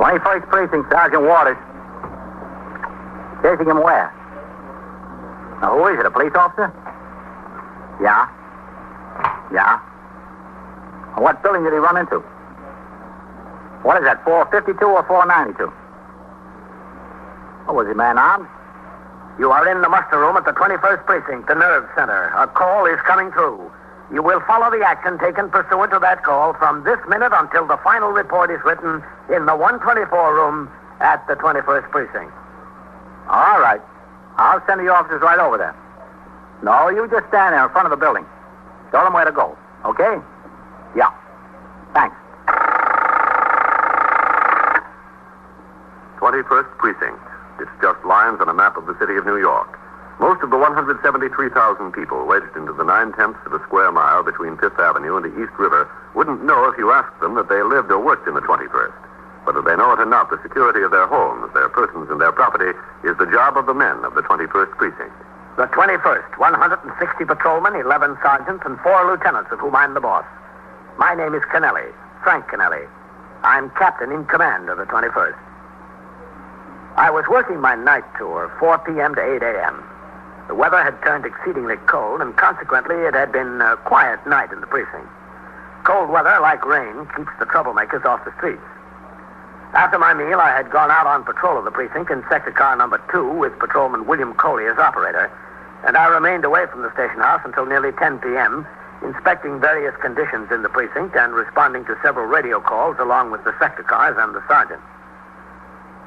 21st Precinct, Sergeant Waters. Chasing him where? Now, who is it, a police officer? Yeah. Yeah. What building did he run into? What is that, 452 or 492? Oh, was he man-armed? You are in the muster room at the 21st Precinct, the nerve center. A call is coming through. You will follow the action taken pursuant to that call from this minute until the final report is written in the 124 room at the 21st Precinct. All right. I'll send the officers right over there. No, you just stand there in front of the building. Tell them where to go. Okay? Yeah. Thanks. 21st Precinct. It's just lines on a map of the city of New York. Most of the 173,000 people wedged into the 9/10 of a square mile between Fifth Avenue and the East River wouldn't know if you asked them that they lived or worked in the 21st. Whether they know it or not, the security of their homes, their persons, and their property is the job of the men of the 21st Precinct. The 21st, 160 patrolmen, 11 sergeants, and 4 lieutenants, of whom I'm the boss. My name is Kennelly, Frank Kennelly. I'm captain in command of the 21st. I was working my night tour, 4 p.m. to 8 a.m. The weather had turned exceedingly cold, and consequently it had been a quiet night in the precinct. Cold weather, like rain, keeps the troublemakers off the streets. After my meal, I had gone out on patrol of the precinct in sector car number 2 with patrolman William Coley as operator, and I remained away from the station house until nearly 10 p.m., inspecting various conditions in the precinct and responding to several radio calls along with the sector cars and the sergeant.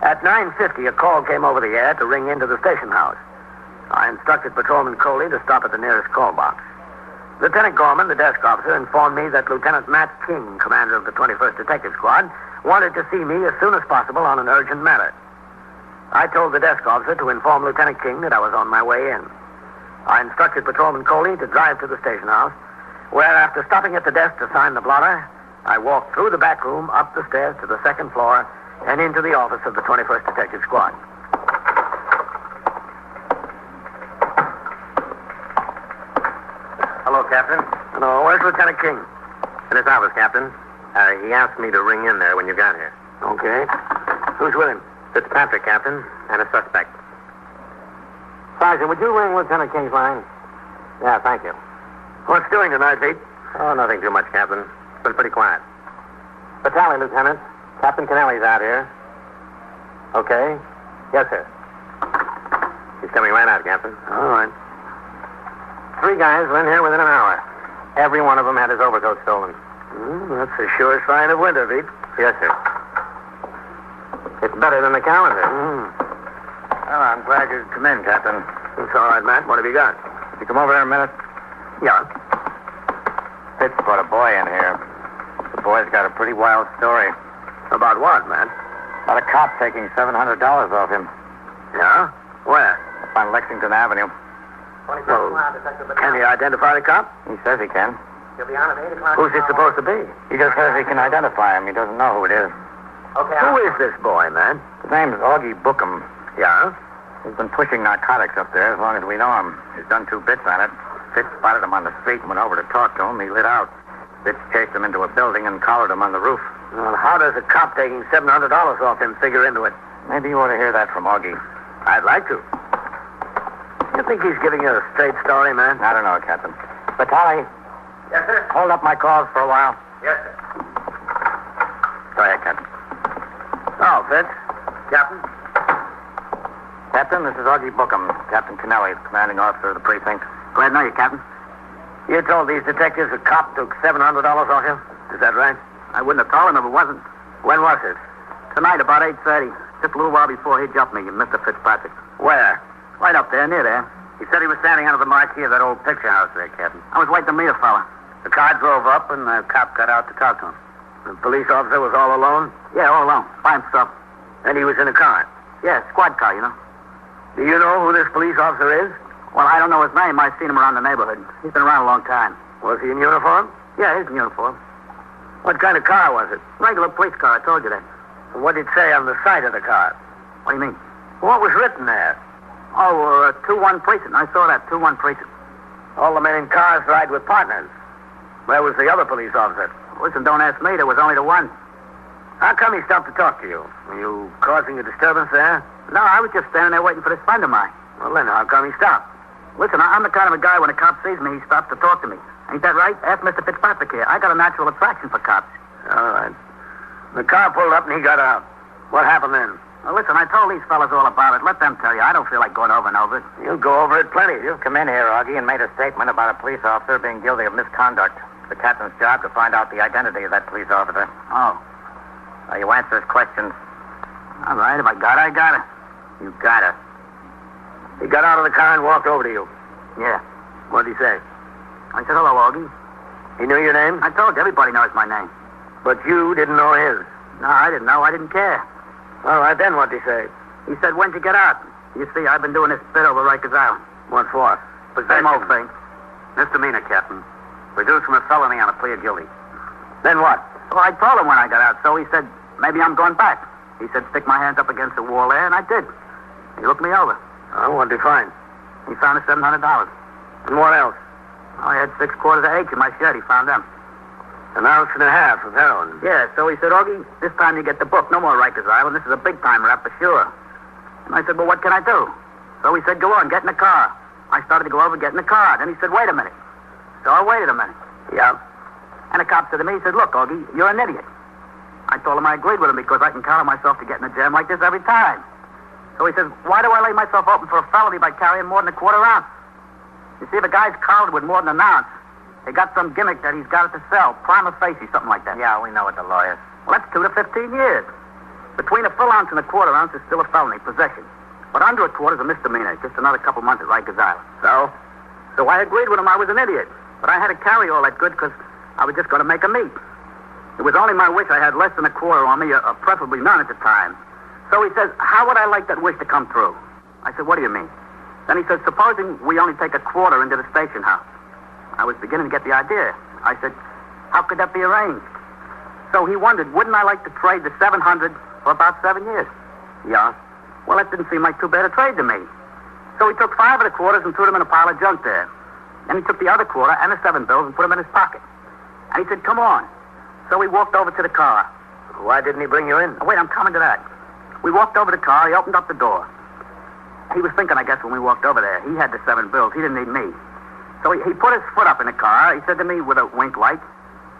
At 9:50, a call came over the air to ring into the station house. I instructed Patrolman Coley to stop at the nearest call box. Lieutenant Gorman, the desk officer, informed me that Lieutenant Matt King, commander of the 21st Detective Squad, wanted to see me as soon as possible on an urgent matter. I told the desk officer to inform Lieutenant King that I was on my way in. I instructed Patrolman Coley to drive to the station house, where, after stopping at the desk to sign the blotter, I walked through the back room, up the stairs to the second floor, and into the office of the 21st Detective Squad. Hello, Captain. Hello, where's Lieutenant King? In his office, Captain. He asked me to ring in there when you got here. Okay. Who's with him? Fitzpatrick, Captain, and a suspect. Sergeant, would you ring Lieutenant King's line? Yeah, thank you. What's doing tonight, Pete? Oh, nothing too much, Captain. It's been pretty quiet. Battalion, Lieutenant. Captain Kennelly's out here. Okay. Yes, sir. He's coming right out, Captain. All right. 3 guys were in here within an hour. Every one of them had his overcoat stolen. That's a sure sign of winter, Pete. Yes, sir. It's better than the calendar. Well, I'm glad you come in, Captain. It's all right, Matt. What have you got? Could you come over here a minute? Yeah. Fitz brought a boy in here. The boy's got a pretty wild story. About what, Matt? About a cop taking $700 off him. Yeah? Where? Up on Lexington Avenue. Well, can he identify the cop? He says he can. Who's it supposed to be? He just says he can identify him. He doesn't know who it is. Who is this boy, man? His name's Augie Bookham. Yeah? He's been pushing narcotics up there as long as we know him. He's done 2 bits on it. Fitz spotted him on the street and went over to talk to him. He lit out. Fitz chased him into a building and collared him on the roof. Well, how does a cop taking $700 off him figure into it? Maybe you ought to hear that from Augie. I'd like to. You think he's giving you a straight story, man? I don't know, Captain. Batali, Yes, sir. hold up my calls for a while. Yes, sir. Go ahead, Captain. Oh, Fitz. Captain? Captain, this is Augie Bookham. Captain Kennelly, commanding officer of the precinct. Glad to know you, Captain. You told these detectives a cop took $700 off you? Is that right? I wouldn't have told him if it wasn't. When was it? Tonight, about 8:30. Just a little while before he jumped me, Mr. Fitzpatrick. Where? Right up there, near there. He said he was standing under the marquee of that old picture house there, Captain. I was waiting to meet a fella. The car drove up, and the cop got out to talk to him. The police officer was all alone? Yeah, all alone. By himself. And he was in a car? Yeah, squad car, you know. Do you know who this police officer is? Well, I don't know his name. I've seen him around the neighborhood. He's been around a long time. Was he in uniform? Yeah, he's in uniform. What kind of car was it? Regular police car, I told you that. What did it say on the side of the car? What do you mean? What was written there? Oh, 2-1 precinct. I saw that, 2-1 precinct. All the men in cars ride with partners. Where was the other police officer? Listen, don't ask me. There was only the one. How come he stopped to talk to you? Were you causing a disturbance there? No, I was just standing there waiting for this friend of mine. Well, then how come he stopped? Listen, I'm the kind of a guy when a cop sees me, he stops to talk to me. Ain't that right? Ask Mr. Fitzpatrick here. I got a natural attraction for cops. All right. The car pulled up and he got out. What happened then? Well, listen, I told these fellas all about it. Let them tell you. I don't feel like going over and over it. You'll go over it plenty. You've come in here, Augie, and made a statement about a police officer being guilty of misconduct. It's the captain's job to find out the identity of that police officer. Oh. Now, you answer his questions. All right, if I got it, I got it. You got it. He got out of the car and walked over to you. Yeah. What'd he say? I said, hello, Augie. He knew your name? I told you, everybody knows my name. But you didn't know his. No, I didn't know. I didn't care. All right, then what'd he say? He said, when'd you get out? You see, I've been doing this bit over Rikers Island. What for? Same old thing. Misdemeanor, Captain. Reduced from a felony on a plea of guilty. Then what? Well, I told him when I got out, so he said, maybe I'm going back. He said, stick my hands up against the wall there, and I did. He looked me over. Oh, what'd he find? He found the $700. And what else? I had 6 quarters of H in my shirt. He found them. An ounce and a half of heroin. Yeah, so he said, Augie, this time you get the book. No more Rikers Island. This is a big-time rap for sure. And I said, well, what can I do? So he said, go on, get in the car. I started to go over and get in the car. Then he said, wait a minute. So I waited a minute. Yeah. And the cop said to me, he said, look, Augie, you're an idiot. I told him I agreed with him because I can count on myself to get in a jam like this every time. So he says, why do I lay myself open for a felony by carrying more than a quarter ounce? You see, if a guy's collared with more than an ounce, they got some gimmick that he's got it to sell. Prima facie, something like that. Yeah, we know what the lawyers. Well, that's 2 to 15 years. Between a full ounce and a quarter ounce is still a felony, possession. But under a quarter is a misdemeanor. Just another couple months at Rikers Island. So I agreed with him I was an idiot. But I had to carry all that good because I was just going to make a meet. It was only my wish I had less than a quarter on me, or preferably none at the time. So he says, how would I like that wish to come true? I said, what do you mean? Then he said, supposing we only take a quarter into the station house. I was beginning to get the idea. I said, how could that be arranged? So he wondered, wouldn't I like to trade the 700 for about 7 years? Yeah. Well, that didn't seem like too bad a trade to me. So he took 5 of the quarters and threw them in a pile of junk there. Then he took the other quarter and the 7 bills and put them in his pocket. And he said, come on. So we walked over to the car. Why didn't he bring you in? Oh, wait, I'm coming to that. We walked over to the car. He opened up the door. He was thinking, I guess, when we walked over there. He had the 7 bills. He didn't need me. So he put his foot up in the car. He said to me with a wink like,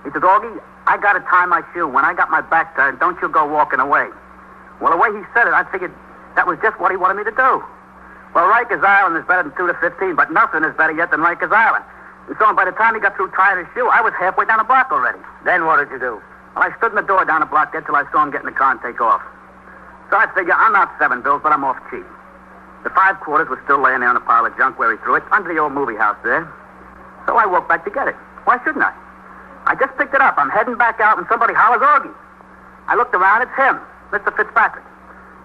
he said, Augie, I got to tie my shoe. When I got my back turned, don't you go walking away. Well, the way he said it, I figured that was just what he wanted me to do. Well, Rikers Island is better than 2 to 15, but nothing is better yet than Rikers Island. And so by the time he got through tying his shoe, I was halfway down the block already. Then what did you do? Well, I stood in the door down the block there till I saw him get in the car and take off. So I figure I'm not 7 bills, but I'm off cheap. The 5 quarters was still laying there on a pile of junk where he threw it, under the old movie house there. So I walked back to get it. Why shouldn't I? I just picked it up. I'm heading back out when somebody hollers Augie. I looked around. It's him, Mr. Fitzpatrick.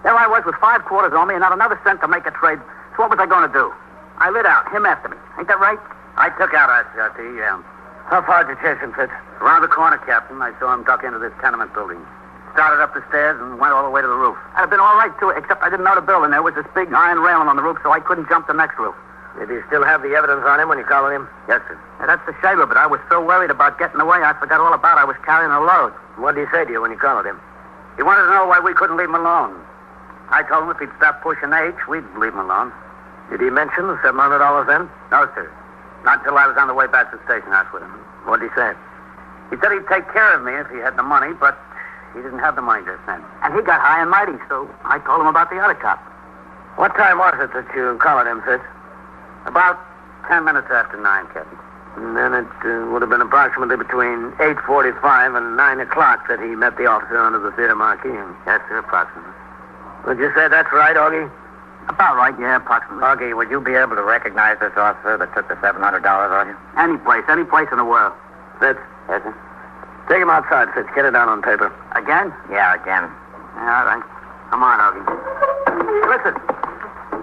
There I was with 5 quarters on me and not another cent to make a trade. So what was I going to do? I lit out, him after me. Ain't that right? I took out SRT, yeah. How far did you chase him, Fitz? Around the corner, Captain. I saw him duck into this tenement building. Started up the stairs and went all the way to the roof. I'd have been all right, too, except I didn't know the building. There was this big iron railing on the roof, so I couldn't jump the next roof. Did he still have the evidence on him when you collared him? Yes, sir. Yeah, that's the shame of it. I was so worried about getting away, I forgot all about I was carrying a load. What did he say to you when you collared him? He wanted to know why we couldn't leave him alone. I told him if he'd stop pushing H, we'd leave him alone. Did he mention the $700 then? No, sir. Not until I was on the way back to the station house with him. What did he say? He said he'd take care of me if he had the money, but he didn't have the money just then. And he got high and mighty, so I told him about the other cop. What time was it that you collared him, Fitz? About 10 minutes after 9, Captain. And then it would have been approximately between 8:45 and 9 o'clock that he met the officer under the theater marquee. Yes, sir, approximately. Would you say that's right, Augie? About right, yeah, approximately. Augie, would you be able to recognize this officer that took the $700 on you? Any place in the world. Fitz? Yes, sir. Take him outside, Fitz. Get it down on paper. Again? Yeah, again. Yeah, all right. Come on, Augie. Hey, listen.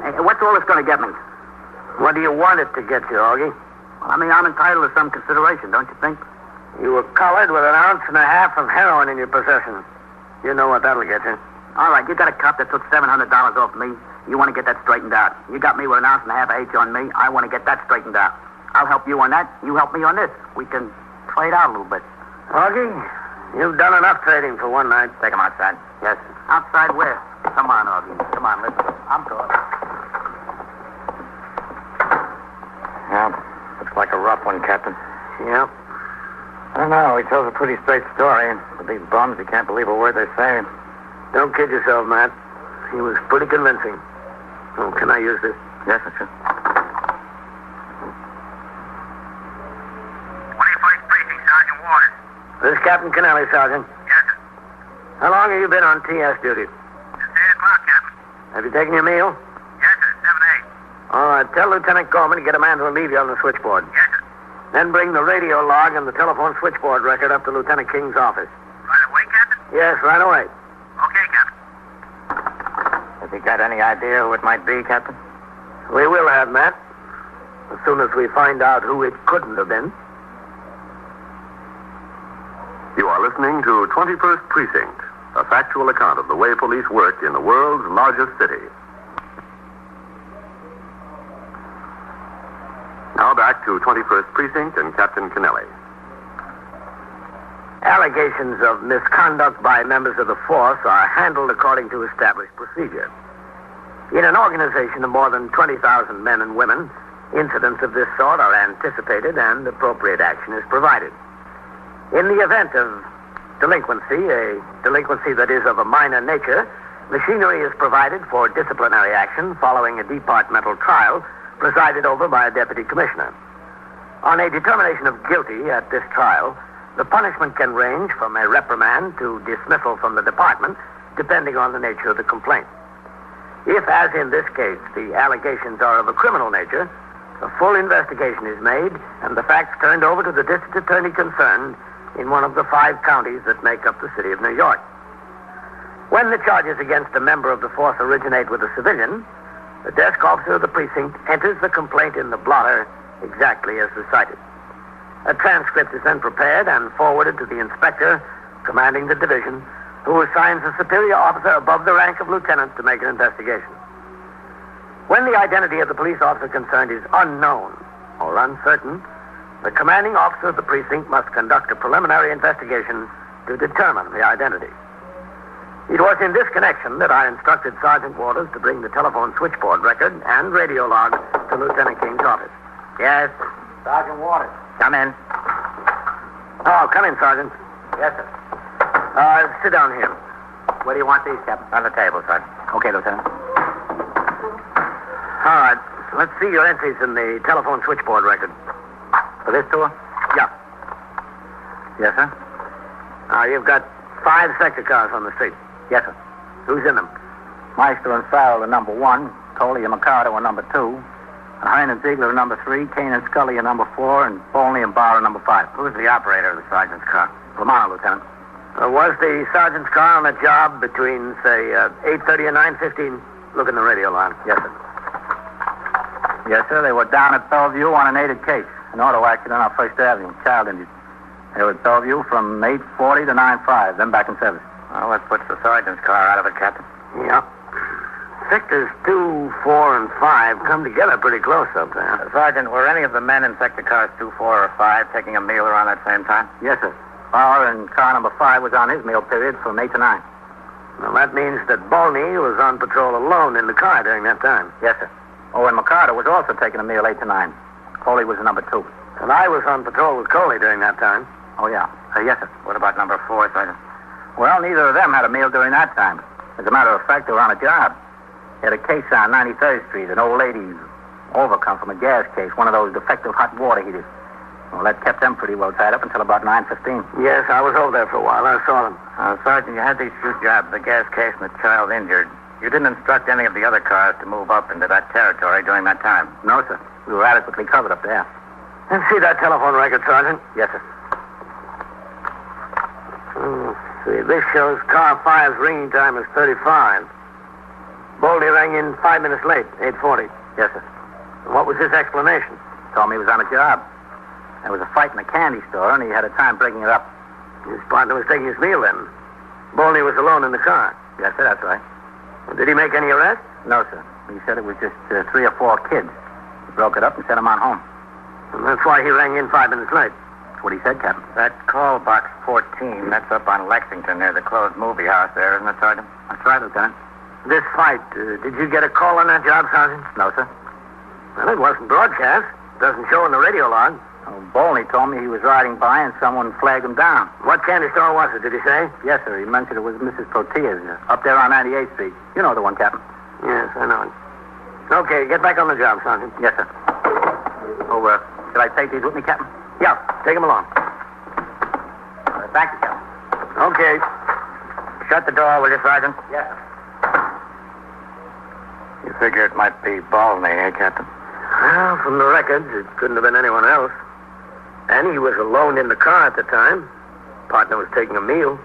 Hey, what's all this going to get me? What do you want it to get you, Augie? Well, I mean, I'm entitled to some consideration, don't you think? You were collared with 1.5 ounces of heroin in your possession. You know what that'll get you. All right, you got a cop that took $700 off me. You want to get that straightened out. You got me with 1.5 ounces H on me. I want to get that straightened out. I'll help you on that. You help me on this. We can trade out a little bit. Augie, You've done enough trading for one night. Take him outside. Yes, sir. Outside where? Come on, Augie. Come on, listen. I'm talking. Yeah, looks like a rough one, Captain. Yep. I don't know. He tells a pretty straight story. With these bums, you can't believe a word they say. Don't kid yourself, Matt. He was pretty convincing. Oh, can I use this? Yes, sir. 21st Precinct, Sergeant Waters. This is Captain Kennelly, Sergeant. Yes, sir. How long have you been on TS duty? It's 8 o'clock, Captain. Have you taken your meal? Yes, sir. 7-8. All right, tell Lieutenant Gorman to get a man to relieve you on the switchboard. Yes, sir. Then bring the radio log and the telephone switchboard record up to Lieutenant King's office. Right away, Captain? Yes, right away. Okay, Captain. Has he got any idea who it might be, Captain? We will have, Matt. As soon as we find out who it couldn't have been. You are listening to 21st Precinct, a factual account of the way police work in the world's largest city. Now back to 21st Precinct and Captain Kennelly. Allegations of misconduct by members of the force are handled according to established procedure. In an organization of more than 20,000 men and women, incidents of this sort are anticipated and appropriate action is provided. In the event of delinquency, a delinquency that is of a minor nature, machinery is provided for disciplinary action following a departmental trial presided over by a deputy commissioner. On a determination of guilty at this trial, the punishment can range from a reprimand to dismissal from the department, depending on the nature of the complaint. If, as in this case, the allegations are of a criminal nature, a full investigation is made and the facts turned over to the district attorney concerned in one of the 5 counties that make up the city of New York. When the charges against a member of the force originate with a civilian, the desk officer of the precinct enters the complaint in the blotter exactly as recited. A transcript is then prepared and forwarded to the inspector commanding the division, who assigns a superior officer above the rank of lieutenant to make an investigation. When the identity of the police officer concerned is unknown or uncertain, the commanding officer of the precinct must conduct a preliminary investigation to determine the identity. It was in this connection that I instructed Sergeant Waters to bring the telephone switchboard record and radio log to Lieutenant King's office. Yes. Sergeant Waters. Come in. Oh, come in, Sergeant. Yes, sir. Sit down here. Where do you want these, Captain? On the table, sir. Okay, Lieutenant. All right. Let's see your entries in the telephone switchboard record. For this tour? Yeah. Yes, sir. You've got 5 sector cars on the street. Yes, sir. Who's in them? Meister and Farrell are number 1. Coley and Mercado are number 2. Hearn and Ziegler are number 3. Kane and Scully are number 4. And Bolney and Barr are number 5. Who's the operator of the sergeant's car? Romano, Lieutenant. Was the sergeant's car on the job between, say, 8:30 and 9:15? Look in the radio line. Yes, sir. Yes, sir. They were down at Bellevue on an 8 case. An auto accident on First Avenue. Child injured. They were at Bellevue from 8:40 to 9:05, then back in service. Well, that puts the sergeant's car out of it, Captain. Yeah. Sectors 2, 4, and 5 come together pretty close up there. Sergeant, were any of the men in sector cars 2, 4, or 5 taking a meal around that same time? Yes, sir. Barr and car number 5 was on his meal period from 8 to 9. Well, that means that Bolney was on patrol alone in the car during that time. Yes, sir. Oh, and Mercado was also taking a meal 8 to 9. Coley was number 2. And I was on patrol with Coley during that time. Oh, yeah. Yes, sir. What about number 4, Sergeant? Well, neither of them had a meal during that time. As a matter of fact, they were on a job. They had a case on 93rd Street. An old lady overcome from a gas case, one of those defective hot water heaters. Well, that kept them pretty well tied up until about 9:15. Yes, I was over there for a while. I saw them. Sergeant, you had these 2 jobs, the gas case and the child injured. You didn't instruct any of the other cars to move up into that territory during that time? No, sir. We were adequately covered up there. Let's see that telephone record, Sergeant. Yes, sir. See, this shows car 5's ringing time is 35. Bolney rang in 5 minutes late, 8:40. Yes, sir. And what was his explanation? Told me he was on a job. There was a fight in a candy store, and he had a time breaking it up. His partner was taking his meal then. Bolney was alone in the car. Yes, sir, that's right. Did he make any arrests? No, sir. He said it was just 3 or 4 kids. He broke it up and sent them on home. And that's why he rang in 5 minutes late. That's what he said, Captain. That call box 14, that's up on Lexington near the closed movie house there, isn't it, Sergeant? That's right, Lieutenant. This fight, did you get a call on that job, Sergeant? No, sir. Well, it wasn't broadcast. Doesn't show in the radio log. Oh, Bolney told me he was riding by and someone flagged him down. What candy store was it, did he say? Yes, sir. He mentioned it was Mrs. Protea's up there on 98th Street. You know the one, Captain. Yes, I know it. Okay, get back on the job, Sergeant. Yes, sir. Oh, should I take these with me, Captain? Yeah, take him along. Thank you, Captain. Okay. Shut the door, will you, Sergeant? Yes, sir. You figure it might be Balney, eh, Captain? Well, from the records, it couldn't have been anyone else. And he was alone in the car at the time. Partner was taking a meal.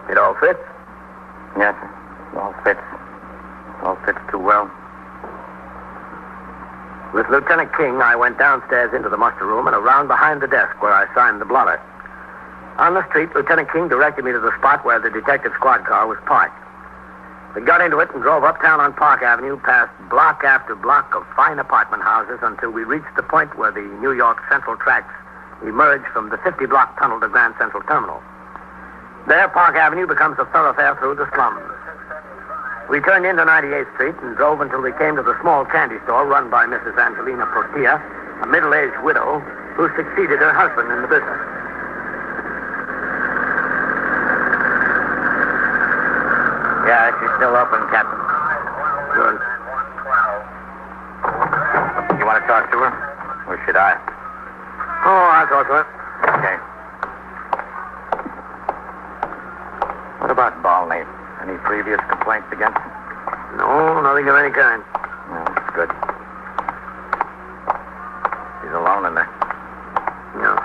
It all fits. Yes, sir. All fits. All fits too well. With Lieutenant King, I went downstairs into the muster room and around behind the desk where I signed the blotter. On the street, Lieutenant King directed me to the spot where the detective squad car was parked. We got into it and drove uptown on Park Avenue past block after block of fine apartment houses until we reached the point where the New York Central tracks emerged from the 50-block tunnel to Grand Central Terminal. There, Park Avenue becomes a thoroughfare through the slums. We turned into 98th Street and drove until we came to the small candy store run by Mrs. Angelina Protea, a middle-aged widow who succeeded her husband in the business. Yeah, she's still open, Captain. Good. You want to talk to her? Or should I? Oh, I'll talk to her. Okay. What about Balney? Any previous complaints against him? No, nothing of any kind. No, that's good. He's alone in there. No.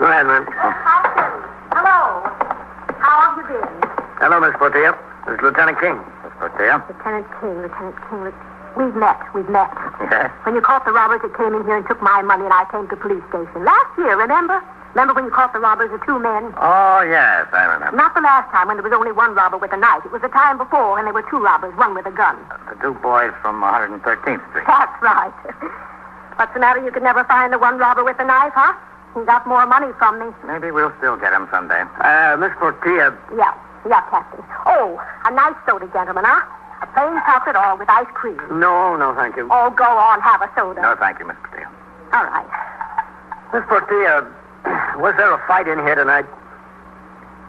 Go ahead, man. Hello. How have you been? Hello, Miss Protea. This is Lieutenant King. Miss Protea? Lieutenant King. We've met. Yes. When you caught the robbers that came in here and took my money and I came to police station. Last year, remember? Remember when you caught the robbers, the two men? Oh, yes, I remember. Not the last time when there was only one robber with a knife. It was the time before when there were two robbers, one with a gun. The two boys from 113th Street. That's right. What's the matter? You could never find the one robber with the knife, huh? He got more money from me. Maybe we'll still get him someday. Miss Protea. Yeah, Captain. Oh, a nice soda, gentlemen, huh? A plain chocolate all with ice cream. No, thank you. Oh, go on, have a soda. No, thank you, Miss Protea. All right. Miss Protea, was there a fight in here tonight?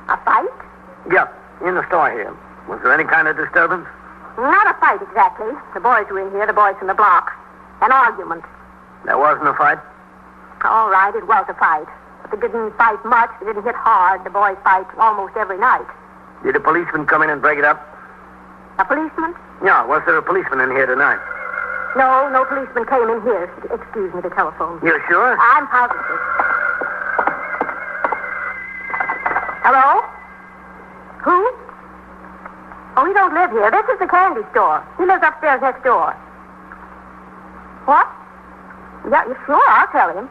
A fight? Yeah, in the store here. Was there any kind of disturbance? Not a fight exactly. The boys were in here, the boys from the block. An argument. There wasn't a fight? All right, it was a fight. But they didn't fight much. They didn't hit hard. The boys fight almost every night. Did a policeman come in and break it up? A policeman? Yeah, was there a policeman in here tonight? No policeman came in here. Excuse me, the telephone. You sure? I'm positive. Hello? Who? Oh, he don't live here. This is the candy store. He lives upstairs next door. What? Yeah, you sure? I'll tell him.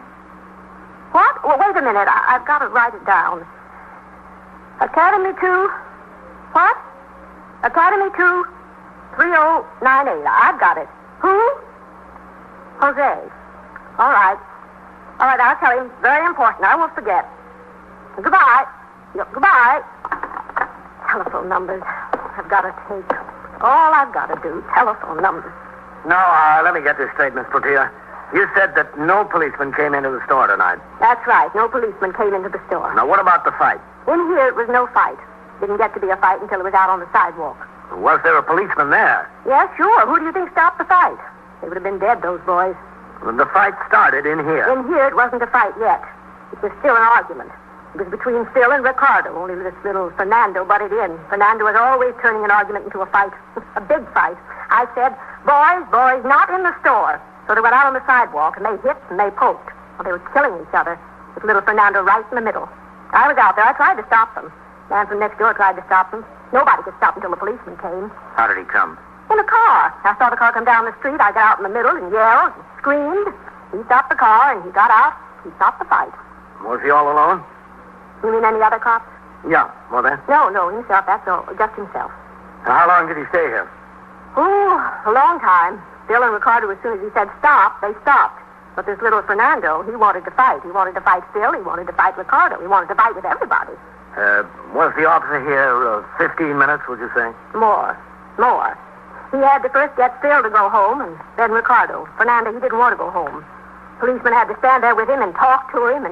What? Well, wait a minute. I've got to write it down. Academy 2. What? Academy 2, 3098. I've got it. Who? Jose. All right. All right, I'll tell him. Very important. I won't forget. Goodbye. Goodbye. Telephone numbers. I've got to take. All I've got to do. Telephone numbers. No, let me get this straight, Miss Protea. You said that no policeman came into the store tonight. That's right. No policeman came into the store. Now, what about the fight? In here, it was no fight. Didn't get to be a fight until it was out on the sidewalk. Was there a policeman there? Yeah, sure. Who do you think stopped the fight? They would have been dead, those boys. The fight started in here. In here, it wasn't a fight yet. It was still an argument. It was between Phil and Ricardo, only this little Fernando butted in. Fernando was always turning an argument into a fight. A big fight. I said, boys, not in the store. So they went out on the sidewalk, and they hit and they poked. Well, they were killing each other, with little Fernando right in the middle. I was out there. I tried to stop them. Man from next door tried to stop them. Nobody could stop until the policeman came. How did he come? In a car. I saw the car come down the street. I got out in the middle and yelled and screamed. He stopped the car, and he got out. He stopped the fight. Was he all alone? You mean any other cops? Yeah. Well, then? No, himself. That's all. Just himself. How long did he stay here? Oh, a long time. Bill and Ricardo, as soon as he said stop, they stopped. But this little Fernando, he wanted to fight. He wanted to fight Bill. He wanted to fight Ricardo. He wanted to fight with everybody. Was the officer here 15 minutes, would you say? More. He had to first get Phil to go home, and then Ricardo. Fernando, he didn't want to go home. Policeman had to stand there with him and talk to him.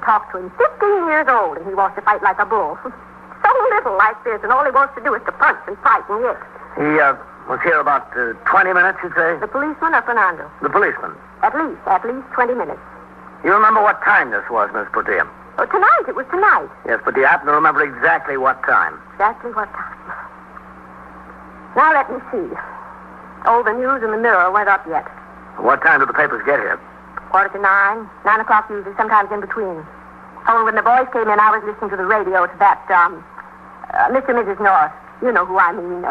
15 years old, and he wants to fight like a bull. So little like this, and all he wants to do is to punch and fight and hit. He was here about 20 minutes, you'd say? The policeman or Fernando? The policeman. At least 20 minutes. You remember what time this was, Miss Portier? Oh, tonight. It was tonight. Yes, but do you happen to remember exactly what time? Exactly what time? Now let me see. Oh, the news and the Mirror weren't up yet. What time did the papers get here? 8:45, 9 o'clock usually, sometimes in between. Oh, and when the boys came in, I was listening to the radio to that, Mr. and Mrs. North. You know who I mean,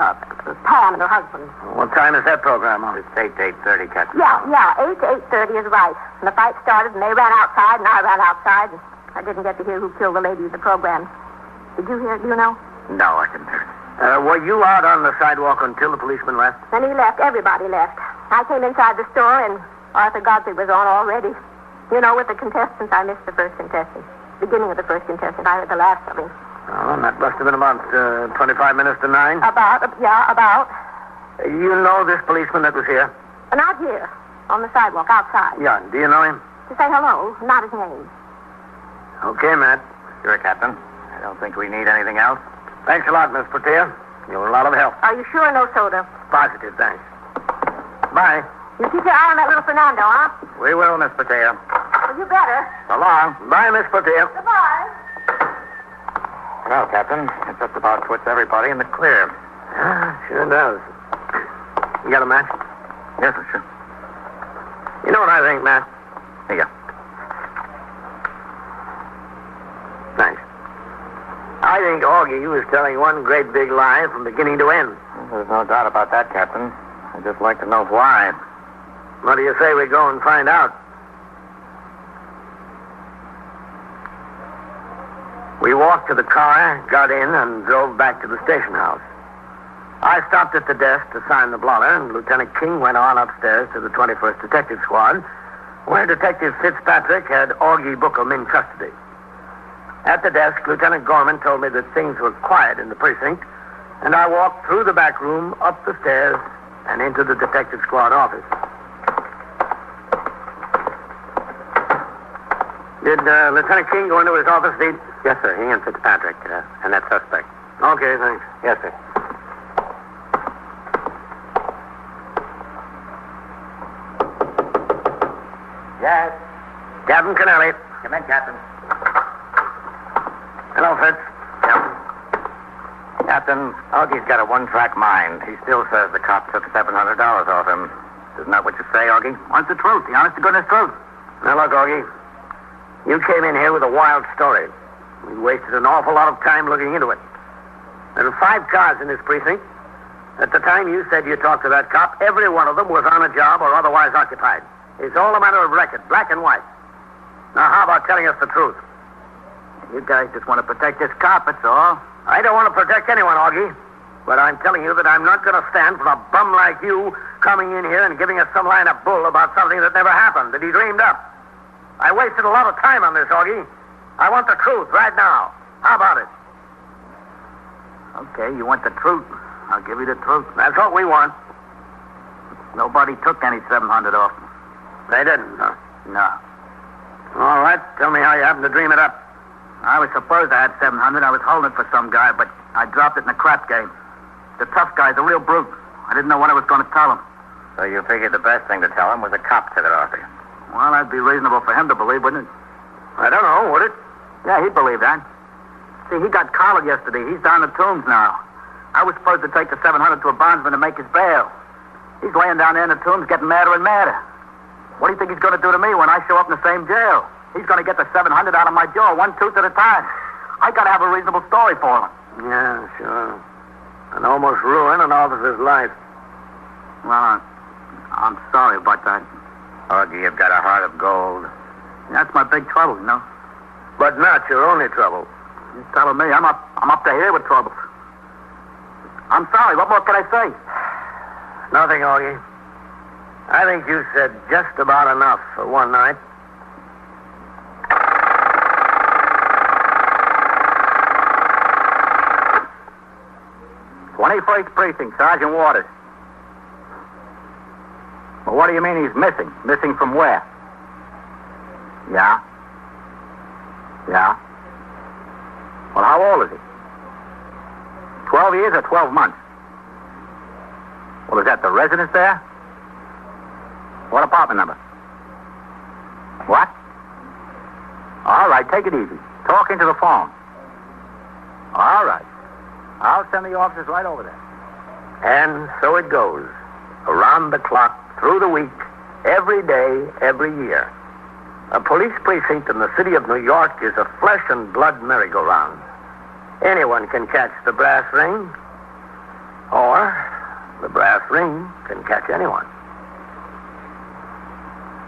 Pam and her husband. What time is that program on? It's 8 to 8:30, Captain. Yeah, 8 to 8:30 is right. And the fight started, and they ran outside, and I ran outside. And I didn't get to hear who killed the lady of the program. Did you hear it? Do you know? No, I didn't hear it. Were you out on the sidewalk until the policeman left? Then he left. Everybody left. I came inside the store, and Arthur Godfrey was on already. You know, with the contestants, I missed the first contestant. Beginning of the first contestant. I heard the last of him. Oh, that must have been about 25 minutes to 9. About. You know this policeman that was here? Not here. On the sidewalk, outside. Yeah. Do you know him? To say hello, not his name. Okay, Matt. Sure, Captain. I don't think we need anything else. Thanks a lot, Miss Portier. You were a lot of help. Are you sure no soda? Positive, thanks. Bye. You keep your eye on that little Fernando, huh? We will, Miss Patea. Well, you better. So long. Bye, Miss Portier. Goodbye. Well, Captain, it just about puts everybody in the clear. Yeah, sure does. You got a match? Yes, sure. You know what I think, Matt? Here you go. Thanks. I think Augie was telling one great big lie from beginning to end. There's no doubt about that, Captain. I'd just like to know why. What do you say we go and find out? We walked to the car, got in, and drove back to the station house. I stopped at the desk to sign the blotter, and Lieutenant King went on upstairs to the 21st Detective Squad, where Detective Fitzpatrick had Augie Bookham in custody. At the desk, Lieutenant Gorman told me that things were quiet in the precinct, and I walked through the back room, up the stairs, and into the Detective Squad office. Did Lieutenant King go into his office, Dean? Yes, sir. He and Fitzpatrick, and that suspect. Okay, thanks. Yes, sir. Yes. Captain Kennelly. Come in, Captain. Hello, Fitz. Captain, Augie's got a one-track mind. He still says the cop took $700 off him. Isn't that what you say, Augie? What's the truth? The honest-to-goodness truth. Now, look, Augie. You came in here with a wild story. We wasted an awful lot of time looking into it. There are 5 cars in this precinct. At the time you said you talked to that cop, every one of them was on a job or otherwise occupied. It's all a matter of record, black and white. Now, how about telling us the truth? You guys just want to protect this cop, that's all. I don't want to protect anyone, Augie. But I'm telling you that I'm not going to stand for a bum like you coming in here and giving us some line of bull about something that never happened, that he dreamed up. I wasted a lot of time on this, Augie. I want the truth right now. How about it? Okay, you want the truth. I'll give you the truth. That's what we want. Nobody took any 700 off. They didn't, huh? No. All right, tell me how you happened to dream it up. I was supposed I had 700. I was holding it for some guy, but I dropped it in a crap game. The tough guy's a real brute. I didn't know what I was going to tell him. So you figured the best thing to tell him was a cop took it off you. Well, that'd be reasonable for him to believe, wouldn't it? I don't know, would it? Yeah, he'd believe that. See, he got collared yesterday. He's down the Tombs now. I was supposed to take the 700 to a bondsman to make his bail. He's laying down there in the Tombs getting madder and madder. What do you think he's going to do to me when I show up in the same jail? He's going to get the 700 out of my jaw, one tooth at a time. I got to have a reasonable story for him. Yeah, sure. And almost ruin an officer's life. Well, I'm sorry about that. Augie, you've got a heart of gold. That's my big trouble, you know. But not your only trouble. You're telling me I'm up to here with troubles. I'm sorry. What more can I say? Nothing, Augie. I think you said just about enough for one night. "21st Precinct, Sergeant Waters." Well, what do you mean he's missing? Missing from where? Yeah? Yeah? Well, how old is he? 12 years or 12 months? Well, is that the residence there? What apartment number? What? All right, take it easy. Talk into the phone. All right. I'll send the officers right over there. And so it goes. Around the clock, through the week, every day, every year. A police precinct in the city of New York is a flesh and blood merry-go-round. Anyone can catch the brass ring, or the brass ring can catch anyone.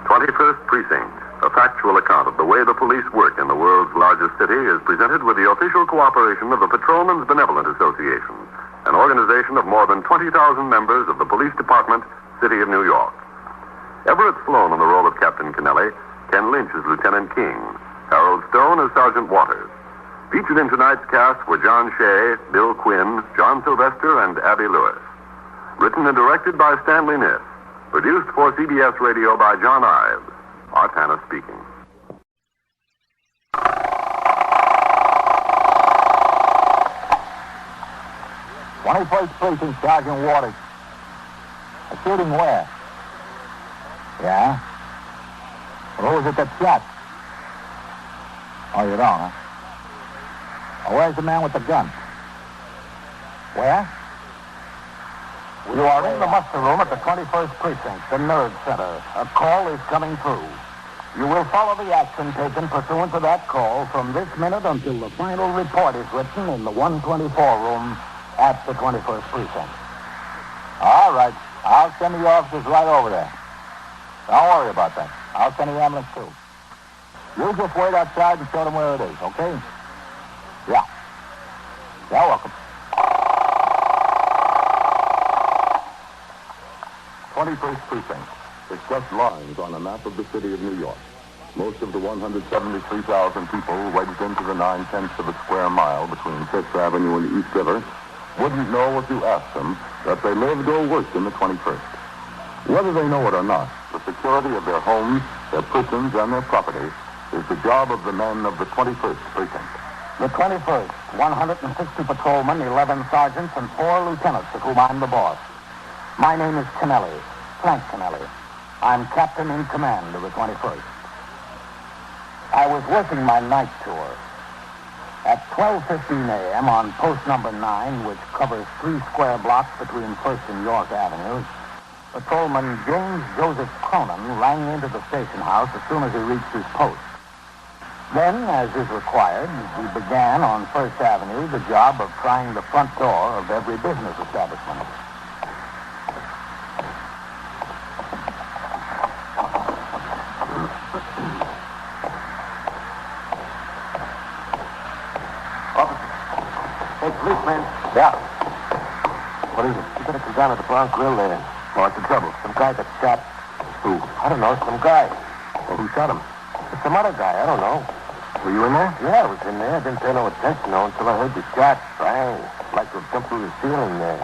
21st Precinct, a factual account of the way the police work in the world's largest city, is presented with the official cooperation of the Patrolmen's Benevolent Association, an organization of more than 20,000 members of the Police Department, City of New York. Everett Sloan in the role of Captain Kennelly, Ken Lynch as Lieutenant King, Harold Stone as Sergeant Waters. Featured in tonight's cast were John Shea, Bill Quinn, John Sylvester, and Abby Lewis. Written and directed by Stanley Niss. Produced for CBS Radio by John Ives. Art Hanna speaking. "21st Precinct, Sergeant Waters." A shooting where? Yeah? Well, who was it that shot? Oh, you don't, huh? Oh, where's the man with the gun? Where? You are in the muster room at the 21st Precinct, the Nerve Center. A call is coming through. You will follow the action taken pursuant to that call from this minute until the final report is written in the 124 room at the 21st Precinct. All right. I'll send the officers right over there. Don't worry about that. I'll send the ambulance, too. You just wait outside and show them where it is, okay? Yeah. You're welcome. 21st Precinct. It's just lines on a map of the city of New York. Most of the 173,000 people wedged into the 9/10 of a square mile between Fifth Avenue and the East River wouldn't know if you asked them that they lived or worked in the 21st. Whether they know it or not, the security of their homes, their prisons, and their property is the job of the men of the 21st Precinct. The 21st, 160 patrolmen, 11 sergeants, and 4 lieutenants, of whom I'm the boss. My name is Kennelly, Frank Kennelly. I'm captain in command of the 21st. I was working my night tour. At 12:15 a.m. on post number 9, which covers 3 square blocks between 1st and York Avenues, patrolman James Joseph Cronin rang into the station house as soon as he reached his post. Then, as is required, he began on 1st Avenue the job of trying the front door of every business establishment. Hey, policeman. Yeah. What is it? You better come down to the Bronx Grill there. What's the trouble? Some guy got shot. Who? I don't know, some guy. Well, who shot him? It's some other guy, I don't know. Were you in there? Yeah, I was in there. I didn't pay no attention, though, until I heard the shot. Bang. Like to have jumped through the ceiling there.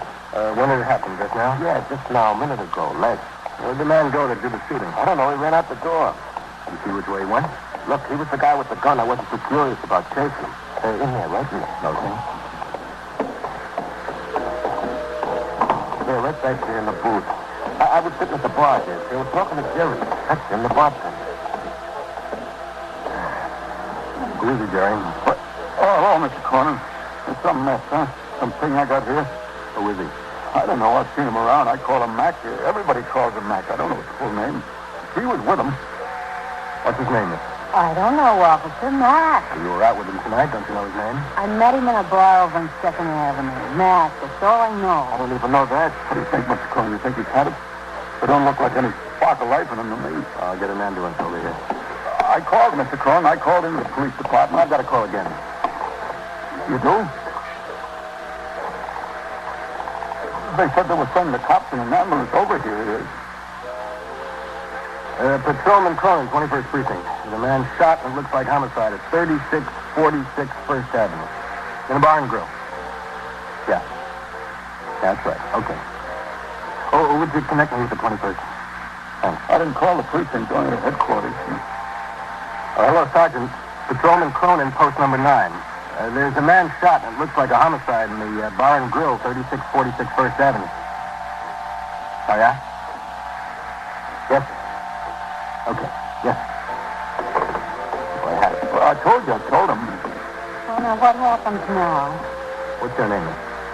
When did it happen? Just now? Yeah, just now, a minute ago, less. Where'd the man go that did the shooting? I don't know, he ran out the door. You see which way he went? Look, he was the guy with the gun. I wasn't too curious about chasing him. In there, right in there. Okay. There, right back there in the booth. I was sitting at the bar there. They were talking to Jerry. That's him, the bartender. Easy, Jerry. What? Oh, hello, Mr. Cronin. There's some mess, huh? Something I got here. Who is he? I don't know. I've seen him around. I call him Mac. Everybody calls him Mac. I don't know his full name. He was with him. What's his name? I don't know, Officer. Mac. You were out with him tonight. Don't you know his name? I met him in a bar over on 2nd Avenue. Mac, that's all I know. I don't even know that. What do you think, Mr. Cronin? You think he's had it? They don't look like any spark of life in them to me. I'll get an ambulance over here. I called, Mr. Cronin. I called into the police department. I've got to call again. You do? They said they were sending the cops in an ambulance over here. Patrolman Cronin, 21st Precinct. There's a man shot and it looks like homicide at 3646 First Avenue. In a bar and grill. Yeah. That's right. Okay. Oh, would you connect me with the 21st? Thanks. I didn't call the precinct, only the headquarters. Hello, Sergeant. Patrolman Cronin, post number 9. There's a man shot and it looks like a homicide in the bar and grill, 3646 First Avenue. Oh, yeah? Yes. Okay. Yes. Well, I told him. Well, now, what happens now? What's your name?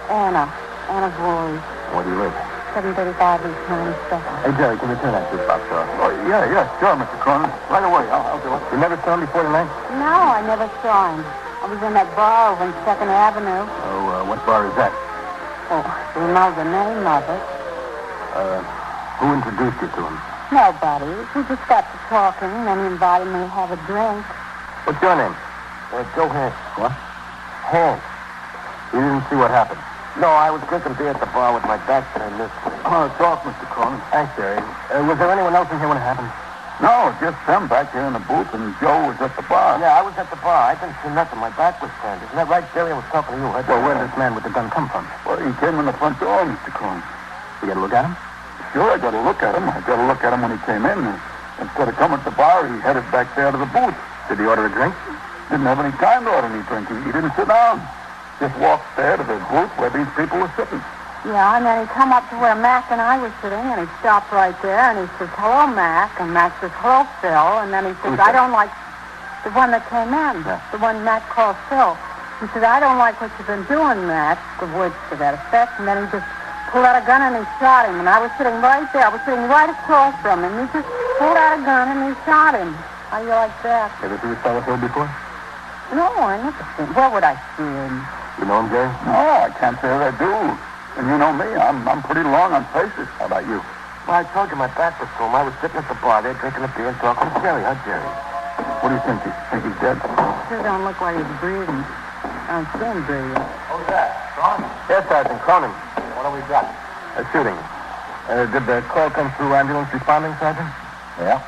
Anna. Anna Voorhees. Where do you live? 735 East 97. Hey, Jerry, can you turn that jukebox off? Oh, yeah, sure, Mr. Cronin. Right away, I'll do it. You never saw him before tonight? No, I never saw him. I was in that bar over on 2nd Avenue. Oh, what bar is that? Oh, do you know the name of it? Who introduced you to him? Nobody. We just got to talking, and then he invited me to have a drink. What's your name? Joe Hank. What? Hank. You didn't see what happened? No, I was drinking beer at the bar with my back turned this way. Oh, it's off, Mr. Cronin. Thanks, Jerry. Was there anyone else in here when it happened? No, just them back here in the booth, and Joe was at the bar. Yeah, I was at the bar. I didn't see nothing. My back was turned. Isn't that right, Jerry? I was talking to you. Well, where did this man with the gun come from? Well, he came in the front door, Mr. Cronin. You got a look at him? Sure, I got to look at him. I got to look at him when he came in. Instead of coming to the bar, he headed back there to the booth. Did he order a drink? Didn't have any time to order any drink. He didn't sit down. Just walked there to the booth where these people were sitting. Yeah, and then he come up to where Mac and I were sitting, and he stopped right there, and he says, "Hello, Mac." And Mac says, "Hello, Phil." And then he says, "I don't like the one that came in, the one Mac called Phil." He said, "I don't like what you've been doing, Mac," the words to that effect. And then he just pulled out a gun and he shot him. And I was sitting right there. I was sitting right across from him. He just pulled out a gun and he shot him. How do you like that? Ever see this fellow Phil before? No, I never seen him. Where would I see him? You know him, Jerry? No, I can't say that I do. And you know me, I'm pretty long on faces. How about you? Well, I told you my back was to him. I was sitting at the bar there drinking a beer and talking to Jerry. Huh, Jerry? What do you think? You think he's dead? Sure don't look like he's breathing. I don't see him breathing. Who's that? Cronin? Yes, Sergeant. Cronin. What have we got? A shooting. Did the call come through ambulance responding, Sergeant? Yeah.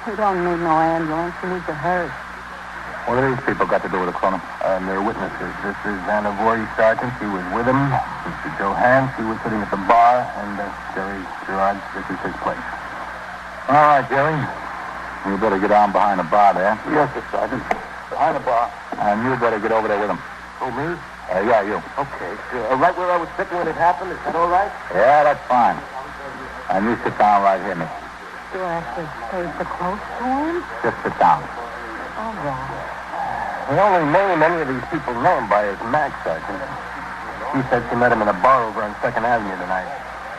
He don't need no ambulance. He needs a hearse. What do these people got to do with it, Cronin? They're witnesses. This is Anna Voorhees, Sergeant. She was with him. Mr. Joe Hans, he was sitting at the bar. And Jerry Gerard, this is his place. All right, Jerry. You better get down behind the bar there. Yes, sir, Sergeant. Behind the bar. And you better get over there with him. Oh, me? Yeah, you. Okay. Right where I was sitting when it happened, is that all right? Yeah, that's fine. And you sit down right here, miss. Do I have to stay so close to him? Just sit down. All right. The only name any of these people know him by is Mac, Sergeant. She said she met him in a bar over on 2nd Avenue tonight.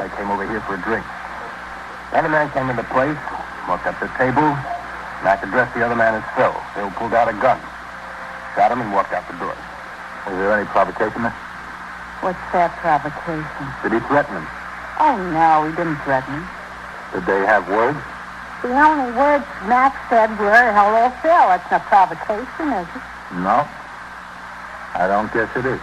They came over here for a drink. Then the man came into the place, walked up to the table. Mac addressed the other man as Phil. Phil pulled out a gun, shot him, and walked out the door. Was there any provocation there? What's that provocation? Did he threaten him? Oh, no, he didn't threaten him. Did they have words? The only words Mac said were, "Hello, Phil." That's not provocation, is it? No. I don't guess it is.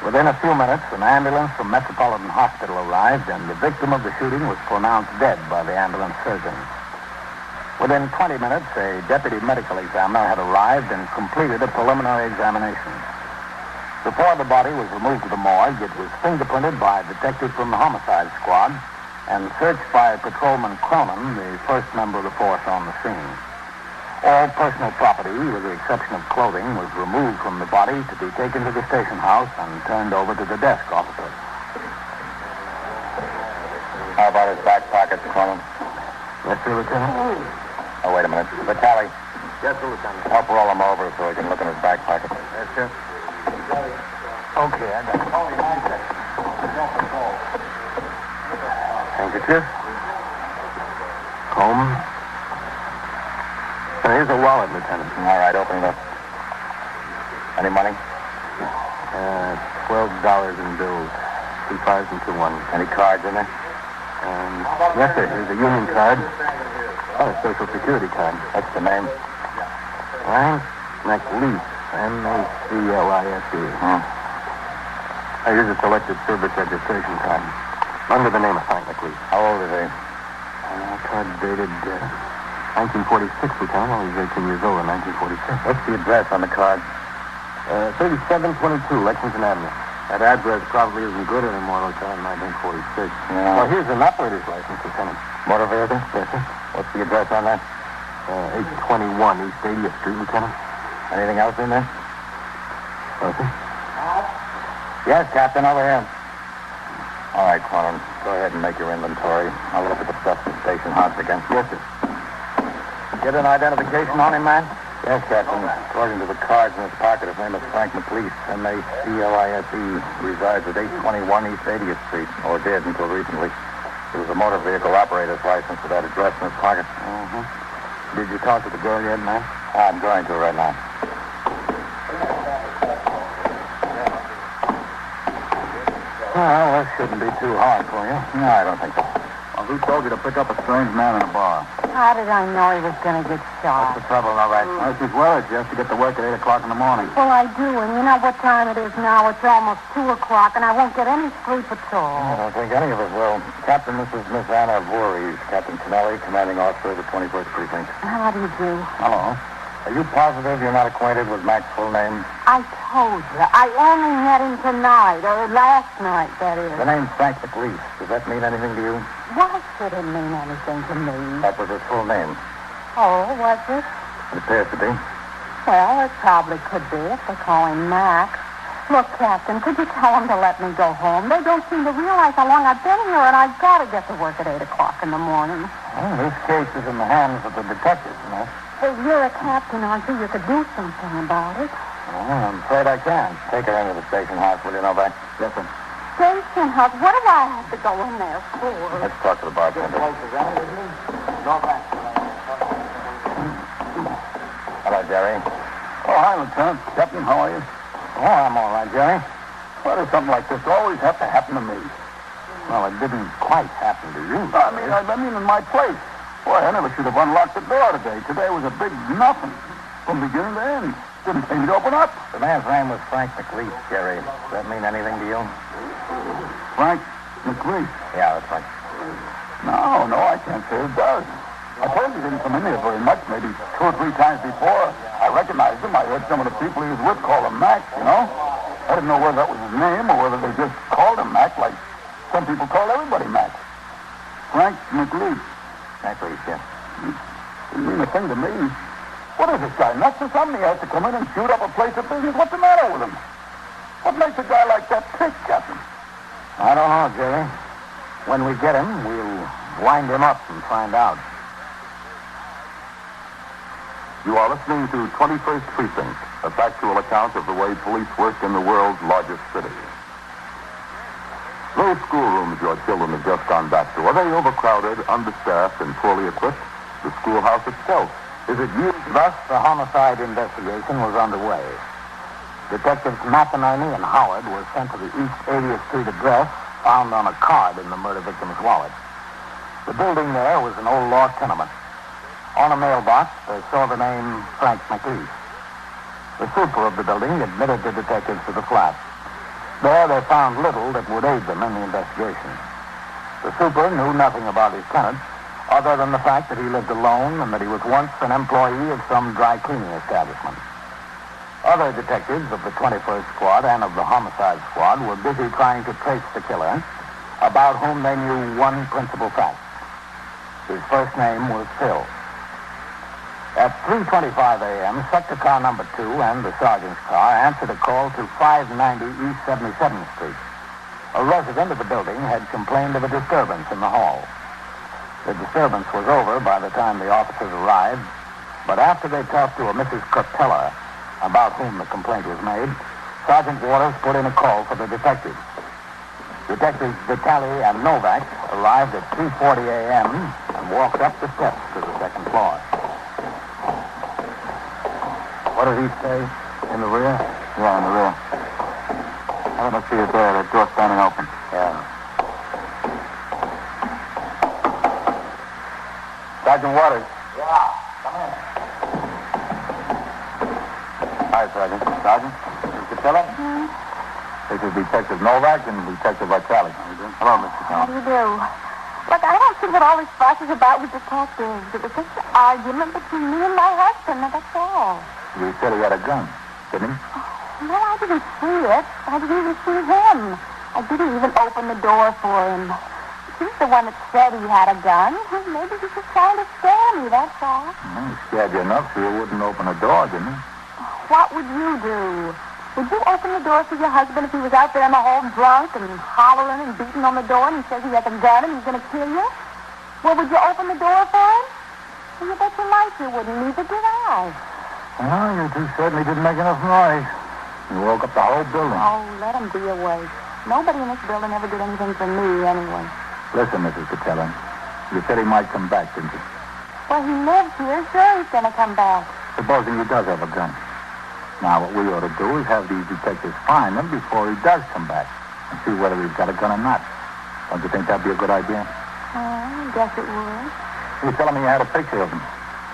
Within a few minutes, an ambulance from Metropolitan Hospital arrived, and the victim of the shooting was pronounced dead by the ambulance surgeon. Within 20 minutes, a deputy medical examiner had arrived and completed a preliminary examination. Before the body was removed to the morgue, it was fingerprinted by a detective from the homicide squad and searched by Patrolman Cronin, the first member of the force on the scene. All personal property, with the exception of clothing, was removed from the body to be taken to the station house and turned over to the desk officer. How about his back pockets, Cronin? Yes, sir, Lieutenant? Oh, wait a minute. Vitale, Yes, sir, Lieutenant. help roll him over so we can look in his back pocket. Yes, sir. Okay, I got it. Handkerchief. Comb. Here's a wallet, Lieutenant. All right, open it up. Any money? $12 in bills. 2 5s and 2 1s. Any cards in there? Yes, sir. Here's a union card. Oh, a Social Security card. What's the name? Frank McLeese. MACLISE. Here's a selected service registration card. Under the name of Frank McLeese. How old is he? card dated 1946, Lieutenant. Well, he's 18 years old in 1946. What's the address on the card? 3722 Lexington Avenue. That address probably isn't good anymore, Lieutenant, 1946. Yeah. Well, here's an operator's license, Lieutenant. Motor vehicle? Yes, sir. What's the address on that? 821 East 80th Street, Lieutenant. Anything else in there? Okay. Yes, Captain, over here. All right, Quantum, go ahead and make your inventory. I'll look at the stuff in the station house again. Yes, sir. Get an identification on him, man? Yes, Captain. According to the cards in his pocket, his name is Frank McLeese, M-A-C-L-I-S-E. Resides at 821 East 80th Street, or did until recently. There was a motor vehicle operator's license with that address in his pocket. Mm-hmm. Did you talk to the girl yet, man? I'm going to right now. Well, this shouldn't be too hard for you. No, I don't think so. Well, who told you to pick up a strange man in a bar? How did I know he was going to get shot? What's the trouble, all right? Well, she's worried. She has to get to work at 8 o'clock in the morning. Well, I do, and you know what time it is now? It's almost 2 o'clock, and I won't get any sleep at all. I don't think any of us will. Captain, this is Miss Anna Voorhees, Captain Kennelly, commanding officer of the 21st Precinct. How do you do? Hello. Are you positive you're not acquainted with Mac's full name? I told you. I only met him tonight, or last night, that is. The name's Frank McLeese. Does that mean anything to you? Why should it mean anything to me? That was his full name. Oh, was it? It appears to be. Well, it probably could be if they call him Mac. Look, Captain, could you tell them to let me go home? They don't seem to realize how long I've been here, and I've got to get to work at 8 o'clock in the morning. Well, this case is in the hands of the detectives, Miss. Well, you're a captain, aren't you? You could do something about it. Well, I'm afraid I can. Take her into the station house, will you, Novak? Yes, sir. Station house? What do I have to go in there for? Let's talk to the bartender. Hello, Jerry. Oh, hi, Lieutenant. Captain, how are you? Oh, I'm all right, Jerry. Why does something like this always have to happen to me? Well, it didn't quite happen to you. I mean, in my place. Boy, I never should have unlocked the door today. Today was a big nothing. From beginning to end. Didn't seem to open up. The man's name was Frank McLeese, Jerry. Does that mean anything to you? Frank McLeese? Yeah, that's right. No, I can't say it does. I told you he didn't come in here very much, maybe 2 or 3 times before. I recognized him. I heard some of the people he was with call him Mac, you know. I didn't know whether that was his name or whether they just called him Mac like some people call everybody Mac. Frank McLeese. McLeese, yeah. Didn't mean a thing to me. What is this guy, nuts or something? He has to come in and shoot up a place of business. What's the matter with him? What makes a guy like that tick, Captain? I don't know, Jerry. When we get him, we'll wind him up and find out. You are listening to 21st Precinct, a factual account of the way police work in the world's largest city. Those schoolrooms your children have just gone back to, are they overcrowded, understaffed, and poorly equipped? The schoolhouse itself, is it used? Thus, the homicide investigation was underway. Detectives McInerney and Howard were sent to the East 80th Street address found on a card in the murder victim's wallet. The building there was an old law tenement. On a mailbox, they saw the name Frank McLeese. The super of the building admitted the detectives to the flat. There they found little that would aid them in the investigation. The super knew nothing about his tenant, other than the fact that he lived alone and that he was once an employee of some dry cleaning establishment. Other detectives of the 21st Squad and of the Homicide Squad were busy trying to trace the killer, about whom they knew one principal fact. His first name was Phil. At 3:25 a.m., sector car number 2 and the sergeant's car answered a call to 590 East 77th Street. A resident of the building had complained of a disturbance in the hall. The disturbance was over by the time the officers arrived, but after they talked to a Mrs. Cortella, about whom the complaint was made, Sergeant Waters put in a call for the detectives. Detectives Vitale and Novak arrived at 3:40 a.m. and walked up the steps to the second floor. What did he say? In the rear? Yeah, in the rear. I don't see it there. That door's standing open. Yeah. Sergeant Waters. Yeah, come in. Hi, Sergeant. Sergeant, Mr. Tiller? This is Detective Novak and Detective Vitale. How Hello, Mr. do Tiller. you do? Look, I don't is what all this fuss is about with detectives. It was just an argument between me and my husband, that's all. You said he had a gun, didn't he? No, I didn't see it. I didn't even see him. I didn't even open the door for him. He's the one that said he had a gun. Maybe he was just trying to scare me, that's all. Well, he scared you enough so you wouldn't open the door, didn't he? What would you do? Would you open the door for your husband if he was out there in the hall drunk and hollering and beating on the door and he says he has a gun and he's going to kill you? Well, would you open the door for him? Well, you bet your life you wouldn't. Neither did I. Well, you two certainly didn't make enough noise. You woke up the whole building. Oh, let him be awake. Nobody in this building ever did anything for me anyway. Listen, Mrs. Catella, you said he might come back, didn't you? Well, he lives here. Sure, he's going to come back. Supposing he does have a gun. Now, what we ought to do is have these detectives find him before he does come back and see whether he's got a gun or not. Don't you think that'd be a good idea? I guess it would. You're telling me you had a picture of him.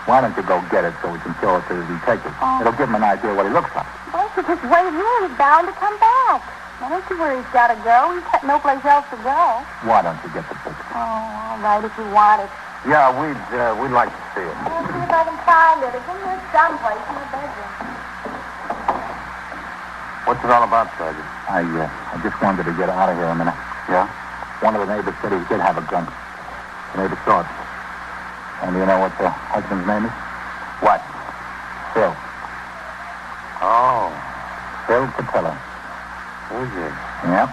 Why don't you go get it so we can show it to the detectives? It'll give him an idea what he looks like. Well, you just wait here. He's bound to come back. I don't see where he's got to go. He's got no place else to go. Why don't you get the picture? Oh, all right, if you want it. Yeah, we'd like to see it. I'll see if I can find it. It's in here someplace in the bedroom. What's it all about, Sergeant? I just wanted to get out of here a minute. Yeah? One of the neighbors said he did have a gun. The neighbor saw it. And do you know what the husband's name is? What? Phil. Oh. Phil Catella. Is he? Yep.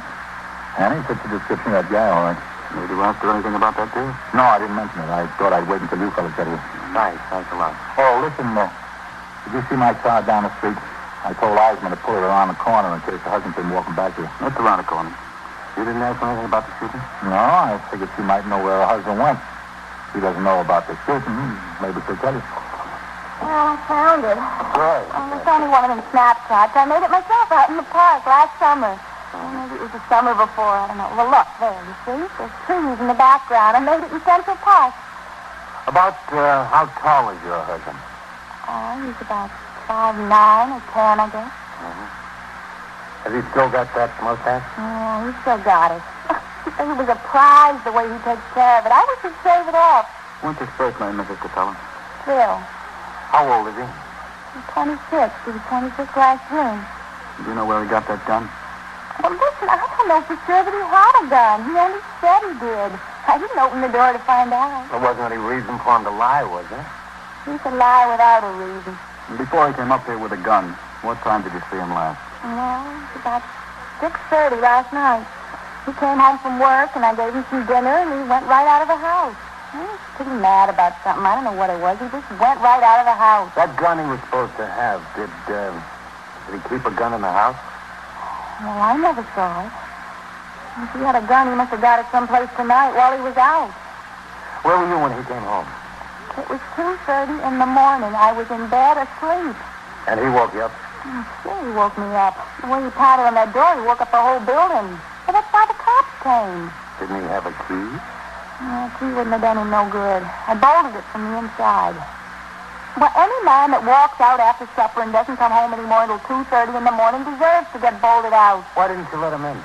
And he fits the description of that guy, all right. Did you ask her anything about that, too? No, I didn't mention it. I thought I'd wait until you fellas got here. Thanks a lot. Oh, listen, did you see my car down the street? I told Osmond to pull it around the corner in case the husband came walking back here. It's around the corner. You didn't ask anything about the shooting? No, I figured she might know where her husband went. She doesn't know about the shooting. Maybe she'll tell you. Well, I found it. Good. It's only one of them snapshots. I made it myself out in the park last summer. Well, maybe it was the summer before. I don't know. Well, look, there, you see? There's trees in the background. I made it in Central Park. About how tall is your husband? Oh, he's about 5'9" or 10, I guess. Mm-hmm. Has he still got that mustache? Yeah, he's still got it. He was a prize the way he takes care of it. I wish he'd shave it off. What's his first name, Mrs. Catella? Phil. How old is he? He's 26. He was 26 last June. Do you know where he got that gun? Well, listen, I don't know for sure that he had a gun. He only said he did. I didn't open the door to find out. There wasn't any reason for him to lie, was there? He could lie without a reason. Before he came up here with a gun, what time did you see him last? Well, it was about 6:30 last night. He came home from work, and I gave him some dinner, and he went right out of the house. He was pretty mad about something. I don't know what it was. He just went right out of the house. That gun he was supposed to have, did he keep a gun in the house? Well, I never saw it. If he had a gun, he must have got it someplace tonight while he was out. Where were you when he came home? It was 2:30 in the morning. I was in bed asleep. And he woke you up? Sure, he woke me up. The way he pounded on that door, he woke up the whole building. But that's why the cops came. Didn't he have a key? The key wouldn't have done him no good. I bolted it from the inside. Well, any man that walks out after supper and doesn't come home anymore until 2:30 in the morning deserves to get bolted out. Why didn't you let him in?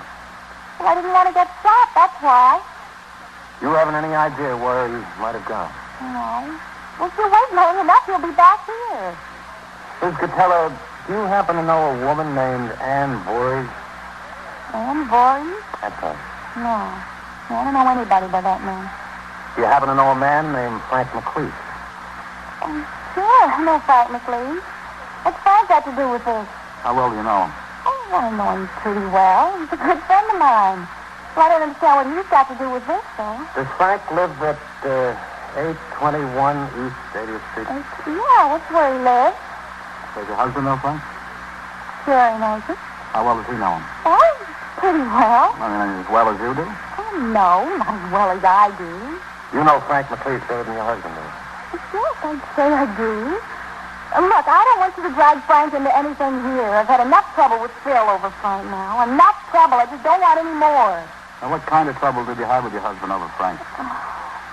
Well, I didn't want to get shot, that's why. You haven't any idea where he might have gone? No. Well, if you wait long enough, he'll be back here. Miss Catella, do you happen to know a woman named Ann Voorhees? Ann Voorhees? That's her. No. I don't know anybody by that name. Do you happen to know a man named Frank McLeese? Sure, I know Frank McLeese. What's Frank got to do with this? How well do you know him? Oh, I know him pretty well. He's a good friend of mine. Well, I don't understand what he's got to do with this, though. Does Frank live at 821 East 80th Street? Yeah, that's where he lives. Does your husband know Frank? Sure he knows it. How well does he know him? Oh, pretty well. I mean, as well as you do? Oh, no, not as well as I do. You know Frank McLeese better than your husband does. Yes, I'd say I do. Look, I don't want you to drag Frank into anything here. I've had enough trouble with Phil over Frank now. Enough trouble. I just don't want any more. Now, what kind of trouble did you have with your husband over Frank?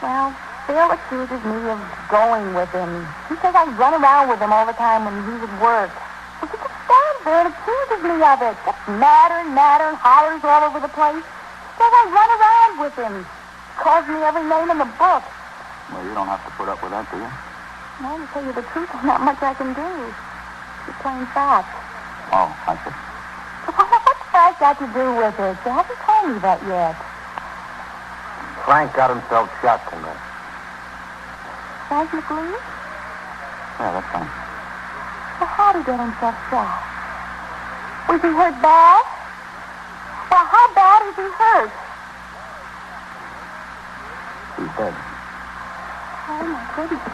Well, Phil accuses me of going with him. He says I run around with him all the time when he's at work. Well, he just stands there and accuses me of it. Gets madder and hollers all over the place. He says I run around with him. calls me every name in the book. Well, you don't have to put up with that, do you? No, to tell you the truth, there's not much I can do. It's plain fact. Oh, I see. What's fact got to do with it? You haven't told me that yet. Frank got himself shot tonight. Frank McLean? Yeah, that's fine. Well, how'd he get himself shot? Was he hurt bad? Well, how bad is he hurt? He's dead. Oh, my goodness.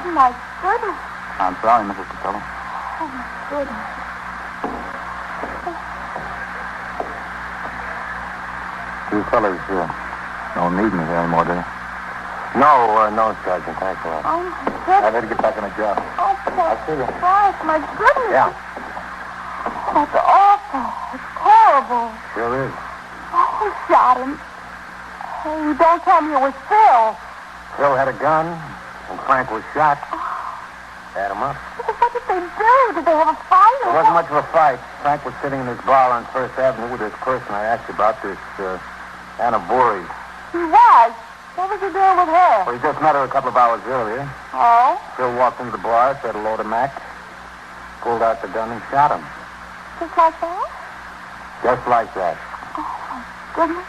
Oh, my goodness. I'm sorry, Mrs. Costello. Oh, my goodness. You fellas don't need me here anymore, do you? No, Sergeant. Thanks a lot. Oh, my I goodness. better get back on the job. Oh, poor I'll see you. Frank, my goodness. Yeah. That's awful. It's terrible. Sure is. Oh, who shot him? Hey, don't tell me it was Phil. Phil had a gun, and Frank was shot. Had him up. What did they do? Did they have a fight? It wasn't much of a fight. Frank was sitting in his bar on First Avenue with this person I asked you about, this Anna Voorhees. He was. What was he doing with her? Well, he just met her a couple of hours earlier. Oh? Phil walked into the bar, said hello to Mac, pulled out the gun and shot him. Just like that? Just like that. Oh, my goodness.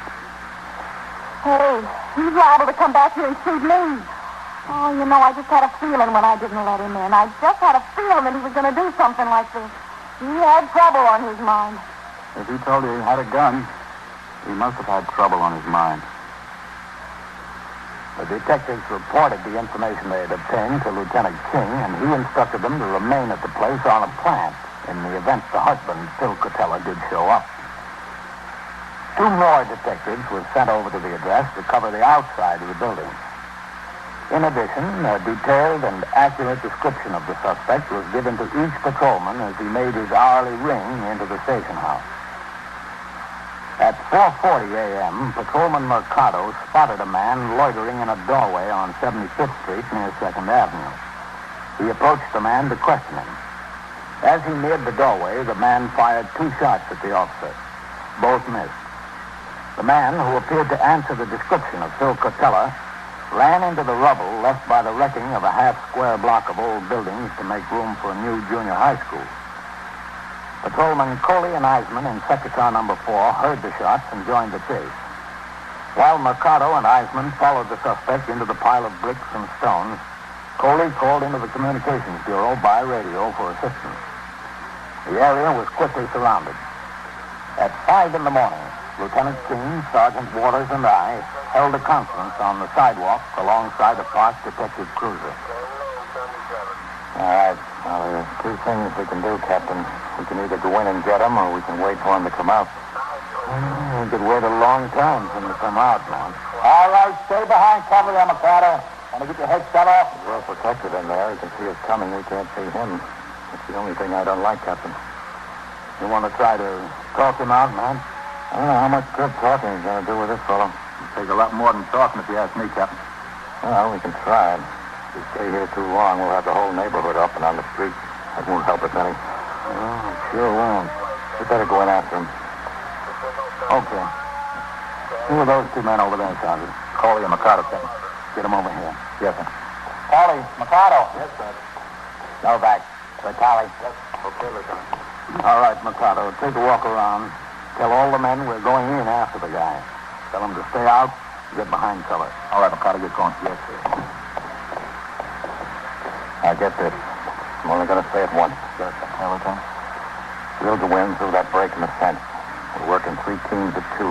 Hey, he's liable to come back here and shoot me. Oh, you know, I just had a feeling when I didn't let him in. I just had a feeling that he was going to do something like this. He had trouble on his mind. If he told you he had a gun, he must have had trouble on his mind. The detectives reported the information they had obtained to Lieutenant King, and he instructed them to remain at the place on a plant in the event the husband, Phil Cotella, did show up. 2 more detectives were sent over to the address to cover the outside of the building. In addition, a detailed and accurate description of the suspect was given to each patrolman as he made his hourly ring into the station house. At 4:40 a.m., Patrolman Mercado spotted a man loitering in a doorway on 75th Street near 2nd Avenue. He approached the man to question him. As he neared the doorway, the man fired 2 shots at the officer. Both missed. The man, who appeared to answer the description of Phil Cotella, ran into the rubble left by the wrecking of a half-square block of old buildings to make room for a new junior high school. Patrolman Coley and Eisman in sector car number 4 heard the shots and joined the chase. While Mercado and Eisman followed the suspect into the pile of bricks and stones, Coley called into the Communications Bureau by radio for assistance. The area was quickly surrounded. At 5 in the morning, Lieutenant King, Sergeant Waters, and I held a conference on the sidewalk alongside a parked detective cruiser. All right. Well, there are 2 things we can do, Captain. We can either go in and get him, or we can wait for him to come out. We could wait a long time for him to come out, man. All right, stay behind cover there, Mercado. Want to get your head shut off? He's well protected in there. He can see us coming. We can't see him. That's the only thing I don't like, Captain. You want to try to talk him out, man? I don't know how much good talking he's going to do with this fellow. It'll take a lot more than talking if you ask me, Captain. Well, we can try. If we stay here too long, we'll have the whole neighborhood up and on the street. That won't help us any. Oh, it sure won't. We better go in after him. Okay. Who are those 2 men over there, Sergeant? Coley and Mercado, Captain. Get them over here. Yes, sir. Coley, Mercado. Yes, sir. Novak. Vitale. Yes. Okay, Lieutenant. All right, Mercado. Take a walk around. Tell all the men we're going in after the guy. Tell them to stay out. Get behind cover. All right, Mercado, get going. Yes, sir. Now get this. I'm only going to say it once. Yes, sir. Yeah, Lieutenant. We'll go in through that break in the fence. We're working 3 teams of 2.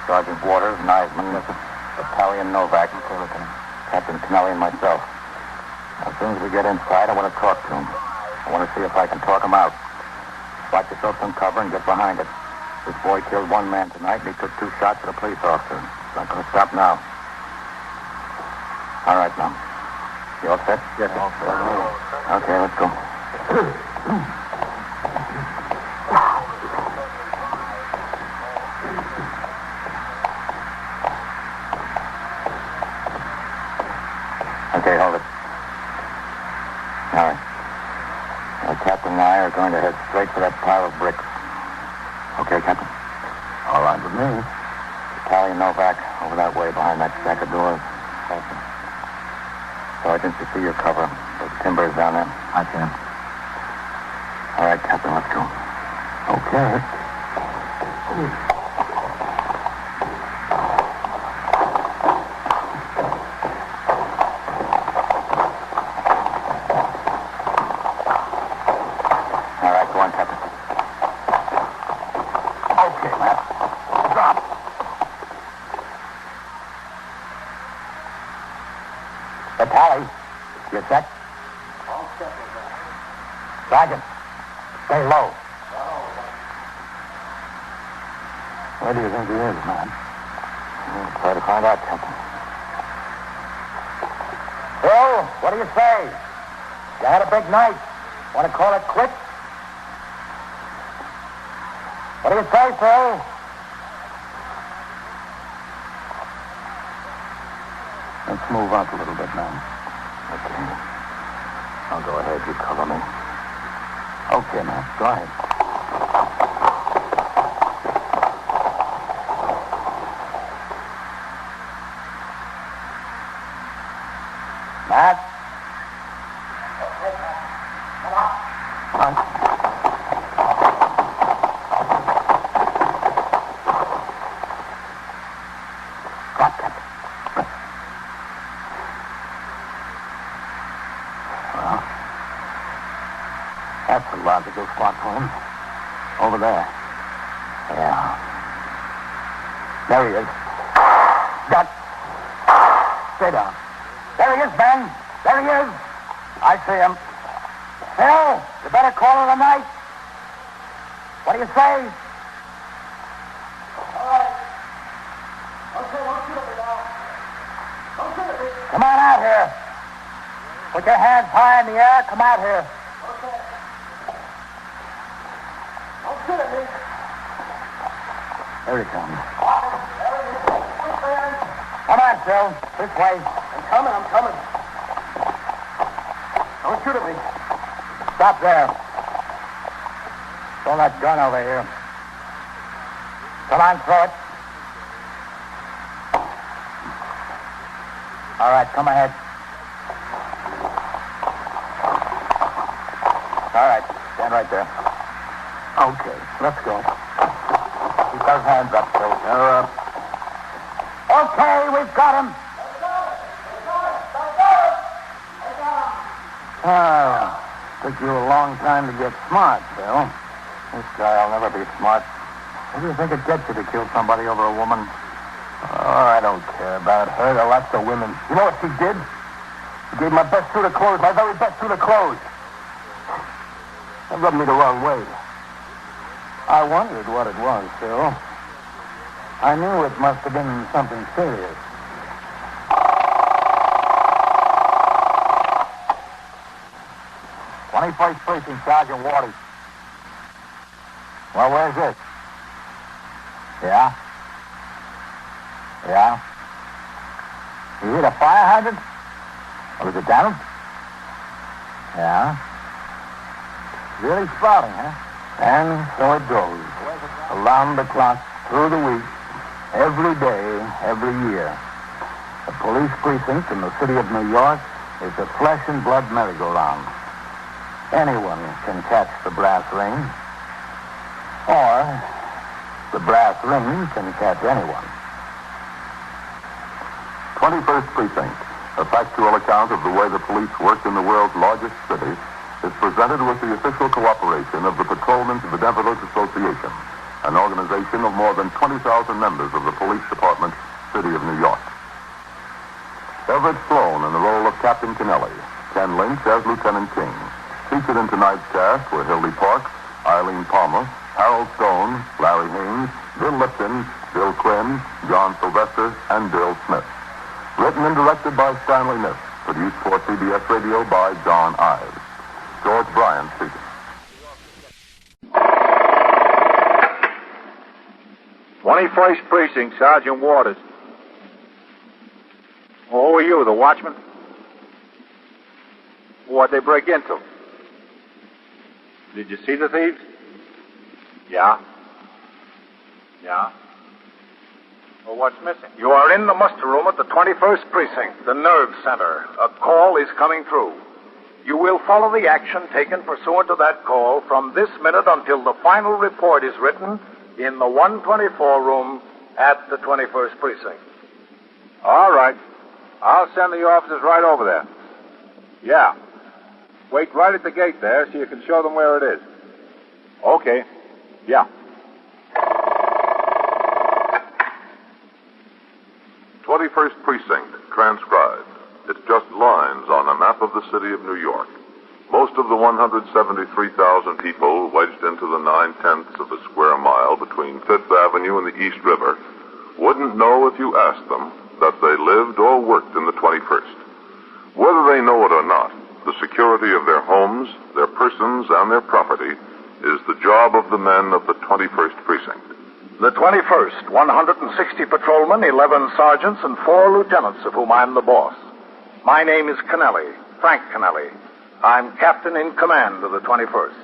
Sergeant Waters and Eisman. Yes, sir. Battalion Novak. Okay, Lieutenant. Captain Kennelly and myself. As soon as we get inside, I want to talk to him. I want to see if I can talk him out. Spot yourself some cover and get behind it. This boy killed 1 man tonight, and he took 2 shots at a police officer. He's not going to stop now. All right, now. You all set? Yes, sir. Okay, let's go. Okay, hold it. All right. The captain and I are going to head straight for that pile of bricks. Okay, Captain? All right with me. Battalion Novak, Over that way, behind that stack of doors. Thank you. Sergeant, you see your cover. Those timbers down there. I can. All right, Captain, let's go. Okay. All right, go on, Captain. Okay, Matt. Drop. The tally. You set? All set, Sergeant, stay low. Where do you think he is, man? We'll try to find out, Captain. Phil, what do you say? You had a big night. Want to call it quits? What do you say, Phil? Let's move up a little bit, man. Okay. I'll go ahead. You cover me. Okay, man. Go ahead. Matt? Come on. Got Captain. Well, that's a logical spot for him. Over there. Yeah. There he is. Got. Stay down. There he is, Ben. There he is. I see him. Phil, you better call it a night. What do you say? All right. Okay, don't shoot at me now. Don't shoot at me. Come on out here. Put your hands high in the air. Come out here. Okay. Don't shoot at me. There he comes. There he is. Quick, man. Come on, Phil. This way. I'm coming. Don't shoot at me. Stop there. Throw that gun over here. Come on, throw it. All right, come ahead. All right, stand right there. Okay, let's go. Keep those hands up, Phil. They're up. Okay, we've got him. Oh, took you a long time to get smart, Bill. This guy'll never be smart. What do you think it gets you to kill somebody over a woman? Oh, I don't care about her. There are lots of women. You know what she did? She gave my best suit of clothes, my very best suit of clothes. That rubbed me the wrong way. I wondered what it was, Phil. I knew it must have been something serious. First Precinct, Sergeant Waters. Well, where's this? Yeah? Yeah? You hit a fire hydrant? Or is it down? Yeah? Really sprouting, huh? And so it goes. Around the clock, through the week, every day, every year. The police precinct in the city of New York is a flesh and blood merry-go-round. Anyone can catch the brass ring, or the brass ring can catch anyone. 21st Precinct, a factual account of the way the police work in the world's largest city, is presented with the official cooperation of the Patrolmen of the Benevolent Association, an organization of more than 20,000 members of the Police Department, City of New York. Everett Sloan in the role of Captain Kennelly, Ken Lynch as Lieutenant King. Featured in tonight's cast were Hildy Parks, Eileen Palmer, Harold Stone, Larry Haynes, Bill Lipton, Bill Quinn, John Sylvester, and Bill Smith. Written and directed by Stanley Niss. Produced for CBS Radio by John Ives. George Bryan speaking. 21st Precinct, Sergeant Waters. Oh, who are you, the watchman? What'd they break into? Did you see the thieves? Yeah? Yeah? Well, what's missing? You are in the muster room at the 21st Precinct, the nerve center. A call is coming through. You will follow the action taken pursuant to that call from this minute until the final report is written in the 124 room at the 21st Precinct. All right. I'll send the officers right over there. Yeah. Wait right at the gate there so you can show them where it is. Okay. Yeah. 21st Precinct, transcribed. It's just lines on a map of the city of New York. Most of the 173,000 people wedged into the 9/10ths of a square mile between Fifth Avenue and the East River wouldn't know if you asked them that they lived or worked in the 21st. Whether they know it or not, the security of their homes, their persons, and their property is the job of the men of the 21st Precinct. The 21st, 160 patrolmen, 11 sergeants, and 4 lieutenants, of whom I'm the boss. My name is Kennelly, Frank Kennelly. I'm captain in command of the 21st.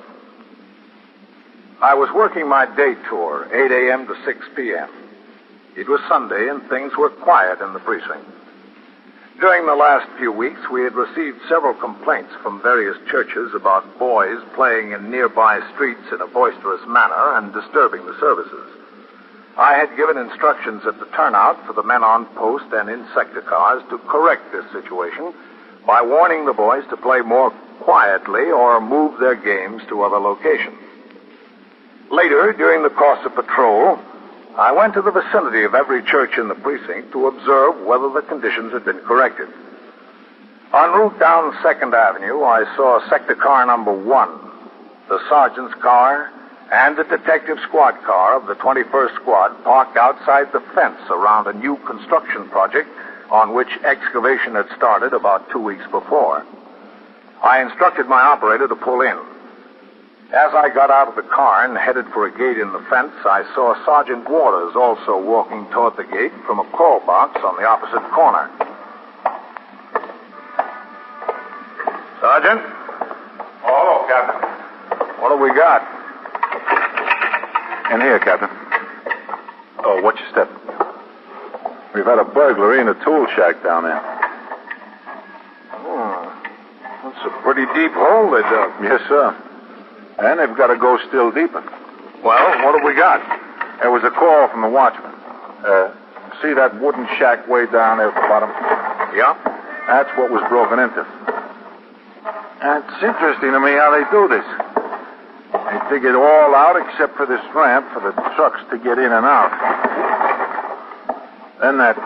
I was working my day tour, 8 a.m. to 6 p.m. It was Sunday, and things were quiet in the precinct. During the last few weeks, we had received several complaints from various churches about boys playing in nearby streets in a boisterous manner and disturbing the services. I had given instructions at the turnout for the men on post and in sector cars to correct this situation by warning the boys to play more quietly or move their games to other locations. Later, during the course of patrol, I went to the vicinity of every church in the precinct to observe whether the conditions had been corrected. En route down 2nd Avenue, I saw sector car number 1, the sergeant's car, and the detective squad car of the 21st Squad parked outside the fence around a new construction project on which excavation had started about 2 weeks before. I instructed my operator to pull in. As I got out of the car and headed for a gate in the fence, I saw Sergeant Waters also walking toward the gate from a call box on the opposite corner. Sergeant? Oh, hello, Captain. What have we got? In here, Captain. Oh, watch your step. We've had a burglary in a tool shack down there. Oh, that's a pretty deep hole they dug. Yes, sir. And they've got to go still deeper. Well, what have we got? There was a call from the watchman. See that wooden shack way down there at the bottom? Yeah? That's what was broken into. And it's interesting to me how they do this. They dig it all out except for this ramp for the trucks to get in and out. Then that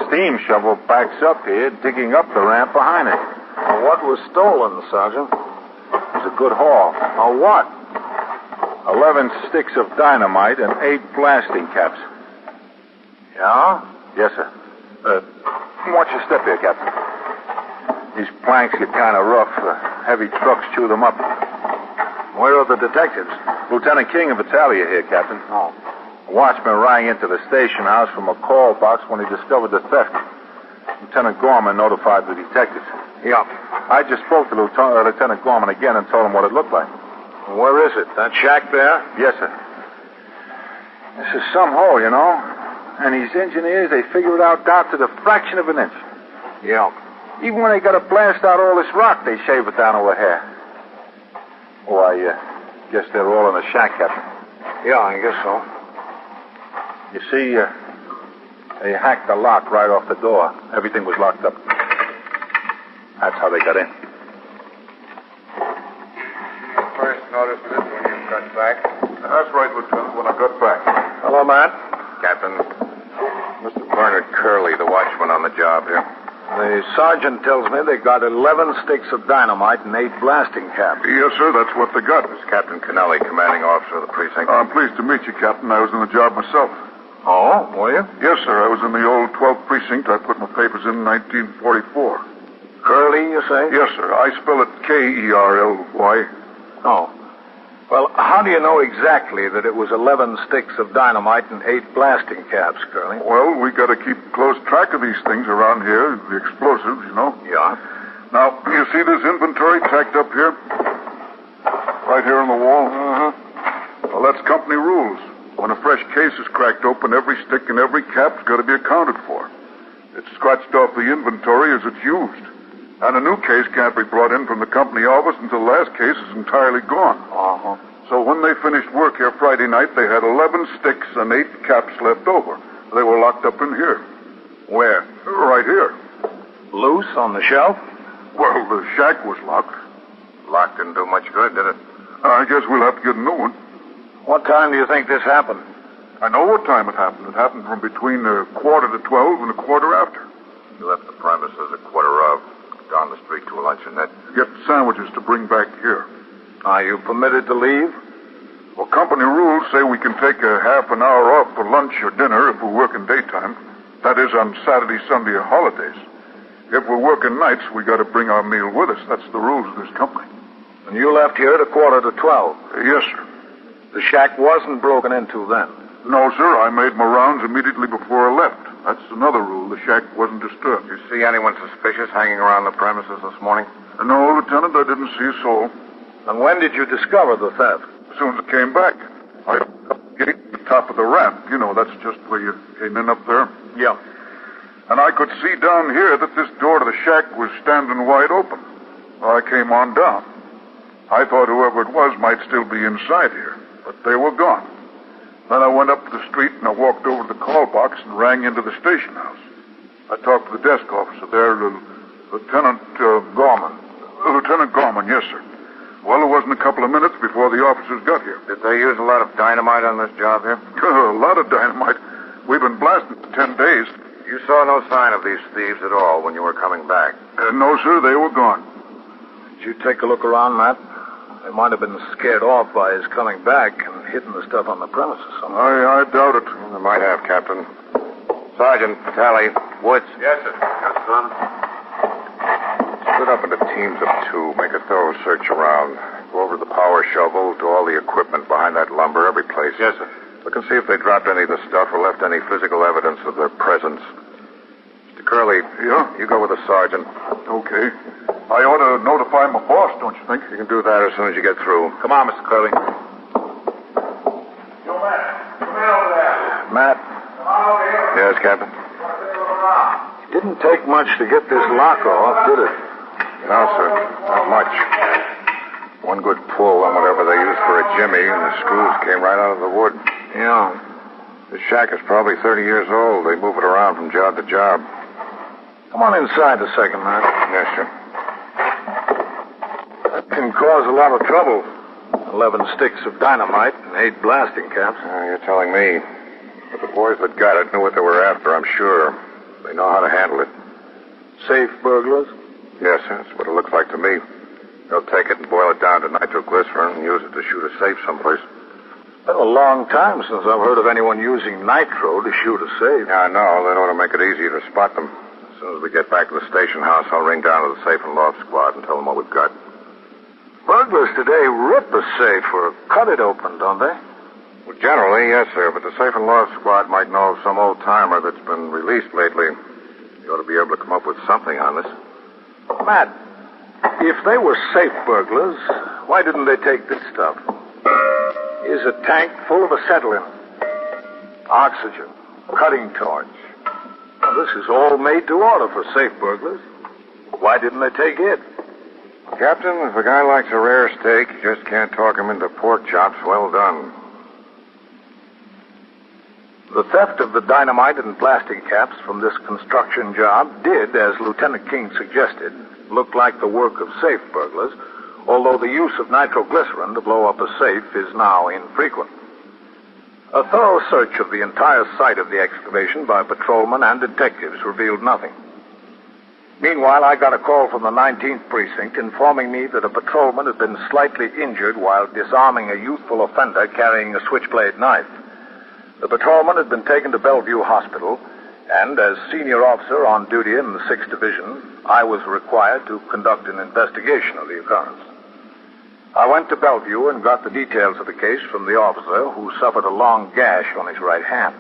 steam shovel backs up here, digging up the ramp behind it. Well, what was stolen, Sergeant? It was a good haul. Oh, what? 11 sticks of dynamite and 8 blasting caps. Yeah? Yes, sir. Watch your step here, Captain. These planks get kind of rough. Heavy trucks chew them up. Where are the detectives? Lieutenant King of Italia here, Captain. Oh. A watchman rang into the station house from a call box when he discovered the theft. Lieutenant Gorman notified the detectives. Yeah. I just spoke to Lieutenant Gorman again and told him what it looked like. Where is it? That shack there? Yes, sir. This is some hole, you know. And these engineers, they figure it out down to the fraction of an inch. Yeah. Even when they got to blast out all this rock, they shave it down to a hair. Oh, I guess they're all in the shack, Captain. Yeah, I guess so. You see, they hacked the lock right off the door. Everything was locked up. That's how they got in. First noticed it when you got back. That's right, Lieutenant, when I got back. Hello, Matt. Captain, Mr. Bernard Curley, the watchman on the job here. The sergeant tells me they got 11 sticks of dynamite and 8 blasting caps. Yes, sir, that's what they got. This is Captain Kennelly, commanding officer of the precinct. I'm pleased to meet you, Captain. I was in the job myself. Oh, were you? Yes, sir. I was in the old 12th precinct. I put my papers in 1944. Curley, you say? Yes, sir. I spell it Kerly. Oh. Well, how do you know exactly that it was 11 sticks of dynamite and 8 blasting caps, Curley? Well, we got to keep close track of these things around here, the explosives, you know. Yeah. Now, you see this inventory tacked up here? Right here on the wall? Uh-huh. Well, that's company rules. When a fresh case is cracked open, every stick and every cap's got to be accounted for. It's scratched off the inventory as it's used. And a new case can't be brought in from the company office until the last case is entirely gone. Uh-huh. So when they finished work here Friday night, they had 11 sticks and 8 caps left over. They were locked up in here. Where? Right here. Loose on the shelf? Well, the shack was locked. Lock didn't do much good, did it? I guess we'll have to get a new one. What time do you think this happened? I know what time it happened. It happened from between 11:15 and 1:15. You left the premises at 1:15, down the street to a luncheonette. Get sandwiches to bring back here. Are you permitted to leave? Well, company rules say we can take a half an hour off for lunch or dinner if we're working daytime. That is on Saturday, Sunday, or holidays. If we're working nights, we got to bring our meal with us. That's the rules of this company. And you left here at 11:45. Yes, sir. The shack wasn't broken into then. No, sir. I made my rounds immediately before I left. That's another rule. The shack wasn't disturbed. Did you see anyone suspicious hanging around the premises this morning? No, Lieutenant, I didn't see a soul. And when did you discover the theft? As soon as I came back, I opened up the gate at the top of the ramp. You know, that's just where you came in up there. Yeah. And I could see down here that this door to the shack was standing wide open. I came on down. I thought whoever it was might still be inside here, but they were gone. Then I went up to the street and I walked over to the call box and rang into the station house. I talked to the desk officer there, Lieutenant Gorman. Lieutenant Gorman, yes, sir. Well, it wasn't a couple of minutes before the officers got here. Did they use a lot of dynamite on this job here? A lot of dynamite. We've been blasting for 10 days. You saw no sign of these thieves at all when you were coming back? No, sir, they were gone. Did you take a look around, Matt? They might have been scared off by his coming back and hidden the stuff on the premises somewhere. I doubt it. They might have, Captain. Sergeant, Tally, Woods. Yes, sir. Yes, son. Split up into teams of 2. Make a thorough search around. Go over to the power shovel, to all the equipment behind that lumber, every place. Yes, sir. Look and see if they dropped any of the stuff or left any physical evidence of their presence. Mr. Curley. Yeah? You go with the sergeant. Okay. I ought to notify my boss, don't you think? You can do that as soon as you get through. Come on, Mr. Curley. Yo, Matt. Come in over there. Matt, Come on over here. Yes, Captain? it didn't take much to get this lock off, did it? No, sir. Not much. One good pull on whatever they used for a jimmy, and the screws came right out of the wood. Yeah. The shack is probably 30 years old. They move it around from job to job. Come on inside a second, Matt. Yes, sir. That can cause a lot of trouble. 11 sticks of dynamite and 8 blasting caps. You're telling me. But the boys that got it knew what they were after, I'm sure. They know how to handle it. Safe burglars? Yes, sir. That's what it looks like to me. They'll take it and boil it down to nitroglycerin and use it to shoot a safe someplace. It's been a long time since I've heard of anyone using nitro to shoot a safe. Yeah, I know. That ought to make it easier to spot them. As soon as we get back to the station house, I'll ring down to the safe and loft squad and tell them what we've got. Burglars today rip a safe or cut it open, don't they? Well, generally, yes, sir, but the safe and loft squad might know of some old-timer that's been released lately. You ought to be able to come up with something on this. Matt, if they were safe burglars, why didn't they take this stuff? Here's a tank full of acetylene, oxygen, cutting torch. Now, this is all made to order for safe burglars. Why didn't they take it? Captain, if a guy likes a rare steak, you just can't talk him into pork chops well done. The theft of the dynamite and plastic caps from this construction job did, as Lieutenant King suggested, look like the work of safe burglars, although the use of nitroglycerin to blow up a safe is now infrequent. A thorough search of the entire site of the excavation by patrolmen and detectives revealed nothing. Meanwhile, I got a call from the 19th Precinct informing me that a patrolman had been slightly injured while disarming a youthful offender carrying a switchblade knife. The patrolman had been taken to Bellevue Hospital, and as senior officer on duty in the 6th Division, I was required to conduct an investigation of the occurrence. I went to Bellevue and got the details of the case from the officer who suffered a long gash on his right hand.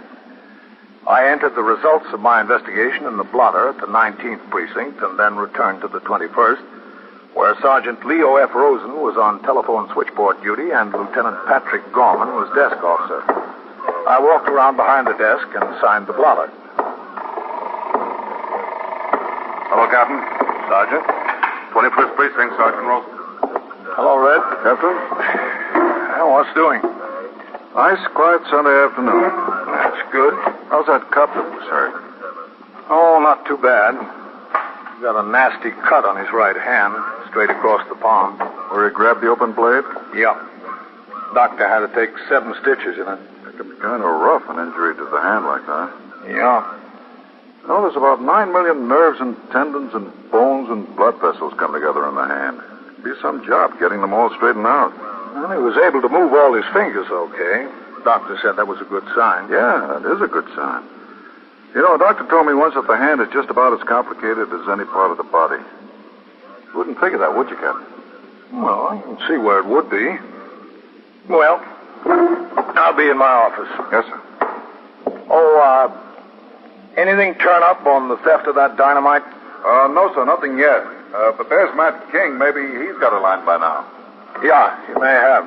I entered the results of my investigation in the blotter at the 19th Precinct and then returned to the 21st, where Sergeant Leo F. Rosen was on telephone switchboard duty and Lieutenant Patrick Gorman was desk officer. I walked around behind the desk and signed the blotter. Hello, Captain. Sergeant. 21st Precinct, Sergeant Ralston. Hello, Red. Captain? What's doing? Nice, quiet Sunday afternoon. That's good. How's that cop that was hurt? Oh, not too bad. He's got a nasty cut on his right hand, straight across the palm. Where he grabbed the open blade? Yep. Doctor had to take 7 stitches in it. It can be kind of rough, an injury to the hand like that. Yeah. Well, there's about 9 million nerves and tendons and bones and blood vessels come together in the hand. It'd be some job getting them all straightened out. Well, he was able to move all his fingers okay. The doctor said that was a good sign. Yeah, that is a good sign. You know, a doctor told me once that the hand is just about as complicated as any part of the body. You wouldn't figure that, would you, Captain? Well, I can see where it would be. Well, I'll be in my office. Yes, sir. Oh, anything turn up on the theft of that dynamite? No, sir, nothing yet. But there's Matt King. Maybe he's got a line by now. Yeah, he may have.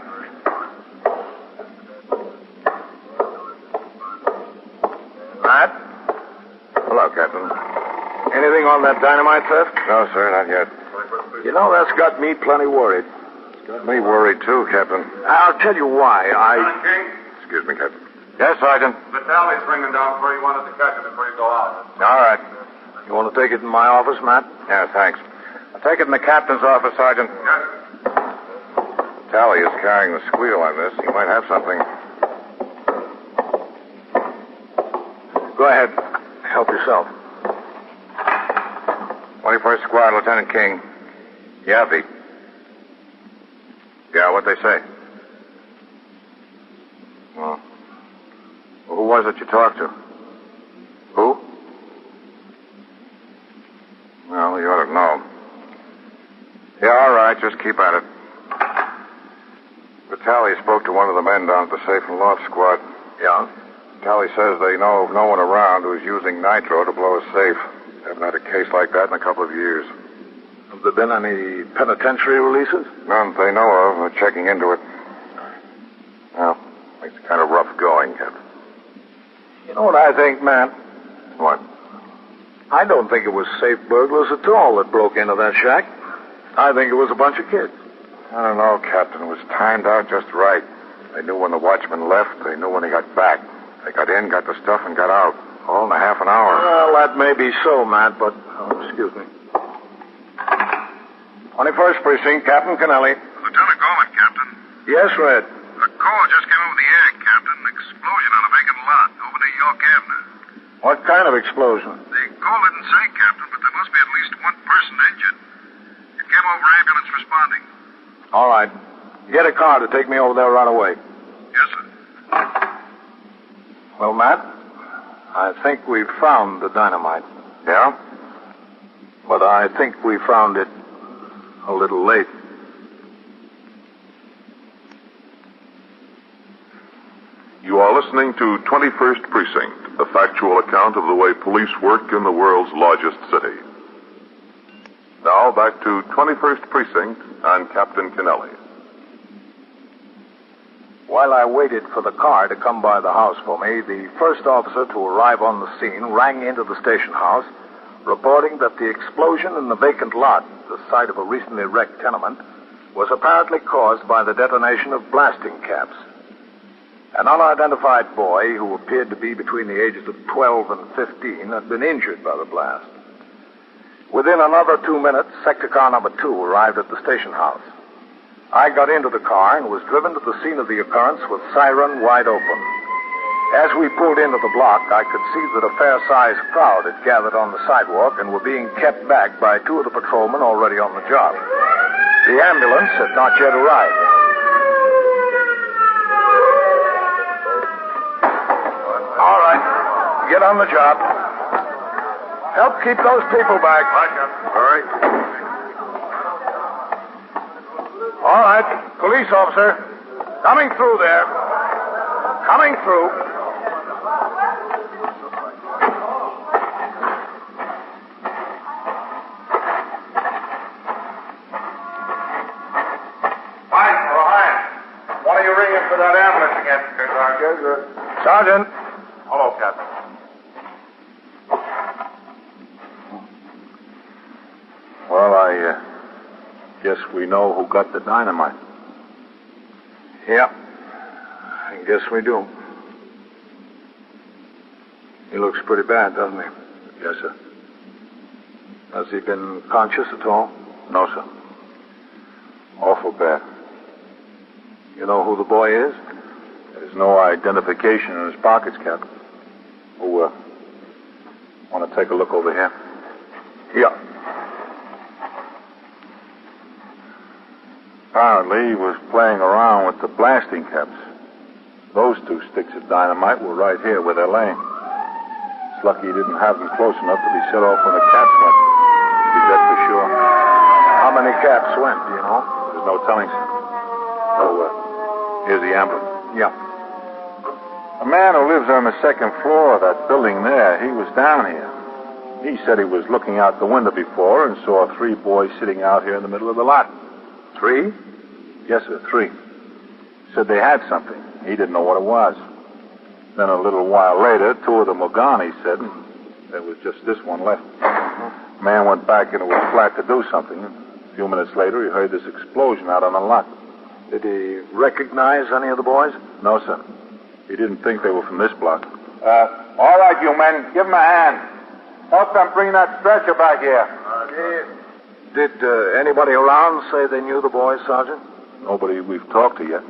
Matt? Hello, Captain. Anything on that dynamite theft? No, sir, not yet. You know, that's got me plenty worried. Got me worried, too, Captain. I'll tell you why. King, Excuse me, Captain. Yes, Sergeant. Vitaly's ringing down for you. Wanted to catch it before you go out. All right. You want to take it in my office, Matt? Yeah, thanks. I'll take it in the captain's office, Sergeant. Yes. Tally is carrying the squeal on this. He might have something. Go ahead. Help yourself. 21st Squad, Lieutenant King. Yeah, Pete. Yeah, what'd they say? Well, who was it you talked to? Who? Well, you ought to know. Yeah, all right, just keep at it. Tally spoke to one of the men down at the Safe and Loft Squad. Yeah? Tally says they know of no one around who's using nitro to blow a safe. Haven't had a case like that in a couple of years. Have there been any penitentiary releases? None they know of. We're checking into it. Well, makes it kind of rough going, Captain. You know what I think, Matt? What? I don't think it was safe burglars at all that broke into that shack. I think it was a bunch of kids. I don't know, Captain. It was timed out just right. They knew when the watchman left. They knew when he got back. They got in, got the stuff, and got out. All in a half an hour. Well, that may be so, Matt, but... Oh, excuse me. 21st Precinct, Captain Kennelly. Lieutenant Goldman, Captain. Yes, Red. A call just came over the air, Captain. Explosion on a vacant lot over near York Avenue. What kind of explosion? The call didn't say, Captain, but there must be at least one person injured. It came over ambulance responding. All right. Get a car to take me over there right away. Yes, sir. Well, Matt, I think we found the dynamite. Yeah? But I think we found it a little late. You are listening to 21st Precinct, a factual account of the way police work in the world's largest city. Now back to 21st Precinct and Captain Kennelly. While I waited for the car to come by the house for me, the first officer to arrive on the scene rang into the station house, reporting that the explosion in the vacant lot, the site of a recently wrecked tenement, was apparently caused by the detonation of blasting caps. An unidentified boy who appeared to be between the ages of 12 and 15 had been injured by the blast. Within another 2 minutes, sector car number 2 arrived at the station house. I got into the car and was driven to the scene of the occurrence with siren wide open. As we pulled into the block, I could see that a fair-sized crowd had gathered on the sidewalk and were being kept back by 2 of the patrolmen already on the job. The ambulance had not yet arrived. All right, get on the job. Help keep those people back. All right. All right, police officer. Coming through there. Coming through. Mike, Ohio. What are you ringing for that ambulance again, Sergeant? Yes, sir. Sergeant. Hello, Captain. Well, I guess we know who got the dynamite. Yeah. I guess we do. He looks pretty bad, doesn't he? Yes, sir. Has he been conscious at all? No, sir. Awful bad. You know who the boy is? There's no identification in his pockets, Captain. Who, want to take a look over here? Yeah. Apparently, he was playing around with the blasting caps. Those 2 sticks of dynamite were right here where they're laying. It's lucky he didn't have them close enough to be set off when the caps went. Be that for sure. How many caps went, do you know? There's no telling, sir. Here's the emblem. Yeah. A man who lives on the 2nd floor of that building there, he was down here. He said he was looking out the window before and saw 3 boys sitting out here in the middle of the lot. 3? Yes, sir, 3. Said they had something. He didn't know what it was. Then a little while later, 2 of them were gone, he said, and there was just this one left. The man went back into his flat to do something. A few minutes later, he heard this explosion out on the lot. Did he recognize any of the boys? No, sir. He didn't think they were from this block. All right, you men, give them a hand. Help them bring that stretcher back here. Did anybody around say they knew the boys, Sergeant? Nobody we've talked to yet.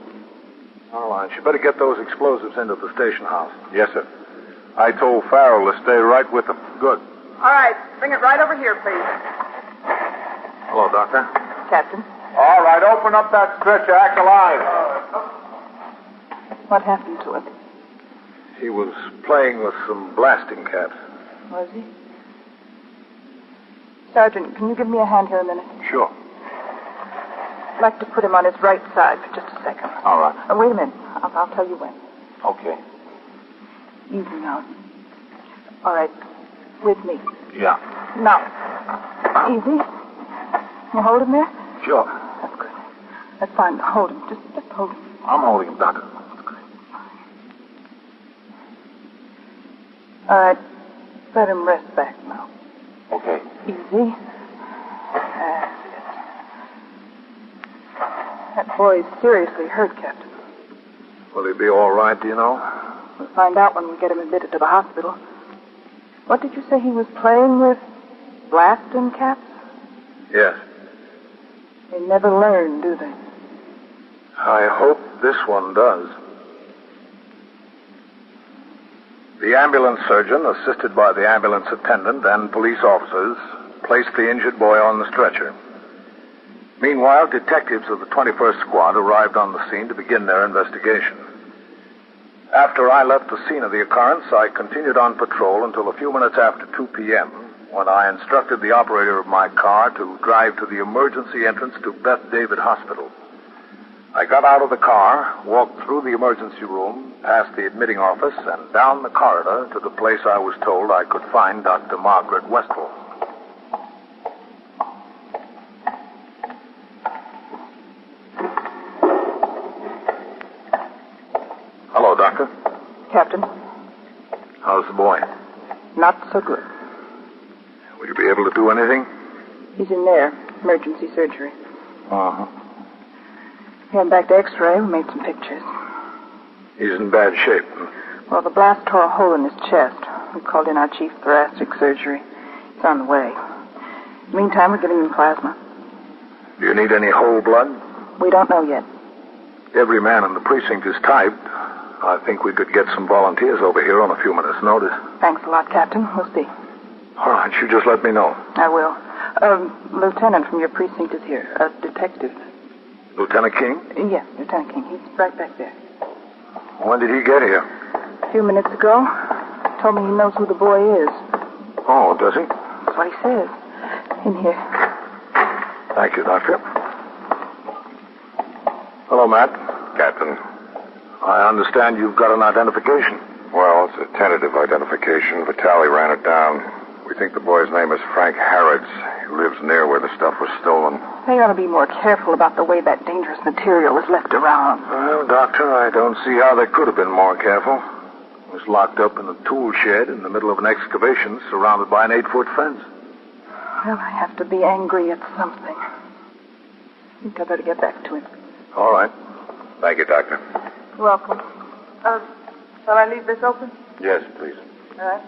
All right, you better get those explosives into the station house. Yes, sir. I told Farrell to stay right with them. Good. All right, bring it right over here, please. Hello, Doctor. Captain, All right, open up that stretcher. Act alive. what happened to him? He was playing with some blasting caps. Was he? Sergeant, can you give me a hand here a minute? Sure. I'd like to put him on his right side for just a second. All right. Wait a minute. I'll tell you when. Okay. Easy now. All right. With me. Yeah. Now. Easy. You hold him there? Sure. That's good. That's fine. Hold him. Just hold him. I'm holding him, Doctor. All right. Let him rest back now. Okay. Easy. That's it. That boy is seriously hurt, Captain. Will he be all right, do you know? We'll find out when we get him admitted to the hospital. What did you say he was playing with? Blasting caps? Yes. They never learn, do they? I hope this one does. The ambulance surgeon, assisted by the ambulance attendant and police officers, placed the injured boy on the stretcher. Meanwhile, detectives of the 21st Squad arrived on the scene to begin their investigation. After I left the scene of the occurrence, I continued on patrol until a few minutes after 2 p.m., when I instructed the operator of my car to drive to the emergency entrance to Beth David Hospital. I got out of the car, walked through the emergency room, past the admitting office, and down the corridor to the place I was told I could find Dr. Margaret Westphal. Hello, Doctor. Captain, How's the boy? not so good. Will you be able to do anything? He's in there. Emergency surgery. Uh-huh. We went back to X-ray. We made some pictures. He's in bad shape. Well, the blast tore a hole in his chest. We called in our chief thoracic surgery. He's on the way. Meantime, we're giving him plasma. Do you need any whole blood? We don't know yet. Every man in the precinct is typed. I think we could get some volunteers over here on a few minutes' notice. Thanks a lot, Captain. We'll see. All right, you just let me know. I will. Lieutenant from your precinct is here. A detective. Lieutenant King? Yes, Lieutenant King. He's right back there. When did he get here? A few minutes ago. Told me he knows who the boy is. Oh, does he? That's what he says. In here. Thank you, Doctor. Hello, Matt. Captain. I understand you've got an identification. Well, it's a tentative identification. Vitale ran it down. We think the boy's name is Frank Harrods. He lives near where the stuff was stolen. They ought to be more careful about the way that dangerous material is left around. Well, Doctor, I don't see how they could have been more careful. Was locked up in a tool shed in the middle of an excavation surrounded by an 8-foot fence. Well, I have to be angry at something. I think I better get back to him. All right. Thank you, Doctor. You're welcome. Shall I leave this open? Yes, please. All right.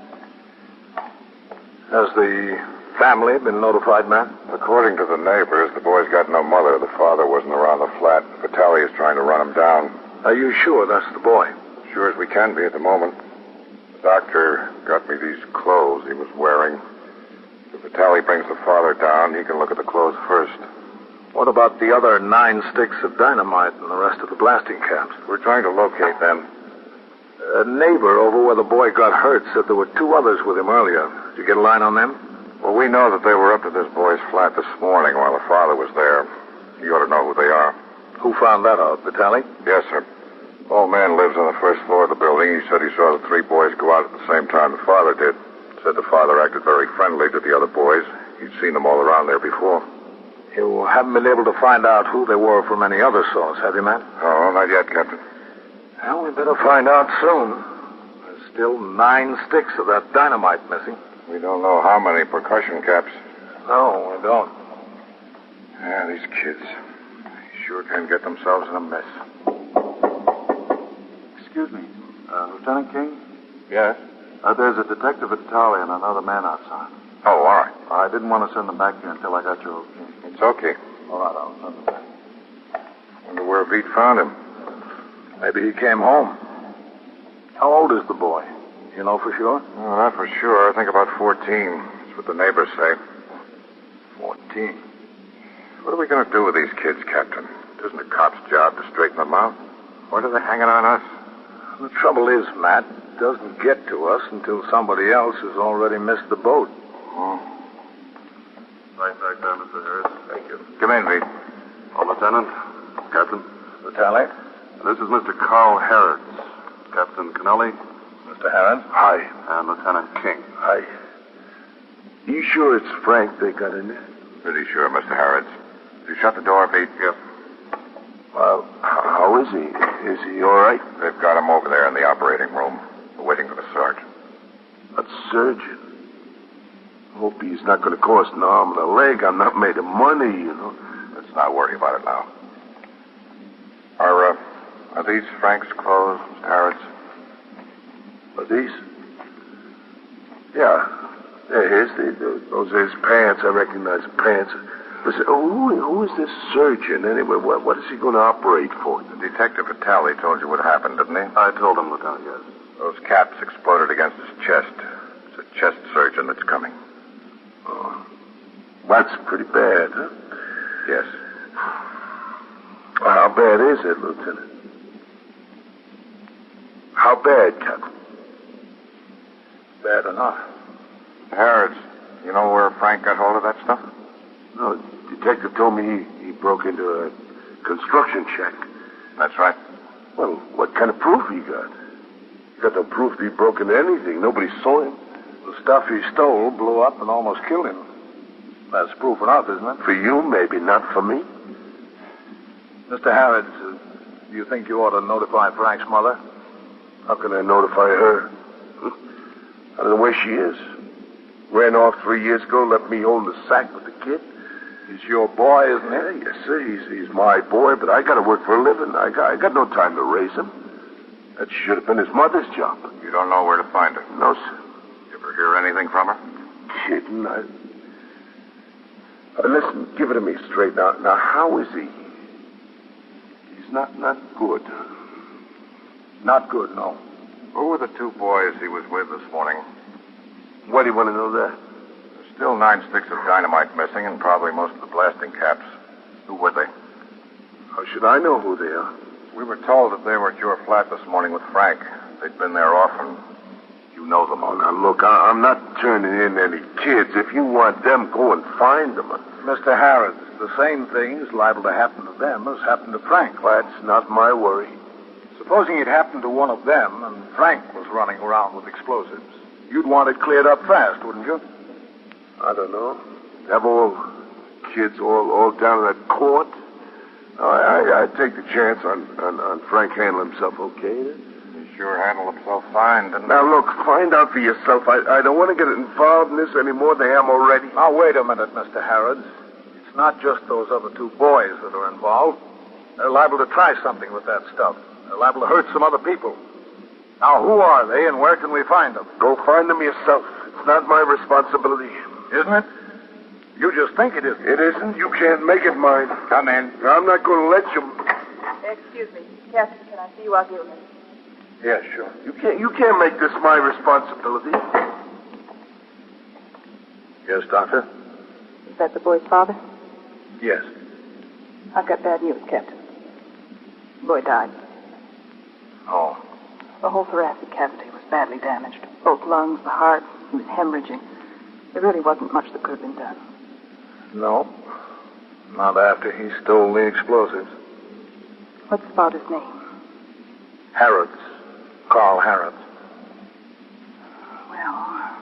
Has the family been notified, Matt? According to the neighbors, the boy's got no mother. The father wasn't around the flat. Vitale is trying to run him down. Are you sure that's the boy? Sure as we can be at the moment. The doctor got me these clothes he was wearing. If Vitale brings the father down, he can look at the clothes first. What about the other 9 sticks of dynamite and the rest of the blasting caps? We're trying to locate them. A neighbor over where the boy got hurt said there were 2 others with him earlier. Did you get a line on them? Well, we know that they were up to this boy's flat this morning while the father was there. You ought to know who they are. Who found that out, Vitale? Yes, sir. Old man lives on the first floor of the building. He said he saw the 3 boys go out at the same time the father did. Said the father acted very friendly to the other boys. He'd seen them all around there before. You haven't been able to find out who they were from any other source, have you, Matt? Oh, not yet, Captain. Well, we better find out soon. There's still 9 sticks of that dynamite missing. We don't know how many percussion caps. No, we don't. Yeah, these kids. They sure can get themselves in a mess. Excuse me, Lieutenant King? Yes? There's a detective at Vitale and another man outside. Oh, all right. I didn't want to send them back here until I got your okay. It's okay. All right, I'll send them back. Wonder where Vite found him. Maybe he came home. How old is the boy? You know for sure? Oh, not for sure. I think about 14. That's what the neighbors say. 14. What are we going to do with these kids, Captain? It isn't a cop's job to straighten them out. What are they hanging on us? The trouble is, Matt, it doesn't get to us until somebody else has already missed the boat. Oh. Right back there, Mr. Harris. Thank you. Come in, Vite. Oh, Lieutenant, Captain. Vitale? This is Mr. Carl Harris, Captain Kennelly, Mr. Harris? Hi. And Lieutenant King. Hi. You sure it's Frank they got in there? Pretty sure, Mr. Harrods. Did you shut the door, Vite? Yep. Well, how is he? Is he all right? They've got him over there in the operating room. We're waiting for the sergeant. A surgeon? Hope he's not going to cost an arm and a leg. I'm not made of money, you know. Let's not worry about it now. Are these Frank's clothes, Mr. Harrods? Are these? Yeah. They're his. Those are his pants. I recognize the pants. Listen, who is this surgeon, anyway? What is he going to operate for? The detective Vitale told you what happened, didn't he? I told him, Lieutenant, yes. Those caps exploded against his chest. It's a chest surgeon that's coming. Oh. That's pretty bad, huh? Yes. Well, how bad is it, Lieutenant? How bad, Captain? Bad enough. Harrods, you know where Frank got hold of that stuff? No, the detective told me he broke into a construction shack. That's right. Well, what kind of proof he got? He got no proof that he broke into anything. Nobody saw him. The stuff he stole blew up and almost killed him. That's proof enough, isn't it? For you, maybe, not for me. Mr. Harrods, do you think you ought to notify Frank's mother? How can I notify her? I don't know where she is. Ran off 3 years ago, let me hold the sack with the kid. He's your boy, isn't he? Yes, sir. He's my boy, but I got to work for a living. I got no time to raise him. That should have been his mother's job. You don't know where to find her? No, sir. You ever hear anything from her? Kidding. Listen, give it to me straight now. Now, how is he? He's not good. Not good, no. Who were the 2 boys he was with this morning? Why do you want to know that? There's still 9 sticks of dynamite missing and probably most of the blasting caps. Who were they? How should I know who they are? We were told that they were at your flat this morning with Frank. They'd been there often. You know them. Oh, now, look, I'm not turning in any kids. If you want them, go and find them. Mr. Harrods, the same thing's liable to happen to them as happened to Frank. That's not my worry. Supposing it happened to one of them and Frank was running around with explosives, you'd want it cleared up fast, wouldn't you? I don't know. Have all kids all down at that court? I'd take the chance on Frank handling himself okay. You sure handled himself fine, didn't he? Now, look, find out for yourself. I don't want to get involved in this any more than I am already. Now, wait a minute, Mr. Harrods. It's not just those other two boys that are involved. They're liable to try something with that stuff. They're liable to hurt some other people. Now, who are they and where can we find them? Go find them yourself. It's not my responsibility. Isn't it? You just think it isn't. It isn't. You can't make it mine. Come in. I'm not going to let you... Excuse me. Captain, can I see you out here a minute? Yeah, sure. You can't make this my responsibility. Yes, Doctor? Is that the boy's father? Yes. I've got bad news, Captain. The boy died. Oh. The whole thoracic cavity was badly damaged. Both lungs, the heart. He was hemorrhaging. There really wasn't much that could have been done. No. Not after he stole the explosives. What's the father's name? Harrods. Carl Harrods. Well...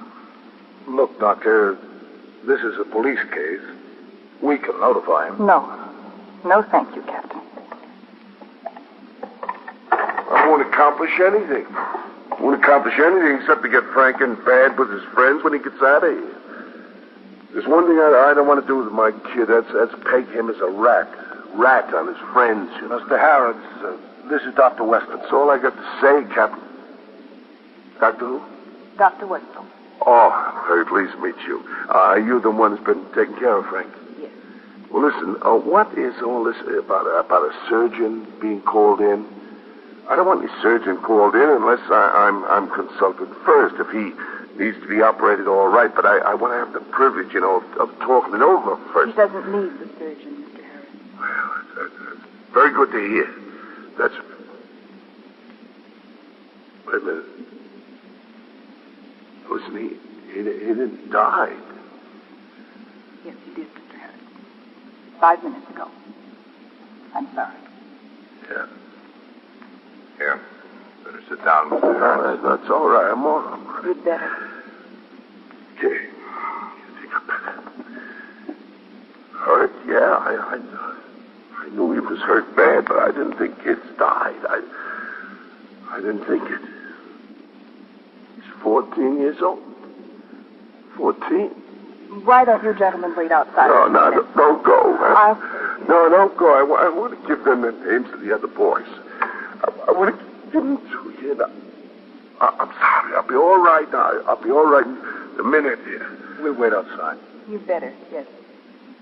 Look, Doctor, this is a police case. We can notify him. No. No, thank you, Captain. I won't accomplish anything. I won't accomplish anything except to get Frank in bad with his friends when he gets out of here. There's one thing I don't want to do with my kid. That's peg him as a rat. Rat on his friends. You know? Mr. Harrods, this is Dr. Weston. That's all I got to say, Captain. Doctor who? Dr. Weston. Oh, very pleased to meet you. Are you the one who's been taking care of Frank? Yes. Well, listen, what is all this about a surgeon being called in? I don't want any surgeon called in unless I'm consulted first, if he needs to be operated all right. But I want to have the privilege, of talking it over first. He doesn't need the surgeon, Mr. Harris. Well, that's very good to hear. That's... Wait a minute. Listen, he didn't die. Yes, he did, Mr. Harris. 5 minutes ago. I'm sorry. Yeah. Here. Better sit down, Mr. Harris. That's all right. I'm all right. You'd better. Okay. You think I better? All right, yeah, I knew he was hurt bad, but I didn't think kids died. I didn't think it. He's 14 years old. 14. Why don't you gentlemen wait outside? No, don't go. I'll... No, don't go. I want to give them the names of the other boys. I want to give them to you. I'm sorry. I'll be all right now. I'll be all right in a minute here. We'll wait outside. You better, yes.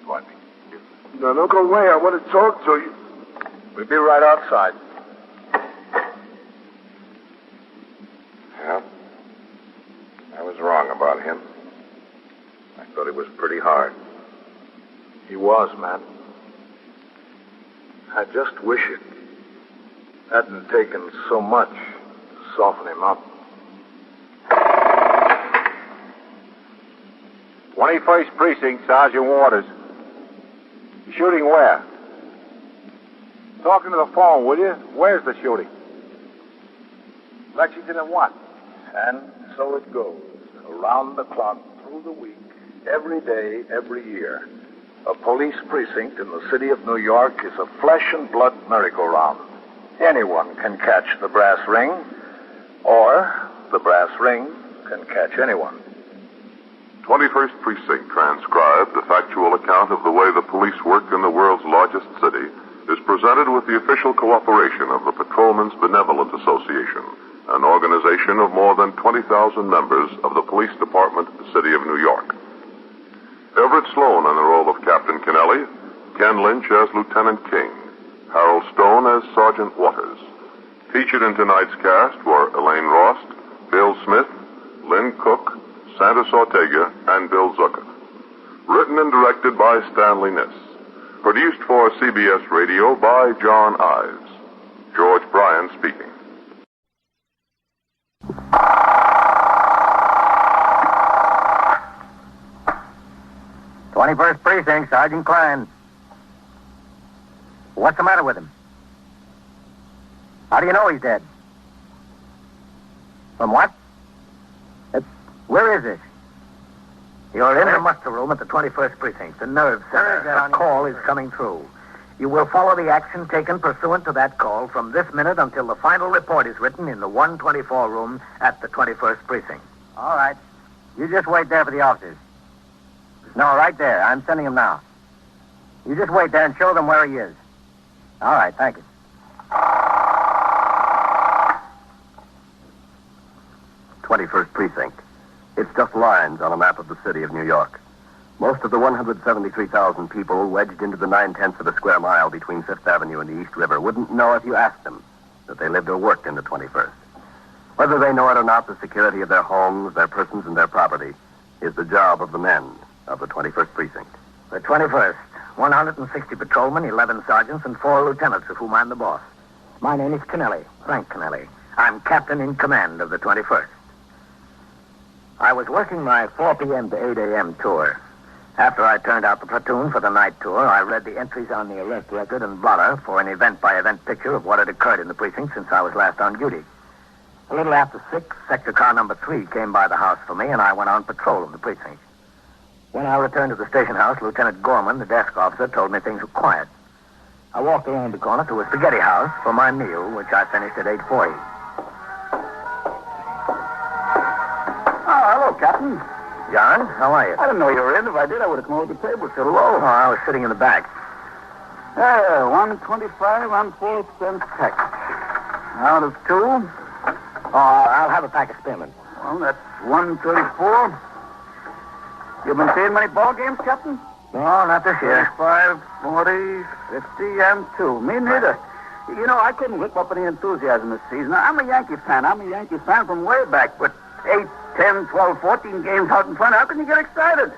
What? No, don't go away. I want to talk to you. We'll be right outside. Yeah. I was wrong about him. I thought he was pretty hard. He was, man. I just wish it hadn't taken so much to soften him up. 21st Precinct, Sergeant Waters. Shooting where? Talking to the phone, will you? Where's the shooting? Lexington and what? And so it goes. Around the clock, through the week, every day, every year. A police precinct in the city of New York is a flesh and blood merry-go-round. Anyone can catch the brass ring, or the brass ring can catch anyone. 21st Precinct transcribed, a factual account of the way the police work in the world's largest city, is presented with the official cooperation of the Patrolmen's Benevolent Association, an organization of more than 20,000 members of the Police Department of the City of New York. Everett Sloan in the role of Captain Kennelly, Ken Lynch as Lieutenant King, Harold Stone as Sergeant Waters. Featured in tonight's cast were Elaine Rost, Bill Smith, Lynn Cook, Sandus Ortega, and Bill Zucker. Written and directed by Stanley Niss. Produced for CBS Radio by John Ives. George Bryan speaking. "21st Precinct, Sergeant Klein. What's the matter with him? How do you know he's dead? From what? Where is this? You're in the muster room at the 21st Precinct. The nerve center. A call is coming through. You will follow the action taken pursuant to that call from this minute until the final report is written in the 124 room at the 21st Precinct. All right. You just wait there for the officers. No, right there. I'm sending him now. You just wait there and show them where he is. All right, thank you. 21st Precinct. It's just lines on a map of the city of New York. Most of the 173,000 people wedged into the 9/10 of a square mile between Fifth Avenue and the East River wouldn't know if you asked them that they lived or worked in the 21st. Whether they know it or not, the security of their homes, their persons, and their property is the job of the men of the 21st Precinct. The 21st, 160 patrolmen, 11 sergeants, and 4 lieutenants, of whom I'm the boss. My name is Kennelly, Frank Kennelly. I'm captain in command of the 21st. I was working my 4 p.m. to 8 a.m. tour. After I turned out the platoon for the night tour, I read the entries on the arrest record and blotter for an event-by-event picture of what had occurred in the precinct since I was last on duty. A little after 6, sector car number 3 came by the house for me, and I went on patrol of the precinct. When I returned to the station house, Lieutenant Gorman, the desk officer, told me things were quiet. I walked around the corner to a spaghetti house for my meal, which I finished at 8:40. Oh, hello, Captain. John, how are you? I didn't know you were in. If I did, I would have come over to the table. Said hello. Oh, I was sitting in the back. 125 on 4 cents tax. Out of 2. Oh, I'll have a pack of spearmint. Well, that's 134. You been seeing many ball games, Captain? No, not this year. 5, 40, 50, and 2. Me neither. You know, I couldn't whip up any enthusiasm this season. I'm a Yankee fan. I'm a Yankee fan from way back. But 8, 10, 12, 14 games out in front, how can you get excited?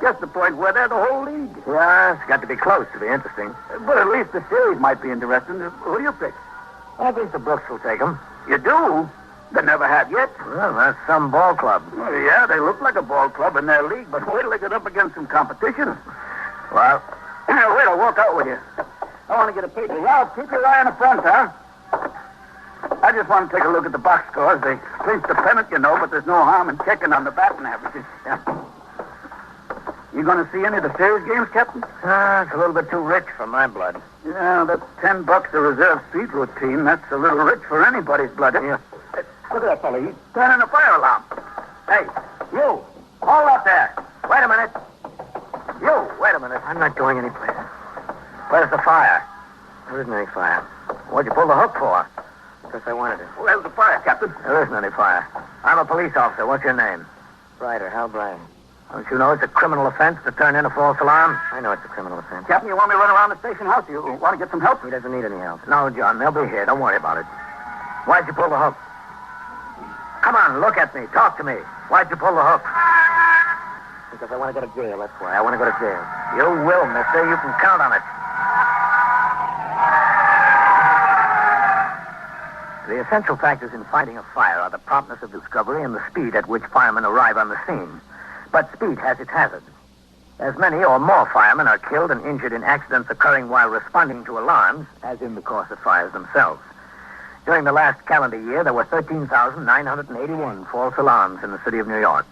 Just the point where they're the whole league. Yeah, it's got to be close to be interesting. But at least the series might be interesting. Who do you pick? I think the Brooks will take them. You do? They never have yet. Well, that's some ball club. Well, yeah, they look like a ball club in their league, but wait till they get up against some competition. Well, wait, I'll walk out with you. I want to get a peek. Ralph, keep your eye on the front, huh? I just want to take a look at the box scores. They clinched the pennant, you know, but there's no harm in checking on the batting averages. Yeah. You going to see any of the series games, Captain? It's a little bit too rich for my blood. Yeah, that's $10 a reserve seat routine. That's a little rich for anybody's blood. Yeah. Look at that fella. He's turning a fire alarm. Hey, you. Hold up there. Wait a minute. You, wait a minute. I'm not going anyplace. Where's the fire? There isn't any fire. What'd you pull the hook for? Because I wanted it. Where's the fire, Captain? There isn't any fire. I'm a police officer. What's your name? Brighter, Hal Brighter. Don't you know it's a criminal offense to turn in a false alarm? I know it's a criminal offense. Captain, you want me to run around the station house? You want to get some help? He doesn't need any help. No, John, they'll be here. Don't worry about it. Why'd you pull the hook? Come on, look at me. Talk to me. Why'd you pull the hook? Because I want to go to jail, that's why. I want to go to jail. You will, mister. You can count on it. The essential factors in fighting a fire are the promptness of discovery and the speed at which firemen arrive on the scene. But speed has its hazards. As many or more firemen are killed and injured in accidents occurring while responding to alarms as in the course of fires themselves. During the last calendar year, there were 13,981 false alarms in the city of New York.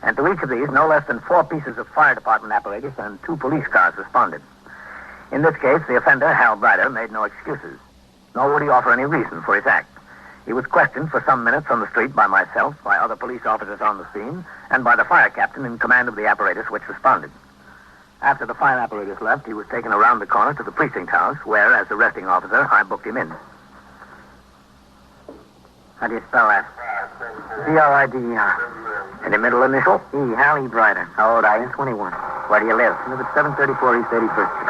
And to each of these, no less than 4 pieces of fire department apparatus and 2 police cars responded. In this case, the offender, Hal Brighter, made no excuses, nor would he offer any reason for his act. He was questioned for some minutes on the street by myself, by other police officers on the scene, and by the fire captain in command of the apparatus which responded. After the fire apparatus left, he was taken around the corner to the precinct house, where, as arresting officer, I booked him in. How do you spell that? B-R-I-D-E-R. Any middle initial? E. Hal E. Brighter. How old are you? 21. Where do you live? I live at 734 East 81st Street.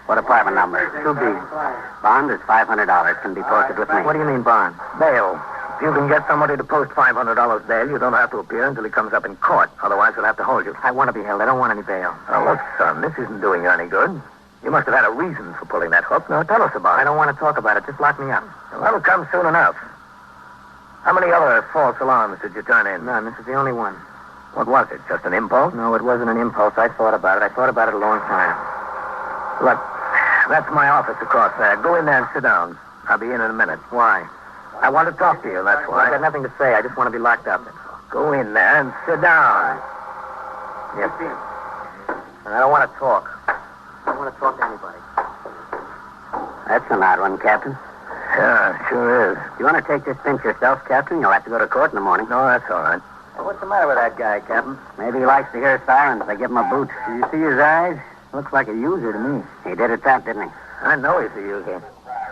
What apartment number? 2B. Bond is $500. Can be posted with me. What do you mean, bond? Bail. If you can get somebody to post $500 bail, you don't have to appear until he comes up in court. Otherwise, we'll have to hold you. I want to be held. I don't want any bail. Now, look, son, this isn't doing you any good. You must have had a reason for pulling that hook. Now, tell us about it. I don't want to talk about it. Just lock me up. Well, that'll come soon enough. How many other false alarms did you turn in? None. This is the only one. What was it? Just an impulse? No, it wasn't an impulse. I thought about it. I thought about it a long time. Look, that's my office across there. Go in there and sit down. I'll be in a minute. Why? I want to talk to you, that's why. I've got nothing to say. I just want to be locked up. Go in there and sit down. Yes. And I don't want to talk. I don't want to talk to anybody. That's an odd one, Captain. Yeah, sure is. You want to take this pinch yourself, Captain? You'll have to go to court in the morning. No, that's all right. Well, what's the matter with that guy, Captain? Maybe he likes to hear sirens. They give him a boot. Did you see his eyes? Looks like a user to me. He did it that, didn't he? I know he's a user.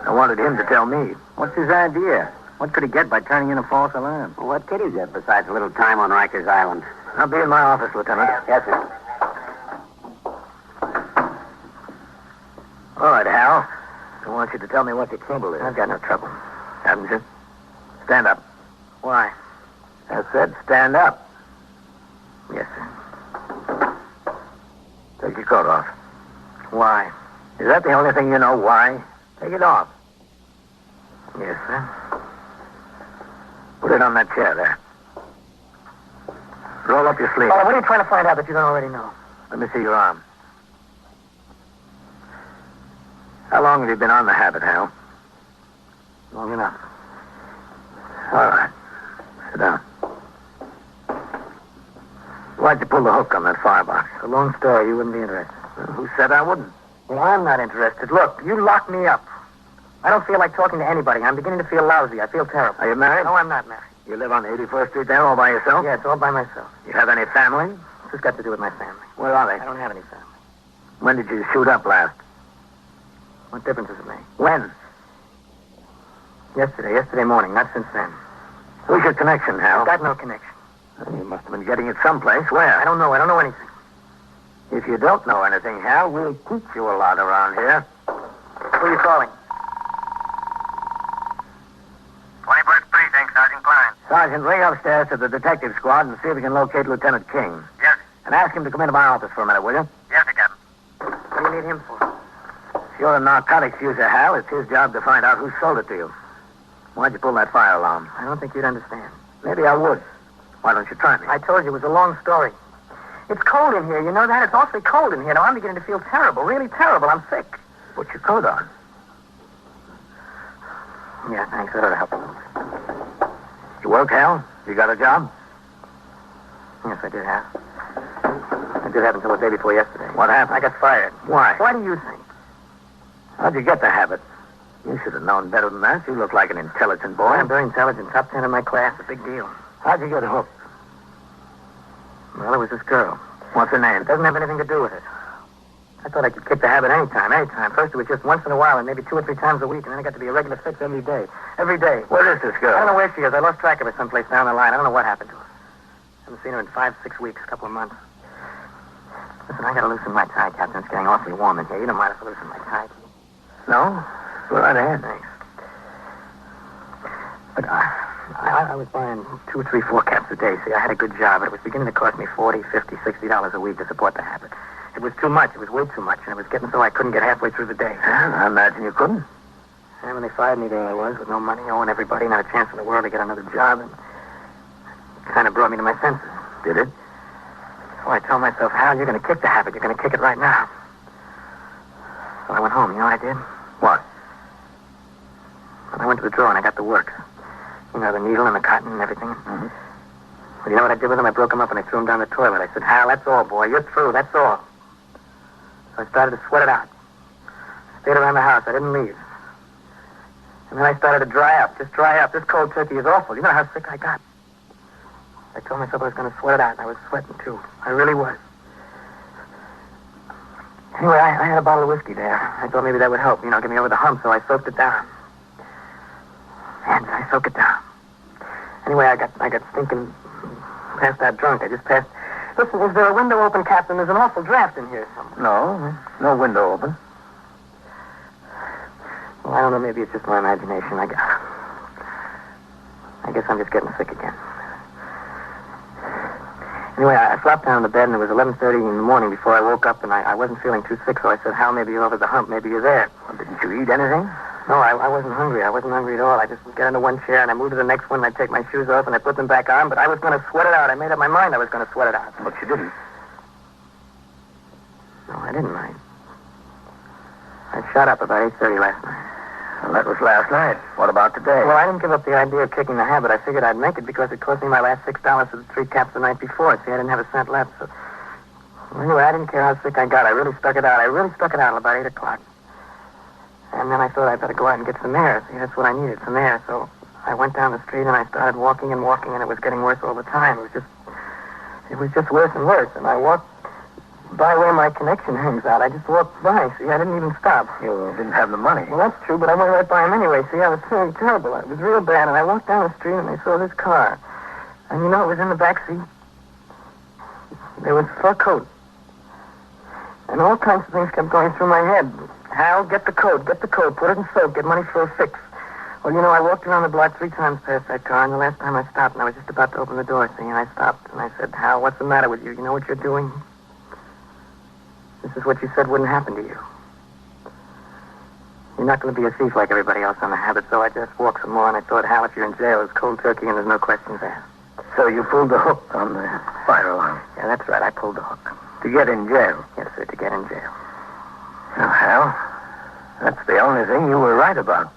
I wanted him to tell me. What's his idea? What could he get by turning in a false alarm? Well, what could he get besides a little time on Rikers Island? I'll be in my office, Lieutenant. Yes, sir. All right, Hal. I want you to tell me what the trouble is. I've got no trouble. Haven't you? Stand up. Why? I said stand up. Yes, sir. Take your coat off. Why? Is that the only thing you know? Why? Take it off. Yes, sir. Put it on that chair there. Roll up your sleeve. Well, what are you trying to find out that you don't already know? Let me see your arm. How long have you been on the habit, Hal? Long enough. All right. Sit down. Why'd you pull the hook on that firebox? It's a long story. You wouldn't be interested. Who said I wouldn't? Well, I'm not interested. Look, you locked me up. I don't feel like talking to anybody. I'm beginning to feel lousy. I feel terrible. Are you married? No, I'm not married. You live on the 81st Street there all by yourself? Yeah, it's all by myself. You have any family? What's this got to do with my family? Where are I they? don't have any family. When did you shoot up last? What difference does it make? When? Yesterday morning, not since then. Who's your connection, Hal? I've got no connection. You must have been getting it someplace. Where? I don't know anything. If you don't know anything, Hal, we'll teach you a lot around here. Who are you calling? 21st Precinct, Sergeant Klein. Sergeant, ring upstairs to the detective squad and see if we can locate Lieutenant King. Yes. And ask him to come into my office for a minute, will you? Yes, sir, Captain. What do you need him for? If you're a narcotics user, Hal, it's his job to find out who sold it to you. Why'd you pull that fire alarm? I don't think you'd understand. Maybe I would. Why don't you try me? I told you it was a long story. It's cold in here. You know that? It's awfully cold in here. Now I'm beginning to feel terrible. Really terrible. I'm sick. Put your coat on. Yeah, thanks. That ought to help a little. You work, Hal? You got a job? Yes, I did have. I did have until the day before yesterday. What happened? I got fired. Why? Why do you think? How'd you get the habit? You should have known better than that. You look like an intelligent boy. I'm very intelligent. Top 10 in my class. A big deal. How'd you get hooked? Well, it was this girl. What's her name? It doesn't have anything to do with it. I thought I could kick the habit anytime. First it was just once in a while and maybe 2 or 3 times a week, and then it got to be a regular fix every day. Every day. Where is this girl? I don't know where she is. I lost track of her someplace down the line. I don't know what happened to her. I haven't seen her in 5, 6 weeks, a couple of months. Listen, I gotta loosen my tie, Captain. It's getting awfully warm in here. You don't mind if I loosen my tie? No? Go right ahead. Thanks. But I was buying 2, 3, 4 caps a day. See, I had a good job, but it was beginning to cost me $40, $50, $60 a week to support the habit. It was too much. It was way too much, and it was getting so I couldn't get halfway through the day. I imagine you couldn't. And when they fired me, there I was, with no money, owing everybody, not a chance in the world to get another job, and it kind of brought me to my senses. Did it? So I told myself, Hal, you're going to kick the habit. You're going to kick it right now. So I went home. You know what I did? What? I went to the drawer and I got the works. You know, the needle and the cotton and everything. Mm-hmm. Well, you know what I did with them? I broke them up and I threw them down the toilet. I said, Hal, that's all, boy. You're through. That's all. So I started to sweat it out. Stayed around the house. I didn't leave. And then I started to dry up. Just dry up. This cold turkey is awful. You know how sick I got. I told myself I was going to sweat it out, and I was sweating, too. I really was. Anyway, I had a bottle of whiskey there. I thought maybe that would help, you know, get me over the hump, so I soaked it down. And I soaked it down. Anyway, I got stinking passed out drunk. I just passed... Listen, is there a window open, Captain? There's an awful draft in here somewhere. No window open. Well, I don't know. Maybe it's just my imagination. I guess I'm just getting sick again. Anyway, I flopped down on the bed, and it was 11:30 in the morning before I woke up, and I wasn't feeling too sick, so I said, Hal, maybe you're over the hump. Maybe you're there. Well, didn't you eat anything? No, I wasn't hungry. I wasn't hungry at all. I just would get into one chair, and I moved to the next one, and I'd take my shoes off, and I'd put them back on, but I was going to sweat it out. I made up my mind I was going to sweat it out. But you didn't. No, I didn't mind. I shot up about 8:30 last night. Well, that was last night. What about today? Well, I didn't give up the idea of kicking the habit. I figured I'd make it because it cost me my last $6 for the 3 caps the night before. See, I didn't have a cent left, so... Well, anyway, I didn't care how sick I got. I really stuck it out. I really stuck it out till about 8 o'clock. And then I thought I'd better go out and get some air. See, that's what I needed, some air. So I went down the street and I started walking, and it was getting worse all the time. It was just worse and worse. And I walked by where my connection hangs out. I just walked by. See, I didn't even stop. You didn't have the money. Well, that's true, but I went right by him anyway. See, I was feeling terrible. It was real bad. And I walked down the street and I saw this car. And you know, it was in the back seat. There was a fur coat. And all kinds of things kept going through my head. Hal, get the coat, put it in soak, get money for a fix. Well, you know, I walked around the block 3 times past that car, and the last time I stopped, and I was just about to open the door, see, and I stopped, and I said, Hal, what's the matter with you? You know what you're doing? This is what you said wouldn't happen to you. You're not going to be a thief like everybody else on the habit, so I just walked some more, and I thought, Hal, if you're in jail, it's cold turkey, and there's no questions asked. So you pulled the hook on the fire alarm? Yeah, that's right, I pulled the hook. To get in jail? Yes, sir, to get in jail. Well, Hal, that's the only thing you were right about.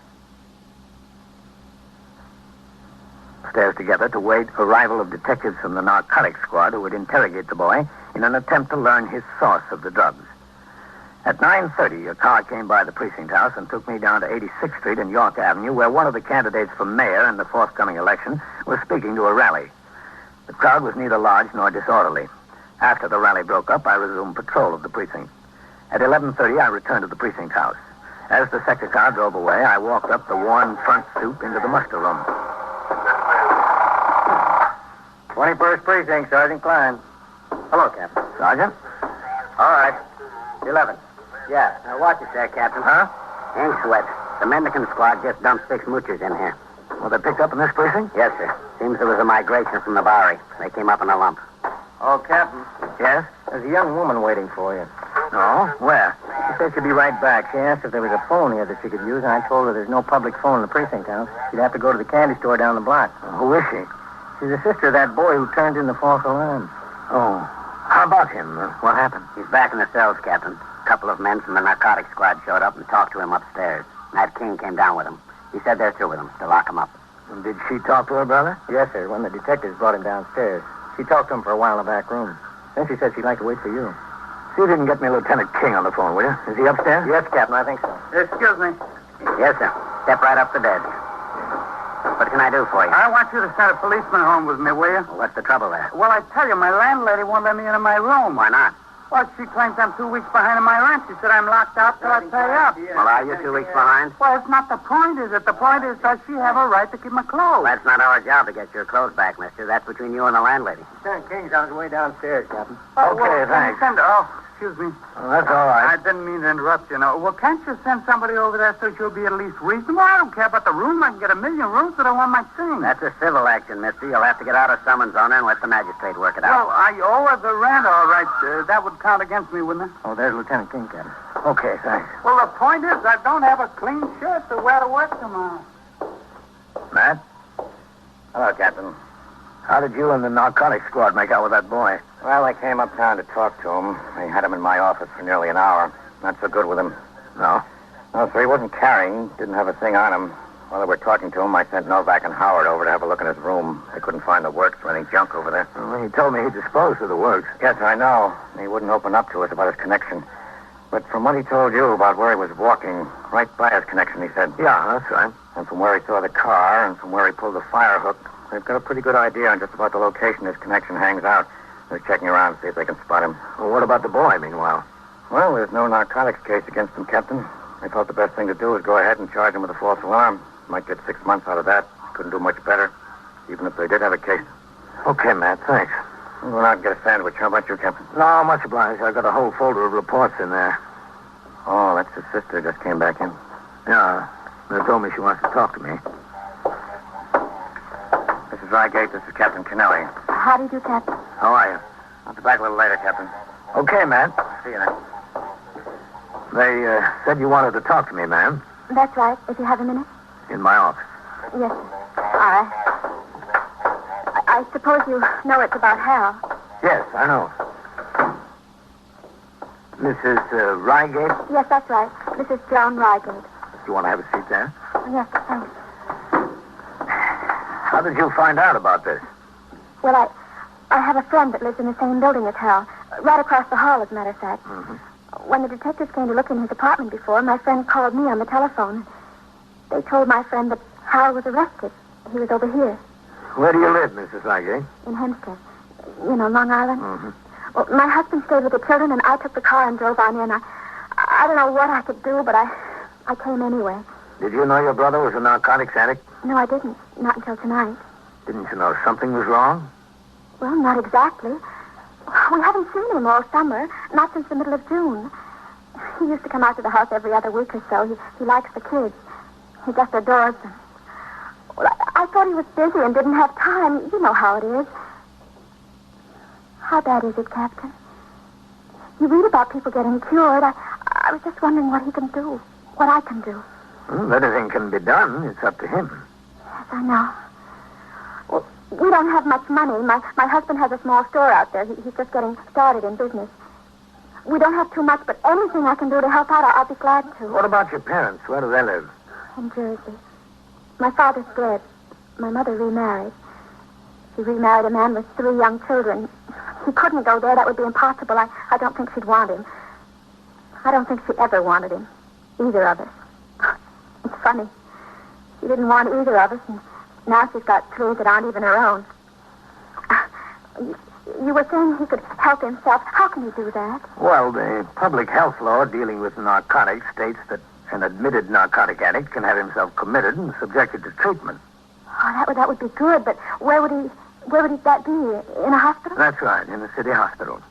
Stairs together to wait arrival of detectives from the narcotics squad who would interrogate the boy in an attempt to learn his source of the drugs. At 9:30, a car came by the precinct house and took me down to 86th Street and York Avenue, where one of the candidates for mayor in the forthcoming election was speaking to a rally. The crowd was neither large nor disorderly. After the rally broke up, I resumed patrol of the precinct. At 11:30, I returned to the precinct house. As the sector car drove away, I walked up the worn front stoop into the muster room. 21st Precinct, Sergeant Klein. Hello, Captain. Sergeant? All right. 11. Yeah, now watch it there, Captain. Huh? Ain't sweat. The Mendicant squad just dumped 6 moochers in here. Were they picked up in this precinct? Yes, sir. Seems there was a migration from the Bowery. They came up in a lump. Oh, Captain. Yes? There's a young woman waiting for you. No? Where? She said she'd be right back. She asked if there was a phone here that she could use, and I told her there's no public phone in the precinct house. She'd have to go to the candy store down the block. Who is she? She's the sister of that boy who turned in the false alarm. Oh. How about him? What happened? He's back in the cells, Captain. A couple of men from the narcotics squad showed up and talked to him upstairs. Nat King came down with him. He said they're through with him, to lock him up. And did she talk to her brother? Yes, sir. One of the detectives brought him downstairs. She talked to him for a while in the back room. Then she said she'd like to wait for you. See if you can get me Lieutenant King on the phone, will you? Is he upstairs? Yes, Captain, I think so. Excuse me. Yes, sir. Step right up to bed. What can I do for you? I want you to send a policeman home with me, will you? Well, what's the trouble there? Well, I tell you, my landlady won't let me into my room. Why not? Well, she claims I'm 2 weeks behind on my rent. She said I'm locked out till I pay up. Well, are you 2 weeks behind? Well, it's not the point, is it? The point is, does she have a right to keep my clothes? That's not our job to get your clothes back, mister. That's between you and the landlady. Lieutenant King's on his way downstairs, Captain. Okay, thanks. Excuse me. Well, that's all right. I didn't mean to interrupt you. No. Well, can't you send somebody over there so she'll be at least reasonable? I don't care about the room. I can get a million rooms that I want my thing. That's a civil action, mister. You'll have to get out a summons on her and let the magistrate work it out. Well, I owe her the rent, all right. That would count against me, wouldn't it? Oh, there's Lieutenant King, Captain. Okay, thanks. Well, the point is, I don't have a clean shirt to wear to work tomorrow. Matt? Hello, Captain. How did you and the narcotics squad make out with that boy? Well, I came uptown to talk to him. I had him in my office for nearly an hour. Not so good with him. No? No, sir, he wasn't carrying. Didn't have a thing on him. While they were talking to him, I sent Novak and Howard over to have a look in his room. They couldn't find the works or any junk over there. Well, he told me he disposed of the works. Yes, I know. He wouldn't open up to us about his connection. But from what he told you about where he was walking, right by his connection, he said. Yeah, that's right. And from where he saw the car and from where he pulled the fire hook, they've got a pretty good idea on just about the location his connection hangs out. They're checking around to see if they can spot him. Well, what about the boy, meanwhile? Well, there's no narcotics case against him, Captain. They thought the best thing to do was go ahead and charge him with a false alarm. Might get 6 months out of that. Couldn't do much better, even if they did have a case. Okay, Matt, thanks. I'm going out and get a sandwich. How about you, Captain? No, much obliged. I've got a whole folder of reports in there. Oh, that's his sister. Just came back in. Yeah, they told me she wants to talk to me. Mrs. Rygate, this is Captain Kennelly. How do you do, Captain? How are you? I'll be back a little later, Captain. Okay, Matt. See you then. They said you wanted to talk to me, ma'am. That's right. If you have a minute. In my office. Yes, sir. I suppose you know it's about Hal. Yes, I know. Mrs. Rygate? Yes, that's right. This is Joan Rygate. Do you want to have a seat there? Yes, thanks. How did you find out about this? Well, I have a friend that lives in the same building as Hal. Right across the hall, as a matter of fact. Mm-hmm. when the detectives came to look in his apartment before, my friend called me on the telephone. They told my friend that Harold was arrested. He was over here. Where do you live, Mrs. Legge? In Hempstead. You know, Long Island. Mm-hmm. Well, my husband stayed with the children, and I took the car and drove on in. I don't know what I could do, but I came anyway. Did you know your brother was a narcotics addict? No, I didn't. Not until tonight. Didn't you know something was wrong? Well, not exactly. We haven't seen him all summer, not since the middle of June. He used to come out to the house every other week or so. He likes the kids. He just adores them. Well, I thought he was busy and didn't have time. You know how it is. How bad is it, Captain? You read about people getting cured. I was just wondering what he can do, what I can do. Well, anything can be done. It's up to him. Yes, I know. Well, we don't have much money. My husband has a small store out there. He's just getting started in business. We don't have too much, but anything I can do to help out, I'll be glad to. What about your parents? Where do they live? In Jersey. My father's dead. My mother remarried. She remarried a man with 3 young children. He couldn't go there. That would be impossible. I don't think she'd want him. I don't think she ever wanted him. Either of us. It's funny. She didn't want either of us, and now she's got 3 that aren't even her own. You were saying he could help himself. How can he do that? Well, the public health law dealing with narcotics states that an admitted narcotic addict can have himself committed and subjected to treatment. Oh, that would be good, but where would that be? In a hospital? That's right, in the city hospital.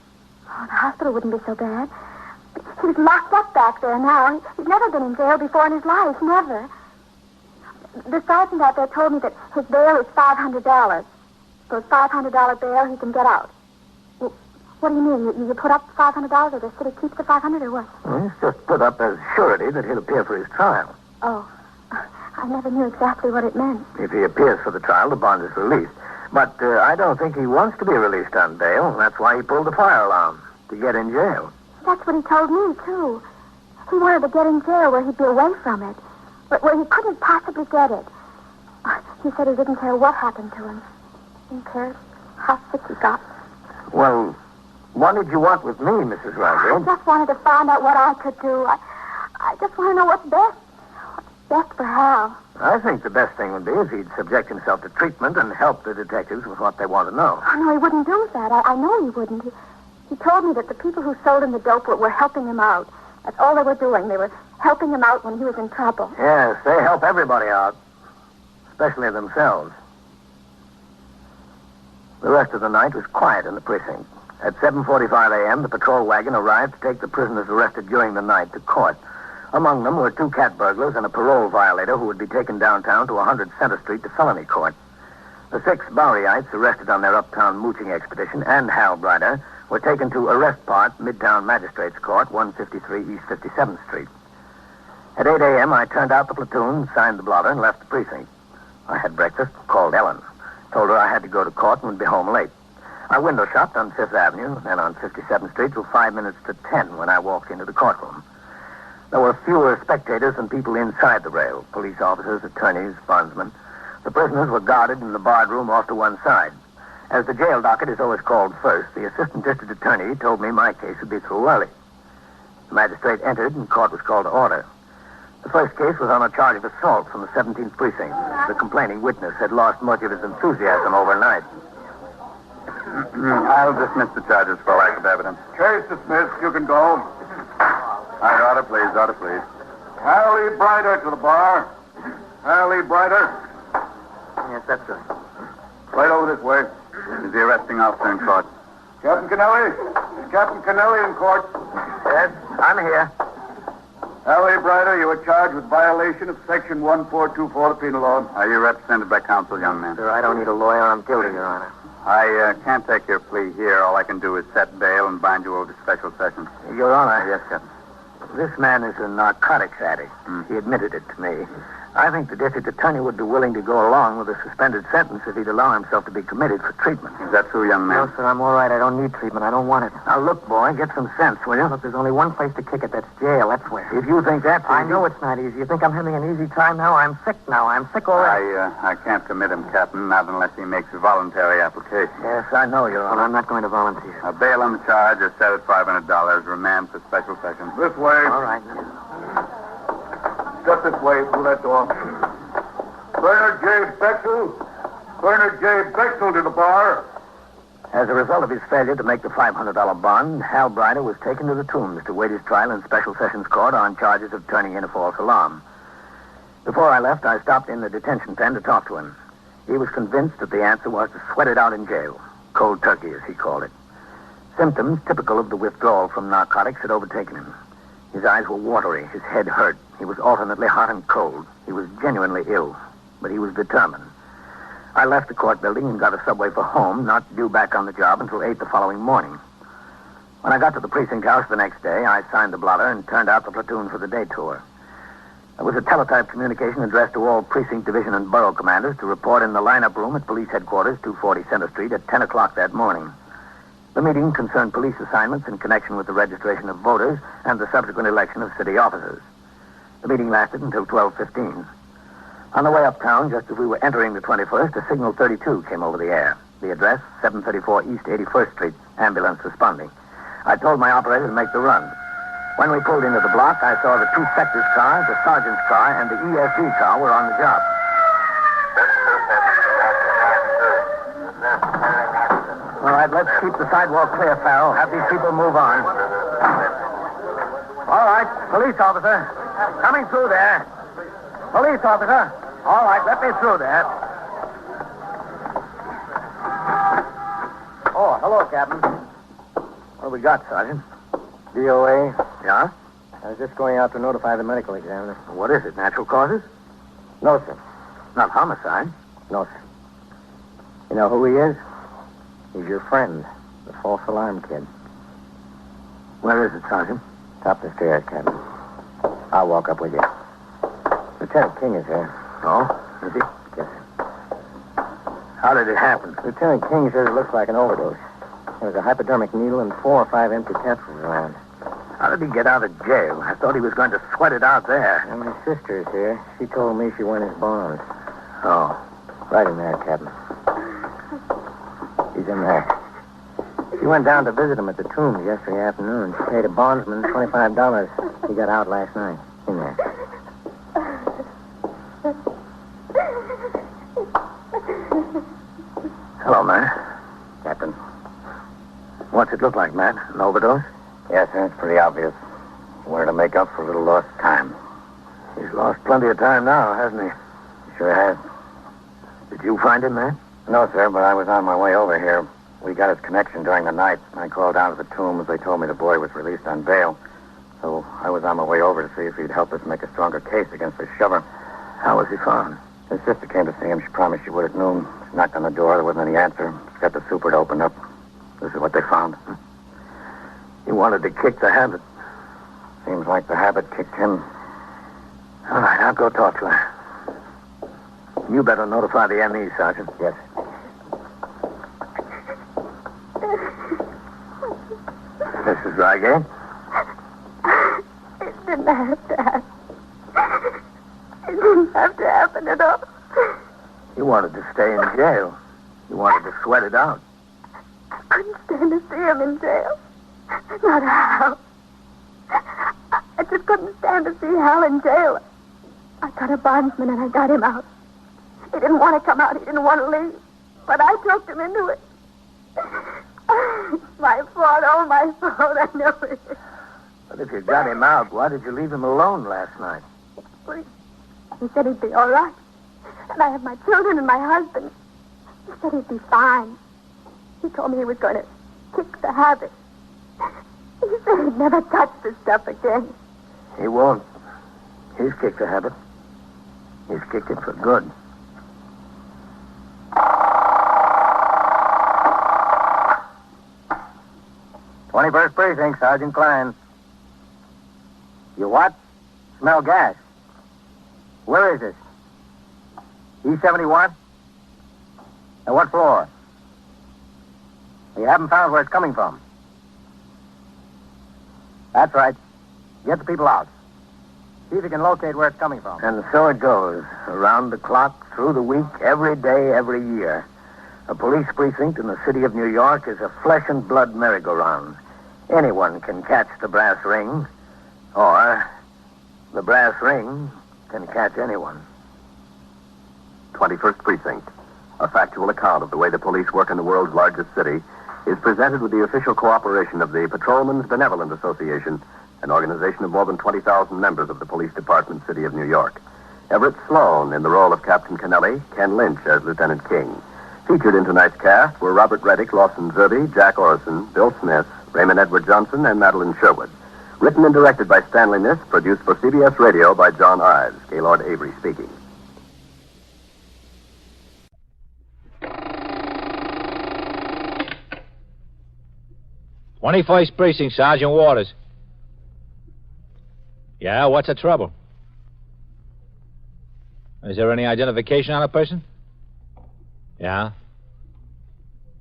Oh, the hospital wouldn't be so bad. He's locked up back there now. He's never been in jail before in his life, never. The sergeant out there told me that his bail is $500. For a $500 bail, he can get out. Well, what do you mean? You put up $500 or the city keeps the $500 or what? Well, it's just put up as surety that he'll appear for his trial. Oh, I never knew exactly what it meant. If he appears for the trial, the bond is released. But I don't think he wants to be released on bail, and that's why he pulled the fire alarm, to get in jail. That's what he told me, too. He wanted to get in jail where he'd be away from it, but where he couldn't possibly get it. He said he didn't care what happened to him. He didn't care how sick he got. Well, what did you want with me, Mrs. Rider? I just wanted to find out what I could do. I just want to know what's best. What's best for Hal. I think the best thing would be if he'd subject himself to treatment and help the detectives with what they want to know. Oh, no, he wouldn't do that. I know he wouldn't. He told me that the people who sold him the dope were helping him out. That's all they were doing. They were helping him out when he was in trouble. Yes, they help everybody out, especially themselves. The rest of the night was quiet in the precinct. At 7:45 a.m., the patrol wagon arrived to take the prisoners arrested during the night to court. Among them were 2 cat burglars and a parole violator who would be taken downtown to 100 Center Street to felony court. The 6 Boweryeites arrested on their uptown mooching expedition and Hal Brider were taken to Arrest Part, Midtown Magistrates Court, 153 East 57th Street. At 8 a.m., I turned out the platoon, signed the blotter, and left the precinct. I had breakfast, called Ellen. Told her I had to go to court and would be home late. I window shopped on 5th Avenue, then on 57th Street till 5 minutes to 10 when I walked into the courtroom. There were fewer spectators than people inside the rail, police officers, attorneys, bondsmen. The prisoners were guarded in the barred room off to one side. As the jail docket is always called first, the assistant district attorney told me my case would be through early. The magistrate entered and court was called to order. The first case was on a charge of assault from the 17th precinct. The complaining witness had lost much of his enthusiasm overnight. I'll dismiss the charges for lack of evidence. Case dismissed. You can go. All right, order, please. Order, please. Hallie Brider to the bar. Hallie Brider. Yes, that's right. Right over this way. Is the arresting officer in court? Captain Kennelly? Is Captain Kennelly in court? Yes, I'm here. Hallie Brider, you are charged with violation of Section 1424 of the Penal Law. Are you represented by counsel, young man? Sir, I don't need a lawyer. I'm guilty, Your Honor. I can't take your plea here. All I can do is set bail and bind you over to special sessions. Your Honor. Yes, Captain. This man is a narcotics addict. He admitted it to me. I think the district attorney would be willing to go along with a suspended sentence if he'd allow himself to be committed for treatment. Is that true, young man? No, sir, I'm all right. I don't need treatment. I don't want it. Now, look, boy, get some sense, will you? Look, there's only one place to kick it. That's jail. That's where. If you think that's I easy- know it's not easy. You think I'm having an easy time now? I'm sick now. I'm sick already. I can't commit him, Captain, not unless he makes a voluntary application. Yes, I know, Your Well, Honor. I'm not going to volunteer. Bail on the charge is set at $500. Remand for special sessions. This way. All right. Step this way through that door. Bernard J. Bexel. Bernard J. Bexel to the bar. As a result of his failure to make the $500 bond, Hal Brider was taken to the Tombs to wait his trial in Special Sessions Court on charges of turning in a false alarm. Before I left, I stopped in the detention pen to talk to him. He was convinced that the answer was to sweat it out in jail. Cold turkey, as he called it. Symptoms typical of the withdrawal from narcotics had overtaken him. His eyes were watery. His head hurt. He was alternately hot and cold. He was genuinely ill, but he was determined. I left the court building and got a subway for home, not due back on the job until 8 the following morning. When I got to the precinct house the next day, I signed the blotter and turned out the platoon for the day tour. There was a teletype communication addressed to all precinct, division, and borough commanders to report in the lineup room at police headquarters, 240 Center Street, at 10 o'clock that morning. The meeting concerned police assignments in connection with the registration of voters and the subsequent election of city officers. The meeting lasted until 12:15. On the way uptown, just as we were entering the 21st, a signal 32 came over the air. The address, 734 East 81st Street, ambulance responding. I told my operator to make the run. When we pulled into the block, I saw the two sector's car, the sergeant's car, and the ESD car were on the job. All right, let's keep the sidewalk clear, Farrell. Have these people move on. All right, police officer. Coming through there. Police officer. All right, let me through there. Oh, hello, Captain. What have we got, Sergeant? DOA. Yeah? I was just going out to notify the medical examiner. What is it, natural causes? No, sir. Not homicide. No, sir. You know who he is? He's your friend, the false alarm kid. Where is it, Sergeant? Top the stairs, Captain. I'll walk up with you. Lieutenant King is here. Oh? Is he? Yes, sir. How did it happen? Lieutenant King says it looks like an overdose. There was a hypodermic needle and 4 or 5 empty capsules around. How did he get out of jail? I thought he was going to sweat it out there. And my sister's here. She told me she won his bonds. Oh. Right in there, Captain. He's in there. She went down to visit him at the Tombs yesterday afternoon. She paid a bondsman $25. He got out last night. In there. Hello, Matt. Captain. What's it look like, Matt? An overdose? Yes, sir. It's pretty obvious. He wanted to make up for a little lost time. He's lost plenty of time now, hasn't he? He sure has. Did you find him, Matt? No, sir, but I was on my way over here. We got his connection during the night. I called down to the Tombs. They told me the boy was released on bail. So I was on my way over to see if he'd help us make a stronger case against the shover. How was he found? His sister came to see him. She promised she would at noon. She knocked on the door. There wasn't any answer. She got the super to open up. This is what they found. He wanted to kick the habit. Seems like the habit kicked him. All right, I'll go talk to her. You better notify the ME, Sergeant. Yes. Mrs. Rygate? It didn't have to happen. It didn't have to happen at all. You wanted to stay in jail. You wanted to sweat it out. I couldn't stand to see him in jail. Not Hal. I just couldn't stand to see Hal in jail. I got a bondsman and I got him out. He didn't want to come out. He didn't want to leave. But I talked him into it. My fault. Oh, my fault. I know it. But if you got him out, why did you leave him alone last night? He said he'd be all right. And I have my children and my husband. He said he'd be fine. He told me he was going to kick the habit. He said he'd never touch the stuff again. He won't. He's kicked the habit. He's kicked it for good. '21st Precinct, Sergeant Klein. You what? Smell gas. Where is this? E71? At what floor? You haven't found where it's coming from. That's right. Get the people out. See if you can locate where it's coming from. And so it goes, around the clock, through the week, every day, every year. A police precinct in the city of New York is a flesh and blood merry-go-round. Anyone can catch the brass ring, or the brass ring can catch anyone. 21st Precinct, a factual account of the way the police work in the world's largest city, is presented with the official cooperation of the Patrolmen's Benevolent Association, an organization of more than 20,000 members of the Police Department, City of New York. Everett Sloan in the role of Captain Kennelly, Ken Lynch as Lieutenant King. Featured in tonight's cast were Robert Reddick, Lawson Zerby, Jack Orison, Bill Smith, Raymond Edward Johnson, and Madeline Sherwood. Written and directed by Stanley Niss, produced for CBS Radio by John Ives. Gaylord Avery speaking. "21st Precinct, Sergeant Waters." Yeah, what's the trouble? Is there any identification on a person? Yeah.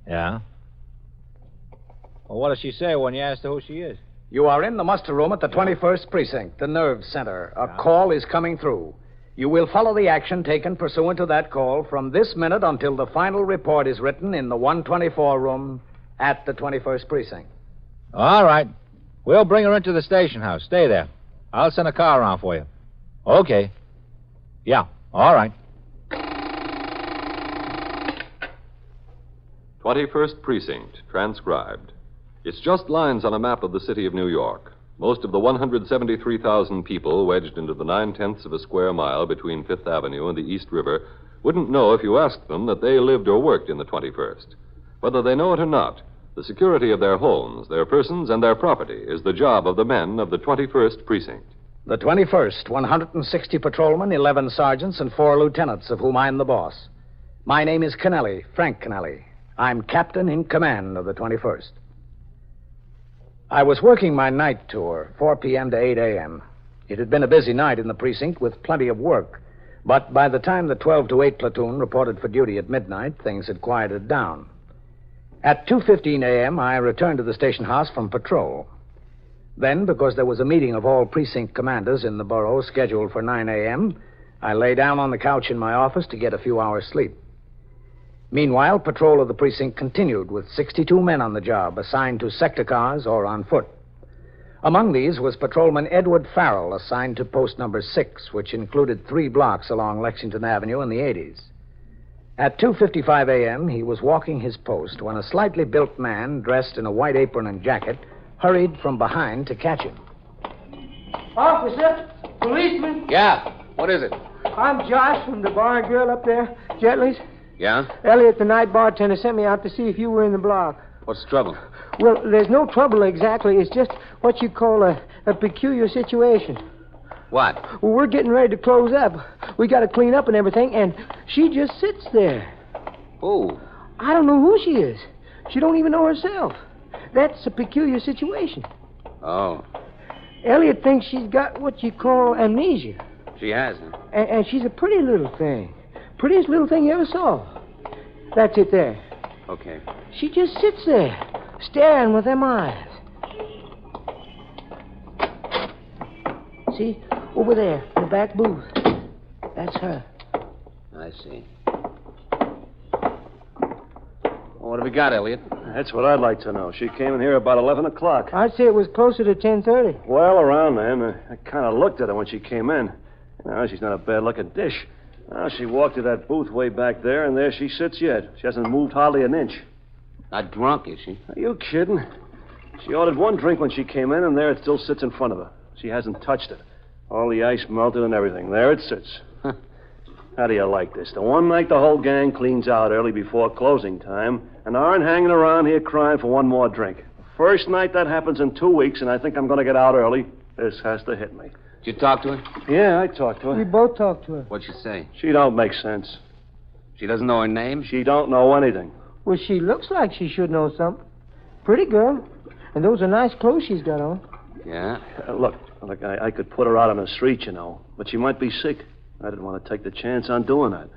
Yeah. Well, what does she say when you ask her who she is? You are in the muster room at the 21st Precinct, the nerve center. A call is coming through. You will follow the action taken pursuant to that call from this minute until the final report is written in the 124 room at the 21st Precinct. All right. We'll bring her into the station house. Stay there. I'll send a car around for you. Okay. Yeah, all right. 21st Precinct, transcribed. It's just lines on a map of the city of New York. Most of the 173,000 people wedged into the 9/10 of a square mile between Fifth Avenue and the East River wouldn't know if you asked them that they lived or worked in the 21st. Whether they know it or not, the security of their homes, their persons, and their property is the job of the men of the 21st Precinct. The 21st, 160 patrolmen, 11 sergeants, and 4 lieutenants, of whom I'm the boss. My name is Kennelly, Frank Kennelly. I'm captain in command of the 21st. I was working my night tour, 4 p.m. to 8 a.m. It had been a busy night in the precinct with plenty of work, but by the time the 12 to 8 platoon reported for duty at midnight, things had quieted down. At 2:15 a.m., I returned to the station house from patrol. Then, because there was a meeting of all precinct commanders in the borough scheduled for 9 a.m., I lay down on the couch in my office to get a few hours' sleep. Meanwhile, patrol of the precinct continued with 62 men on the job, assigned to sector cars or on foot. Among these was Patrolman Edward Farrell, assigned to post number 6, which included 3 blocks along Lexington Avenue in the 80s. At 2:55 a.m., he was walking his post when a slightly built man, dressed in a white apron and jacket, hurried from behind to catch him. Officer, policeman. Yeah, what is it? I'm Josh from the bar and grill up there, Jetley's. Yeah? Elliot, the night bartender, sent me out to see if you were in the block. What's the trouble? Well, there's no trouble exactly. It's just what you call a peculiar situation. What? Well, we're getting ready to close up. We got to clean up and everything, and she just sits there. Who? I don't know who she is. She don't even know herself. That's a peculiar situation. Oh. Elliot thinks she's got what you call amnesia. She has, huh? And she's a pretty little thing. Prettiest little thing you ever saw. That's it there. Okay. She just sits there, staring with them eyes. See? Over there, in the back booth. That's her. I see. Well, what have we got, Elliot? That's what I'd like to know. She came in here about 11 o'clock. I'd say it was closer to 10:30. Well, around then. I kind of looked at her when she came in. She's not a bad-looking dish. She walked to that booth way back there, and there she sits yet. She hasn't moved hardly an inch. Not drunk, is she? Are you kidding? She ordered one drink when she came in, and there it still sits in front of her. She hasn't touched it. All the ice melted and everything. There it sits. How do you like this? The one night the whole gang cleans out early before closing time and aren't hanging around here crying for one more drink. The first night that happens in 2 weeks, and I think I'm going to get out early. This has to hit me. Did you talk to her? Yeah, I talked to her. We both talked to her. What'd she say? She don't make sense. She doesn't know her name? She don't know anything. Well, she looks like she should know something. Pretty girl. And those are nice clothes she's got on. Yeah? Look, I could put her out on the street, you know, but she might be sick. I didn't want to take the chance on doing that.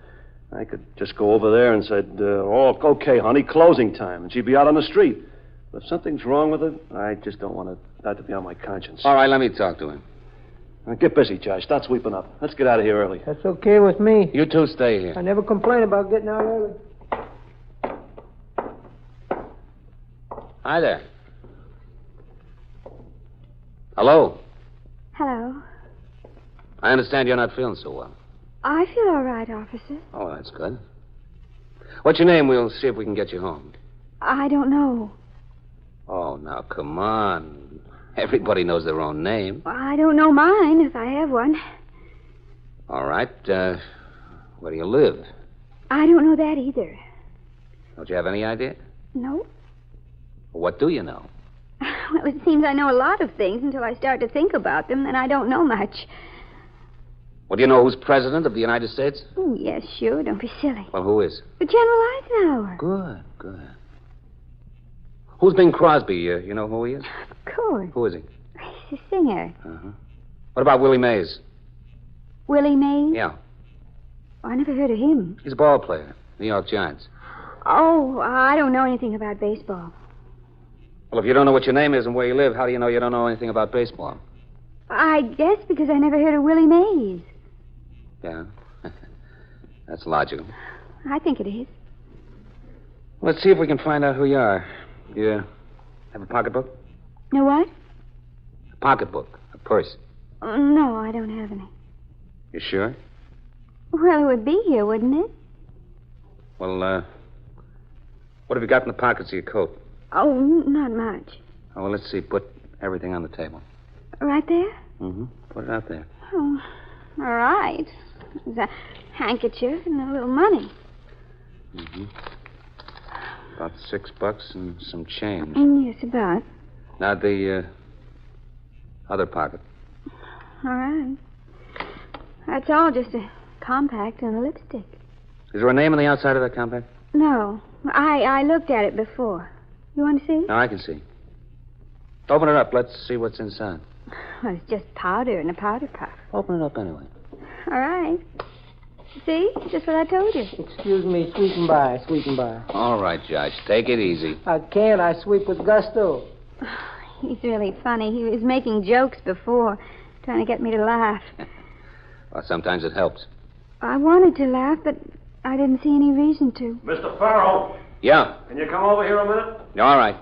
I could just go over there and said, oh, okay, honey, closing time, and she'd be out on the street. But if something's wrong with her, I just don't want that to be on my conscience. All right, let me talk to him. Now, get busy, Josh. Start sweeping up. Let's get out of here early. That's okay with me. You two stay here. I never complain about getting out early. Hi there. Hello. Hello. I understand you're not feeling so well. I feel all right, officer. Oh, that's good. What's your name? We'll see if we can get you home. I don't know. Oh, now, come on. Everybody knows their own name. I don't know mine, if I have one. All right. Where do you live? I don't know that either. Don't you have any idea? No. What do you know? Well, it seems I know a lot of things until I start to think about them, then I don't know much. Well, do you know who's president of the United States? Oh, yes, sure. Don't be silly. Well, who is? General Eisenhower. Good. Who's Bing Crosby? You know who he is? Of course. Who is he? He's a singer. Uh-huh. What about Willie Mays? Willie Mays? Yeah. Oh, I never heard of him. He's a ball player. New York Giants. Oh, I don't know anything about baseball. Well, if you don't know what your name is and where you live, how do you know you don't know anything about baseball? I guess because I never heard of Willie Mays. Yeah. That's logical. I think it is. Let's see if we can find out who you are. You have a pocketbook? No what? A pocketbook. A purse. No, I don't have any. You sure? Well, it would be here, wouldn't it? Well, what have you got in the pockets of your coat? Oh, not much. Oh, well, let's see. Put everything on the table. Right there? Mm-hmm. Put it out there. Oh, all right. There's a handkerchief and a little money. Mm-hmm. About $6 and some change. Yes, about. Now, the other pocket. All right. That's all, just a compact and a lipstick. Is there a name on the outside of that compact? No. I looked at it before. You want to see? No, I can see. Open it up. Let's see what's inside. Well, it's just powder in a powder puff. Open it up anyway. All right. See? Just what I told you. Excuse me, sweeping by. All right, Josh. Take it easy. I can't. I sweep with gusto. He's really funny. He was making jokes before, trying to get me to laugh. Well, sometimes it helps. I wanted to laugh, but I didn't see any reason to. Mr. Farrell. Yeah. Can you come over here a minute? All right.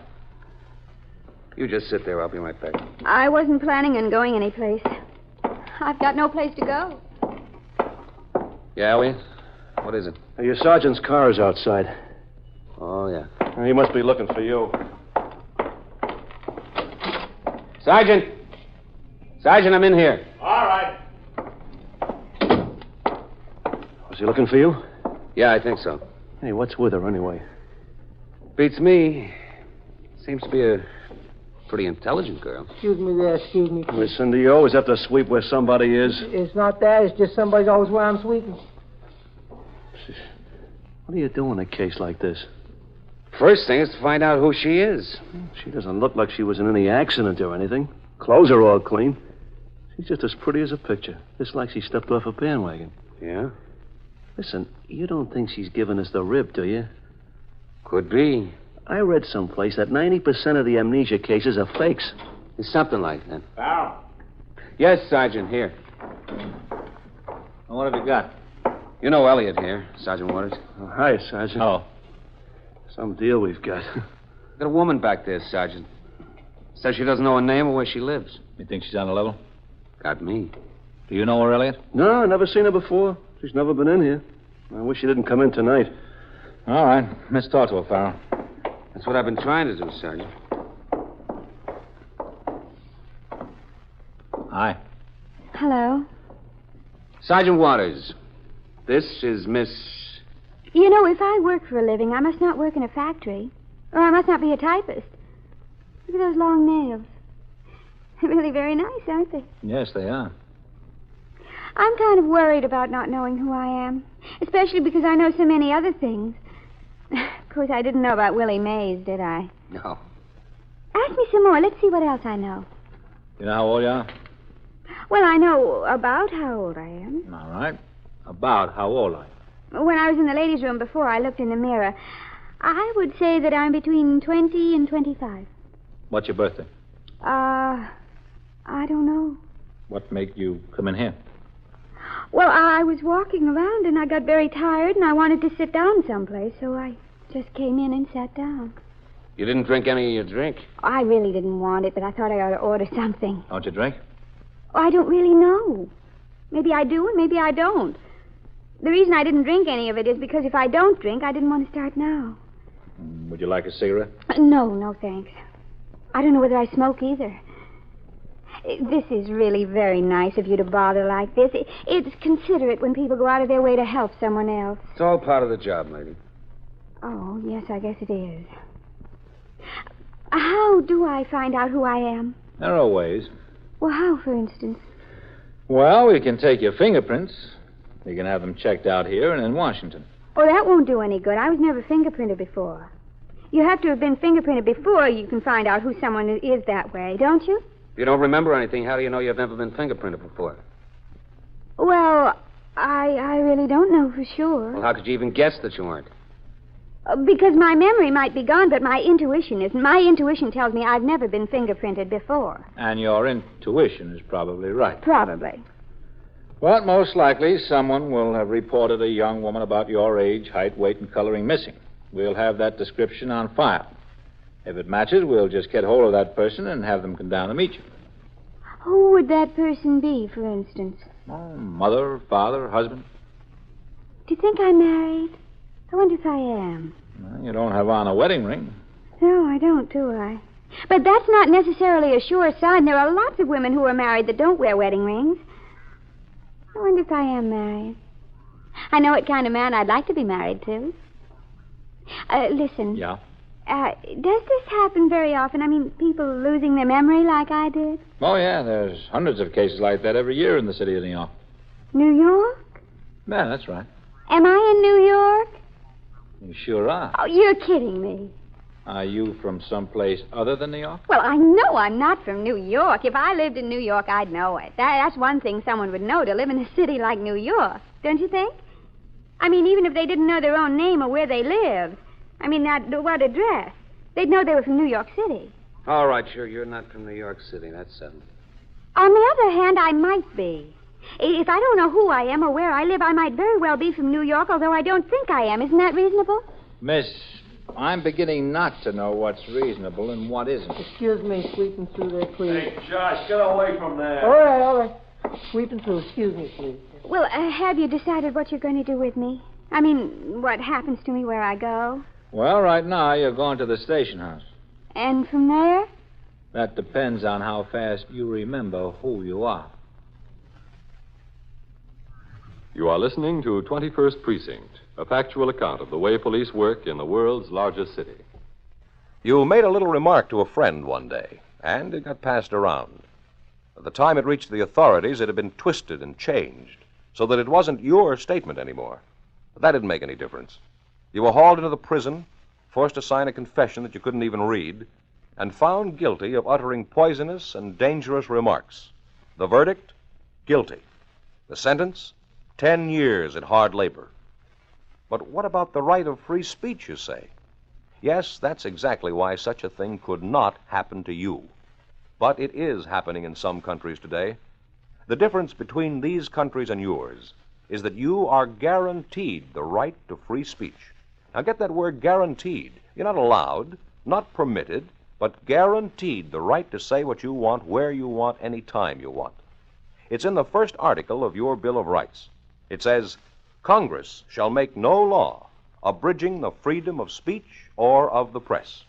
You just sit there. I'll be right back. I wasn't planning on going anyplace. I've got no place to go. Yeah, Elliot? What is it? Your sergeant's car is outside. Oh, yeah. He must be looking for you. Sergeant! Sergeant, I'm in here. All right. Was he looking for you? Yeah, I think so. Hey, what's with her anyway? Beats me. Seems to be a pretty intelligent girl. Excuse me there, excuse me. Listen, do you always have to sweep where somebody is? It's not that. It's just somebody's always where I'm sweeping. What do you do in a case like this? First thing is to find out who she is. She doesn't look like she was in any accident or anything. Clothes are all clean. She's just as pretty as a picture. Just like she stepped off a bandwagon. Yeah? Listen, you don't think she's giving us the rib, do you? Could be. I read someplace that 90% of the amnesia cases are fakes. It's something like that. Farrell. Yes, Sergeant, here. What have you got? You know Elliot here, Sergeant Waters. Oh, hi, Sergeant. Oh. Some deal we've got. Got a woman back there, Sergeant. Says she doesn't know her name or where she lives. You think she's on the level? Got me. Do you know her, Elliot? No, never seen her before. She's never been in here. I wish she didn't come in tonight. All right. Let's talk to her, Farrell. That's what I've been trying to do, Sergeant. Hi. Hello. Sergeant Waters, this is Miss... You know, if I work for a living, I must not work in a factory. Or I must not be a typist. Look at those long nails. They're really very nice, aren't they? Yes, they are. I'm kind of worried about not knowing who I am. Especially because I know so many other things. Of course, I didn't know about Willie Mays, did I? No. Ask me some more. Let's see what else I know. You know how old you are? Well, I know about how old I am. All right. About how old are you? When I was in the ladies' room before, I looked in the mirror. I would say that I'm between 20 and 25. What's your birthday? I don't know. What made you come in here? Well, I was walking around and I got very tired and I wanted to sit down someplace, so I just came in and sat down. You didn't drink any of your drink? I really didn't want it, but I thought I ought to order something. Don't you drink? Oh, I don't really know. Maybe I do and maybe I don't. The reason I didn't drink any of it is because if I don't drink, I didn't want to start now. Would you like a cigarette? No, thanks. I don't know whether I smoke either. This is really very nice of you to bother like this. It's considerate when people go out of their way to help someone else. It's all part of the job, lady. Oh, yes, I guess it is. How do I find out who I am? There are ways. Well, how, for instance? Well, we can take your fingerprints. We can have them checked out here and in Washington. Oh, that won't do any good. I was never fingerprinted before. You have to have been fingerprinted before you can find out who someone is that way, don't you? If you don't remember anything, how do you know you've never been fingerprinted before? Well, I really don't know for sure. Well, how could you even guess that you weren't? Because my memory might be gone, but my intuition isn't. My intuition tells me I've never been fingerprinted before. And your intuition is probably right. Probably. But most likely, someone will have reported a young woman about your age, height, weight, and coloring missing. We'll have that description on file. If it matches, we'll just get hold of that person and have them come down to meet you. Who would that person be, for instance? Oh, mother, father, husband. Do you think I'm married? I wonder if I am. Well, you don't have on a wedding ring. No, I don't, do I? But that's not necessarily a sure sign. There are lots of women who are married that don't wear wedding rings. I wonder if I am married. I know what kind of man I'd like to be married to. Listen. Yeah? Does this happen very often? I mean, people losing their memory like I did? Oh, yeah, there's hundreds of cases like that every year in the city of New York. New York? Yeah, that's right. Am I in New York? You sure are. Oh, you're kidding me. Are you from someplace other than New York? Well, I know I'm not from New York. If I lived in New York, I'd know it. That's one thing someone would know, to live in a city like New York. Don't you think? I mean, even if they didn't know their own name or where they lived. I mean, what address. They'd know they were from New York City. All right, sure, you're not from New York City. That's settled. On the other hand, I might be. If I don't know who I am or where I live, I might very well be from New York, although I don't think I am. Isn't that reasonable? Miss, I'm beginning not to know what's reasonable and what isn't. Excuse me, sweeping through there, please. Hey, Josh, get away from there. All right. Sweeping through. Excuse me, please. Well, have you decided what you're going to do with me? I mean, what happens to me where I go? Well, right now, you're going to the station house. And from there? That depends on how fast you remember who you are. You are listening to 21st Precinct, a factual account of the way police work in the world's largest city. You made a little remark to a friend one day, and it got passed around. By the time it reached the authorities, it had been twisted and changed, so that it wasn't your statement anymore. But that didn't make any difference. You were hauled into the prison, forced to sign a confession that you couldn't even read, and found guilty of uttering poisonous and dangerous remarks. The verdict? Guilty. The sentence? 10 years at hard labor. But what about the right of free speech, you say? Yes, that's exactly why such a thing could not happen to you. But it is happening in some countries today. The difference between these countries and yours is that you are guaranteed the right to free speech. Now get that word guaranteed. You're not allowed, not permitted, but guaranteed the right to say what you want, where you want, any time you want. It's in the first article of your Bill of Rights. It says, Congress shall make no law abridging the freedom of speech or of the press.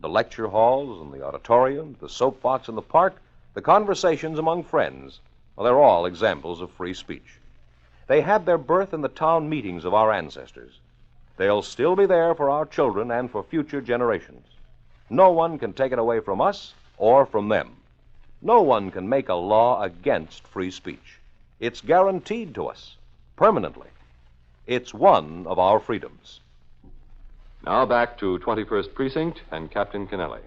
The lecture halls and the auditorium, the soapbox in the park, the conversations among friends, well, they're all examples of free speech. They had their birth in the town meetings of our ancestors. They'll still be there for our children and for future generations. No one can take it away from us or from them. No one can make a law against free speech. It's guaranteed to us, permanently. It's one of our freedoms. Now back to 21st Precinct and Captain Kennelly.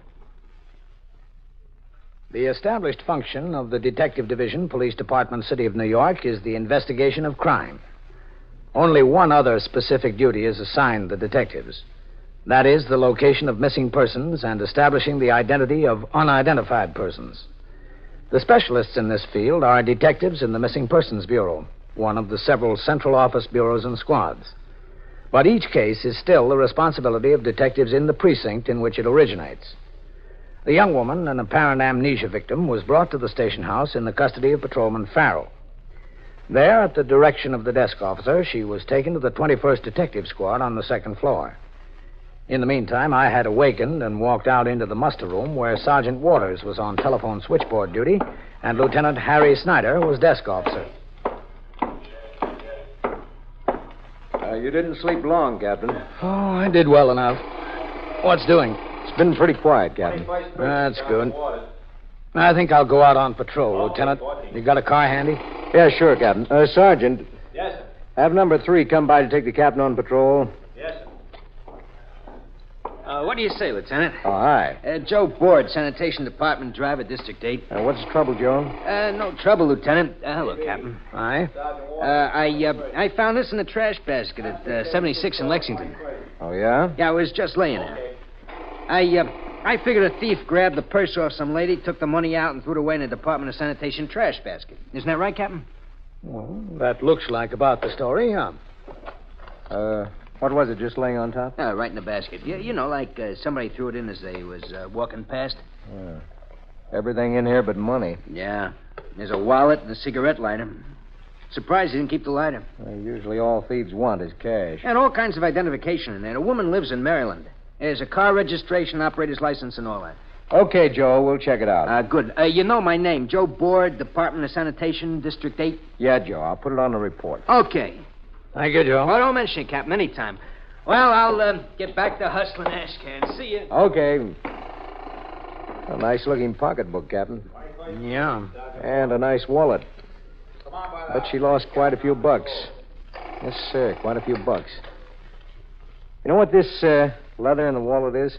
The established function of the Detective Division, Police Department, City of New York, is the investigation of crime. Only one other specific duty is assigned the detectives. That is the location of missing persons and establishing the identity of unidentified persons. The specialists in this field are detectives in the Missing Persons Bureau, one of the several central office bureaus and squads. But each case is still the responsibility of detectives in the precinct in which it originates. The young woman, an apparent amnesia victim, was brought to the station house in the custody of Patrolman Farrell. There, at the direction of the desk officer, she was taken to the 21st Detective Squad on the second floor. In the meantime, I had awakened and walked out into the muster room where Sergeant Waters was on telephone switchboard duty and Lieutenant Harry Snyder was desk officer. You didn't sleep long, Captain. Oh, I did well enough. What's doing? It's been pretty quiet, Captain. That's good. I think I'll go out on patrol, Lieutenant. You got a car handy? Yeah, sure, Captain. Sergeant. Yes, sir. Have number 3 come by to take the captain on patrol. Yes, sir. What do you say, Lieutenant? Oh, hi. Joe Board, Sanitation Department driver, District 8. What's the trouble, Joe? No trouble, Lieutenant. Hello, Captain. Hi. I found this in the trash basket at 76 in Lexington. Oh, yeah? Yeah, I was just laying there. I figured a thief grabbed the purse off some lady, took the money out, and threw it away in the Department of Sanitation trash basket. Isn't that right, Captain? Well, that looks like about the story, yeah. What was it, just laying on top? Right in the basket. You know, like somebody threw it in as they was walking past. Everything in here but money. Yeah. There's a wallet and a cigarette lighter. Surprised he didn't keep the lighter. Usually all thieves want is cash. And all kinds of identification in there. The woman lives in Maryland. There's a car registration, operator's license, and all that. Okay, Joe, we'll check it out. Good. You know my name, Joe Board, Department of Sanitation, District 8? Yeah, Joe, I'll put it on the report. Okay. Thank you, Joe. Oh, don't mention it, Captain, anytime. Well, I'll get back to hustling ash cans. See you. Okay. A nice-looking pocketbook, Captain. Yeah. And a nice wallet. Bet she lost quite a few bucks. Yes, sir, quite a few bucks. You know what this leather in the wallet is?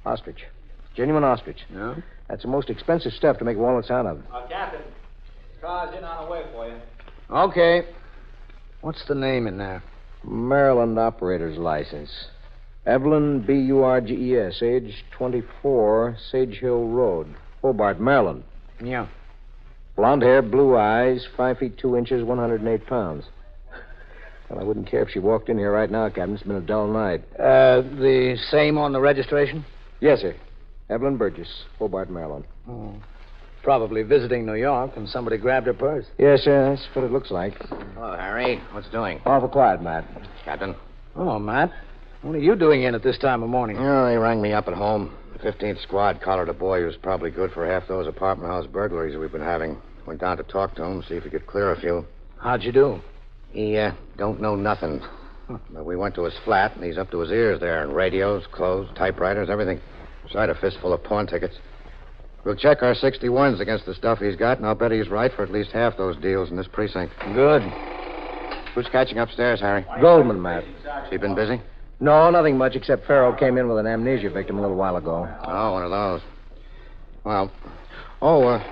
Ostrich. Genuine ostrich. Yeah? That's the most expensive stuff to make wallets out of. Captain, car's in on the way for you. Okay. What's the name in there? Maryland operator's license. Evelyn Burges, age 24, Sage Hill Road, Hobart, Maryland. Yeah. Blonde hair, blue eyes, 5 feet 2 inches, 108 pounds. Well, I wouldn't care if she walked in here right now, Captain. It's been a dull night. The same on the registration? Yes, sir. Evelyn Burgess, Hobart, Maryland. Oh. Probably visiting New York, and somebody grabbed her purse. Yes, sir. That's what it looks like. Hello, Harry. What's doing? Awful quiet, Matt. Captain? Oh, Matt. What are you doing in at this time of morning? Oh, they rang me up at home. The 15th Squad collared a boy who's probably good for half those apartment house burglaries we've been having. Went down to talk to him, see if he could clear a few. How'd you do? He don't know nothing. But we went to his flat, and he's up to his ears there in radios, clothes, typewriters, everything. Besides a fistful of pawn tickets. We'll check our 61s against the stuff he's got, and I'll bet he's right for at least half those deals in this precinct. Good. Who's catching upstairs, Harry? Goldman, Matt. She been busy? No, nothing much, except Farrell came in with an amnesia victim a little while ago. Oh, one of those. Well,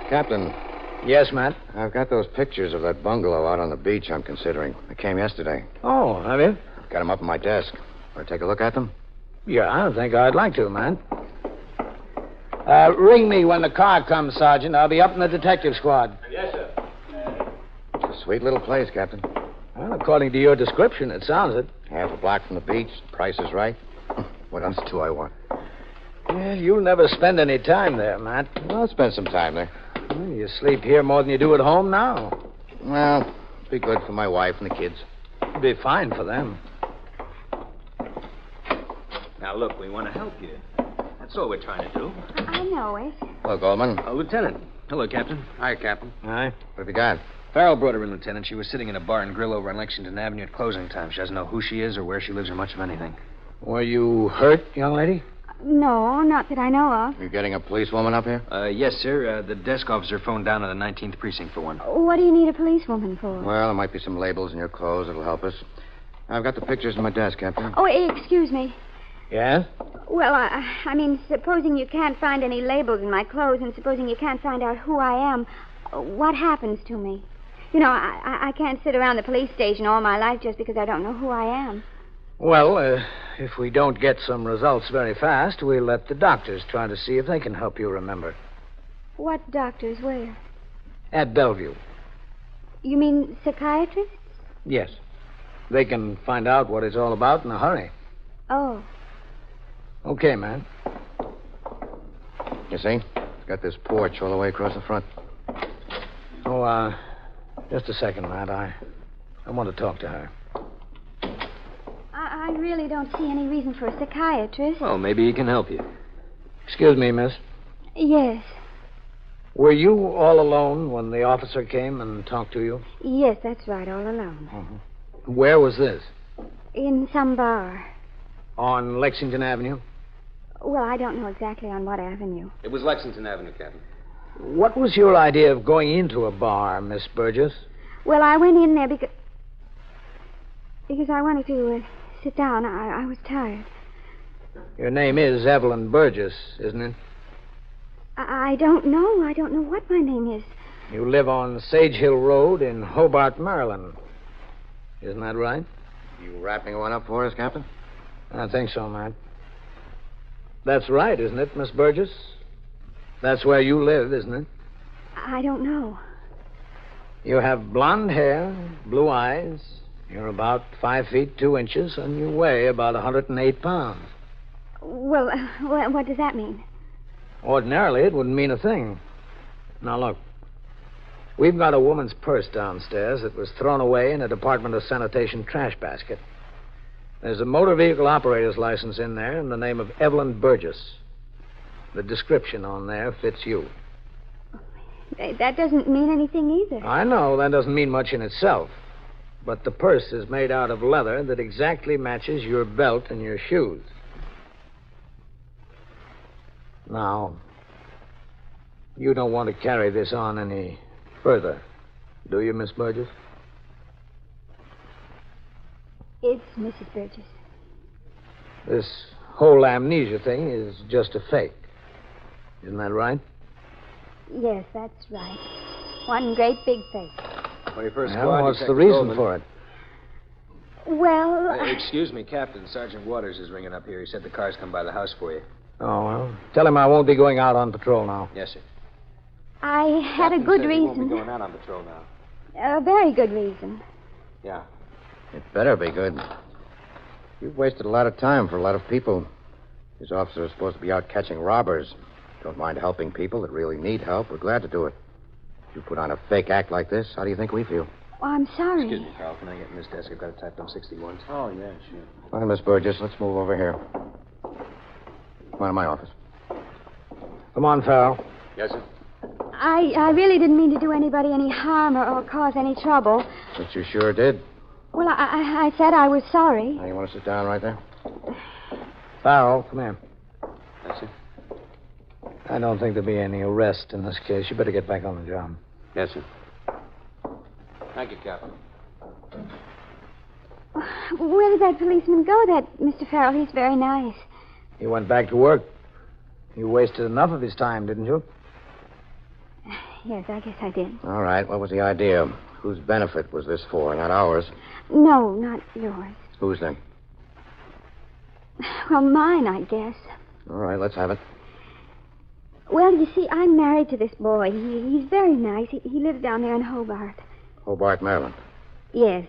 Captain. Yes, Matt? I've got those pictures of that bungalow out on the beach I'm considering. They came yesterday. Oh, have you? Got them up on my desk. Want to take a look at them? Yeah, I think I'd like to, Matt. Ring me when the car comes, Sergeant. I'll be up in the detective squad. Yes, sir. It's a sweet little place, Captain. Well, according to your description, it sounds it. Half a block from the beach. Price is right. What else do I want? Yeah, you'll never spend any time there, Matt. I'll spend some time there. Well, you sleep here more than you do at home now. Well, it'd be good for my wife and the kids. It'd be fine for them. Now, look, we want to help you. That's all we're trying to do. I know it. Hello, Goldman. Lieutenant. Hello, Captain. Hi, Captain. Hi. What have you got? Farrell brought her in, Lieutenant. She was sitting in a bar and grill over on Lexington Avenue at closing time. She doesn't know who she is or where she lives or much of anything. Were you hurt, young lady? No, not that I know of. You getting a policewoman up here? Yes, sir. The desk officer phoned down to the 19th precinct for one. What do you need a policewoman for? Well, there might be some labels in your clothes that'll help us. I've got the pictures in my desk, Captain. Oh, excuse me. Yeah? Well, I mean, supposing you can't find any labels in my clothes and supposing you can't find out who I am, what happens to me? You know, I can't sit around the police station all my life just because I don't know who I am. Well, if we don't get some results very fast, we'll let the doctors try to see if they can help you remember. What doctors? Where? At Bellevue. You mean psychiatrists? Yes. They can find out what it's all about in a hurry. Oh. Okay, man. You see? It's got this porch all the way across the front. Oh, just a second, Matt. I want to talk to her. I really don't see any reason for a psychiatrist. Well, maybe he can help you. Excuse me, miss. Yes. Were you all alone when the officer came and talked to you? Yes, that's right, all alone. Mm-hmm. Where was this? In some bar. On Lexington Avenue? Well, I don't know exactly on what avenue. It was Lexington Avenue, Captain. What was your idea of going into a bar, Miss Burgess? Well, I went in there because I wanted to sit down. I was tired. Your name is Evelyn Burgess, isn't it? I don't know. I don't know what my name is. You live on Sage Hill Road in Hobart, Maryland. Isn't that right? You wrapping one up for us, Captain? I think so, Matt. That's right, isn't it, Miss Burgess? That's where you live, isn't it? I don't know. You have blonde hair, blue eyes. You're about 5 feet 2 inches, and you weigh about 108 pounds. Well, what does that mean? Ordinarily, it wouldn't mean a thing. Now, look. We've got a woman's purse downstairs that was thrown away in a Department of Sanitation trash basket. There's a motor vehicle operator's license in there in the name of Evelyn Burgess. The description on there fits you. That doesn't mean anything either. I know that doesn't mean much in itself. But the purse is made out of leather that exactly matches your belt and your shoes. Now, you don't want to carry this on any further, do you, Miss Burgess? It's Mrs. Burgess. This whole amnesia thing is just a fake. Isn't that right? Yes, that's right. One great big fake. 21st Squad. Well, what's the Detective reason Goldman. for it? Well... Excuse me, Captain. Sergeant Waters is ringing up here. He said the car's come by the house for you. Oh, well, tell him I won't be going out on patrol now. Yes, sir. I had a good He reason. won't be going out on patrol now. A very good reason. Yeah. It better be good. You've wasted a lot of time for a lot of people. These officers are supposed to be out catching robbers. Don't mind helping people that really need help. We're glad to do it. If you put on a fake act like this, how do you think we feel? Oh, I'm sorry. Excuse me, Carl. Can I get in this desk? I've got to type them 61s. Oh, yeah, sure. All right, Miss Burgess, let's move over here. Come on to my office. Come on, Farrell. Yes, sir. I really didn't mean to do anybody any harm or cause any trouble. But you sure did. Well, I said I was sorry. Now, you want to sit down right there? Farrell, come here. Yes, sir. I don't think there'll be any arrest in this case. You better get back on the job. Yes, sir. Thank you, Captain. Where did that policeman go, that Mr. Farrell? He's very nice. He went back to work. You wasted enough of his time, didn't you? Yes, I guess I did. All right, what was the idea? Whose benefit was this for? Not ours. No, not yours. Whose then? Well, mine, I guess. All right, let's have it. Well, you see, I'm married to this boy. He's very nice. He lives down there in Hobart. Hobart, Maryland. Yes.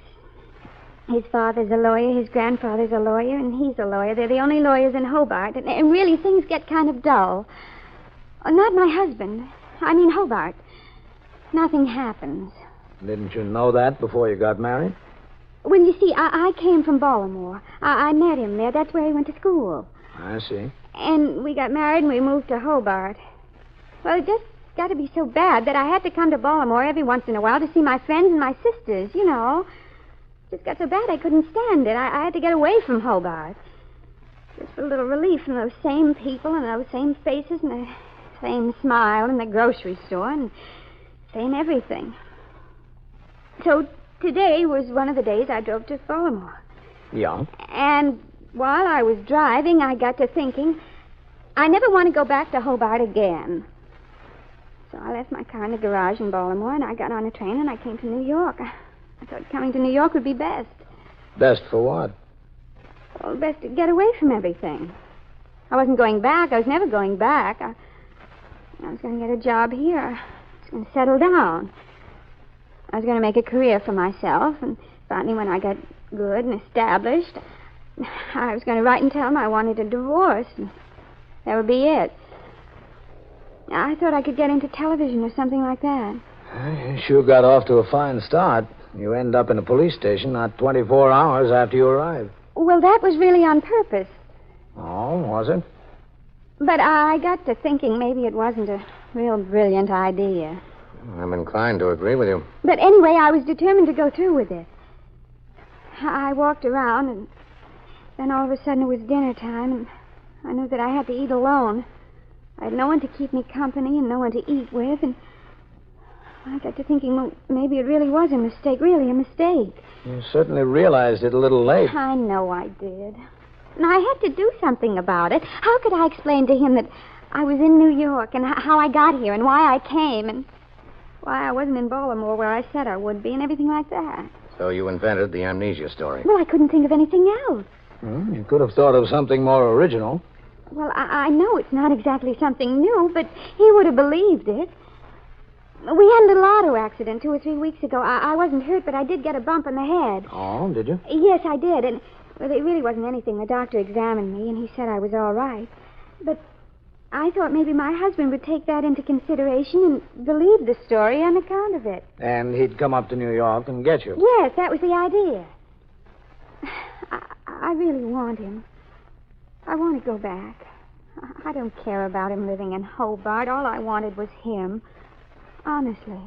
His father's a lawyer, his grandfather's a lawyer, and he's a lawyer. They're the only lawyers in Hobart. And really, things get kind of dull. Not my husband. I mean, Hobart. Nothing happens. Didn't you know that before you got married? Well, you see, I came from Baltimore. I met him there. That's where he went to school. I see. And we got married and we moved to Hobart. Well, it just got to be so bad that I had to come to Baltimore every once in a while to see my friends and my sisters, you know. It just got so bad I couldn't stand it. I had to get away from Hobart. Just for a little relief from those same people and those same faces and the same smile in the grocery store and same everything. So today was one of the days I drove to Baltimore. Yeah? And while I was driving, I got to thinking, I never want to go back to Hobart again. So I left my car in the garage in Baltimore, and I got on a train, and I came to New York. I thought coming to New York would be best. Best for what? Well, best to get away from everything. I wasn't going back. I was never going back. I was going to get a job here. I was going to settle down. I was going to make a career for myself, and finally, when I got good and established, I was going to write and tell him I wanted a divorce, and that would be it. I thought I could get into television or something like that. You sure got off to a fine start. You end up in a police station not 24 hours after you arrive. Well, that was really on purpose. Oh, was it? But I got to thinking maybe it wasn't a real brilliant idea. I'm inclined to agree with you. But anyway, I was determined to go through with it. I walked around, and then all of a sudden it was dinner time, and I knew that I had to eat alone. I had no one to keep me company and no one to eat with, and I got to thinking, well, maybe it really was a mistake, really a mistake. You certainly realized it a little late. I know I did. And I had to do something about it. How could I explain to him that I was in New York and how I got here and why I came and why I wasn't in Baltimore where I said I would be and everything like that? So you invented the amnesia story. Well, I couldn't think of anything else. You could have thought of something more original. Well, I know it's not exactly something new, but he would have believed it. We had a little auto accident 2 or 3 weeks ago. I wasn't hurt, but I did get a bump in the head. Oh, did you? Yes, I did. And well, it really wasn't anything. The doctor examined me, and he said I was all right. But I thought maybe my husband would take that into consideration and believe the story on account of it. And he'd come up to New York and get you. Yes, that was the idea. I really want him. I want to go back. I don't care about him living in Hobart. All I wanted was him. Honestly.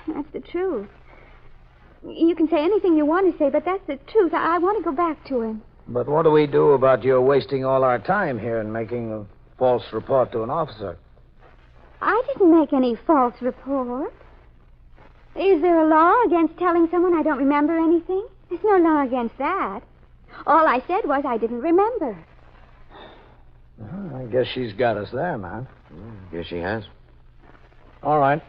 That's the truth. You can say anything you want to say, but that's the truth. I want to go back to him. But what do we do about your wasting all our time here and making a false report to an officer? I didn't make any false report. Is there a law against telling someone I don't remember anything? There's no law against that. All I said was I didn't remember. Well, I guess she's got us there, man. Yes, she has. All right.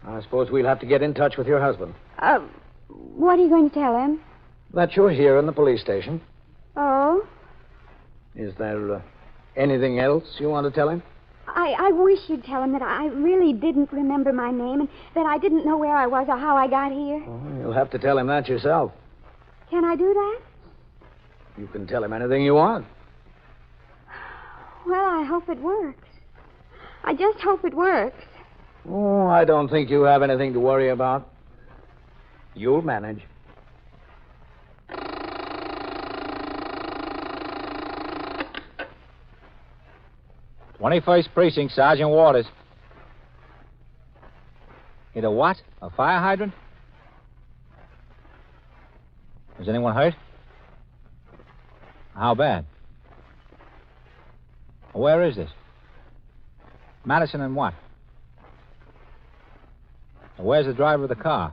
I suppose we'll have to get in touch with your husband. What are you going to tell him? That you're here in the police station. Oh? Is there anything else you want to tell him? I wish you'd tell him that I really didn't remember my name and that I didn't know where I was or how I got here. Oh, you'll have to tell him that yourself. Can I do that? You can tell him anything you want. Well, I hope it works. I just hope it works. Oh, I don't think you have anything to worry about. You'll manage. "21st Precinct, Sergeant Waters." Hit a what? A fire hydrant? Is anyone hurt? How bad? Where is this? Madison and what? Where's the driver of the car?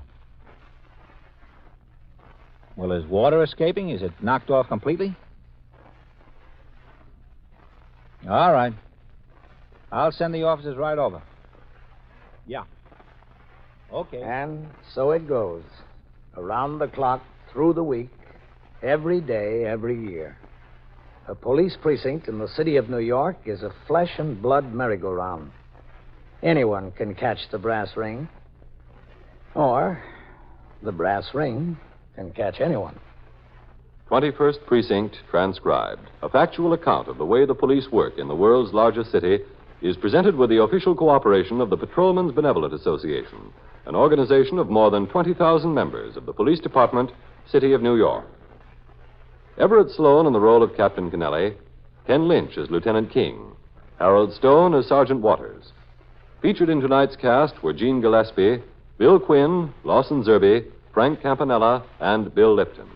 Well, is water escaping? Is it knocked off completely? All right. I'll send the officers right over. Yeah. Okay. And so it goes. Around the clock, through the week, every day, every year. A police precinct in the city of New York is a flesh and blood merry-go-round. Anyone can catch the brass ring. Or the brass ring can catch anyone. 21st Precinct transcribed. A factual account of the way the police work in the world's largest city is presented with the official cooperation of the Patrolmen's Benevolent Association, an organization of more than 20,000 members of the Police Department, City of New York. Everett Sloan in the role of Captain Kennelly, Ken Lynch as Lieutenant King, Harold Stone as Sergeant Waters. Featured in tonight's cast were Gene Gillespie, Bill Quinn, Lawson Zerby, Frank Campanella, and Bill Lipton.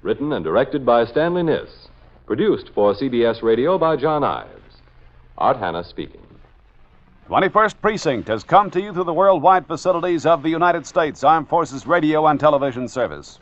Written and directed by Stanley Niss. Produced for CBS Radio by John Ives. Art Hanna speaking. 21st Precinct has come to you through the worldwide facilities of the United States Armed Forces Radio and Television Service.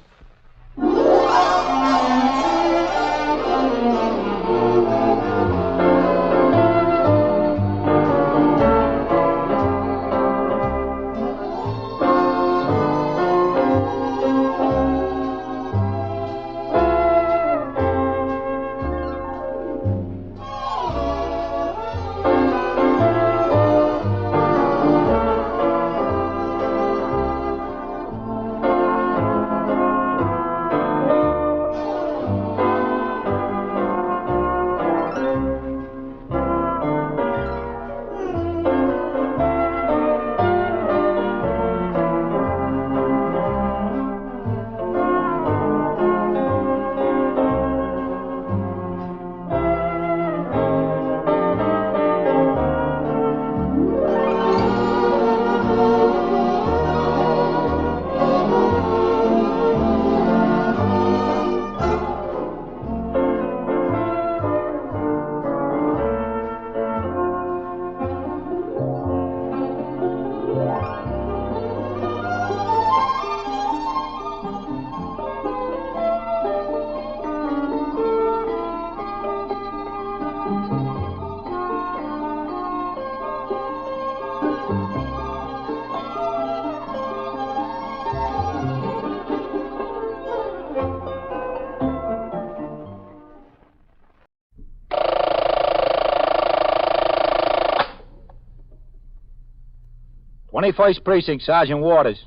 21st Precinct, Sergeant Waters.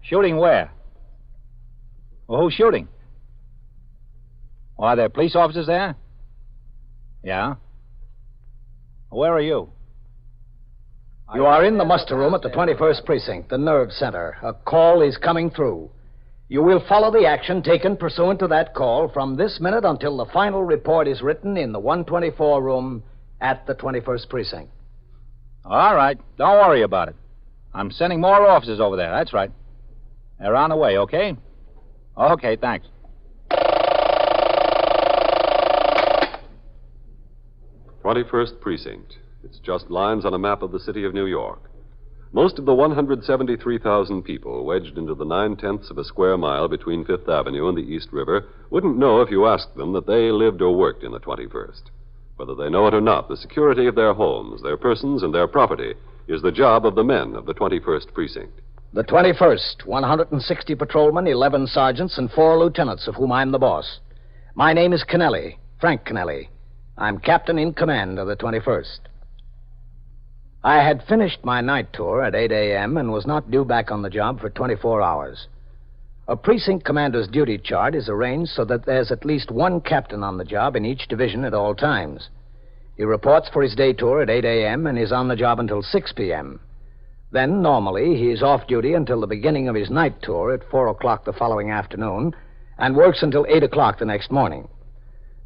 Shooting where? Well, who's shooting? Are there police officers there? Yeah? Where are you? You are in the muster room at the 21st Precinct, the nerve center. A call is coming through. You will follow the action taken pursuant to that call from this minute until the final report is written in the 124 room at the 21st Precinct. All right. Don't worry about it. I'm sending more officers over there. That's right. They're on the way, okay? Okay, thanks. 21st Precinct. It's just lines on a map of the city of New York. Most of the 173,000 people wedged into the 9/10 of a square mile between Fifth Avenue and the East River wouldn't know if you asked them that they lived or worked in the 21st. Whether they know it or not, the security of their homes, their persons, and their property is the job of the men of the 21st Precinct. The 21st, 160 patrolmen, 11 sergeants, and 4 lieutenants, of whom I'm the boss. My name is Kennelly, Frank Kennelly. I'm captain in command of the 21st. I had finished my night tour at 8 a.m. and was not due back on the job for 24 hours. A precinct commander's duty chart is arranged so that there's at least one captain on the job in each division at all times. He reports for his day tour at 8 a.m. and is on the job until 6 p.m. Then, normally, he is off duty until the beginning of his night tour at 4 o'clock the following afternoon and works until 8 o'clock the next morning.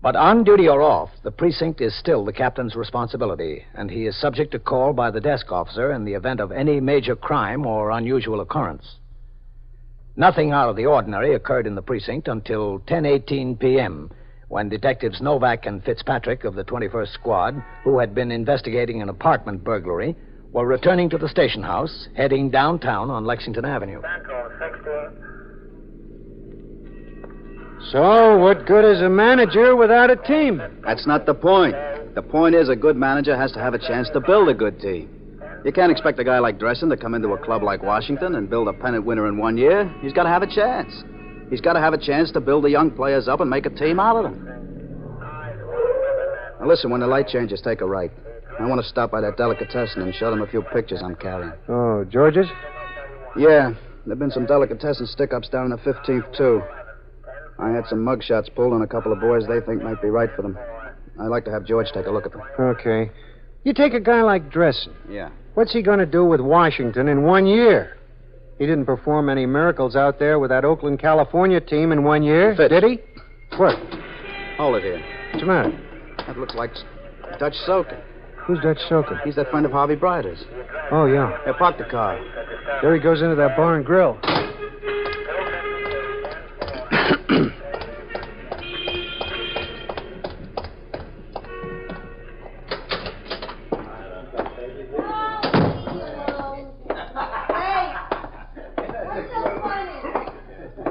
But on duty or off, the precinct is still the captain's responsibility, and he is subject to call by the desk officer in the event of any major crime or unusual occurrence. Nothing out of the ordinary occurred in the precinct until 10:18 p.m., when Detectives Novak and Fitzpatrick of the 21st Squad, who had been investigating an apartment burglary, were returning to the station house, heading downtown on Lexington Avenue. So, what good is a manager without a team? That's not the point. The point is a good manager has to have a chance to build a good team. You can't expect a guy like Dressen to come into a club like Washington and build a pennant winner in 1 year. He's got to have a chance. He's got to have a chance to build the young players up and make a team out of them. Now, listen, when the light changes, take a right. I want to stop by that delicatessen and show them a few pictures I'm carrying. Oh, George's? Yeah, there've been some delicatessen stick-ups down in the 15th, too. I had some mugshots pulled on a couple of boys they think might be right for them. I'd like to have George take a look at them. Okay. You take a guy like Dressen. Yeah. What's he going to do with Washington in 1 year? He didn't perform any miracles out there with that Oakland, California team in 1 year, Fitz. did he? What? Hold it here. What's the matter? That looks like Dutch Soaker. Who's Dutch Soaker? He's that friend of Harvey Brider's. Oh, yeah. Here, park the car. There he goes into that bar and grill.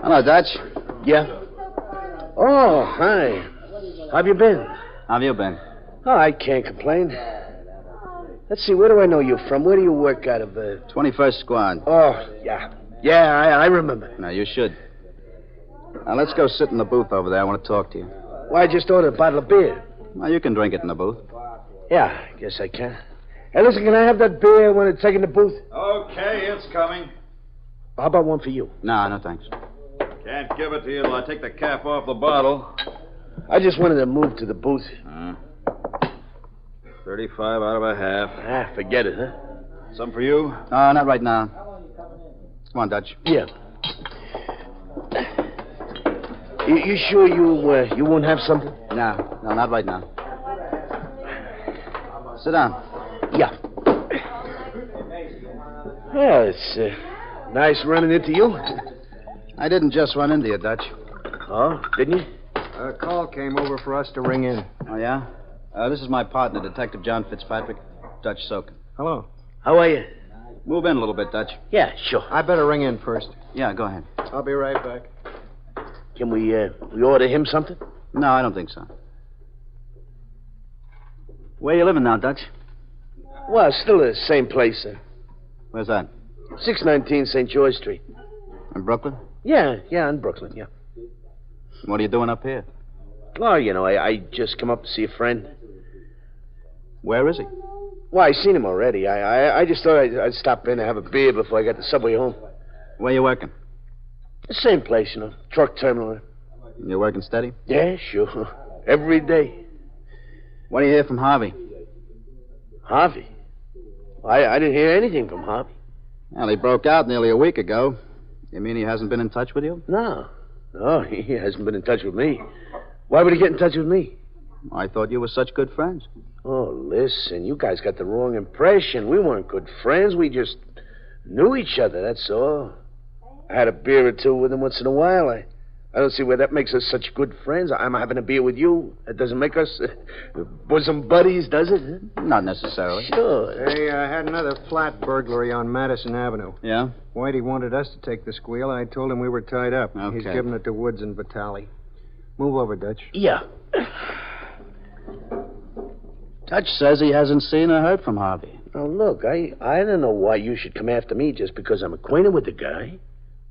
Hello, Dutch. Yeah? Oh, hi. How have you been? How have you been? Oh, I can't complain. Let's see, where do I know you from? Where do you work out of? 21st Squad. Oh, yeah. Yeah, I remember. Now, you should. Now, let's go sit in the booth over there. I want to talk to you. Why, I just ordered a bottle of beer. Well, you can drink it in the booth. Yeah, I guess I can. Hey, listen, can I have that beer when it's taken the booth? Okay, it's coming. How about one for you? No, thanks. Can't give it to you till I take the cap off the bottle. I just wanted to move to the booth. 35 out of a half. Ah, forget it, huh? Some for you? No, not right now. Come on, Dutch. Yeah. You sure you won't have something? No, not right now. Sit down. Yeah. Well, it's nice running into you. I didn't just run into you, Dutch. Oh, didn't you? A call came over for us to ring in. Oh, yeah? This is my partner, Detective John Fitzpatrick, Dutch Soakin. Hello. How are you? Move in a little bit, Dutch. Yeah, sure. I better ring in first. Yeah, go ahead. I'll be right back. Can we order him something? No, I don't think so. Where you living now, Dutch? Well, still the same place. Where's that? 619 St. George Street. In Brooklyn? Yeah, in Brooklyn, yeah. What are you doing up here? Oh, I just come up to see a friend. Where is he? Well, I seen him already. I just thought I'd stop in and have a beer before I got the subway home. Where you working? The same place, you know, truck terminal. You working steady? Yeah, sure. Every day. What do you hear from Harvey? Harvey? I didn't hear anything from Harvey. Well, he broke out nearly a week ago. You mean he hasn't been in touch with you? No, he hasn't been in touch with me. Why would he get in touch with me? I thought you were such good friends. Oh, listen, you guys got the wrong impression. We weren't good friends. We just knew each other, that's all. I had a beer or two with him once in a while. I don't see where that makes us such good friends. I'm having a beer with you. That doesn't make us bosom buddies, does it? Not necessarily. Sure. Hey, I had another flat burglary on Madison Avenue. Yeah? Whitey wanted us to take the squeal. I told him we were tied up. Okay. He's giving it to Woods and Vitale. Move over, Dutch. Yeah. Dutch says he hasn't seen or heard from Harvey. Now, look, I don't know why you should come after me just because I'm acquainted with the guy.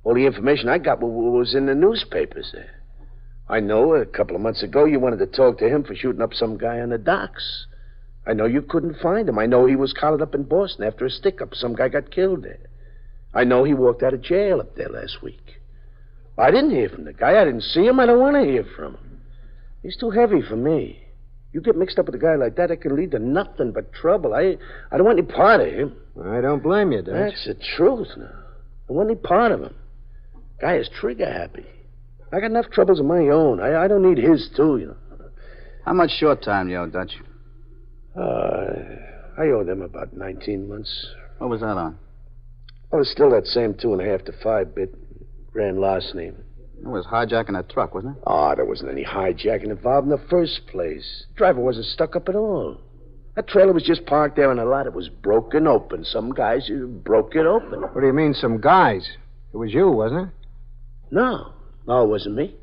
All the information I got was in the newspapers there. I know a couple of months ago you wanted to talk to him for shooting up some guy on the docks. I know you couldn't find him. I know he was collared up in Boston after a stick-up. Some guy got killed there. I know he walked out of jail up there last week. I didn't hear from the guy. I didn't see him. I don't want to hear from him. He's too heavy for me. You get mixed up with a guy like that, it can lead to nothing but trouble. I don't want any part of him. I don't blame you, Dutch. That's the truth now. I don't want any part of him. Guy is trigger happy. I got enough troubles of my own. I don't need his, too, you know. How much short time you owe, Dutch? I owe them about 19 months. What was that on? Oh, it's still that same 2.5 to 5 bit. Grand larceny. It was hijacking a truck, wasn't it? Oh, there wasn't any hijacking involved in the first place. The driver wasn't stuck up at all. That trailer was just parked there in a lot. It was broken open. Some guys broke it open. What do you mean, some guys? It was you, wasn't it? No, it wasn't me.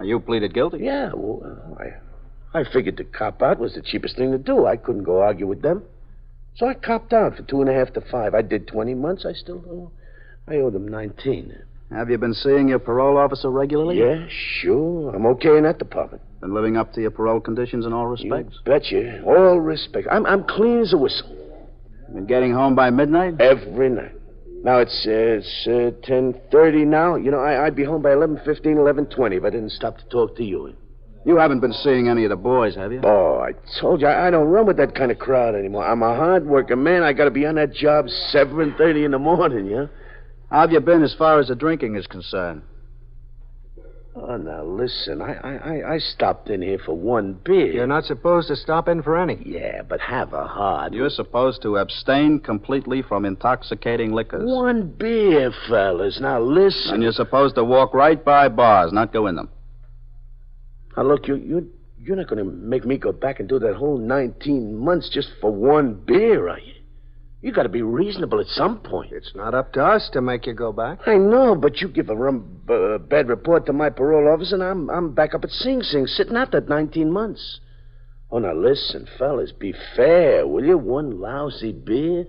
You pleaded guilty? Yeah, well, I figured to cop out was the cheapest thing to do. I couldn't go argue with them. So I copped out for 2.5 to 5. I did 20 months. I owe them 19. Have you been seeing your parole officer regularly? Yeah, sure. I'm okay in that department. Been living up to your parole conditions in all respects? You betcha. All respect. I'm clean as a whistle. Been getting home by midnight? Every night. Now it's 10:30 now. You know, I'd be home by 11:15, 11:20 if I didn't stop to talk to you. You haven't been seeing any of the boys, have you? Oh, I told you, I don't run with that kind of crowd anymore. I'm a hard-working man. I got to be on that job 7:30 in the morning, yeah? How have you been as far as the drinking is concerned? Oh, now, listen, I stopped in here for one beer. You're not supposed to stop in for any. Yeah, but have a heart. You're supposed to abstain completely from intoxicating liquors. One beer, fellas. Now, listen. And you're supposed to walk right by bars, not go in them. Now, look, you're not going to make me go back and do that whole 19 months just for one beer, are you? You got to be reasonable at some point. It's not up to us to make you go back. I know, but you give a bad report to my parole officer, and I'm back up at Sing Sing, sitting out that 19 months. Oh, now listen, fellas, be fair, will you? One lousy beer?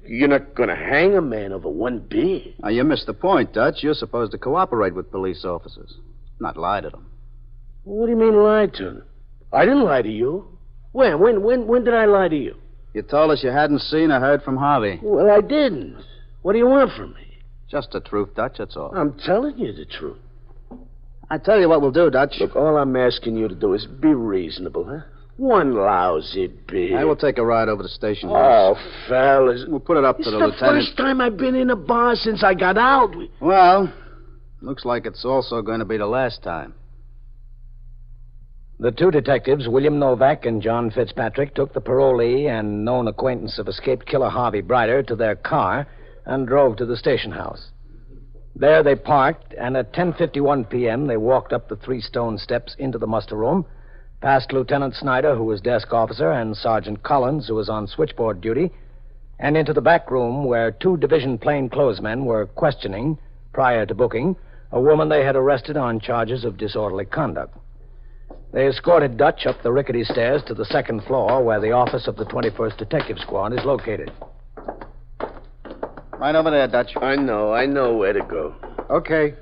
You're not going to hang a man over one beer. Now, you missed the point, Dutch. You're supposed to cooperate with police officers, not lie to them. What do you mean lie to them? I didn't lie to you. When did I lie to you? You told us you hadn't seen or heard from Harvey. Well, I didn't. What do you want from me? Just the truth, Dutch, that's all. I'm telling you the truth. I tell you what we'll do, Dutch. Look, all I'm asking you to do is be reasonable, huh? One lousy beer. I will take a ride over to the station. Oh, fellas. We'll put it up to the lieutenant. It's the first time I've been in a bar since I got out. Well, looks like it's also going to be the last time. The two detectives, William Novak and John Fitzpatrick, took the parolee and known acquaintance of escaped killer Harvey Brider to their car and drove to the station house. There they parked, and at 10:51 p.m. they walked up the 3 stone steps into the muster room, past Lieutenant Snyder, who was desk officer, and Sergeant Collins, who was on switchboard duty, and into the back room where 2 division plainclothesmen were questioning, prior to booking, a woman they had arrested on charges of disorderly conduct. They escorted Dutch up the rickety stairs to the 2nd floor where the office of the 21st Detective Squad is located. Right over there, Dutch. I know where to go. Okay.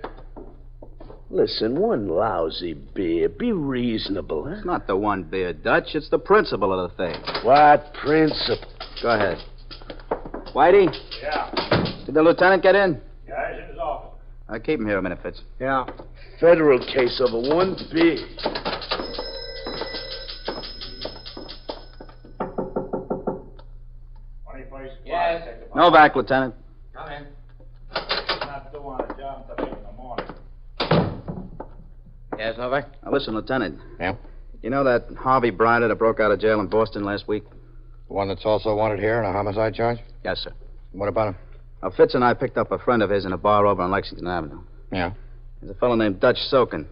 Listen, one lousy beer. Be reasonable, huh? It's not the one beer, Dutch. It's the principle of the thing. What principle? Go ahead. Whitey? Yeah. Did the lieutenant get in? Yeah, he's in his office. Keep him here a minute, Fitz. Yeah. Federal case over one beer. Yes. Novak, Lieutenant. Come in. Not doing a job until 8 in the morning. Yes, Novak? Now, listen, Lieutenant. Yeah? You know that Harvey Bryder that broke out of jail in Boston last week? The one that's also wanted here in a homicide charge? Yes, sir. What about him? Now, Fitz and I picked up a friend of his in a bar over on Lexington Avenue. Yeah? There's a fellow named Dutch Sokin.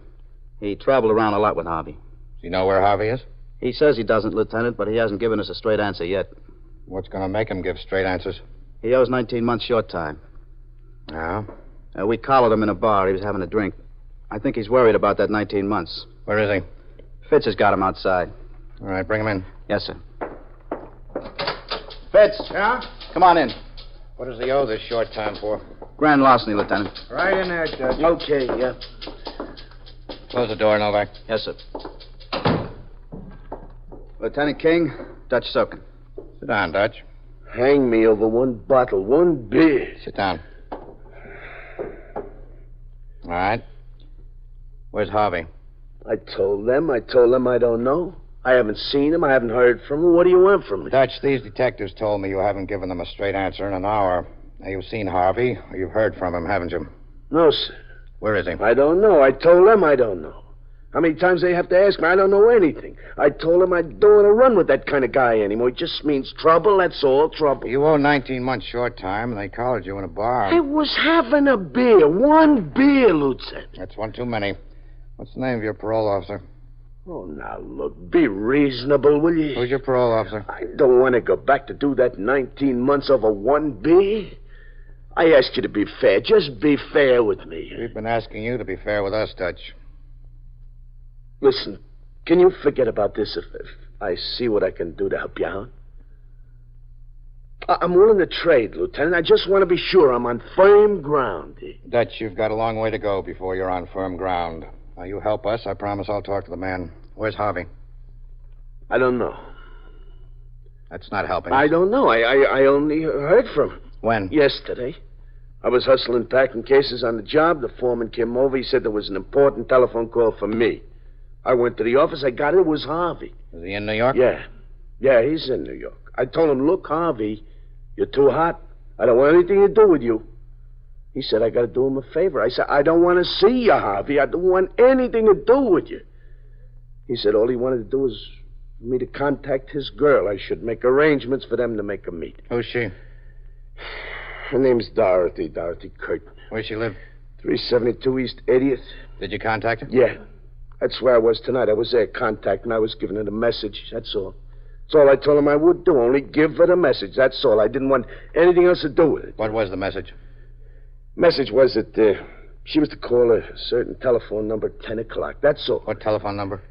He traveled around a lot with Harvey. Does he know where Harvey is? He says he doesn't, Lieutenant, but he hasn't given us a straight answer yet. What's going to make him give straight answers? He owes 19 months short time. Yeah? We collared him in a bar. He was having a drink. I think he's worried about that 19 months. Where is he? Fitz has got him outside. All right, bring him in. Yes, sir. Fitz. Yeah? Come on in. What does he owe this short time for? Grand larceny, Lieutenant. Right in there, Judge. Okay, yeah. Close the door, Novak. Yes, sir. Lieutenant King, Dutch Sokin. Sit down, Dutch. Hang me over one bottle, one beer. Sit down. All right. Where's Harvey? I told them I don't know. I haven't seen him. I haven't heard from him. What do you want from me? Dutch, these detectives told me you haven't given them a straight answer in an hour. Now, you've seen Harvey, or you've heard from him, haven't you? No, sir. Where is he? I don't know. I told them I don't know. How many times they have to ask me? I don't know anything. I told them I don't want to run with that kind of guy anymore. It just means trouble, that's all, trouble. You owe 19 months short time, and they collared you in a bar. I was having a beer. One beer, Lieutenant. That's one too many. What's the name of your parole officer? Oh, now, look, be reasonable, will you? Who's your parole officer? I don't want to go back to do that 19 months over one beer. I asked you to be fair. Just be fair with me. We've been asking you to be fair with us, Dutch. Listen, can you forget about this if I see what I can do to help you out? I'm willing to trade, Lieutenant. I just want to be sure I'm on firm ground. Dutch, you've got a long way to go before you're on firm ground. Now, you help us. I promise I'll talk to the man. Where's Harvey? I don't know. That's not helping. I don't know. I only heard from him. When? Yesterday. I was hustling packing cases on the job. The foreman came over. He said there was an important telephone call for me. I went to the office. I got it. It was Harvey. Is he in New York? Yeah. Yeah, he's in New York. I told him, look, Harvey, you're too hot. I don't want anything to do with you. He said, I got to do him a favor. I said, I don't want to see you, Harvey. I don't want anything to do with you. He said all he wanted to do was for me to contact his girl. I should make arrangements for them to make a meet. Who's she? Her name's Dorothy Curtin. Where's she live? 372 East 80th. Did you contact her? Yeah. That's where I was tonight. I was there contacting. I was giving her the message. That's all. That's all I told him I would do. Only give her the message. That's all. I didn't want anything else to do with it. What was the message? Message was that she was to call a certain telephone number at 10 o'clock. That's all. What telephone number?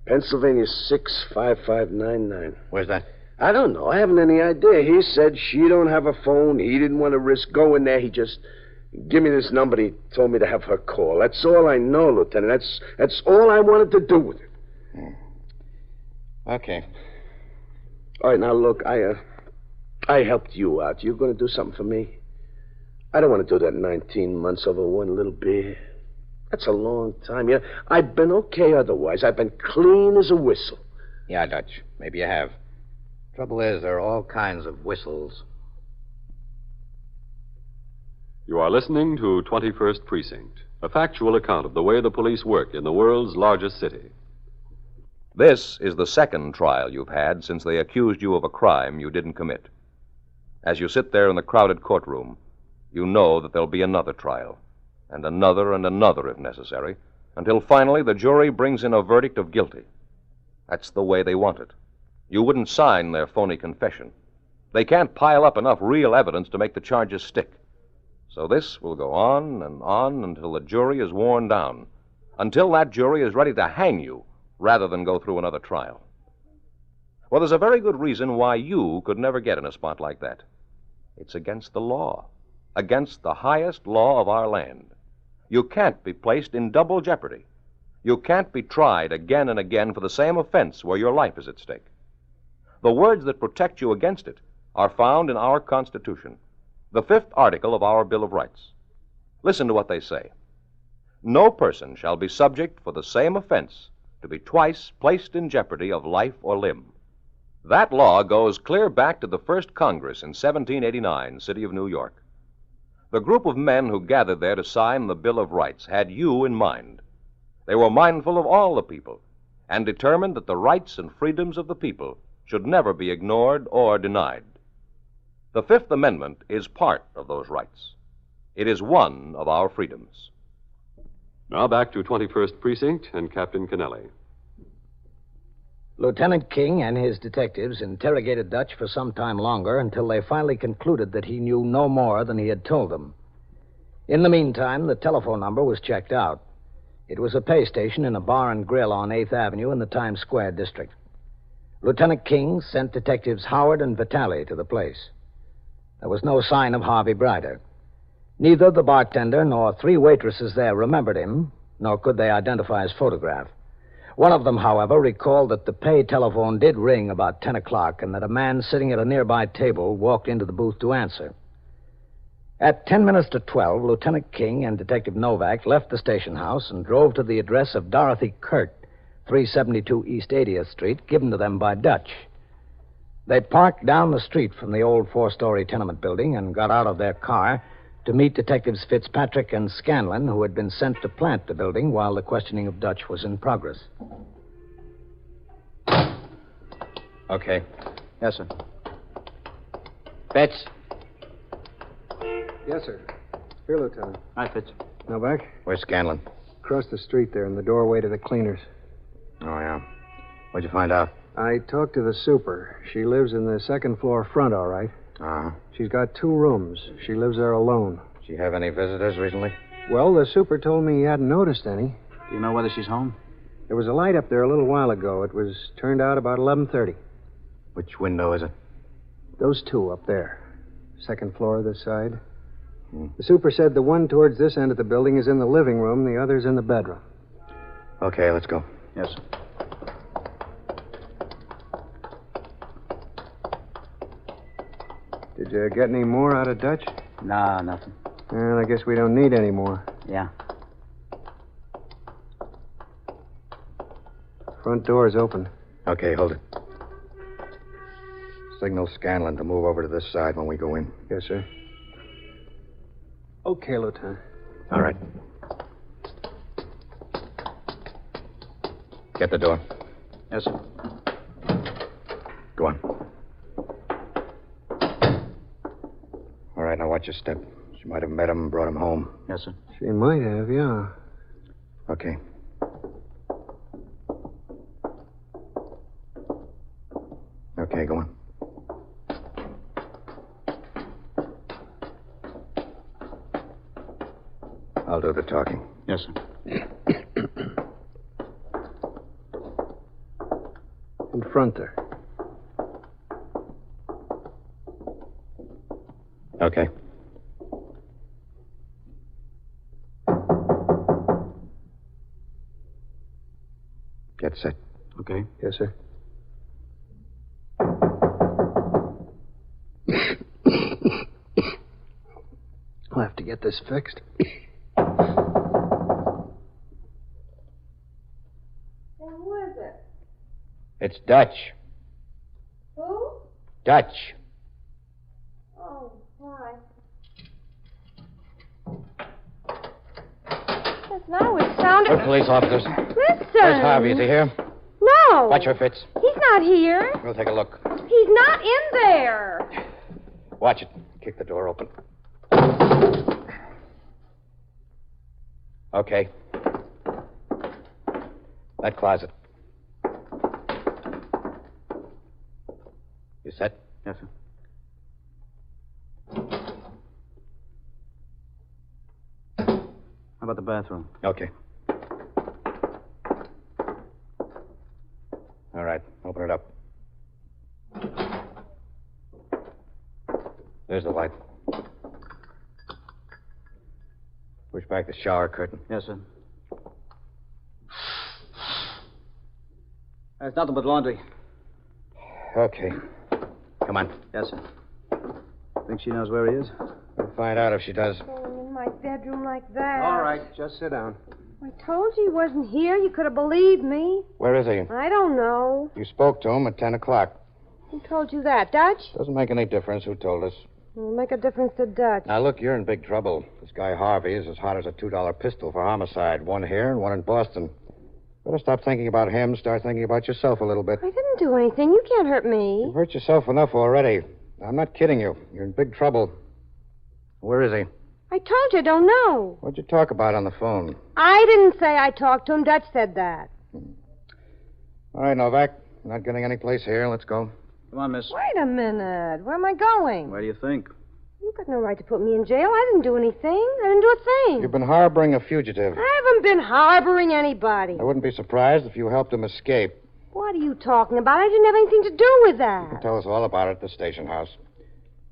Pennsylvania 65599. Where's that? I don't know. I haven't any idea. He said she don't have a phone. He didn't want to risk going there. He just give me this number. He told me to have her call. That's all I know, Lieutenant. That's all I wanted to do with it. Okay. All right, now look, I helped you out. You going to do something for me? I don't want to do that 19 months over one little beer. That's a long time. Yeah, I've been okay otherwise. I've been clean as a whistle. Yeah, Dutch. Maybe you have. Trouble is, there are all kinds of whistles. You are listening to 21st Precinct, a factual account of the way the police work in the world's largest city. This is the second trial you've had since they accused you of a crime you didn't commit. As you sit there in the crowded courtroom, you know that there'll be another trial, and another if necessary, until finally the jury brings in a verdict of guilty. That's the way they want it. You wouldn't sign their phony confession. They can't pile up enough real evidence to make the charges stick. So this will go on and on until the jury is worn down, until that jury is ready to hang you rather than go through another trial. Well, there's a very good reason why you could never get in a spot like that. It's against the law, against the highest law of our land. You can't be placed in double jeopardy. You can't be tried again and again for the same offense where your life is at stake. The words that protect you against it are found in our Constitution, the 5th article of our Bill of Rights. Listen to what they say. No person shall be subject for the same offense to be twice placed in jeopardy of life or limb. That law goes clear back to the first Congress in 1789, city of New York. The group of men who gathered there to sign the Bill of Rights had you in mind. They were mindful of all the people and determined that the rights and freedoms of the people should never be ignored or denied. The Fifth Amendment is part of those rights. It is one of our freedoms. Now back to 21st Precinct and Captain Kennelly. Lieutenant King and his detectives interrogated Dutch for some time longer until they finally concluded that he knew no more than he had told them. In the meantime, the telephone number was checked out. It was a pay station in a bar and grill on 8th Avenue in the Times Square district. Lieutenant King sent detectives Howard and Vitale to the place. There was no sign of Harvey Brider. Neither the bartender nor 3 waitresses there remembered him, nor could they identify his photograph. One of them, however, recalled that the pay telephone did ring about 10 o'clock and that a man sitting at a nearby table walked into the booth to answer. At 10 minutes to 12, Lieutenant King and Detective Novak left the station house and drove to the address of Dorothy Kurt, 372 East 80th Street, given to them by Dutch. They parked down the street from the old 4-story tenement building and got out of their car to meet Detectives Fitzpatrick and Scanlon, who had been sent to plant the building while the questioning of Dutch was in progress. Okay. Yes, sir. Fitz. Yes, sir. Here, Lieutenant. Hi, Fitz. Novak? Where's Scanlon? Across the street there in the doorway to the cleaners. Oh, yeah. What'd you find out? I talked to the super. She lives in the second floor front, all right. Uh-huh. She's got 2 rooms. She lives there alone. Did she have any visitors recently? Well, the super told me he hadn't noticed any. Do you know whether she's home? There was a light up there a little while ago. It was turned out about 11:30. Which window is it? Those 2 up there. Second floor this side. The super said the one towards this end of the building is in the living room, the other's in the bedroom. Okay, let's go. Yes, sir. Did you get any more out of Dutch? Nah, nothing. Well, I guess we don't need any more. Yeah. Front door's open. Okay, hold it. Signal Scanlon to move over to this side when we go in. Yes, sir. Okay, Lieutenant. All right. Get the door. Yes, sir. Go on. All right, now watch your step. She might have met him and brought him home. Yes, sir. She might have, yeah. Okay. Okay, go on. I'll do the talking. Yes, sir. In front there. Okay. Get set. Okay. Yes, sir. I'll have to get this fixed. Who is it? It's Dutch. Who? Dutch. Oh, why? Just now it sounded... Police officers. Listen. Where's Harvey? Is he here? No. Watch her, Fitz. He's not here. We'll take a look. He's not in there. Watch it. Kick the door open. Okay. That closet. You set? Yes, sir. How about the bathroom? Okay. All right. Open it up. There's the light. Push back the shower curtain. Yes, sir. There's nothing but laundry. Okay. Come on. Yes, sir. Think she knows where he is? We'll find out if she does. Going in my bedroom like that. All right, just sit down. I told you he wasn't here. You could have believed me. Where is he? I don't know. You spoke to him at 10 o'clock. Who told you that, Dutch? Doesn't make any difference who told us. It'll make a difference to Dutch. Now, look, you're in big trouble. This guy Harvey is as hot as a $2 pistol for homicide. One here and one in Boston. Better stop thinking about him. Start thinking about yourself a little bit. I didn't do anything. You can't hurt me. You've hurt yourself enough already. I'm not kidding you. You're in big trouble. Where is he? I told you I don't know. What'd you talk about on the phone? I didn't say I talked to him. Dutch said that. All right, Novak. We're not getting any place here. Let's go. Come on, miss. Wait a minute. Where am I going? Where do you think? You've got no right to put me in jail. I didn't do anything. I didn't do a thing. You've been harboring a fugitive. I haven't been harboring anybody. I wouldn't be surprised if you helped him escape. What are you talking about? I didn't have anything to do with that. You can tell us all about it at the station house.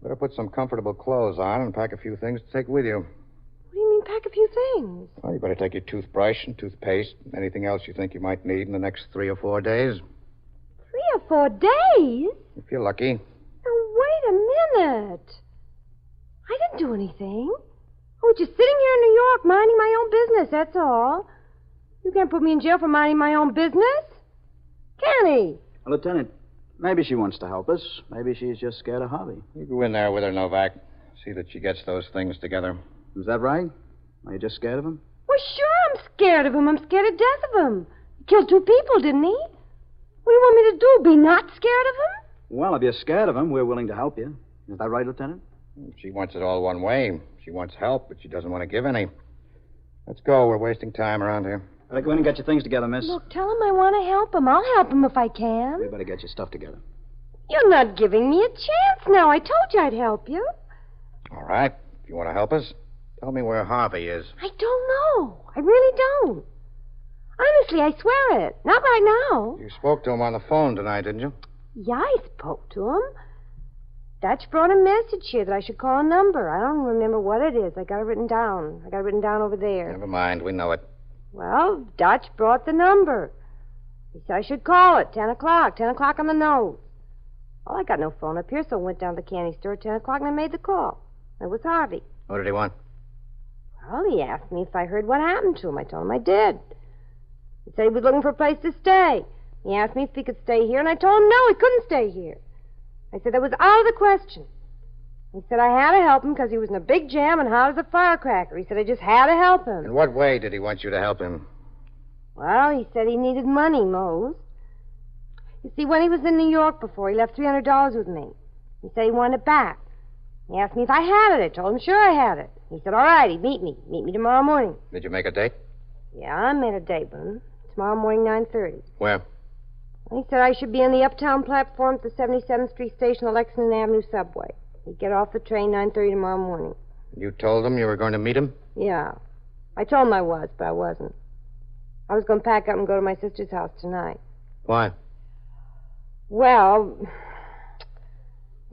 Better put some comfortable clothes on and pack a few things to take with you. What do you mean, pack a few things? Well, you better take your toothbrush and toothpaste and anything else you think you might need in the next 3 or 4 days. 3 or 4 days? If you're lucky. Now, wait a minute. I didn't do anything. I was just sitting here in New York minding my own business, that's all. You can't put me in jail for minding my own business. Can he? Lieutenant, maybe she wants to help us. Maybe she's just scared of Harvey. You go in there with her, Novak. See that she gets those things together. Is that right? Are you just scared of him? Well, sure I'm scared of him. I'm scared to death of him. He killed 2 people, didn't he? What do you want me to do, be not scared of him? Well, if you're scared of him, we're willing to help you. Is that right, Lieutenant? She wants it all one way. She wants help, but she doesn't want to give any. Let's go. We're wasting time around here. Better go in and get your things together, miss. Look, tell him I want to help him. I'll help him if I can. You better get your stuff together. You're not giving me a chance now. I told you I'd help you. All right. If you want to help us, tell me where Harvey is. I don't know. I really don't. Honestly, I swear it. Not right now. You spoke to him on the phone tonight, didn't you? Yeah, I spoke to him. Dutch brought a message here that I should call a number. I don't remember what it is. I got it written down. I got it written down over there. Never mind. We know it. Well, Dutch brought the number. He said I should call it, 10 o'clock. 10 o'clock on the nose. Well, I got no phone up here, so I went down to the candy store at 10 o'clock and I made the call. It was Harvey. What did he want? Well, he asked me if I heard what happened to him. I told him I did. He said he was looking for a place to stay. He asked me if he could stay here, and I told him no, he couldn't stay here. I said that was out of the question. He said I had to help him because he was in a big jam and hot as a firecracker. He said I just had to help him. In what way did he want you to help him? Well, he said he needed money, Mose. You see, when he was in New York before, he left $300 with me. He said he wanted it back. He asked me if I had it. I told him sure I had it. He said, all right, he'd meet me. Meet me tomorrow morning. Did you make a date? Yeah, I made a date with him. Tomorrow morning, 9:30. Where? He said I should be on the uptown platform at the 77th Street station, the Lexington Avenue subway. He'd get off the train 9:30 tomorrow morning. You told him you were going to meet him? Yeah. I told him I was, but I wasn't. I was going to pack up and go to my sister's house tonight. Why? Well,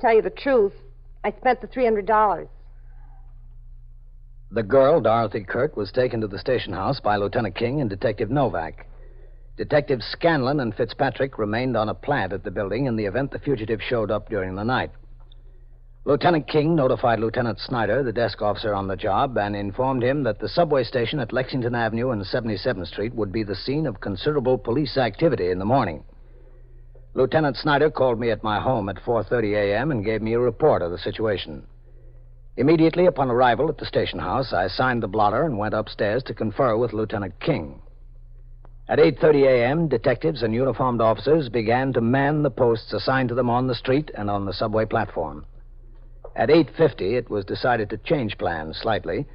tell you the truth, I spent the $300. The girl, Dorothy Kirk, was taken to the station house by Lieutenant King and Detective Novak. Detectives Scanlon and Fitzpatrick remained on a plant at the building in the event the fugitive showed up during the night. Lieutenant King notified Lieutenant Snyder, the desk officer on the job, and informed him that the subway station at Lexington Avenue and 77th Street would be the scene of considerable police activity in the morning. Lieutenant Snyder called me at my home at 4:30 a.m. and gave me a report of the situation. Immediately upon arrival at the station house, I signed the blotter and went upstairs to confer with Lieutenant King. At 8:30 a.m., detectives and uniformed officers began to man the posts assigned to them on the street and on the subway platform. At 8:50, it was decided to change plans slightly.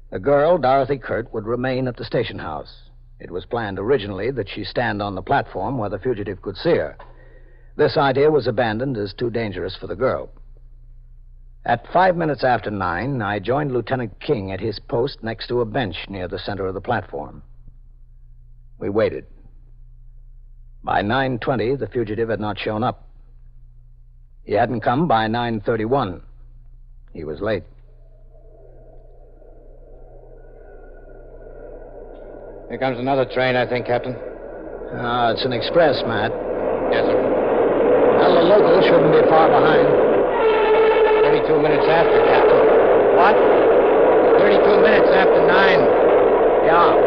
The girl, Dorothy Kirk, would remain at the station house. It was planned originally that she stand on the platform where the fugitive could see her. This idea was abandoned as too dangerous for the girl. At 5 minutes after 9, I joined Lieutenant King at his post next to a bench near the center of the platform. We waited. By 9:20, the fugitive had not shown up. He hadn't come by 9:31. He was late. Here comes another train, I think, Captain. It's an express, Matt. Yes, sir. Well, the local shouldn't be far behind. 32 minutes after, Captain. What? 32 minutes after 9. Yeah.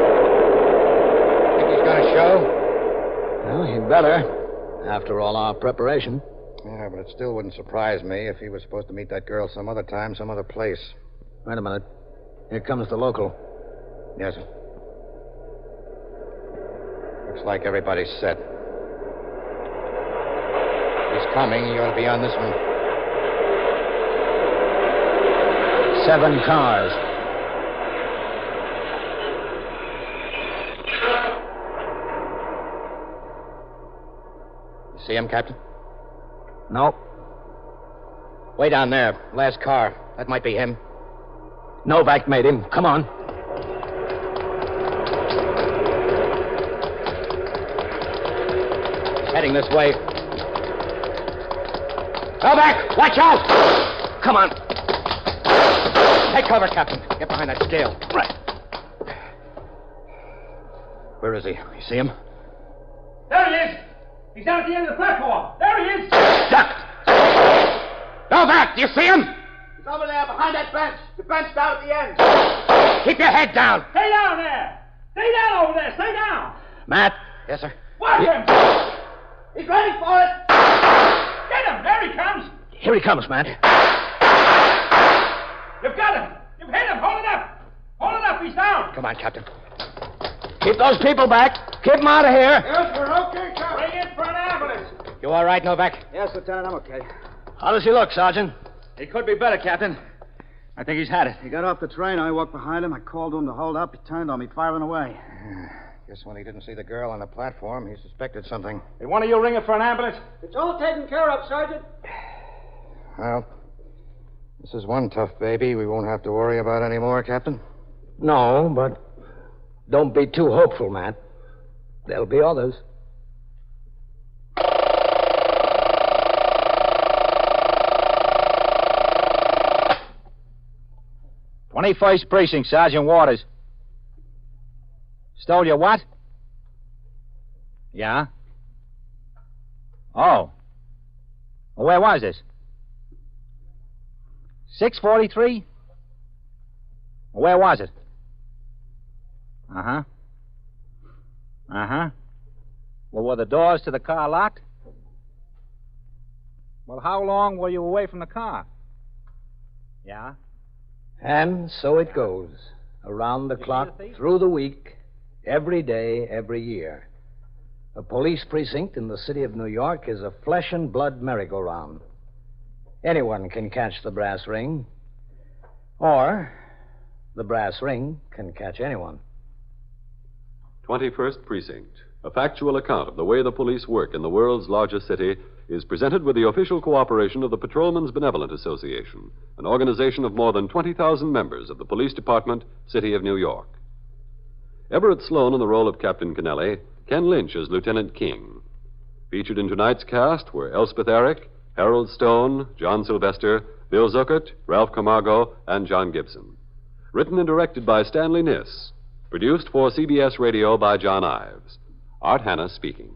Think he's going to show? Well, he'd better, after all our preparation. Yeah, but it still wouldn't surprise me if he was supposed to meet that girl some other time, some other place. Wait a minute. Here comes the local. Yes, sir. Looks like everybody's set. He's coming. He ought to be on this one. 7 cars. You see him, Captain? No. Way down there. Last car. That might be him. Novak made him. Come on. He's heading this way. Novak! Watch out! Come on. Take cover, Captain. Get behind that scale. Right. Where is he? You see him? There he is! He's down at the end of the platform. There he is! Duck! Novak, do you see him? He's over there behind that bench. The bench down at the end. Keep your head down. Stay down there! Stay down over there! Stay down! Matt. Yes, sir. Watch him! He's ready for it! Get him! There he comes! Here he comes, Matt. You've got him! You've hit him! Hold it up! Hold it up! He's down! Come on, Captain. Keep those people back. Keep them out of here. Yes, we're okay, Captain. Bring in for an ambulance. You all right, Novak? Yes, Lieutenant, I'm okay. How does he look, Sergeant? He could be better, Captain. I think he's had it. He got off the train. I walked behind him. I called to him to hold up. He turned on me, firing away. Guess when he didn't see the girl on the platform, he suspected something. Hey, one of you ring it for an ambulance? It's all taken care of, Sergeant. Well, this is one tough baby we won't have to worry about anymore, Captain. No, but don't be too hopeful, Matt. There'll be others. "21st Precinct, Sergeant Waters. Stole your what? Yeah? Oh. Well, where was this? 643? Where was it? Uh-huh. Uh-huh. Well, were the doors to the car locked? Well, how long were you away from the car? Yeah? And so it goes. Around the clock, through the week, every day, every year. A police precinct in the city of New York is a flesh and blood merry-go-round. Anyone can catch the brass ring, or the brass ring can catch anyone. 21st Precinct, a factual account of the way the police work in the world's largest city, is presented with the official cooperation of the Patrolmen's Benevolent Association, an organization of more than 20,000 members of the Police Department, City of New York. Everett Sloan in the role of Captain Kennelly, Ken Lynch as Lieutenant King. Featured in tonight's cast were Elspeth Eric, Harold Stone, John Sylvester, Bill Zuckert, Ralph Camargo, and John Gibson. Written and directed by Stanley Niss. Produced for CBS Radio by John Ives. Art Hanna speaking.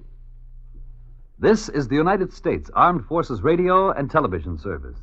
This is the United States Armed Forces Radio and Television Service.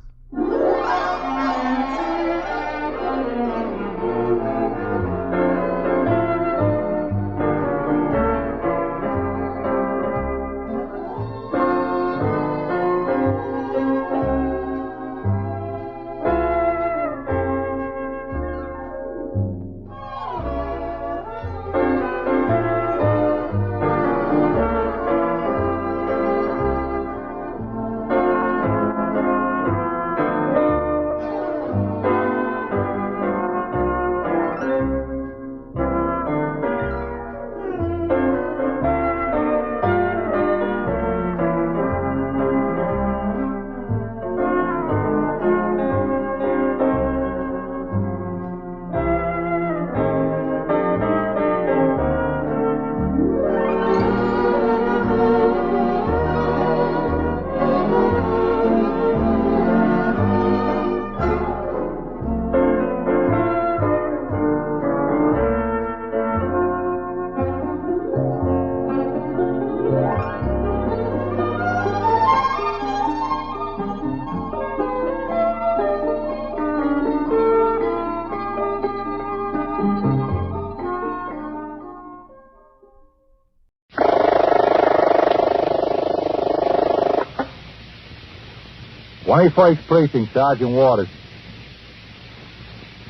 21st Precinct, Sergeant Waters.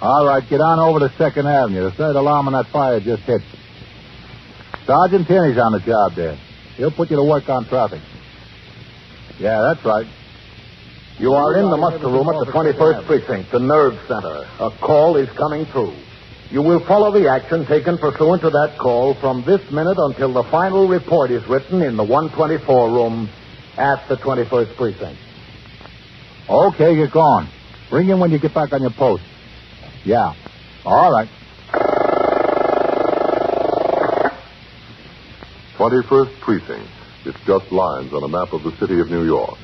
All right, get on over to 2nd Avenue. The third alarm on that fire just hit. Sergeant Tierney's on the job there. He'll put you to work on traffic. Yeah, that's right. You are in the muster room at the 21st Precinct, the nerve center. A call is coming through. You will follow the action taken pursuant to that call from this minute until the final report is written in the 124 room at the 21st Precinct. Okay, you're gone. Bring in when you get back on your post. Yeah. All right. 21st Precinct. It's just lines on a map of the city of New York.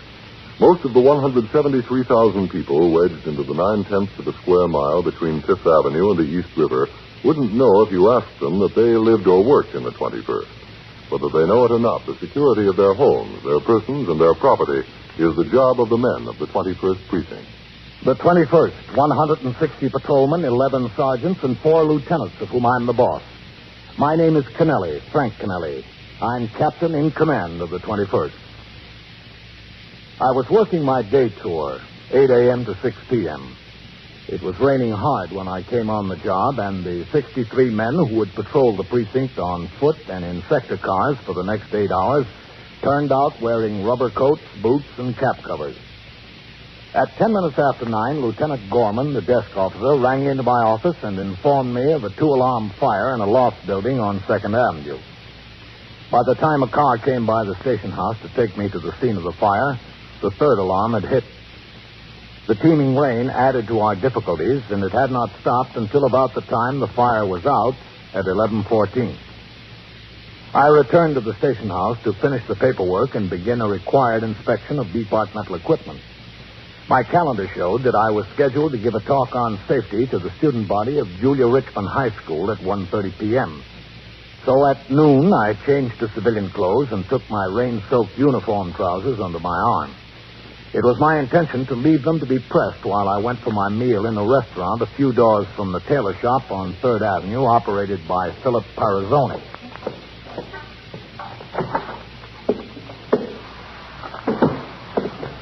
Most of the 173,000 people wedged into the 9/10 of a square mile between Fifth Avenue and the East River wouldn't know if you asked them that they lived or worked in the 21st. Whether they know it or not, the security of their homes, their persons, and their property is the job of the men of the 21st Precinct. The 21st, 160 patrolmen, 11 sergeants, and 4 lieutenants, of whom I'm the boss. My name is Kennelly, Frank Kennelly. I'm captain in command of the 21st. I was working my day tour, 8 a.m. to 6 p.m. It was raining hard when I came on the job, and the 63 men who would patrol the precinct on foot and in sector cars for the next 8 hours turned out wearing rubber coats, boots, and cap covers. At 10 minutes after 9, Lieutenant Gorman, the desk officer, rang into my office and informed me of a 2-alarm fire in a loft building on 2nd Avenue. By the time a car came by the station house to take me to the scene of the fire, the 3rd alarm had hit. The teeming rain added to our difficulties, and it had not stopped until about the time the fire was out at 11:14. I returned to the station house to finish the paperwork and begin a required inspection of departmental equipment. My calendar showed that I was scheduled to give a talk on safety to the student body of Julia Richmond High School at 1:30 p.m. So at noon, I changed to civilian clothes and took my rain-soaked uniform trousers under my arm. It was my intention to leave them to be pressed while I went for my meal in a restaurant a few doors from the tailor shop on 3rd Avenue, operated by Philip Parazzoni.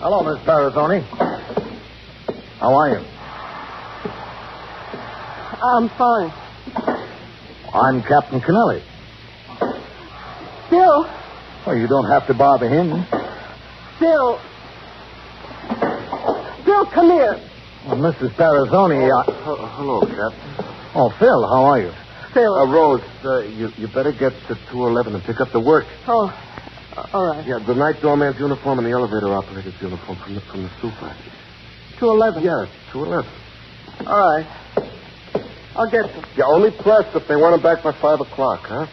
Hello, Miss Parazzoni. How are you? I'm fine. I'm Captain Kennelly. Bill. Well, you don't have to bother him. Bill. Bill, come here. Well, Mrs. Parazzoni, Hello, Captain. Oh, Phil, how are you? Phil. Rose, you better get to 211 and pick up the work. Oh, all right. Yeah, the night doorman's uniform and the elevator operator's uniform from the super. 211? Yeah, 211. All right. I'll get them. Yeah, only press if they want them back by 5 o'clock, huh?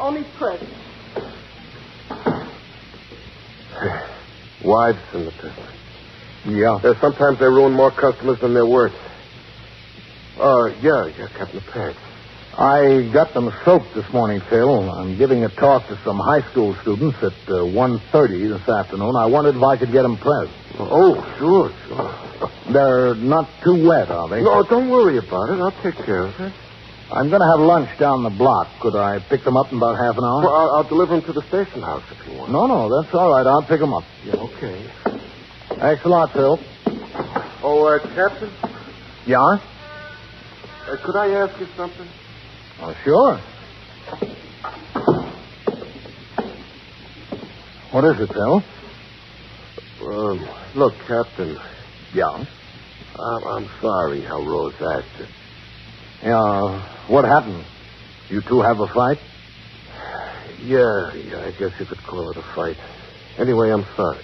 Only press. Wives in the business. Yeah. Sometimes they ruin more customers than they're worth. Yeah, Captain Peg. I got them soaked this morning, Phil. I'm giving a talk to some high school students at 1:30 this afternoon. I wondered if I could get them pressed. Oh, sure. They're not too wet, are they? No, don't worry about it. I'll take care of it. I'm going to have lunch down the block. Could I pick them up in about half an hour? Well, I'll deliver them to the station house if you want. No, that's all right. I'll pick them up. Yeah, okay. Thanks a lot, Phil. Oh, Captain? Yeah? Could I ask you something? Oh, sure. What is it, Phil? Look, Captain. Yeah? I'm sorry how Rose acted. Yeah, what happened? You two have a fight? Yeah, I guess you could call it a fight. Anyway, I'm sorry.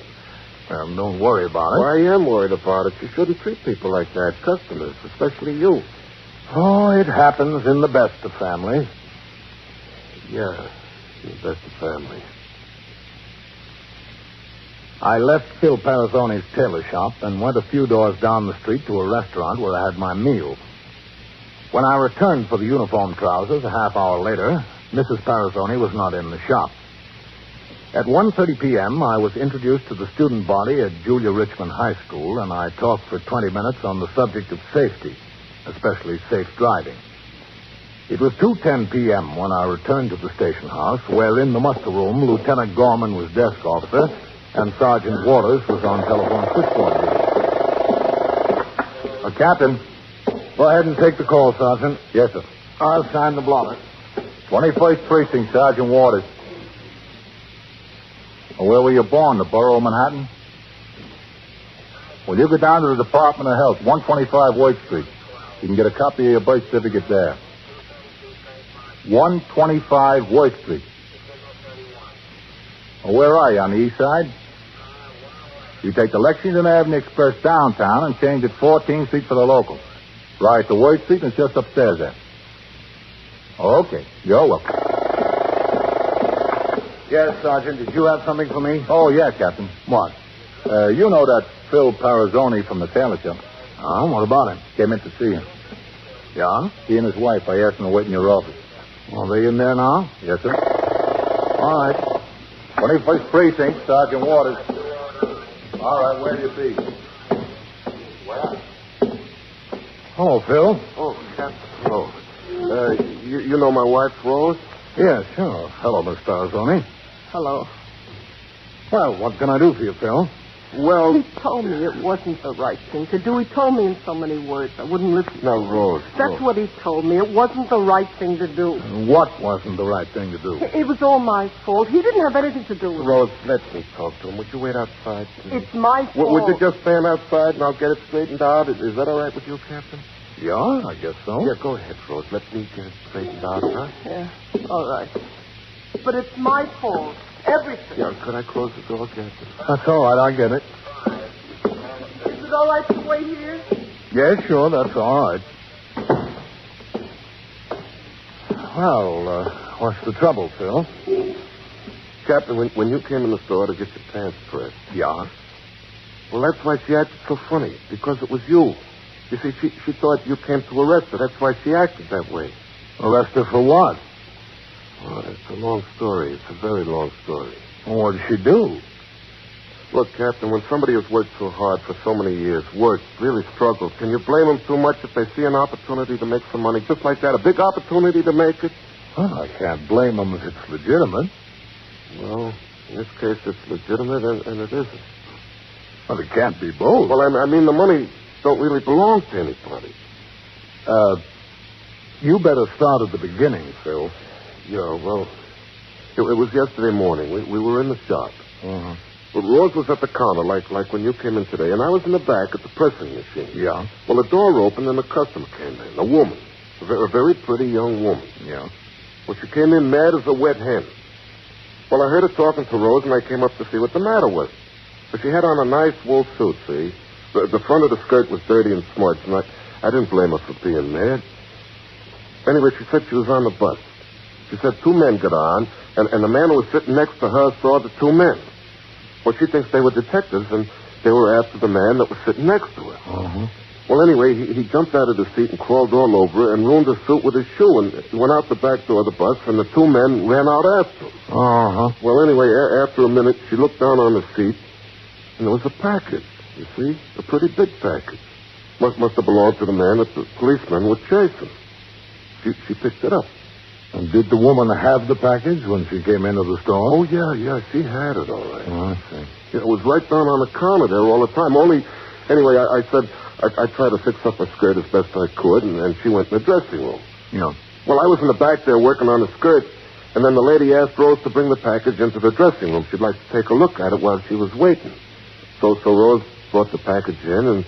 Well, don't worry about it. Well, I am worried about it. You shouldn't treat people like that, customers, especially you. Oh, it happens in the best of families. Yeah, in the best of families. I left Phil Parazzoni's tailor shop and went a few doors down the street to a restaurant where I had my meal. When I returned for the uniform trousers a half hour later, Mrs. Parazzoni was not in the shop. At 1:30 p.m., I was introduced to the student body at Julia Richmond High School, and I talked for 20 minutes on the subject of safety, especially safe driving. It was 2:10 p.m. when I returned to the station house, where in the muster room, Lieutenant Gorman was desk officer, And Sergeant Waters was on telephone switchboard duty. Captain. Go ahead and take the call, Sergeant. Yes, sir. I'll sign the blotter. 21st Precinct, Sergeant Waters. Where were you born? The borough of Manhattan? Well, you go down to the Department of Health, 125 White Street. You can get a copy of your birth certificate there. 125 White Street. Well, where are you? On the east side? You take the Lexington Avenue Express downtown and change at 14th Street for the local. Right to White Street and it's just upstairs there. Okay. You're welcome. Yes, Sergeant. Did you have something for me? Oh, yeah, Captain. What? You know that Phil Parazzoni from the tailor shop? Oh, what about him? Came in to see him. Yeah? He and his wife. I asked them to wait in your office. Are they in there now? Yes, sir. All right. 21st Precinct, Sergeant Waters. All right, where do you be? Where? Hello, Phil. Oh, Captain. Hello. You know my wife, Rose? Yes, sure. Hello, Miss Parazzoni. Hello. Well, what can I do for you, Phil? Well, He told me it wasn't the right thing to do. He told me in so many words I wouldn't listen. now, Rose. That's what he told me. It wasn't the right thing to do. What wasn't the right thing to do? It was all my fault. He didn't have anything to do with Rose, let me talk to him. Would you wait outside, it. please? It's my fault. Would you just stand outside and I'll get it straightened out? Is that all right with you, Captain? Yeah, I guess so. Yeah, go ahead, Rose. Let me get it straightened out, huh? Yeah, all right. But it's my fault. Everything. Yeah, could I close the door, Captain? That's all right. I'll get it. Is it all right to wait here? Yeah, sure. That's all right. Well, what's the trouble, Phil? Captain, when you came in the store to get your pants pressed. Yeah? Well, that's why she acted so funny. Because it was you. You see, she thought you came to arrest her. That's why she acted that way. Arrest her for what? Oh, it's a long story. It's a very long story. Well, what did she do? Look, Captain, when somebody has worked so hard for so many years, really struggled, can you blame them too much if they see an opportunity to make some money just like that? A big opportunity to make it? Well, I can't blame them if it's legitimate. Well, in this case, it's legitimate and it isn't. Well, it can't be both. Well, I mean, the money don't really belong to anybody. You better start at the beginning, Phil. Yeah, well, it was yesterday morning. We were in the shop. Uh-huh. But Rose was at the counter, like when you came in today, and I was in the back at the pressing machine. Yeah? Well, the door opened and a customer came in, a woman, a very pretty young woman. Yeah? Well, she came in mad as a wet hen. Well, I heard her talking to Rose, and I came up to see what the matter was. But she had on a nice wool suit, see? The front of the skirt was dirty and smudged, and I didn't blame her for being mad. Anyway, she said she was on the bus. She said 2 men got on, and the man who was sitting next to her saw the 2 men. Well, she thinks they were detectives, and they were after the man that was sitting next to her. Uh-huh. Well, anyway, he jumped out of the seat and crawled all over her and ruined her suit with his shoe, and he went out the back door of the bus, and the 2 men ran out after him. Uh-huh. Well, anyway, after a minute, she looked down on the seat, and there was a package, you see? A pretty big package. Must have belonged to the man that the policemen were chasing. She picked it up. And did the woman have the package when she came into the store? Oh, yeah, she had it, all right. Oh, I see. Yeah, it was right down on the counter there all the time. Anyway, I said I tried to fix up her skirt as best I could, and she went in the dressing room. Yeah. Well, I was in the back there working on the skirt, and then the lady asked Rose to bring the package into the dressing room. She'd like to take a look at it while she was waiting. So Rose brought the package in, and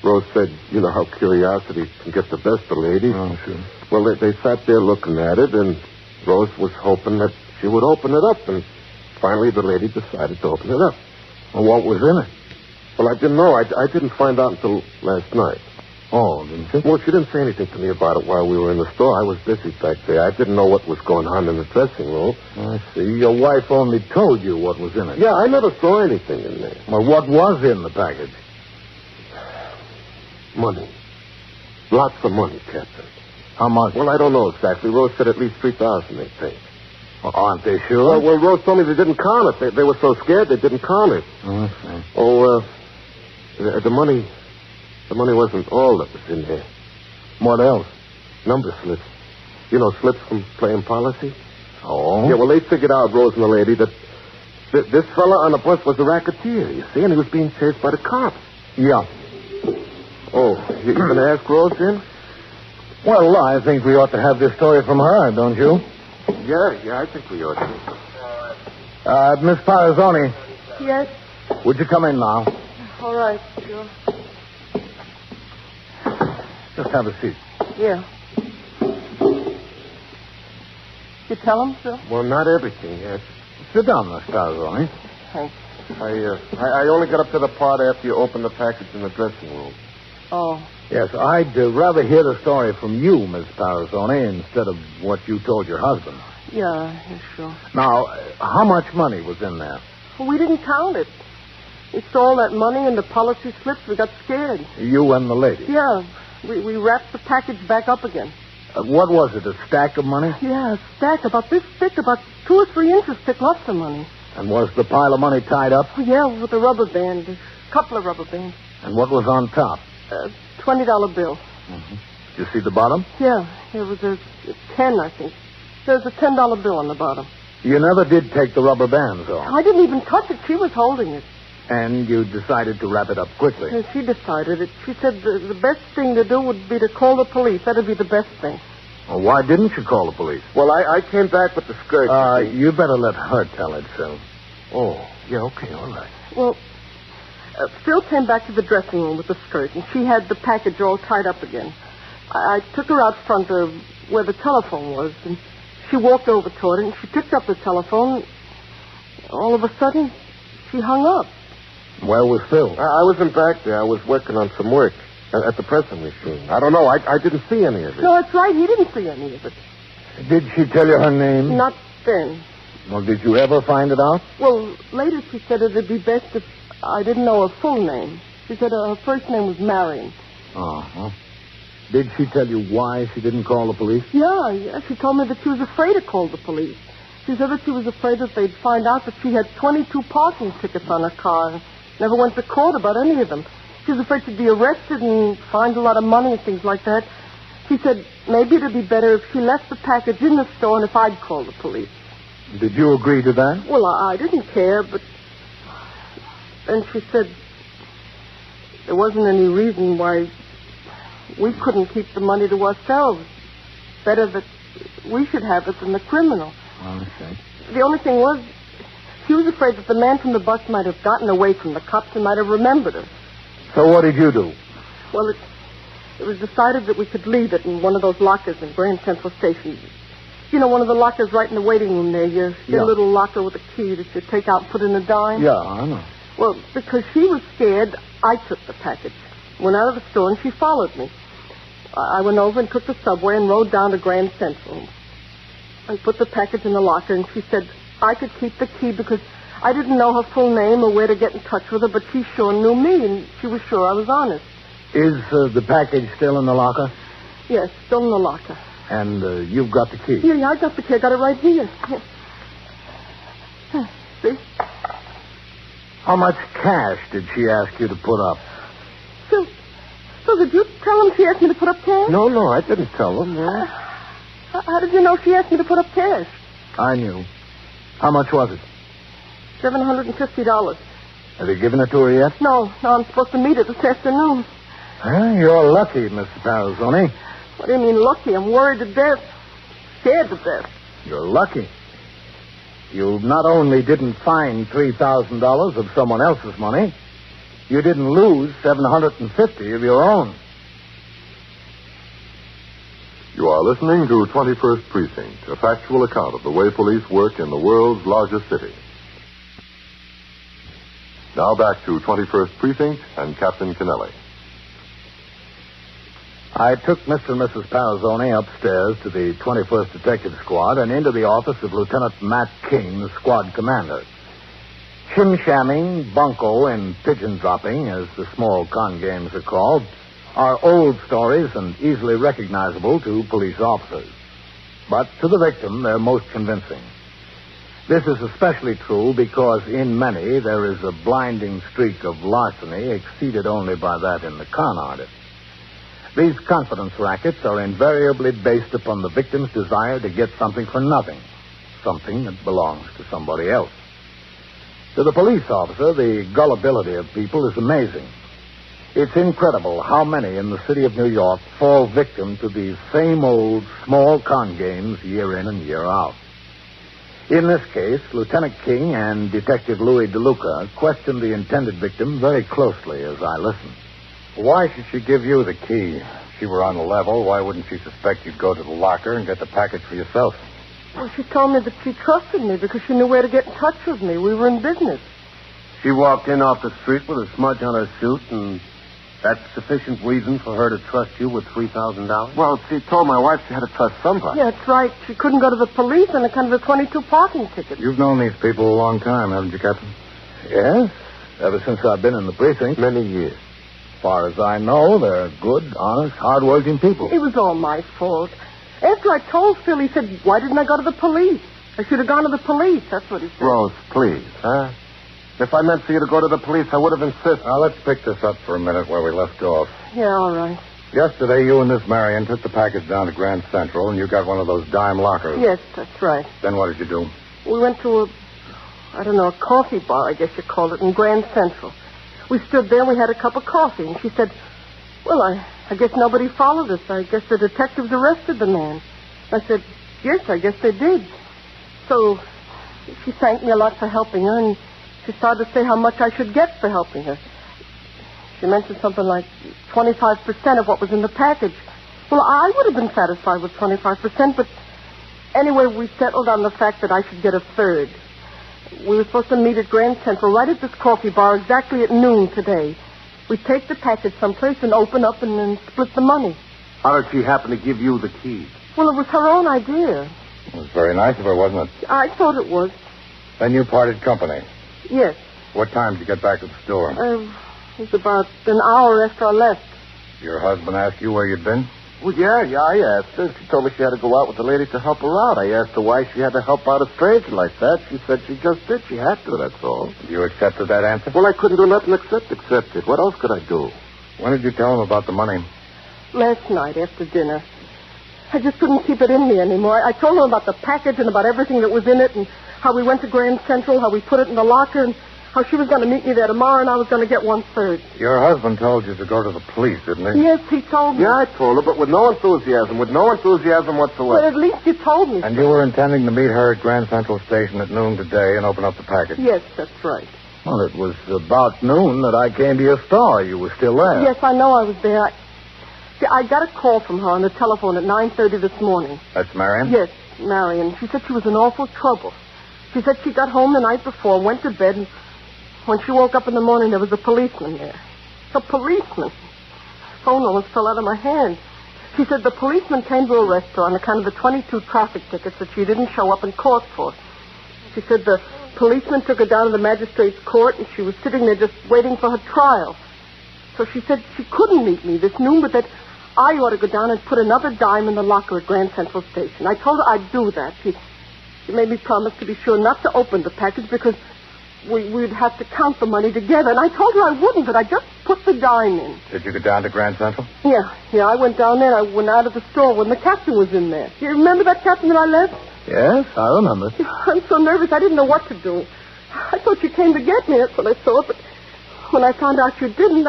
Rose said, you know how curiosity can get the best of ladies. Oh, sure. Well, they sat there looking at it, and Rose was hoping that she would open it up, and finally the lady decided to open it up. Well, what was in it? Well, I didn't know. I didn't find out until last night. Oh, didn't you? Well, she didn't say anything to me about it while we were in the store. I was busy back there. I didn't know what was going on in the dressing room. I see. Your wife only told you what was in it. Yeah, I never saw anything in there. Well, what was in the package? Money. Lots of money, Captain. How much? Well, I don't know exactly. Rose said at least $3,000, they think. Well, aren't they sure? Well, Rose told me they didn't count it. They were so scared they didn't count it. Oh, I see. Oh, the money wasn't all that was in there. What else? Number slips. You know, slips from playing policy? Oh? Yeah, well, they figured out, Rose and the lady, that This fella on the bus was a racketeer, you see, and he was being chased by the cops. Yeah. Oh, you going to ask Rose in? Well, I think we ought to have this story from her, don't you? Yeah, I think we ought to. Miss Parazzoni, Yes? would you come in now? All right, sure. Just have a seat. Yeah. You tell him, sir? Well, not everything yet. Sit down, Miss Parazzoni. Thanks. I only got up to the part after you opened the package in the dressing room. Oh. Yes, I'd rather hear the story from you, Miss Parazzoni, instead of what you told your husband. Yeah, sure. Now, how much money was in there? Well, we didn't count it. We saw all that money in the policy slips. We got scared. You and the lady? Yeah. We wrapped the package back up again. What was it, a stack of money? Yeah, a stack about this thick, about 2 or 3 inches thick, lots of money. And was the pile of money tied up? Yeah, with a rubber band, a couple of rubber bands. And what was on top? $20 bill. Mm-hmm. Did you see the bottom? Yeah, it was a 10, I think. There's a $10 bill on the bottom. You never did take the rubber bands off. I didn't even touch it. She was holding it. And you decided to wrap it up quickly. Yeah, she decided it. She said the best thing to do would be to call the police. That'd be the best thing. Well, why didn't you call the police? Well, I came back with the skirt. You better let her tell it, Phil. Oh, yeah, okay, all right. Well, Phil came back to the dressing room with the skirt, and she had the package all tied up again. I took her out front of where the telephone was, and she walked over toward it, and she picked up the telephone. All of a sudden, she hung up. Where was Phil? I wasn't back there. I was working on some work at the pressing machine. I don't know. I didn't see any of it. No, that's right. He didn't see any of it. Did she tell you her name? Not then. Well, did you ever find it out? Well, later she said it'd be best if I didn't know her full name. She said her first name was Marion. Uh-huh. Did she tell you why she didn't call the police? Yeah. She told me that she was afraid to call the police. She said that she was afraid that they'd find out that she had 22 parking tickets on her car and never went to court about any of them. She was afraid she'd be arrested and fined a lot of money and things like that. She said maybe it'd be better if she left the package in the store and if I'd call the police. Did you agree to that? Well, I didn't care, but then she said there wasn't any reason why we couldn't keep the money to ourselves. Better that we should have it than the criminal. I see. The only thing was, she was afraid that the man from the bus might have gotten away from the cops and might have remembered her. So what did you do? Well, it was decided that we could leave it in one of those lockers in Grand Central Station. You know, one of the lockers right in the waiting room there. Your little locker with a key that you take out and put in a dime. Yeah, I know. Well, because she was scared, I took the package. Went out of the store and she followed me. I went over and took the subway and rode down to Grand Central. I put the package in the locker and she said I could keep the key because I didn't know her full name or where to get in touch with her, but she sure knew me and she was sure I was honest. Is the package still in the locker? Yes, still in the locker. And you've got the key? Yeah, I got the key. I got it right here. See? How much cash did she ask you to put up? So did you tell him she asked me to put up cash? No, I didn't tell him. No. How did you know she asked me to put up cash? I knew. How much was it? $750. Have you given it to her yet? No, I'm supposed to meet her this afternoon. Well, you're lucky, Mr. Parazzoni. What do you mean lucky? I'm worried to death. Scared to death. You're lucky. You not only didn't find $3,000 of someone else's money, you didn't lose $750 of your own. You are listening to 21st Precinct, a factual account of the way police work in the world's largest city. Now back to 21st Precinct and Captain Kennelly. I took Mr. and Mrs. Parazzoni upstairs to the 21st Detective Squad and into the office of Lieutenant Matt King, the squad commander. Shim-shamming, bunco, and pigeon-dropping, as the small con games are called, are old stories and easily recognizable to police officers. But to the victim, they're most convincing. This is especially true because in many there is a blinding streak of larceny exceeded only by that in the con artist. These confidence rackets are invariably based upon the victim's desire to get something for nothing, something that belongs to somebody else. To the police officer, the gullibility of people is amazing. It's incredible how many in the city of New York fall victim to these same old small con games year in and year out. In this case, Lieutenant King and Detective Louis DeLuca questioned the intended victim very closely as I listened. Why should she give you the key? If she were on the level, why wouldn't she suspect you'd go to the locker and get the package for yourself? Well, she told me that she trusted me because she knew where to get in touch with me. We were in business. She walked in off the street with a smudge on her suit, and that's sufficient reason for her to trust you with $3,000? Well, she told my wife she had to trust somebody. Yeah, that's right. She couldn't go to the police on account of the 22 parking tickets. You've known these people a long time, haven't you, Captain? Yes, ever since I've been in the precinct. Many years. As far as I know, they're good, honest, hard-working people. It was all my fault. After I told Phil, he said, why didn't I go to the police? I should have gone to the police. That's what he said. Rose, please, huh? If I meant for you to go to the police, I would have insisted. Now, let's pick this up for a minute where we left off. Yeah, all right. Yesterday, you and this Marion took the package down to Grand Central, and you got one of those dime lockers. Yes, that's right. Then what did you do? We went to a coffee bar, I guess you call it, in Grand Central. We stood there and we had a cup of coffee, and she said, well, I guess nobody followed us. I guess the detectives arrested the man. I said, yes, I guess they did. So she thanked me a lot for helping her, and she started to say how much I should get for helping her. She mentioned something like 25% of what was in the package. Well, I would have been satisfied with 25%, but anyway, we settled on the fact that I should get a third. We were supposed to meet at Grand Central right at this coffee bar exactly at noon today. We'd take the package someplace and open up and then split the money. How did she happen to give you the key? Well, it was her own idea. It was very nice of her, wasn't it? I thought it was. Then you parted company. Yes. What time did you get back to the store? It was about an hour after I left. Your husband asked you where you'd been? Well, yeah, I asked her. She told me she had to go out with the lady to help her out. I asked her why she had to help out a stranger like that. She said she just did. She had to, that's all. You accepted that answer? Well, I couldn't do nothing except accept it. What else could I do? When did you tell him about the money? Last night after dinner. I just couldn't keep it in me anymore. I told him about the package and about everything that was in it and how we went to Grand Central, how we put it in the locker, and how she was going to meet me there tomorrow and I was going to get 1/3. Your husband told you to go to the police, didn't he? Yes, he told me. Yeah, I told her, but with no enthusiasm whatsoever. But at least you told me. And you were intending to meet her at Grand Central Station at noon today and open up the package? Yes, that's right. Well, it was about noon that I came to your store. You were still there. Yes, I know I was there. I got a call from her on the telephone at 9:30 this morning. That's Marion? Yes, Marion. She said she was in awful trouble. She said she got home the night before, went to bed, and when she woke up in the morning, there was a policeman there. A policeman. Phone almost fell out of my hand. She said the policeman came to arrest her on account of the 22 traffic tickets that she didn't show up in court for. She said the policeman took her down to the magistrate's court, and she was sitting there just waiting for her trial. So she said she couldn't meet me this noon, but that I ought to go down and put another dime in the locker at Grand Central Station. I told her I'd do that. She made me promise to be sure not to open the package because we'd have to count the money together. And I told her I wouldn't, but I just put the dime in. Did you go down to Grand Central? Yeah, I went down there. I went out of the store when the captain was in there. You remember that captain that I left? Yes, I remember. I'm so nervous. I didn't know what to do. I thought you came to get me. That's what I thought. But when I found out you didn't,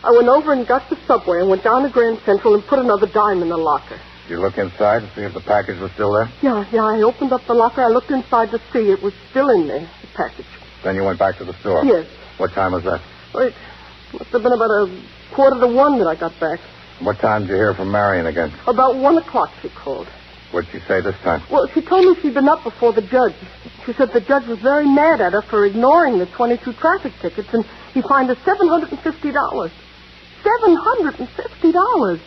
I went over and got the subway and went down to Grand Central and put another dime in the locker. Did you look inside to see if the package was still there? Yeah, I opened up the locker. I looked inside to see. It was still in there, the package. Then you went back to the store? Yes. What time was that? Well, it must have been about 1:45 that I got back. What time did you hear from Marion again? About 1 o'clock she called. What'd she say this time? Well, she told me she'd been up before the judge. She said the judge was very mad at her for ignoring the 22 traffic tickets, and he fined her $750. $750.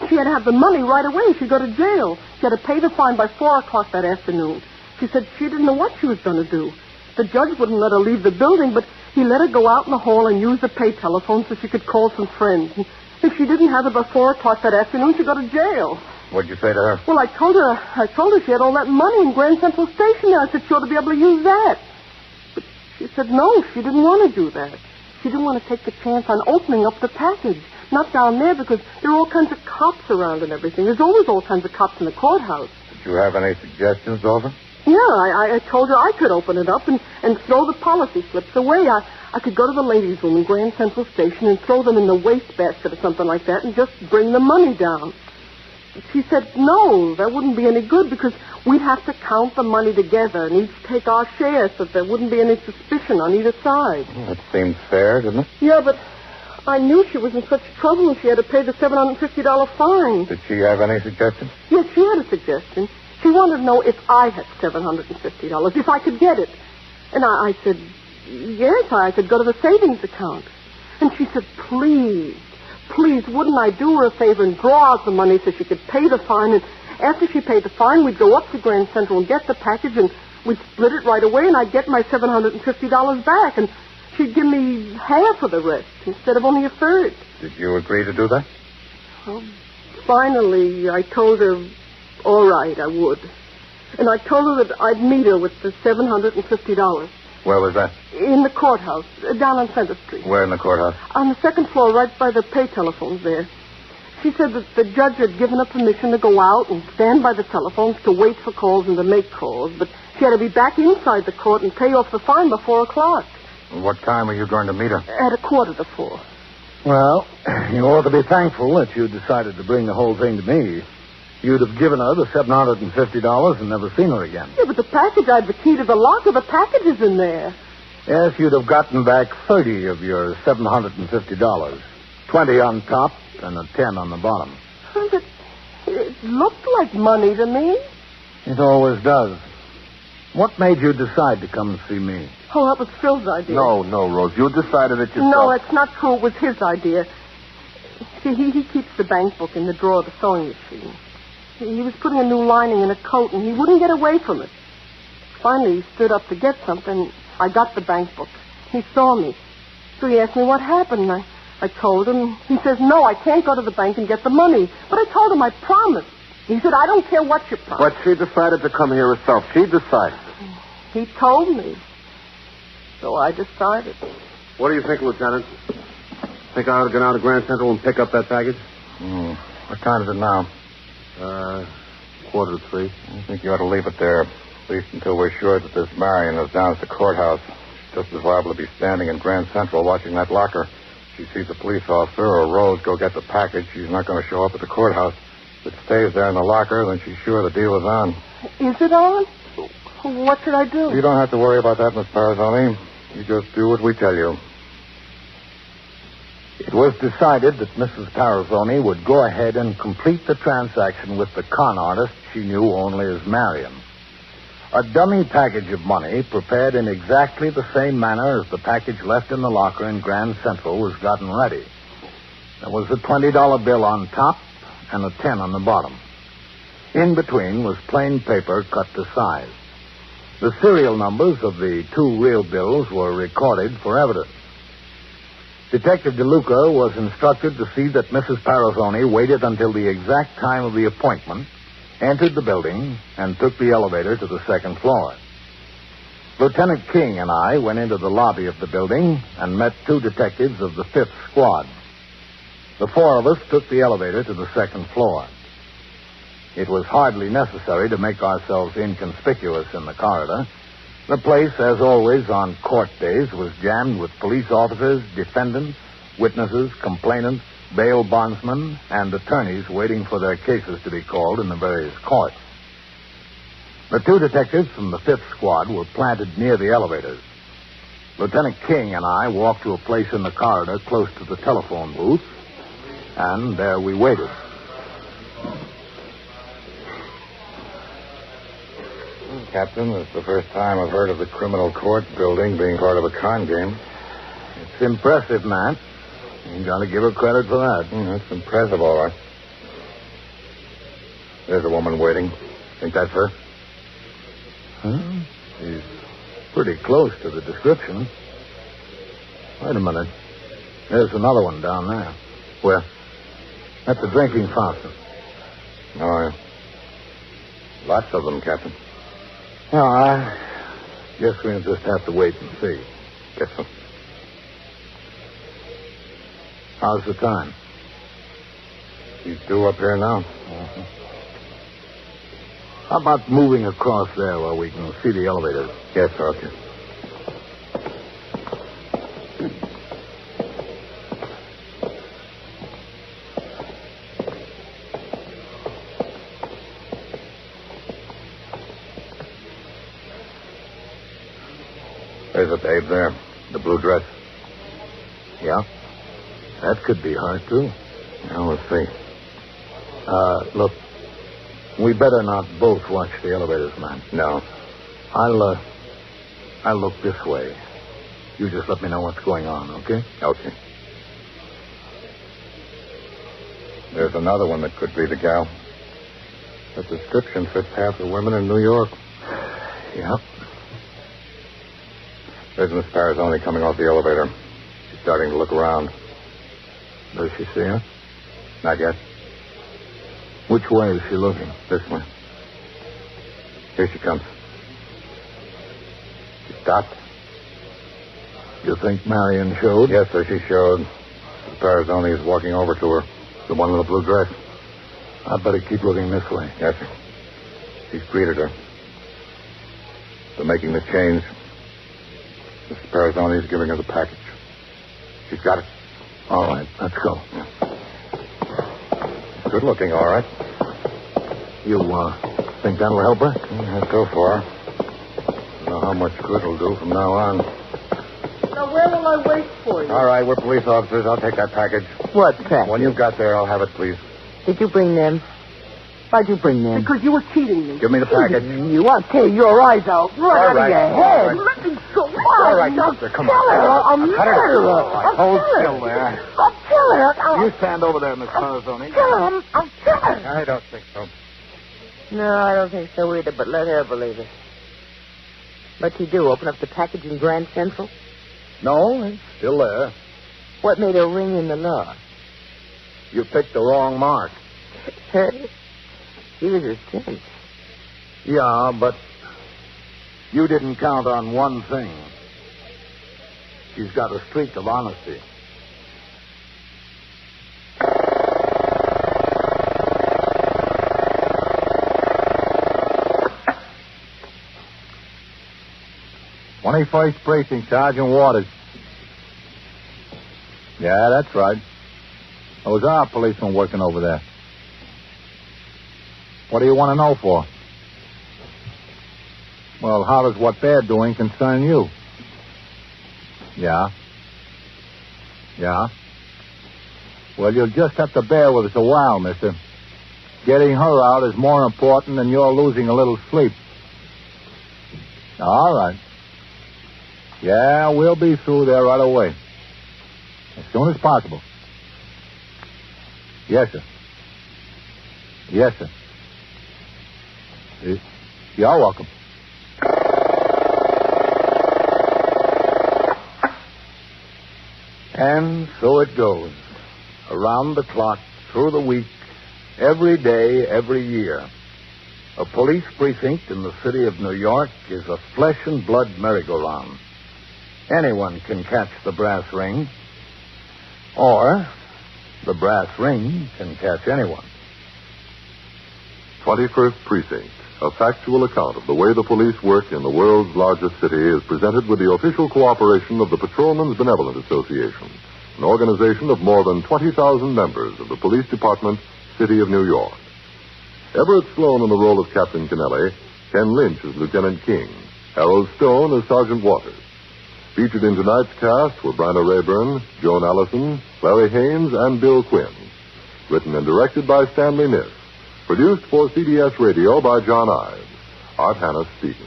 She had to have the money right away. She'd go to jail. She had to pay the fine by 4 o'clock that afternoon. She said she didn't know what she was going to do. The judge wouldn't let her leave the building, but he let her go out in the hall and use the pay telephone so she could call some friends. And if she didn't have it by 4 o'clock that afternoon, she'd go to jail. What'd you say to her? Well, I told her she had all that money in Grand Central Station there. I said she ought to be able to use that. But she said no, she didn't want to do that. She didn't want to take the chance on opening up the package. Not down there, because there are all kinds of cops around and everything. There's always all kinds of cops in the courthouse. Did you have any suggestions, Dolphin? Yeah, I told her I could open it up and throw the policy slips away. I could go to the ladies' room in Grand Central Station and throw them in the wastebasket or something like that and just bring the money down. She said, no, that wouldn't be any good because we'd have to count the money together and each take our share so there wouldn't be any suspicion on either side. That seemed fair, didn't it? Yeah, but I knew she was in such trouble and she had to pay the $750 fine. Did she have any suggestions? Yes, she had a suggestion. She wanted to know if I had $750, if I could get it. And I said, yes, I could go to the savings account. And she said, please, wouldn't I do her a favor and draw out the money so she could pay the fine? And after she paid the fine, we'd go up to Grand Central and get the package, and we'd split it right away, and I'd get my $750 back. And she'd give me half of the rest instead of only a third. Did you agree to do that? Well, finally, I told her, all right, I would. And I told her that I'd meet her with the $750. Where was that? In the courthouse, down on Center Street. Where in the courthouse? On the second floor, right by the pay telephones there. She said that the judge had given her permission to go out and stand by the telephones to wait for calls and to make calls, but she had to be back inside the court and pay off the fine by 4 o'clock. What time were you going to meet her? At 4:45. Well, you ought to be thankful that you decided to bring the whole thing to me. You'd have given her the $750 and never seen her again. Yeah, but the package, I had the key to the locker. The package is in there. Yes, you'd have gotten back 30 of your $750. 20 on top and a 10 on the bottom. But it looked like money to me. It always does. What made you decide to come see me? Oh, that was Phil's idea. No, Rose. You decided it yourself. No, it's not true. It was his idea. See, he keeps the bank book in the drawer of the sewing machine. He was putting a new lining in a coat, and he wouldn't get away from it. Finally, he stood up to get something. I got the bank book. He saw me. So he asked me what happened. I told him. He says, no, I can't go to the bank and get the money. But I told him I promised. He said, I don't care what you promise. But she decided to come here herself. She decided. He told me. So I decided. What do you think, Lieutenant? Think I ought to go down to Grand Central and pick up that package? What time is it now? 2:45. I think you ought to leave it there, at least until we're sure that this Marion is down at the courthouse. She's just as liable to be standing in Grand Central watching that locker. If she sees a police officer or Rose go get the package, she's not going to show up at the courthouse. If it stays there in the locker, then she's sure the deal is on. Is it on? What should I do? You don't have to worry about that, Miss Parazoni. You just do what we tell you. It was decided that Mrs. Parazoni would go ahead and complete the transaction with the con artist she knew only as Marion. A dummy package of money prepared in exactly the same manner as the package left in the locker in Grand Central was gotten ready. There was a $20 bill on top and a 10 on the bottom. In between was plain paper cut to size. The serial numbers of the 2 real bills were recorded for evidence. Detective DeLuca was instructed to see that Mrs. Parazoni waited until the exact time of the appointment, entered the building, and took the elevator to the second floor. Lieutenant King and I went into the lobby of the building and met 2 detectives of the 5th Squad. The 4 of us took the elevator to the second floor. It was hardly necessary to make ourselves inconspicuous in the corridor. The place, as always on court days, was jammed with police officers, defendants, witnesses, complainants, bail bondsmen, and attorneys waiting for their cases to be called in the various courts. The 2 detectives from the 5th Squad were planted near the elevators. Lieutenant King and I walked to a place in the corridor close to the telephone booth, and there we waited. Captain, it's the first time I've heard of the criminal court building being part of a con game. It's impressive, Matt. You got to give her credit for that. That's impressive, all right. There's a woman waiting. Think that's her? Huh? She's pretty close to the description. Wait a minute. There's another one down there. Where? At the drinking fountain. Oh, yeah. Lots of them, Captain. No, I guess we'll just have to wait and see. Guess so. How's the time? She's due up here now. How about moving across there where we can see the elevators? Yes, sir. Okay. There's a babe there. The blue dress. Yeah? That could be her, too. Now, let's see. Look. We better not both watch the elevators, man. No. I'll look this way. You just let me know what's going on, okay? Okay. There's another one that could be the gal. The description fits half the women in New York. Yep. There's Miss Parazoni coming off the elevator. She's starting to look around. Does she see her? Not yet. Which way is she looking? This way. Here she comes. She stopped. You think Marion showed? Yes, sir, she showed. Miss Parazoni is walking over to her. The one in the blue dress. I'd better keep looking this way. Yes, sir. She's greeted her. They're making the change. Mrs. Parazoni is giving her the package. She's got it. All right, let's go. Yeah. Good looking, all right. You, think that'll help her? Yeah, so far. Don't know how much good it'll do from now on. Now, where will I wait for you? All right, we're police officers. I'll take that package. What package? When you've got there, I'll have it, please. Did you bring them? Why'd you bring them? Because you were cheating me. Give me the package. You want to tear your eyes out right out of your head. Let me go. All right, doctor, come on. I'm Cut it murderer. out. Hold still there. I'll kill her. You stand over there, Miss Parazoni. I'll kill her. I don't think so. No, I don't think so either, but let her believe it. What'd you do, open up the package in Grand Central? No, it's still there. What made her ring in the lock? You picked the wrong mark. Her? She was a cinch. Yeah, but you didn't count on one thing. She's got a streak of honesty. "21st Precinct, Sergeant Waters." Yeah, that's right. Those are policemen working over there. What do you want to know for? Well, how does what they're doing concern you? Yeah. Yeah. Well, you'll just have to bear with us a while, mister. Getting her out is more important than your losing a little sleep. All right. Yeah, we'll be through there right away. As soon as possible. Yes, sir. Yes, sir. You're welcome. And so it goes. Around the clock, through the week, every day, every year. A police precinct in the city of New York is a flesh and blood merry-go-round. Anyone can catch the brass ring. Or the brass ring can catch anyone. 21st Precinct, a factual account of the way the police work in the world's largest city, is presented with the official cooperation of the Patrolmen's Benevolent Association, an organization of more than 20,000 members of the Police Department, City of New York. Everett Sloan in the role of Captain Kennelly, Ken Lynch as Lieutenant King, Harold Stone as Sergeant Waters. Featured in tonight's cast were Bryna Rayburn, Joan Allison, Larry Haynes, and Bill Quinn. Written and directed by Stanley Niss. Produced for CBS Radio by John Ives. Art Hannes speaking.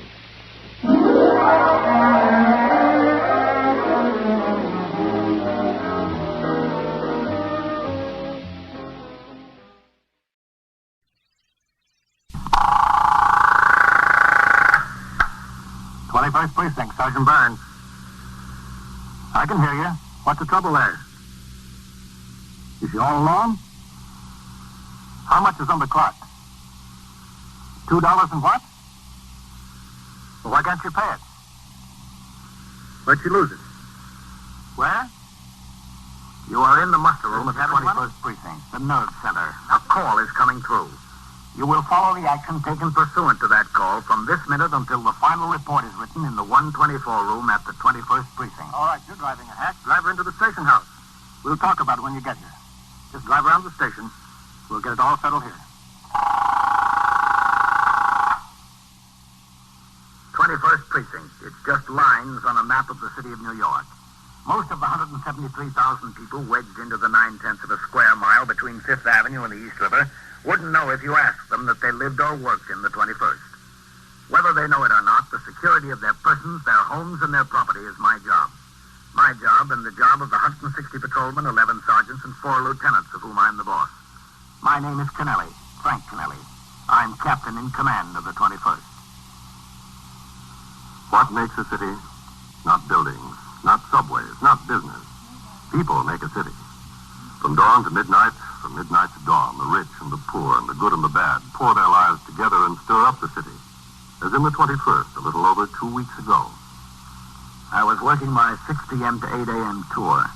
'21st Precinct, Sergeant Burns. I can hear you. What's the trouble there? Is she all alone? How much is on the clock? $2 and what? Well, why can't you pay it? Where'd she lose it? Where? You are in the muster room of the 21st Precinct, the nerve center. A call is coming through. You will follow the action taken pursuant to that call from this minute until the final report is written in the 124 room at the 21st Precinct. All right, you're driving a hack. Drive her into the station house. We'll talk about it when you get here. Just drive around the station. We'll get it all settled here. 21st Precinct. It's just lines on a map of the city of New York. Most of the 173,000 people wedged into the 9/10 of a square mile between Fifth Avenue and the East River wouldn't know if you asked them that they lived or worked in the 21st. Whether they know it or not, the security of their persons, their homes, and their property is my job. My job and the job of the 160 patrolmen, 11 sergeants, and 4 lieutenants, of whom I'm the boss. My name is Kennelly, Frank Kennelly. I'm captain in command of the 21st. What makes a city? Not buildings, not subways, not business. People make a city. From dawn to midnight, from midnight to dawn, the rich and the poor and the good and the bad pour their lives together and stir up the city. As in the 21st, a little over 2 weeks ago. I was working my 6 p.m. to 8 a.m. tour.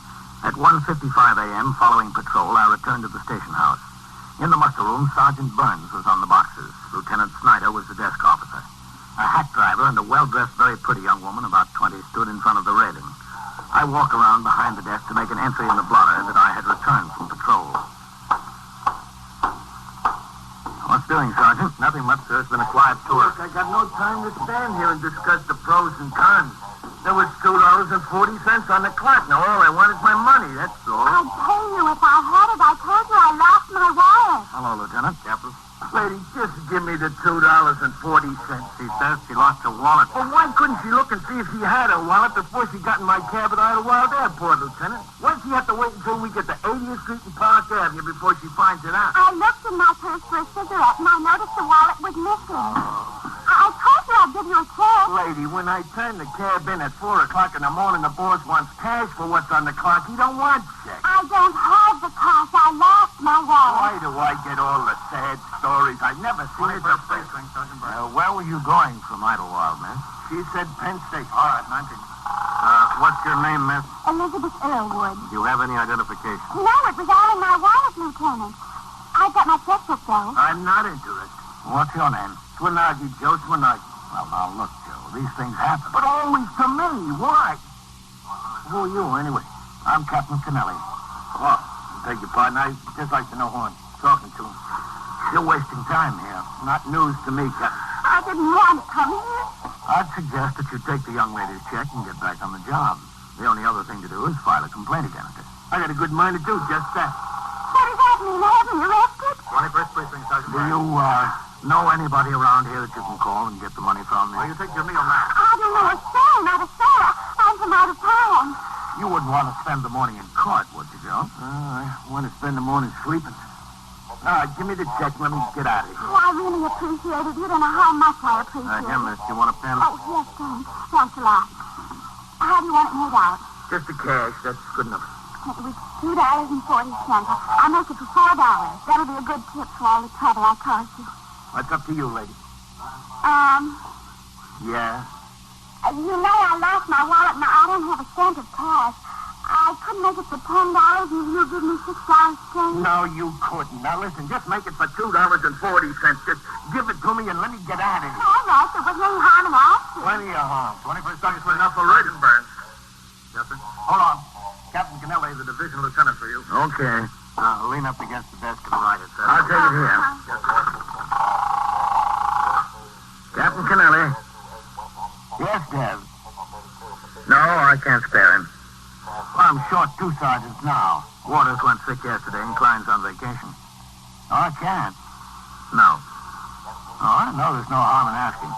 At 1:55 a.m., following patrol, I returned to the station house. In the muster room, Sergeant Burns was on the boxes. Lieutenant Snyder was the desk officer. A hack driver and a well-dressed, very pretty young woman, about 20, stood in front of the railing. I walked around behind the desk to make an entry in the blotter that I had returned from patrol. What's doing, Sergeant? Nothing much, sir. It's been a quiet tour. Look, I got no time to stand here and discuss the pros and cons. There was $2.40 on the clock. Now, all I want is my money, that's all. I'd pay you if I had it. I told you I lost my wallet. Hello, Lieutenant. Captain. Lady, just give me the $2.40. She says she lost her wallet. Well, why couldn't she look and see if she had her wallet before she got in my cab at Idlewild Airport, Lieutenant? Why'd she have to wait until we get to 80th Street and Park Avenue before she finds it out? I looked in my purse for a cigarette, and I noticed the wallet was missing. I told you I'd give you a check. Lady, when I turn the cab in at 4 o'clock in the morning, the boss wants cash for what's on the clock. He don't want checks. I don't have the cash. I lost my wallet. Why do I get all the sad stories? I've never seen it before. Where were you going from Idlewild, miss? She said Penn Station. All right, 19. What's your name, miss? Elizabeth Earlwood. Do you have any identification? No, it was all in my wallet, Lieutenant. I got my checkbook, though. I'm not interested. What's your name? Swinagi, Joe Swinagi. Well, now, look, Joe, these things happen. But always to me. Why? Who are you, anyway? I'm Captain Kennelly. Oh, beg your pardon. I'd just like to know who I'm talking to. You're wasting time here. Not news to me, Captain. I didn't want to come here. I'd suggest that you take the young lady's check and get back on the job. The only other thing to do is file a complaint against her. I got a good mind to do just that. What does that mean? I haven't arrested? 21st Precinct, Sergeant. Do you, know anybody around here that you can call and get the money from? Well, you take your meal now. I don't know a soul, not a soul. I'm from out of town. You wouldn't want to spend the morning in court, would you, Joe? I want to spend the morning sleeping. Give me the check. Let me get out of here. Oh, I really appreciate it. You don't know how much I appreciate Here, miss, you want a pen? Oh, yes, thanks. Thanks a lot. How do you want it made out? Just the cash. That's good enough. It was $2.40. I'll make it for $4. That'll be a good tip for all the trouble I caused you. It's up to you, lady. Yeah? You know I lost my wallet and I don't have a cent of cash. I couldn't make it for $10 and you give me $6 change. No, you couldn't. Now, listen, just make it for $2.40. Just give it to me and let me get out of here. All right, there wasn't any harm in asking. Plenty of harm. 21st Sergeant for enough already. Burns. Yes, sir. Hold on. Captain Kennelly, the division lieutenant for you. Okay. Lean up against the desk and write it, sir. I'll take it here. Yes, sir. Captain Kennelly. Yes, Dev. No, I can't spare him. Well, I'm short 2 sergeants now. Waters went sick yesterday and Klein's on vacation. Oh, I can't. No. All right, no, there's no harm in asking.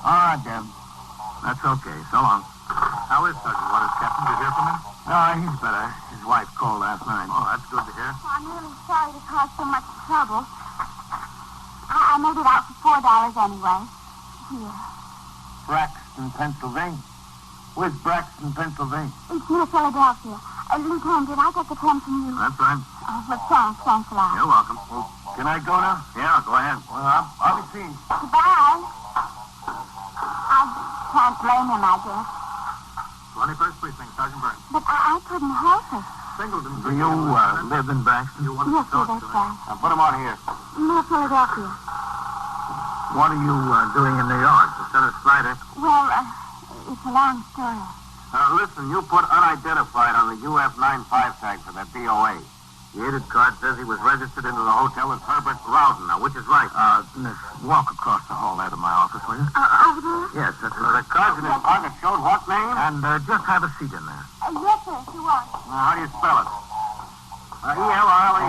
All right, Deb. That's okay. So long. How is Sergeant Waters, Captain? Did you hear from him? No, he's better. His wife called last night. Oh, that's good to hear. I'm really sorry to cause so much trouble. I made it out for $4 anyway. Here. Braxton, Pennsylvania. Where's Braxton, Pennsylvania? It's near Philadelphia. Lieutenant, did I get the pen from you? That's right. Well, thanks a lot. You're welcome. Well, can I go now? Yeah, go ahead. Well, I'll be seeing you. Goodbye. I can't blame him, I guess. 21st Precinct, Sergeant Burns. But I couldn't help it. Singleton, do you live in Braxton? Yes, sir, that's right. Now, put him on here. Near Philadelphia. What are you doing in New York? Lieutenant Snyder? Well, it's a long story. Listen, you put unidentified on the UF-95 tag for that DOA. The aided card says he was registered into the hotel as Herbert Loudon. Now, which is right? Miss, walk across the hall there to my office, will you? Over there? Yes, that's right. The cards in his pocket showed what name? And just have a seat in there. Yes, sir, if you want. How do you spell it? E-L-R-L-E.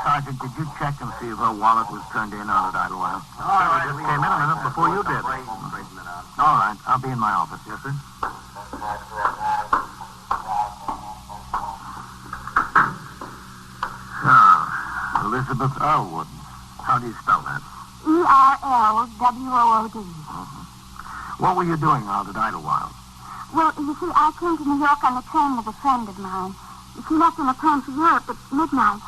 Sergeant, did you check and see if her wallet was turned in out at Idlewild? All right. Just came in a minute before you did. All right. I'll be in my office. Yes, sir? Elizabeth Earlwood. How do you spell that? E-R-L-W-O-O-D. What were you doing out at Idlewild? Well, you see, I came to New York on the train with a friend of mine. She left on a plane for Europe at midnight.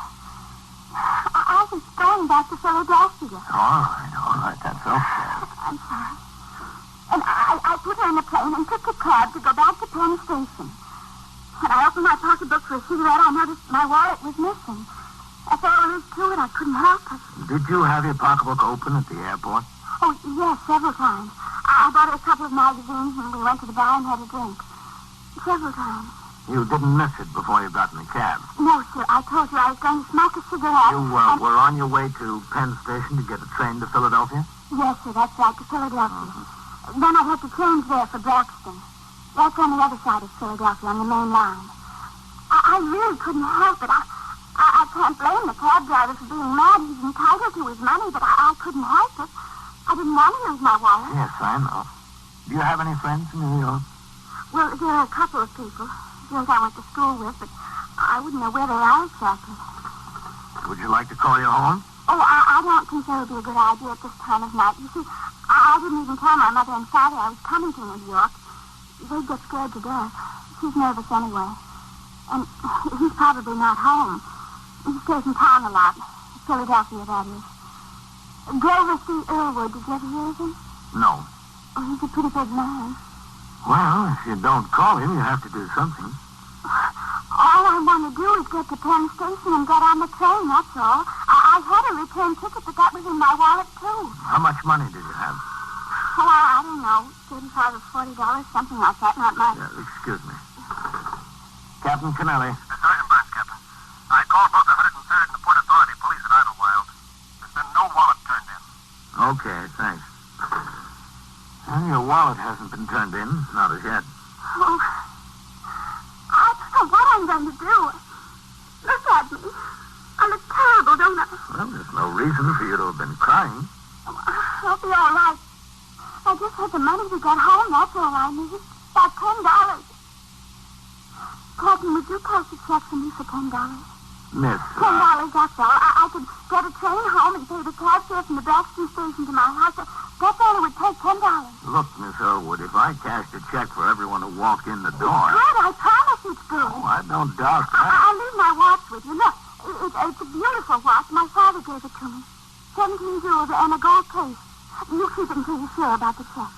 I was going back to Philadelphia. All right. That's okay. I'm sorry. And I put her in the plane and took a cab to go back to Penn Station. When I opened my pocketbook for a cigarette, I noticed my wallet was missing. I fell into it. I couldn't help it. Did you have your pocketbook open at the airport? Oh, yes, several times. I bought her a couple of magazines and we went to the bar and had a drink. Several times. You didn't miss it before you got in the cab? No, sir. I told you I was going to smoke a cigarette. You were on your way to Penn Station to get a train to Philadelphia? Yes, sir. That's right, to Philadelphia. Then I had to change there for Braxton. That's on the other side of Philadelphia, on the main line. I really couldn't help it. I can't blame the cab driver for being mad. He's entitled to his money, but I couldn't help it. I didn't want to lose my wallet. Yes, I know. Do you have any friends in New York? Well, there are a couple of people. Girls I went to school with, but I wouldn't know where they are exactly. Would you like to call your home? Oh, I don't think that would be a good idea at this time of night. You see, I didn't even tell my mother and father I was coming to New York. They'd get scared to death. She's nervous anyway. And he's probably not home. He stays in town a lot. Philadelphia, that is. Grover C. Earlwood, did you ever hear of him? No. Oh, he's a pretty big man. Well, if you don't call him, you have to do something. All I want to do is get to Penn Station and get on the train, that's all. I had a return ticket, but that was in my wallet, too. How much money did you have? Oh, I don't know. $35 or $40, something like that, not much. Excuse me. Captain Kennelly. Sergeant Burns, Captain. I called both the 103rd and the Port Authority police at Idlewild. There's been no wallet turned in. Okay, thanks. Well, your wallet hasn't been turned in, not as yet. Oh, I don't know what I'm going to do. Look at me. I look terrible, don't I? Well, there's no reason for you to have been crying. I'll be all right. I just had the money to get home, that's all I need. About $10. Captain, would you pass a check for me for $10? Miss. $10, that's all. I could get a train home and pay the cab fare from the Braxton station to my house. That's all it would take, $10. Look, Miss Earlwood, if I cashed a check for everyone who walked in the door... Good, I promise it's good. Oh, I don't doubt that. I'll leave my watch with you. Look, it's a beautiful watch. My father gave it to me. 17 jewels and a gold case. You keep it until you're sure about the check.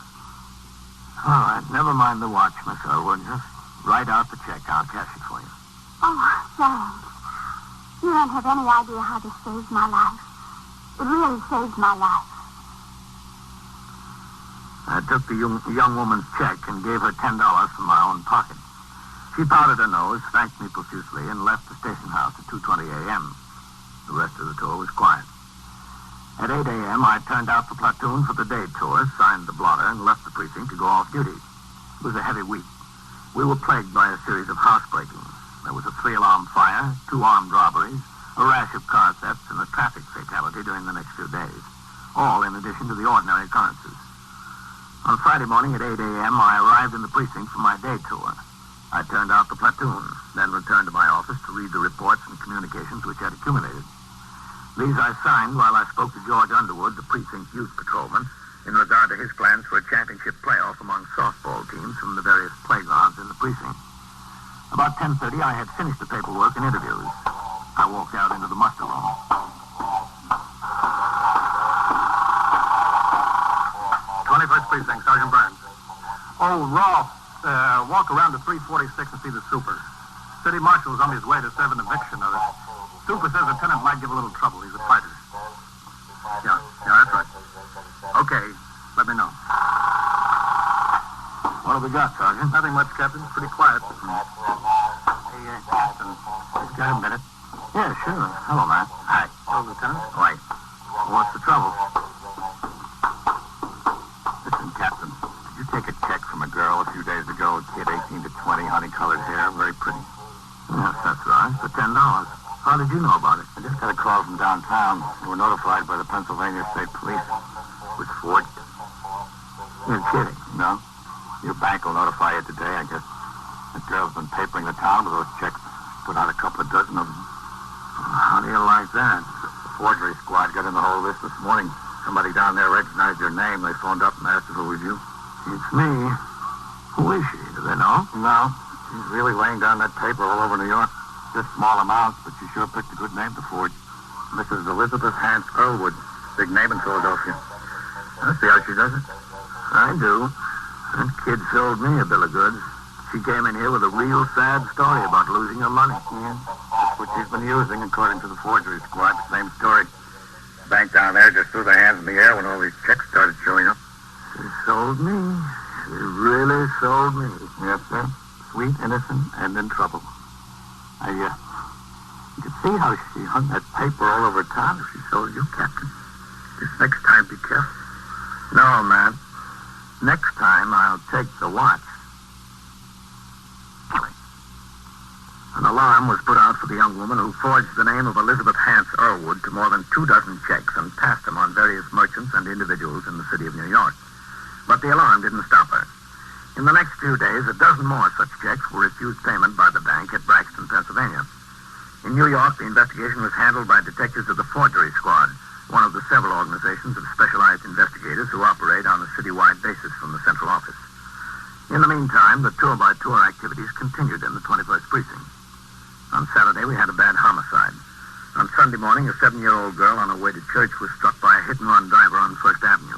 All right, never mind the watch, Miss Earlwood. Just write out the check. I'll cash it for you. Oh, thanks. You don't have any idea how this saves my life. It really saves my life. I took the young woman's check and gave her $10 from my own pocket. She powdered her nose, thanked me profusely, and left the station house at 2:20 a.m. The rest of the tour was quiet. At 8 a.m., I turned out the platoon for the day tour, signed the blotter, and left the precinct to go off duty. It was a heavy week. We were plagued by a series of housebreakings. There was a 3-alarm fire, 2 armed robberies, a rash of car thefts, and a traffic fatality during the next few days, all in addition to the ordinary occurrences. On Friday morning at 8 a.m., I arrived in the precinct for my day tour. I turned out the platoon, then returned to my office to read the reports and communications which had accumulated. These I signed while I spoke to George Underwood, the precinct youth patrolman, in regard to his plans for a championship playoff among softball teams from the various playgrounds in the precinct. About 10:30, I had finished the paperwork and interviews. I walked out into the muster room. 21st Precinct, Sergeant Burns. Oh, Rolf, walk around to 346 and see the super. city marshal's on his way to serve an eviction notice. Super says the tenant might give a little trouble. He's a fighter. Yeah, that's right. Okay, let me know. What have we got, Sergeant? Nothing much, Captain. Pretty quiet. Hey, Captain. You've got a minute? Yeah, sure. Hello, man. Hi. Hello, Lieutenant. Wait. What's the trouble? Listen, Captain. Did you take a check from a girl a few days ago? A kid, 18 to 20, honey-colored hair, very pretty. Yes, that's right. For $10. How did you know about it? I just got a call from downtown. We were notified by the Pennsylvania State Police. It was forged. You're kidding. No? Your bank will notify you today, I guess. The girl's been papering the town with those checks. Put out a couple of dozen of them. How do you like that? The forgery squad got in the whole of this morning. Somebody down there recognized your name. They phoned up and asked if it was you. It's me. Who is she? Do they know? No. She's really laying down that paper all over New York. Just small amounts, but she sure picked a good name to forge. Mrs. Elizabeth Hance Earlwood. Big name in Philadelphia. I see how she does it. I do. That kid sold me a bill of goods. She came in here with a real sad story about losing her money. Yeah. That's what she's been using, according to the forgery squad. Same story. The bank down there just threw their hands in the air when all these checks started showing up. She sold me. She really sold me. Yes, sir. Sweet, innocent, and in trouble. You could see how she hung that paper all over town if she sold you, Captain. Just next time, be careful. No, man. Next time, I'll take the watch. An alarm was put out for the young woman who forged the name of Elizabeth Hance Earlwood to more than 24 checks and passed them on various merchants and individuals in the city of New York. But the alarm didn't stop her. In the next few days, a dozen more such checks were refused payment by the bank at Braxton, Pennsylvania. In New York, the investigation was handled by detectives of the Forgery Squad, one of the several organizations of specialized investigators who operate on a citywide basis from the central office. In the meantime, the tour-by-tour activities continued in the 21st Precinct. On Saturday, we had a bad homicide. On Sunday morning, a 7-year-old girl on her way to church was struck by a hit-and-run driver on First Avenue.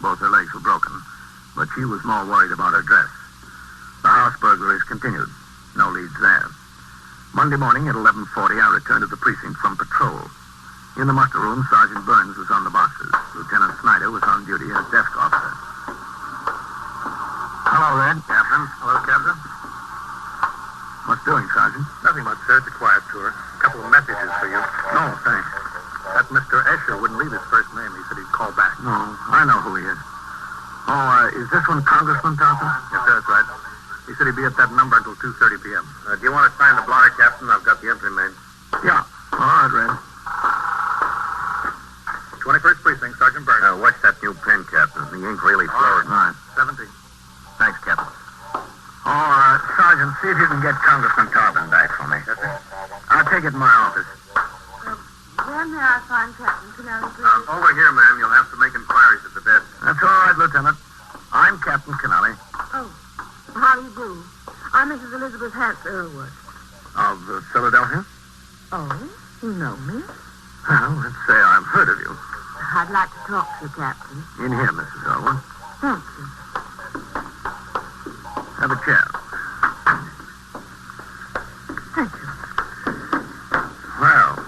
Both her legs were broken, but she was more worried about her dress. The house burglaries continued. No leads there. Monday morning at 11:40, I returned to the precinct from patrol. In the muster room, Sergeant Burns was on the boxes. Lieutenant Snyder was on duty as desk officer. Hello, Red. Captain. Hello, Captain. What's doing, Sergeant? Nothing much, sir. It's a quiet tour. A couple of messages for you. No, thanks. That Mr. Escher wouldn't leave his first name. He said he'd call back. No, I know who he is. Oh, is this one Congressman Thompson? Yes, sir, that's right. He said he'd be at that number until 2:30 p.m. Do you want to sign the blotter, Captain? I've got the entry made. Yeah. All right, Red. 21st Precinct, Sergeant Burns. Watch that new pen, Captain. The ink really flowed. All right. 17. Thanks, Captain. Oh, Sergeant, see if you can get Congressman Tarvin back for me. Yes, sir. I'll take it in my office. Where may I find Captain Kennelly, please? Over here, ma'am. You'll have to make inquiries at the desk. That's all right, Lieutenant. I'm Captain Kennelly. Oh, how do you do? I'm Mrs. Elizabeth Hance Earlwood. Of Philadelphia? Oh, you know me? Well, let's say I've heard of you. I'd like to talk to you, Captain. In here, Mrs. Earlwood. Thank you. Have a chair. Thank you. Well,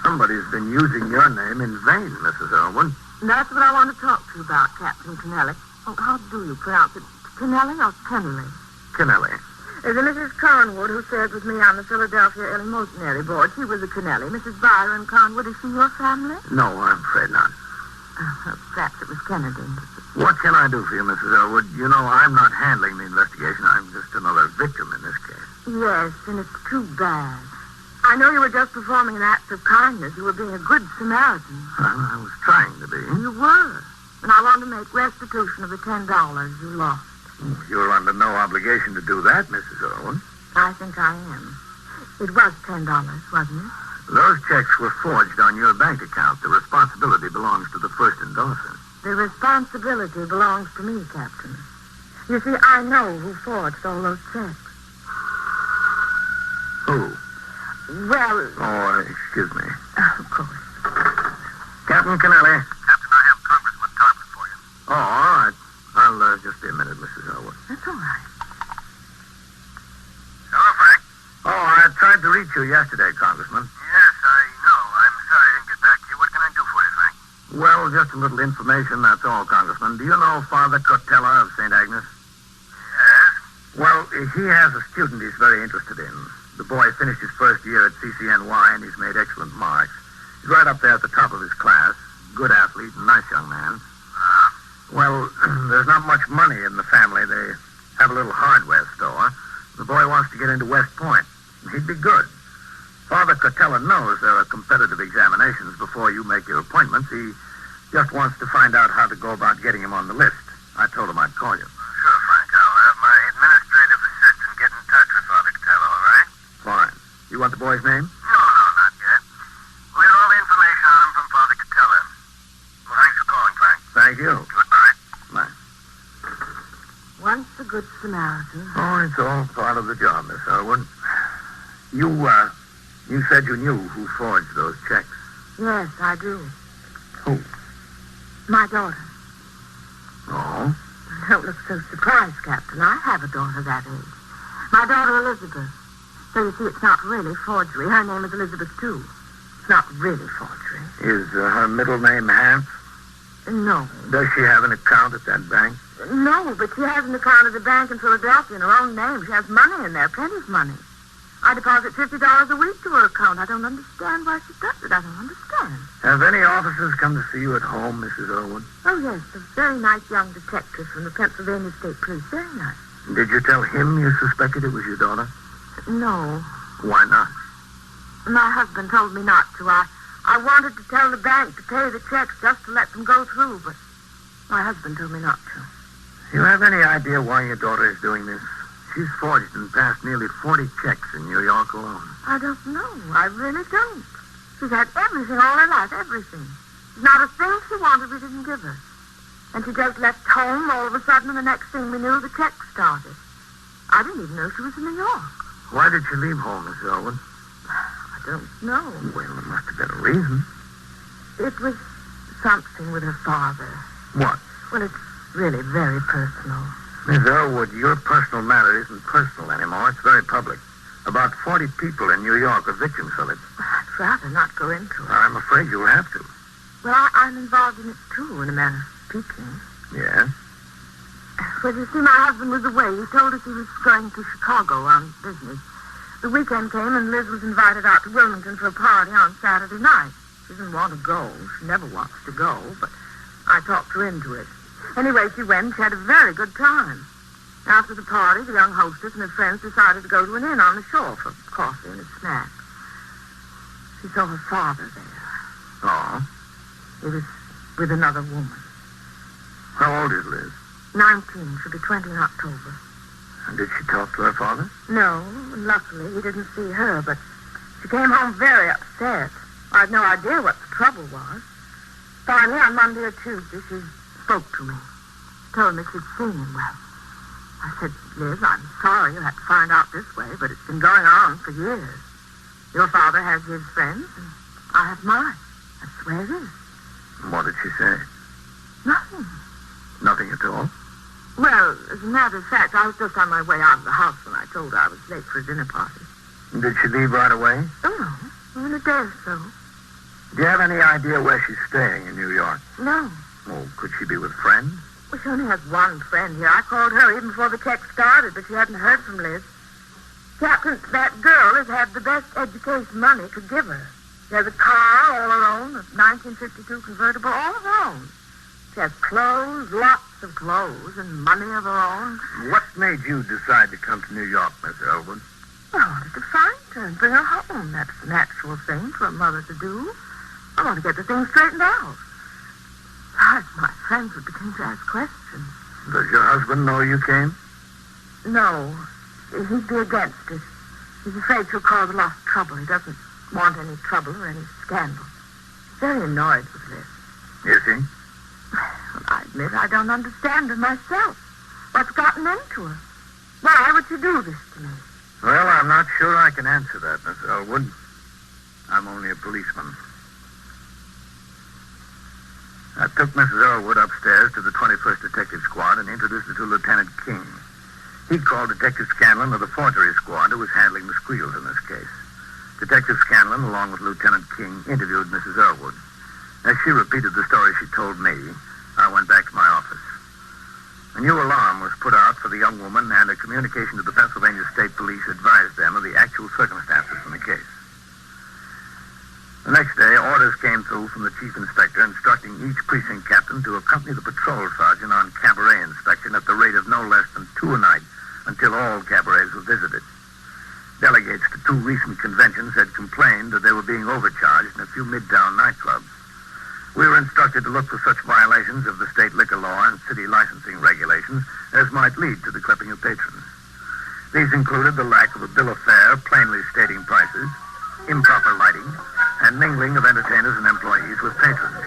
somebody's been using your name in vain, Mrs. Earlwood. That's what I want to talk to you about, Captain Kennelly. Oh, how do you pronounce it? Kennelly or Kennelly? Kennelly. There's a Mrs. Conwood who served with me on the Philadelphia Eleemosynary Board. She was a Kennelly. Mrs. Byron Conwood, is she your family? No, I'm afraid not. Perhaps it was Kennedy. What can I do for you, Mrs. Earlwood? You know, I'm not handling the investigation. I'm just another victim in this case. Yes, and it's too bad. I know you were just performing an act of kindness. You were being a good Samaritan. Well, I was trying to be. You were. And I want to make restitution of the $10 you lost. You're under no obligation to do that, Mrs. Earlwood. I think I am. It was $10, wasn't it? Those checks were forged on your bank account. The responsibility belongs to the first endorser. The responsibility belongs to me, Captain. You see, I know who forged all those checks. Who? Well... Oh, excuse me. Of course. Captain Kennelly. Captain, I have Congressman Tarvin for you. Oh, all right. I'll just be a minute, Mrs. Earlwood. That's all right. Hello, Frank. Oh, I reach you yesterday, Congressman. Yes, I know. I'm sorry I didn't get back to you. What can I do for you, Frank? Well, just a little information, that's all, Congressman. Do you know Father Cotella of St. Agnes? Yes? Well, he has a student he's very interested in. The boy finished his first year at CCNY, and he's made excellent marks. He's right up there at the top of his class. Good athlete, nice young man. Well, there's not much money in the family. They have a little hardware store. The boy wants to get into West Point. He'd be good. Father Cotella knows there are competitive examinations before you make your appointments. He just wants to find out how to go about getting him on the list. I told him I'd call you. Sure, Frank. I'll have my administrative assistant get in touch with Father Cotella, all right? Fine. You want the boy's name? No, not yet. We'll get all the information on him from Father Cotella. Well, thanks for calling, Frank. Thank you. Goodbye. Bye. Once a good Samaritan. Oh, it's all part of the job, Miss Elwood. You said you knew who forged those checks. Yes, I do. Who? My daughter. Oh? Don't look so surprised, Captain. I have a daughter that age. My daughter, Elizabeth. So you see, it's not really forgery. Her name is Elizabeth, too. It's not really forgery. Is her middle name Hans? No. Does she have an account at that bank? No, but she has an account at the bank in Philadelphia in her own name. She has money in there, plenty of money. I deposit $50 a week to her account. I don't understand why she does it. I don't understand. Have any officers come to see you at home, Mrs. Elwood? Oh, yes, a very nice young detective from the Pennsylvania State Police. Very nice. Did you tell him you suspected it was your daughter? No. Why not? My husband told me not to. I wanted to tell the bank to pay the checks just to let them go through, but my husband told me not to. Do you have any idea why your daughter is doing this? She's forged and passed nearly 40 checks in New York alone. I don't know. I really don't. She's had everything all her life, everything. There's not a thing she wanted we didn't give her. And she just left home all of a sudden, and the next thing we knew, the checks started. I didn't even know she was in New York. Why did she leave home, Miss Elwood? I don't know. Well, there must have been a reason. It was something with her father. What? Well, it's really very personal. Miss Elwood, your personal matter isn't personal anymore. It's very public. About 40 people in New York are victims of it. I'd rather not go into it. I'm afraid you'll have to. Well, I'm involved in it, too, in a manner of speaking. Yes? Well, you see, my husband was away. He told us he was going to Chicago on business. The weekend came, and Liz was invited out to Wilmington for a party on Saturday night. She didn't want to go. She never wants to go, but I talked her into it. Anyway, she went. She had a very good time. After the party, the young hostess and her friends decided to go to an inn on the shore for coffee and a snack. She saw her father there. Oh? He was with another woman. How old is Liz? 19. She'll be 20 in October. And did she talk to her father? No, luckily he didn't see her, but she came home very upset. I had no idea what the trouble was. Finally, on Monday or Tuesday, she spoke to me. Told me she'd seen him. Well, I said, Liz, I'm sorry you had to find out this way, but it's been going on for years. Your father has his friends, and I have mine. I swear it is. What did she say? Nothing. Nothing at all? Well, as a matter of fact, I was just on my way out of the house when I told her I was late for a dinner party. Did she leave right away? Oh, no. In a day or so. Do you have any idea where she's staying in New York? No. Oh, could she be with friends? Well, she only has one friend here. I called her even before the check started, but she hadn't heard from Liz. Captain, that girl has had the best education money could give her. She has a car all her own, a 1952 convertible, all of her own. She has clothes, lots of clothes, and money of her own. What made you decide to come to New York, Miss Elwood? I wanted to find her and bring her home. That's the natural thing for a mother to do. I want to get the thing straightened out. Besides, my friends would begin to ask questions. Does your husband know you came? No. He'd be against it. He's afraid she'll cause a lot of trouble. He doesn't want any trouble or any scandal. He's very annoyed with this. Is he? Well, I admit I don't understand her myself. What's gotten into her? Why would she do this to me? Well, I'm not sure I can answer that, Miss Elwood. I'm only a policeman. I took Mrs. Elwood upstairs to the 21st Detective Squad and introduced her to Lieutenant King. He called Detective Scanlon of the Forgery Squad, who was handling the squeals in this case. Detective Scanlon, along with Lieutenant King, interviewed Mrs. Earlwood. As she repeated the story she told me, I went back to my office. A new alarm was put out for the young woman, and a communication to the Pennsylvania State Police advised them of the actual circumstances in the case. The next day, orders came through from the chief inspector instructing each precinct captain to accompany the patrol sergeant on cabaret inspection at the rate of no less than 2 a night until all cabarets were visited. Delegates to 2 recent conventions had complained that they were being overcharged in a few midtown nightclubs. We were instructed to look for such violations of the state liquor law and city licensing regulations as might lead to the clipping of patrons. These included the lack of a bill of fare plainly stating prices, improper lighting, and mingling of entertainers and employees with patrons.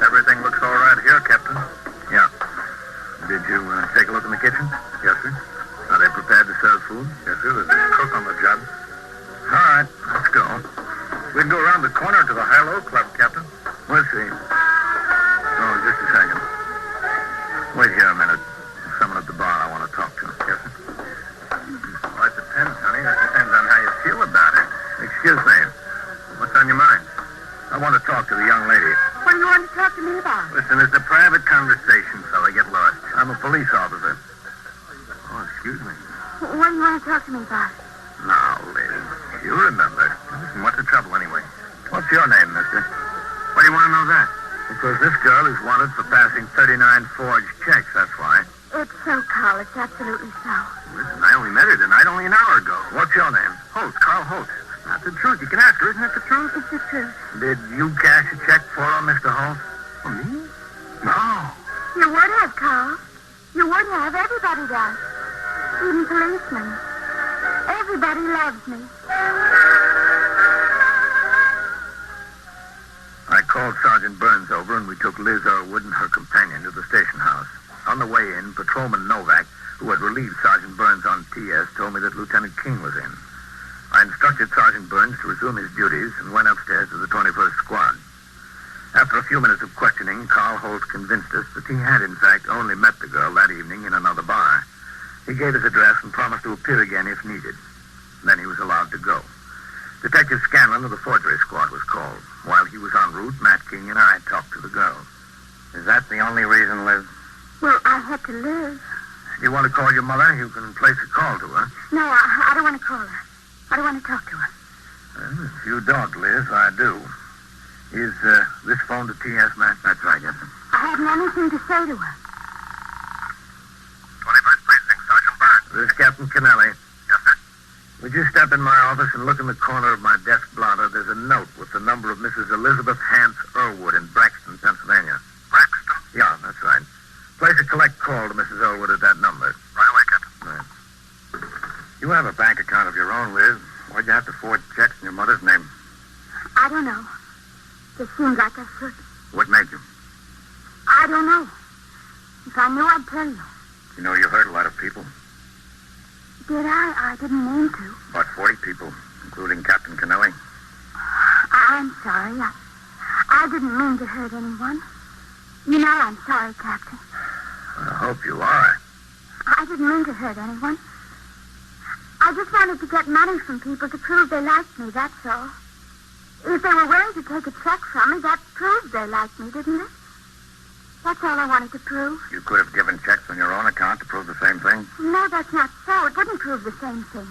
Everything looks all right here, Captain. Yeah. Did you take a look in the kitchen? Yes, sir. Are they prepared to serve food? Yes, sir. There's a cook on the job. All right, let's go. We can go around the corner to the High-Low Club, Captain. We'll see. Oh, just a second. Wait here a minute. There's someone at the bar I want to talk to. Yes, sir. Well, it depends, honey. That depends on how you feel about it. Excuse me. What's on your mind? I want to talk to the young lady. What do you want to talk to me about? Listen, it's a private conversation, fella. Get lost. I'm a police officer. Oh, excuse me. What do you want to talk to me about? Now, lady, you remember. Listen, what's the trouble anyway? What's your name, mister? Why do you want to know that? Because this girl is wanted for passing 39 forged checks, that's why. It's so, Carl. It's absolutely so. Listen, I only met her tonight, only an hour ago. What's your name? Holt, Carl Holt. That's the truth. You can ask her. Isn't that the truth? It's the truth. Did you cash a check for her, Mr. Holt? For me? No. You would have, Carl. You would have. Everybody does. Even policemen. Everybody loves me. I called Sergeant Burns over, and we took Liz Earlwood and her companion to the station house. On the way in, Patrolman Novak, who had relieved Sergeant Burns on TS, told me that Lieutenant King was in. I instructed Sergeant Burns to resume his duties and went upstairs to the 21st Squad. After a few minutes of questioning, Carl Holt convinced us that he had, in fact, only met the girl that evening in another bar. He gave his address and promised to appear again if needed. Then he was allowed to go. Detective Scanlon of the Forgery Squad was called. While he was en route, Matt King and I talked to the girl. Is that the only reason, Liz? Well, I had to live. If you want to call your mother, you can place a call to her. No, I don't want to call her. I don't want to talk to her. Well, if you don't, Liz, I do. Is this phone to T.S., Matt? That's right, yes, sir. I haven't anything to say to her. 21st Precinct, Sergeant Burns. This is Captain Kennelly. Yes, sir. Would you step in my office and look in the corner of my desk blotter? There's a note with the number of Mrs. Elizabeth Hance Earlwood in Braxton, Pennsylvania. Braxton? Yeah, that's right. Place a collect call to Mrs. Earlwood at that number. Right away, Captain. Right. You have a bank account of your own, Liz. Why'd you have to forge checks in your mother's name? I don't know. It seems like I should. What made you? I don't know. If I knew, I'd tell you. You know, you hurt a lot of people. Did I? I didn't mean to. About 40 people, including Captain Kennelly. I'm sorry. I didn't mean to hurt anyone. You know I'm sorry, Captain. I hope you are. I didn't mean to hurt anyone. I just wanted to get money from people to prove they liked me, that's all. If they were willing to take a check from me, that proved they liked me, didn't it? That's all I wanted to prove. You could have given checks on your own account to prove the same thing? No, that's not so. It wouldn't prove the same thing.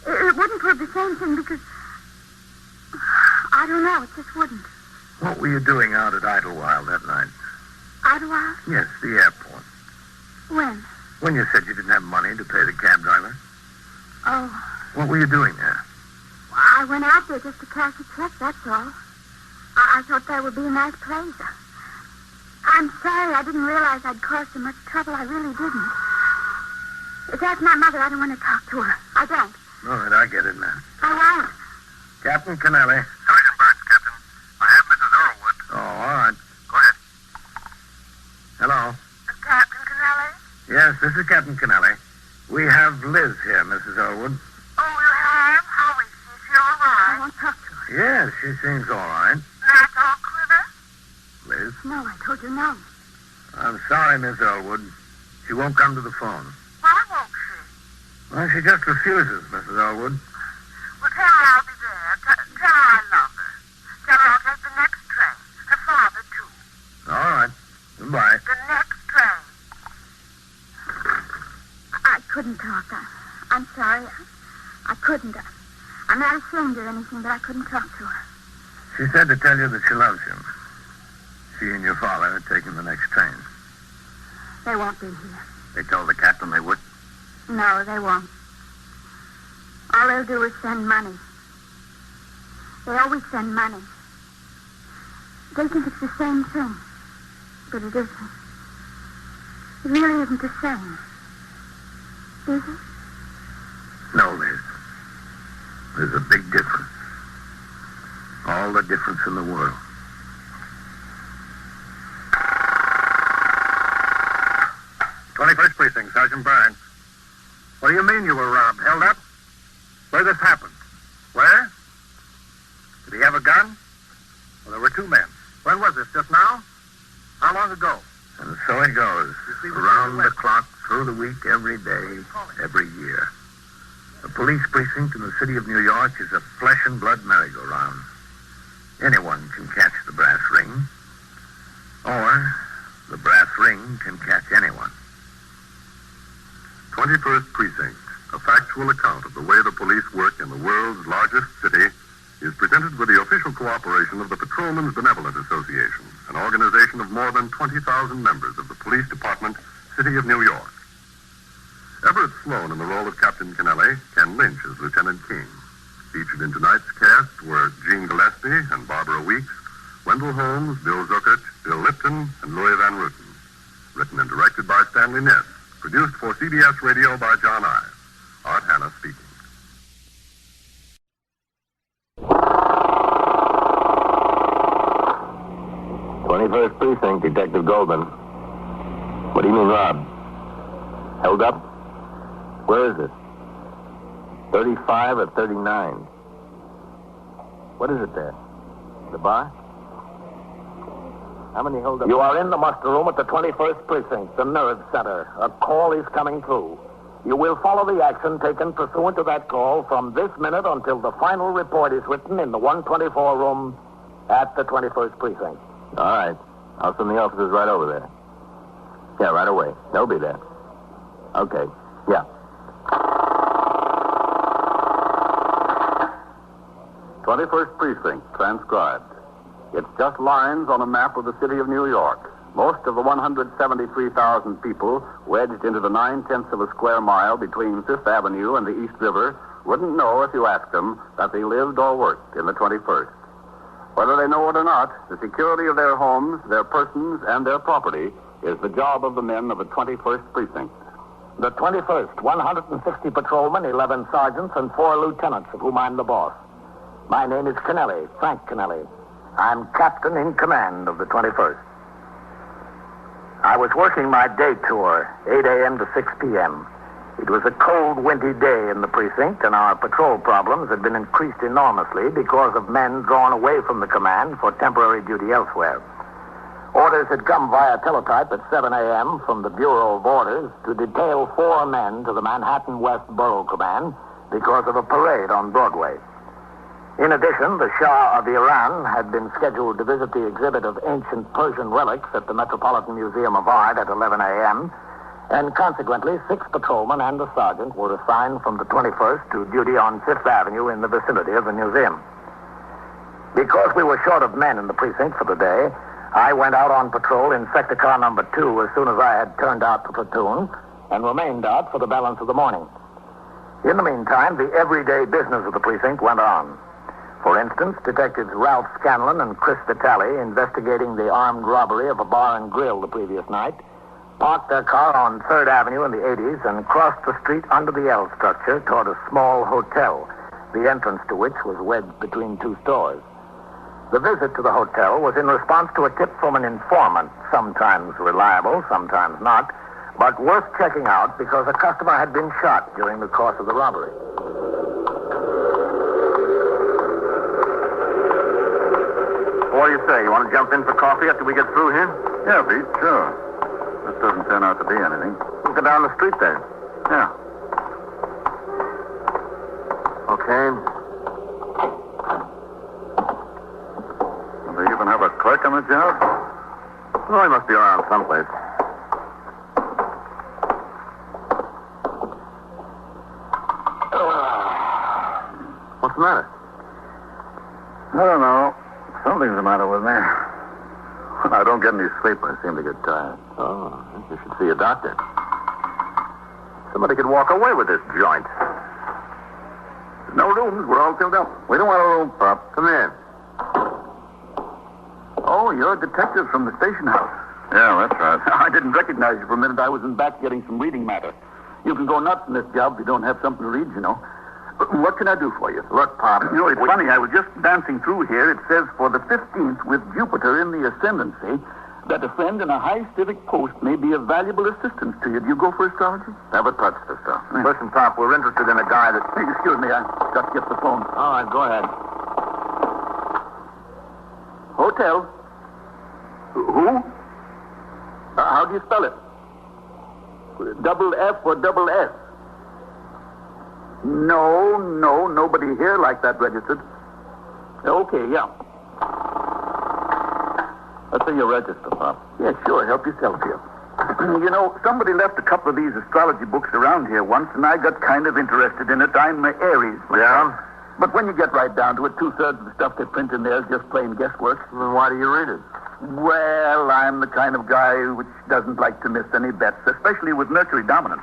It wouldn't prove the same thing because... I don't know. It just wouldn't. What were you doing out at Idlewild that night? Idlewild? Yes, the airport. When? When you said you didn't have money to pay the cab driver. Oh. What were you doing there? I went out there just to cash a check, that's all. I thought that would be a nice place. I'm sorry. I didn't realize I'd cause so much trouble. I really didn't. If that's my mother, I don't want to talk to her. I don't. All right, I get it now. I won't. Captain Kennelly. Sergeant Burns, Captain. I have Mrs. Earlwood. Oh, all right. Go ahead. Hello. Captain Kennelly? Yes, this is Captain Kennelly. We have Liz here, Mrs. Earlwood. Oh, you have? How is she? Is she all right? I won't talk to her. Yes, she seems all right. Not talk with her? Liz? No, I told you no. I'm sorry, Miss Earlwood. She won't come to the phone. Why won't she? Well, she just refuses, Mrs. Elwood. Well, tell her I'll be there. Tell her I love her. Tell her I'll take the next train. Her father, too. All right. Goodbye. The next train. I couldn't talk. I'm sorry. I couldn't. I'm not ashamed or anything, but I couldn't talk to her. She said to tell you that she loves you. She and your father are taking the next train. They won't be here. They told the captain they would. No, they won't. All they'll do is send money. They always send money. They think it's the same thing. But it isn't. It really isn't the same. Is it? No, Liz. There's a big difference. All the difference in the world. Precinct, Sergeant Burns. What do you mean you were robbed? Held up? Where this happened? Where? Did he have a gun? Well, there were two men. When was this? Just now? How long ago? And so it goes. Around the clock, through the week, every day, every year. The police precinct in the city of New York is a flesh and blood merry-go-round. Anyone can catch the brass ring. Or the brass ring can catch anyone. 21st Precinct, a factual account of the way the police work in the world's largest city, is presented with the official cooperation of the Patrolmen's Benevolent Association, an organization of more than 20,000 members of the Police Department, City of New York. Everett Sloan in the role of Captain Kennelly, Ken Lynch as Lieutenant King. Featured in tonight's cast were Gene Gillespie and Barbara Weeks, Wendell Holmes, Bill Zuckert, Bill Lipton, and Louis Van Ruten. Written and directed by Stanley Ness. Produced for CBS Radio by John Ives. Art Hanna speaking. '21st Precinct, Detective Goldman. What do you mean, robbed? Held up? Where is it? 35 or 39? What is it there? The bar? How many hold up? You are in the muster room at the 21st Precinct, the nerve center. A call is coming through. You will follow the action taken pursuant to that call from this minute until the final report is written in the 124 room at the 21st Precinct. All right. I'll send the officers right over there. Yeah, right away. They'll be there. Okay. Yeah. 21st Precinct, transcribed. It's just lines on a map of the city of New York. Most of the 173,000 people wedged into the 9/10 of a square mile between Fifth Avenue and the East River wouldn't know if you asked them that they lived or worked in the 21st. Whether they know it or not, the security of their homes, their persons, and their property is the job of the men of the 21st Precinct. The 21st, 160 patrolmen, 11 sergeants, and 4 lieutenants, of whom I'm the boss. My name is Kennelly, Frank Kennelly. I'm captain in command of the 21st. I was working my day tour, 8 a.m. to 6 p.m. It was a cold, windy day in the precinct, and our patrol problems had been increased enormously because of men drawn away from the command for temporary duty elsewhere. Orders had come via teletype at 7 a.m. from the Bureau of Orders to detail 4 men to the Manhattan West Borough Command because of a parade on Broadway. In addition, the Shah of Iran had been scheduled to visit the exhibit of ancient Persian relics at the Metropolitan Museum of Art at 11 a.m., and consequently, 6 patrolmen and a sergeant were assigned from the 21st to duty on Fifth Avenue in the vicinity of the museum. Because we were short of men in the precinct for the day, I went out on patrol in sector car number 2 as soon as I had turned out the platoon and remained out for the balance of the morning. In the meantime, the everyday business of the precinct went on. For instance, Detectives Ralph Scanlon and Chris Vitale, investigating the armed robbery of a bar and grill the previous night, parked their car on 3rd Avenue in the 80s and crossed the street under the L structure toward a small hotel, the entrance to which was wedged between 2 stores. The visit to the hotel was in response to a tip from an informant, sometimes reliable, sometimes not, but worth checking out because a customer had been shot during the course of the robbery. What do you say? You want to jump in for coffee after we get through here? Yeah, Pete, sure. This doesn't turn out to be anything. We'll go down the street then. Yeah. Okay. Do you even have a clerk on the job? Oh, he must be around someplace. What's the matter? I don't know. Something's the matter with me. When I don't get any sleep, I seem to get tired. Oh, you should see a doctor. Somebody could walk away with this joint. There's no rooms. We're all filled up. We don't want a room, Pop. Come in. Oh, you're a detective from the station house. Yeah, that's right. I didn't recognize you for a minute. I was in back getting some reading matter. You can go nuts in this job if you don't have something to read, you know. What can I do for you? Look, Pop. You know, it's funny. I was just dancing through here. It says for the 15th, with Jupiter in the ascendancy, that a friend in a high civic post may be of valuable assistance to you. Do you go for astrology? Never touch this stuff. Listen, Pop, we're interested in a guy that... Hey, excuse me, I got to get the phone. All right, go ahead. Hotel. Who? How do you spell it? Double F or double S? No, nobody here like that registered. Okay, yeah. Let's see your register, Pop. Yeah, sure. Help yourself here. You know, somebody left a couple of these astrology books around here once, and I got kind of interested in it. I'm Aries. Yeah? But when you get right down to it, 2/3 of the stuff they print in there is just plain guesswork. Then why do you read it? Well, I'm the kind of guy which doesn't like to miss any bets, especially with Mercury dominant.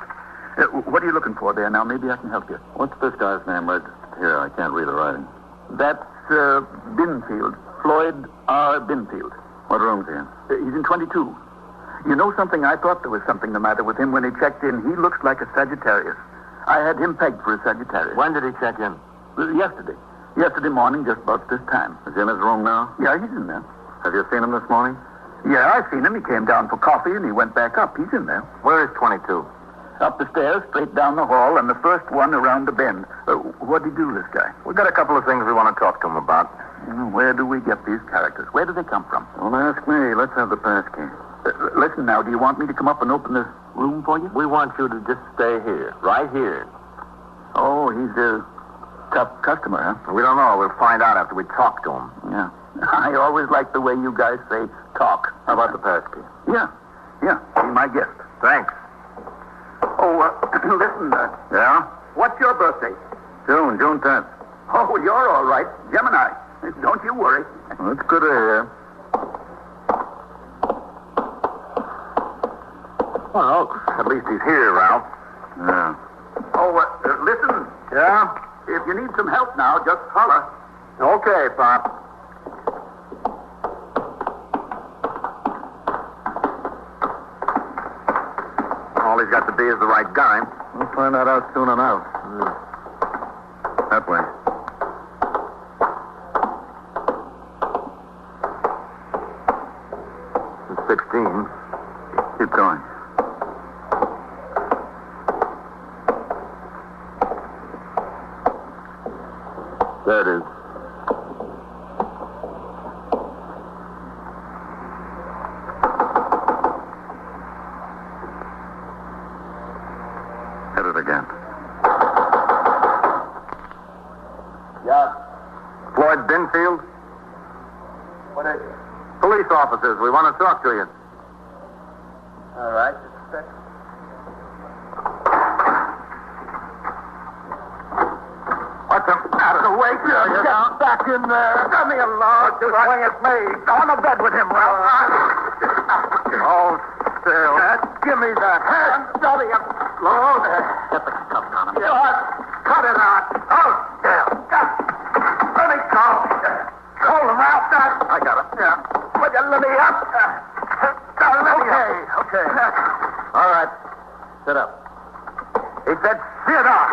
What are you looking for there now? Maybe I can help you. What's this guy's name registered here? I can't read the writing. That's Binfield. Floyd R. Binfield. What room's he in? He's in 22. You know something? I thought there was something the matter with him when he checked in. He looks like a Sagittarius. I had him pegged for a Sagittarius. When did he check in? Yesterday. Yesterday morning, just about this time. Is he in his room now? Yeah, he's in there. Have you seen him this morning? Yeah, I've seen him. He came down for coffee and he went back up. He's in there. Where is 22? Up the stairs, straight down the hall, and the first one around the bend. What'd he do, this guy? We've got a couple of things we want to talk to him about. Where do we get these characters? Where do they come from? Don't ask me. Let's have the pass key. Listen now, do you want me to come up and open the room for you? We want you to just stay here, right here. Oh, he's a tough customer, huh? We don't know. We'll find out after we talk to him. Yeah. I always like the way you guys say talk. How about the pass key? Yeah. Be my guest. Thanks. Oh, listen. Yeah? What's your birthday? June 10th. Oh, you're all right. Gemini. Don't you worry. Well, that's good to hear. Well, at least he's here, Ralph. Yeah. Oh, listen. Yeah? If you need some help now, just holler. Okay, Pop. All he's got to be is the right guy. We'll find that out soon enough. That way. It's 16. Keep going. There it is. Hit it again. Yeah. Floyd Binfield? What is it? Police officers. We want to talk to you. All right. Just a second. What's the matter? Wait till you get back in there. Let me alone. Just swing at me. Go on to bed with him, Ralph. Oh, still. Give me that hand. Study him. Slow there. Get the cuffs on him. Cut it out. Oh, still. Let me go. Hold him out. I got him. Yeah. Will you let me up? Okay. All right. Sit up. He said sit up.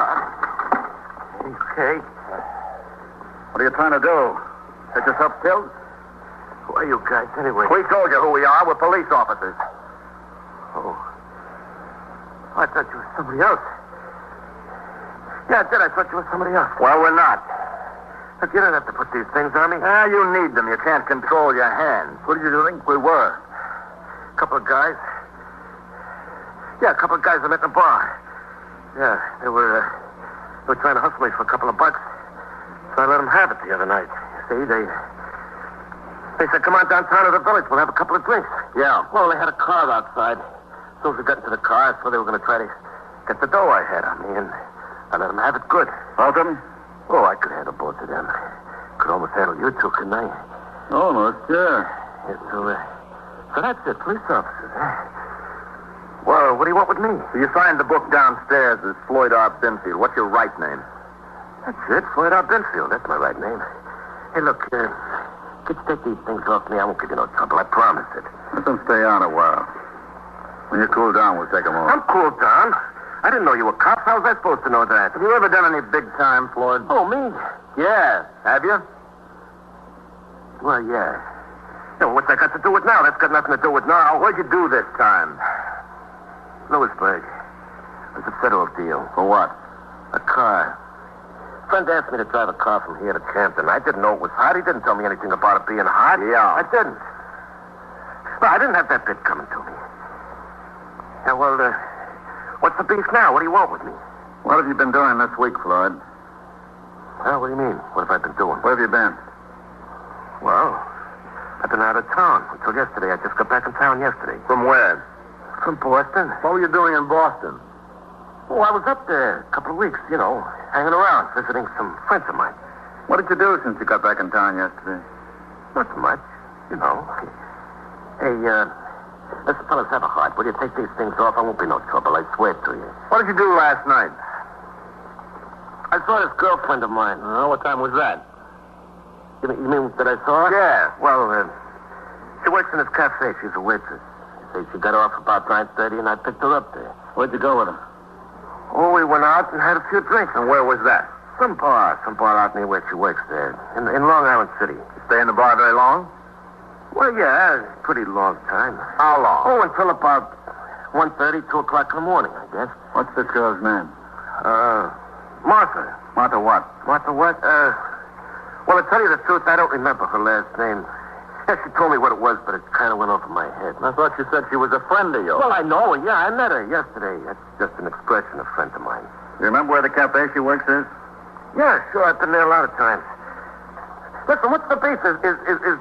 Okay. What are you trying to do? Get yourself killed? Who are you guys, anyway? We told you who we are. We're police officers. Oh. I thought you were somebody else. Yeah, I did. I thought you were somebody else. Well, we're not. Look, you don't have to put these things on me. You need them. You can't control your hands. What did you think we were? A couple of guys. Yeah, a couple of guys I met in the bar. Yeah, they were They were trying to hustle me for a couple of bucks. So I let them have it the other night. See, they said, come on downtown to the village. We'll have a couple of drinks. Yeah. Well, they had a car outside. As soon as we got into the car, I saw they were going to try to get the dough I had on me, and I let them have it good. Both of them? Oh, I could handle both of them. Could almost handle you two, couldn't I? Almost, sure. Yeah, so that's it, police officers. Well, what do you want with me? You signed the book downstairs as Floyd R. Binfield. What's your right name? That's it, Floyd R. Binfield. That's my right name. Hey, look, kids, take these things off me. I won't give you no trouble. I promise it. Let them stay on a while. When you cool down, we'll take them off. I'm cool down. I didn't know you were cops. How was I supposed to know that? Have you ever done any big time, Floyd? Oh, me? Yeah. Have you? Well, yeah. Yeah, well, what's that got to do with now? That's got nothing to do with now. What'd you do this time? Lewisburg. It was a federal deal. For what? A car. A friend asked me to drive a car from here to Campton. I didn't know it was hot. He didn't tell me anything about it being hot. Yeah. I didn't. Well, I didn't have that bit coming to me. Yeah, well, what's the beef now? What do you want with me? What have you been doing this week, Floyd? Well, what do you mean? What have I been doing? Where have you been? Well, I've been out of town until yesterday. I just got back in town yesterday. From where? From Boston. What were you doing in Boston? Oh, I was up there a couple of weeks, hanging around, visiting some friends of mine. What did you do since you got back in town yesterday? Not so much, Hey, listen, fellas, have a heart. Will you take these things off? I won't be no trouble, I swear to you. What did you do last night? I saw this girlfriend of mine. What time was that? You mean that I saw her? Yeah. Well, she works in this cafe. She's a waitress. She got off about 9:30, and I picked her up there. Where'd you go with her? Oh, we went out and had a few drinks. And where was that? Some bar out near where she works there, in Long Island City. You stay in the bar very long? Well, yeah, pretty long time. How long? Oh, until about 1:30, 2 o'clock in the morning, I guess. What's this girl's name? Martha. Martha what? Martha what? Well, to tell you the truth, I don't remember her last name. Yeah, she told me what it was, but it kind of went over my head. I thought you said she was a friend of yours. Well, I know her. Yeah, I met her yesterday. That's just an expression, a friend of mine. You remember where the cafe she works is? Yeah, sure. I've been there a lot of times. Listen, what's the beef? Is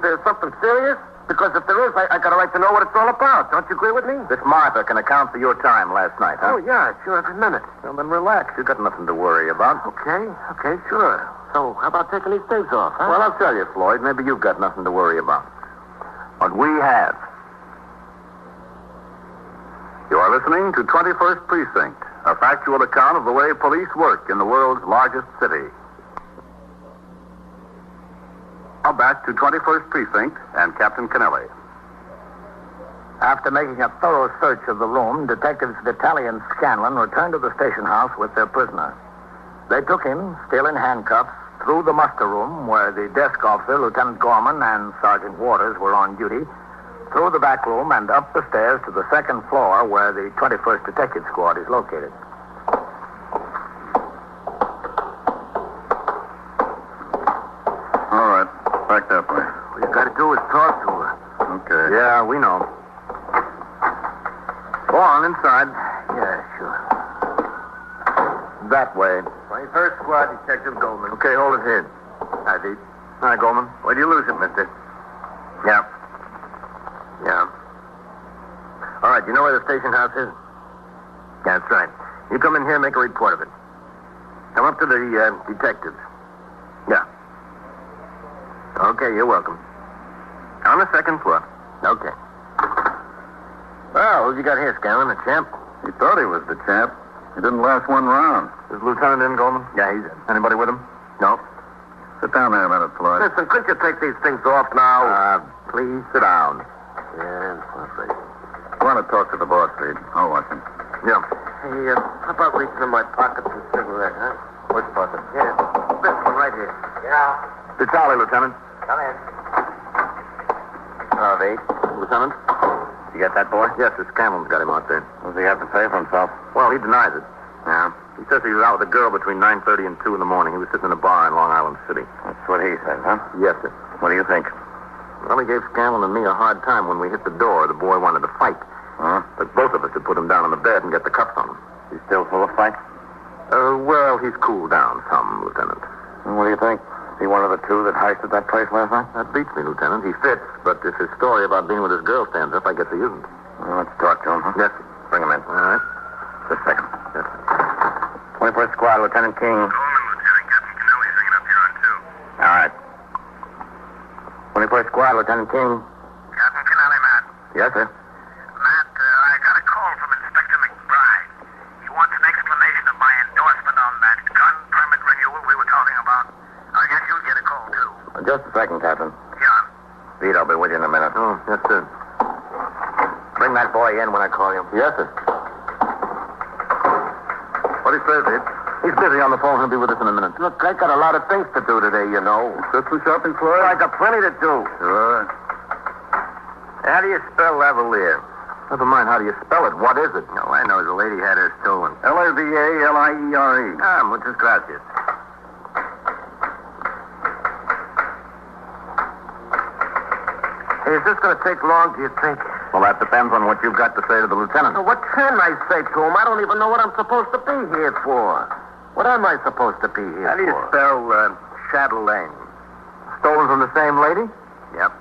there something serious? Because if there is, I got a right to know what it's all about. Don't you agree with me? This Martha can account for your time last night, huh? Oh, yeah, sure, every minute. Well, then relax. You've got nothing to worry about. Okay, sure. So, how about taking these days off, huh? Well, I'll tell you, Floyd. Maybe you've got nothing to worry about. But we have. You are listening to 21st Precinct, a factual account of the way police work in the world's largest city. Now back to 21st Precinct and Captain Kennelly. After making a thorough search of the room, Detectives Vitale and Scanlon returned to the station house with their prisoner. They took him, still in handcuffs, through the muster room where the desk officer, Lieutenant Gorman, and Sergeant Waters were on duty, through the back room and up the stairs to the second floor where the 21st Detective Squad is located. All right. Back that way. All you got to do is talk to her. Okay. Yeah, we know. Go on, inside. Yeah, sure. That way. 21st Squad, Detective Goldman. Okay, hold it here. Hi, Pete. Hi, Goldman. Where'd you lose it, mister? Yeah. Yeah. All right, you know where the station house is? That's right. You come in here and make a report of it. Come up to the detectives. Yeah. Okay, you're welcome. On the second floor. Okay. Well, who've you got here, Scanlon? A champ? He thought he was the champ. He didn't last one round. Is Lieutenant in, Goldman? Yeah, he's in. Anybody with him? No. Sit down there a minute, Floyd. Listen, couldn't you take these things off now? Please sit down. Yeah, that's right. I want to talk to the boss, Pete. I'll watch him. Yeah. Hey, how about reaching in my pocket for a cigarette, huh? Which pocket? Yeah, this one right here. Yeah. Vitale, Lieutenant. Come in. Hello, Pete. Lieutenant? You got that boy? Yes, the Scanlon's got him out there. What does he have to say for himself? Well, he denies it. Yeah. He says he was out with a girl between 9:30 and 2 in the morning. He was sitting in a bar in Long Island City. That's what he says, huh? Yes, sir. What do you think? Well, he gave Scanlon and me a hard time when we hit the door. The boy wanted to fight. Huh? But both of us had put him down on the bed and get the cuffs on him. He's still full of fight? Well, he's cooled down some, Lieutenant. What do you think? Is he one of the two that heisted that place last night? That beats me, Lieutenant. He fits, but if his story about being with his girl stands up, I guess he isn't. Well, let's talk to him, huh? Yes. Bring him in. All right. Just a second. Yes. 21st Squad, Lieutenant King. Lieutenant. Captain Kennelly's hanging up here on 2. All right. 21st Squad, Lieutenant King. Captain Kennelly, Matt. Yes, sir. Matt, I got a call from Inspector McBride. He wants an explanation of my endorsement on that gun permit renewal we were talking about. I guess you'll get a call, too. Just a second, Captain. Yeah. Pete, I'll be with you in a minute. Oh, yes, sir. Bring that boy in when I call you. Yes, sir. What do you say, Pete? He's busy on the phone. He'll be with us in a minute. Look, I got a lot of things to do today, you know. Christmas shopping, Floyd? I got plenty to do. Sure. How do you spell lavalier? Never mind how do you spell it. What is it? No, I know. The lady had her stolen. Lavaliere. Muchas gracias. Hey, is this going to take long, do you think? Well, that depends on what you've got to say to the lieutenant. Now, what can I say to him? I don't even know what I'm supposed to be here for. What am I supposed to be here for? How do you spell Chatelaine? Stolen from the same lady? Yep.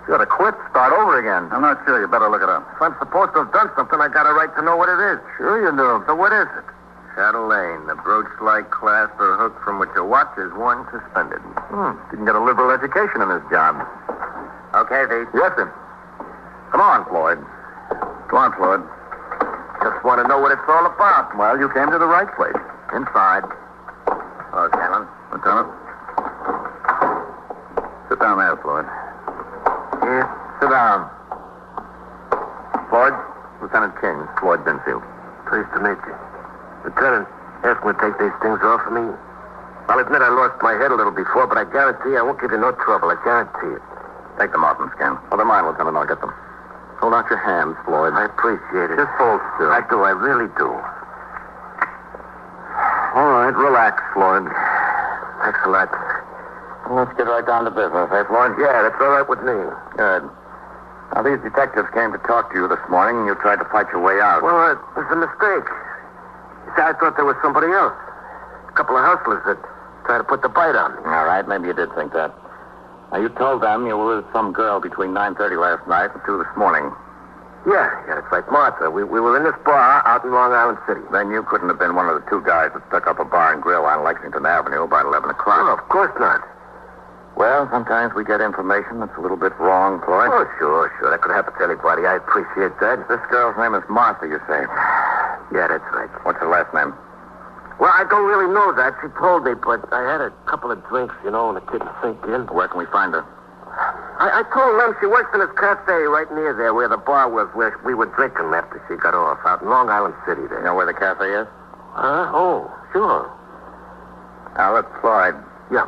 You ought to quit. Start over again. I'm not sure. You better look it up. If I'm supposed to have done something, I got a right to know what it is. Sure you do. So what is it? Chatelaine, the brooch-like clasp or hook from which a watch is worn suspended. Didn't get a liberal education in this job. Okay, Pete. Yes, sir. Come on, Floyd. Come on, Floyd. Just want to know what it's all about. Well, you came to the right place. Inside. Hello, Scanlon. Lieutenant. Sit down there, Floyd. Here. Sit down. Floyd, Lieutenant King, Floyd Binfield. Pleased to meet you. Lieutenant, ask me to take these things off of me. I'll admit I lost my head a little before, but I guarantee I won't give you no trouble. I guarantee it. Take them off and scan. Oh, they're mine, Lieutenant. I'll get them. Hold out your hands, Floyd. I appreciate it. Just hold still. I do. I really do. All right, relax, Floyd. Thanks a lot. Let's get right down to business, eh, Floyd? Yeah, that's all right with me. Good. Now, these detectives came to talk to you this morning, and you tried to fight your way out. Well, it was a mistake. You see, I thought there was somebody else. A couple of hustlers that tried to put the bite on me. All right, maybe you did think that. Now, you told them you were with some girl between 9:30 last night and 2 this morning. Yeah, that's right. Martha. We were in this bar out in Long Island City. Then you couldn't have been one of the two guys that stuck up a bar and grill on Lexington Avenue about 11 o'clock. Oh, of course not. Well, sometimes we get information that's a little bit wrong, Floyd. Oh, sure. That could happen to anybody. I appreciate that. This girl's name is Martha, you say? Yeah, that's right. What's her last name? Well, I don't really know that. She told me, but I had a couple of drinks, and it didn't sink in. Where can we find her? I told Lem she works in this cafe right near there where the bar was, where we were drinking after she got off, out in Long Island City there. You know where the cafe is? Oh, sure. Now, look, Floyd. Yeah.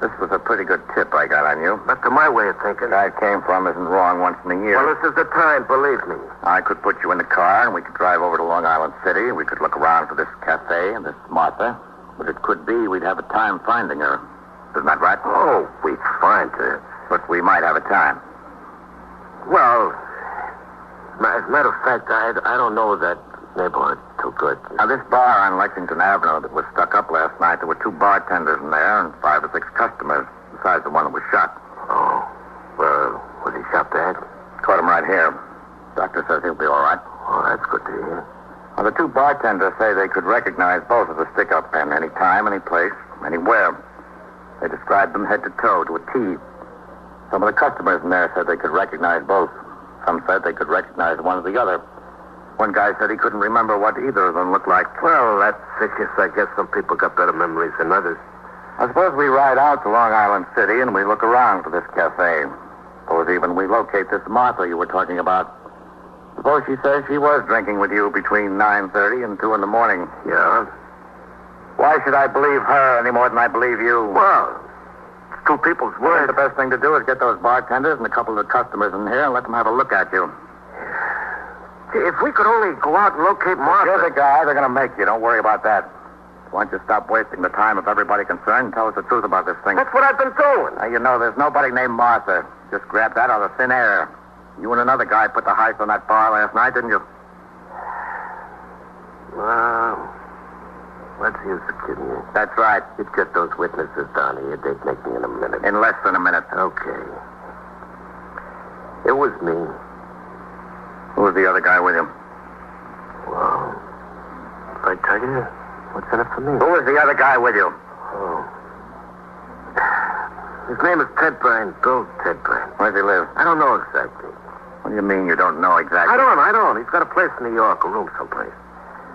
This was a pretty good tip I got on you. Not to my way of thinking. Where I came from isn't wrong once in a year. Well, this is the time, believe me. I could put you in the car, and we could drive over to Long Island City. We could look around for this cafe and this Martha. But it could be we'd have a time finding her. Isn't that right? Oh, we'd find her. But we might have a time. Well, as a matter of fact, I don't know that neighborhood too good. Now, this bar on Lexington Avenue that was stuck up last night, there were 2 bartenders in there and 5 or 6 customers, besides the one that was shot. Oh, well, was he shot dead? Caught him right here. Doctor says he'll be all right. Oh, that's good to hear. Well, the 2 bartenders say they could recognize both of the stick-up men any time, any place, anywhere. They described them head to toe to a T. Some of the customers in there said they could recognize both. Some said they could recognize one or the other. One guy said he couldn't remember what either of them looked like. Well, that's vicious. I guess some people got better memories than others. I suppose we ride out to Long Island City and we look around for this cafe. Suppose even we locate this Martha you were talking about. Suppose she says she was drinking with you between 9:30 and 2 in the morning. Yeah? Why should I believe her any more than I believe you? Well, it's 2 people's words. The best thing to do is get those bartenders and a couple of the customers in here and let them have a look at you. If we could only go out and locate Martha... You're the guy. They're going to make you. Don't worry about that. Why don't you stop wasting the time of everybody concerned and tell us the truth about this thing? That's what I've been doing. Now, you know, there's nobody named Martha. Just grabbed that out of thin air. You and another guy put the heist on that bar last night, didn't you? Let's use the kid here. That's right. You'd get those witnesses down here. They'd make me in a minute. In less than a minute. Okay. It was me. Who was the other guy with you? Well, if I tell you, what's in it for me? Who was the other guy with you? Oh. His name is Tedburn, Bill Tedburn. Where does he live? I don't know exactly. What do you mean you don't know exactly? I don't. He's got a place in New York, a room someplace.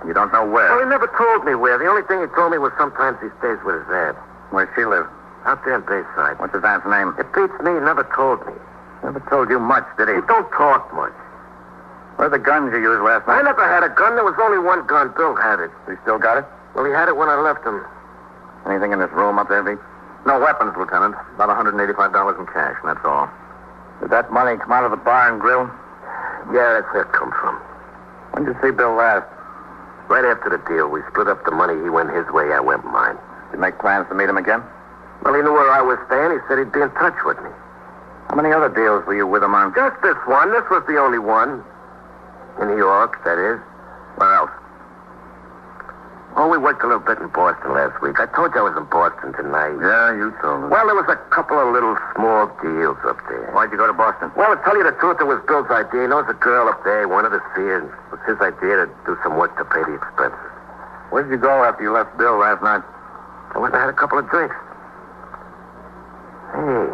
You don't know where? Well, he never told me where. The only thing he told me was sometimes he stays with his aunt. Where's she live? Out there in Bayside. What's his aunt's name? It beats me. He never told me. Never told you much, did he? He don't talk much. Where are the guns you used last I night? never had a gun. There was only one gun. Bill had it. You still got it? Well, he had it when I left him. Anything in this room up there, V? No weapons, Lieutenant. About $185 in cash, and that's all. Did that money come out of the bar and grill? Yeah, that's where it come from. When did you see Bill last? Right after the deal, we split up the money. He went his way, I went mine. Did you make plans to meet him again? Well, he knew where I was staying. He said he'd be in touch with me. How many other deals were you with him on? Just this one. This was the only one. In New York, that is. Where else? Oh, we worked a little bit in Boston last week. I told you I was in Boston tonight. Yeah, you told me. Well, there was a couple of little small deals up there. Why'd you go to Boston? Well, to tell you the truth, it was Bill's idea. He knows a girl up there. He wanted to see her. It was his idea to do some work to pay the expenses. Where did you go after you left Bill last night? I went and had a couple of drinks. Hey,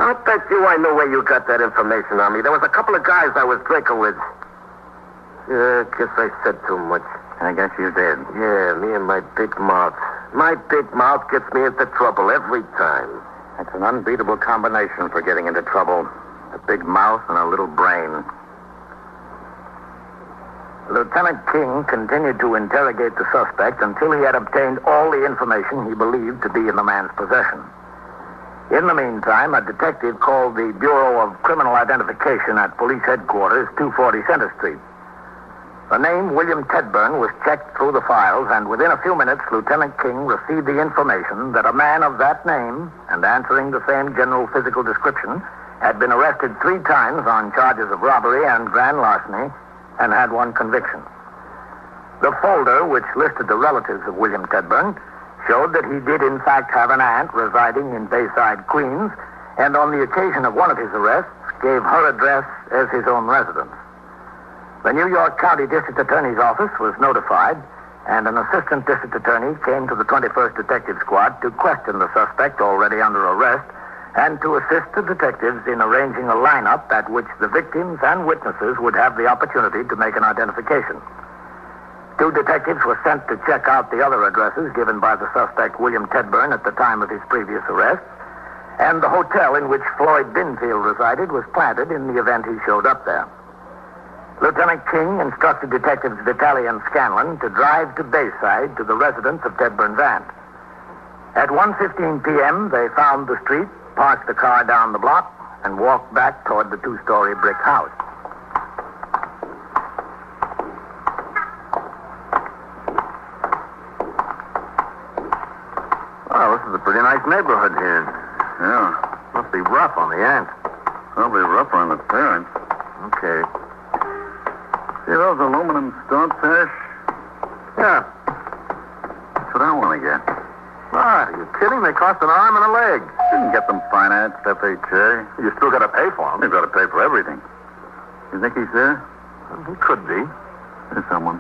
I'll bet you I know where you got that information on me. There was a couple of guys I was drinking with. Yeah, guess I said too much. I guess you did. Yeah, me and my big mouth. My big mouth gets me into trouble every time. That's an unbeatable combination for getting into trouble. A big mouth and a little brain. Lieutenant King continued to interrogate the suspect until he had obtained all the information he believed to be in the man's possession. In the meantime, a detective called the Bureau of Criminal Identification at Police Headquarters, 240 Center Street. The name William Tedburn was checked through the files, and within a few minutes, Lieutenant King received the information that a man of that name, and answering the same general physical description, had been arrested 3 times on charges of robbery and grand larceny, and had 1 conviction. The folder, which listed the relatives of William Tedburn, showed that he did in fact have an aunt residing in Bayside, Queens, and on the occasion of one of his arrests, gave her address as his own residence. The New York County District Attorney's Office was notified, and an assistant district attorney came to the 21st Detective Squad to question the suspect already under arrest and to assist the detectives in arranging a lineup at which the victims and witnesses would have the opportunity to make an identification. 2 detectives were sent to check out the other addresses given by the suspect William Tedburn at the time of his previous arrest, and the hotel in which Floyd Binfield resided was planted in the event he showed up there. Lieutenant King instructed Detectives Vitale and Scanlon to drive to Bayside to the residence of Tedburn's aunt. At 1:15 p.m., they found the street, parked the car down the block, and walked back toward the 2-story brick house. Oh, this is a pretty nice neighborhood here. Yeah. Must be rough on the aunt. Probably rougher on the parents. Okay. See those aluminum stonefish? Yeah. That's what I want to get. What? Are you kidding? They cost an arm and a leg. Didn't get them financed, FHA. You still got to pay for them. You've got to pay for everything. You think he's there? Well, he could be. There's someone.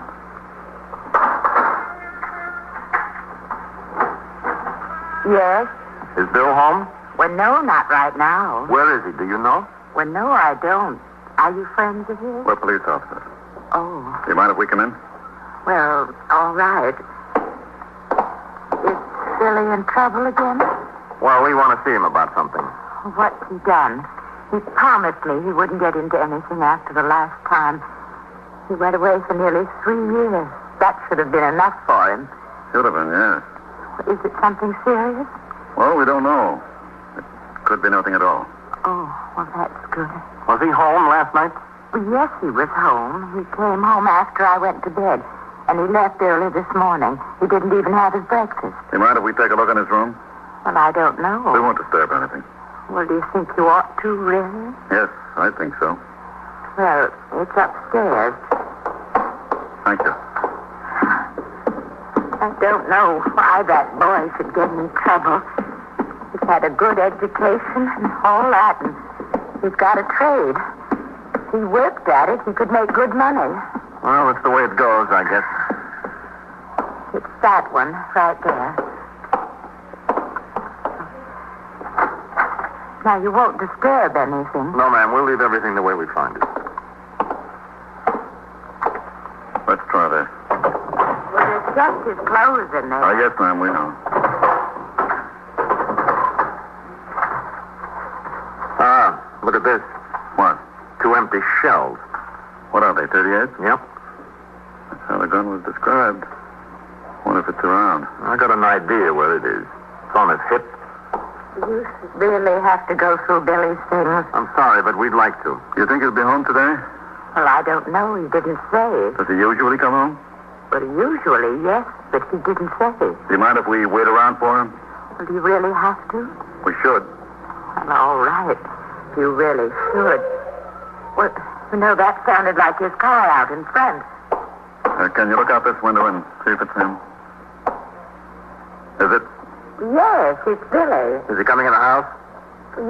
Yes? Is Bill home? Well, no, not right now. Where is he? Do you know? Well, no, I don't. Are you friends of his? We're police officers. Oh, Do you mind if we come in? well, all right. Is Billy in trouble again? Well, we want to see him about something. What's he done? He promised me he wouldn't get into anything after the last time. He went away for nearly 3 years. That should have been enough for him. Should have been, yes. Is it something serious? Well, we don't know. It could be nothing at all. Oh, well, that's good. Was he home last night? Well, yes, he was home. He came home after I went to bed. And he left early this morning. He didn't even have his breakfast. Do you mind if we take a look in his room? Well, I don't know. We won't disturb anything. Well, do you think you ought to, really? Yes, I think so. Well, it's upstairs. Thank you. I don't know why that boy should get in trouble. He's had a good education and all that, and he's got a trade. If he worked at it, he could make good money. Well, that's the way it goes, I guess. It's that one right there. Now, you won't disturb anything. No, ma'am. We'll leave everything the way we find it. Let's try this. Well, there's just his clothes in there. Yes, ma'am, we know. Look at this. What? 2 empty shells. What are they, 38? Yep. That's how the gun was described. Wonder if it's around. I got an idea where it is. It's on his hip. You really have to go through Billy's things. I'm sorry, but we'd like to. You think he'll be home today? Well, I don't know. He didn't say. Does he usually come home? But usually, yes, but he didn't say. Do you mind if we wait around for him? Well, do you really have to? We should. Well, all right. You really should. Well, you know, that sounded like his car out in front. Can you look out this window and see if it's him? Is it? Yes, it's Billy. Is he coming in the house?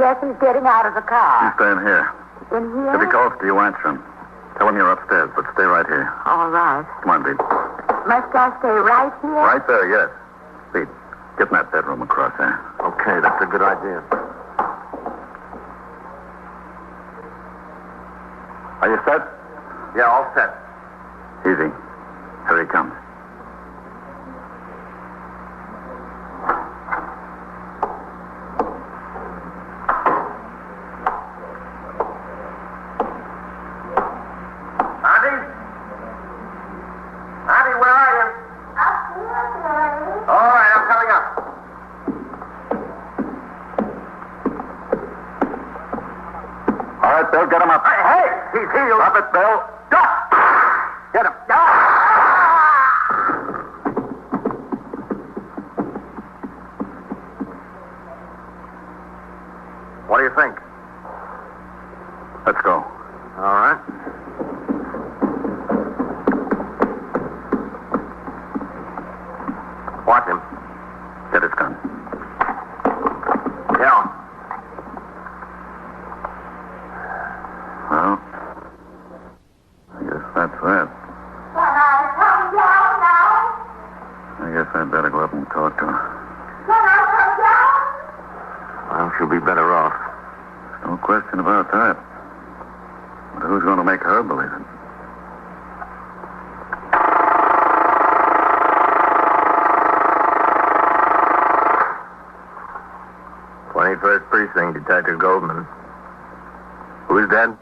Yes, he's getting out of the car. He's staying here. In here? If he calls to you, answer him. Tell him you're upstairs, but stay right here. All right. Come on, Pete. Must I stay right here? Right there, yes. Pete, get in that bedroom across there. Okay, that's a good idea. Are you set? Yeah, all set. Easy. Here he comes. Auntie, where are you? All right, I'm coming up. All right, Bill, get him up. Hey, he's healed. Drop it, Bill. Get him. What do you think? Let's go. All right. Watch him. Get his gun. Yeah. Well, I guess that's that. Can I come down now? I guess I'd better go up and talk to her. Can I come down? Well, she'll be better off. No question about that. But who's going to make her believe it? First Precinct, Detective Goldman. Who's dead?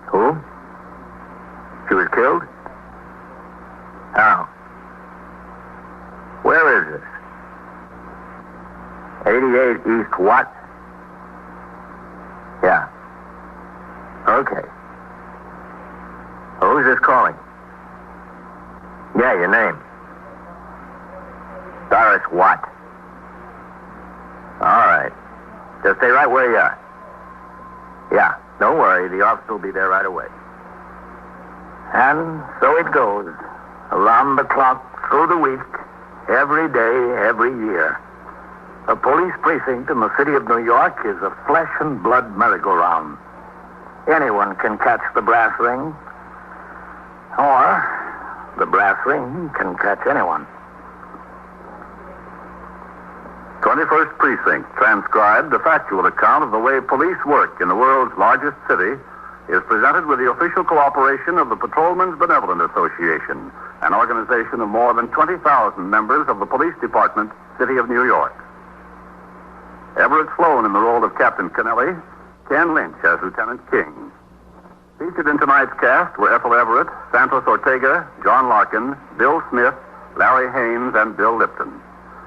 Who? She was killed? How? Where is this? 88 East what? Yeah. Okay. Who's this calling? Yeah, your name. Doris what? All right. Just stay right where you are. Yeah, don't worry. The officer will be there right away. And so it goes. Around the clock, through the week, every day, every year. A police precinct in the city of New York is a flesh and blood merry-go-round. Anyone can catch the brass ring. Or the brass ring can catch anyone. 21st Precinct, transcribed a factual account of the way police work in the world's largest city, is presented with the official cooperation of the Patrolmen's Benevolent Association, an organization of more than 20,000 members of the Police Department, City of New York. Everett Sloan in the role of Captain Kennelly, Ken Lynch as Lieutenant King. Featured in tonight's cast were Ethel Everett, Santos Ortega, John Larkin, Bill Smith, Larry Haynes, and Bill Lipton.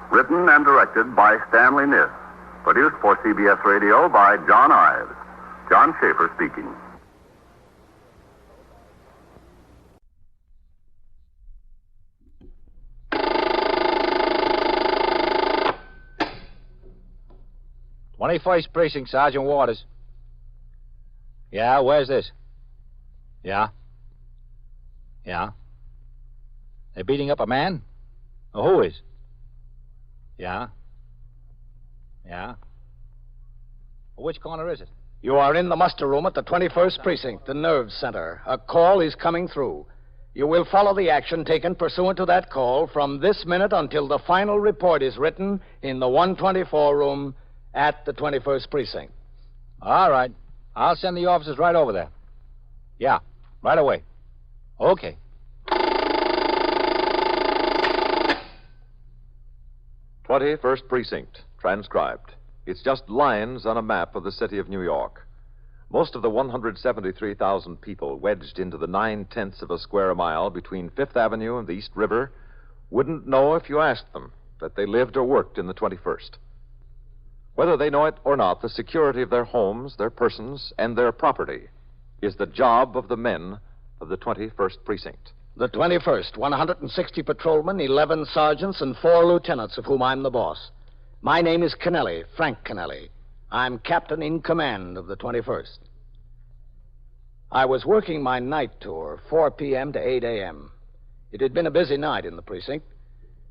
Written and directed by Stanley Niss. Produced for CBS Radio by John Ives. John Schaefer speaking. "21st Precinct, Sergeant Waters." Yeah, where's this? Yeah. Yeah. They're beating up a man? Oh, who is? Yeah? Yeah? Well, which corner is it? You are in the muster room at the 21st Precinct, the nerve center. A call is coming through. You will follow the action taken pursuant to that call from this minute until the final report is written in the 124 room at the 21st Precinct. All right. I'll send the officers right over there. Yeah, right away. Okay. 21st Precinct, transcribed. It's just lines on a map of the city of New York. Most of the 173,000 people wedged into the 9/10 of a square mile between Fifth Avenue and the East River wouldn't know if you asked them that they lived or worked in the 21st. Whether they know it or not, the security of their homes, their persons, and their property is the job of the men of the 21st Precinct. The 21st, 160 patrolmen, 11 sergeants, and 4 lieutenants, of whom I'm the boss. My name is Kennelly, Frank Kennelly. I'm captain in command of the 21st. I was working my night tour, 4 p.m. to 8 a.m. It had been a busy night in the precinct.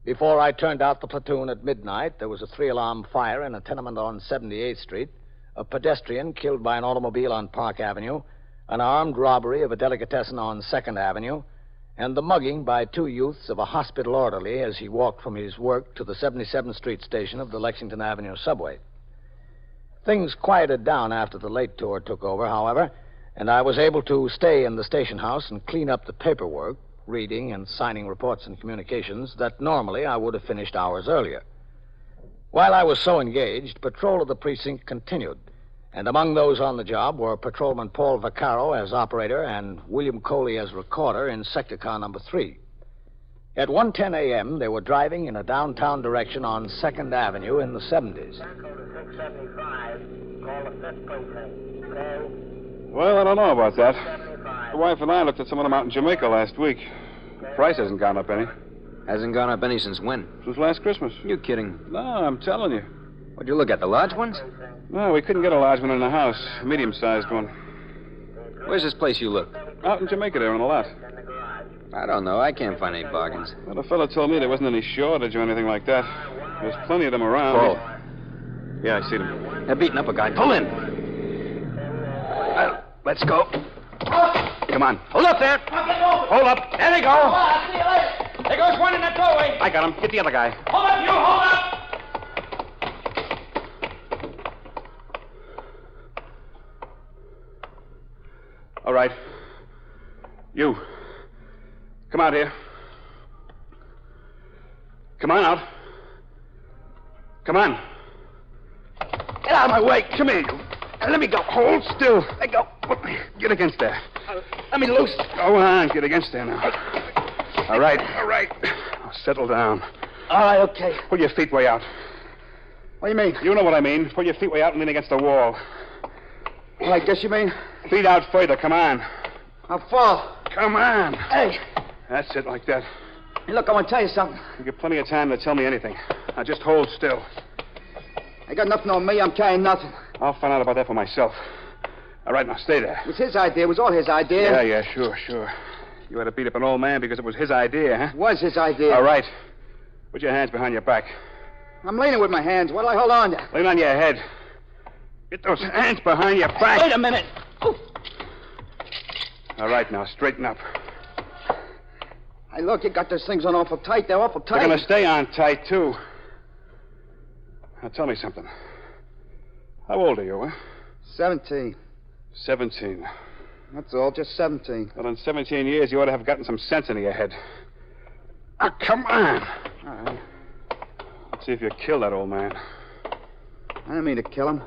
Before I turned out the platoon at midnight, there was a 3-alarm fire in a tenement on 78th Street, a pedestrian killed by an automobile on Park Avenue, an armed robbery of a delicatessen on 2nd Avenue, and the mugging by 2 youths of a hospital orderly as he walked from his work to the 77th Street station of the Lexington Avenue subway. Things quieted down after the late tour took over, however, and I was able to stay in the station house and clean up the paperwork, reading and signing reports and communications that normally I would have finished hours earlier. While I was so engaged, patrol of the precinct continued, and among those on the job were Patrolman Paul Vaccaro as operator and William Coley as recorder in sector car number 3. At 1:10 a.m., they were driving in a downtown direction on 2nd Avenue in the 70s. Well, I don't know about that. The wife and I looked at some of them out in Jamaica last week. The price hasn't gone up any. Hasn't gone up any since when? Since last Christmas. You kidding? No, I'm telling you. What'd you look at, the large ones? No, we couldn't get a large one in the house. A medium-sized one. Where's this place you looked? Out in Jamaica there on the lot. I don't know. I can't find any bargains. Well, the fellow told me there wasn't any shortage or anything like that. There's plenty of them around. Paul. Yeah, I see them. They're beating up a guy. Pull in. Well, let's go. Come on. Hold up there. Hold up. There they go. I'll see you later. There goes one in that doorway. I got him. Get the other guy. Hold up, you. Hold up. All right. You. Come out here. Come on out. Come on. Get out of my way. Come here, you. Let me go. Hold still. Let go. Get against there. Let me loose. Go on. Get against there now. All right. All right. Now settle down. All right, okay. Pull your feet way out. What do you mean? You know what I mean. Pull your feet way out and lean against the wall. Well, I guess you mean... Feet out further. Come on. How far? Come on. Hey. That's it, like that. Hey, look, I want to tell you something. You get plenty of time to tell me anything. Now, just hold still. I got nothing on me. I'm carrying nothing. I'll find out about that for myself. All right, now, stay there. It was his idea. It was all his idea. Yeah, sure. You had to beat up an old man because it was his idea, huh? It was his idea. All right. Put your hands behind your back. I'm leaning with my hands. What'll I hold on to? Lean on your head. Get those hands behind your back. Wait a minute. Ooh. All right, now, straighten up. Hey, look, you got those things on awful tight. They're awful tight. They're going to stay on tight, too. Now, tell me something. How old are you, huh? 17. 17. That's all, just 17. Well, in 17 years, you ought to have gotten some sense into your head. Ah, come on. All right. Let's see if you killed that old man. I didn't mean to kill him.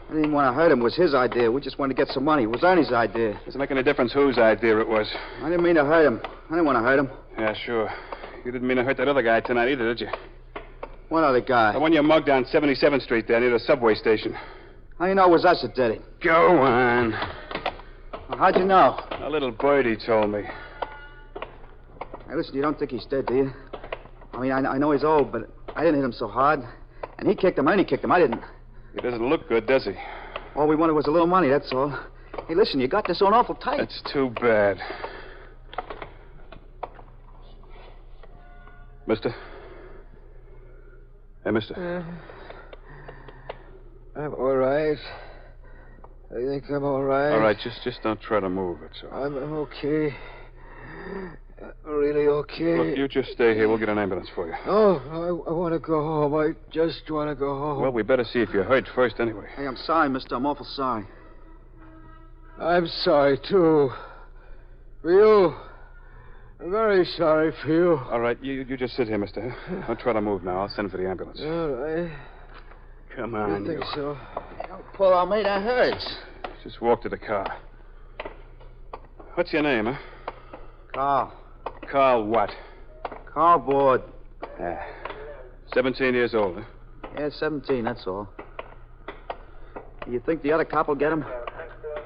I didn't want to hurt him. It was his idea. We just wanted to get some money. It was Ernie's idea. Doesn't make any difference whose idea it was. I didn't mean to hurt him. I didn't want to hurt him. Yeah, sure. You didn't mean to hurt that other guy tonight either, did you? What other guy? The one you mugged on 77th Street there near the subway station. How do you know it was us that did it? Go on. Well, how'd you know? A little birdie told me. Hey, listen, you don't think he's dead, do you? I mean, I know he's old, but I didn't hit him so hard. And he kicked him, Ernie kicked him. I didn't. He doesn't look good, does he? All we wanted was a little money, that's all. Hey, listen, you got this on awful tight. That's too bad. Mister? Hey, mister. I'm all right. I think I'm all right. All right, just don't try to move, that's all. I'm okay. Really okay. Look, you just stay here. We'll get an ambulance for you. Oh, I want to go home. I just want to go home. Well, we better see if you're hurt first anyway. Hey, I'm sorry, mister. I'm awful sorry. I'm sorry, too. For you. I'm very sorry for you. All right, you just sit here, mister. Don't try to move now. I'll send for the ambulance. All right. Come on, I think so. Don't pull on me. That hurts. Just walk to the car. What's your name, huh? Carl. Carl what? Carl Board. 17 years old, huh? Yeah, 17, that's all. You think the other cop will get him?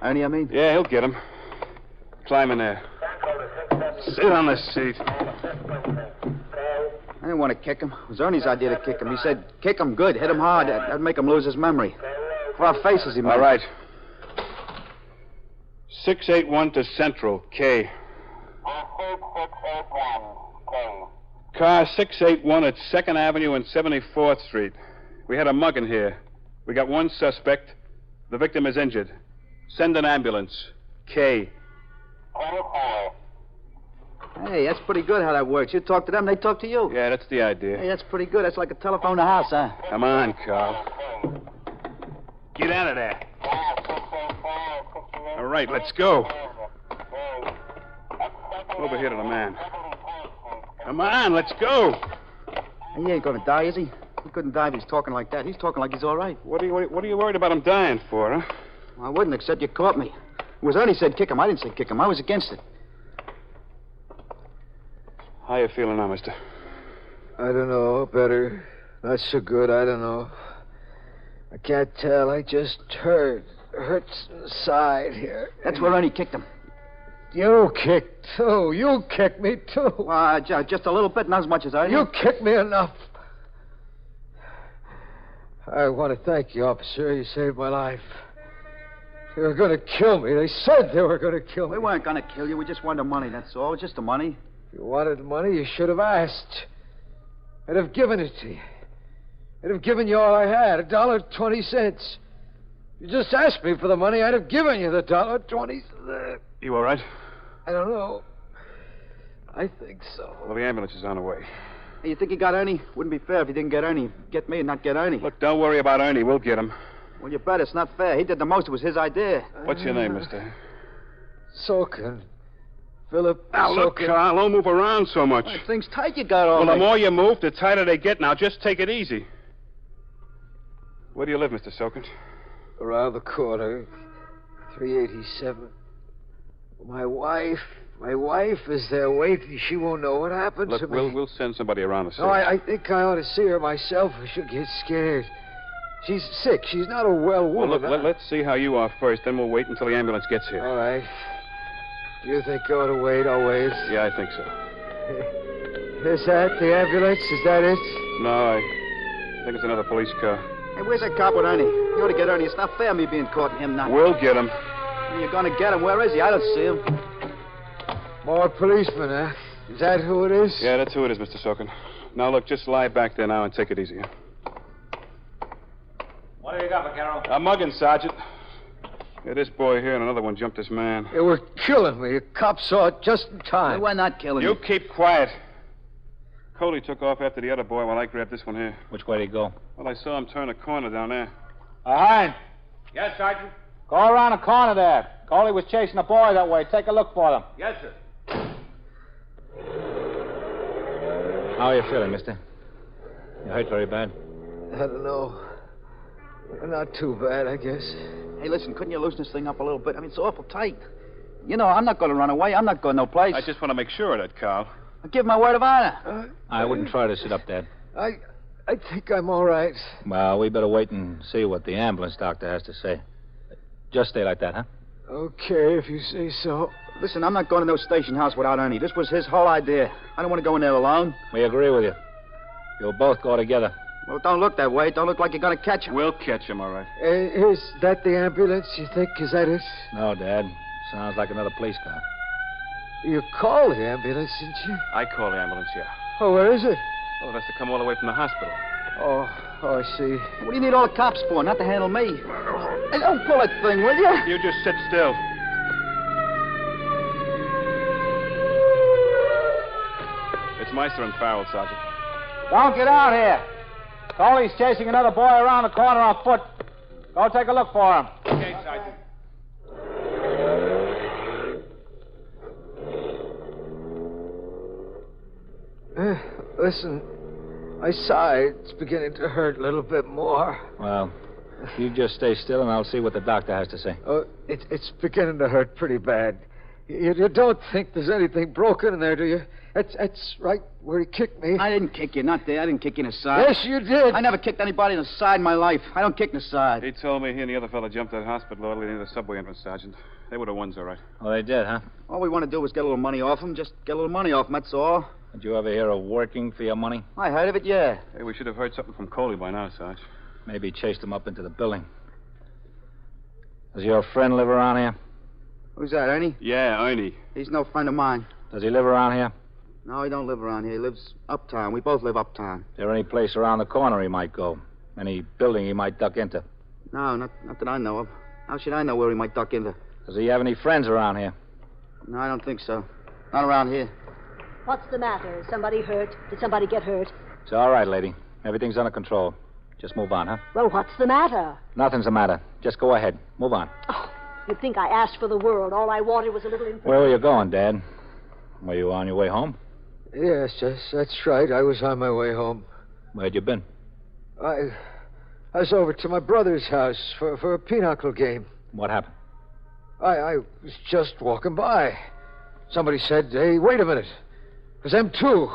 Ernie, I mean? Yeah, he'll get him. Climb in there. Sit on the seat. I didn't want to kick him. It was Ernie's idea to kick him. He said, kick him good, hit him hard. That'd make him lose his memory. For our faces, he meant. All right. 681 to Central, K. Car 681 at 2nd Avenue and 74th Street. We had a mugging here. We got one suspect. The victim is injured. Send an ambulance. K. Hey, that's pretty good how that works. You talk to them, they talk to you. Yeah, that's the idea. Hey, that's pretty good. That's like a telephone to house, huh? Come on, Carl. Get out of there. All right, let's go. Over here to the man. Come on, let's go. He ain't gonna die, is he? He couldn't die if he's talking like that. He's talking like he's all right. What are you worried about him dying for, huh? Well, I wouldn't, except you caught me. It was Ernie said kick him. I didn't say kick him. I was against it. How you feeling now, mister? I don't know. Better. Not so good. I don't know. I can't tell. I just hurts inside here. That's where Ernie kicked him. You kicked, too. You kicked me, too. Just a little bit, not as much as Ernie. You kicked me enough. I want to thank you, officer. You saved my life. They were going to kill me. They said they were going to kill me. We weren't going to kill you. We just wanted the money, that's all. Just the money. If you wanted the money, you should have asked. I'd have given it to you. I'd have given you all I had, $1.20. You just asked me for the money, I'd have given you the $1.20. You all right? I don't know. I think so. Well, the ambulance is on the way. Hey, you think he got Ernie? Wouldn't be fair if he didn't get Ernie. Get me and not get Ernie. Look, don't worry about Ernie. We'll get him. Well, you bet. It's not fair. He did the most. It was his idea. What's your name, mister? Sokin. Philip Now, look, Sokin. Carl, don't move around so much. Well, things tight you got all Well, the day. more you move, the tighter they get. Now, just take it easy. Where do you live, Mr. Sokin? Around the corner. 387. My wife is there waiting. She won't know what happened Look, to me. we'll send somebody around to see No, her. I think I ought to see her myself, or she'll get scared. She's sick. She's not a well Well, woman. look, let's see how you are first, then we'll wait until the ambulance gets here. All right. Do you think I ought to wait? I'll wait. Yeah, I think so. Is that the ambulance? Is that it? No, I think it's another police car. Hey, where's that cop with Ernie? You ought to get Ernie. It's not fair me being caught and him not. We'll get him. You're going to get him. Where is he? I don't see him. More policemen, huh? Is that who it is? Yeah, that's who it is, Mr. Sokin. Now, look, just lie back there now and take it easy. Huh? What do you got, Vaquero? A mugging, Sergeant. Yeah, this boy here and another one jumped this man. They were killing me. The cops saw it just in time. We're not killing You keep quiet. Coley took off after the other boy while I grabbed this one here. Which way did he go? Well, I saw him turn a corner down there. Hein. Yes, Sergeant. Go around the corner there. Coley was chasing a boy that way. Take a look for them. Yes, sir. How are you feeling, mister? You hurt very bad? I don't know. Not too bad, I guess. Hey, listen, couldn't you loosen this thing up a little bit? I mean, it's awful tight. You know, I'm not going to run away. I'm not going no place. I just want to make sure of that, Carl. I give my word of honor. I wouldn't try to sit up, Dad. I think I'm all right. Well, we better wait and see what the ambulance doctor has to say. Just stay like that, huh? Okay, if you say so. Listen, I'm not going to no station house without Ernie. This was his whole idea. I don't want to go in there alone. We agree with you. You'll both go together. Well, don't look that way. Don't look like you're going to catch him. We'll catch him, all right. Is that the ambulance, you think? Is that it? No, Dad. Sounds like another police car. You called the ambulance, didn't you? I call the ambulance, yeah. Oh, where is it? Oh, it has to come all the way from the hospital. Oh, I see. What do you need all the cops for? Not to handle me. Hey, don't pull that thing, will you? You just sit still. It's Meister and Farrell, Sergeant. Don't get out here. Coley's chasing another boy around the corner on foot. Go take a look for him. Okay, Sergeant. Listen, my side's beginning to hurt a little bit more. Well, you just stay still and I'll see what the doctor has to say. Oh, it's beginning to hurt pretty bad. You don't think there's anything broken in there, do you? That's right where he kicked me. I didn't kick you, not there. I didn't kick you in the side. Yes, you did. I never kicked anybody in the side in my life. I don't kick in the side. He told me he and the other fellow jumped that hospital orderly near the subway entrance, Sergeant. They were the ones, all right. Oh, they did, huh? All we want to do is get a little money off him. Just get a little money off him, that's all. Did you ever hear of working for your money? I heard of it, yeah. Hey, we should have heard something from Coley by now, Sarge. Maybe chased him up into the building. Does your friend live around here? Who's that, Ernie? Yeah, Ernie. He's no friend of mine. Does he live around here? No, he don't live around here. He lives uptown. We both live uptown. Is there any place around the corner he might go? Any building he might duck into? No, not that I know of. How should I know where he might duck into? Does he have any friends around here? No, I don't think so. Not around here. What's the matter? Is somebody hurt? Did somebody get hurt? It's all right, lady. Everything's under control. Just move on, huh? Well, what's the matter? Nothing's the matter. Just go ahead. Move on. Oh, you'd think I asked for the world. All I wanted was a little information. Where were you going, Dad? Were you on your way home? Yes, that's right. I was on my way home. Where'd you been? I was over to my brother's house for a pinochle game. What happened? I was just walking by. Somebody said, hey, wait a minute. It was them two.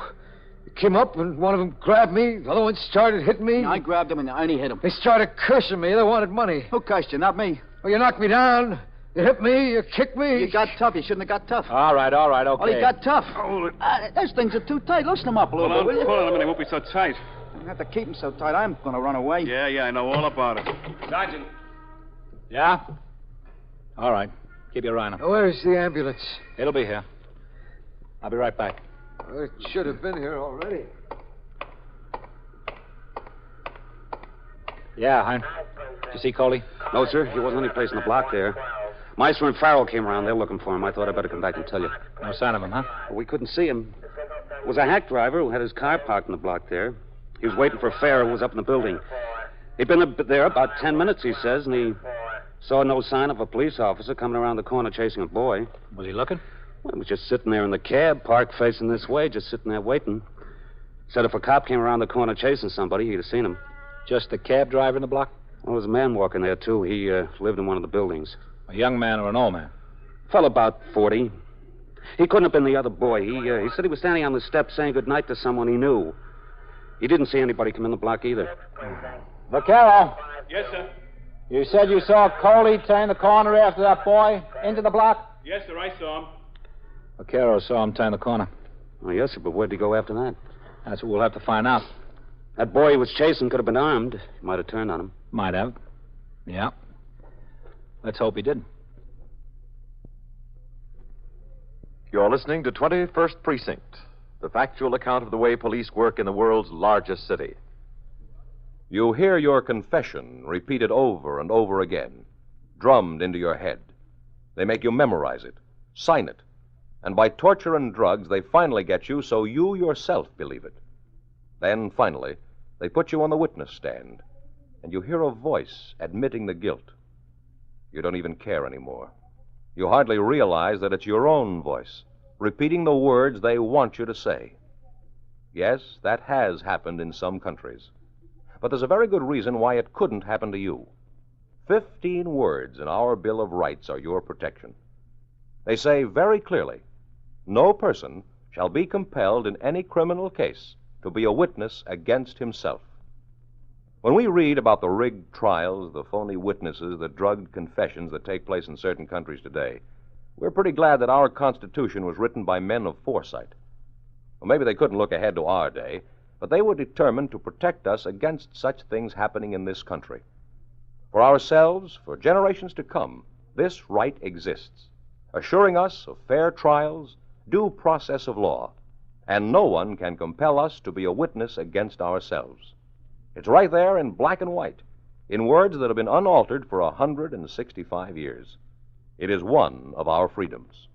They came up and one of them grabbed me. The other one started hitting me. I grabbed him and Ernie hit him. They started cursing me. They wanted money. Who cursed you? Not me. Well, you knocked me down. You hit me. You kicked me. You got tough. You shouldn't have got tough. All right, okay. Well, he got tough. Those things are too tight. Loosen them up a little bit, will you? Hold on a minute. He won't be so tight. You have to keep him so tight. I'm going to run away. Yeah, I know all about it. Sergeant. Yeah? All right. Keep your eye on him. Where's the ambulance? It'll be here. I'll be right back. Well, it should have been here already. Yeah, Hein. Did you see Coley? No, sir. He wasn't any place in the block there. Meister and Farrell came around. They were looking for him. I thought I'd better come back and tell you. No sign of him, huh? Well, we couldn't see him. It was a hack driver who had his car parked in the block there. He was waiting for a fare who was up in the building. He'd been there about 10 minutes, he says, and he saw no sign of a police officer coming around the corner chasing a boy. Was he looking? Well, he was just sitting there in the cab, parked facing this way, just sitting there waiting. Said if a cop came around the corner chasing somebody, he'd have seen him. Just the cab driver in the block? Well, there was a man walking there, too. He lived in one of the buildings. A young man or an old man? Fellow about 40. He couldn't have been the other boy. He said he was standing on the steps saying goodnight to someone he knew. He didn't see anybody come in the block either. Vaquero. Yes, sir. You said you saw Coley turn the corner after that boy into the block? Yes, sir, I saw him. Vaquero saw him turn the corner. Oh, yes, sir, but where'd he go after that? That's what we'll have to find out. That boy he was chasing could have been armed. He might have turned on him. Might have. Yeah. Let's hope he didn't. You're listening to 21st Precinct, the factual account of the way police work in the world's largest city. You hear your confession repeated over and over again, drummed into your head. They make you memorize it, sign it, and by torture and drugs, they finally get you so you yourself believe it. Then, finally, they put you on the witness stand, and you hear a voice admitting the guilt. You don't even care anymore. You hardly realize that it's your own voice, repeating the words they want you to say. Yes, that has happened in some countries. But there's a very good reason why it couldn't happen to you. 15 words in our Bill of Rights are your protection. They say very clearly, no person shall be compelled in any criminal case to be a witness against himself. When we read about the rigged trials, the phony witnesses, the drugged confessions that take place in certain countries today, we're pretty glad that our Constitution was written by men of foresight. Well, maybe they couldn't look ahead to our day, but they were determined to protect us against such things happening in this country. For ourselves, for generations to come, this right exists, assuring us of fair trials, due process of law, and no one can compel us to be a witness against ourselves. It's right there in black and white, in words that have been unaltered for 165 years. It is one of our freedoms.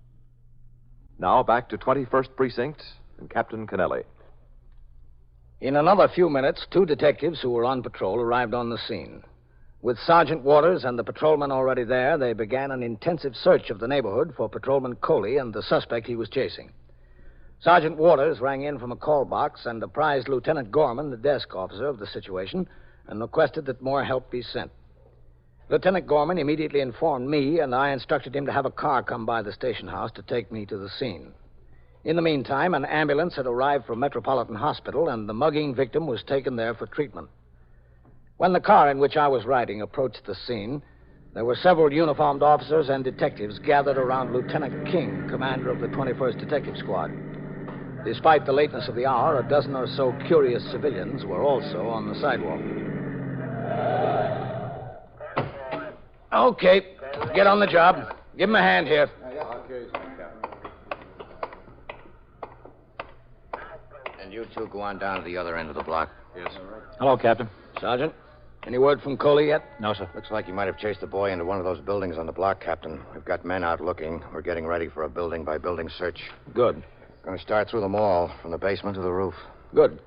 Now back to 21st Precinct and Captain Kennelly. In another few minutes, 2 detectives who were on patrol arrived on the scene. With Sergeant Waters and the patrolman already there, they began an intensive search of the neighborhood for Patrolman Coley and the suspect he was chasing. Sergeant Waters rang in from a call box and apprised Lieutenant Gorman, the desk officer, of the situation and requested that more help be sent. Lieutenant Gorman immediately informed me, and I instructed him to have a car come by the station house to take me to the scene. In the meantime, an ambulance had arrived from Metropolitan Hospital, and the mugging victim was taken there for treatment. When the car in which I was riding approached the scene, there were several uniformed officers and detectives gathered around Lieutenant King, commander of the 21st Detective Squad. Despite the lateness of the hour, a dozen or so curious civilians were also on the sidewalk. Okay, get on the job. Give him a hand here. And you two go on down to the other end of the block. Yes. Hello, Captain. Sergeant, any word from Coley yet? No, sir. Looks like he might have chased the boy into one of those buildings on the block, Captain. We've got men out looking. We're getting ready for a building-by-building search. Good. Going to start through them all, from the basement to the roof. Good.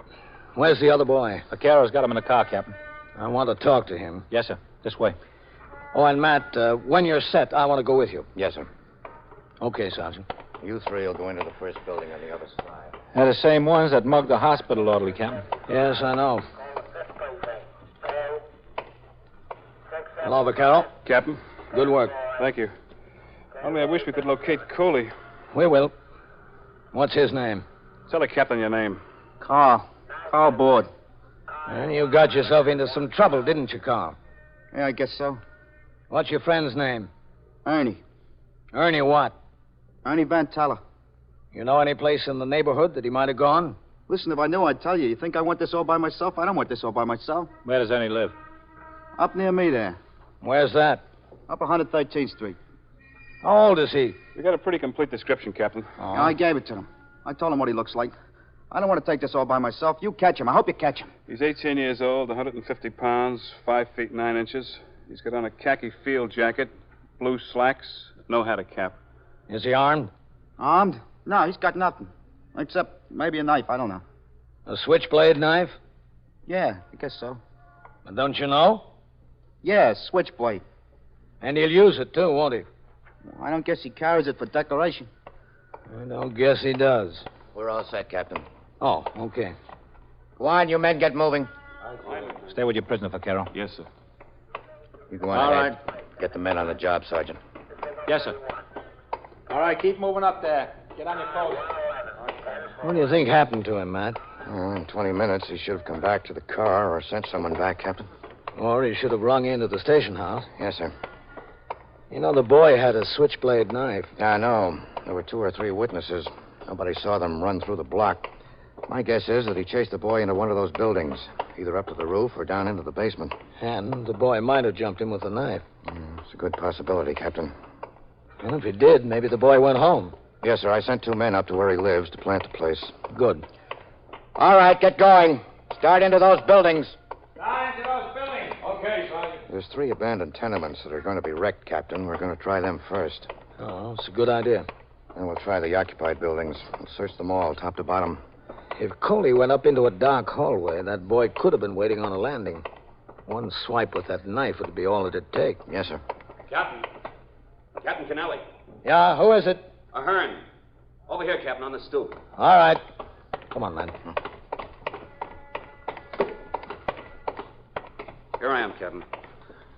Where's the other boy? Vaquero's got him in the car, Captain. I want to talk to him. Yes, sir. This way. Oh, and Matt, when you're set, I want to go with you. Yes, sir. Okay, Sergeant. You three will go into the first building on the other side. They're the same ones that mugged the hospital orderly, Captain. Yes, I know. Hello, Vaquero. Captain. Good work. Thank you. Only I wish we could locate Coley. We will. What's his name? Tell the captain your name. Carl Board. And you got yourself into some trouble, didn't you, Carl? Yeah, I guess so. What's your friend's name? Ernie. Ernie what? Ernie Van Teller. You know any place in the neighborhood that he might have gone? Listen, if I knew, I'd tell you. You think I want this all by myself? I don't want this all by myself. Where does Ernie live? Up near me there. Where's that? Up 113th Street. How old is he? We got a pretty complete description, Captain. Yeah, I gave it to him. I told him what he looks like. I don't want to take this all by myself. You catch him. I hope you catch him. He's 18 years old, 150 pounds, 5 feet 9 inches. He's got on a khaki field jacket, blue slacks, no hat or cap. Is he armed? Armed? No, he's got nothing. Except maybe a knife. I don't know. A switchblade knife? Yeah, I guess so. But don't you know? Yeah, switchblade. And he'll use it, too, won't he? I don't guess he carries it for decoration. I don't guess he does. We're all set, Captain. Oh, okay. Go on, you men, get moving. Stay with your prisoner, Vaquero. Yes, sir. You go on All ahead. Get the men on the job, Sergeant. Yes, sir. All right, keep moving up there. Get on your post. What do you think happened to him, Matt? In 20 minutes, he should have come back to the car or sent someone back, Captain. Or he should have rung into the station house. Yes, sir. You know, the boy had a switchblade knife. I know. There were 2 or 3 witnesses. Nobody saw them run through the block. My guess is that he chased the boy into one of those buildings, either up to the roof or down into the basement. And the boy might have jumped him with a knife. It's a good possibility, Captain. Well, if he did, maybe the boy went home. Yes, sir. I sent 2 men up to where he lives to plant the place. Good. All right, get going. Start into those buildings. Start into those buildings. Okay, Sergeant. There's 3 abandoned tenements that are going to be wrecked, Captain. We're going to try them first. Oh, it's a good idea. Then we'll try the occupied buildings. We'll search them all, top to bottom. If Coley went up into a dark hallway, that boy could have been waiting on a landing. One swipe with that knife would be all it'd take. Yes, sir. Captain. Captain Kennelly. Yeah, who is it? Ahern. Over here, Captain, on the stoop. All right. Come on, man. Here I am, Captain.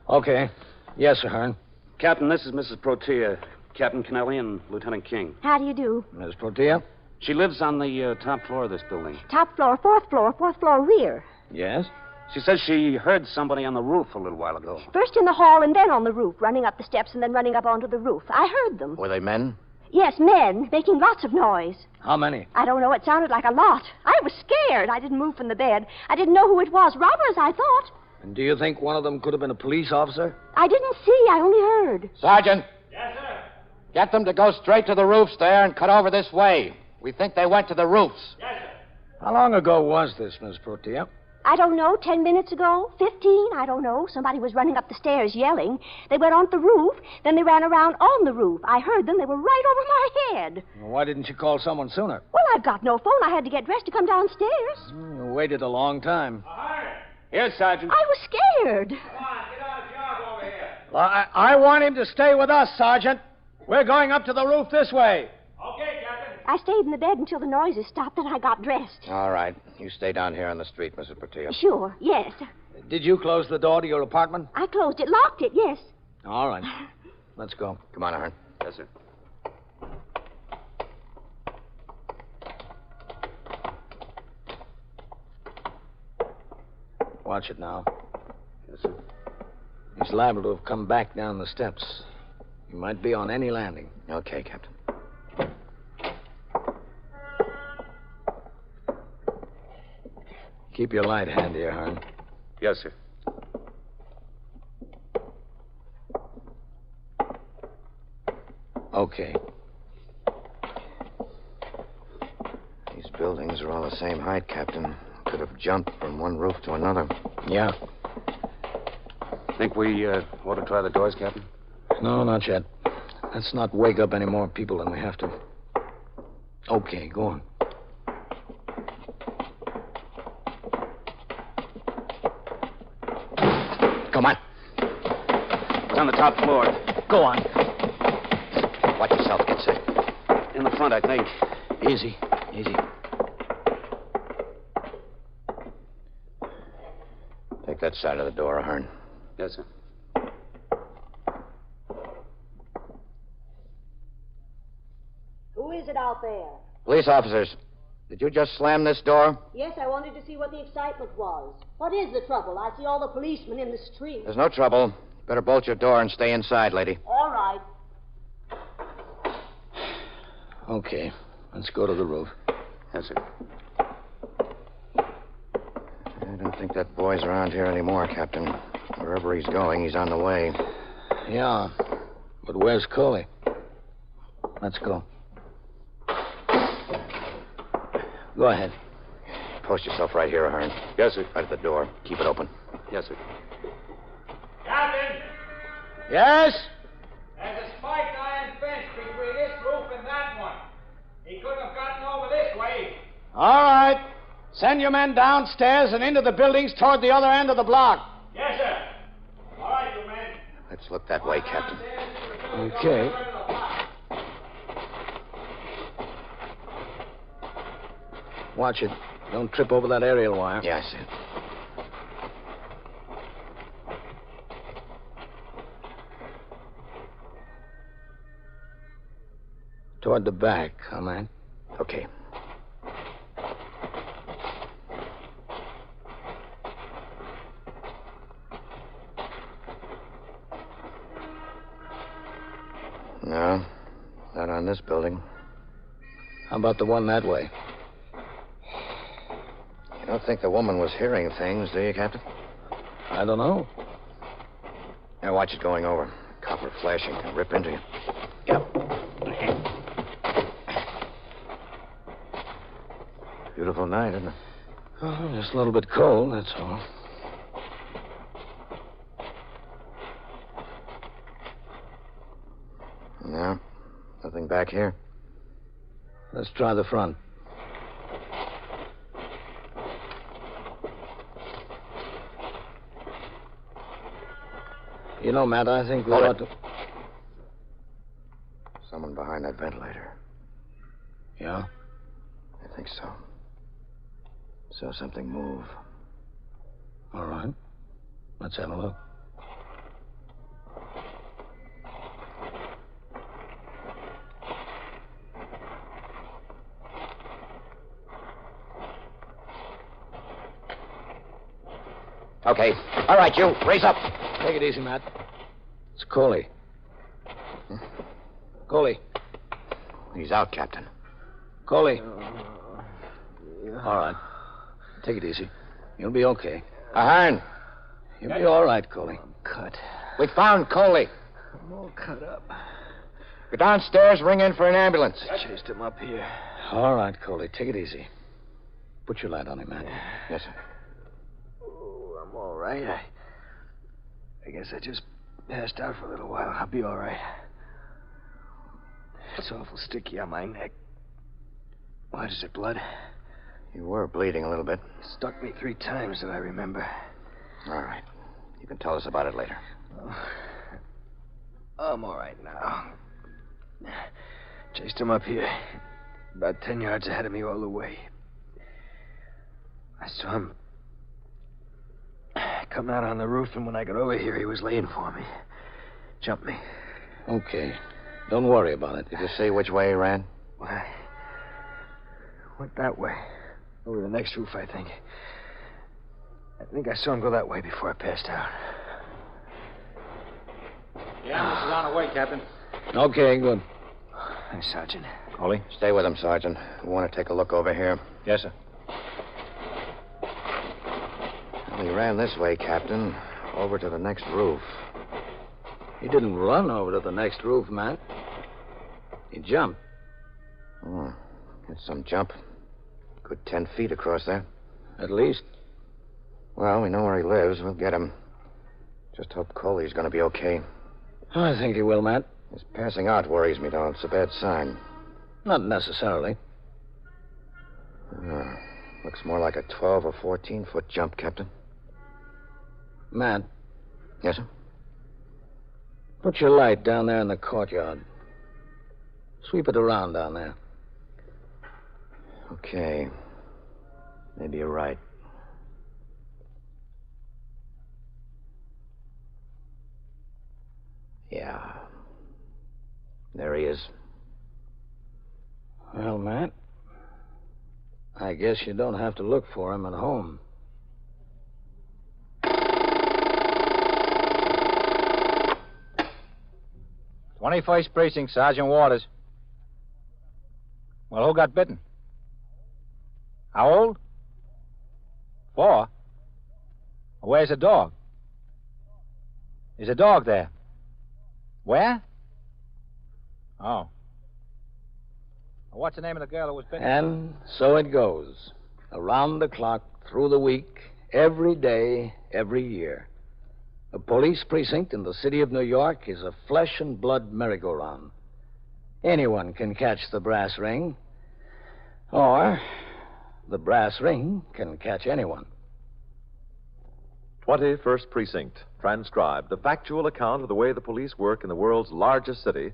Okay. Yes, sir, Hearn. Captain, this is Mrs. Protea, Captain Kennelly, and Lieutenant King. How do you do? Miss Protea? She lives on the top floor of this building. Top floor, fourth floor rear. Yes? She says she heard somebody on the roof a little while ago. First in the hall and then on the roof, running up the steps and then running up onto the roof. I heard them. Were they men? Yes, men, making lots of noise. How many? I don't know. It sounded like a lot. I was scared. I didn't move from the bed. I didn't know who it was. Robbers, I thought. And do you think one of them could have been a police officer? I didn't see. I only heard. Sergeant. Yes, sir. Get them to go straight to the roofs there and cut over this way. We think they went to the roofs. How long ago was this, Miss Protea? I don't know, 10 minutes ago, 15, I don't know. Somebody was running up the stairs yelling. They went on the roof, then they ran around on the roof. I heard them. They were right over my head. Well, why didn't you call someone sooner? Well, I've got no phone. I had to get dressed to come downstairs. You waited a long time. Here, Sergeant. I was scared. Well, I want him to stay with us, Sergeant. We're going up to the roof this way. I stayed in the bed until the noises stopped, and I got dressed. All right. You stay down here on the street, Mrs. Portillo. Sure, yes. Did you close the door to your apartment? I closed it, locked it, yes. All right. Let's go. Come on, Ahern. Yes, sir. Watch it now. Yes, sir. He's liable to have come back down the steps. He might be on any landing. Okay, Captain. Keep your light handy, Ahern. Yes, sir. Okay. These buildings are all the same height, Captain. Could have jumped from one roof to another. Yeah. Think we ought to try the doors, Captain? No, not yet. Let's not wake up any more people than we have to. Okay, go on. Come on. It's on the top floor. Go on. Watch yourself, get set. In the front, I think. Easy, easy. Take that side of the door, Ahern. Yes, sir. Who is it out there? Police officers, did you just slam this door? Yes, I wanted to see what the excitement was. What is the trouble? I see all the policemen in the street. There's no trouble. Better bolt your door and stay inside, lady. All right. Okay, let's go to the roof. Yes, sir. I don't think that boy's around here anymore, Captain. Wherever he's going, he's on the way. Yeah, but where's Coley? Let's go. Go ahead. Post yourself right here, Ahern. Yes, sir. Right at the door. Keep it open. Yes, sir. Captain, Yes? there's a spiked iron fence between this roof and that one. He couldn't have gotten over this way. All right. Send your men downstairs and into the buildings toward the other end of the block. Yes, sir. All right, you men. Let's look that way, Captain. Okay. Watch it. Don't trip over that aerial wire. Yeah, I see it. Toward the back, huh, man? Okay. No, not on this building. How about the one that way? You don't think the woman was hearing things, do you, Captain? I don't know. Now watch it going over. Copper flashing can rip into you. Yep. Beautiful night, isn't it? Oh, just a little bit cold, that's all. No, nothing back here. Let's try the front. You know, Matt, I think we Hold ought it. to... Someone behind that ventilator. Yeah? I think so. Saw something move. All right. Let's have a look. Okay. All right, you. Raise up. Take it easy, Matt. It's Coley. Coley. He's out, Captain. Coley. All right. Take it easy. You'll be okay. Ahern. You'll be all right, Coley. We found Coley. I'm all cut up. Go downstairs, ring in for an ambulance. I chased him up here. All right, Coley, take it easy. Put your light on him, man. Yes, sir. Oh, I'm all right. I guess I just passed out for a little while. I'll be all right. It's awful sticky on my neck. What is it, blood? You were bleeding a little bit. It stuck me 3 times that I remember. All right. You can tell us about it later. I'm all right now. Chased him up here. About 10 yards ahead of me all the way. I saw him come out on the roof, and when I got over here, he was laying for me. Jumped me. Okay. Don't worry about it. Did you say which way he ran? Why? Went that way. Over the next roof, I think. I think I saw him go that way before I passed out. The ambulance is on the way, Captain. Okay, good. Thanks, Sergeant. Coley? Stay with him, Sergeant. We want to take a look over here. Yes, sir. Well, he ran this way, Captain. Over to the next roof. He didn't run over to the next roof, man. He jumped. Oh, that's some jump. Good 10 feet across there. At least. Well, we know where he lives. We'll get him. Just hope Coley's going to be okay. I think he will, Matt. His passing out worries me, though. It's a bad sign. Not necessarily. Looks more like a 12 or 14-foot jump, Captain. Matt. Yes, sir? Put your light down there in the courtyard. Sweep it around down there. Okay. Maybe you're right. Yeah. There he is. Well, Matt, I guess you don't have to look for him at home. 21st Precinct, Sergeant Waters. Well, who got bitten? How old? 4? Where's the dog? Is a dog there? Where? Oh. What's the name of the girl who was bitten? And so it goes. Around the clock, through the week, every day, every year. A police precinct in the city of New York is a flesh and blood merry-go-round. Anyone can catch the brass ring, or the brass ring can catch anyone. 21st Precinct, transcribed, the factual account of the way the police work in the world's largest city,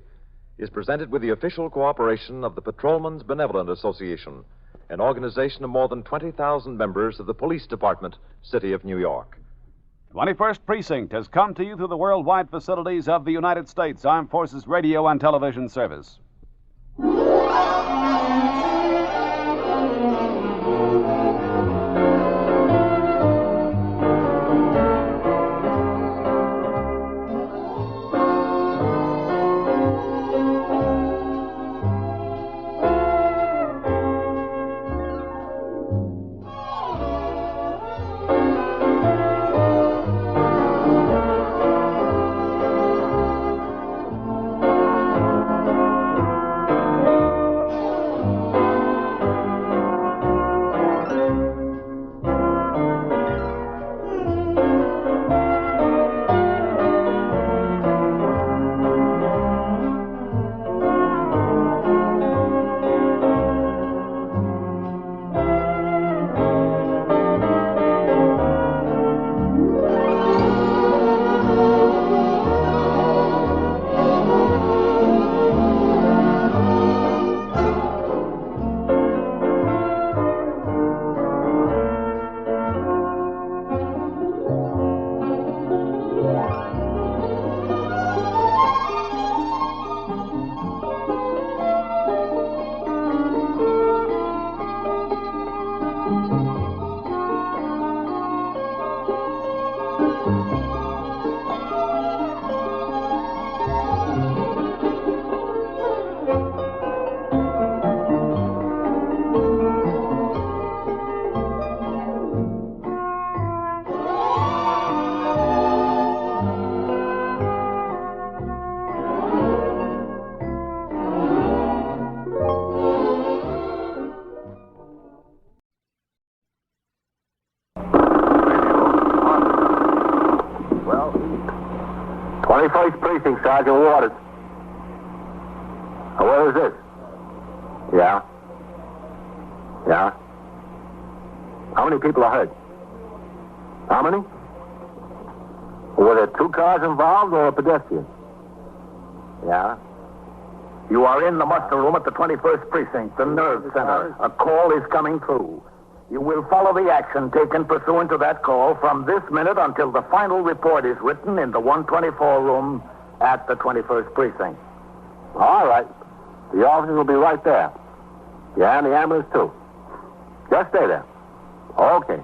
is presented with the official cooperation of the Patrolmen's Benevolent Association, an organization of more than 20,000 members of the Police Department, City of New York. 21st Precinct has come to you through the worldwide facilities of the United States Armed Forces Radio and Television Service. 21st Precinct, Sergeant Waters. Where is this? Yeah. Yeah. How many people are hurt? How many? Were there 2 cars involved or a pedestrian? Yeah. You are in the muster room at the 21st Precinct, the nerve center. A call is coming through. You will follow the action taken pursuant to that call from this minute until the final report is written in the 124 room at the 21st Precinct. All right. The officers will be right there. Yeah, and the ambulance, too. Just stay there. Okay.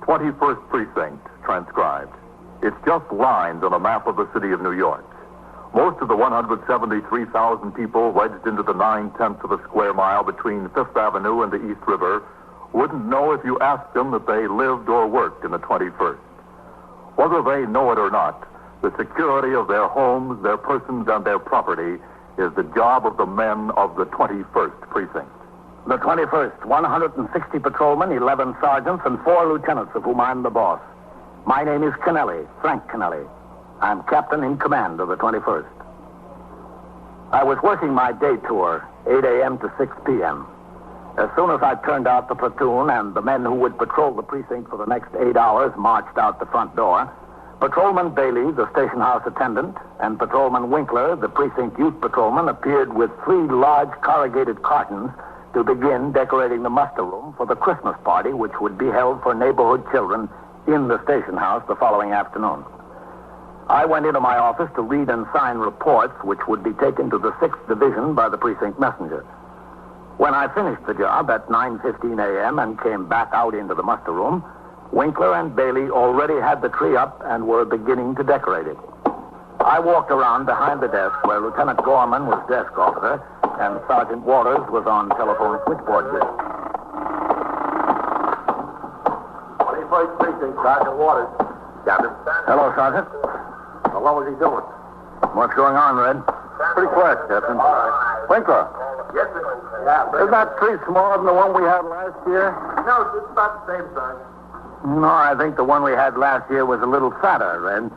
"21st Precinct," transcribed. It's just lines on a map of the city of New York. Most of the 173,000 people wedged into the 9/10 of a square mile between Fifth Avenue and the East River wouldn't know if you asked them that they lived or worked in the 21st. Whether they know it or not, the security of their homes, their persons, and their property is the job of the men of the 21st Precinct. The 21st, 160 patrolmen, 11 sergeants, and 4 lieutenants, of whom I'm the boss. My name is Kennelly, Frank Kennelly. I'm captain in command of the 21st. I was working my day tour, 8 a.m. to 6 p.m. As soon as I turned out the platoon and the men who would patrol the precinct for the next 8 hours marched out the front door, Patrolman Bailey, the station house attendant, and Patrolman Winkler, the precinct youth patrolman, appeared with 3 large corrugated cartons to begin decorating the muster room for the Christmas party, which would be held for neighborhood children in the station house the following afternoon. I went into my office to read and sign reports which would be taken to the 6th Division by the precinct messenger. When I finished the job at 9:15 a.m. and came back out into the muster room, Winkler and Bailey already had the tree up and were beginning to decorate it. I walked around behind the desk where Lieutenant Gorman was desk officer and Sergeant Waters was on telephone switchboard duty. 21st Precinct, Sergeant Waters. Captain. Hello, Sergeant. What was he doing? What's going on, Red? Pretty quiet, Captain. Winkler. Yes, sir. Yeah, Isn't that tree smaller than the one we had last year? No, it's about the same size. No, I think the one we had last year was a little fatter, Red.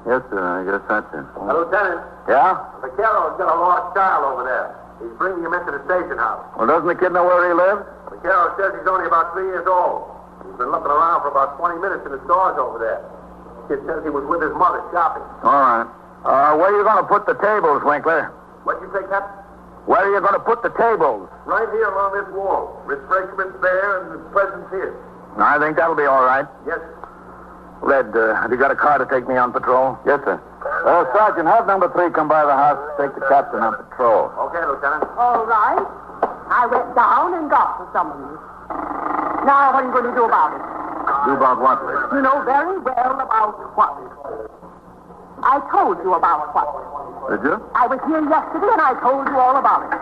Yes, sir. I guess that's it. Lieutenant, Yeah? Vaquero's got a lost child over there. He's bringing him into the station house. Well, doesn't the kid know where he lives? Vaquero says he's only about 3 years old. He's been looking around for about 20 minutes in the stores over there. The kid says he was with his mother shopping. All right. Where are you going to put the tables, Winkler? What'd you say, Captain? Where are you going to put the tables? Right here along this wall. Refreshments there and the presents here. I think that'll be all right. Yes. Red, have you got a car to take me on patrol? Yes, sir. Sergeant, have number 3 come by the house to take the captain on patrol. Okay, Lieutenant. All right. I went down and got the summons. Now, what are you going to do about it? Do about what, lady? You know very well about what. I told you about what. Did you? I was here yesterday and I told you all about it.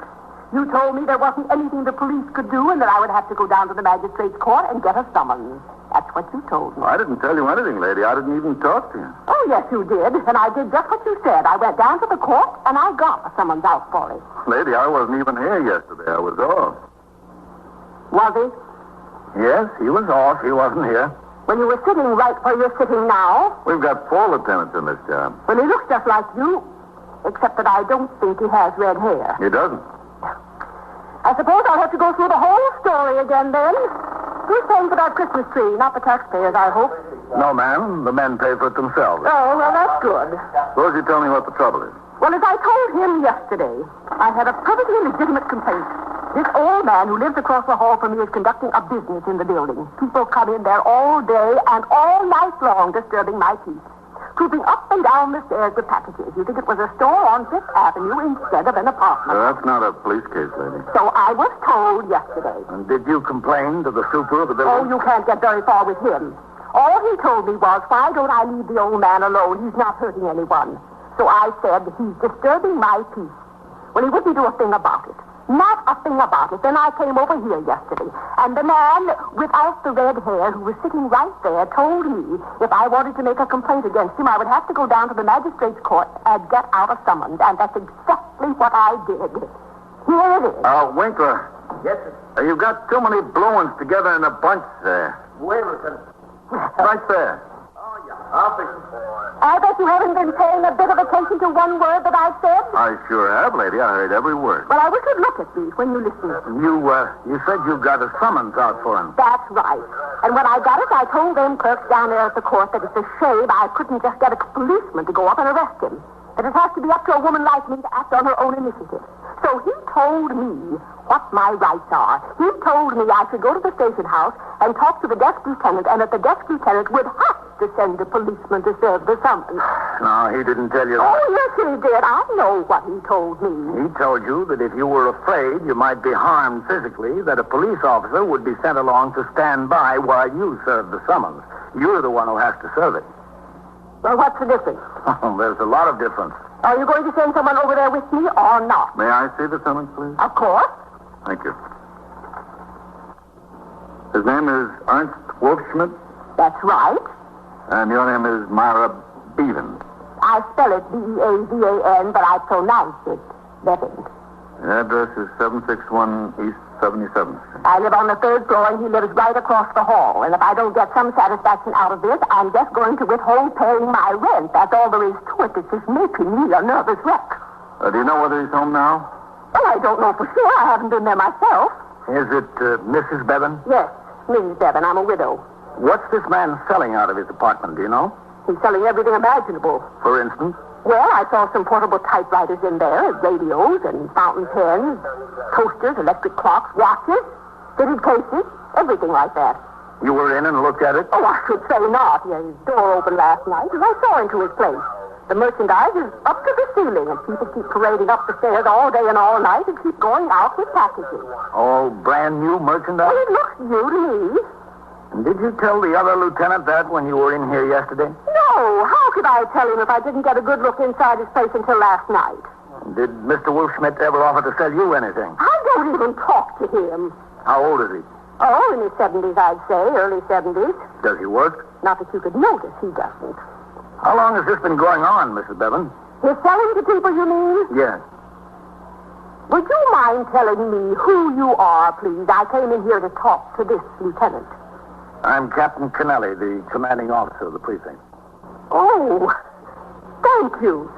You told me there wasn't anything the police could do and that I would have to go down to the magistrate's court and get a summons. That's what you told me. I didn't tell you anything, lady. I didn't even talk to you. Oh, yes, you did. And I did just what you said. I went down to the court and I got a summons out for it. Lady, I wasn't even here yesterday. I was off. Was he? Yes, he was off. He wasn't here. When you were sitting right where you're sitting now? We've got 4 lieutenants in this job. Well, he looks just like you, except that I don't think he has red hair. He doesn't. I suppose I'll have to go through the whole story again then. Who's paying for that Christmas tree? Not the taxpayers, I hope. No, ma'am. The men pay for it themselves. Oh, well, that's good. Suppose you tell me what the trouble is. Well, as I told him yesterday, I had a perfectly legitimate complaint. This old man who lives across the hall from me is conducting a business in the building. People come in there all day and all night long disturbing my peace. Trooping up and down the stairs with packages. You think it was a store on Fifth Avenue instead of an apartment. That's not a police case, lady. So I was told yesterday. And did you complain to the super of the building? Oh, you can't get very far with him. All he told me was, why don't I leave the old man alone? He's not hurting anyone. So I said, he's disturbing my peace. Well, he wouldn't do a thing about it. Not a thing about it. Then I came over here yesterday, and the man without the red hair who was sitting right there told me if I wanted to make a complaint against him, I would have to go down to the magistrate's court and get out a summons, and that's exactly what I did. Here it is. Winkler. Yes, sir. You've got too many blue ones together in a bunch there. Wait, Lieutenant. Right there. I'll fix it. I bet you haven't been paying a bit of attention to one word that I've said. I sure have, lady. I heard every word. Well, I wish you'd look at me when you listen. You said you got a summons out for him. That's right. And when I got it, I told them clerks down there at the court that it's a shame I couldn't just get a policeman to go up and arrest him. That it has to be up to a woman like me to act on her own initiative. So he told me what my rights are. He told me I should go to the station house and talk to the desk lieutenant, and that the desk lieutenant would have to send a policeman to serve the summons. No, he didn't tell you that. Oh, yes, he did. I know what he told me. He told you that if you were afraid you might be harmed physically, that a police officer would be sent along to stand by while you served the summons. You're the one who has to serve it. Well, what's the difference? Oh, there's a lot of difference. Are you going to send someone over there with me or not? May I see the summons, please? Of course. Thank you. His name is Ernst Wolfschmidt? That's right. And your name is Myra Bevan. I spell it B-E-A-V-A-N, but I pronounce it Bevan. The address is 761 East 77th Street. I live on the third floor, and he lives right across the hall. And if I don't get some satisfaction out of this, I'm just going to withhold paying my rent. That's all there is to it. It's just making me a nervous wreck. Do you know whether he's home now? Well, I don't know for sure. I haven't been there myself. Is it Mrs. Bevan? Yes, Mrs. Bevan. I'm a widow. What's this man selling out of his apartment, do you know? He's selling everything imaginable. For instance? Well, I saw some portable typewriters in there, radios and fountain pens, toasters, electric clocks, watches, fitted cases, everything like that. You were in and looked at it? Oh, I should say not. He had his door open last night, and I saw into his place. The merchandise is up to the ceiling, and people keep parading up the stairs all day and all night and keep going out with packages. All brand new merchandise? Well, it looks new to me. And did you tell the other lieutenant that when you were in here yesterday? No, how could I tell him if I didn't get a good look inside his place until last night? Did Mr. Wolfschmidt ever offer to sell you anything? I don't even talk to him. How old is he? Oh, in his 70s, I'd say, early 70s. Does he work? Not that you could notice, he doesn't. How long has this been going on, Mrs. Bevan? His selling to people, you mean? Yes. Would you mind telling me who you are, please? I came in here to talk to this lieutenant. I'm Captain Kennelly, the commanding officer of the precinct. Oh, thank you.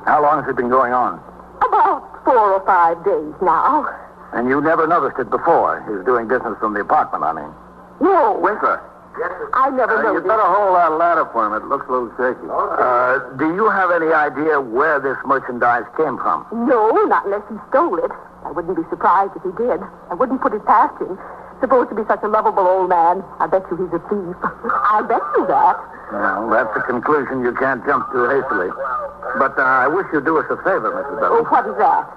How long has it been going on? About 4 or 5 days now. And you never noticed it before, his doing business from the apartment, I mean. No. Winkler. I never noticed. You better hold that ladder for him. It looks a little shaky. Do you have any idea where this merchandise came from? No, not unless he stole it. I wouldn't be surprised if he did. I wouldn't put it past him. Supposed to be such a lovable old man. I bet you he's a thief. I bet you that. Well, that's a conclusion you can't jump to hastily. But I wish you'd do us a favor, Mrs. Bevan. Oh, what is that?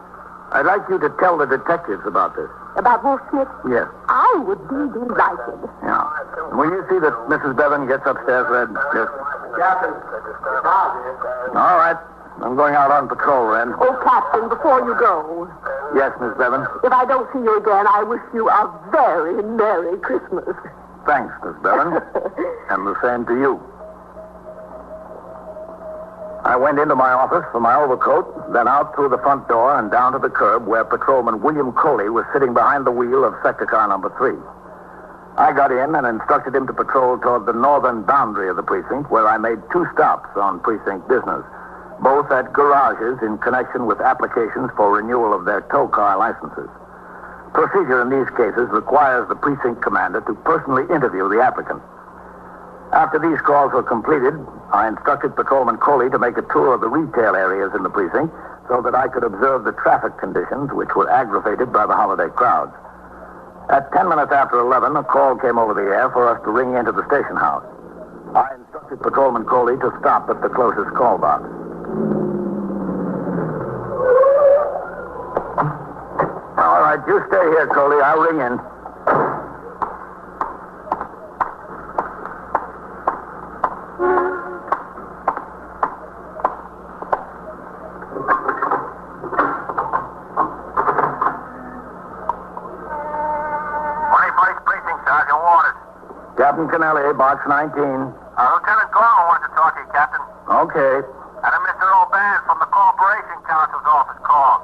I'd like you to tell the detectives about this. About Wolfschmidt? Yes. I would be delighted. Yeah. Will you see that Mrs. Bevan gets upstairs, Red? Yes. Captain. All right. I'm going out on patrol, Red. Oh, Captain, before you go, Yes, Miss Bevan. if I don't see you again, I wish you a very Merry Christmas. Thanks, Miss Bevan. And the same to you. I went into my office for my overcoat, then out through the front door and down to the curb where Patrolman William Coley was sitting behind the wheel of sector car number 3. I got in and instructed him to patrol toward the northern boundary of the precinct, where I made 2 stops on precinct business, both at garages in connection with applications for renewal of their tow car licenses. Procedure in these cases requires the precinct commander to personally interview the applicant. After these calls were completed, I instructed Patrolman Coley to make a tour of the retail areas in the precinct so that I could observe the traffic conditions, which were aggravated by the holiday crowds. At 10 minutes after 11, a call came over the air for us to ring into the station house. I instructed Patrolman Coley to stop at the closest call box. All right, you stay here, Coley. I'll ring in. Captain Kennelly, box 19. Lieutenant Gorman wanted to talk to you, Captain. Okay. And Mr. O'Ban from the Corporation Counsel's office called.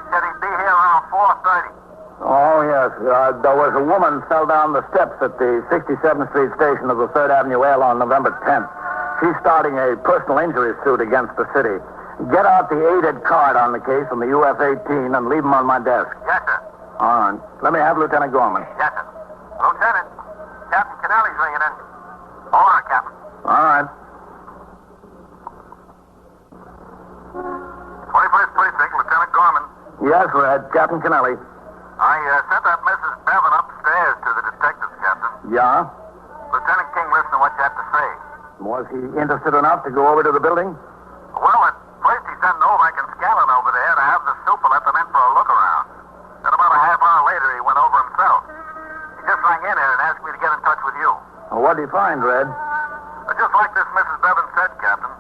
Said he'd be here around 4:30. Oh, yeah. Yes, there was a woman fell down the steps at the 67th Street station of the 3rd Avenue L on November 10th. She's starting a personal injury suit against the city. Get out the aided card on the case from the UF-18 and leave them on my desk. Yes, sir. All right. Let me have Lieutenant Gorman. Yes, sir. Lieutenant, Captain Kennelly's ringing in. Hold on, Captain. All right. 21st Precinct, Lieutenant Gorman. Yes, Red. Captain Kennelly. I sent that Mrs. Bevan upstairs to the detectives, Captain. Yeah? Lieutenant King, listen to what you have to say. Was he interested enough to go over to the building? Well, at first he sent Novak and Scanlon over there to have the super let them in for a look around. Then about a half hour later, he went over himself. He just rang in here and asked me to get in touch with you. What did he find, Red? Just like this Mrs. Bevan said, Captain.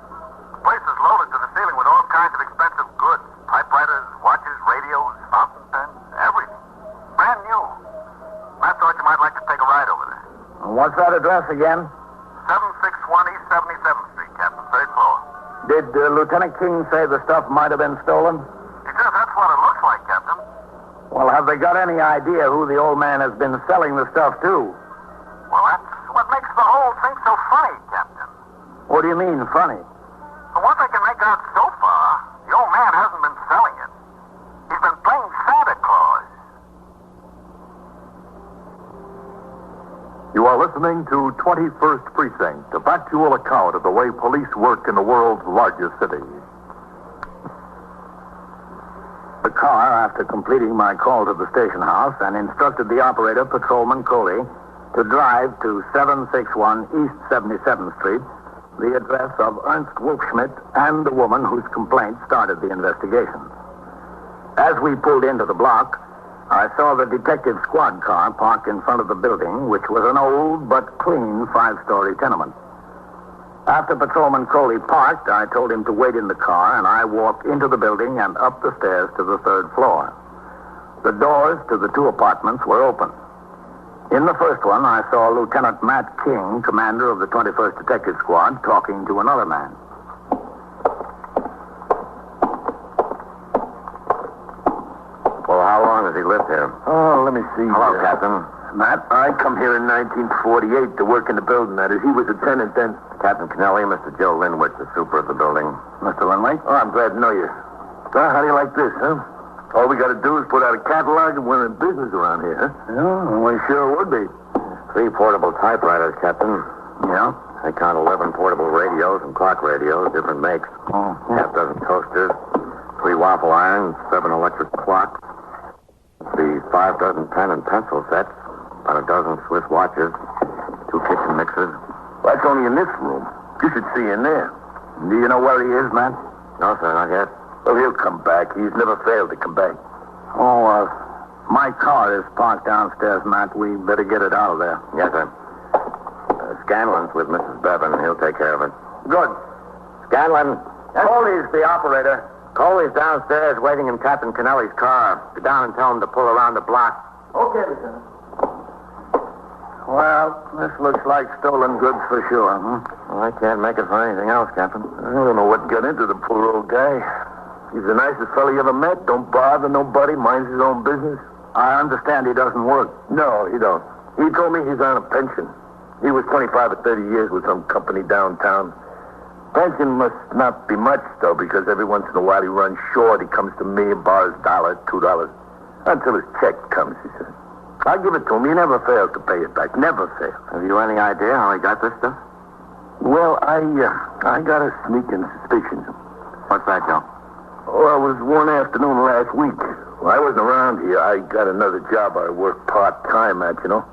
The place is loaded to the ceiling with all kinds of expensive goods. Typewriters, watches, radios, fountain pens, everything. Brand new. I thought you might like to take a ride over there. What's that address again? 761 East 77th Street, Captain, 3rd floor. Did Lieutenant King say the stuff might have been stolen? He says that's what it looks like, Captain. Well, have they got any idea who the old man has been selling the stuff to? Well, that's what makes the whole thing so funny, Captain. What do you mean, funny? From what they can make out so far, the old man hasn't been selling it. He's been playing Santa Claus. You are listening to 21st Precinct, a factual account of the way police work in the world's largest city. The car, after completing my call to the station house, and instructed the operator, Patrolman Coley, to drive to 761 East 77th Street, the address of Ernst Wolfschmidt and the woman whose complaint started the investigation. As we pulled into the block, I saw the detective squad car parked in front of the building, which was an old but clean 5-story tenement. After Patrolman Coley parked, I told him to wait in the car, and I walked into the building and up the stairs to the 3rd floor. The doors to the 2 apartments were open. In the first one, I saw Lieutenant Matt King, commander of the 21st Detective Squad, talking to another man. Well, how long has he lived here? Oh, let me see. Hello, Captain. Matt, I come here in 1948 to work in the building. That is, he was a tenant then. Captain Kennelly, Mr. Joe Linwood, the super of the building. Mr. Linley? Oh, I'm glad to know you. Well, how do you like this, huh? All we got to do is put out a catalog and we're in business around here, huh? Yeah, we sure would be. 3 portable typewriters, Captain. Yeah? I count 11 portable radios and clock radios, different makes. Oh. Half dozen toasters, 3 waffle irons, 7 electric clocks, the 5 dozen pen and pencil sets, about a dozen Swiss watches, 2 kitchen mixers. That's only in this room. You should see in there. Do you know where he is, man? No, sir, not yet. Oh, he'll come back. He's never failed to come back. Oh, my car is parked downstairs, Matt. We better get it out of there. Yes, sir. Scanlon's with Mrs. Bevan. He'll take care of it. Good. Scanlon. Coley's the operator. Coley's downstairs waiting in Captain Kennelly's car. Go down and tell him to pull around the block. Okay, Lieutenant. Well, this looks like stolen goods for sure, huh? Well, I can't make it for anything else, Captain. I don't know what got into the poor old guy. He's the nicest fellow you ever met. Don't bother nobody. Minds his own business. I understand he doesn't work. No, he don't. He told me he's on a pension. He was 25 or 30 years with some company downtown. Pension must not be much, though, because every once in a while he runs short. He comes to me and borrows $1, $2. Until his check comes, he says. I'll give it to him. He never fails to pay it back. Never fails. Have you any idea how he got this stuff? Well, I got a sneaking suspicion. What's that, Joe? Oh, it was one afternoon last week. Well, I wasn't around here. I got another job I work part-time at, you know.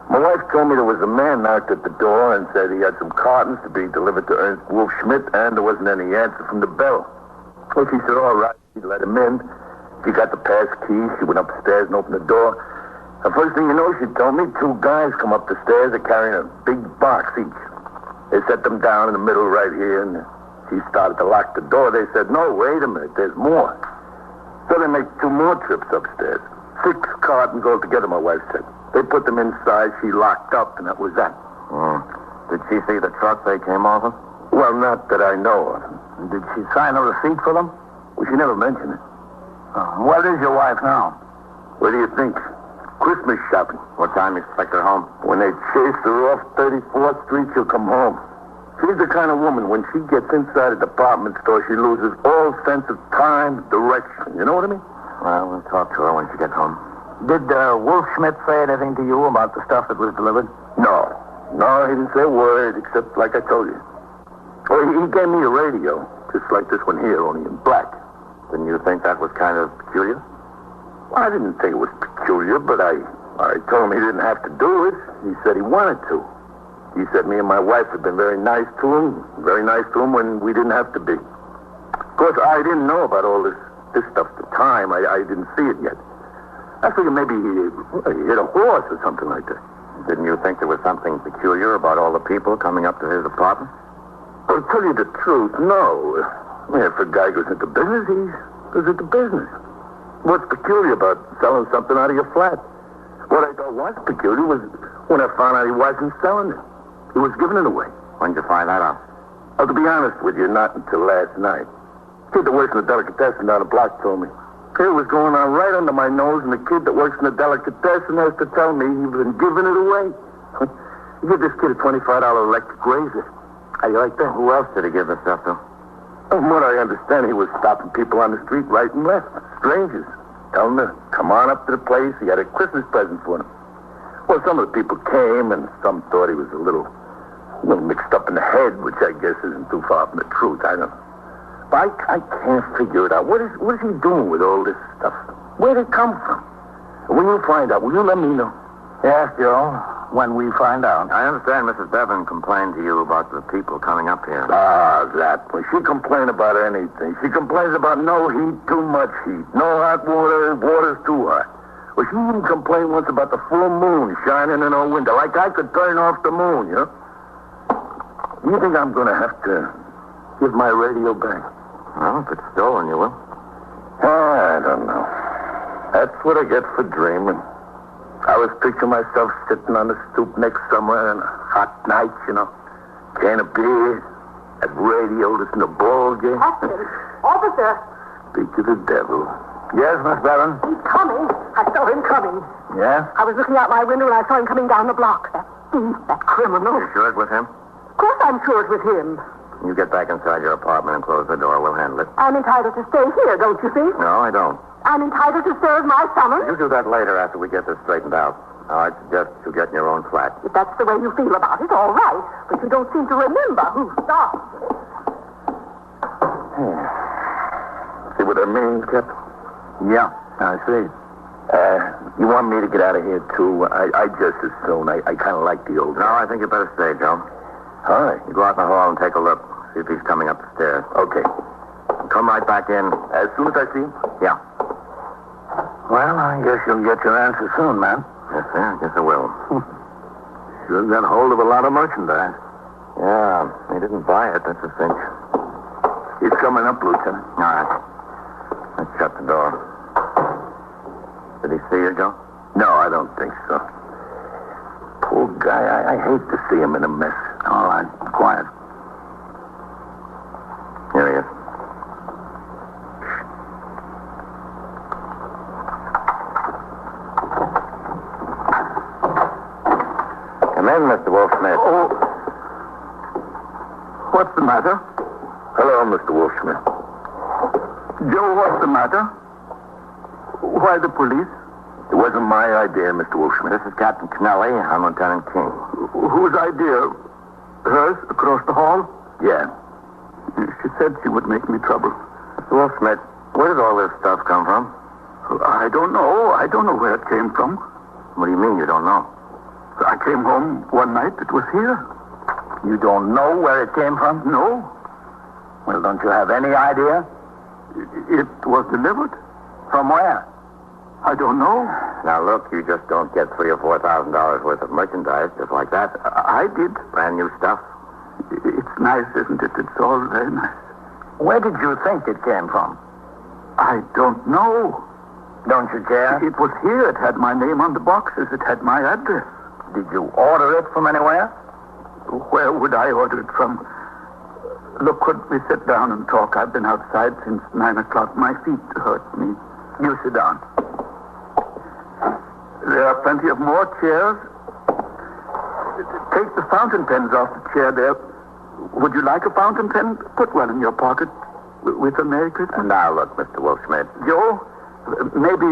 My wife told me there was a man knocked at the door and said he had some cartons to be delivered to Ernst Wolfschmidt, and there wasn't any answer from the bell. Well, she said, all right, she'd let him in. She got the pass key. She went upstairs and opened the door. The first thing you know, she told me, 2 guys come up the stairs. They're carrying a big box each. They set them down in the middle right here, and she started to lock the door. They said, no, wait a minute, there's more. So they make 2 more trips upstairs. 6 cartons altogether, my wife said. They put them inside, she locked up, and that was that. Did she see the truck they came off of? Well, not that I know of. Did she sign a receipt for them? Well, she never mentioned it. Where is your wife now? What do you think? Christmas shopping. What time you expect her home? When they chase her off 34th Street, she'll come home. She's the kind of woman, when she gets inside a department store, she loses all sense of time, direction. You know what I mean? Well, we'll talk to her when she gets home. Did Wolf Schmidt say anything to you about the stuff that was delivered? No. No, he didn't say a word, except like I told you. Well, he gave me a radio, just like this one here, only in black. Didn't you think that was kind of peculiar? Well, I didn't think it was peculiar, but I told him he didn't have to do it. He said he wanted to. He said me and my wife had been very nice to him when we didn't have to be. Of course, I didn't know about all this stuff at the time. I didn't see it yet. I figured maybe he hit a horse or something like that. Didn't you think there was something peculiar about all the people coming up to his apartment? Well, to tell you the truth, no. I mean, if a guy goes into business, he goes into business. What's peculiar about selling something out of your flat? What I thought was peculiar was when I found out he wasn't selling it. He was giving it away. When did you find that out? Oh, to be honest with you, not until last night. The kid that works in the delicatessen down the block told me. It was going on right under my nose, and the kid that works in the delicatessen has to tell me he's been giving it away. He gave this kid a $25 electric razor. How you like that? Who else did he give the stuff to? From what I understand, he was stopping people on the street right and left. Strangers. Telling them to come on up to the place. He had a Christmas present for them. Well, some of the people came, and some thought he was a little mixed up in the head, which I guess isn't too far from the truth. I don't know. But I can't figure it out. What is he doing with all this stuff? Where'd it come from? When you find out, will you let me know? Yes, Joe. When we find out. I understand Mrs. Bevan complained to you about the people coming up here. Ah, that. Well, she complained about anything. She complains about no heat, too much heat. No hot water, water's too hot. Well, she even complained once about the full moon shining in her window, like I could turn off the moon, you know? You think I'm going to have to give my radio back? Well, if it's stolen, you will. I don't know. That's what I get for dreaming. I was picturing myself sitting on the stoop next summer on a hot night, you know. Can of beer, at radio, listen to ball game. Officer. Speak to the devil. Yes, Miss Bevan? He's coming. I saw him coming. Yeah? I was looking out my window and I saw him coming down the block. That thief, that criminal. You sure it was him? Of course I'm sure it was him. You get back inside your apartment and close the door. We'll handle it. I'm entitled to stay here, don't you think? No, I don't. I'm entitled to serve my summons. You do that later after we get this straightened out. Now, I suggest you get in your own flat. If that's the way you feel about it, all right. But you don't seem to remember who started it. See what that means, Captain? Yeah, I see. You want me to get out of here, too? I just as soon. I kind of like the old No, I think you better stay, Joe. All right. You go out in the hall and take a look. See if he's coming up the stairs. Okay. Come right back in. As soon as I see him? Yeah. Well, I guess you'll get your answer soon, man. Yes, sir. I guess I will. Sure got hold of a lot of merchandise. Yeah, he didn't buy it. That's a cinch. He's coming up, Lieutenant. All right. Let's shut the door. Did he see you, Joe? No, I don't think so. Poor guy. I hate to see him in a mess. All right. Quiet. Here he is. Come in, Mr. Wolfsmith. Oh. What's the matter? Hello, Mr. Wolfsmith. Joe, what's the matter? Why the police? It wasn't my idea, Mr. Wolfsmith. This is Captain Kennelly. I'm Lieutenant King. Whose idea? Hers, across the hall? Yeah. She said she would make me trouble. Mr. Wolfsmith, where did all this stuff come from? I don't know. I don't know where it came from. What do you mean you don't know? I came home one night. It was here. You don't know where it came from? No. Well, don't you have any idea? It was delivered. From where? I don't know. Now, look, you just don't get $3,000 or $4,000 worth of merchandise just like that. I did. Brand new stuff. It's nice, isn't it? It's all very nice. Where did you think it came from? I don't know. Don't you care? It was here. It had my name on the boxes. It had my address. Did you order it from anywhere? Where would I order it from? Look, could we sit down and talk? I've been outside since 9 o'clock. My feet hurt me. You sit down. There are plenty of more chairs. Take the fountain pens off the chair there. Would you like a fountain pen? Put one in your pocket with a Merry Christmas. Now, look, Mr. Wolfschmidt. Joe, maybe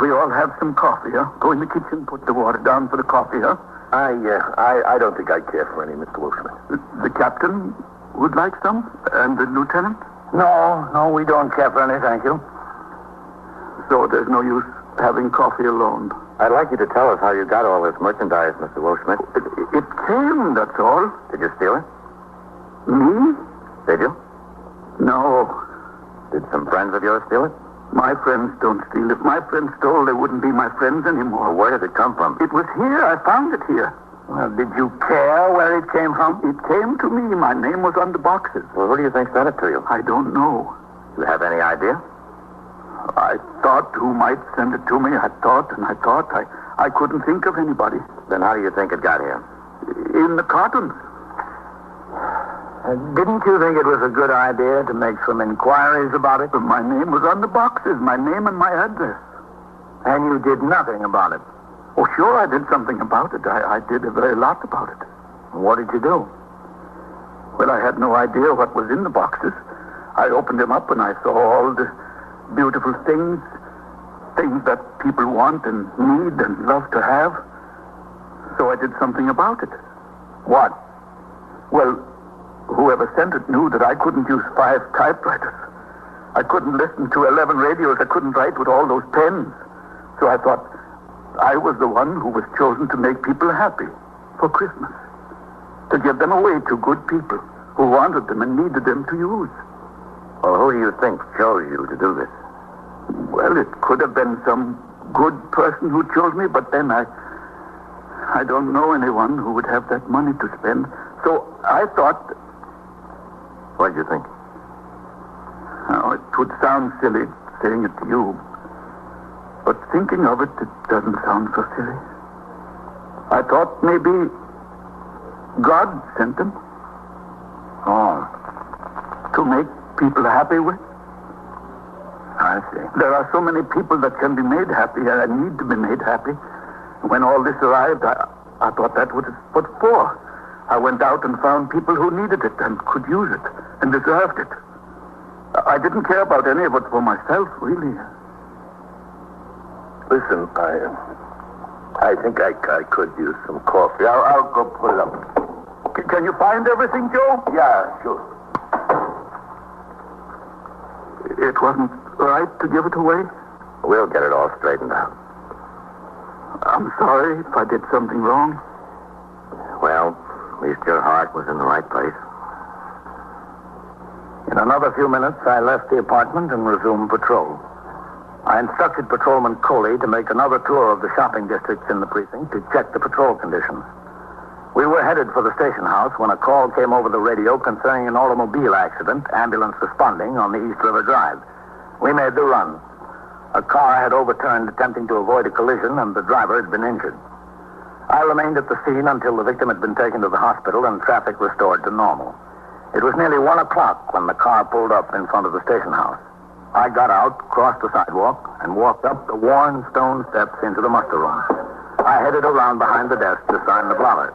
we all have some coffee, huh? Go in the kitchen, put the water down for the coffee, huh? I don't think I care for any, Mr. Wolfschmidt. The captain would like some? And the lieutenant? No, we don't care for any, thank you. So there's no use having coffee alone. I'd like you to tell us how you got all this merchandise, Mr. Wolfschmidt. It came, that's all. Did you steal it? Me? Did you? No. Did some friends of yours steal it? My friends don't steal. If my friends stole, they wouldn't be my friends anymore. Well, where did it come from? It was here. I found it here. Well, did you care where it came from? It came to me. My name was on the boxes. Well, who do you think sent it to you? I don't know. You have any idea? I thought who might send it to me. I thought. I couldn't think of anybody. Then how do you think it got here? In the cartons. Didn't you think it was a good idea to make some inquiries about it? But my name was on the boxes, my name and my address. And you did nothing about it? Oh, sure, I did something about it. I did a very lot about it. What did you do? Well, I had no idea what was in the boxes. I opened them up and I saw all the beautiful things that people want and need and love to have. So I did something about it. What? Well, whoever sent it knew that I couldn't use 5 typewriters. I couldn't listen to 11 radios. I couldn't write with all those pens. So I thought I was the one who was chosen to make people happy for Christmas. To give them away to good people who wanted them and needed them to use. Well, who do you think chose you to do this? Well, it could have been some good person who chose me, but then I don't know anyone who would have that money to spend. So I thought... What did you think? Oh, it would sound silly saying it to you. But thinking of it, it doesn't sound so silly. I thought maybe God sent them. Oh. To make people happy with. I see. There are so many people that can be made happy and need to be made happy. When all this arrived, I thought that was what for. I went out and found people who needed it and could use it and deserved it. I didn't care about any of it for myself, really. Listen, I think I could use some coffee. I'll go put it up. Can you find everything, Joe? Yeah, sure. It wasn't right to give it away? We'll get it all straightened out. I'm sorry if I did something wrong. Well, at least your heart was in the right place. In another few minutes, I left the apartment and resumed patrol. I instructed Patrolman Coley to make another tour of the shopping districts in the precinct to check the patrol conditions. We were headed for the station house when a call came over the radio concerning an automobile accident, ambulance responding, on the East River Drive. We made the run. A car had overturned attempting to avoid a collision, and the driver had been injured. I remained at the scene until the victim had been taken to the hospital and traffic restored to normal. It was nearly 1 o'clock when the car pulled up in front of the station house. I got out, crossed the sidewalk, and walked up the worn stone steps into the muster room. I headed around behind the desk to sign the blotter.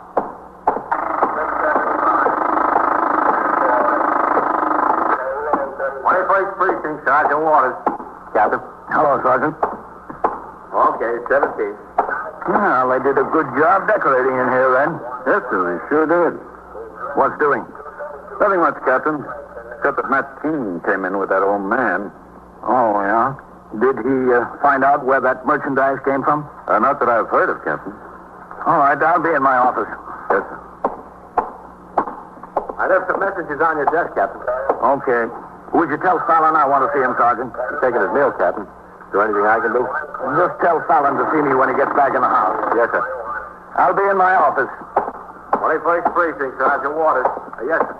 Precinct, Sergeant Waters. Captain. Hello, Sergeant. Okay, 17. Well, they did a good job decorating in here, then. Yes, sir, they sure did. What's doing? Nothing much, Captain. Except that Matt King came in with that old man. Oh, yeah? Did he find out where that merchandise came from? Not that I've heard of, Captain. All right, I'll be in my office. Yes, sir. I left some messages on your desk, Captain. Okay. Would you tell Fallon I want to see him, Sergeant? He's taking his meal, Captain. Is there anything I can do? Just tell Fallon to see me when he gets back in the house. Yes, sir. I'll be in my office. 21st Precinct, Sergeant Waters. Yes, sir.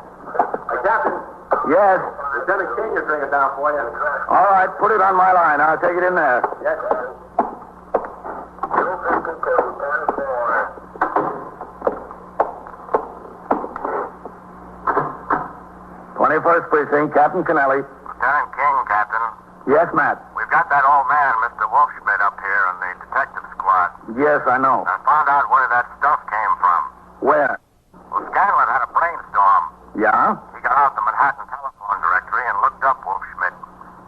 Captain. Yes? Lieutenant King is ringing down for you. All right, put it on my line. I'll take it in there. Yes, sir. 21st Precinct, Captain Kennelly. Lieutenant King, Captain. Yes, Matt. We've got that old man, Mr. Wolfschmidt, up here in the detective squad. what? Yes, I know. I found out where that stuff came from. Where? Well, Scanlon had a brainstorm. Yeah? He got out the Manhattan telephone directory and looked up Wolf Schmidt.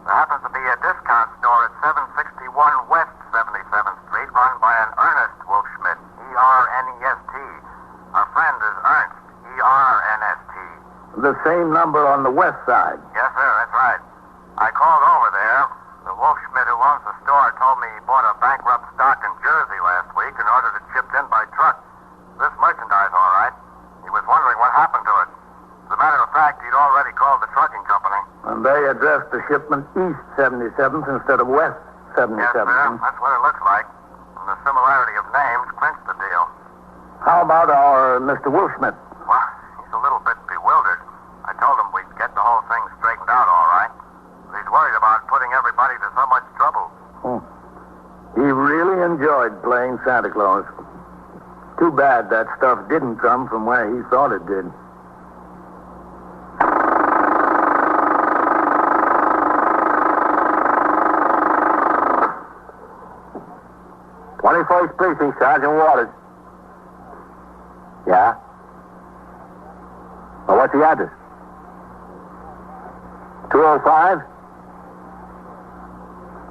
There happens to be a discount store at 761 West 77th Street run by an Ernest Wolf Schmidt, E-R-N-E-S-T. Our friend is Ernst, E-R-N-S-T. The same number on the west side. Yes, sir, that's right. I called over there. The Wolf Schmidt who owns the store told me he bought a bankrupt stock in Jersey last week and ordered it shipped in by truck. This merchandise, all right. He was wondering what happened to it. As a matter of fact, he'd already called the trucking company. And they addressed the shipment east 77th instead of west 77th. Yes, sir. That's what it looks like. And the similarity of names clinched the deal. How about our Mr. Wolfschmidt? Well, he's a little bit bewildered. I told him we'd get the whole thing straightened out all right. He's worried about putting everybody to so much trouble. He really enjoyed playing Santa Claus. Too bad that stuff didn't come from where he thought it did. '21st Precinct, Sergeant Waters. Yeah? Well, what's the address? 205?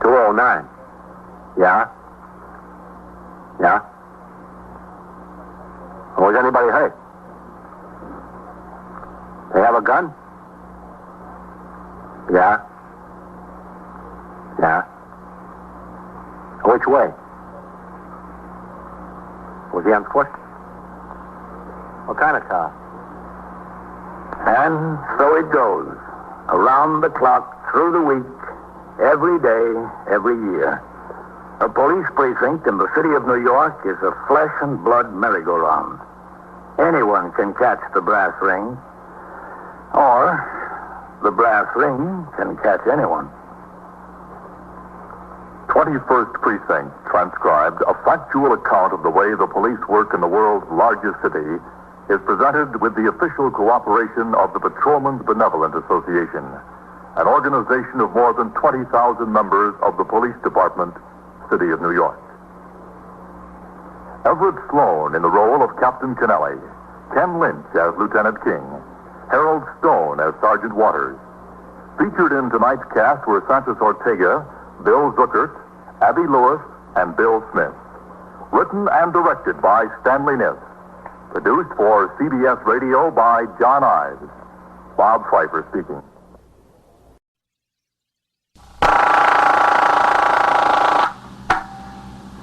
209. Yeah? Yeah? Was anybody hurt? They have a gun? Yeah? Yeah? Which way? Was he on foot? What kind of car? And so it goes. Around the clock, through the week, every day, every year. A police precinct in the city of New York is a flesh and blood merry-go-round. Anyone can catch the brass ring, or the brass ring can catch anyone. 21st Precinct, transcribed, a factual account of the way the police work in the world's largest city, is presented with the official cooperation of the Patrolmen's Benevolent Association, an organization of more than 20,000 members of the Police Department, City of New York. Everett Sloan in the role of Captain Kennelly, Ken Lynch as Lieutenant King, Harold Stone as Sergeant Waters. Featured in tonight's cast were Santos Ortega, Bill Zuckert, Abby Lewis, and Bill Smith. Written and directed by Stanley Niss. Produced for CBS Radio by John Ives. Bob Pfeiffer speaking.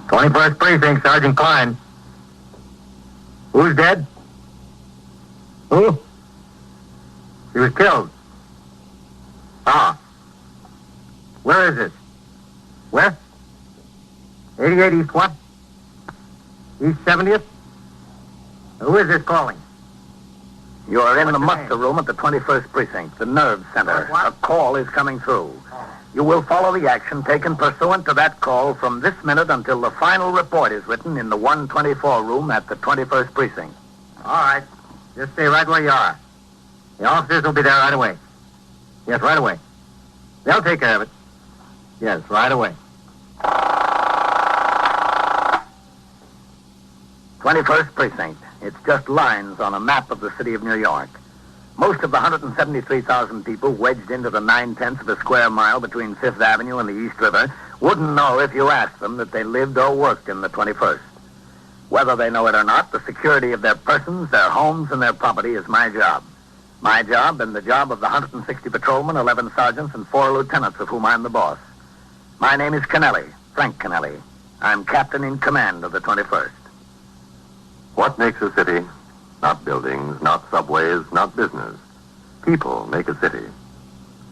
'21st Precinct, Sergeant Klein. Who's dead? Who? He was killed. Ah. Where is it? Where? 88 East what? East 70th? Who is this calling? You are in the muster room at the 21st Precinct, the nerve center. A call is coming through. You will follow the action taken pursuant to that call from this minute until the final report is written in the 124 room at the 21st Precinct. All right. Just stay right where you are. The officers will be there right away. Yes, right away. They'll take care of it. Yes, right away. 21st Precinct. It's just lines on a map of the city of New York. Most of the 173,000 people wedged into the 9/10 of a square mile between 5th Avenue and the East River wouldn't know if you asked them that they lived or worked in the 21st. Whether they know it or not, the security of their persons, their homes, and their property is my job. My job and the job of the 160 patrolmen, 11 sergeants, and 4 lieutenants, of whom I'm the boss. My name is Kennelly, Frank Kennelly. I'm captain in command of the 21st. What makes a city? Not buildings, not subways, not business. People make a city.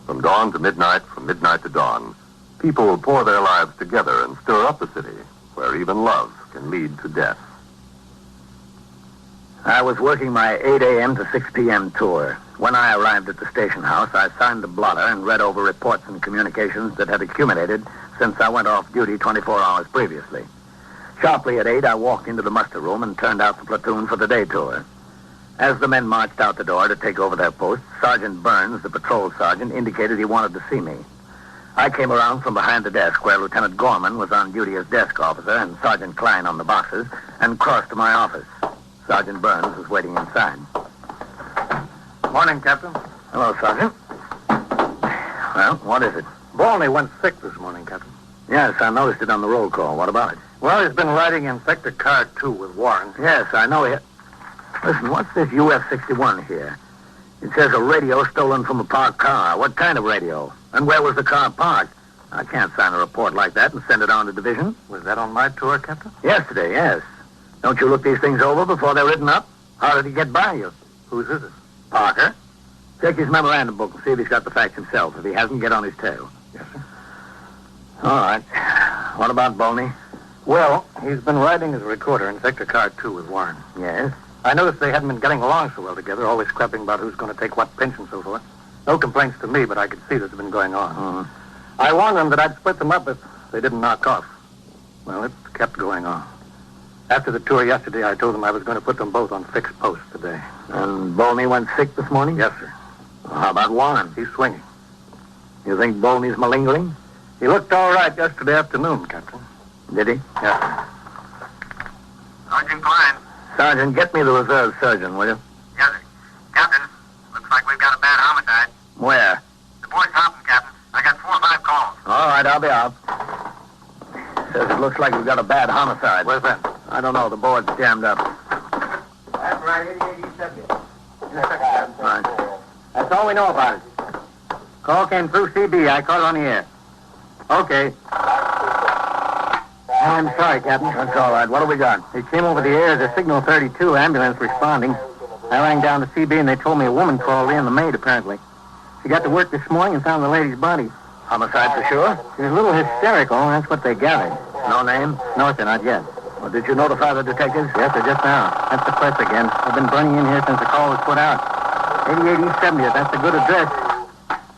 From dawn to midnight, from midnight to dawn, people will pour their lives together and stir up a city where even love can lead to death. I was working my 8 a.m. to 6 p.m. tour. When I arrived at the station house, I signed the blotter and read over reports and communications that had accumulated since I went off duty 24 hours previously. Sharply at 8, I walked into the muster room and turned out the platoon for the day tour. As the men marched out the door to take over their posts, Sergeant Burns, the patrol sergeant, indicated he wanted to see me. I came around from behind the desk where Lieutenant Gorman was on duty as desk officer and Sergeant Klein on the boxes and crossed to my office. Sergeant Burns was waiting inside. Morning, Captain. Hello, Sergeant. Well, what is it? Balney went sick this morning, Captain. Yes, I noticed it on the roll call. What about it? Well, he's been riding in Sector Car 2 with Warren. Yes, I know it. Listen, what's this UF-61 here? It says a radio stolen from a parked car. What kind of radio? And where was the car parked? I can't sign a report like that and send it on to division. Was that on my tour, Captain? Yesterday, yes. Don't you look these things over before they're written up? How did he get by you? Whose is it? Parker. Check his memorandum book and see if he's got the facts himself. If he hasn't, get on his tail. Yes, sir. All right. What about Bolney? Well, he's been riding as a recorder in Sector Car 2 with Warren. Yes? I noticed they hadn't been getting along so well together, always scrapping about who's going to take what pinch and so forth. No complaints to me, but I could see this had been going on. Mm-hmm. I warned them that I'd split them up if they didn't knock off. Well, it kept going on. After the tour yesterday, I told them I was going to put them both on fixed posts today. And Bolney went sick this morning? Yes, sir. Well, how about Warren? He's swinging. You think Bolney's malingering? He looked all right yesterday afternoon, Captain. Did he? Yes, sir. Sergeant Klein. Sergeant, get me the reserve surgeon, will you? Yes, sir. Captain, looks like we've got a bad homicide. Where? The boy's hopping, Captain. I got 4 or 5 calls. All right, I'll be out. Says it looks like we've got a bad homicide. Where's that? I don't know. The board's jammed up. That's right, 8870. Right. That's all we know about it. Call came through CB. I caught it on the air. Okay. I'm sorry, Captain. That's all right. What do we got? It came over the air as a Signal 32 ambulance responding. I rang down to CB and they told me a woman crawled in, the maid apparently. She got to work this morning and found the lady's body. Homicide for sure? She was a little hysterical, that's what they gathered. No name? No, sir, not yet. Well, did you notify the detectives? Yes, sir, just now. That's the press again. They've been burning in here since the call was put out. 88 East 70th, that's the good address.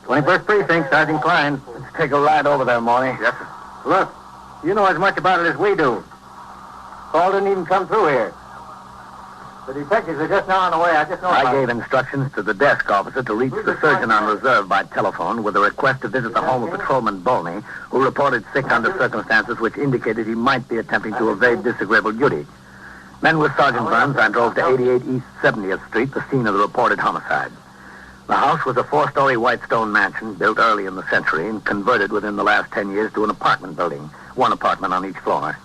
21st Precinct, Sergeant Klein. Let's take a ride over there, Morty. Yes, sir. Look, you know as much about it as we do. Call didn't even come through here. The detectives are just now on the way. I just know I gave instructions to the desk officer to reach the surgeon on reserve by telephone with a request to visit the home of Patrolman Bolney, who reported sick under circumstances which indicated he might be attempting to evade disagreeable duty. Then with Sergeant Burns, I drove to 88 East 70th Street, the scene of the reported homicide. The house was a 4-story white stone mansion built early in the century and converted within the last 10 years to an apartment building, 1 apartment on each floor.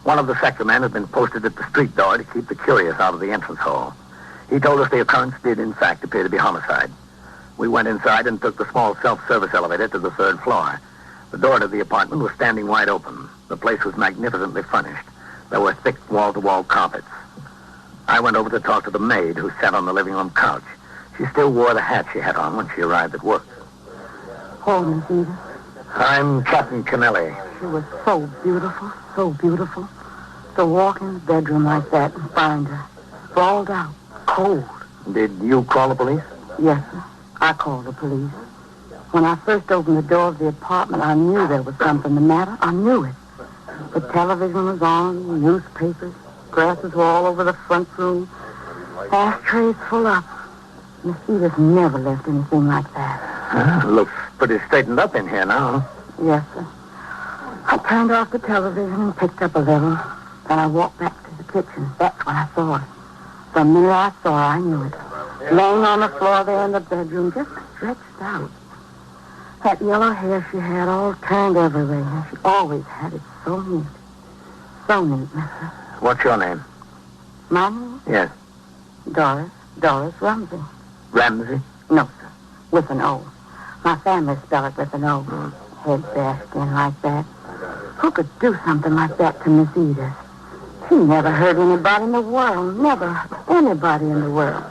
One of the sector men had been posted at the street door to keep the curious out of the entrance hall. He told us the occurrence did, in fact, appear to be homicide. We went inside and took the small self-service elevator to the 3rd floor. The door to the apartment was standing wide open. The place was magnificently furnished. There were thick wall-to-wall carpets. I went over to talk to the maid who sat on the living room couch. She still wore the hat she had on when she arrived at work. Oh, Miss Edith. I'm Captain Kennelly. She was so beautiful, so beautiful. To walk in the bedroom like that and find her sprawled out, cold. Did you call the police? Yes, sir. I called the police. When I first opened the door of the apartment, I knew there was something the matter. I knew it. The television was on, newspapers, grasses were all over the front room, ashtrays full up. Miss Edith never left anything like that. Looks pretty straightened up in here now. Yes, sir. I turned off the television and picked up a little. Then I walked back to the kitchen. That's when I saw her. The minute I saw her, I knew it. Laying on the floor there in the bedroom, just stretched out. That yellow hair she had all turned everywhere. She always had it so neat. So neat, mister. What's your name? My name? Yes. Doris. Doris Rumsey. Ramsey? No, sir. With an O. My family spell it with an O. Head bashed in like that. Who could do something like that to Miss Edith? She never hurt anybody in the world. Never anybody in the world.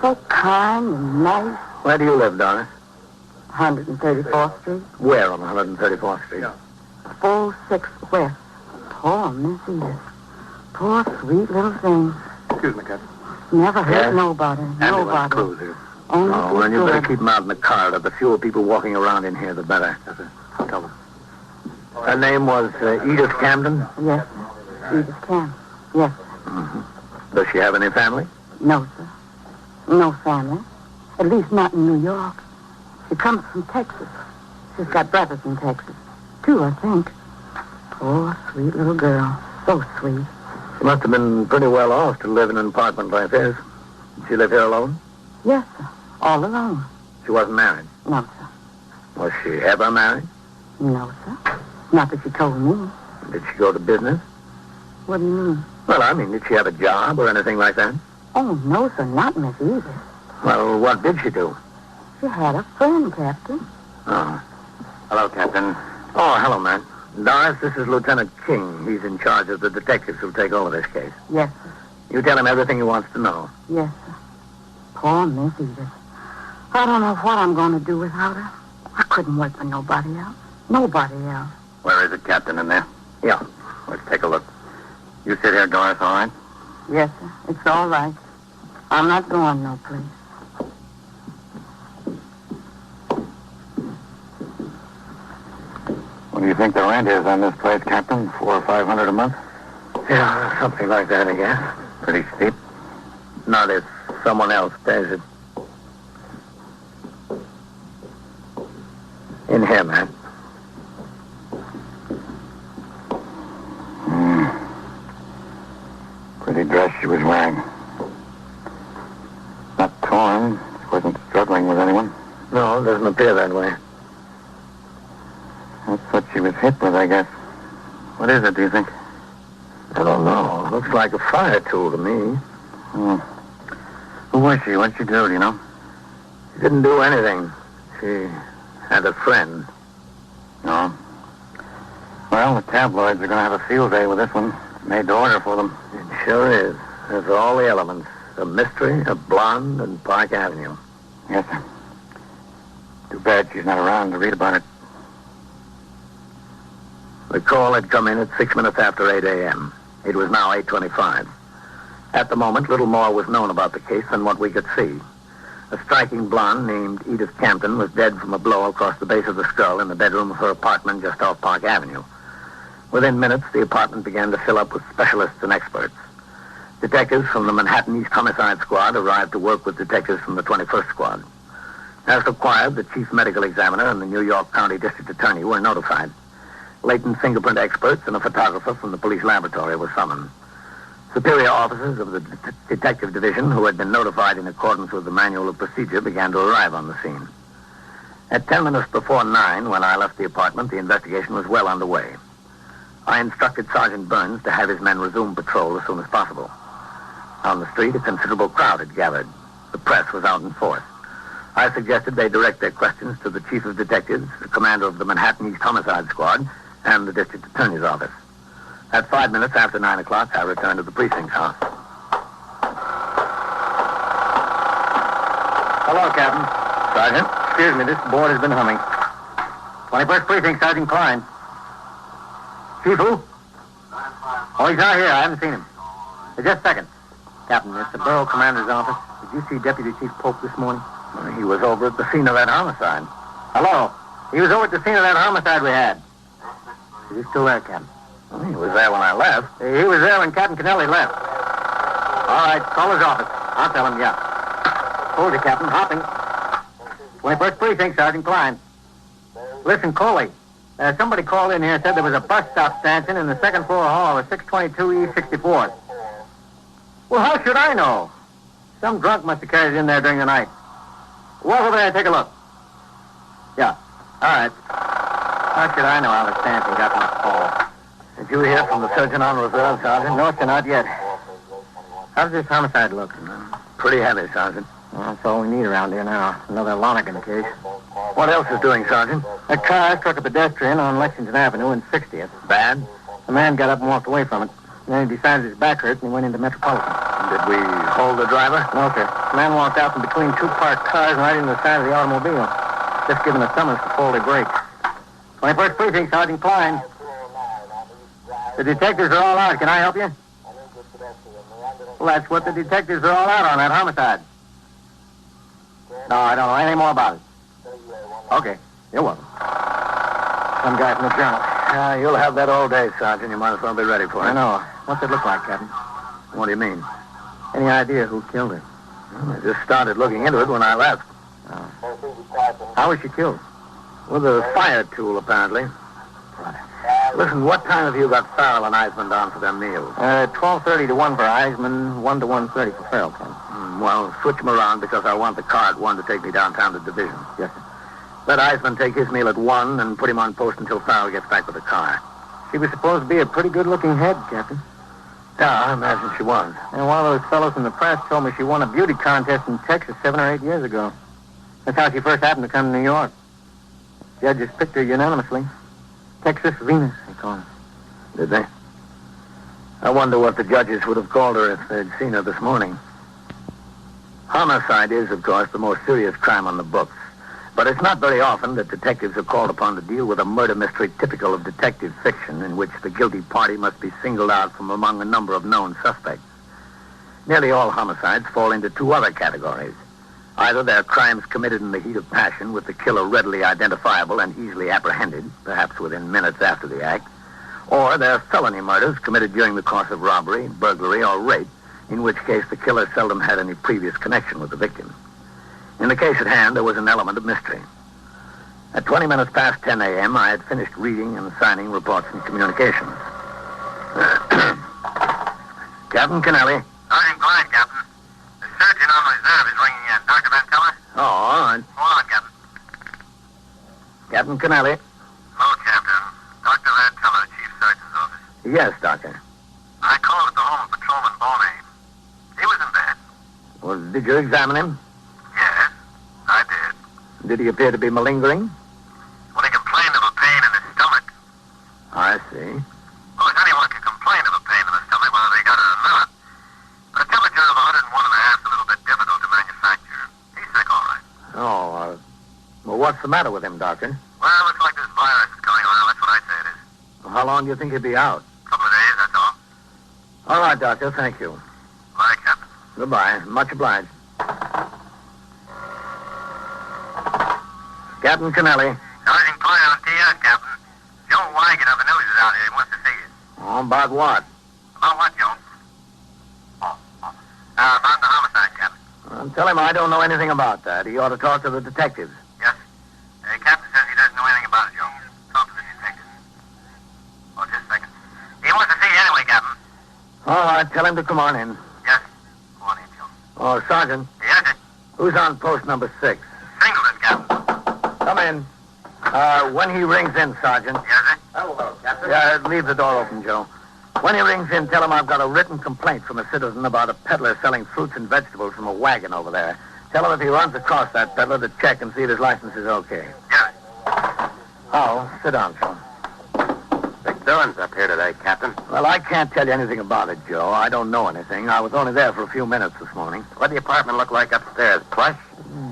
So kind and nice. Where do you live, Doris? 134th Street. Where on 134th Street? 46 West. Poor Miss Edith. Poor sweet little thing. Excuse me, Captain. Never hurt Yes? nobody. Ambulance Nobody. crews here. Only Oh, then you better good. keep them out in the corridor. The fewer people walking around in here, the better. Yes, sir. Tell them. Her name was Edith Camden? Yes, sir. Edith Camden. Yes, sir. Mm-hmm. Does she have any family? No, sir. No family. At least not in New York. She comes from Texas. She's got brothers in Texas. 2, I think. Poor, sweet little girl. So sweet. She must have been pretty well off to live in an apartment like this. Did she live here alone? Yes, sir. All alone. She wasn't married. No, sir. Was she ever married? No, sir. Not that she told me. Did she go to business? What do you mean? Well, I mean, did she have a job or anything like that? Oh, no, sir. Not Miss Edith. Well, what did she do? She had a friend, Captain. Oh. Hello, Captain. Oh, hello, man. Doris, this is Lieutenant King. He's in charge of the detectives who'll take over this case. Yes, sir. You tell him everything he wants to know. Yes, sir. Poor Miss Edith. I don't know what I'm going to do without her. I couldn't work for nobody else. Nobody else. Where is it, Captain, in there? Yeah. Let's take a look. You sit here, Doris, all right? Yes, sir. It's all right. I'm not going no place. What do you think the rent is on this place, Captain? $400 or $500 a month? Yeah, something like that, I guess. Pretty steep. Not if someone else pays it. In here, man. Pretty dress she was wearing. Not torn. She wasn't struggling with anyone. No, it doesn't appear that way. That's what she was hit with, I guess. What is it, do you think? I don't know. Looks like a fire tool to me. Who was she? What'd she do, do you know? She didn't do anything. She had a friend. No. Well, the tabloids are going to have a field day with this one. Made to order for them. It sure is. There's all the elements. A mystery, a blonde, and Park Avenue. Yes, sir. Too bad she's not around to read about it. The call had come in at 6 minutes after 8 a.m. It was now 8:25. At the moment, little more was known about the case than what we could see. A striking blonde named Edith Campton was dead from a blow across the base of the skull in the bedroom of her apartment just off Park Avenue. Within minutes, the apartment began to fill up with specialists and experts. Detectives from the Manhattan East Homicide Squad arrived to work with detectives from the 21st Squad. As required, the chief medical examiner and the New York County District Attorney were notified. Latent fingerprint experts and a photographer from the police laboratory were summoned. Superior officers of the detective division, who had been notified in accordance with the manual of procedure, began to arrive on the scene. At 10 minutes before 9, when I left the apartment, the investigation was well underway. I instructed Sergeant Burns to have his men resume patrol as soon as possible. On the street, a considerable crowd had gathered. The press was out in force. I suggested they direct their questions to the chief of detectives, the commander of the Manhattan East Homicide Squad, and the district attorney's office. At 5 minutes after 9 o'clock, I returned to the precinct house. Hello, Captain. Sergeant? Excuse me, this board has been humming. 21st Precinct, Sergeant Klein. Chief who? Oh, he's not here. I haven't seen him. Just a second. Captain, it's the borough commander's office. Did you see Deputy Chief Pope this morning? He was over at the scene of that homicide. Hello? He was over at the scene of that homicide we had. Is he still there, Captain? Well, he was there when I left. He was there when Captain Kennelly left. All right, call his office. I'll tell him, yeah. Hold it, Captain. Hopping. 21st Precinct, Sergeant Klein. Listen, Coley. Somebody called in here and said there was a bus stop stanchion in the second floor hall of 622 East 64th. Well, how should I know? Some drunk must have carried it in there during the night. Walk over there and take a look. Yeah. All right. How should I know how the stanchion got my call? Did you hear from the surgeon on reserve, Sergeant? No, sir, not yet. How does this homicide look? Pretty heavy, Sergeant. Well, that's all we need around here now. Another Lonergan case. What else is doing, Sergeant? A car struck a pedestrian on Lexington Avenue and 60th. Bad? The man got up and walked away from it. Then he decided his back hurt and he went into Metropolitan. Did we hold the driver? No, sir. The man walked out from between two parked cars and right into the side of the automobile. Just given a summons for faulty brakes. 21st Precinct, Sergeant Klein. The detectives are all out. Can I help you? Well, that's what the detectives are all out on, that homicide. No, I don't know anything more about it. Okay. You're welcome. Some guy from the Journal. You'll have that all day, Sergeant. You might as well be ready for it. I know. What's it look like, Captain? What do you mean? Any idea who killed her? Well, I just started looking into it when I left. Oh. How was she killed? With a fire tool, apparently. Listen, what time have you got Farrell and Eisman down for their meals? 12:30 to 1 for Eisman, 1 to 1:30 for Farrell, Captain. Well, switch them around because I want the car at 1 to take me downtown to Division. Yes, sir. Let Eisman take his meal at 1 and put him on post until Farrell gets back with the car. She was supposed to be a pretty good-looking head, Captain. Yeah, I imagine she was. And one of those fellows in the press told me she won a beauty contest in Texas 7 or 8 years ago. That's how she first happened to come to New York. Judges picked her unanimously. Texas Venus, they call her. Did they? I wonder what the judges would have called her if they'd seen her this morning. Homicide is, of course, the most serious crime on the books. But it's not very often that detectives are called upon to deal with a murder mystery typical of detective fiction in which the guilty party must be singled out from among a number of known suspects. Nearly all homicides fall into two other categories. Either they're crimes committed in the heat of passion with the killer readily identifiable and easily apprehended, perhaps within minutes after the act, or they're felony murders committed during the course of robbery, burglary, or rape, in which case the killer seldom had any previous connection with the victim. In the case at hand, there was an element of mystery. At 20 minutes past 10 a.m., I had finished reading and signing reports and communications. Captain Kennelly. Sergeant Klein, Captain. The surgeon on reserve is ringing in. Dr. Van Teller? Oh, all right. Hold on, Captain. Captain Kennelly. Hello, Captain. Dr. Van Teller, Chief Surgeon's office. Yes, Doctor. I called at the home of Patrolman Boney. He was in bed. Well, did you examine him? Yes, I did. Did he appear to be malingering? Well, he complained of a pain in his stomach. I see. Of course, anyone can complain of a pain in the stomach, whether they got it or not. But a temperature of 101.5 is a little bit difficult to manufacture. He's sick, all right. Oh, well, what's the matter with him, Doctor? Well, it looks like this virus is going around. That's what I say it is. Well, how long do you think he'll be out? A couple of days, that's all. All right, Doctor, thank you. Bye, Captain. Goodbye. Much obliged. Captain Kennelly. Sergeant Klein on TS, Captain. Joe Wagon of the news is out here. He wants to see you. Oh, about what? About what, Joe? About the homicide, Captain. Tell him I don't know anything about that. He ought to talk to the detectives. Yes. Captain says he doesn't know anything about it, Joe. Talk to the detective. Oh, just a second. He wants to see you anyway, Captain. All right, tell him to come on in. Yes. Go on in, Joe. Oh, Sergeant. Yes, sir. Who's on post number 6? Singleton, Captain. Come in. When he rings in, Sergeant. Yes, sir. Hello, Captain. Yeah, leave the door open, Joe. When he rings in, tell him I've got a written complaint from a citizen about a peddler selling fruits and vegetables from a wagon over there. Tell him if he runs across that peddler to check and see if his license is okay. Yes. Oh, sit down, Joe. Big doings up here today, Captain. Well, I can't tell you anything about it, Joe. I don't know anything. I was only there for a few minutes this morning. What the apartment look like upstairs? Plush?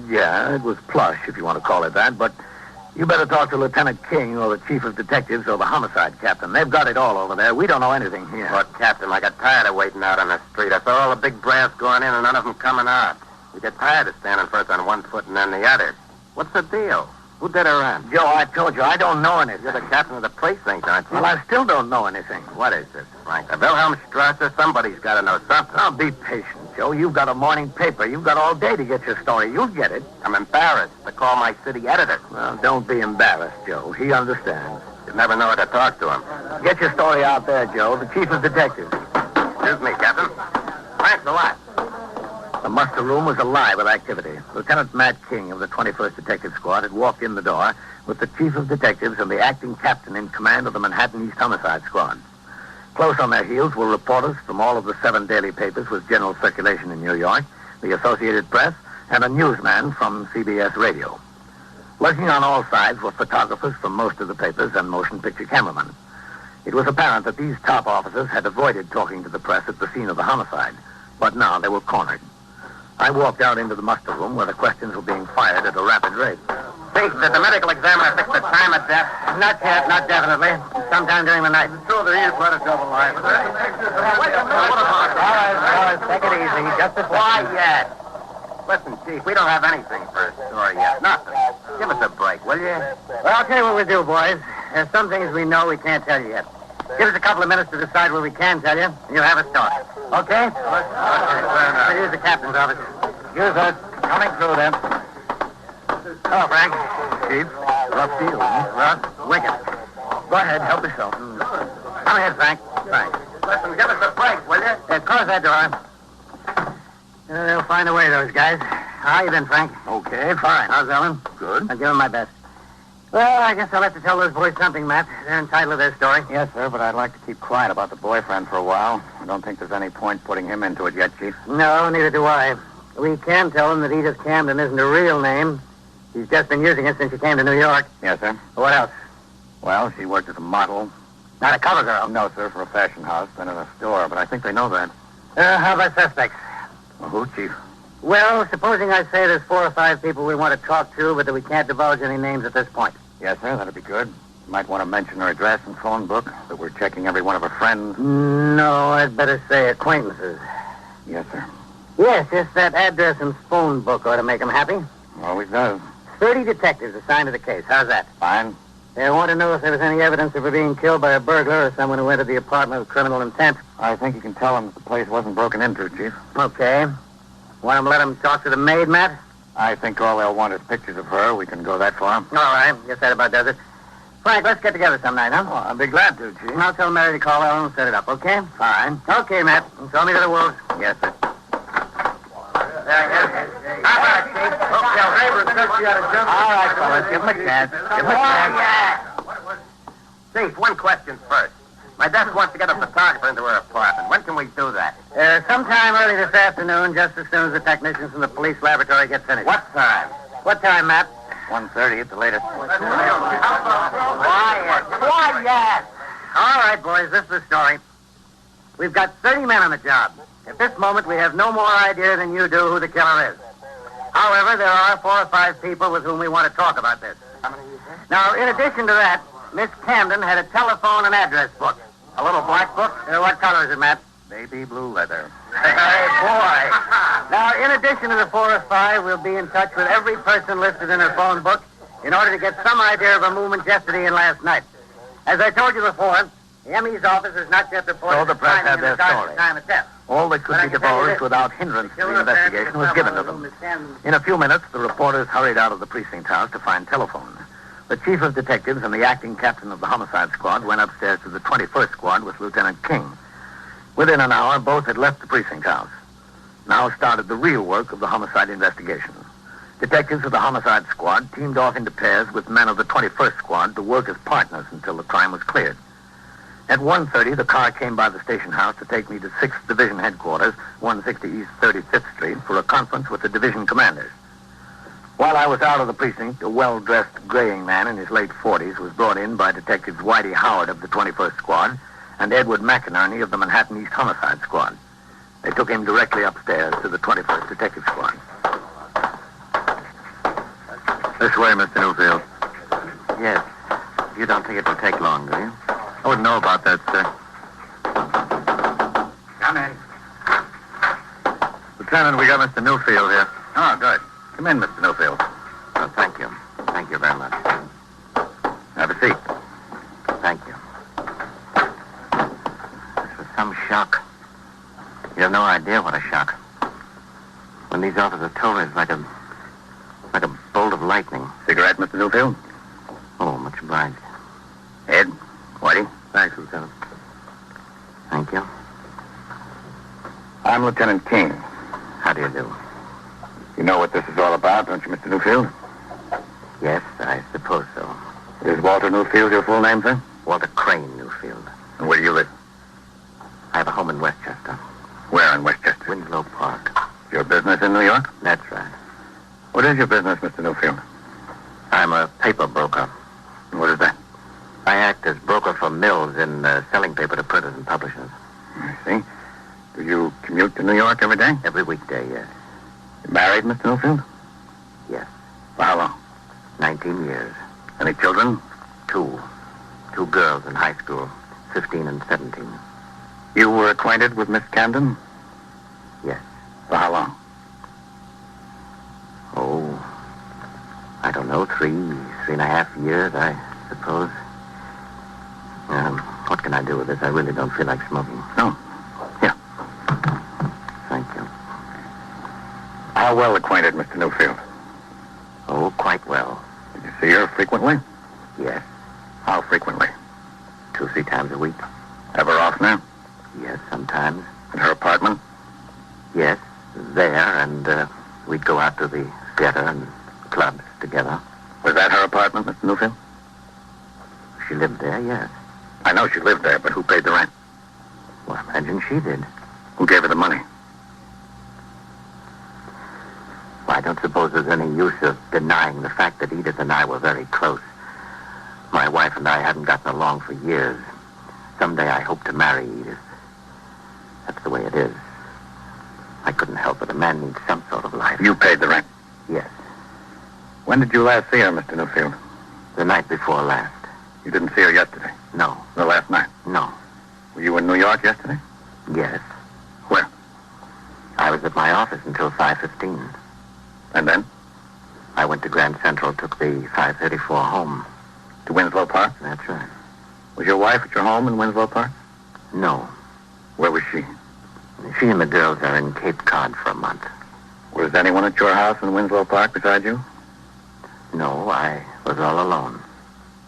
Yeah, it was plush, if you want to call it that, but you better talk to Lieutenant King or the Chief of Detectives or the homicide captain. They've got it all over there. We don't know anything here. But, Captain, I got tired of waiting out on the street. I saw all the big brass going in and none of them coming out. You get tired of standing first on one foot and then the other. What's the deal? Who did her in? Joe, I told you, I don't know anything. You're the captain of the precinct, aren't you? Well, I still don't know anything. What is this, Frank? The Wilhelmstrasse? Somebody's got to know something. Now, be patient, Joe. You've got a morning paper. You've got all day to get your story. You'll get it. I'm embarrassed to call my city editor. Well, don't be embarrassed, Joe. He understands. You never know how to talk to him. Get your story out there, Joe. The Chief of Detectives. Excuse me, Captain. Thanks a lot. The muster room was alive with activity. Lieutenant Matt King of the 21st Detective Squad had walked in the door with the Chief of Detectives and the acting captain in command of the Manhattan East Homicide Squad. Close on their heels were reporters from all of the 7 daily papers with general circulation in New York, the Associated Press, and a newsman from CBS Radio. Lurking on all sides were photographers from most of the papers and motion picture cameramen. It was apparent that these top officers had avoided talking to the press at the scene of the homicide, but now they were cornered. I walked out into the muster room where the questions were being fired at a rapid rate. Think, did the medical examiner fix the time of death? Not yet, not definitely. Sometime during the night. Sure there is, let us double line. All right, take it easy. Just a second. Quiet. Listen, Chief, we don't have anything for a story yet. Nothing. Give us a break, will you? Well, I'll tell you what we'll do, boys. There's some things we know we can't tell you yet. Give us a couple of minutes to decide what we can tell you, and you'll have a story. Okay? Okay, fair enough. Here's the captain's office. Use it. Coming through, then. Hello, Frank. Chief? Rough deal, rough, wicked. Go ahead, help yourself. Come ahead, Frank. Thanks. Listen, give us a break, will you? Close that door. They'll find a way, those guys. How you been, Frank? Okay, fine. How's Ellen? Good. I'll give them my best. Well, I guess I'll have to tell those boys something, Matt. They're entitled to their story. Yes, sir, but I'd like to keep quiet about the boyfriend for a while. I don't think there's any point putting him into it yet, Chief. No, neither do I. We can tell them that Edith Camden isn't her real name. She's just been using it since she came to New York. Yes, sir. What else? Well, she worked as a model. Not a cover girl. No, sir, for a fashion house, then in a store, but I think they know that. How about suspects? Well, who, Chief? Well, supposing I say there's 4 or 5 people we want to talk to, but that we can't divulge any names at this point. Yes, sir, that'd be good. You might want to mention her address and phone book, that we're checking every one of her friends. No, I'd better say acquaintances. Yes, sir. Yes, just that address and phone book ought to make them happy. Always does. 30 detectives assigned to the case. How's that? Fine. They want to know if there was any evidence of her being killed by a burglar or someone who entered the apartment with criminal intent. I think you can tell them that the place wasn't broken into, Chief. Okay. Want them to let them talk to the maid, Matt? I think all they'll want is pictures of her. We can go that far. All right. Guess that about does it. Frank, let's get together some night, huh? Oh, I'd be glad to, Chief. I'll tell Mary to call Ellen and set it up, okay? Fine. Okay, Matt. Throw me to the wolves. Yes, sir. All right, fellas. Give him a chance. Give him a chance. Chief, one question first. My desk wants to get a photographer into her apartment. When can we do that? Sometime early this afternoon, just as soon as the technicians from the police laboratory get finished. What time? What time, Matt? 1:30 at the latest. Quiet. Quiet. All right, boys, this is the story. We've got 30 men on the job. At this moment, we have no more idea than you do who the killer is. However, there are 4 or 5 people with whom we want to talk about this. Now, in addition to that, Miss Camden had a telephone and address book. A little black book? What color is it, Matt? Baby blue leather. Hey, boy. Now, in addition to the 4 or 5, we'll be in touch with every person listed in her phone book in order to get some idea of her movements yesterday and last night. As I told you before, the ME's office has not yet reported So the press finding had their in regard to story. the time of death. All that could But I be can tell you divulged this. without hindrance to the Killer investigation was given to them. Miss Camden. In a few minutes, the reporters hurried out of the precinct house to find telephone. The chief of detectives and the acting captain of the homicide squad went upstairs to the 21st squad with Lieutenant King. Within an hour, both had left the precinct house. Now started the real work of the homicide investigation. Detectives of the homicide squad teamed off into pairs with men of the 21st squad to work as partners until the crime was cleared. At 1:30, the car came by the station house to take me to 6th Division headquarters, 160 East 35th Street, for a conference with the division commanders. While I was out of the precinct, a well-dressed graying man in his late 40s was brought in by Detectives Whitey Howard of the 21st Squad and Edward McInerney of the Manhattan East Homicide Squad. They took him directly upstairs to the 21st Detective Squad. This way, Mr. Newfield. Yes. You don't think it will take long, do you? I wouldn't know about that, sir. Come in. Lieutenant, we got Mr. Newfield here. Oh, good. Come in, Mr. Newfield. Oh, thank you. Thank you very much. Have a seat. Thank you. This was some shock. You have no idea what a shock. When these officers told me, it's like a bolt of lightning. Cigarette, Mr. Newfield? Oh, much obliged. Ed? Whitey? Thanks, Lieutenant. Thank you. I'm Lieutenant King. How do you do? You know what this is all about, don't you, Mr. Newfield? Yes, I suppose so. Is Walter Newfield your full name, sir? Walter Crane Newfield. And where do you live? I have a home in Westchester. Where in Westchester? Winslow Park. Your business in New York? That's right. What is your business, Mr. Newfield? I'm a paper broker. What is that? I act as broker for mills in selling paper to printers and publishers. I see. Do you commute to New York every day? Every weekday, yes. You married, Mr. Newfield? Yes. For how long? 19 years. Any children? 2. 2 girls in high school, 15 and 17. You were acquainted with Miss Camden? Yes. For how long? Oh, I don't know, 3.5 years, I suppose. What can I do with this? I really don't feel like smoking. No. Here. Thank you. How well acquainted, Mr. Newfield? Oh, quite well. Did you See her frequently? Yes. How frequently? 2-3 times a week. Ever oftener? Yes, sometimes. At her apartment? Yes, there, and we'd go out to the theater and clubs together. Was that her apartment, Mr. Newfield? She lived there, yes. I know she lived there, but who paid the rent? Well, I imagine she did. Who gave her the money? Well, I don't suppose there's any use of denying the fact that Edith and I were very close. My wife and I hadn't gotten along for years. Someday I hope to marry Edith. That's the way it is. I couldn't help it. A man needs some sort of life. You paid the rent? Yes. When did you last see her, Mr. Newfield? The night before last. You didn't see her yesterday? No. The last night? No. Were you in New York yesterday? Yes. Where? I was at my office until 5:15. And then? I went to Grand Central, took the 5:34 home. To Winslow Park? That's right. Was your wife at your home in Winslow Park? No. Where was she? She and the girls are in Cape Cod for a month. Was anyone at your house in Winslow Park besides you? No, I was all alone.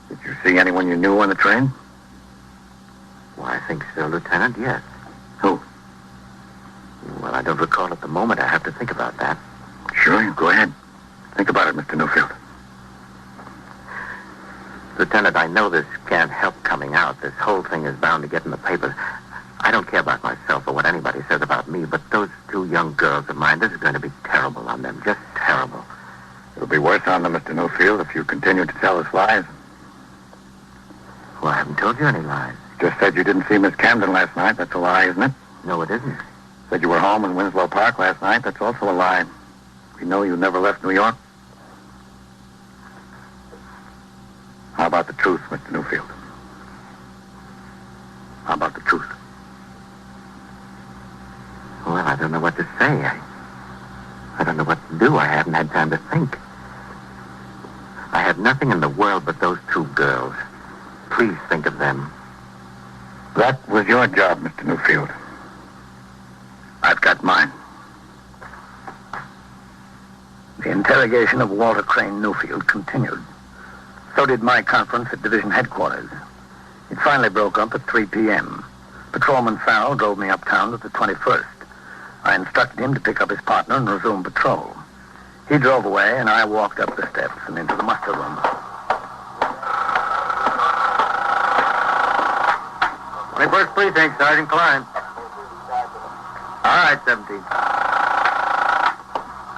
Did you see anyone you knew on the train? Well, I think so, Lieutenant, yes. Who? Well, I don't recall at the moment. I have to think about that. Sure, go ahead. Think about it, Mr. Newfield. Lieutenant, I know this can't help coming out. This whole thing is bound to get in the papers. I don't care about myself or what anybody says about me, but those 2 young girls of mine, this is going to be terrible on them. Just terrible. It'll be worse on them, Mr. Newfield, if you continue to tell us lies. Well, I haven't told you any lies. Just said you didn't see Miss Camden last night. That's a lie, isn't it? No, it isn't. Said you were home in Winslow Park last night. That's also a lie. We know you never left New York. How about the truth, Mr. Newfield? How about the truth? Well, I don't know what to say. I don't know what to do. I haven't had time to think. I have nothing in the world but those 2 girls. Please think of them. That was your job, Mr. Newfield. I've got mine. The interrogation of Walter Crane Newfield continued. So did my conference at division headquarters. It finally broke up at 3 p.m. Patrolman Farrell drove me uptown to the 21st. I instructed him to pick up his partner and resume patrol. He drove away, and I walked up the steps and into the muster room. 21st Precinct, Sergeant Klein. All right, 17.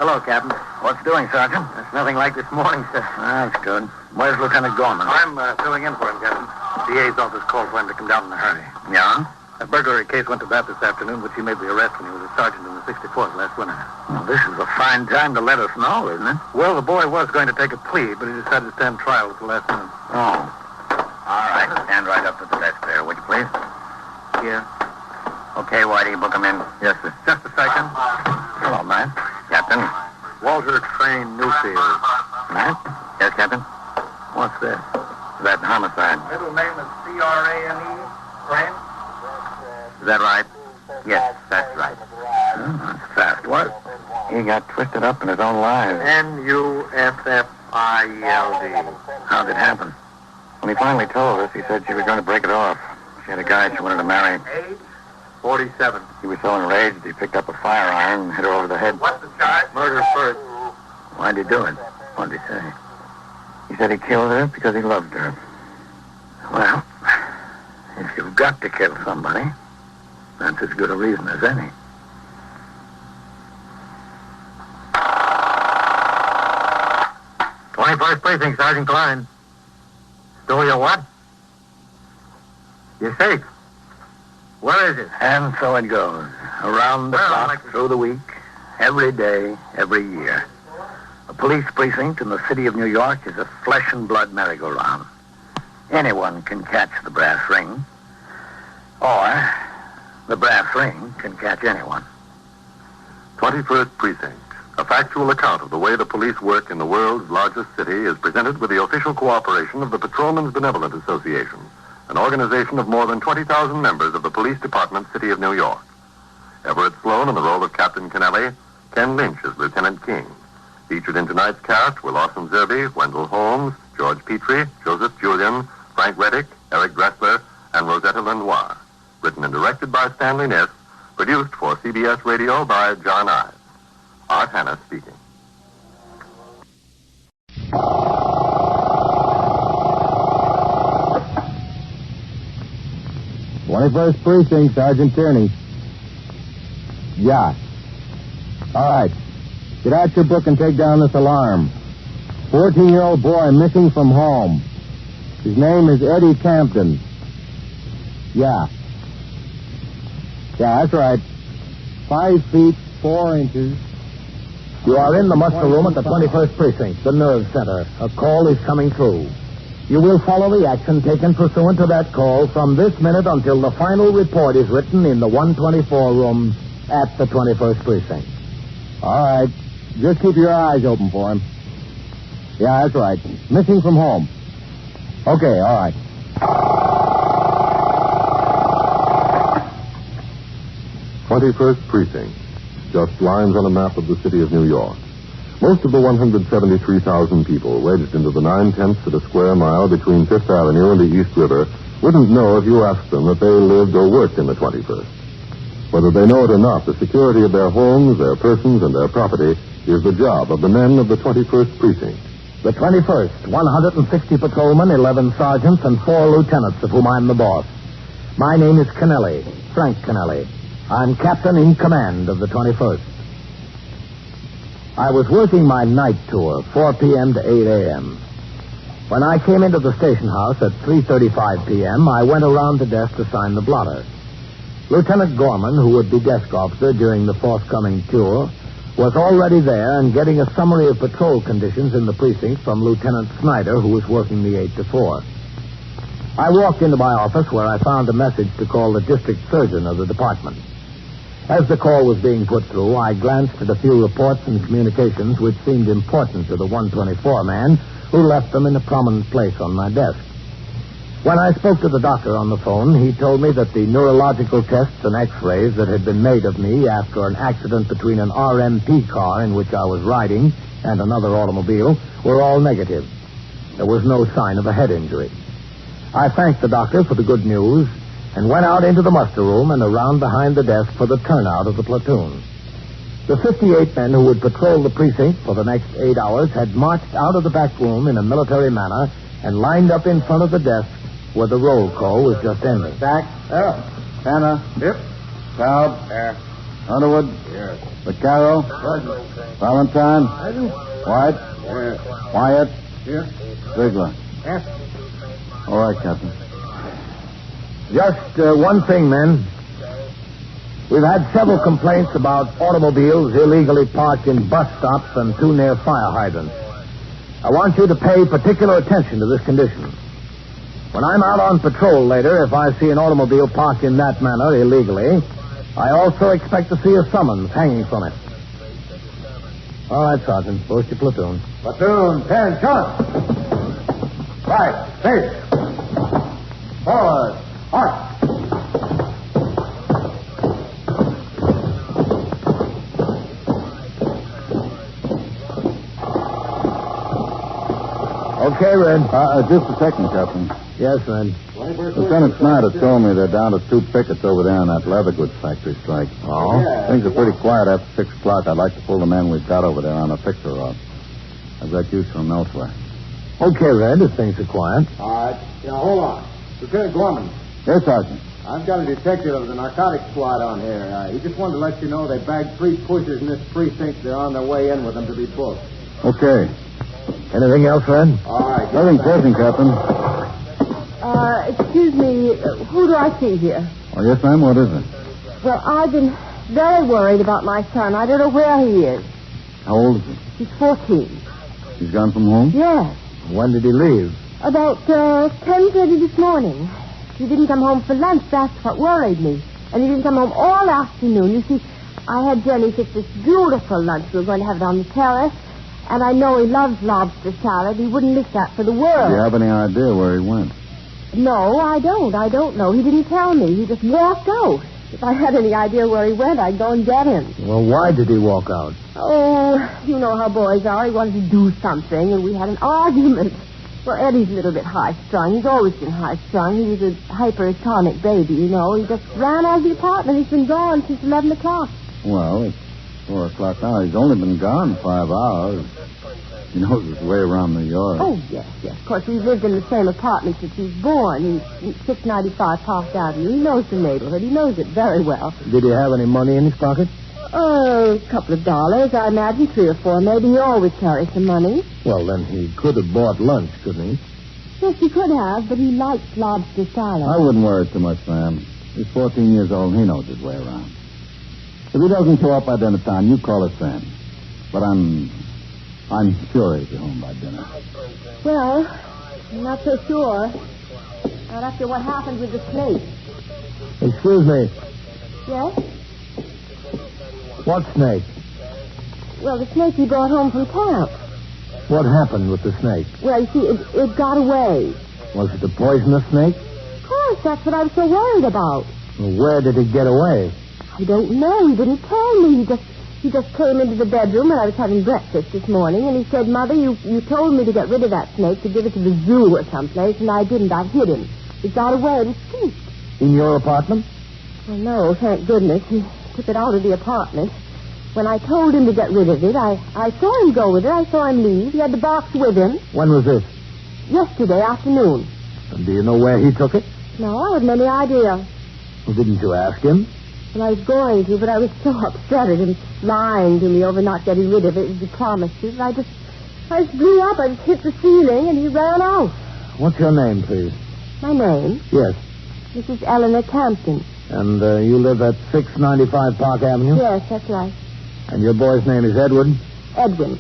Hello, Captain. What's doing, Sergeant? It's nothing like this morning, sir. That's good. Where's Lieutenant Gorman? I'm filling in for him, Captain. DA's office called for him to come down in a hurry. Yeah? A burglary case went to bat this afternoon, which he made the arrest when he was a sergeant in the 64th last winter. Well, this is a fine time to let us know, isn't it? Well, the boy was going to take a plea, but he decided to stand trial at the last minute. Oh. All right, stand right up to the desk there, would you please? Here. Okay, Whitey, book him in. Yes, sir. Just a second. Hello, Matt. Captain. Walter Crane Newfield. Matt? Yes, Captain? What's this? That homicide. Middle name is C-R-A-N-E, Crane? Is that right? Yes, that's right. That's fast work. He got twisted up in his own lies. N-U-F-F-I-E-L-D. How'd it happen? When he finally told us, he said she was going to break it off. She had a guy she wanted to marry. Age? 47. He was so enraged he picked up a fire iron and hit her over the head. What's the charge? Murder first. Why'd he do it? What'd he say? He said he killed her because he loved her. Well, if you've got to kill somebody, that's as good a reason as any. First Precinct, Sergeant Klein. Stole your what? Your safe. Where is it? And so it goes. Around the clock, through the week, every day, every year. A police precinct in the city of New York is a flesh and blood merry-go-round. Anyone can catch the brass ring. Or the brass ring can catch anyone. 21st Precinct. A factual account of the way the police work in the world's largest city is presented with the official cooperation of the Patrolmen's Benevolent Association, an organization of more than 20,000 members of the Police Department, City of New York. Everett Sloan in the role of Captain Kennelly, Ken Lynch as Lieutenant King. Featured in tonight's cast were Lawson Zerby, Wendell Holmes, George Petrie, Joseph Julian, Frank Reddick, Eric Dressler, and Rosetta Lenoir. Written and directed by Stanley Niss. Produced for CBS Radio by John Ives. Art Hanna speaking. 21st Precinct, Sergeant Tierney. Yeah. All right. Get out your book and take down this alarm. 14-year-old boy missing from home. His name is Eddie Campton. Yeah. Yeah, that's right. 5 feet, 4 inches. You are in the muster room at the 21st Precinct, the nerve center. A call is coming through. You will follow the action taken pursuant to that call from this minute until the final report is written in the 124 room at the 21st Precinct. All right. Just keep your eyes open for him. Yeah, that's right. Missing from home. Okay, all right. 21st Precinct. Just lines on a map of the city of New York. Most of the 173,000 people wedged into the 9/10 of a square mile between Fifth Avenue and the East River wouldn't know if you asked them that they lived or worked in the 21st. Whether they know it or not, the security of their homes, their persons, and their property is the job of the men of the 21st Precinct. The 21st, 160 patrolmen, 11 sergeants, and 4 lieutenants, of whom I'm the boss. My name is Kennelly, Frank Kennelly. I'm captain in command of the 21st. I was working my night tour, 4 p.m. to 8 a.m. When I came into the station house at 3:35 p.m., I went around the desk to sign the blotter. Lieutenant Gorman, who would be desk officer during the forthcoming tour, was already there and getting a summary of patrol conditions in the precinct from Lieutenant Snyder, who was working the 8 to 4. I walked into my office where I found a message to call the district surgeon of the department. As the call was being put through, I glanced at a few reports and communications which seemed important to the 124 man, who left them in a prominent place on my desk. When I spoke to the doctor on the phone, he told me that the neurological tests and x-rays that had been made of me after an accident between an RMP car in which I was riding and another automobile were all negative. There was no sign of a head injury. I thanked the doctor for the good news and went out into the muster room and around behind the desk for the turnout of the platoon. The 58 men who would patrol the precinct for the next 8 hours had marched out of the back room in a military manner and lined up in front of the desk where the roll call was just ending. Stack. There. Tanner. Yep. Taub. There. Underwood. Here. Vaccaro. Present. Valentine. Present. White. Here. Wyatt. Here. Ziegler. Yes. All right, Captain. Just one thing, men. We've had several complaints about automobiles illegally parked in bus stops and too near fire hydrants. I want you to pay particular attention to this condition. When I'm out on patrol later, if I see an automobile parked in that manner illegally, I also expect to see a summons hanging from it. All right, Sergeant. Post your platoon. Platoon, 10, shot. Right, face. Forward. March. Okay, Red. Just a second, Captain. Yes, Red. Lieutenant Snyder told me they're down to 2 pickets over there in that leather goods factory strike. Oh? Things are pretty quiet after 6 o'clock. I'd like to pull the men we've got over there on a fixer route. I've got use for them elsewhere. Okay, Red, if things are quiet. All right. Now, hold on. Lieutenant Gorman. Yes, Sergeant. I've got a detective of the narcotics squad on here. He just wanted to let you know they bagged 3 pushers in this precinct. They're on their way in with them to be booked. Okay. Anything else, Red? All right. Nothing pressing, Captain. Excuse me, who do I see here? Oh, yes, ma'am. What is it? Well, I've been very worried about my son. I don't know where he is. How old is he? He's 14. He's gone from home? Yes. When did he leave? About 10:30 this morning. He didn't come home for lunch. That's what worried me. And he didn't come home all afternoon. You see, I had Jenny fix this beautiful lunch. We were going to have it on the terrace. And I know he loves lobster salad. He wouldn't miss that for the world. Do you have any idea where he went? No, I don't. I don't know. He didn't tell me. He just walked out. If I had any idea where he went, I'd go and get him. Well, why did he walk out? Oh, you know how boys are. He wanted to do something, and we had an argument. Well, Eddie's a little bit high-strung. He's always been high-strung. He was a hypertonic baby, you know. He just ran out of the apartment. He's been gone since 11 o'clock. Well, it's 4 o'clock now. He's only been gone 5 hours. He knows his way around New York. Oh, yes. Of course, we've lived in the same apartment since he was born. He's 695 Park Avenue. He knows the neighborhood. He knows it very well. Did he have any money in his pocket? Oh, a couple of dollars. I imagine 3 or 4. Maybe he always carries some money. Well, then he could have bought lunch, couldn't he? Yes, he could have, but he likes lobster salad. I wouldn't worry too much, ma'am. He's 14 years old and he knows his way around. If he doesn't show up by dinner time, you call us then. But I'm sure he'll be home by dinner. Well, I'm not so sure. Not after what happened with the snake. Excuse me. Yes? What snake? Well, the snake he brought home from camp. What happened with the snake? Well, you see, it got away. Was it a poisonous snake? Of course, that's what I'm so worried about. Well, where did it get away? I don't know. He didn't tell me. He just came into the bedroom when I was having breakfast this morning, and he said, Mother, you told me to get rid of that snake, to give it to the zoo or someplace, and I didn't. I hid him. It got away and escaped. In your apartment? Well, no, thank goodness. He took it out of the apartment. When I told him to get rid of it, I saw him go with it. I saw him leave. He had the box with him. When was this? Yesterday afternoon. And do you know where he took it? No, I haven't any idea. Well, didn't you ask him? Well, I was going to, but I was so upset at him lying to me over not getting rid of it as he promised to. I just blew up. I just hit the ceiling, and he ran out. What's your name, please? My name? Yes. Mrs. Eleanor Campton. And you live at 695 Park Avenue? Yes, that's right. And your boy's name is Edward? Edwin.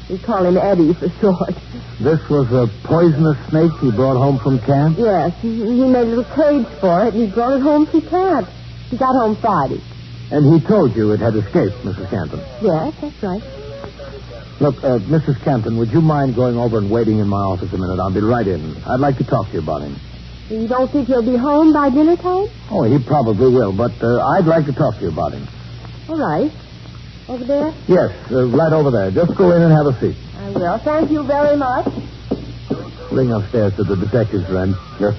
We call him Eddie for short. This was a poisonous snake he brought home from camp? Yes. He made a little cage for it, and he brought it home from camp. He got home Friday. And he told you it had escaped, Mrs. Campton? Yes, that's right. Look, Mrs. Campton, would you mind going over and waiting in my office a minute? I'll be right in. I'd like to talk to you about him. You don't think he'll be home by dinner time? Oh, he probably will, but I'd like to talk to you about him. All right. Over there? Yes, right over there. Just go in and have a seat. I will. Thank you very much. Ring upstairs to the detective's friend. Yes.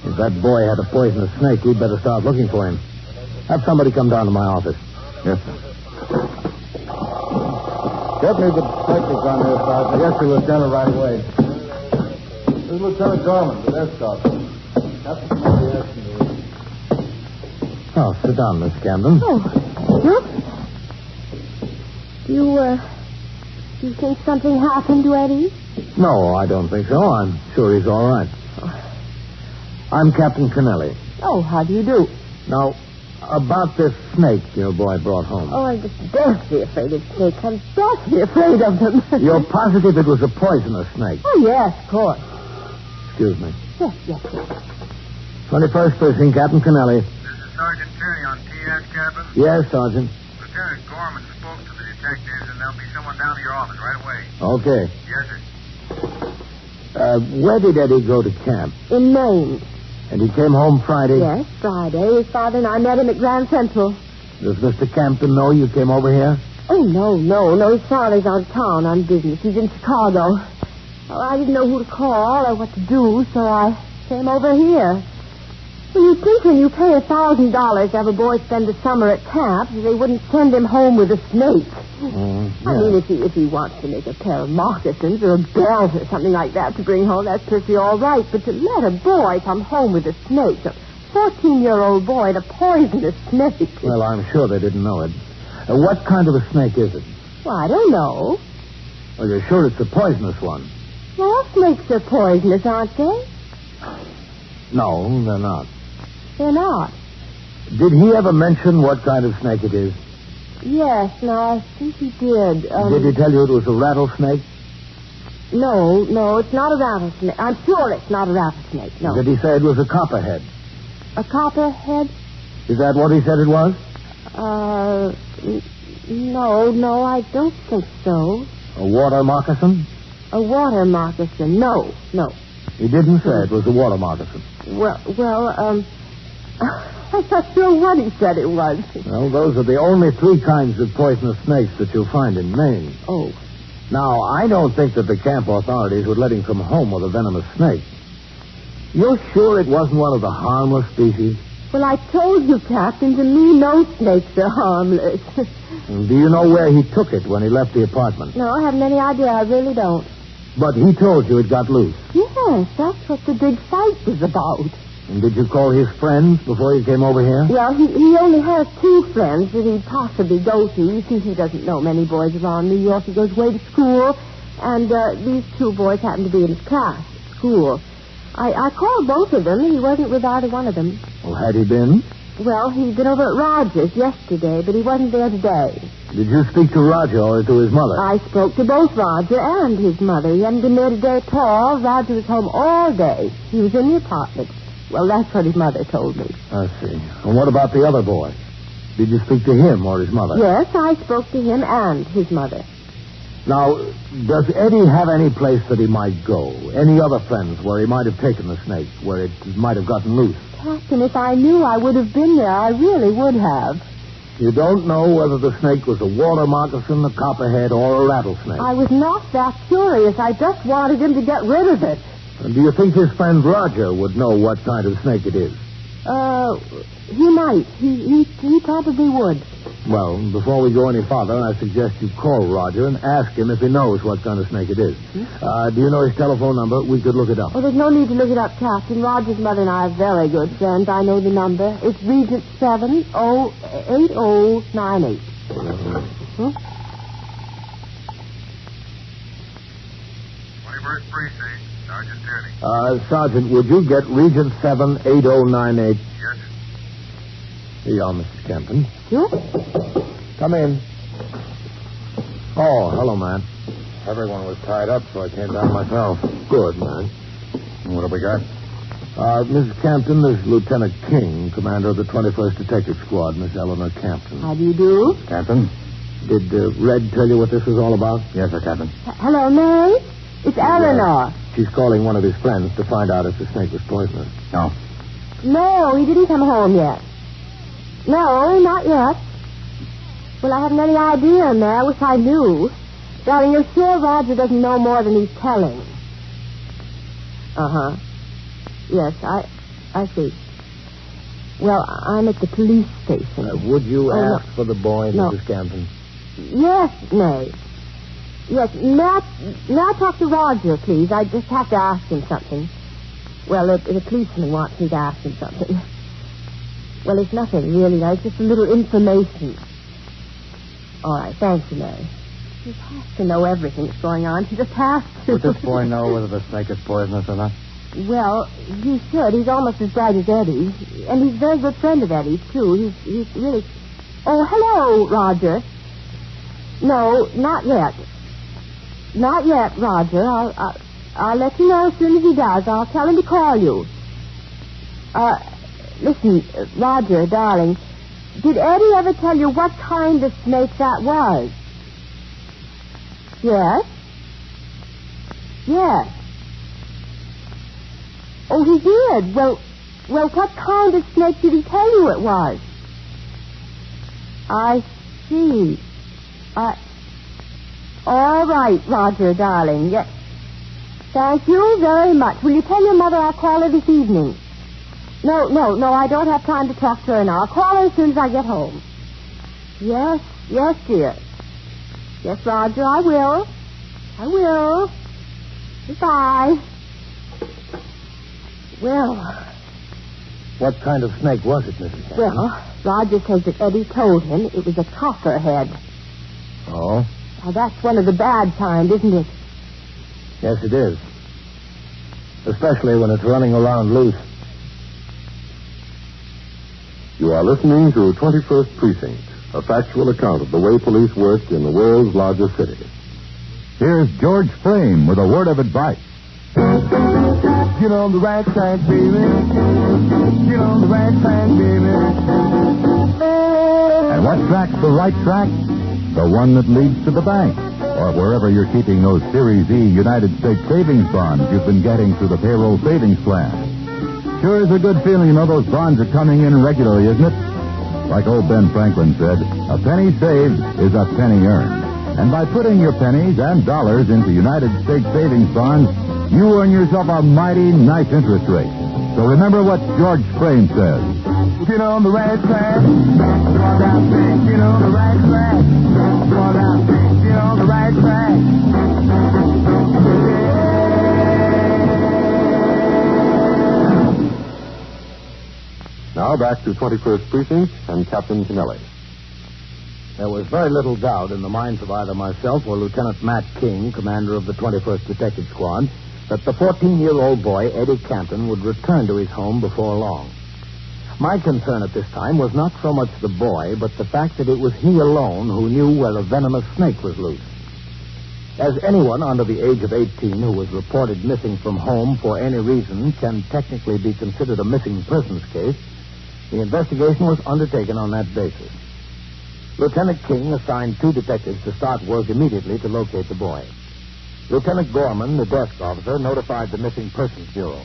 If that boy had a poisonous snake, we'd better start looking for him. Have somebody come down to my office. Yes, sir. Get me the detectives on there, Sergeant. Yes, sir, Lieutenant, right away. This is Lieutenant Gorman, the desk officer. Captain Kennedy asking you. Oh, sit down, Miss Campton. Oh, look. Do you think something happened to Eddie? No, I don't think so. I'm sure he's all right. I'm Captain Kennelly. Oh, how do you do? Now, about this snake your boy brought home. Oh, I'm just deathly afraid of snakes. I'm deathly afraid of them. You're positive it was a poisonous snake? Oh, yes, of course. Excuse me. Yes. 21st Precinct, Captain Kennelly. This is Sergeant Tierney on TS cabin. Yes, Sergeant. Lieutenant Gorman spoke to the detectives, and there'll be someone down to your office right away. Okay. Yes, sir. Where did Eddie go to camp? In Maine. And he came home Friday? Yes, Friday. His father and I met him at Grand Central. Does Mr. Campton know you came over here? Oh, no. His father's out of town on business. He's in Chicago. Well, I didn't know who to call or what to do, so I came over here. Well, you'd think when you pay $1,000 to have a boy spend the summer at camp, they wouldn't send him home with a snake. Yeah. I mean, if he wants to make a pair of moccasins or a belt or something like that to bring home, that's perfectly all right. But to let a boy come home with a snake, a 14-year-old boy, and a poisonous snake. Well, I'm sure they didn't know it. What kind of a snake is it? Well, I don't know. Well, you're sure it's a poisonous one? Well, snakes are poisonous, aren't they? No, they're not. They're not. Did he ever mention what kind of snake it is? Yes, no, I think he did. Did he tell you it was a rattlesnake? No, it's not a rattlesnake. I'm sure it's not a rattlesnake, no. Did he say it was a copperhead? A copperhead? Is that what he said it was? No, I don't think so. A water moccasin? A water moccasin, no. He didn't say it was a water moccasin. Well, I'm not sure what he said it was. Well, those are the only 3 kinds of poisonous snakes that you'll find in Maine. Oh. Now, I don't think that the camp authorities would let him come home with a venomous snake. You're sure it wasn't one of the harmless species? Well, I told you, Captain, to me no snakes are harmless. Do you know where he took it when he left the apartment? No, I haven't any idea. I really don't. But he told you it got loose. Yes, that's what the big fight was about. And did you call his friends before you came over here? Well, he only has 2 friends that he'd possibly go to. You see, he doesn't know many boys around New York. He goes away to school, and these 2 boys happen to be in his class at school. I called both of them. He wasn't with either one of them. Well, had he been? Well, he'd been over at Roger's yesterday, but he wasn't there today. Did you speak to Roger or to his mother? I spoke to both Roger and his mother. He hadn't been there today at all. Roger was home all day. He was in the apartment. Well, that's what his mother told me. I see. And what about the other boy? Did you speak to him or his mother? Yes, I spoke to him and his mother. Now, does Eddie have any place that he might go? Any other friends where he might have taken the snake, where it might have gotten loose? Captain, if I knew I would have been there, I really would have. You don't know whether the snake was a water moccasin, a copperhead, or a rattlesnake? I was not that curious. I just wanted him to get rid of it. And do you think his friend Roger would know what kind of snake it is? He might. He probably would. Well, before we go any farther, I suggest you call Roger and ask him if he knows what kind of snake it is. Do you know his telephone number? We could look it up. Oh, there's no need to look it up, Captain. Roger's mother and I are very good friends. I know the number. It's Regent 708098. 21st Precinct, Sergeant Tierney. Sergeant, would you get Regent 78098? Yes. Here you are, Mrs. Kempton. You? Come in. Oh, hello, man. Everyone was tied up, so I came down myself. Good, man. What have we got? Mrs. Campton, this is Lieutenant King, commander of the 21st Detective Squad, Miss Eleanor Campton. How do you do? Captain? Did Red tell you what this was all about? Yes, sir, Captain. Hello, Mary. It's Eleanor. She's calling one of his friends to find out if the snake was poisonous. No. No, he didn't come home yet. No, not yet. Well, I haven't any idea, Mary. I wish I knew. Darling, you're sure Roger doesn't know more than he's telling? Uh-huh. Yes, I see. Well, I'm at the police station. Would you ask no. for the boy, No. Mrs. Campton? Yes, May. Yes, may I talk to Roger, please? I just have to ask him something. Well, the policeman wants me to ask him something. Well, it's nothing, really. It's just a little information. All right, thanks, Mary. He has to know everything that's going on. He just has to. Would this boy know whether the snake is poisonous or not? Well, he should. He's almost as bright as Eddie. And he's a very good friend of Eddie's, too. He's really... Oh, hello, Roger. No, not yet. Not yet, Roger. I'll let you know as soon as he does. I'll tell him to call you. Listen, Roger, darling, did Eddie ever tell you what kind of snake that was? Yes? Yes. Oh, he did? Well, what kind of snake did he tell you it was? I see. All right, Roger, darling. Yes. Thank you very much. Will you tell your mother I'll call her this evening? No, I don't have time to talk to her now. I'll call her as soon as I get home. Yes, dear. Yes, Roger, I will. Goodbye. Well... What kind of snake was it, Mrs. Campton? Well, Roger says that Eddie told him it was a copperhead. Oh? Now, that's one of the bad kind, isn't it? Yes, it is. Especially when it's running around loose. You are listening to 21st Precinct, a factual account of the way police work in the world's largest city. Here's George Frame with a word of advice. Get on the right track, baby. Get on the right track, baby. And what track's the right track? The one that leads to the bank, or wherever you're keeping those Series E United States savings bonds you've been getting through the payroll savings plan. Sure is a good feeling to know those bonds are coming in regularly, isn't it? Like old Ben Franklin said, a penny saved is a penny earned. And by putting your pennies and dollars into United States savings bonds, you earn yourself a mighty nice interest rate. So remember what George Crane says. Get on the right track. Walk out there, get on the right track. Walk out there, get on the right track. Now back to 21st Precinct and Captain Kennelly. There was very little doubt in the minds of either myself or Lieutenant Matt King, commander of the 21st Detective Squad, that the 14-year-old boy, Eddie Canton, would return to his home before long. My concern at this time was not so much the boy, but the fact that it was he alone who knew where a venomous snake was loose. As anyone under the age of 18 who was reported missing from home for any reason can technically be considered a missing persons case, the investigation was undertaken on that basis. Lieutenant King assigned 2 detectives to start work immediately to locate the boy. Lieutenant Gorman, the desk officer, notified the Missing Persons Bureau.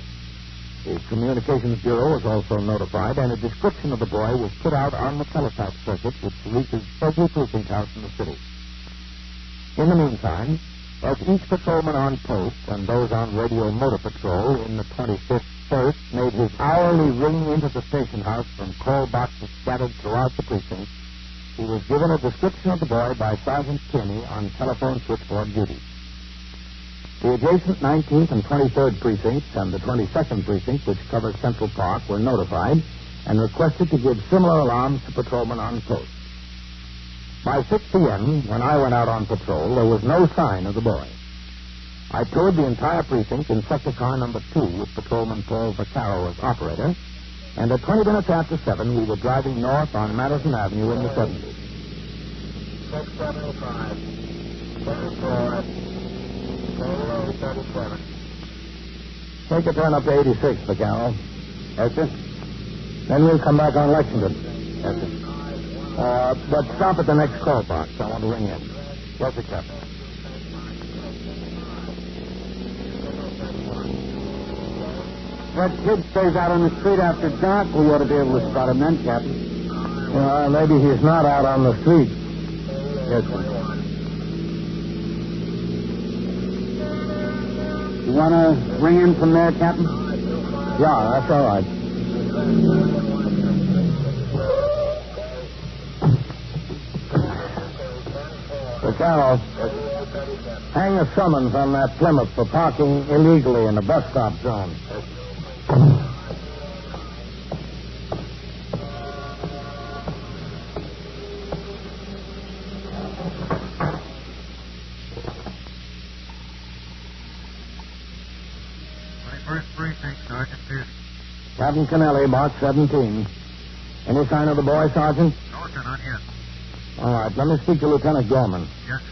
The Communications Bureau was also notified, and a description of the boy was put out on the teletype circuit, which reaches every precinct house in the city. In the meantime, as each patrolman on post and those on radio motor patrol in the 25th First made his hourly ring into the station house from call boxes scattered throughout the precinct, he was given a description of the boy by Sergeant Tierney on telephone switchboard duty. The adjacent 19th and 23rd precincts and the 22nd precinct, which covers Central Park, were notified and requested to give similar alarms to patrolmen on post. By 6 p.m., when I went out on patrol, there was no sign of the boy. I toured the entire precinct in sector car number 2 with Patrolman Paul Vaccaro as operator, and at 20 minutes after 7, we were driving north on Madison Avenue in the 70s. 675, 34, 37. Take a turn up to 86, Vaccaro. Yes, sir. Then we'll come back on Lexington. Yes, sir. But stop at the next call box. I want to ring in. Yes, sir, Captain. That kid stays out on the street after dark. We ought to be able to spot him then, Captain. Maybe he's not out on the street. Yes, sir. You want to ring in from there, Captain? Yeah, that's all right. Vaccaro, hang a summons on that Plymouth for parking illegally in the bus stop zone. First precinct, Sergeant Pierce. Captain Kennelly, Mark 17. Any sign of the boy, Sergeant? No, sir, not yet. All right, let me speak to Lieutenant Gorman. Yes, sir.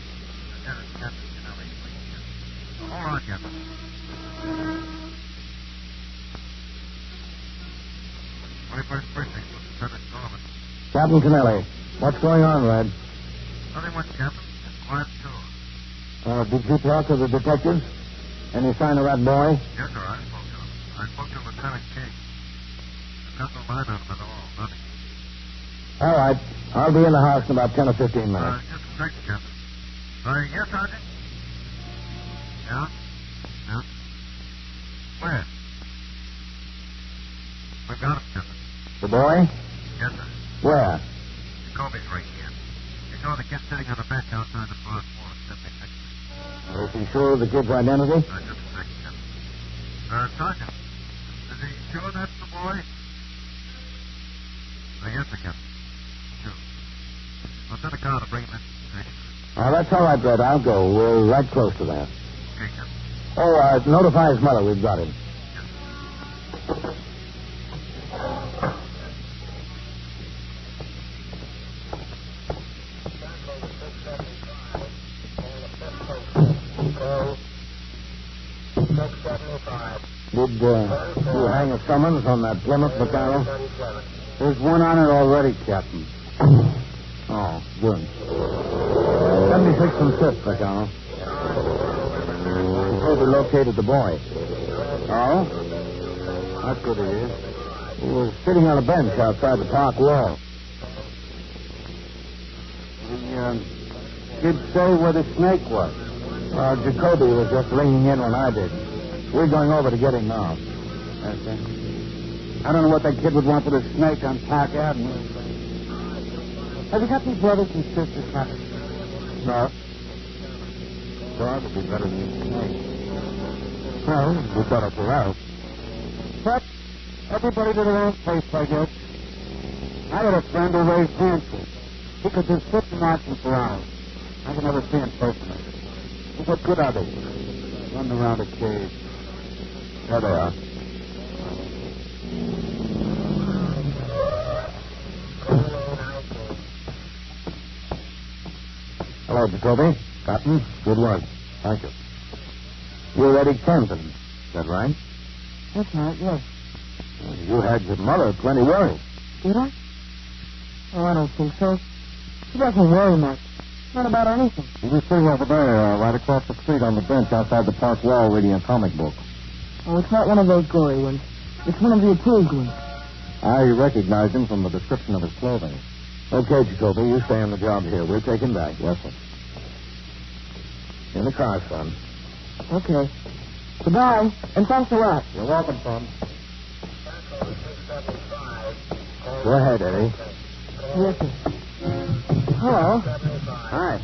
Lieutenant Captain Kennelly, please. Hold on, Captain. First precinct, Lieutenant Gorman. Captain Kennelly, what's going on, Red? Nothing much, Captain. Just quiet tour. Did you talk to the detectives? Any sign of that boy? Yes, sir, I spoke to him. I spoke to Lieutenant King. There's got no line on him at all. Nothing. All right. I'll be in the house in about 10 or 15 minutes. Just a second, Captain. Yes, Sergeant? Yeah? Yeah? Where? We've got him, Captain. The boy? Yes, sir. Where? Jacoby's right here. You saw the kid sitting on a bench outside the front wall at 76. Is he sure of the kid's identity? Just a second, Captain. Sergeant, is he sure that's the boy? Yes, sir, Captain. Sure. I'll send a car to bring him in. Oh, that's all right, Red. I'll go. We're right close to that. Okay, Captain. Oh, notify his mother. We've got him. Did you hang a summons on that Plymouth, Vaccaro? There's one on it already, Captain. Oh, good. 76 and 5th, Vaccaro. He said we located the boy. Oh? That's good to hear. He was sitting on a bench outside the park wall. kid say where the snake was? Jacoby was just ringing in when I did. We're going over to get him now. Yes, sir. I don't know what that kid would want with a snake on Park Avenue. Have you got any brothers and sisters, Papa? No. Dog would be better than a snake. Well, we thought it out. But everybody to their own place, I guess. I had a friend who raised hamsters. He could just sit and watch them for hours. I could never see him personally. What good are they? Running around a cage. There they are. Hello, Jacoby. Cotton. Good work. Thank you. You're Eddie Camden. Is that right? That's right, yes. Well, you had your mother plenty worried. Did I? Oh, I don't think so. She doesn't worry much. Not about anything. He was sitting over there, right across the street on the bench outside the park wall reading a comic book. Oh, it's not one of those gory ones. It's one of the approved ones. I recognized him from the description of his clothing. Okay, Jacoby, you stay on the job here. We'll take him back. Yes, sir. In the car, son. Okay. Goodbye, and thanks a lot. You're welcome, son. Go ahead, Eddie. Yes, sir. Hello. Hi.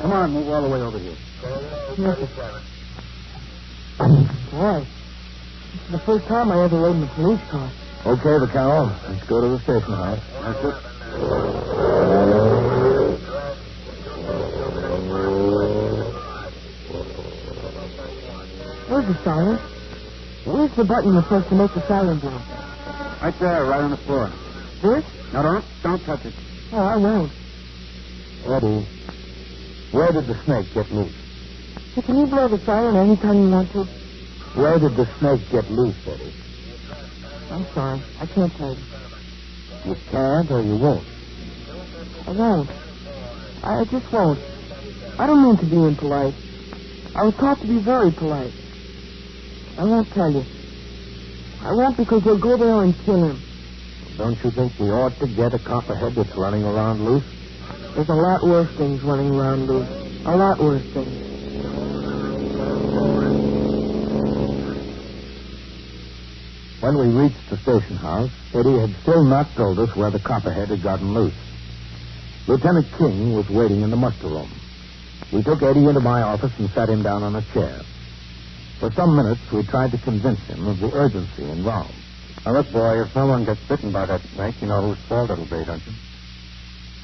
Come on, move all the way over here. Yes, sir. Boy, this is the first time I ever rode in a police car. Okay, Vaccaro. Let's go to the station house. That's it. Where's the siren? Where's the button you're supposed to make the siren blow? Right there, right on the floor. This? No, don't touch it. Oh, I won't. Eddie, where did the snake get loose? Hey, can you blow the siren anytime you want to? Where did the snake get loose, Eddie? I'm sorry. I can't tell you. You can't or you won't? I won't. I just won't. I don't mean to be impolite. I was taught to be very polite. I won't tell you. I won't because you'll go there and kill him. Don't you think we ought to get a copperhead that's running around loose? There's a lot worse things running around loose. A lot worse things. When we reached the station house, Eddie had still not told us where the copperhead had gotten loose. Lieutenant King was waiting in the muster room. We took Eddie into my office and sat him down on a chair. For some minutes, we tried to convince him of the urgency involved. Now, look, boy, if someone gets bitten by that snake, you know whose fault it'll be, don't you?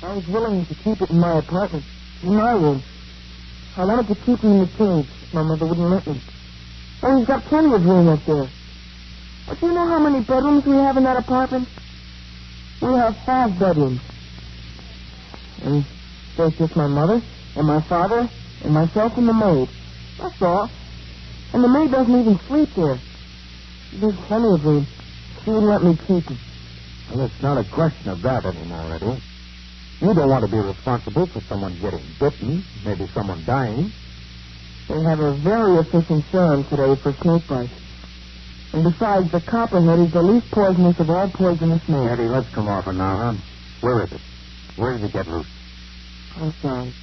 I was willing to keep it in my apartment, in my room. I wanted to keep him in the cage. My mother wouldn't let me. Oh, he's got plenty of room up there. But do you know how many bedrooms we have in that apartment? We have 5 bedrooms. And there's just my mother, and my father, and myself and the maid. That's all. And the maid doesn't even sleep there. There's plenty of room. She wouldn't let me keep him. Well, it's not a question of that anymore, Eddie. You don't want to be responsible for someone getting bitten, maybe someone dying. They have a very efficient serum today for snake bites. And besides, the copperhead is the least poisonous of all poisonous snakes. Eddie, let's come off it now, huh? Where is it? Where did it get loose? I'm sorry.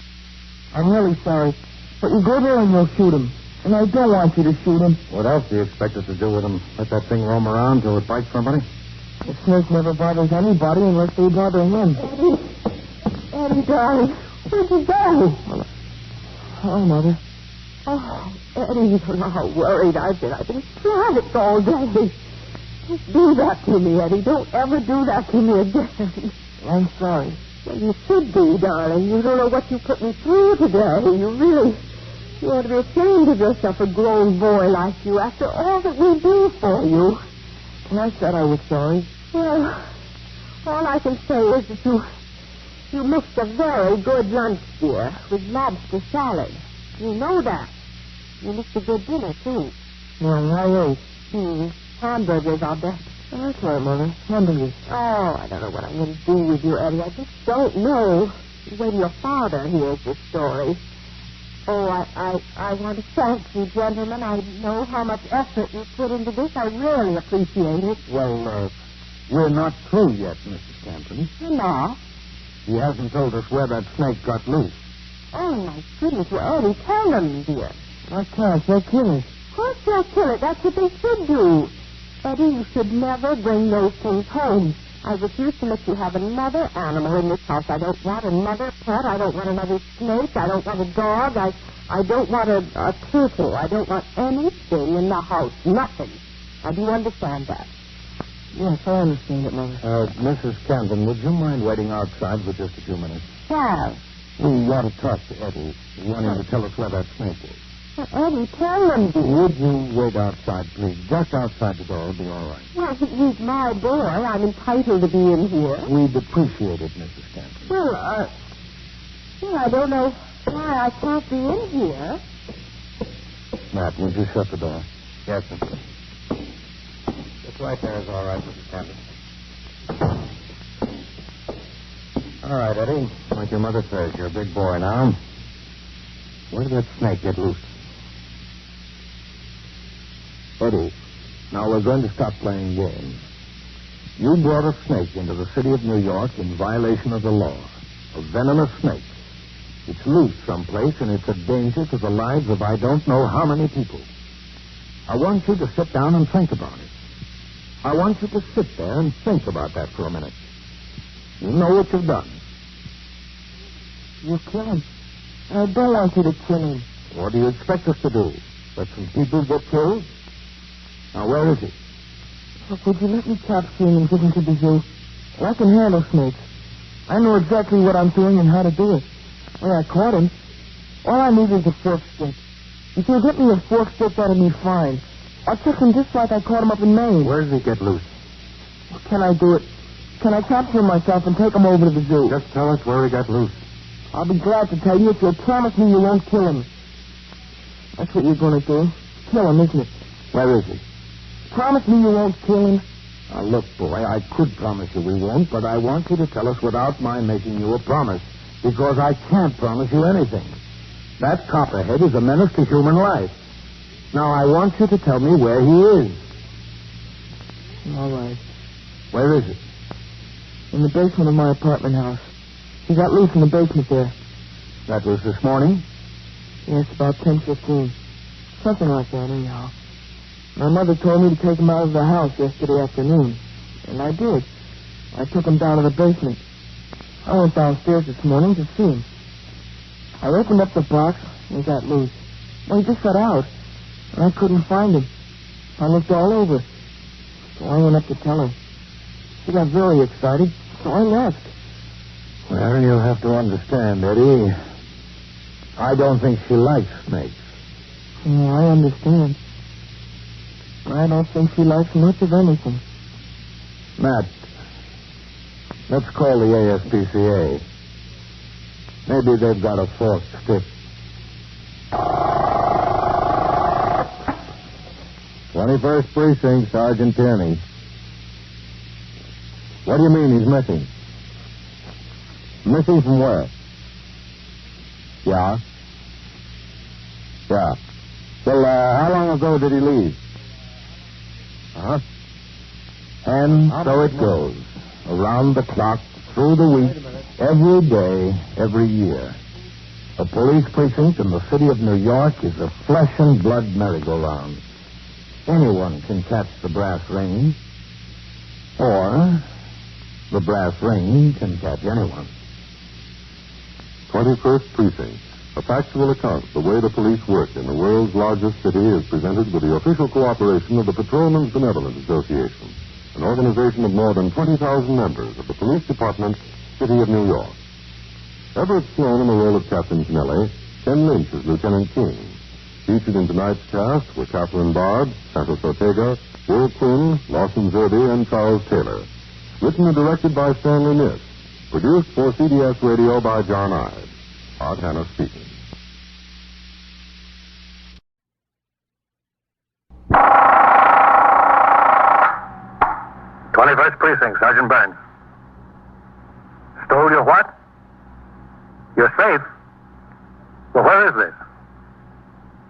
I'm really sorry. But you go there and you'll shoot him. And I don't want you to shoot him. What else do you expect us to do with him? Let that thing roam around till it bites somebody? The snake never bothers anybody unless they bother him. Eddie, darling, where'd you go? Oh, Mother. Oh, Eddie, you don't know how worried I've been. I've been frantic all day. Don't do that to me, Eddie. Don't ever do that to me again. I'm sorry. Well, you should be, darling. You don't know what you put me through today. You ought to be ashamed of yourself, a grown boy like you, after all that we do for you. And I said I was sorry. Well, all I can say is that you missed a very good lunch, dear, with lobster salad. You know that. You missed a good dinner, too. Well, I ate. Hamburgers, I'll bet. Oh, that's right, Mother. Hamburgers. Oh, I don't know what I'm going to do with you, Eddie. I just don't know. Wait till your father hears this story. Oh, I want to thank you, gentlemen. I know how much effort you put into this. I really appreciate it. Well, we're not through yet, Mrs. Campton. You're not? He hasn't told us where that snake got loose. Oh, my goodness. Well, Eddie, tell them, dear. I can't. They'll kill me. Of course they'll kill it. That's what they should do. Eddie, you should never bring those things home. I refuse to let you have another animal in this house. I don't want another pet. I don't want another snake. I don't want a dog. I don't want a turtle. I don't want anything in the house. Nothing. Now, do you understand that? Yes, I understand it, Mother. Mrs. Camden, would you mind waiting outside for just a few minutes? Well, We want to talk to Eddie. We want him to tell us where that snake is. Eddie, tell them, dear. Would you wait outside, please? Just outside the door will be all right. Well, he's my boy. I'm entitled to be in here. We'd appreciate it, Mrs. Camden. Well, I don't know why I can't be in here. Matt, would you shut the door? Yes, sir. This right there is all right, Mrs. Camden. All right, Eddie. Like your mother says, you're a big boy now. Where did that snake get loose? Eddie, now we're going to stop playing games. You brought a snake into the city of New York in violation of the law. A venomous snake. It's loose someplace, and it's a danger to the lives of I don't know how many people. I want you to sit down and think about it. I want you to sit there and think about that for a minute. You know what you've done. You kill him. I don't want you to kill him. What do you expect us to do? Let some people get killed? Now, where is he? Look, would you let me capture him and give him to the zoo? Well, I can handle snakes. I know exactly what I'm doing and how to do it. When I caught him, all I need is a fork stick. If you'll get me a fork stick, that'll be fine. I'll trick him just like I caught him up in Maine. Where does he get loose? Can I do it? Can I capture him myself and take him over to the zoo? Just tell us where he got loose. I'll be glad to tell you if you'll promise me you won't kill him. That's what you're going to do. Kill him, isn't it? Where is he? Promise me you won't kill him. Now, look, boy, I could promise you we won't, but I want you to tell us without my making you a promise, because I can't promise you anything. That copperhead is a menace to human life. Now, I want you to tell me where he is. All right. Where is he? In the basement of my apartment house. He got loose in the basement there. That was this morning? Yes, about 10:15. Something like that, anyhow. My mother told me to take him out of the house yesterday afternoon. And I did. I took him down to the basement. I went downstairs this morning to see him. I opened up the box and he got loose. Well, he just got out. And I couldn't find him. I looked all over. So I went up to tell her. She got very excited, so I left. Well, you'll have to understand, Eddie. I don't think she likes snakes. Yeah, I understand. I don't think she likes much of anything. Matt, let's call the ASPCA. Maybe they've got a forked stick. 21st Precinct, Sergeant Tierney. What do you mean he's missing? Missing from where? Yeah. Yeah. Well, how long ago did he leave? Uh-huh. And so it goes. Around the clock, through the week, every day, every year. A police precinct in the city of New York is a flesh and blood merry-go-round. Anyone can catch the brass ring. Or the brass ring can catch anyone. 21st Precinct. A factual account of the way the police work in the world's largest city is presented with the official cooperation of the Patrolmen's Benevolent Association, an organization of more than 20,000 members of the Police Department, City of New York. Everett Sloan in the role of Captain Kennelly, Ken Lynch as Lieutenant King. Featured in tonight's cast were Catherine Bard, Santos Ortega, Will Quinn, Lawson Zerby, and Charles Taylor. Written and directed by Stanley Niss. Produced for CBS Radio by John Ives. Art Hannah speaking. '21st Precinct, Sergeant Burns. Stole your what? Your safe? Well, where is this?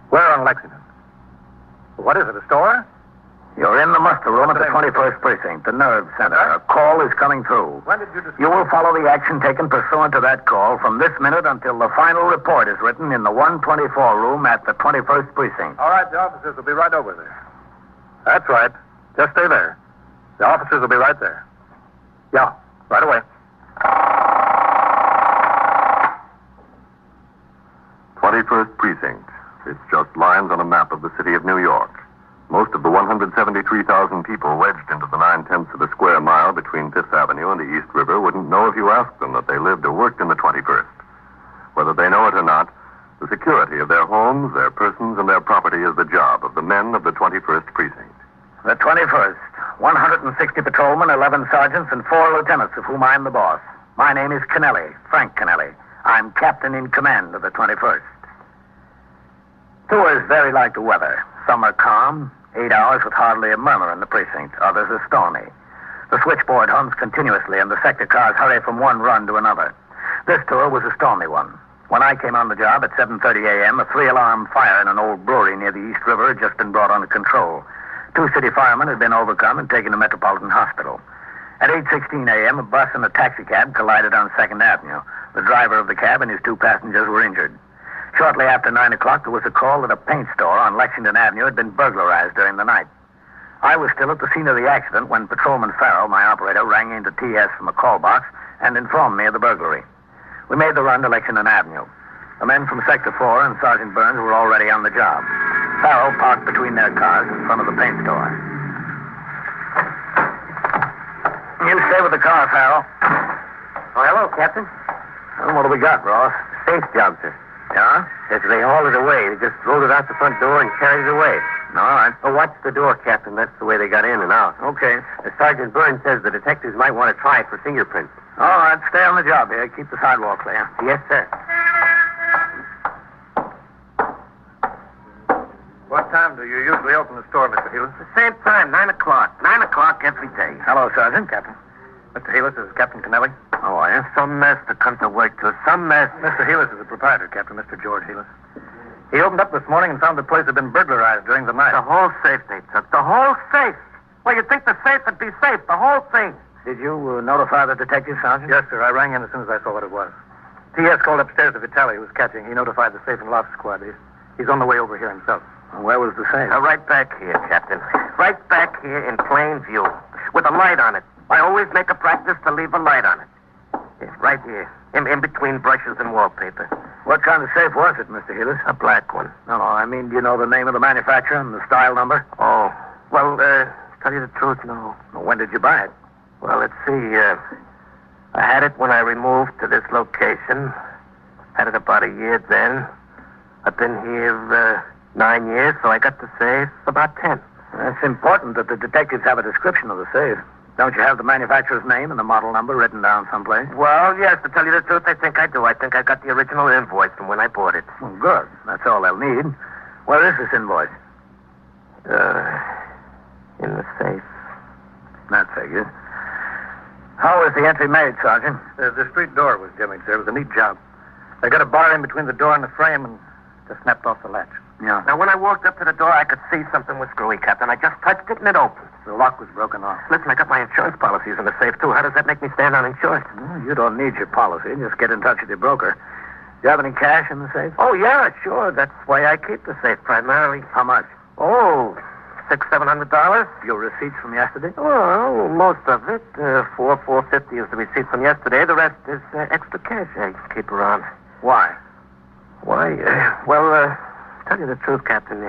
Where on Lexington? What is it, a store? You're in the muster room at the 21st Precinct, the nerve center. A call is coming through. When did you discover? You will follow the action taken pursuant to that call from this minute until the final report is written in the 124 room at the 21st Precinct. All right, the officers will be right over there. That's right. Just stay there. The officers will be right there. Yeah, right away. 21st Precinct. It's just lines on a map of the city of New York. Most of the 173,000 people wedged into the 9/10 of a square mile between Fifth Avenue and the East River wouldn't know if you asked them that they lived or worked in the 21st. Whether they know it or not, the security of their homes, their persons, and their property is the job of the men of the 21st Precinct. The 21st. 160 patrolmen, 11 sergeants, and 4 lieutenants, of whom I'm the boss. My name is Kennelly, Frank Kennelly. I'm captain in command of the 21st. Tours vary like the weather. Some are calm, 8 hours with hardly a murmur in the precinct. Others are stormy. The switchboard hums continuously, and the sector cars hurry from one run to another. This tour was a stormy one. When I came on the job at 7:30 a.m., a 3-alarm fire in an old brewery near the East River had just been brought under control. 2 city firemen had been overcome and taken to Metropolitan Hospital. At 8:16 a.m., a bus and a taxicab collided on 2nd Avenue. The driver of the cab and his 2 passengers were injured. Shortly after 9 o'clock, there was a call that a paint store on Lexington Avenue had been burglarized during the night. I was still at the scene of the accident when Patrolman Farrell, my operator, rang into TS from a call box and informed me of the burglary. We made the run to Lexington Avenue. The men from Sector 4 and Sergeant Burns were already on the job. Farrell parked between their cars in front of the paint store. You stay with the car, Farrell. Oh, hello, Captain. Well, what do we got, Ross? Safe job, sir. Yeah? Yes, they hauled it away. They just rolled it out the front door and carried it away. All right. Oh, watch the door, Captain. That's the way they got in and out. Okay. Sergeant Burns says the detectives might want to try it for fingerprints. All right. Stay on the job here. Keep the sidewalk clear. Yes, sir. What time do you usually open the store, Mr. Heelis? The same time, 9 o'clock. 9 o'clock every day. Hello, Sergeant. Captain. Mr. Heelis, this is Captain Kennelly. How are you? Some mess to come to work to. Some mess. Mr. Heelis is the proprietor, Captain, Mr. George Heelis. He opened up this morning and found the place had been burglarized during the night. The whole safe they took. The whole safe. Well, you'd think the safe would be safe. The whole thing. Did you notify the detective, Sergeant? Yes, sir. I rang in as soon as I saw what it was. T.S. called upstairs to Vitaly, who was catching. He notified the safe and loft squad. He's on the way over here himself. Where was the safe? Right back here, Captain. Right back here in plain view. With a light on it. I always make a practice to leave a light on it. Yeah, right here. In between brushes and wallpaper. What kind of safe was it, Mr. Heelis? A black one. No, I mean, do you know the name of the manufacturer and the style number? Oh. Well, tell you the truth, no. Well, when did you buy it? Well, let's see. I had it when I removed to this location. Had it about a year then. I've been here 9 years, so I got the safe about 10. It's important that the detectives have a description of the safe. Don't you have the manufacturer's name and the model number written down someplace? Well, yes, to tell you the truth, I think I do. I think I got the original invoice from when I bought it. Well, good. That's all they'll need. Where is this invoice? In the safe. That figures. How was the entry made, Sergeant? The street door was jimmied, sir. It was a neat job. They got a bar in between the door and the frame and just snapped off the latch. Yeah. Now, when I walked up to the door, I could see something was screwy, Captain. I just touched it and it opened. The lock was broken off. Listen, I got my insurance policies in the safe, too. How does that make me stand uninsured? Well, you don't need your policy. Just get in touch with your broker. Do you have any cash in the safe? Oh, yeah, sure. That's why I keep the safe primarily. How much? Oh, $600-700. Your receipts from yesterday? Well, most of it. $450 is the receipt from yesterday. The rest is extra cash I keep around. Why? Why? Tell you the truth, Captain.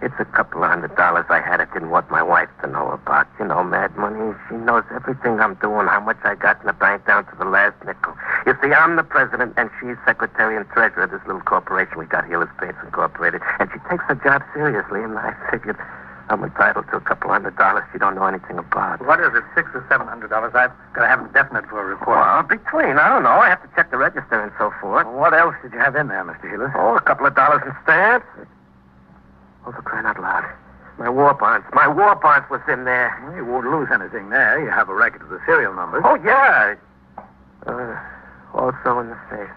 It's a couple of $100 I had. I didn't want my wife to know about. You know, mad money. She knows everything I'm doing, how much I got in the bank down to the last nickel. You see, I'm the president, and she's secretary and treasurer of this little corporation we got here, Heelis Paints Incorporated. And she takes her job seriously, and I figured I'm entitled to a couple $100 she don't know anything about. What is it, $600 or $700? I've got to have it definite for a report. Well, between, I don't know. I have to check the register and so forth. Well, what else did you have in there, Mr. Heelis? Oh, a couple of dollars in stamps. Oh, for crying out loud. My war bonds. My war bonds was in there. Well, you won't lose anything there. You have a record of the serial numbers. Oh, yeah. Also in the safe.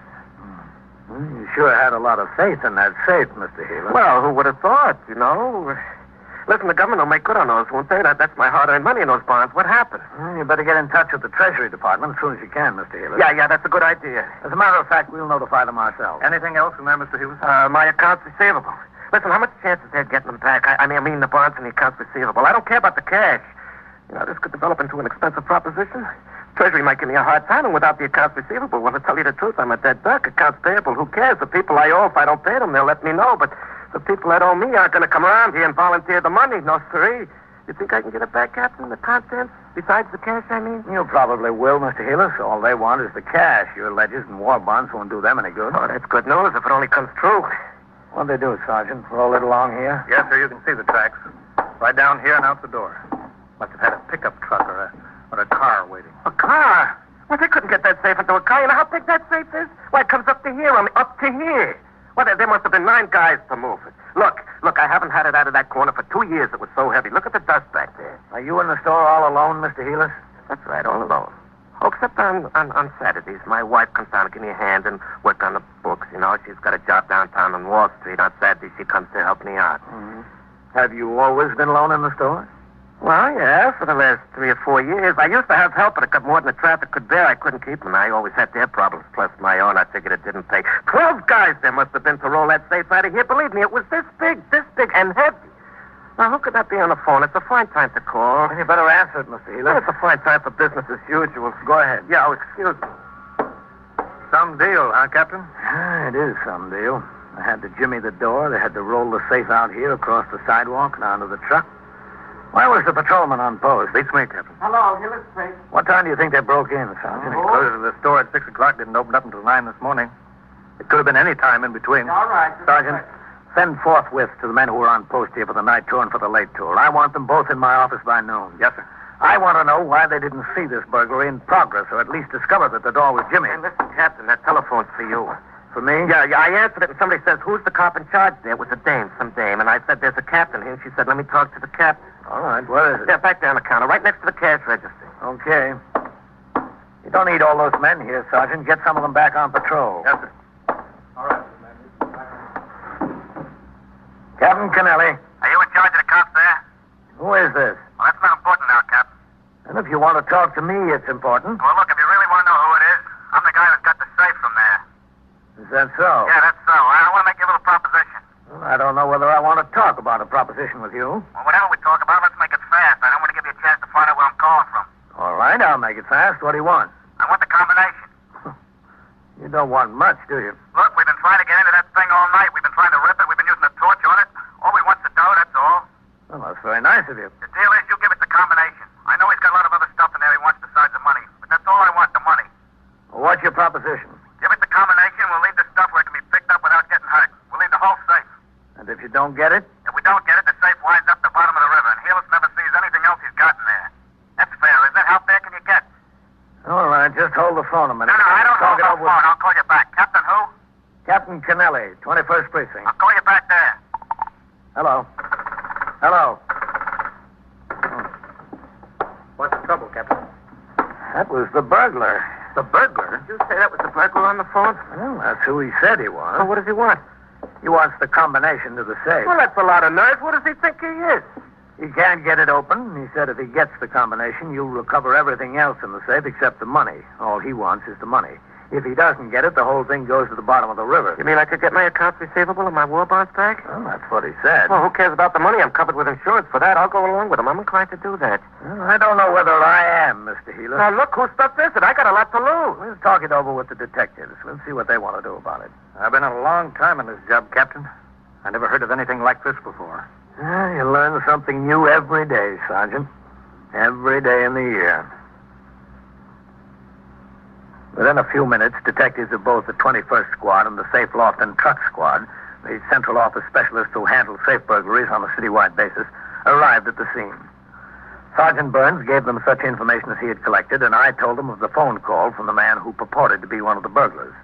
Well, you sure had a lot of faith in that safe, Mr. Heelis. Well, who would have thought, you know? Listen, the government will make good on those, won't they? That's my hard-earned money in those bonds. What happened? Well, you better get in touch with the Treasury Department as soon as you can, Mr. Healy. Yeah, that's a good idea. As a matter of fact, we'll notify them ourselves. Anything else in there, Mr. Hughes? My accounts receivable. Listen, how much chance is there of getting them back? I mean the bonds and the accounts receivable. I don't care about the cash. You know, this could develop into an expensive proposition. Treasury might give me a hard time, and without the accounts receivable, well, to tell you the truth, I'm a dead duck. Accounts payable, who cares? The people I owe, if I don't pay them, they'll let me know. But the people that owe me aren't going to come around here and volunteer the money. No, siree. You think I can get it back, Captain? The contents? Besides the cash, I mean? You probably will, Mr. Healy. All they want is the cash. Your ledgers and war bonds won't do them any good. Oh, that's good news if it only comes true. What'd they do, Sergeant? Roll it along here? Yes, sir. You can see the tracks. Right down here and out the door. Must have had a pickup truck or a car waiting. A car? Well, they couldn't get that safe into a car. You know how big that safe is? Why, it comes up to here, up to here. Well, there must have been 9 guys to move it. Look, I haven't had it out of that corner for 2 years. It was so heavy. Look at the dust back there. Are you in the store all alone, Mr. Healy? That's right, all alone. Oh, except on Saturdays. My wife comes down to give me a hand and work on the books. You know, she's got a job downtown on Wall Street. On Saturdays, she comes to help me out. Mm-hmm. Have you always been alone in the store? Well, yeah, for the last 3 or 4 years. I used to have help, but it got more than the traffic could bear. I couldn't keep them. I always had their problems, plus my own. I figured it didn't pay. 12 guys there must have been to roll that safe out of here. Believe me, it was this big and heavy. Now, who could that be on the phone? It's a fine time to call. Well, you better answer it, Mr. Healy. Well, it's a fine time for business as usual. Go ahead. Yeah, excuse me. Some deal, huh, Captain? It is some deal. I had to jimmy the door. They had to roll the safe out here across the sidewalk and onto the truck. Why was the patrolman on post? Beats me, Captain. Hello, Hillis Street. What time do you think they broke in, Sergeant? He closed the store at 6 o'clock, didn't open up until 9 this morning. It could have been any time in between. All right. Sergeant, send forthwith to the men who are on post here for the night tour and for the late tour. I want them both in my office by noon. Yes, sir. I want to know why they didn't see this burglary in progress, or at least discover that the door was jimmy. Hey, listen, Captain, that telephone's for you. For me? Yeah, I answered it, and somebody says, who's the cop in charge there? It was some dame. And I said, there's a captain here. And she said, let me talk to the captain. All right, where is it? Yeah, back there on the counter, right next to the cash register. Okay. You don't need all those men here, Sergeant. Get some of them back on patrol. Yes, sir. All right, Captain Kennelly. Are you in charge of the cops there? Who is this? Well, that's not important now, Captain. And if you want to talk to me, it's important. Well, look, if you really want to know who it is, I'm the guy that got the safe from there. Is that so? Yeah, that's so. I want to make you a little proposition. Well, I don't know whether I want to talk about a proposition with you. Well, whatever we talk about, let's make it fast. I don't want to give you a chance to find out where I'm calling from. All right, I'll make it fast. What do you want? I want the combination. You don't want much, do you? Look, we've been trying to get into that thing all night. We've been trying to rip it. We've been using a torch on it. All we want's the dough, that's all. Well, that's very nice of you. The deal is you give us the combination. I know he's got a lot of other stuff in there he wants besides the money. But that's all I want, the money. Well, what's your proposition? Give us the combination, we'll leave the stuff where it can be picked up without getting hurt. We'll leave the whole safe. And if you don't get it? If we don't get it, the safe winds up the bottom of the river, and Helis never sees anything else he's got in there. That's fair, isn't it? How fair can you get? All right, just hold the phone a minute. No, I don't Talk hold it the over phone. I'll call you back. Captain who? Captain Kennelly, 21st Precinct. I'll call you back there. Hello. Hello. What's the trouble, Captain? That was the burglar. The burglar? Did you say that was the burglar on the phone? Well, that's who he said he was. Well, what does he want? He wants the combination to the safe. Well, that's a lot of nerve. What does he think he is? He can't get it open. He said if he gets the combination, you'll recover everything else in the safe except the money. All he wants is the money. If he doesn't get it, the whole thing goes to the bottom of the river. You mean I could get my accounts receivable and my war bonds back? Well, that's what he said. Well, who cares about the money? I'm covered with insurance for that. I'll go along with him. I'm inclined to do that. Well, I don't know whether I am, Mr. Healer. Now, look, whose stuff is it? I got a lot to lose. We'll talk it over with the detectives. We'll see what they want to do about it. I've been a long time in this job, Captain. I never heard of anything like this before. You learn something new every day, Sergeant. Every day in the year. Within a few minutes, detectives of both the 21st Squad and the Safe Loft and Truck Squad, the central office specialists who handle safe burglaries on a citywide basis, arrived at the scene. Sergeant Burns gave them such information as he had collected, and I told them of the phone call from the man who purported to be one of the burglars.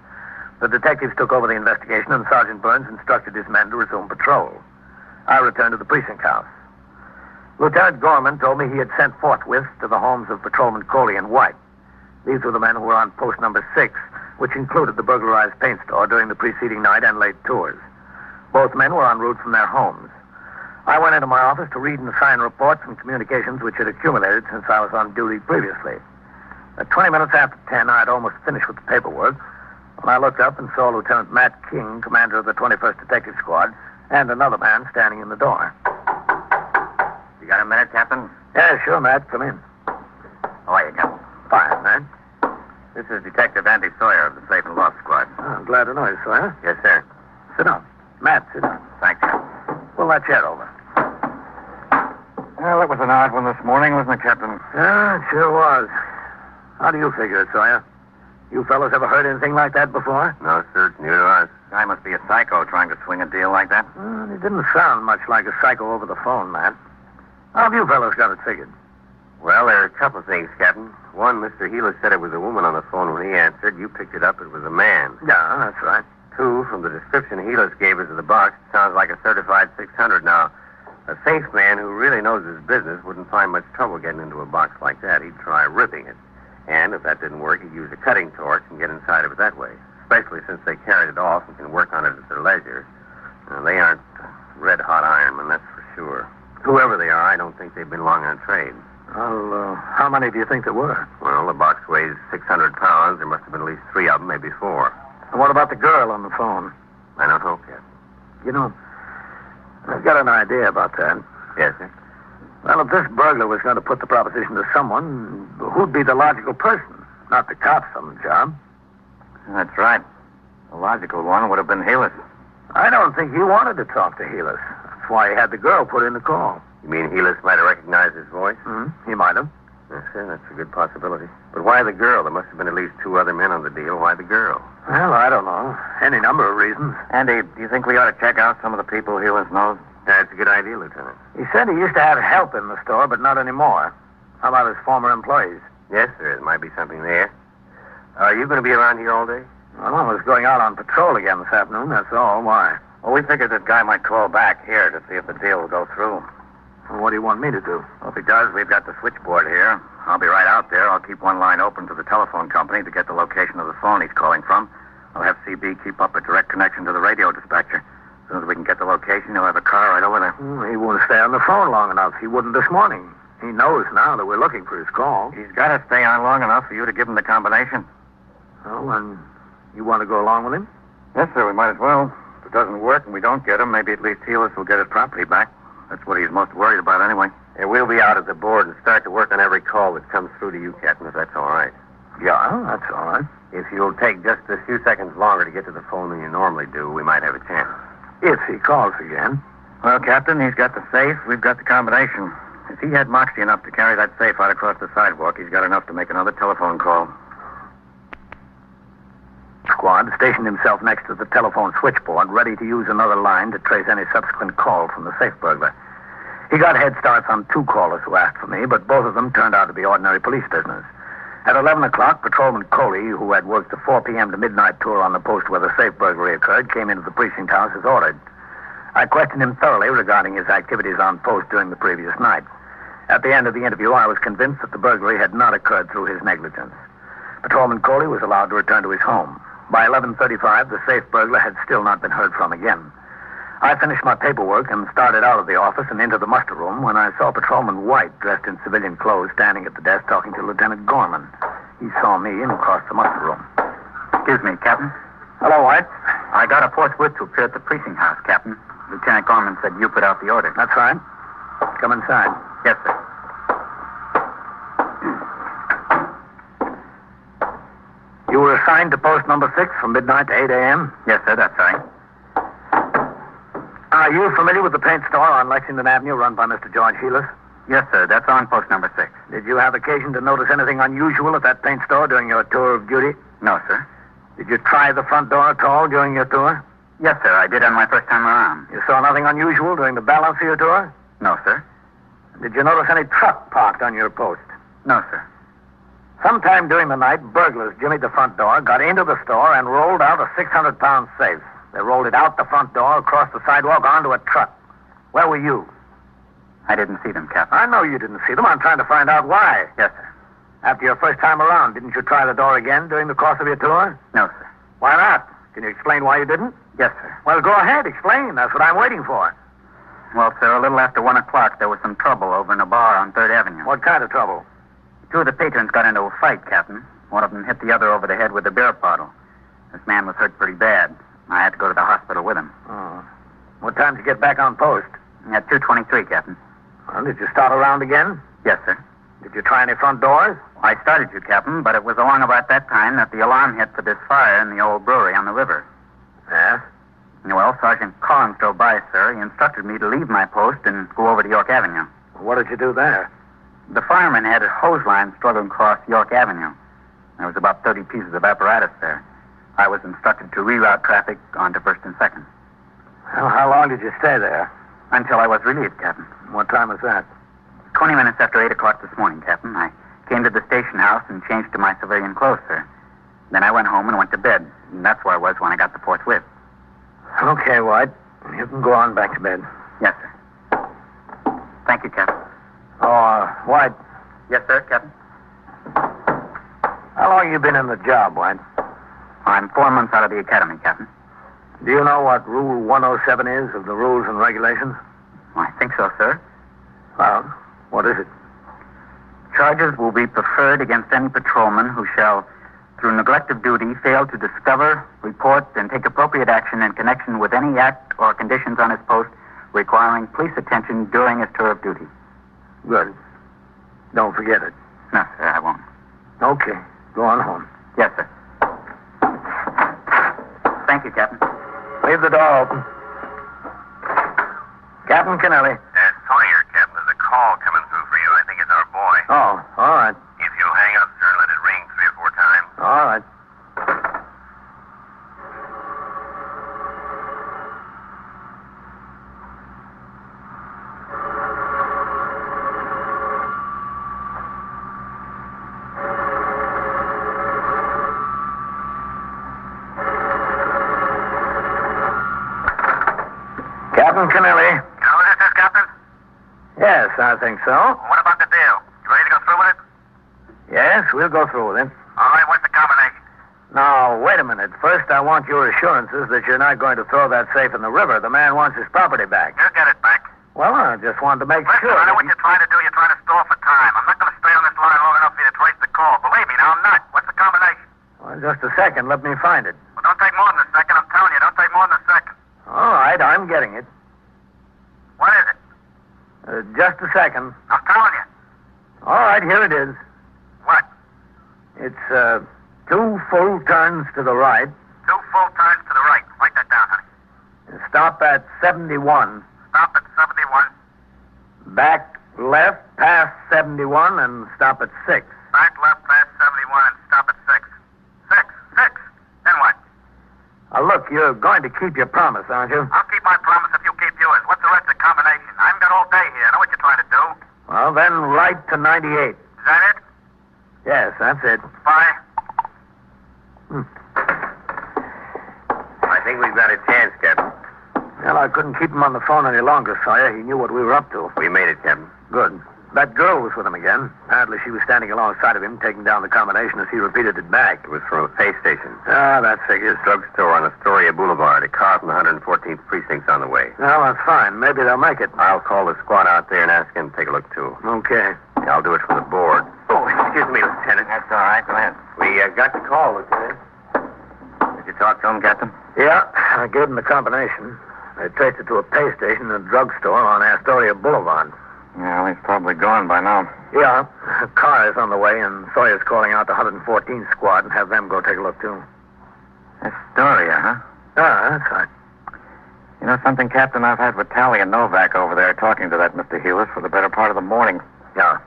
The detectives took over the investigation, and Sergeant Burns instructed his men to resume patrol. I returned to the precinct house. Lieutenant Gorman told me he had sent forthwith to the homes of Patrolman Coley and White. These were the men who were on post number 6, which included the burglarized paint store during the preceding night and late tours. Both men were en route from their homes. I went into my office to read and sign reports and communications which had accumulated since I was on duty previously. At 20 minutes after 10, I had almost finished with the paperwork when I looked up and saw Lieutenant Matt King, commander of the 21st Detective Squad, and another man standing in the door. You got a minute, Captain? Yeah, sure, Matt. Come in. How are you, Captain? Fine, Matt. This is Detective Andy Sawyer of the Safe and Loft Squad. Oh, I'm glad to know you, Sawyer. Yes, sir. Sit down. Matt, sit down. Thanks, Captain. Pull that chair over. Well, it was an odd one this morning, wasn't it, Captain? Yeah, it sure was. How do you figure it, Sawyer? You fellows ever heard anything like that before? No, sir. Neither of us. Guy must be a psycho trying to swing a deal like that. Well, it didn't sound much like a psycho over the phone, Matt. How have you fellows got it figured? Well, there are a couple of things, Captain. One, Mr. Healy said it was a woman on the phone when he answered. You picked it up, it was a man. Yeah, that's right. Two, from the description Healy gave us of the box, it sounds like a certified 600 now. A safe man who really knows his business wouldn't find much trouble getting into a box like that. He'd try ripping it. And if that didn't work, he'd use a cutting torch and get inside of it that way. Especially since they carried it off and can work on it at their leisure. They aren't red-hot ironmen, that's for sure. Whoever they are, I don't think they've been long on trade. Well, how many do you think there were? Well, the box weighs 600 pounds. There must have been at least 3 of them, maybe 4. And what about the girl on the phone? I don't know, Captain. You know, I've got an idea about that. Yes, sir? Well, if this burglar was going to put the proposition to someone, who'd be the logical person? Not the cops on the job. That's right. The logical one would have been Helis. I don't think he wanted to talk to Helis. That's why he had the girl put in the call. You mean Helis might have recognized his voice? He might have. Yes, sir, that's a good possibility. But why the girl? There must have been at least 2 other men on the deal. Why the girl? Well, I don't know. Any number of reasons. Andy, do you think we ought to check out some of the people Helis knows? That's a good idea, Lieutenant. He said he used to have help in the store, but not anymore. How about his former employees? Yes, sir, there might be something there. Are you going to be around here all day? Well, I was going out on patrol again this afternoon, that's all. Why? Well, we figured that guy might call back here to see if the deal will go through. Well, what do you want me to do? Well, if he does, we've got the switchboard here. I'll be right out there. I'll keep one line open to the telephone company to get the location of the phone he's calling from. I'll have CB keep up a direct connection to the radio dispatcher. As soon as we can get the location, he'll have a car right over there. He won't stay on the phone long enough. He wouldn't this morning. He knows now that we're looking for his call. He's got to stay on long enough for you to give him the combination. Oh, and you want to go along with him? Yes, sir, we might as well. If it doesn't work and we don't get him, maybe at least Helis will get his property back. That's what he's most worried about anyway. Yeah, we'll be out at the board and start to work on every call that comes through to you, Captain, if that's all right. Yeah, that's all right. If you'll take just a few seconds longer to get to the phone than you normally do, we might have a chance. If he calls again. Well, Captain, he's got the safe. We've got the combination. If he had moxie enough to carry that safe out across the sidewalk, he's got enough to make another telephone call. Squad stationed himself next to the telephone switchboard, ready to use another line to trace any subsequent call from the safe burglar. He got head starts on 2 callers who asked for me, but both of them turned out to be ordinary police business. At 11 o'clock, Patrolman Coley, who had worked the 4 p.m. to midnight tour on the post where the safe burglary occurred, came into the precinct house as ordered. I questioned him thoroughly regarding his activities on post during the previous night. At the end of the interview, I was convinced that the burglary had not occurred through his negligence. Patrolman Coley was allowed to return to his home. By 11:35, the safe burglar had still not been heard from again. I finished my paperwork and started out of the office and into the muster room when I saw Patrolman White, dressed in civilian clothes, standing at the desk talking to Lieutenant Gorman. He saw me and crossed the muster room. Excuse me, Captain. Hello, White. I got a forthwith to appear at the precinct house, Captain. Lieutenant Gorman said you put out the order. That's right. Come inside. Yes, sir. You were assigned to post number 6 from midnight to 8 a.m.? Yes, sir, that's right. Are you familiar with the paint store on Lexington Avenue run by Mr. George Helis? Yes, sir, that's on post number 6. Did you have occasion to notice anything unusual at that paint store during your tour of duty? No, sir. Did you try the front door at all during your tour? Yes, sir, I did on my first time around. You saw nothing unusual during the balance of your tour? No, sir. Did you notice any truck parked on your post? No, sir. Sometime during the night, burglars jimmied the front door, got into the store, and rolled out a 600-pound safe. They rolled it out the front door, across the sidewalk, onto a truck. Where were you? I didn't see them, Captain. I know you didn't see them. I'm trying to find out why. Yes, sir. After your first time around, didn't you try the door again during the course of your tour? No, sir. Why not? Can you explain why you didn't? Yes, sir. Well, go ahead, explain. That's what I'm waiting for. Well, sir, a little after 1 o'clock, there was some trouble over in a bar on 3rd Avenue. What kind of trouble? 2 of the patrons got into a fight, Captain. One of them hit the other over the head with a beer bottle. This man was hurt pretty bad. I had to go to the hospital with him. Oh. What time did you get back on post? At 2:23, Captain. Well, did you start around again? Yes, sir. Did you try any front doors? I started to, Captain, but it was along about that time that the alarm hit for this fire in the old brewery on the river. Yes? Well, Sergeant Collins drove by, sir. He instructed me to leave my post and go over to York Avenue. What did you do there? The firemen had a hose line struggling across York Avenue. There was about 30 pieces of apparatus there. I was instructed to reroute traffic onto 1st and 2nd. Well, how long did you stay there? Until I was relieved, Captain. What time was that? 20 minutes after 8 o'clock this morning, Captain. I came to the station house and changed to my civilian clothes, sir. Then I went home and went to bed. And that's where I was when I got the forthwith. Okay, White. You can go on back to bed. Yes, sir. Thank you, Captain. White. Yes, sir, Captain. How long you been in the job, White? I'm 4 months out of the academy, Captain. Do you know what Rule 107 is of the rules and regulations? I think so, sir. Well, what is it? Charges will be preferred against any patrolman who shall, through neglect of duty, fail to discover, report, and take appropriate action in connection with any act or conditions on his post requiring police attention during his tour of duty. Good. Don't forget it. No, sir, I won't. Okay. Go on home. Yes, sir. Thank you, Captain. Leave the door open. Captain Kennelly. Sawyer, Captain. There's a call coming through for you. I think it's our boy. Oh, all right. If you'll hang up, sir, let it ring 3 or 4 times. All right. Captain Kennelly. You know who this is, Captain? Yes, I think so. What about the deal? You ready to go through with it? Yes, we'll go through with it. All right, what's the combination? Now, wait a minute. First, I want your assurances that you're not going to throw that safe in the river. The man wants his property back. You'll get it back. Well, I just wanted to make Listen, sure. I know what you're trying to do. You're trying to stall for time. I'm not going to stay on this line long enough for you to trace the call. Believe me, now I'm not. What's the combination? Well, just a second. Let me find it. Well, don't take more than a second. I'm telling you, don't take more than a second. All right, I'm getting it. What is it? Just a second. I'm telling you. All right, here it is. What? It's 2 full turns to the right. 2 full turns to the right. Write that down, honey. Stop at 71. Stop at 71. Back left past 71 and stop at 6. Back left past 71 and stop at 6. 6. Then what? Look, you're going to keep your promise, aren't you? I'll keep my promise if you keep yours. What's the rest of the combination? I haven't got all day here. I know what you're trying to do. Well, then right to 98. Is that it? Yes, that's it. Bye. I think we've got a chance, Captain. Well, I couldn't keep him on the phone any longer, Sawyer. He knew what we were up to. We made it, Captain. Good. That girl was with him again. Apparently she was standing alongside of him, taking down the combination as he repeated it back. It was from a pay station. Ah, that figures. Drugstore on Astoria Boulevard. A car from the 114th Precinct's on the way. Well, that's fine. Maybe they'll make it. I'll call the squad out there and ask him to take a look, too. Okay. I'll do it from the board. Oh, excuse me, Lieutenant. That's all right. Go ahead. We got the call, Lieutenant. Did you talk to him, Captain? Yeah, I gave him the combination. They traced it to a pay station and a drugstore on Astoria Boulevard. Yeah, well, he's probably gone by now. Yeah, a car is on the way, and Sawyer's calling out the 114th squad and have them go take a look, too. Astoria, huh? Ah, that's right. You know something, Captain? I've had Vitali and Novak over there talking to that Mr. Hewitt for the better part of the morning. Yeah.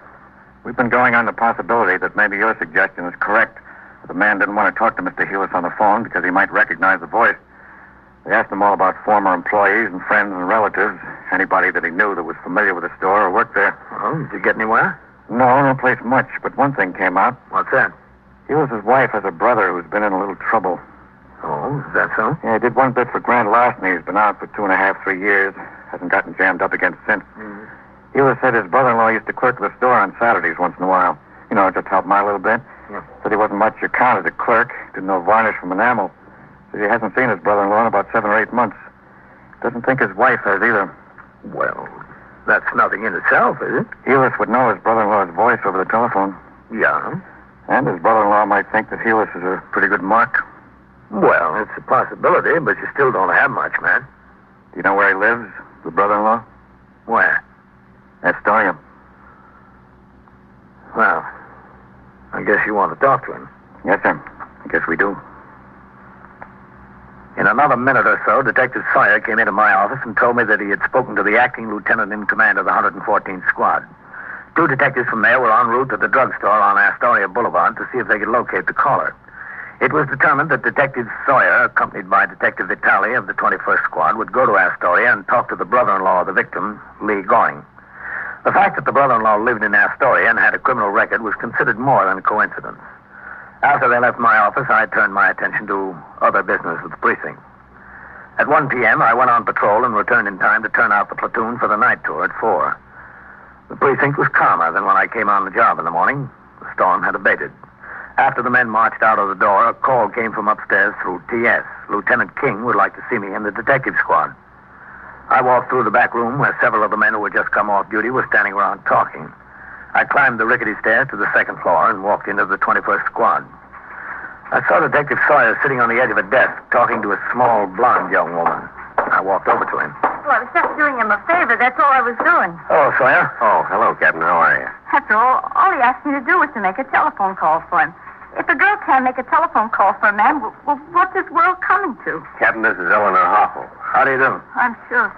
We've been going on the possibility that maybe your suggestion is correct. The man didn't want to talk to Mr. Hewitt on the phone because he might recognize the voice. We asked him all about former employees and friends and relatives, anybody that he knew that was familiar with the store or worked there. Well, did you get anywhere? No place much, but one thing came out. What's that? Hewitt's wife has a brother who's been in a little trouble. Oh, is that so? Yeah, he did one bit for grand larceny. He's been out for 2.5, 3 years. Hasn't gotten jammed up again since. Mm-hmm. Hewitt said his brother-in-law used to clerk at the store on Saturdays once in a while. You know, just help him out a little bit. Yeah. Said he wasn't much account as a clerk. Didn't know varnish from enamel. Said he hasn't seen his brother-in-law in about 7 or 8 months. Doesn't think his wife has either. Well, that's nothing in itself, is it? Helis would know his brother-in-law's voice over the telephone. Yeah. And his brother-in-law might think that Helis is a pretty good mark. Well, it's a possibility, but you still don't have much, man. Do you know where he lives, the brother-in-law? Where? Astoria. Well, I guess you want to talk to him. Yes, sir. I guess we do. In another minute or so, Detective Sawyer came into my office and told me that he had spoken to the acting lieutenant in command of the 114th Squad. 2 detectives from there were en route to the drugstore on Astoria Boulevard to see if they could locate the caller. It was determined that Detective Sawyer, accompanied by Detective Vitale of the 21st Squad, would go to Astoria and talk to the brother-in-law of the victim, Lee Goring. The fact that the brother-in-law lived in Astoria and had a criminal record was considered more than a coincidence. After they left my office, I turned my attention to other business at the precinct. At 1 p.m., I went on patrol and returned in time to turn out the platoon for the night tour at 4. The precinct was calmer than when I came on the job in the morning. The storm had abated. After the men marched out of the door, a call came from upstairs through T.S. Lieutenant King would like to see me in the detective squad. I walked through the back room where several of the men who had just come off duty were standing around talking. I climbed the rickety stairs to the second floor and walked into the 21st Squad. I saw Detective Sawyer sitting on the edge of a desk talking to a small, blonde young woman. I walked over to him. Well, I was just doing him a favor. That's all I was doing. Hello, Sawyer. Oh, hello, Captain. How are you? After all he asked me to do was to make a telephone call for him. If a girl can't make a telephone call for a man, well, what's this world coming to? Captain, this is Eleanor Hoffel. How do you do? I'm sure.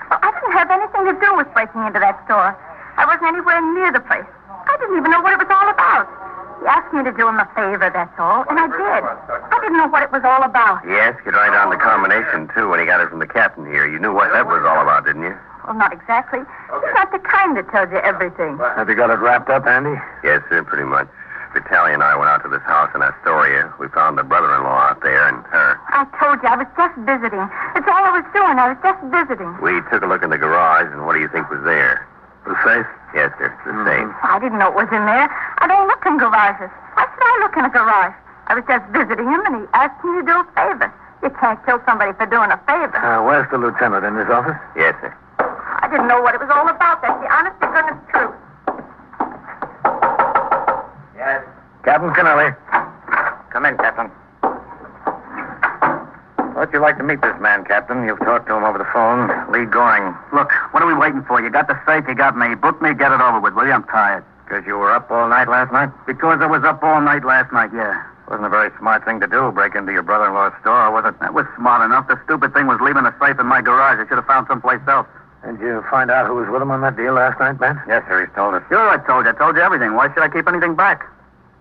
Well, I didn't have anything to do with breaking into that store. I wasn't anywhere near the place. I didn't even know what it was all about. He asked me to do him a favor, that's all, and I did. I didn't know what it was all about. Yes, you could write down the combination, too, when he got it from the captain here. You knew what that was all about, didn't you? Well, not exactly. He's not the kind that tells you everything. Have you got it wrapped up, Andy? Yes, sir, pretty much. Vitaly and I went out to this house in Astoria. We found the brother-in-law out there and her. I told you, I was just visiting. That's all I was doing. I was just visiting. We took a look in the garage, and what do you think was there? The safe? Yes, sir, the safe. I didn't know it was in there. I don't look in garages. Why should I look in a garage? I was just visiting him, and he asked me to do a favor. You can't kill somebody for doing a favor. Where's the lieutenant? In his office? Yes, sir. I didn't know what it was all about. That's the honest to goodness truth. Yes. Captain Kennelly. Come in, Captain. How'd you like to meet this man, Captain? You've talked to him over the phone. Lee Goring. Look, what are we waiting for? You got the safe, you got me. Book me, get it over with, will you? I'm tired. Because you were up all night last night? Because I was up all night last night, yeah. Wasn't a very smart thing to do, break into your brother-in-law's store, was it? That was smart enough. The stupid thing was leaving the safe in my garage. I should have found someplace else. Did you find out who was with him on that deal last night, Ben? Yes, sir, he's told us. Sure, I told you. I told you everything. Why should I keep anything back?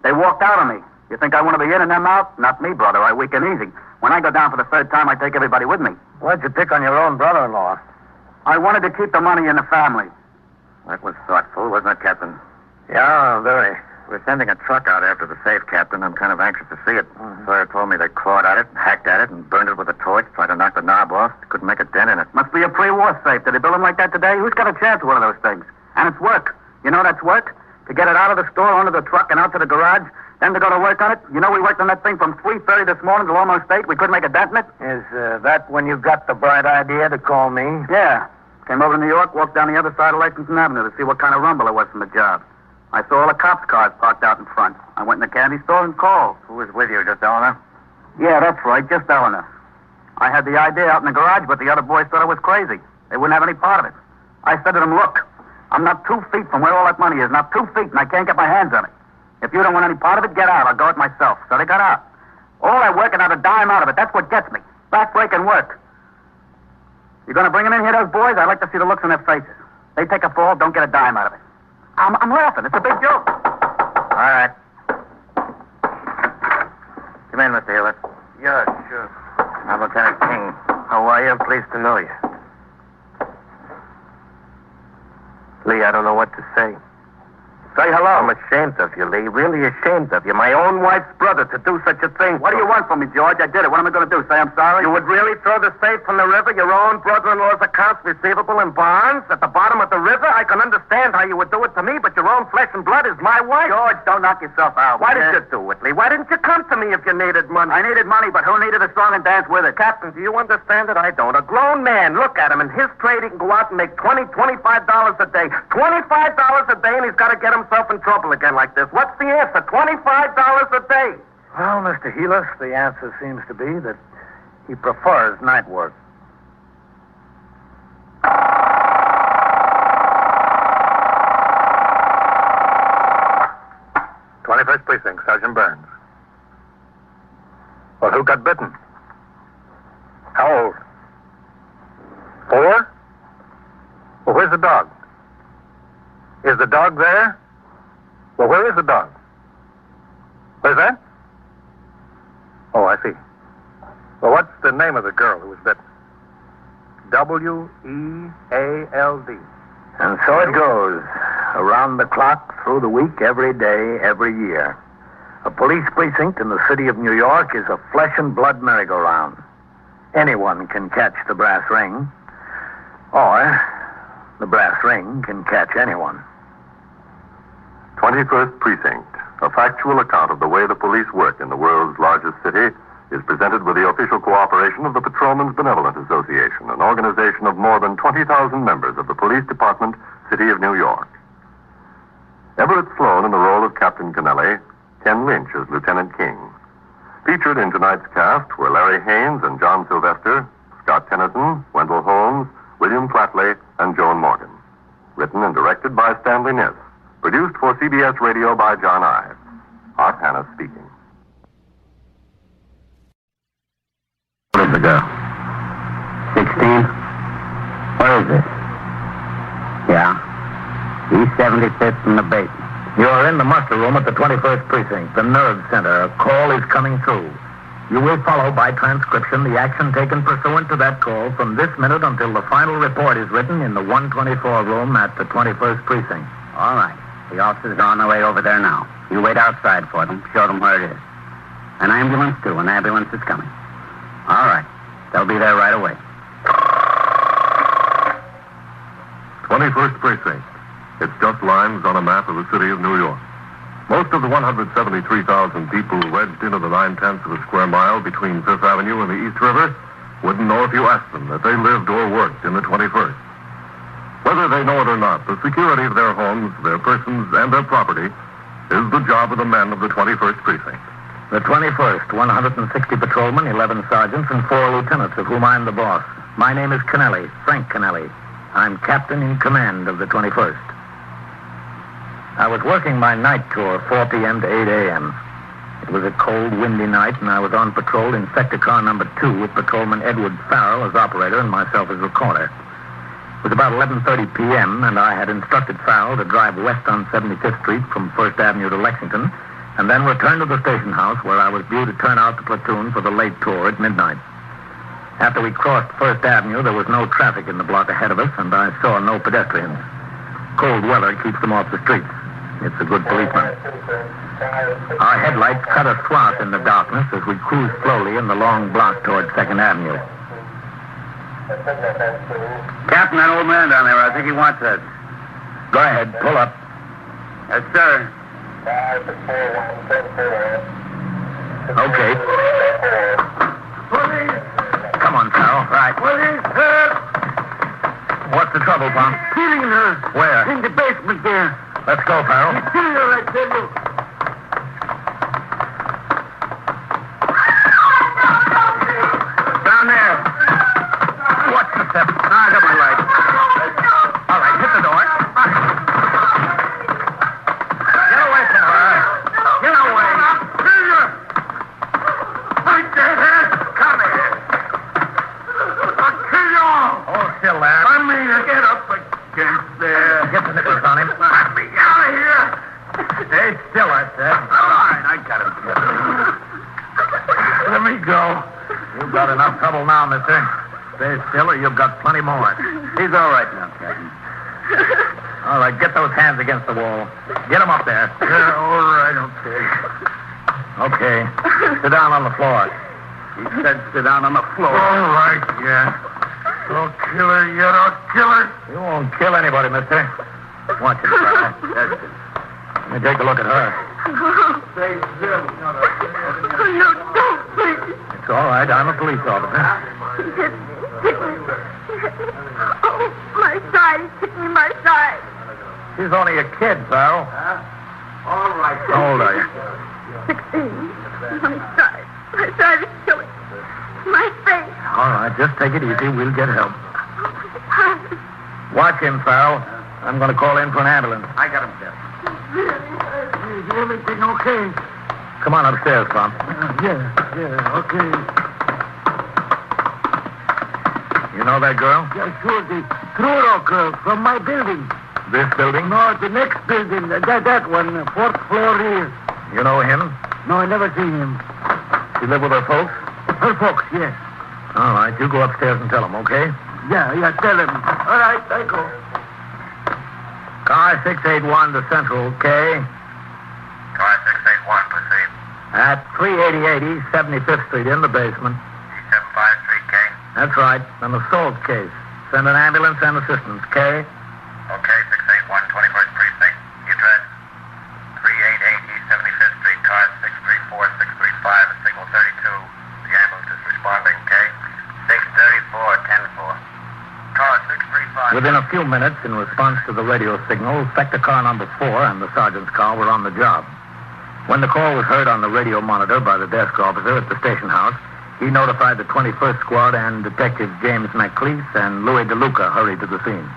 They walked out on me. You think I want to be in and them out? Not me, brother. I weak and easy. When I go down for the third time, I take everybody with me. Why'd you pick on your own brother-in-law? I wanted to keep the money in the family. That was thoughtful, wasn't it, Captain? Yeah, very. We're sending a truck out after the safe, Captain. I'm kind of anxious to see it. Sawyer told me they clawed at it, hacked at it, and burned it with a torch, tried to knock the knob off. Couldn't make a dent in it. Must be a pre-war safe. Did they build them like that today? Who's got a chance with one of those things? And it's work. You know that's work? To get it out of the store, onto the truck, and out to the garage, then to go to work on it. You know we worked on that thing from 3:30 this morning till almost 8. We couldn't make a dent in it. Is that when you got the bright idea to call me? Yeah. Came over to New York, walked down the other side of Lexington Avenue to see what kind of rumble it was from the job. I saw all the cops' cars parked out in front. I went in the candy store and called. Who was with you, just Eleanor? Yeah, that's right, just Eleanor. I had the idea out in the garage, but the other boys thought I was crazy. They wouldn't have any part of it. I said to them, look, I'm not 2 feet from where all that money is, not 2 feet, and I can't get my hands on it. If you don't want any part of it, get out. I'll go it myself. So they got out. All that work and not a dime out of it. That's what gets me. Back-breaking work. You going to bring them in here, those boys? I'd like to see the looks on their faces. They take a fall, don't get a dime out of it. I'm laughing. It's a big joke. All right. Come in, Mr. Hewlett. Yeah, sure. I'm Lieutenant King. How are you? Pleased to know you. Lee, I don't know what to say. Say hello. I'm ashamed of you, Lee. Really ashamed of you. My own wife's brother to do such a thing. What do you want from me, George? I did it. What am I going to do? Say I'm sorry? You would really throw the safe from the river, your own brother-in-law's accounts receivable and bonds at the bottom of the river? I can understand how you would do it to me, but your own flesh and blood is my wife. George, don't knock yourself out. Why did you do it, Lee? Why didn't you come to me if you needed money? I needed money, but who needed a song and dance with it? Captain, do you understand it? I don't. A grown man, look at him. In his trade, he can go out and make $20, $25 a day. $25 a day, and he's got to get himself in trouble again like this. What's the answer? $25 a day. Well, Mr. Heelis, the answer seems to be that he prefers night work. '21st Precinct, Sergeant Burns. Well, who got bitten? How old? 4? Well, where's the dog? Is the dog there? Well, where is the dog? Where's that? Oh, I see. Well, what's the name of the girl who was bitten? W-E-A-L-D. And so it goes. Around the clock, through the week, every day, every year. A police precinct in the city of New York is a flesh and blood merry-go-round. Anyone can catch the brass ring. Or the brass ring can catch anyone. 21st Precinct, a factual account of the way the police work in the world's largest city, is presented with the official cooperation of the Patrolmen's Benevolent Association, an organization of more than 20,000 members of the Police Department, City of New York. Everett Sloan in the role of Captain Kennelly, Ken Lynch as Lieutenant King. Featured in tonight's cast were Larry Haynes and John Sylvester, Scott Tennyson, Wendell Holmes, William Flatley, and Joan Morgan. Written and directed by Stanley Niss. Produced for CBS Radio by John Ives. Art Hanna speaking. What is the girl? 16? Where is it? Yeah. East 75th and the Bait. You're in the muster room at the 21st Precinct, the nerve center. A call is coming through. You will follow by transcription the action taken pursuant to that call from this minute until the final report is written in the 124 room at the 21st Precinct. All right. The officers are on their way over there now. You wait outside for them. Show them where it is. An ambulance, too. An ambulance is coming. All right. They'll be there right away. 21st Precinct. It's just lines on a map of the city of New York. Most of the 173,000 people wedged into the 9/10 of a square mile between Fifth Avenue and the East River wouldn't know if you asked them that they lived or worked in the 21st. Whether they know it or not, the security of their homes, their persons, and their property is the job of the men of the 21st Precinct. The 21st, 160 patrolmen, 11 sergeants, and 4 lieutenants, of whom I'm the boss. My name is Kennelly, Frank Kennelly. I'm captain in command of the 21st. I was working my night tour, 4 p.m. to 8 a.m. It was a cold, windy night, and I was on patrol in sector car number 2 with patrolman Edward Farrell as operator and myself as recorder. It was about 11:30 p.m., and I had instructed Farrell to drive west on 75th Street from 1st Avenue to Lexington, and then return to the station house where I was due to turn out the platoon for the late tour at midnight. After we crossed 1st Avenue, there was no traffic in the block ahead of us, and I saw no pedestrians. Cold weather keeps them off the streets. It's a good policeman. Our headlights cut a swath in the darkness as we cruised slowly in the long block toward 2nd Avenue. Captain, that old man down there, I think he wants us. Go ahead, pull up. Yes, sir. Okay. Come on, Farrell. Right. What's the trouble, Tom? Killing her. Where? In the basement there. Let's go, Farrell. Killing her, I tell you. Down there. Watch the step. I got my light. All right, hit the door. Get away from her. Get away. Kill her. Fight that head. Come here. I'll kill you all. Hold still there. I mean, get up against there. Get the nippers on him. Let me out of here. Stay still, I said. All right, I got him. Let me go. You've got enough trouble now, mister. Stay still or you've got plenty more. He's all right now, Captain. All right, get those hands against the wall. Get them up there. Yeah, all right, okay. Okay. Sit down on the floor. He said sit down on the floor. All right, yeah. Don't kill her yet, I'll kill her. You won't kill anybody, mister. Watch it, pal. Let me take a look at her. Say, Jim. No, don't, please. It's all right. I'm a police officer. Hit me. Oh, my side. Hit me, my side. She's only a kid, pal. All right. How old are you? 16. My side. My side is killing. My face. All right, just take it easy. We'll get help. Watch him, pal. I'm going to call in for an ambulance. I got him, Jeff. Is everything okay? Come on upstairs, Tom. Yeah, okay. You know that girl? Yeah, sure, the Truro girl from my building. This building? No, the next building. That one, fourth floor here. You know him? No, I never seen him. She live with her folks? Her folks, yes. All right, you go upstairs and tell them, okay? Yeah, tell him. All right, I go. Car 681 to Central, K. Car 681, proceed. At 380 East 75th Street in the basement. E75 Street, K. That's right, an assault case. Send an ambulance and assistance, K. Okay, 681, 21st Precinct. The address? 388 East 75th Street, car 634-635, signal 32. The ambulance is responding, K. 634-10-4. Car 635. Within a few minutes, in response to the radio signal, Sector Car number 4 and the sergeant's car were on the job. When the call was heard on the radio monitor by the desk officer at the station house, he notified the 21st Squad and Detective James McLeese and Louis DeLuca hurried to the scene.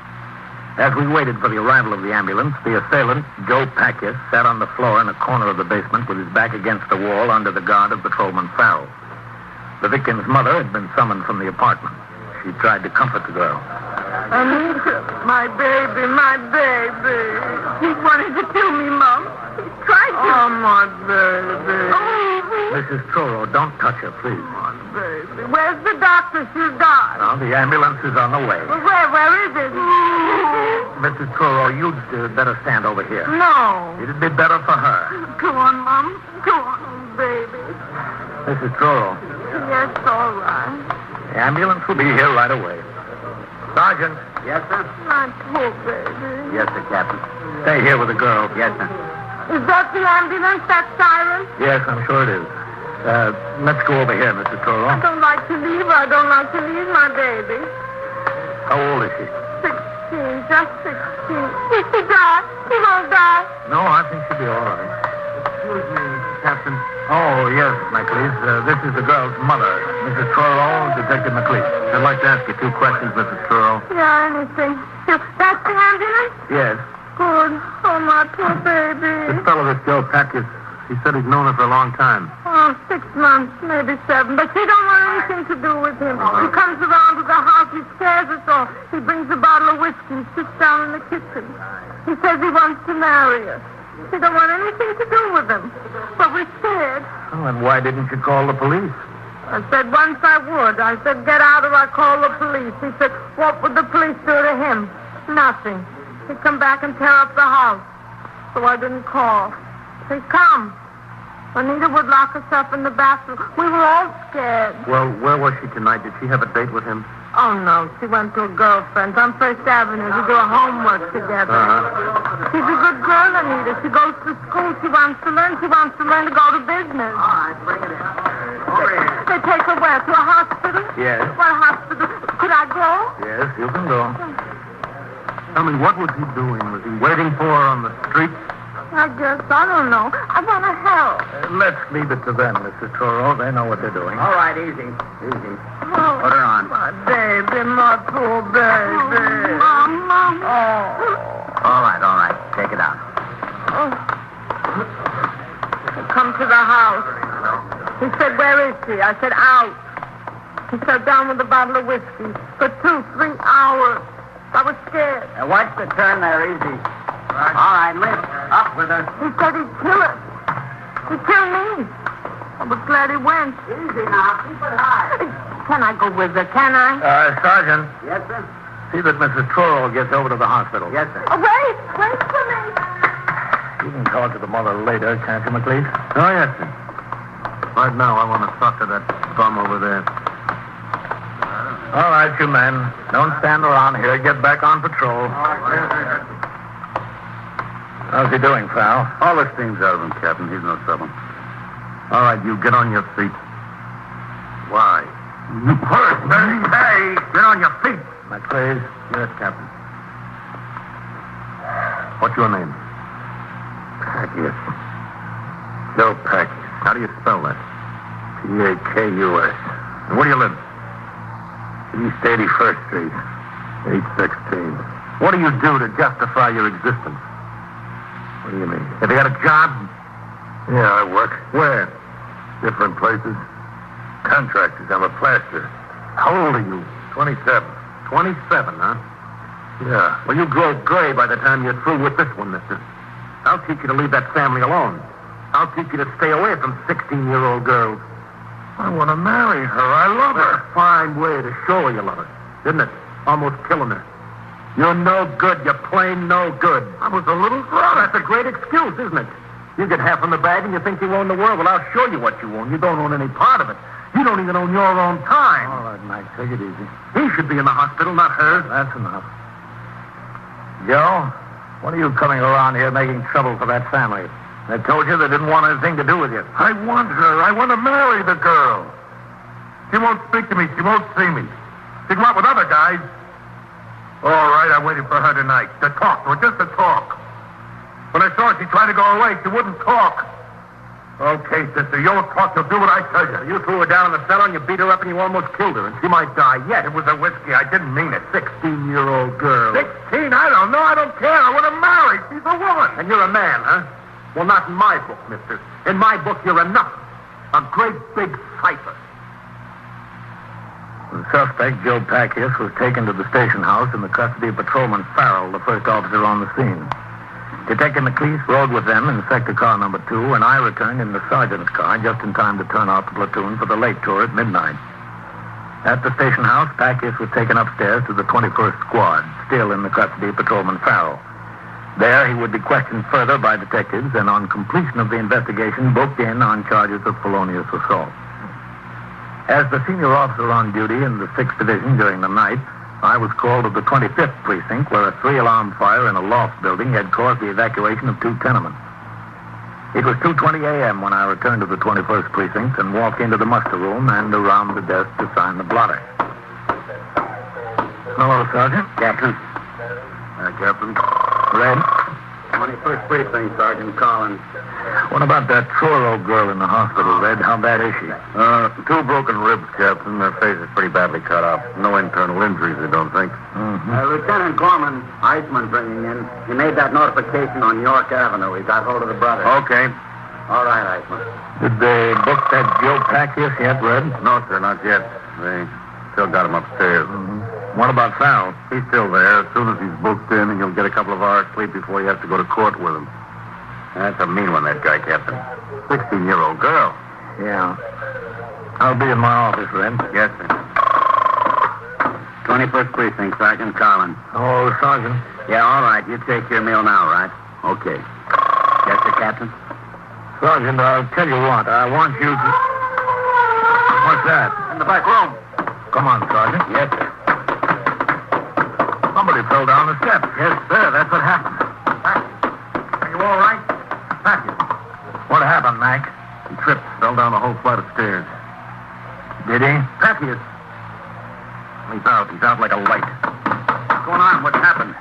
As we waited for the arrival of the ambulance, the assailant, Joe Packus, sat on the floor in a corner of the basement with his back against the wall under the guard of Patrolman Farrell. The victim's mother had been summoned from the apartment. She tried to comfort the girl. Anita, my baby, my baby. He wanted to kill me, Mom. He tried to. Oh, my baby. Mrs. Truro, don't touch her, please. Baby, where's the doctor? She's died. Now, the ambulance is on the way. Well, where is it? Mrs. Truro, you'd better stand over here. No. It'd be better for her. Go on, Mom. Go on, baby. Mrs. Truro, Yes, all right. the ambulance will be here right away. Sergeant. Yes, sir? My poor baby. Yes, sir, Captain. Stay here with the girl. Yes, sir. Is that the ambulance, that siren? Yes, I'm sure it is. Let's go over here, Mrs. I Truro. don't like to leave her. I don't like to leave my baby. How old is she? 16, just 16. Will she die? She won't die. No, I think she'll be all right. Excuse me, Captain. Oh, yes, McLeese. This is the girl's mother, Mrs. Truro, Detective McLeese. I'd like to ask you 2 questions, Mrs. Truro. Yeah, anything. That's the ambulance? Yes. Good. Oh, my poor baby. This fellow, this Joe Packus, he said he's known her for a long time. Oh, 6 months, maybe 7. But she don't want anything to do with him. He comes around to the house. He scares us all. He brings a bottle of whiskey and sits down in the kitchen. He says he wants to marry us. She don't want anything to do with him. But we're scared. Oh, and why didn't you call the police? I said once I would. I said, get out or I call the police. He said, what would the police do to him? Nothing. He'd come back and tear up the house. So I didn't call. He'd come. Anita would lock herself in the bathroom. We were all scared. Well, where was she tonight? Did she have a date with him? Oh, no. She went to a girlfriend's on First Avenue to do her homework together. She's a good girl, Anita. She goes to school. She wants to learn. She wants to learn to go to business. All right, bring it in. They take her where? To a hospital? Yes. What hospital? Could I go? Yes, you can go. Tell me, what was he doing? Was he waiting for her on the street? I guess. I don't know. I want to help. Let's leave it to them, Mrs. Truro. They know what they're doing. All right, easy. Easy. Oh, Put her on. my baby, my poor baby. Mama. Oh. All right. Take it out. Oh. Come to the house. He said, where is she? I said, out. He sat down with a bottle of whiskey for 2-3 hours. I was scared. Watch the turn there, easy. All right, lift. Up with her. He said he'd kill her. He'd kill me. I was glad he went. Easy now. Keep it high. Can I go with her? Can I? Sergeant. Yes, sir? See that Mrs. Truro gets over to the hospital. Yes, sir. Oh, wait for me. You can talk to the mother later, can't you, McLeese? Oh, yes, sir. Right now, I want to talk to that bum over there. All right, you men. Don't stand around here. Get back on patrol. How's he doing, Sal? All the steam's out of him, Captain. He's no trouble. All right, you get on your feet. Why? You first, hey, get on your feet. McLeese? Yes, Captain. What's your name? Packius. Joe Packius. How do you spell that? P-A-K-U-S. And where do you live? East 81st Street. 816. What do you do to justify your existence? What do you mean? Have you got a job? Yeah, I work. Where? Different places. Contractors. I'm a plasterer. How old are you? 27. 27, huh? Yeah. Well, you grow gray by the time you're through with this one, mister. I'll teach you to leave that family alone. I'll teach you to stay away from 16-year-old girls. I want to marry her. I love her. A fine way to show her you love her, isn't it? Almost killing her. You're no good. You're plain no good. I was a little drunk. That's a great excuse, isn't it? You get half in the bag and you think you own the world. Well, I'll show you what you own. You don't own any part of it. You don't even own your own time. All right, Mike, take it easy. He should be in the hospital, not her. That's enough. Joe, what are you coming around here making trouble for that family? They told you they didn't want anything to do with you. I want her. I want to marry the girl. She won't speak to me. She won't see me. She go out with other guys. All right, I waited for her tonight. To talk to her, just to talk. When I saw her, she tried to go away. She wouldn't talk. Okay, sister, you'll talk. You'll do what I tell you. You threw her down in the cellar and you beat her up and you almost killed her. And she might die yet. It was a whiskey. I didn't mean it. 16-year-old girl. 16? I don't know. I don't care. I want to marry. She's a woman. And you're a man, huh? Well, not in my book, mister. In my book, you're a nothing. A great big cipher. The suspect, Joe Packius, was taken to the station house in the custody of Patrolman Farrell, the first officer on the scene. Detective McLeese rode with them in sector car number 2, and I returned in the sergeant's car just in time to turn out the platoon for the late tour at midnight. At the station house, Packius was taken upstairs to the 21st Squad, still in the custody of Patrolman Farrell. There, he would be questioned further by detectives and, on completion of the investigation, booked in on charges of felonious assault. As the senior officer on duty in the 6th Division during the night, I was called to the 25th Precinct, where a 3-alarm fire in a loft building had caused the evacuation of 2 tenements. It was 2:20 a.m. when I returned to the 21st Precinct and walked into the muster room and around the desk to sign the blotter. Hello, Sergeant. Captain. Captain. Red. 21st Precinct, Sergeant Collins. What about that Truro girl in the hospital, Red? How bad is she? 2 broken ribs, Captain. Her face is pretty badly cut up. No internal injuries, I don't think. Mm-hmm. Lieutenant Gorman, Iceman bringing in. He made that notification on York Avenue. He got hold of the brother. Okay. All right, Iceman. Did they book that Joe Packius yet, Red? No, sir, not yet. They still got him upstairs. Mm-hmm. What about Farrell? He's still there. As soon as he's booked in, he'll get a couple of hours sleep before he has to go to court with him. That's a mean one, that guy, Captain. 16-year-old girl. Yeah. I'll be in my office, Red. Yes, sir. 21st Precinct, Sergeant Collins. Oh, Sergeant. Yeah, all right. You take your meal now, right? Okay. Yes, sir, Captain? Sergeant, I'll tell you what. I want you to... What's that? In the back room. Come on, Sergeant. Yes, sir. Somebody fell down the steps. Yes, sir. That's what happened. Are you all right? Packius. What happened, Mac? He tripped, fell down the whole flight of stairs. Did he? Packius. He's out. He's out like a light. What's going on? What happened?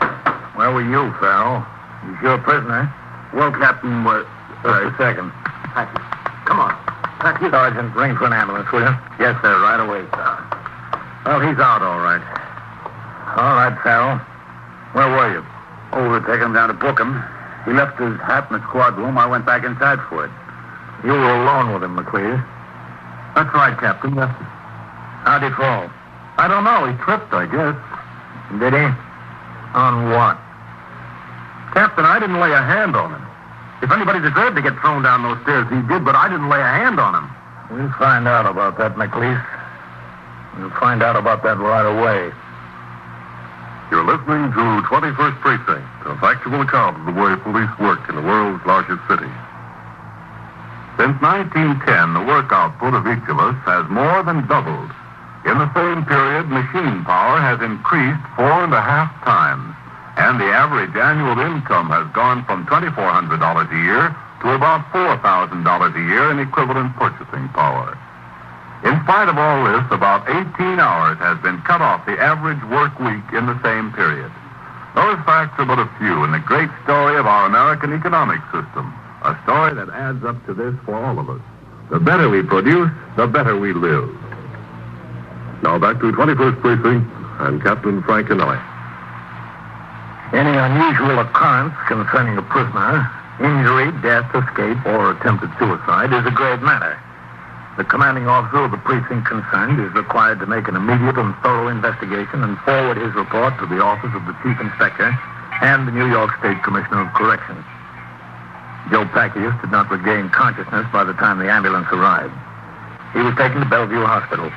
Where were you, Farrell? He's your prisoner. Well, Captain, Just a second. Packius. Come on. Packius. Sergeant, ring for an ambulance, will you? Yes, sir. Right away, sir. Well, he's out, all right. All right, Farrell. Where were you? Oh, we were taking him down to book him. He left his hat in the squad room. I went back inside for it. You were alone with him, McLeese. That's right, Captain. Yes. How'd he fall? I don't know. He tripped, I guess. Did he? On what? Captain, I didn't lay a hand on him. If anybody deserved to get thrown down those stairs, he did, but I didn't lay a hand on him. We'll find out about that, McLeese. We'll find out about that right away. You're listening to 21st Precinct, a factual account of the way police work in the world's largest city. Since 1910, the work output of each of us has more than doubled. In the same period, machine power has increased 4.5 times, and the average annual income has gone from $2,400 a year to about $4,000 a year in equivalent purchasing power. In spite of all this, about 18 hours has been cut off the average work week in the same period. Those facts are but a few in the great story of our American economic system, a story that adds up to this for all of us. The better we produce, the better we live. Now back to 21st Precinct and Captain Frank Canelli. Any unusual occurrence concerning a prisoner, injury, death, escape, or attempted suicide is a grave matter. The commanding officer of the precinct concerned is required to make an immediate and thorough investigation and forward his report to the office of the chief inspector and the New York State Commissioner of Corrections. Joe Packius did not regain consciousness by the time the ambulance arrived. He was taken to Bellevue Hospital.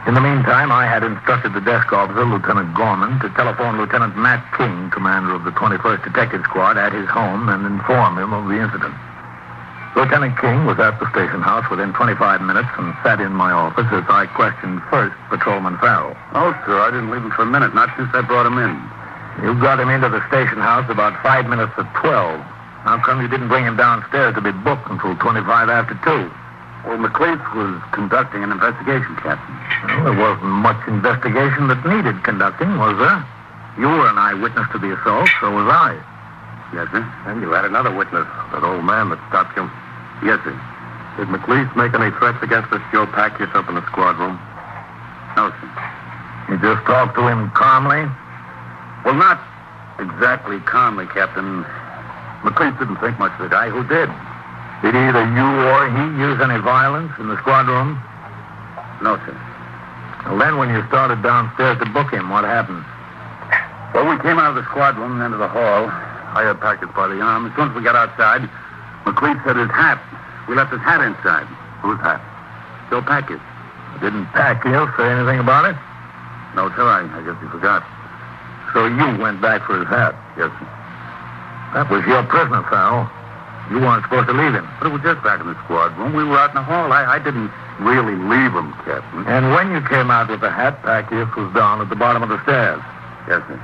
In the meantime, I had instructed the desk officer, Lieutenant Gorman, to telephone Lieutenant Matt King, commander of the 21st Detective Squad, at his home and inform him of the incident. Lieutenant King was at the station house within 25 minutes and sat in my office as I questioned first Patrolman Farrell. Oh, sir, I didn't leave him for a minute, not since I brought him in. You got him into the station house about 5 minutes to 12. How come you didn't bring him downstairs to be booked until 25 after 2? Well, McLeese was conducting an investigation, Captain. Well, there wasn't much investigation that needed conducting, was there? You were an eyewitness to the assault, so was I. Yes, sir. And you had another witness, that old man that stopped you. Yes, sir. Did McLeese make any threats against this Joe Packius up in the squad room? No, sir. You just talked to him calmly? Well, not exactly calmly, Captain. McLeese didn't think much of the guy. Who did? Did either you or he use any violence in the squad room? No, sir. Well, then when you started downstairs to book him, what happened? Well, we came out of the squad room and into the hall. I had Packius by the arm. As soon as we got outside, McLeese had his hat. We left his hat inside. Whose hat? Joe Packius. Didn't Packius say anything about it? No, sir. I guess he forgot. So you went back for his hat? Yes, sir. That was your prisoner, Farrell. You weren't supposed to leave him. But it was just back in the squad room. We were out in the hall. I didn't really leave him, Captain. And when you came out with the hat, Packius was down at the bottom of the stairs. Yes, sir.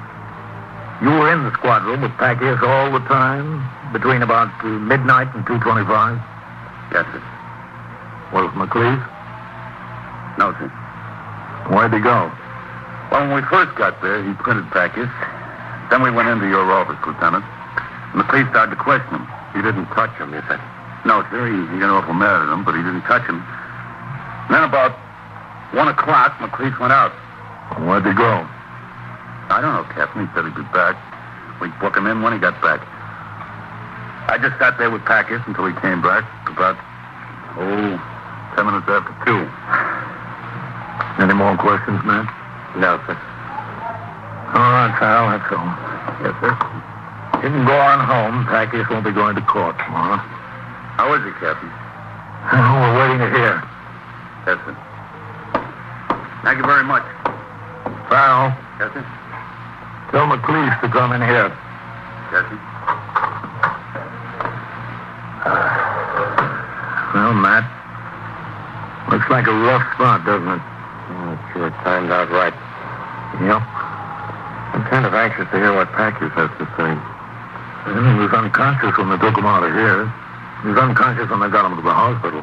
You were in the squad room with Packius all the time, between about midnight and 2:25? Yes, sir. Was McLeese? No, sir. Where'd he go? Well, when we first got there, he printed Packius. Then we went into your office, Lieutenant. McLeese started to question him. He didn't touch him, you said? No, sir. He got awful mad at him, but he didn't touch him. And then about 1 o'clock, McLeese went out. Where'd he go? I don't know, Captain. He said he'd be back. We'd book him in when he got back. I just sat there with Packius until he came back about, 10 minutes after 2. Any more questions, man? No, sir. All right, Farrell, that's all. Yes, sir. You can go on home. Packius won't be going to court tomorrow. How is he, Captain? Oh, we're waiting to hear. Yes, sir. Thank you very much. Farrell. Yes, sir. Tell McLeese to come in here. Yes, sir. Well, Matt, looks like a rough spot, doesn't it? It sure timed out right. Yep. I'm kind of anxious to hear what Packius has to say. Well, he was unconscious when they took him out of here. He was unconscious when they got him to the hospital.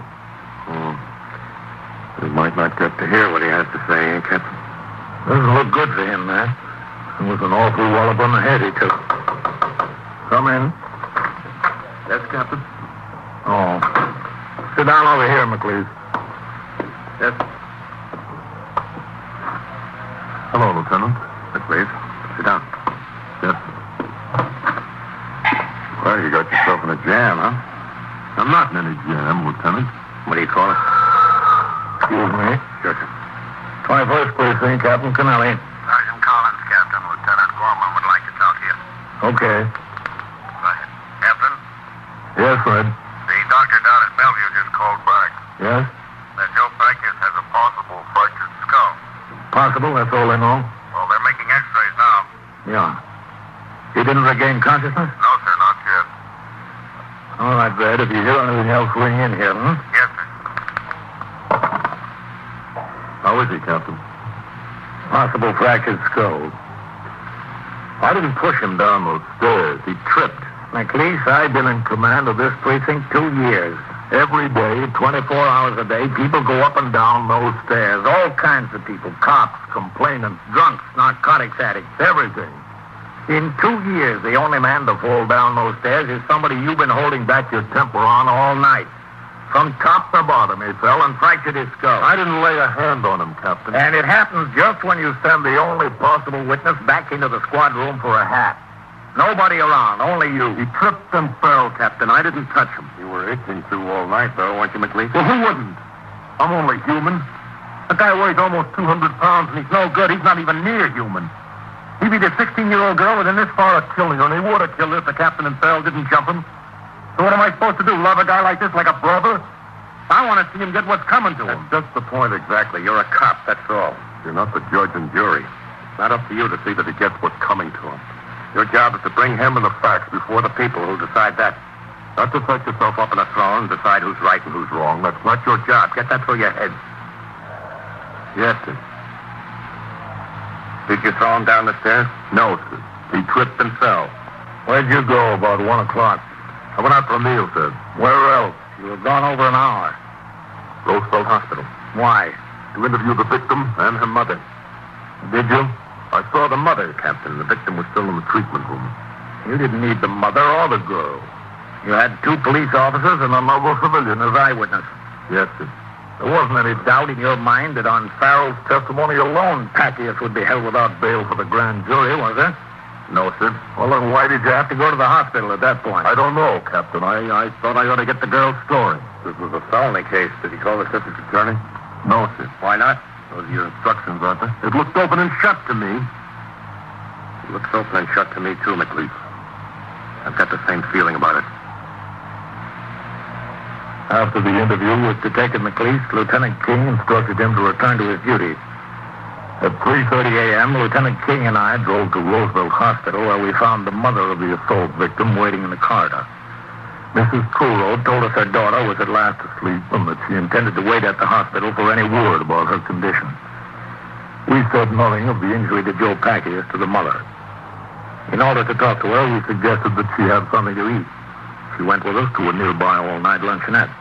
We might not get to hear what he has to say, Captain? Doesn't look good for him, Matt. It was an awful wallop on the head he took. Come in. Yes, Captain. Oh. Sit down over here, McLeese. Yes. Hello, Lieutenant. McLeese, sit down. Yes. Well, you got yourself in a jam, huh? I'm not in any jam, Lieutenant. What do you call it? Excuse me. Sure, sir. 21st Precinct, Captain Canelli. Sergeant Collins, Captain. Lieutenant Gorman would like to talk to you. Okay. Go ahead. Captain, Yes, Fred. the doctor down at Bellevue just called back. Yes? That Joe Packius has a possible fractured skull. Possible, that's all they know. Well, they're making x-rays now. Yeah. You didn't regain consciousness? No, sir, not yet. All right, Brad. If you hear anything else, ring in here, Yes, sir. How is he, Captain? Possible fractured skull. I didn't push him down those stairs. He tripped. McLeese, I've been in command of this precinct 2 years. Every day, 24 hours a day, people go up and down those stairs. All kinds of people. Cops, complainants, drunks, narcotics addicts, everything. In 2 years, the only man to fall down those stairs is somebody you've been holding back your temper on all night. From top to bottom, he fell and fractured his skull. I didn't lay a hand on him, Captain. And it happens just when you send the only possible witness back into the squad room for a hat. Nobody around, only you. He tripped and fell, Captain. I didn't touch him. You were itching through all night, though, weren't you, McLeese? Well, who wouldn't? I'm only human. The guy weighs almost 200 pounds, and he's no good. He's not even near human. He beat a 16-year-old girl within this far of killing her, and he would have killed her if the captain himself didn't jump him. So what am I supposed to do, love a guy like this like a brother? I want to see him get what's coming to him. That's just the point exactly. You're a cop, that's all. You're not the judge and jury. It's not up to you to see that he gets what's coming to him. Your job is to bring him and the facts before the people who decide that. Not to set yourself up in a throne and decide who's right and who's wrong. That's not your job. Get that through your head. Yes, sir. Did you throw him down the stairs? No, sir. He tripped and fell. Where'd you go about 1 o'clock? I went out for a meal, sir. Where else? You were gone over an hour. Roosevelt Hospital. Why? To interview the victim and her mother. Did you? I saw the mother, Captain. The victim was still in the treatment room. You didn't need the mother or the girl. You had 2 police officers and a noble civilian as eyewitness. Yes, sir. There wasn't any doubt in your mind that on Farrell's testimony alone, Packius would be held without bail for the grand jury, was there? No, sir. Well, then why did you have to go to the hospital at that point? I don't know, Captain. I thought I ought to get the girl's story. This was a felony case. Did he call the district attorney? No, sir. Why not? Those are your instructions, aren't they? It looked open and shut to me. It looks open and shut to me, too, McLeese. I've got the same feeling about it. After the interview with Detective McLeese, Lieutenant King instructed him to return to his duties. At 3:30 a.m., Lieutenant King and I drove to Roosevelt Hospital, where we found the mother of the assault victim waiting in the corridor. Mrs. Truro told us her daughter was at last asleep and that she intended to wait at the hospital for any word about her condition. We said nothing of the injury to Joe Packius to the mother. In order to talk to her, we suggested that she have something to eat. She went with us to a nearby all-night luncheonette.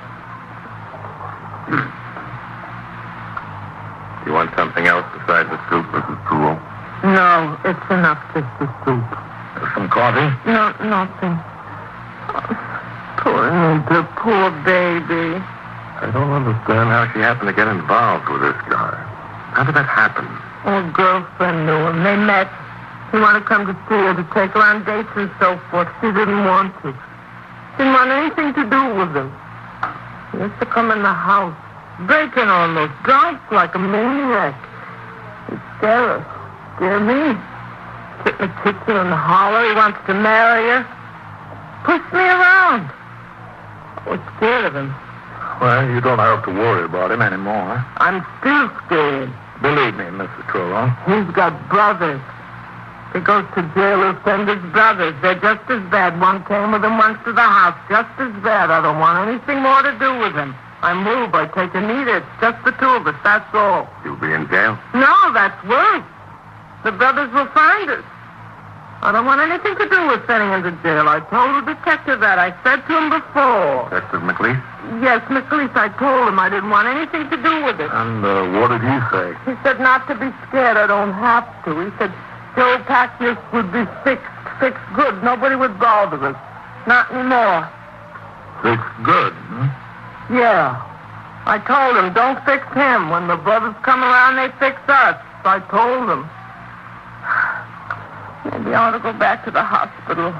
You want something else besides the soup, Mrs. Truro? No, it's enough, just the soup. Some coffee? No, nothing. Poor Nita, poor baby. I don't understand how she happened to get involved with this guy. How did that happen? Her girlfriend knew him. They met. He wanted to come to see her, to take her on dates and so forth. She didn't want to. Didn't want anything to do with him. He used to come in the house, breaking on those drunk like a maniac. He'd scare her, scare me. Sit in the kitchen and holler he wants to marry her. Push me around. I was scared of him. Well, you don't have to worry about him anymore. I'm still scared. Believe me, Mr. Truro. He's got brothers. He goes to jail, he'll send his brothers. They're just as bad. One came with him once to the house. Just as bad. I don't want anything more to do with him. I move. I take Anita. It's just the 2 of us. That's all. You'll be in jail? No, that's worse. The brothers will find us. I don't want anything to do with sending him to jail. I told the detective that. I said to him before. Detective McLeese? Yes, McLeese. I told him I didn't want anything to do with it. And what did he say? He said not to be scared. I don't have to. He said Joe Packius would be fixed good. Nobody would bother us. Not anymore. Fixed good, hmm? Yeah. I told him, don't fix him. When the brothers come around, they fix us. I told him. Maybe I ought to go back to the hospital.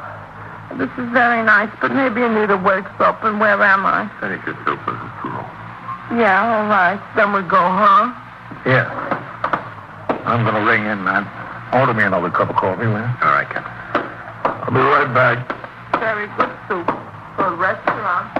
This is very nice, but maybe Anita wakes up, and where am I? Finish your soup, Mrs. Truro. Yeah, all right. Then we go, huh? Yeah. I'm going to ring in, man. Order me another cup of coffee, will you? All right, Captain. I'll be right back. Very good soup for a restaurant.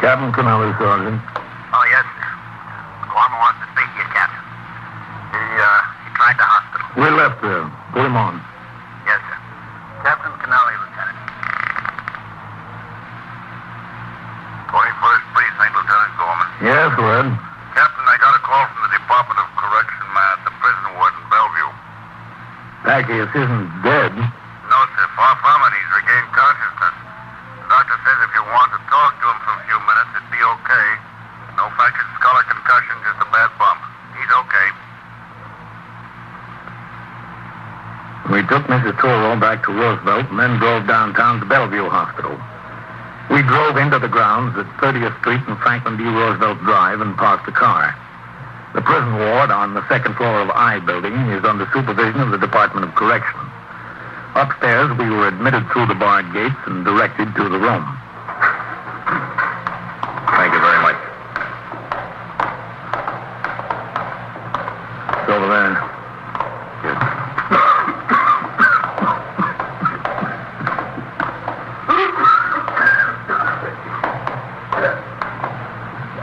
Captain Canelli, Sergeant. Oh, yes, sir. Guamo wants to speak to you, Captain. He tried the hospital. We left there. Put him on. Yes, sir. Captain Canelli, Lieutenant. 21st Precinct, Lieutenant Gorman. Yes, Red. Captain, I got a call from the Department of Correction man at the prison ward in Bellevue. Zacchaeus isn't dead. No, sir. Far from it. He's regained consciousness. The doctor says if you want to talk to him for a few minutes, it'd be okay. No fractured skull or concussion, just a bad bump. He's okay. We took Mrs. Toro back to Roosevelt and then drove downtown to Bellevue Hospital. We drove into the grounds at 30th Street and Franklin D. Roosevelt Drive and parked the car. The prison ward on the second floor of I building is under supervision of the Department of Correction. Upstairs, we were admitted through the barred gates and directed to the room. Thank you very much. It's over there.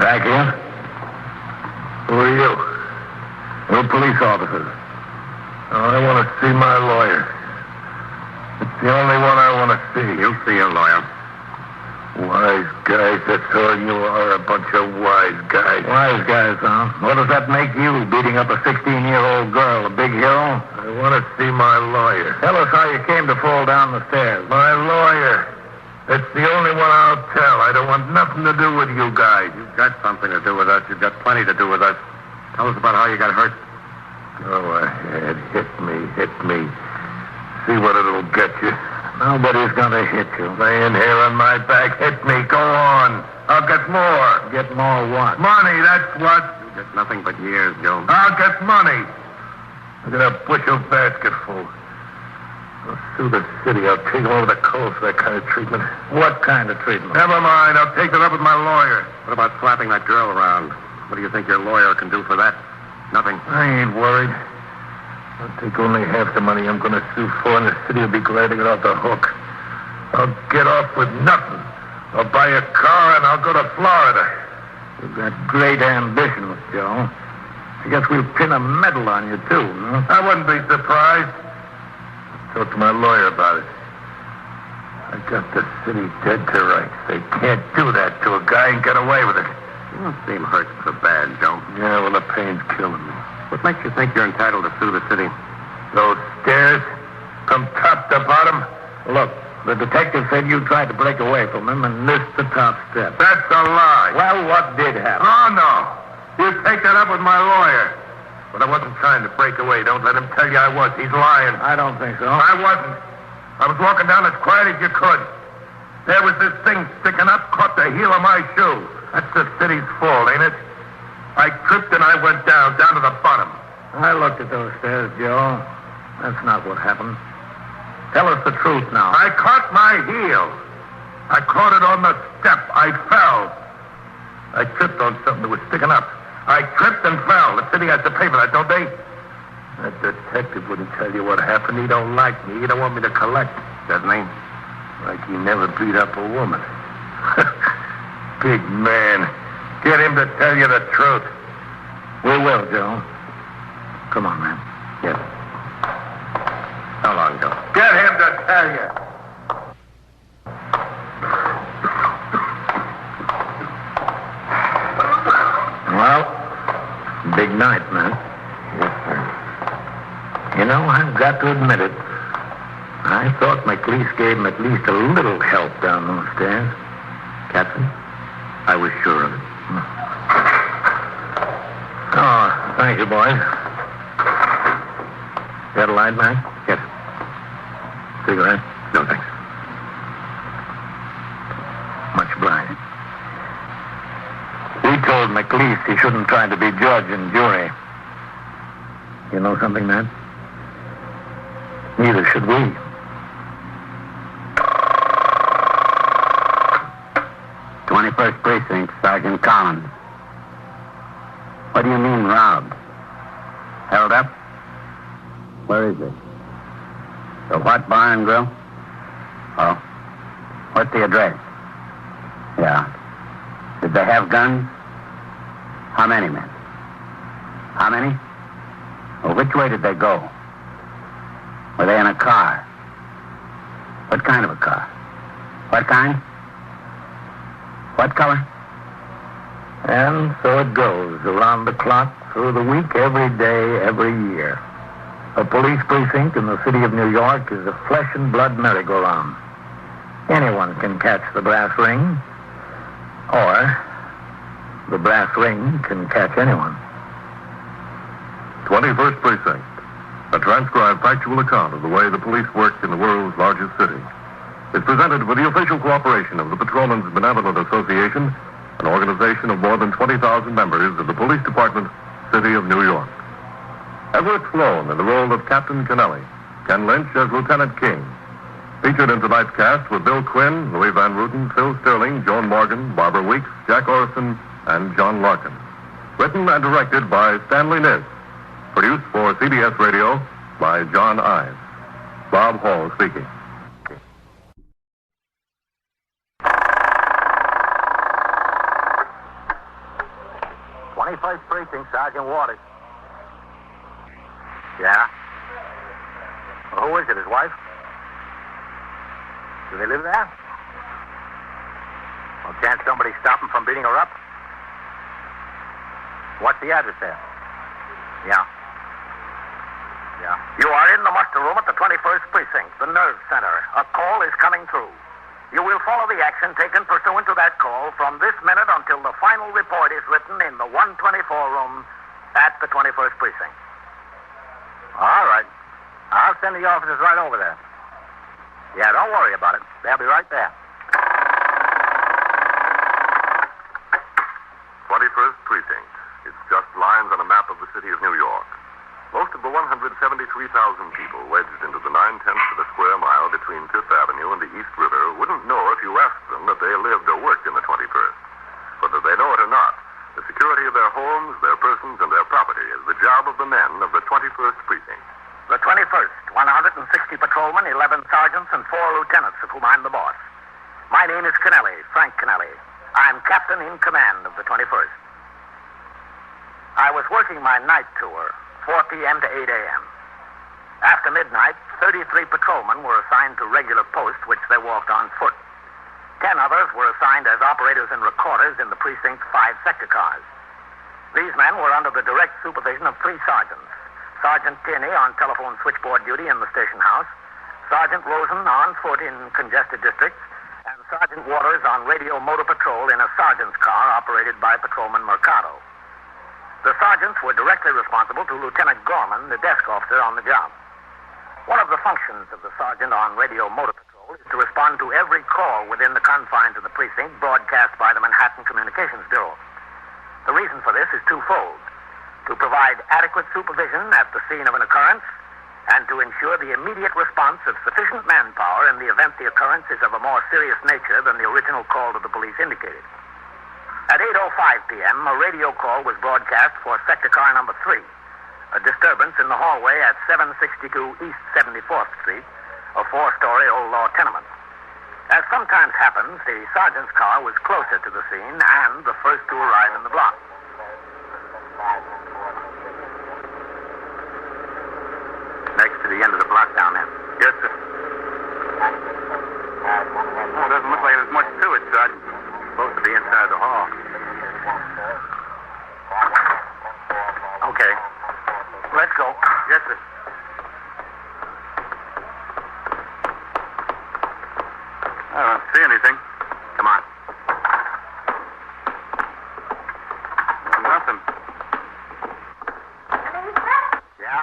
Zacchaeus? Who are you? We're police officers. I want to see my lawyer. It's the only one I want to see. You see a lawyer. Wise guys, that's all you are, a bunch of wise guys. Wise guys, huh? What does that make you, beating up a 16-year-old girl, a big hero? I want to see my lawyer. Tell us how you came to fall down the stairs. My lawyer. It's the only one I'll tell. I don't want nothing to do with you guys. You've got something to do with us. You've got plenty to do with us. Tell us about how you got hurt. Go ahead. Hit me. See what it'll get you. Nobody's going to hit you. Laying here on my back. Hit me. Go on. I'll get more. Get more what? Money, that's what. You get nothing but years, Joe. I'll get money. I got a bushel basket full. I'll sue the city. I'll take them over the coals for that kind of treatment. What kind of treatment? Never mind. I'll take it up with my lawyer. What about slapping that girl around? What do you think your lawyer can do for that? Nothing. I ain't worried. I'll take only half the money I'm going to sue for, and the city will be glad to get off the hook. I'll get off with nothing. I'll buy a car, and I'll go to Florida. You've got great ambitions, Joe. I guess we'll pin a medal on you, too, huh? I wouldn't be surprised. Talk to my lawyer about it. I got the city dead to rights. They can't do that to a guy and get away with it. You don't seem hurt so bad, Joe. Yeah, well, the pain's killing me. What makes you think you're entitled to sue the city? Those stairs? From top to bottom? Look, the detective said you tried to break away from him and missed the top step. That's a lie. Well, what did happen? Oh, no. You take that up with my lawyer. But I wasn't trying to break away. Don't let him tell you I was. He's lying. I don't think so. I wasn't. I was walking down as quiet as you could. There was this thing sticking up, caught the heel of my shoe. That's the city's fault, ain't it? I tripped and I went down to the bottom. I looked at those stairs, Joe. That's not what happened. Tell us the truth now. I caught my heel. I caught it on the step. I fell. I tripped on something that was sticking up. I tripped and fell. The city has to pay for that, don't they? That detective wouldn't tell you what happened. He don't like me. He don't want me to collect. Doesn't he? Like he never beat up a woman. Big man. Get him to tell you the truth. We will, Joe. Come on, man. Yes. How long, Joe? Get him to tell you. Well, big night, man. Yes, sir. You know, I've got to admit it. I thought McLeese gave him at least a little help down those stairs. Captain, I was sure of it. Oh, thank you, boys. Got a light, man? Yes. Cigarette? No, thanks. Much obliged. We told McLeese he shouldn't try to be judge and jury. You know something, man? Neither should we. First Precinct, Sergeant Collins. What do you mean, robbed? Held up? Where is it? The what bar and grill? Oh. What's the address? Yeah. Did they have guns? How many men? How many? Well, which way did they go? Were they in a car? What kind of a car? What kind? What color? And so it goes, around the clock, through the week, every day, every year. A police precinct in the city of New York is a flesh and blood merry-go-round. Anyone can catch the brass ring, or the brass ring can catch anyone. 21st Precinct, a transcribed factual account of the way the police work in the world's largest city, is presented with the official cooperation of the Patrolmen's Benevolent Association, an organization of more than 20,000 members of the Police Department, City of New York. Everett Sloan in the role of Captain Kennelly, Ken Lynch as Lieutenant King. Featured in tonight's cast were Bill Quinn, Louis Van Ruten, Phil Sterling, Joan Morgan, Barbara Weeks, Jack Orson, and John Larkin. Written and directed by Stanley Niss. Produced for CBS Radio by John Ives. Bob Hall speaking. 21st Precinct, Sergeant Waters. Yeah? Well, who is it, his wife? Do they live there? Well, can't somebody stop him from beating her up? What's the address there? Yeah. Yeah. You are in the muster room at the 21st Precinct, the nerve center. A call is coming through. You will follow the action taken pursuant to that call from this minute until the final report is written in the 124 room at the 21st Precinct. All right. I'll send the officers right over there. Yeah, don't worry about it. They'll be right there. 21st Precinct. It's just lines on a map of the city of New York. Most of the 173,000 people wedged into the 9/10 of a square mile between Fifth Avenue and the East River wouldn't know if you asked them that they lived or worked in the 21st. Whether they know it or not, the security of their homes, their persons, and their property is the job of the men of the 21st Precinct. The 21st, 160 patrolmen, 11 sergeants, and 4 lieutenants, of whom I'm the boss. My name is Kennelly, Frank Kennelly. I'm captain in command of the 21st. I was working my night tour, 4 p.m. to 8 a.m. After midnight, 33 patrolmen were assigned to regular posts, which they walked on foot. 10 others were assigned as operators and recorders in the precinct's 5 sector cars. These men were under the direct supervision of 3 sergeants. Sergeant Tierney on telephone switchboard duty in the station house, Sergeant Rosen on foot in congested districts, and Sergeant Waters on radio motor patrol in a sergeant's car operated by Patrolman Mercado. The sergeants were directly responsible to Lieutenant Gorman, the desk officer on the job. One of the functions of the sergeant on radio motor patrol is to respond to every call within the confines of the precinct broadcast by the Manhattan Communications Bureau. The reason for this is twofold: to provide adequate supervision at the scene of an occurrence, and to ensure the immediate response of sufficient manpower in the event the occurrence is of a more serious nature than the original call to the police indicated. At 8:05 p.m., a radio call was broadcast for sector car number 3, a disturbance in the hallway at 762 East 74th Street, a 4-story old law tenement. As sometimes happens, the sergeant's car was closer to the scene and the first to arrive in the block. Next to the end of the block down there. Yes, sir. Oh, doesn't look like there's much to it, Sergeant. Supposed to be inside the hall. Okay. Let's go. Yes, sir. I don't see anything. Come on. Nothing. Yeah?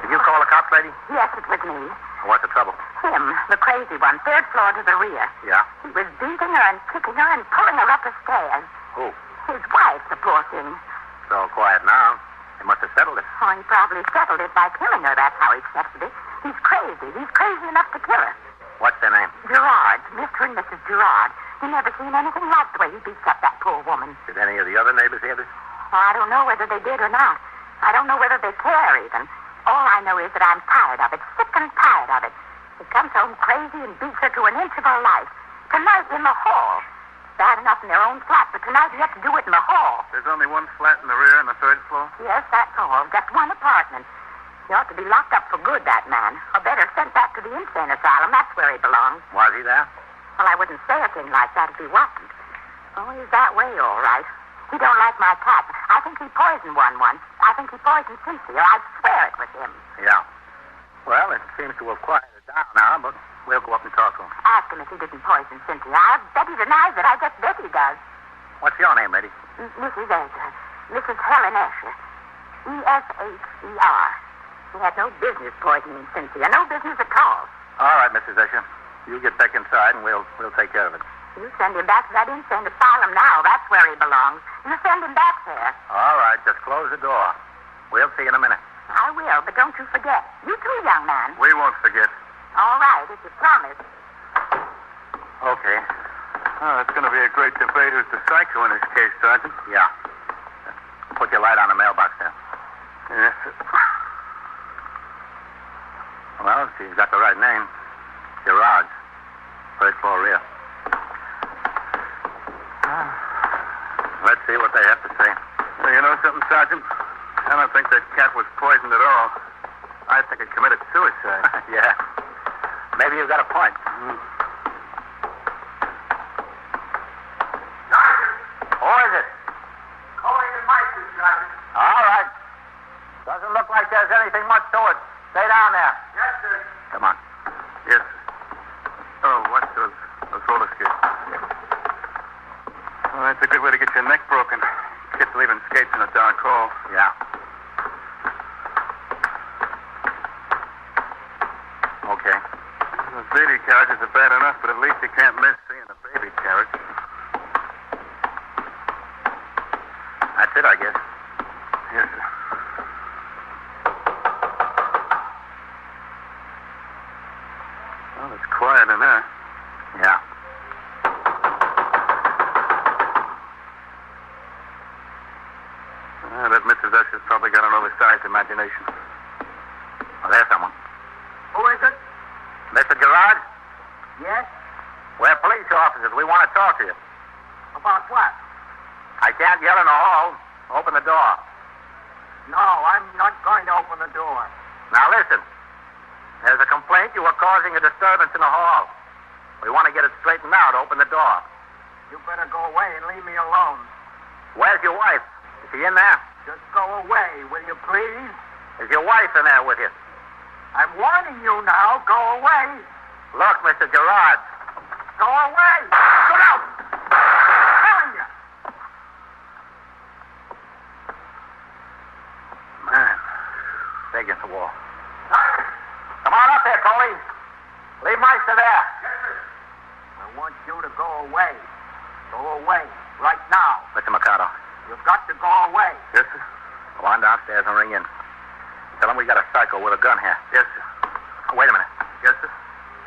Did you call the cops, lady? Yes, it was me. What's the trouble? Him, the crazy one, 3rd floor to the rear. Yeah? He was beating her and kicking her and pulling her up the stairs. Who? His wife, the poor thing. It's all quiet now. They must have settled it. Oh, he probably settled it by killing her. That's how he settled it. He's crazy. He's crazy enough to kill her. What's their name? Gerard. Mr. and Mrs. Gerard. He never seen anything like the way he beats up that poor woman. Did any of the other neighbors hear this? Oh, I don't know whether they did or not. I don't know whether they care even. All I know is that I'm tired of it. Sick and tired of it. He comes home crazy and beats her to an inch of her life. Tonight in the hall. Bad enough in their own flat, but tonight he had to do it in the hall. There's only one flat in the rear on the third floor? Yes, that's all. Just one apartment. He ought to be locked up for good, that man. Or better sent back to the insane asylum. That's where he belongs. Was he there? Well, I wouldn't say a thing like that if he wasn't. Oh, he's that way, all right. He don't like my cat. I think he poisoned one once. I think he poisoned Cynthia. I swear it was him. Yeah. Well, it seems to have quieted down now, but we'll go up and talk to him. Ask him if he didn't poison Cynthia. I bet he denies it. I just bet he does. What's your name, lady? Mrs. Escher. Mrs. Helen Escher. Esher. He had no business poisoning Cynthia. No business at all. All right, Mrs. Escher. You get back inside, and we'll take care of it. You send him back to that insane asylum now. That's where he belongs. You send him back there. All right, just close the door. We'll see you in a minute. I will, but don't you forget. You too, young man. We won't forget. All right, if you promise. Okay. Oh, it's going to be a great debate who's the psycho in this case, Sergeant. Yeah. Put your light on the mailbox there. Yes. Well, she's got the right name. Gerard's. Third floor rear. Let's see what they have to say. Well, you know something, Sergeant? I don't think that cat was poisoned at all. I think it committed suicide. Yeah. Maybe you've got a point. Who is it? Calling in my suit, Sergeant. All right. Doesn't look like there's anything much to it. Stay down there. Yes, sir. Come on. Yes. Oh, what's those roller skates? Well, that's a good way to get your neck broken. Kids leaving skates in a dark hall. Yeah. Okay. Those baby carriages are bad enough, but at least you can't miss seeing a baby carriage. That's it, I guess. Yes, sir. Well, it's quiet in there. Yeah. That Mrs. Escher's probably got an oversized imagination. Well, there's someone. Who is it? Mr. Gerard? Yes? We're police officers. We want to talk to you. About what? I can't yell in the hall. Open the door. No, I'm not going to open the door. Now listen. There's a complaint you were causing a disturbance in the hall. We want to get it straightened out. Open the door. You better go away and leave me alone. Where's your wife? Is she in there? Just go away, will you please? Is your wife in there with you? I'm warning you now. Go away. Look, Mr. Gerard. Go away. Get out. I'm telling you. Man, big against the wall. Come on up there, Coley. Leave Meister there. Yes, sir. I want you to go away. Go away. Right now. Mr. Mikado. You've got to go away. Yes, sir. Go on downstairs and ring in. Tell him we got a psycho with a gun here. Yes, sir. Oh, wait a minute. Yes, sir.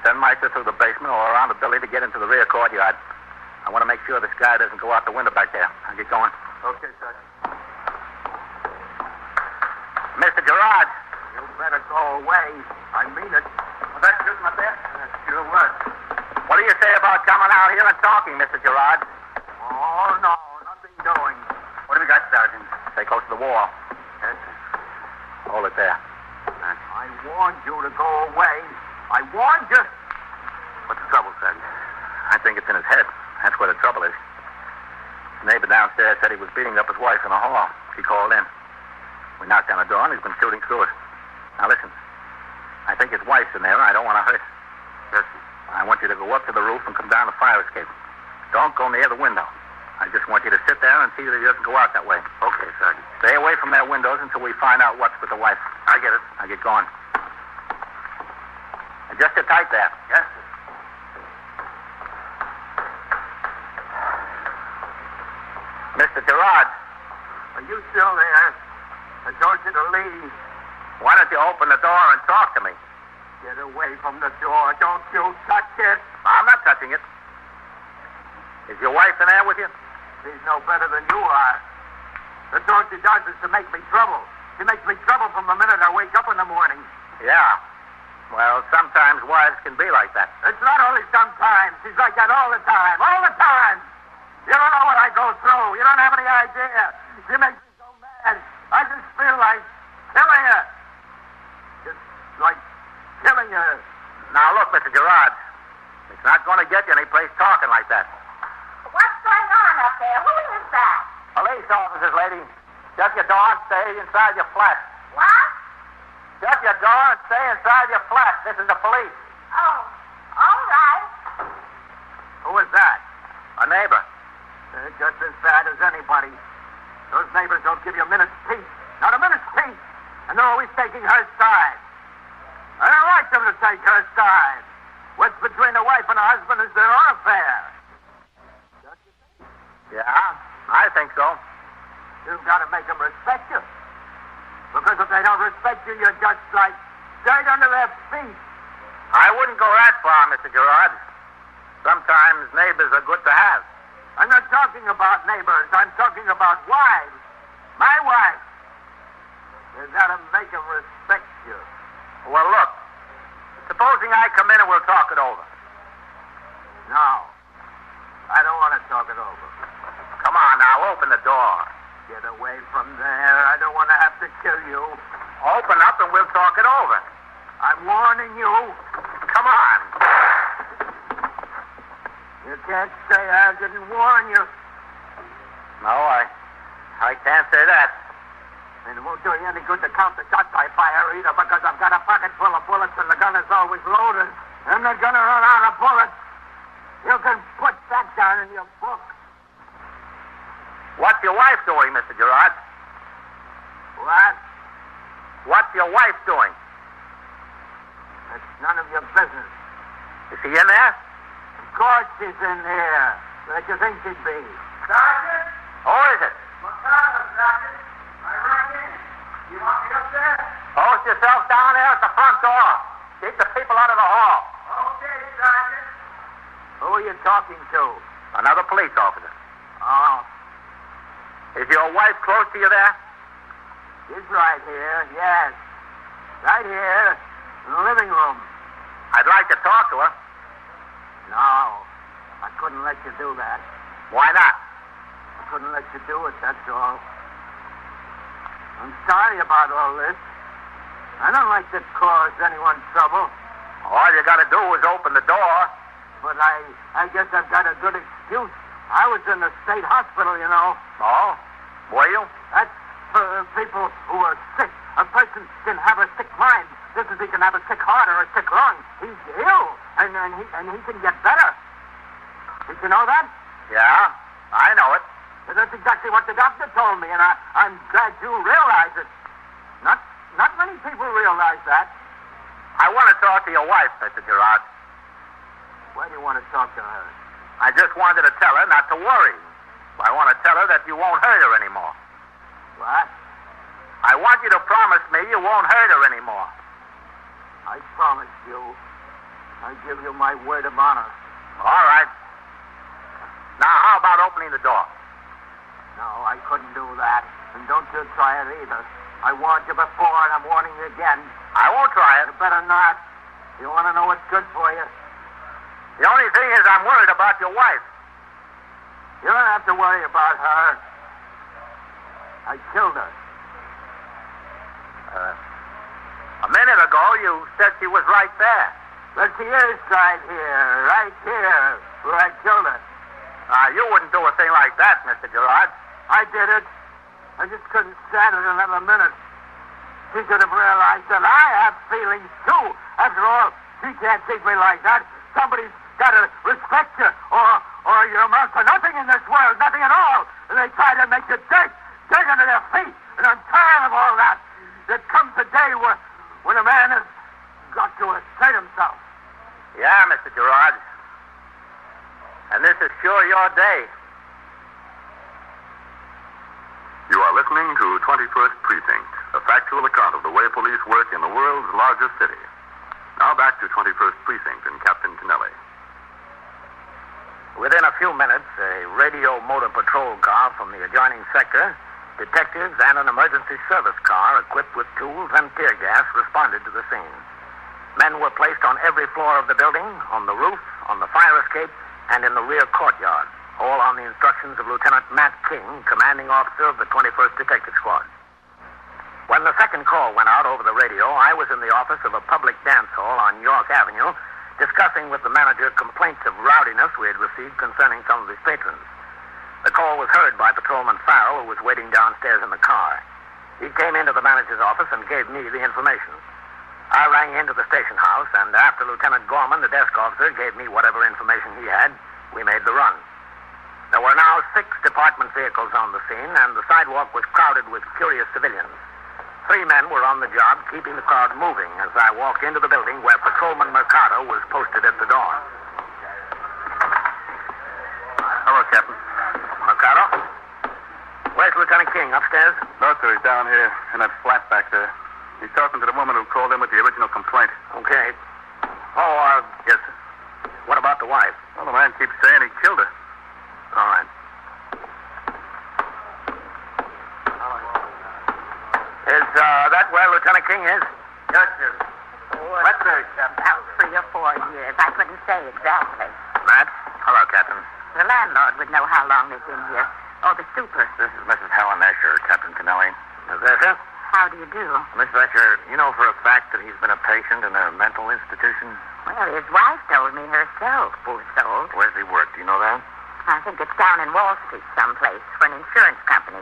Send Meister through the basement or around the building to get into the rear courtyard. I want to make sure this guy doesn't go out the window back there. I'll get going. Okay, Sergeant. Mr. Gerard. You better go away. I mean it. Was that shooting up there? Sure was. What do you say about coming out here and talking, Mr. Gerard? Oh, no. Nothing doing. What have we got, Sergeant? Stay close to the wall. Yes, sir. Hold it there. I warned you to go away. I warned you. What's the trouble, Sergeant? I think it's in his head. That's where the trouble is. His neighbor downstairs said he was beating up his wife in the hall. She called in. We knocked on the door, and he's been shooting through it. Now, listen. I think his wife's in there, and I don't want to hurt her. Yes, sir. I want you to go up to the roof and come down the fire escape. Don't go near the window. I just want you to sit there and see that he doesn't go out that way. Okay, Sergeant. Stay away from their windows until we find out what's with the wife. I get it. Now get going. And just sit tight there. Yes, sir. Mr. Gerard. Are you still there? I told you to leave. Why don't you open the door and talk to me? Get away from the door. Don't you touch it. I'm not touching it. Is your wife in there with you? She's no better than you are. The thought she does is to make me trouble. She makes me trouble from the minute I wake up in the morning. Yeah. Well, sometimes wives can be like that. It's not only sometimes. She's like that all the time. All the time. You don't know what I go through. You don't have any idea. She makes me so mad. I just feel like killing her. Just like killing her. Now, look, Mr. Gerard. It's not going to get you any place talking like that. What's going on up there? Who is that? Police officers, lady. Shut your door and stay inside your flat. What? Shut your door and stay inside your flat. This is the police. Oh, all right. Who is that? A neighbor. They're just as bad as anybody. Those neighbors don't give you a minute's peace. Not a minute's peace. And they're always taking her side. I don't like them to take her side. What's between a wife and a husband is their own affair. Yeah, I think so. You've got to make them respect you. Because if they don't respect you, you're just like dirt under their feet. I wouldn't go that far, Mr. Gerard. Sometimes neighbors are good to have. I'm not talking about neighbors. I'm talking about wives. My wife. You've got to make them respect you. Well, look. Supposing I come in and we'll talk it over. No. I don't want to talk it over. Come on now, open the door. Get away from there. I don't want to have to kill you. Open up and we'll talk it over. I'm warning you. Come on. You can't say I didn't warn you. No, I can't say that. And it won't do you any good to count the shots I fire either, because I've got a pocket full of bullets and the gun is always loaded. I'm not going to run out of bullets. You can put that down in your book. What's your wife doing, Mr. Gerard? What? What's your wife doing? It's none of your business. Is she in there? Of course she's in here. Where'd you think she'd be? Sergeant? Who is it? McConnell, Sergeant. I rang in. You want me up there? Post yourself down there at the front door. Keep the people out of the hall. Okay, Sergeant. Who are you talking to? Another police officer. Oh. Is your wife close to you there? She's right here, yes. Right here, in the living room. I'd like to talk to her. No, I couldn't let you do that. Why not? I couldn't let you do it, that's all. I'm sorry about all this. I don't like to cause anyone trouble. All you got to do is open the door. But I guess I've got a good excuse. I was in the state hospital, you know. Oh? Were you? That's for people who are sick. A person can have a sick mind just as he can have a sick heart or a sick lung. He's ill, and he can get better. Did you know that? Yeah, I know it. That's exactly what the doctor told me, and I'm glad you realize it. Not many people realize that. I want to talk to your wife, Mr. Gerard. Why do you want to talk to her? I just wanted to tell her not to worry. I want to tell her that you won't hurt her anymore. What? I want you to promise me you won't hurt her anymore. I promise you. I give you my word of honor. All right. Now, how about opening the door? No, I couldn't do that. And don't you try it either. I warned you before, and I'm warning you again. I won't try it. You better not. You want to know what's good for you? The only thing is I'm worried about your wife. You don't have to worry about her. I killed her. A minute ago, you said she was right there. But she is right here, where I killed her. You wouldn't do a thing like that, Mr. Gerard. I did it. I just couldn't stand it another minute. She should have realized that I have feelings, too. After all, she can't treat me like that. Somebody's got to respect you, or you amount to nothing in this world, nothing at all. And they try to make you dirt under their feet. And I'm tired of all that. There comes a day when a man has got to assert himself. Yeah, Mr. Gerard. And this is sure your day. You are listening to 21st Precinct, a factual account of the way police work in the world's largest city. Now back to 21st Precinct and Captain Kennelly. Within a few minutes, a radio motor patrol car from the adjoining sector, detectives, and an emergency service car equipped with tools and tear gas responded to the scene. Men were placed on every floor of the building, on the roof, on the fire escape, and in the rear courtyard, all on the instructions of Lieutenant Matt King, commanding officer of the 21st Detective Squad. When the second call went out over the radio, I was in the office of a public dance hall on York Avenue, discussing with the manager complaints of rowdiness we had received concerning some of his patrons. The call was heard by Patrolman Farrell, who was waiting downstairs in the car. He came into the manager's office and gave me the information. I rang into the station house, and after Lieutenant Gorman, the desk officer, gave me whatever information he had, we made the run. There were now 6 department vehicles on the scene, and the sidewalk was crowded with curious civilians. 3 men were on the job, keeping the crowd moving as I walked into the building where Patrolman Mercado was posted at the door. Hello, Captain. Mercado? Where's Lieutenant King? Upstairs? No, sir. He's down here in that flat back there. He's talking to the woman who called in with the original complaint. Okay. Yes, sir. What about the wife? Well, the man keeps saying he killed her. All right. Is that where Lieutenant King is? Yes, sir. What's there, Captain? About 3 or 4 years. I couldn't say exactly. Matt? Hello, Captain. The landlord would know how long they've been here. Or the super. This is Mrs. Helen Escher, Captain Kennelly. Is that it? How do you do? Miss Escher, you know for a fact that he's been a patient in a mental institution? Well, his wife told me herself, poor soul. Where's he work? Do you know that? I think it's down in Wall Street someplace for an insurance company.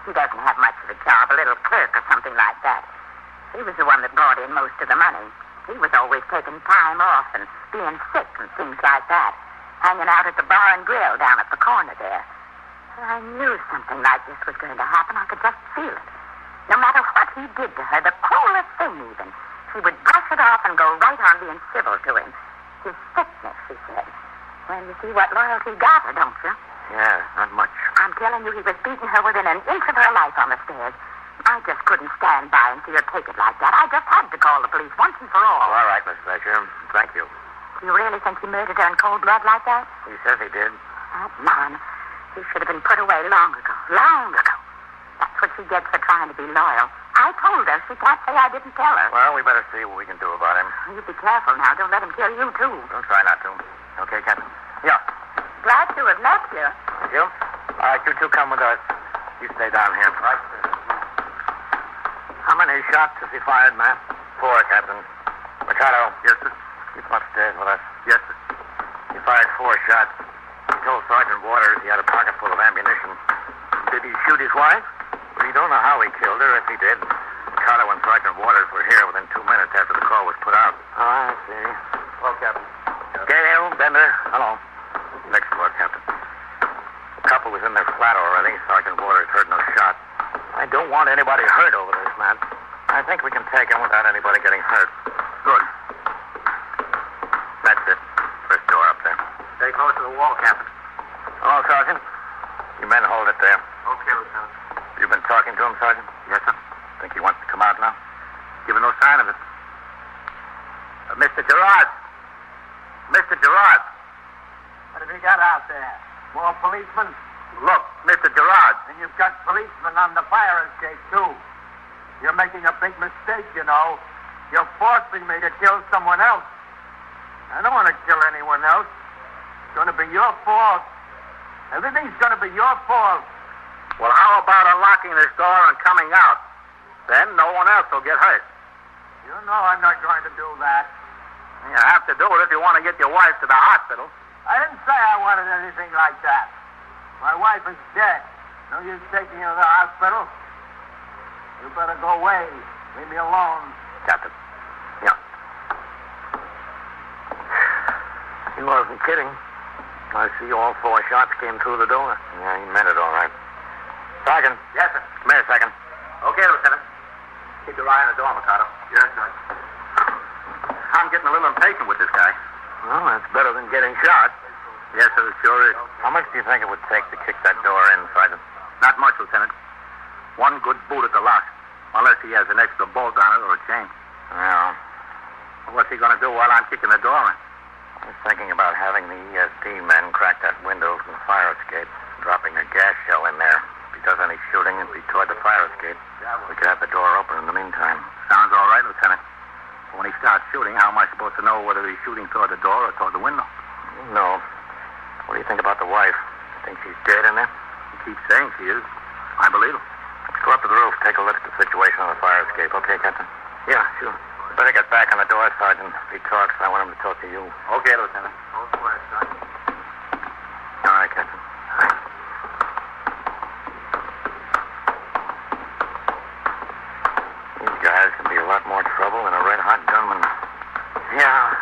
He doesn't have much of a job, a little clerk or something like that. He was the one that brought in most of the money. He was always taking time off and being sick and things like that, hanging out at the bar and grill down at the corner there. I knew something like this was going to happen. I could just feel it. No matter what he did to her, the cruelest thing even, she would brush it off and go right on being civil to him. His sickness, she said. Well, you see what loyalty got her, don't you? Yeah, not much. I'm telling you, he was beating her within an inch of her life on the stairs. I just couldn't stand by and see her take it like that. I just had to call the police once and for all. All right, Miss Escher. Thank you. Do you really think he murdered her in cold blood like that? He says he did. That man, he should have been put away long ago. Long ago. That's what she gets for trying to be loyal. I told her. She can't say I didn't tell her. Well, we better see what we can do about him. You be careful now. Don't let him kill you, too. We'll try not to. Okay, Captain? Yeah. Glad to have met you. Thank you. All right, you two come with us. You stay down here. Right, sir. How many shots has he fired, Matt? 4, Captain. Mercado. Yes, sir. You come upstairs with us. Yes, sir. He fired 4 shots. He told Sergeant Waters he had a pocket full of ammunition. Did he shoot his wife? We don't know how he killed her, if he did. Mercado and Sergeant Waters were here within 2 minutes after the call was put out. Oh, I see. Hello, Captain. Gale, Bender, hello. Next floor, Captain. A couple was in their flat already. Sergeant Waters heard no shot. I don't want anybody hurt over this, Matt. I think we can take him without anybody getting hurt. Good. That's it. First door up there. Stay close to the wall, Captain. Hello, Sergeant. You men hold it there. Okay, Lieutenant. You've been talking to him, Sergeant? Yes, sir. Think he wants to come out now? Giving no sign of it. Mr. Gerard. Mr. Gerard. What have you got out there? More policemen? Look, Mr. Gerard. And you've got policemen on the fire escape, too. You're making a big mistake, you know. You're forcing me to kill someone else. I don't want to kill anyone else. It's going to be your fault. Everything's going to be your fault. Well, how about unlocking this door and coming out? Then no one else will get hurt. You know I'm not going to do that. You have to do it if you want to get your wife to the hospital. I didn't say I wanted anything like that. My wife is dead. No use taking her to the hospital. You better go away. Leave me alone. Captain. Yeah. He wasn't kidding. I see all 4 shots came through the door. Yeah, he meant it all right. Sergeant. Yes, sir. Come here a second. Okay, Lieutenant. Keep your eye on the door, Mikado. Yes, sir. I'm getting a little impatient with this guy. Well, that's better than getting shot. Yes, sir, it sure is. How much do you think it would take to kick that door in, Sergeant? Not much, Lieutenant. One good boot at the lock. Unless he has an extra bolt on it or a chain. Yeah. Well, what's he going to do while I'm kicking the door in? I was thinking about having the ESP men crack that window from the fire escape, dropping a gas shell in there. If he does any shooting, it'd be toward the fire escape. We could have the door open in the meantime. Sounds all right, Lieutenant. When he starts shooting, how am I supposed to know whether he's shooting toward the door or toward the window? No. What do you think about the wife? Think she's dead in there? He keeps saying she is. I believe him. Let's go up to the roof, take a look at the situation on the fire escape. Okay, Captain? Yeah, sure. You better get back on the door, Sergeant. If he talks, I want him to talk to you. Okay, Lieutenant. Go ahead, Sergeant. All right, Captain. These guys could be a lot more trouble than a red-hot gunman. Yeah,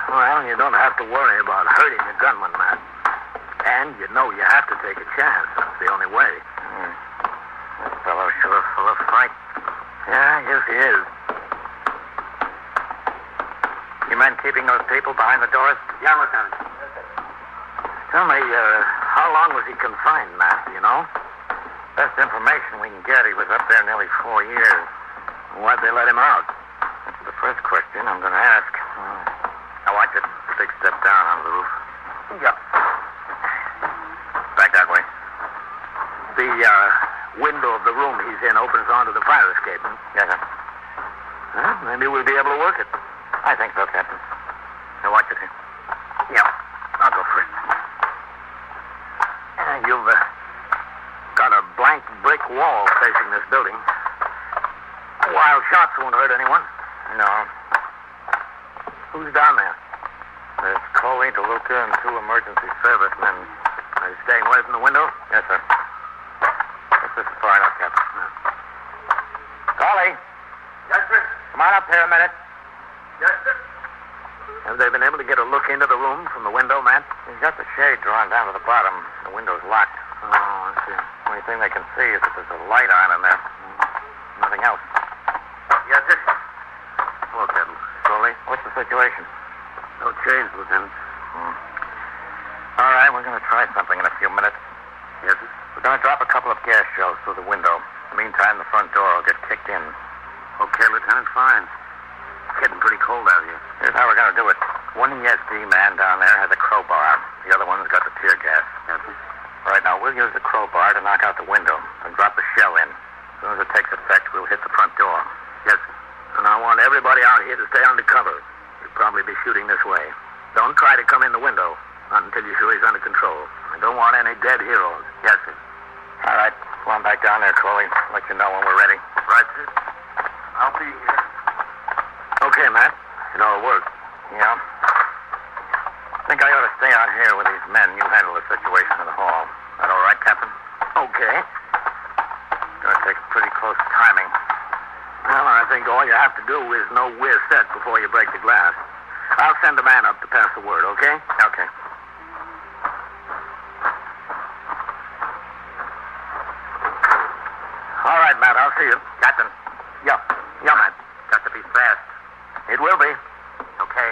well, you don't have to worry about hurting the gunman, Matt. And you know you have to take a chance. That's the only way. This fellow's sure full of fight. Yeah, yes, he is. You men keeping those people behind the doors? Yeah, Lieutenant. Tell me, how long was he confined, Matt? Do you know? Best information we can get, he was up there nearly 4 years. Why'd they let him out? That's the first question I'm going to ask. Now watch it. Big step down onto the roof. Yeah. Back that way. The window of the room he's in opens onto the fire escape. Yes, sir. Well, maybe we'll be able to work it. I think so, Captain. Now watch it here. Yeah, I'll go first. You've got a blank brick wall facing this building. Wild shots won't hurt anyone. No. Who's down there? There's Coley, DeLuca, and 2 emergency servicemen. Are you staying away from the window? Yes, sir. Guess this is far enough, Captain. Coley! Yes, sir. Come on up here a minute. Yes, sir. Have they been able to get a look into the room from the window, Matt? He's got the shade drawn down to the bottom. The window's locked. Oh, I see. Only thing they can see is that there's a light on in there. Nothing else. Yes, sir. Hello, Captain. Coley, what's the situation? No change, Lieutenant. All right, we're going to try something in a few minutes. Yes, sir. We're going to drop a couple of gas shells through the window. In the meantime, the front door will get kicked in. Okay, Lieutenant, fine. It's getting pretty cold out here. Here's how we're going to do it. One ESD man down there has a crowbar. The other one's got the tear gas. Yes, sir. Right now, we'll use the crowbar to knock out the window and drop the shell in. As soon as it takes effect, we'll hit the front door. Yes, sir. And I want everybody out here to stay under cover. You'll probably be shooting this way. Don't try to come in the window. Not until you're sure he's under control. I don't want any dead heroes. Yes, sir. All right. Come on back down there, Coley. Let you know when we're ready. Right, sir. I'll be here. Okay, Matt. You know it'll work. Yeah. I think I ought to stay out here with these men. You handle the situation in the hall. That all right, Captain? Okay. Gonna take pretty close timing. Well, I think all you have to do is know we're set before you break the glass. I'll send a man up to pass the word, okay? Okay. All right, Matt, I'll see you. Captain. Yeah. Yeah, Matt. Got to be fast. It will be. Okay.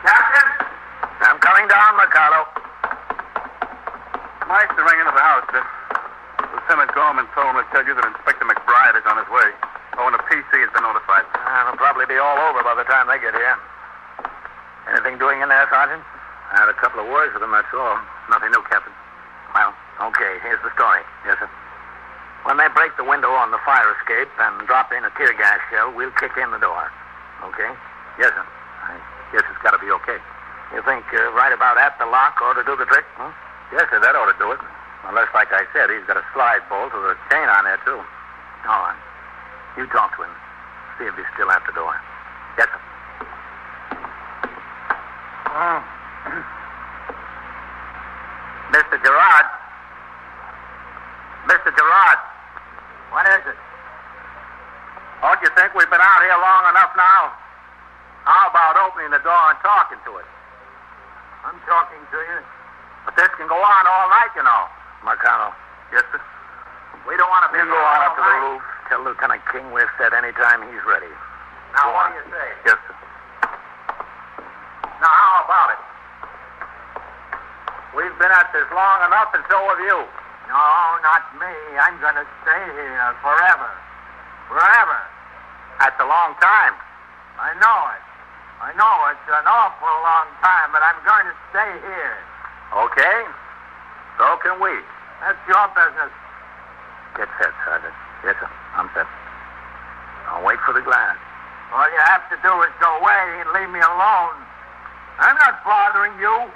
Captain? I'm coming down, Mikado. Mike's ring into the house, sir. Lieutenant Gorman told him to tell you that Inspector McBride is on his way. Oh, and the PC has been notified. It'll probably be all over by the time they get here. Anything doing in there, Sergeant? I had a couple of words with them, that's all. Nothing new, Captain. Well, okay, here's the story. Yes, sir. When they break the window on the fire escape and drop in a tear gas shell, we'll kick in the door. Okay? Yes, sir. I guess it's got to be okay. You think right about at the lock ought to do the trick? Huh? Yes, sir, that ought to do it. Unless, like I said, he's got a slide bolt with a chain on there, too. All right. You talk to him. See if he's still at the door. Yes, sir. Mr. Gerard. Mr. Gerard. What is it? Don't you think we've been out here long enough now? How about opening the door and talking to it? I'm talking to you. But this can go on all night, you know. Marcano. Yes, sir? We don't want to be here go on up to the roof. Tell Lieutenant King we're set any time he's ready. Now, what do you say? Yes, sir. Now, how about it? We've been at this long enough, and so have you. No, not me. I'm going to stay here forever. Forever. That's a long time. I know it. I know it's an awful long time, but I'm going to stay here. Okay. So can we. That's your business. Get set, Sergeant. Yes, sir. I'm set. I'll wait for the glass. All you have to do is go away and leave me alone. I'm not bothering you.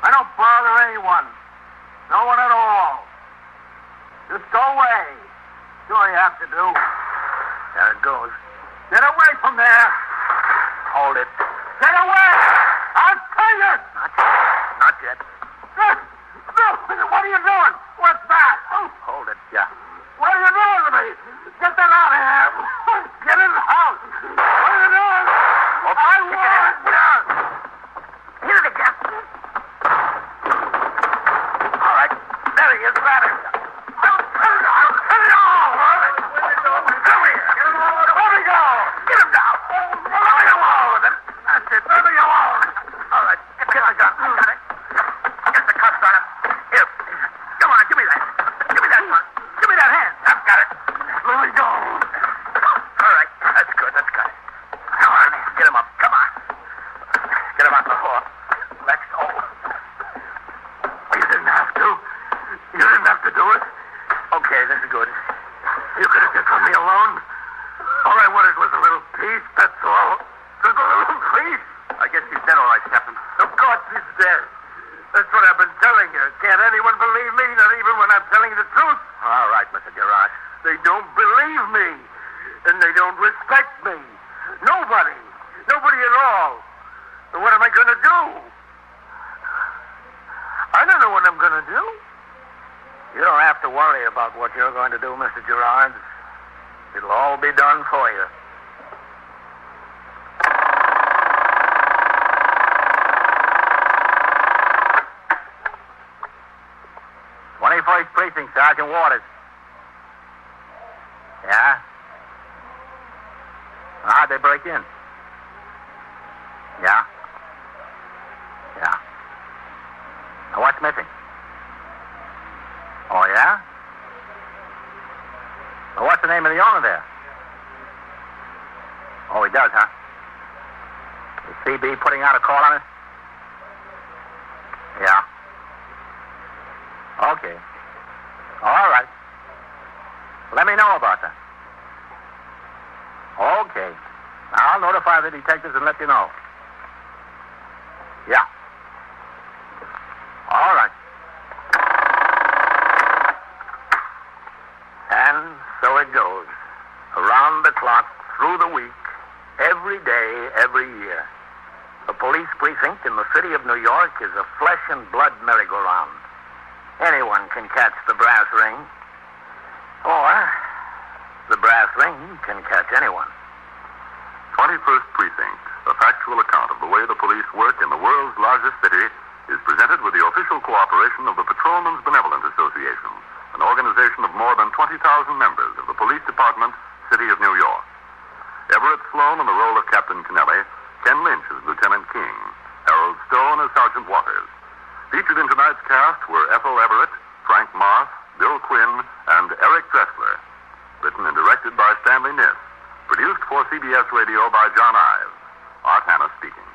I don't bother anyone. No one at all. Just go away. That's all you have to do. There it goes. Get away from there. Hold it. Get away! I'll tell you! Not yet. What are you doing? What's that? Hold it. Yeah. What are you doing to me? Get that out of here. Get in the house. What are you doing? I want you. Here it is. All right. There he is. Grab him. I'll tell you all. Come here. Let me go. Get him down. Let me alone. That's it. Let me alone. All right. Get my gun. I got it. Get the cuffs on him. Here. Come on. Give me that. Give me that gun. Give me that hand. I've got it. Let me go. All right. That's good. That's good. Come on. Get him up. Come on. Get him off the floor. Let's go. You didn't have to. You didn't have to do it. Okay. This is good. You could have just let me alone. All I wanted was a little peace, that's all. Just a little peace. I guess he's dead all right, Captain. Of course he's dead. That's what I've been telling you. Can't anyone believe me? Not even when I'm telling the truth. All right, Mr. Gerard. They don't believe me. And they don't respect me. Nobody. Nobody at all. So what am I going to do? I don't know what I'm going to do. You don't have to worry about what you're going to do, Mr. Gerard. It'll all be done for you. "21st Precinct, Sergeant Waters." Yeah? How'd they break in? Yeah? Yeah. Now, what's missing? Oh, yeah? Well, what's the name of the owner there? Oh, he does, huh? Is CB putting out a call on us? Yeah. Okay. All right. Let me know about that. Okay. I'll notify the detectives and let you know. Yeah. All right. And so it goes. Around the clock, through the week, every day, every year. The police precinct in the city of New York is a flesh and blood merry-go-round. Anyone can catch the brass ring. Or the brass ring can catch anyone. 21st Precinct, a factual account of the way the police work in the world's largest city, is presented with the official cooperation of the Patrolmen's Benevolent Association, an organization of more than 20,000 members of the Police Department, City of New York. Everett Sloan in the role of Captain Kennelly, Ken Lynch as Lieutenant King, Harold Stone as Sergeant Waters. Featured in tonight's cast were Ethel Everett, Frank Marth, Bill Quinn, and Eric Dressler. Written and directed by Stanley Niss. Produced for CBS Radio by John Ives. Art Hanna speaking.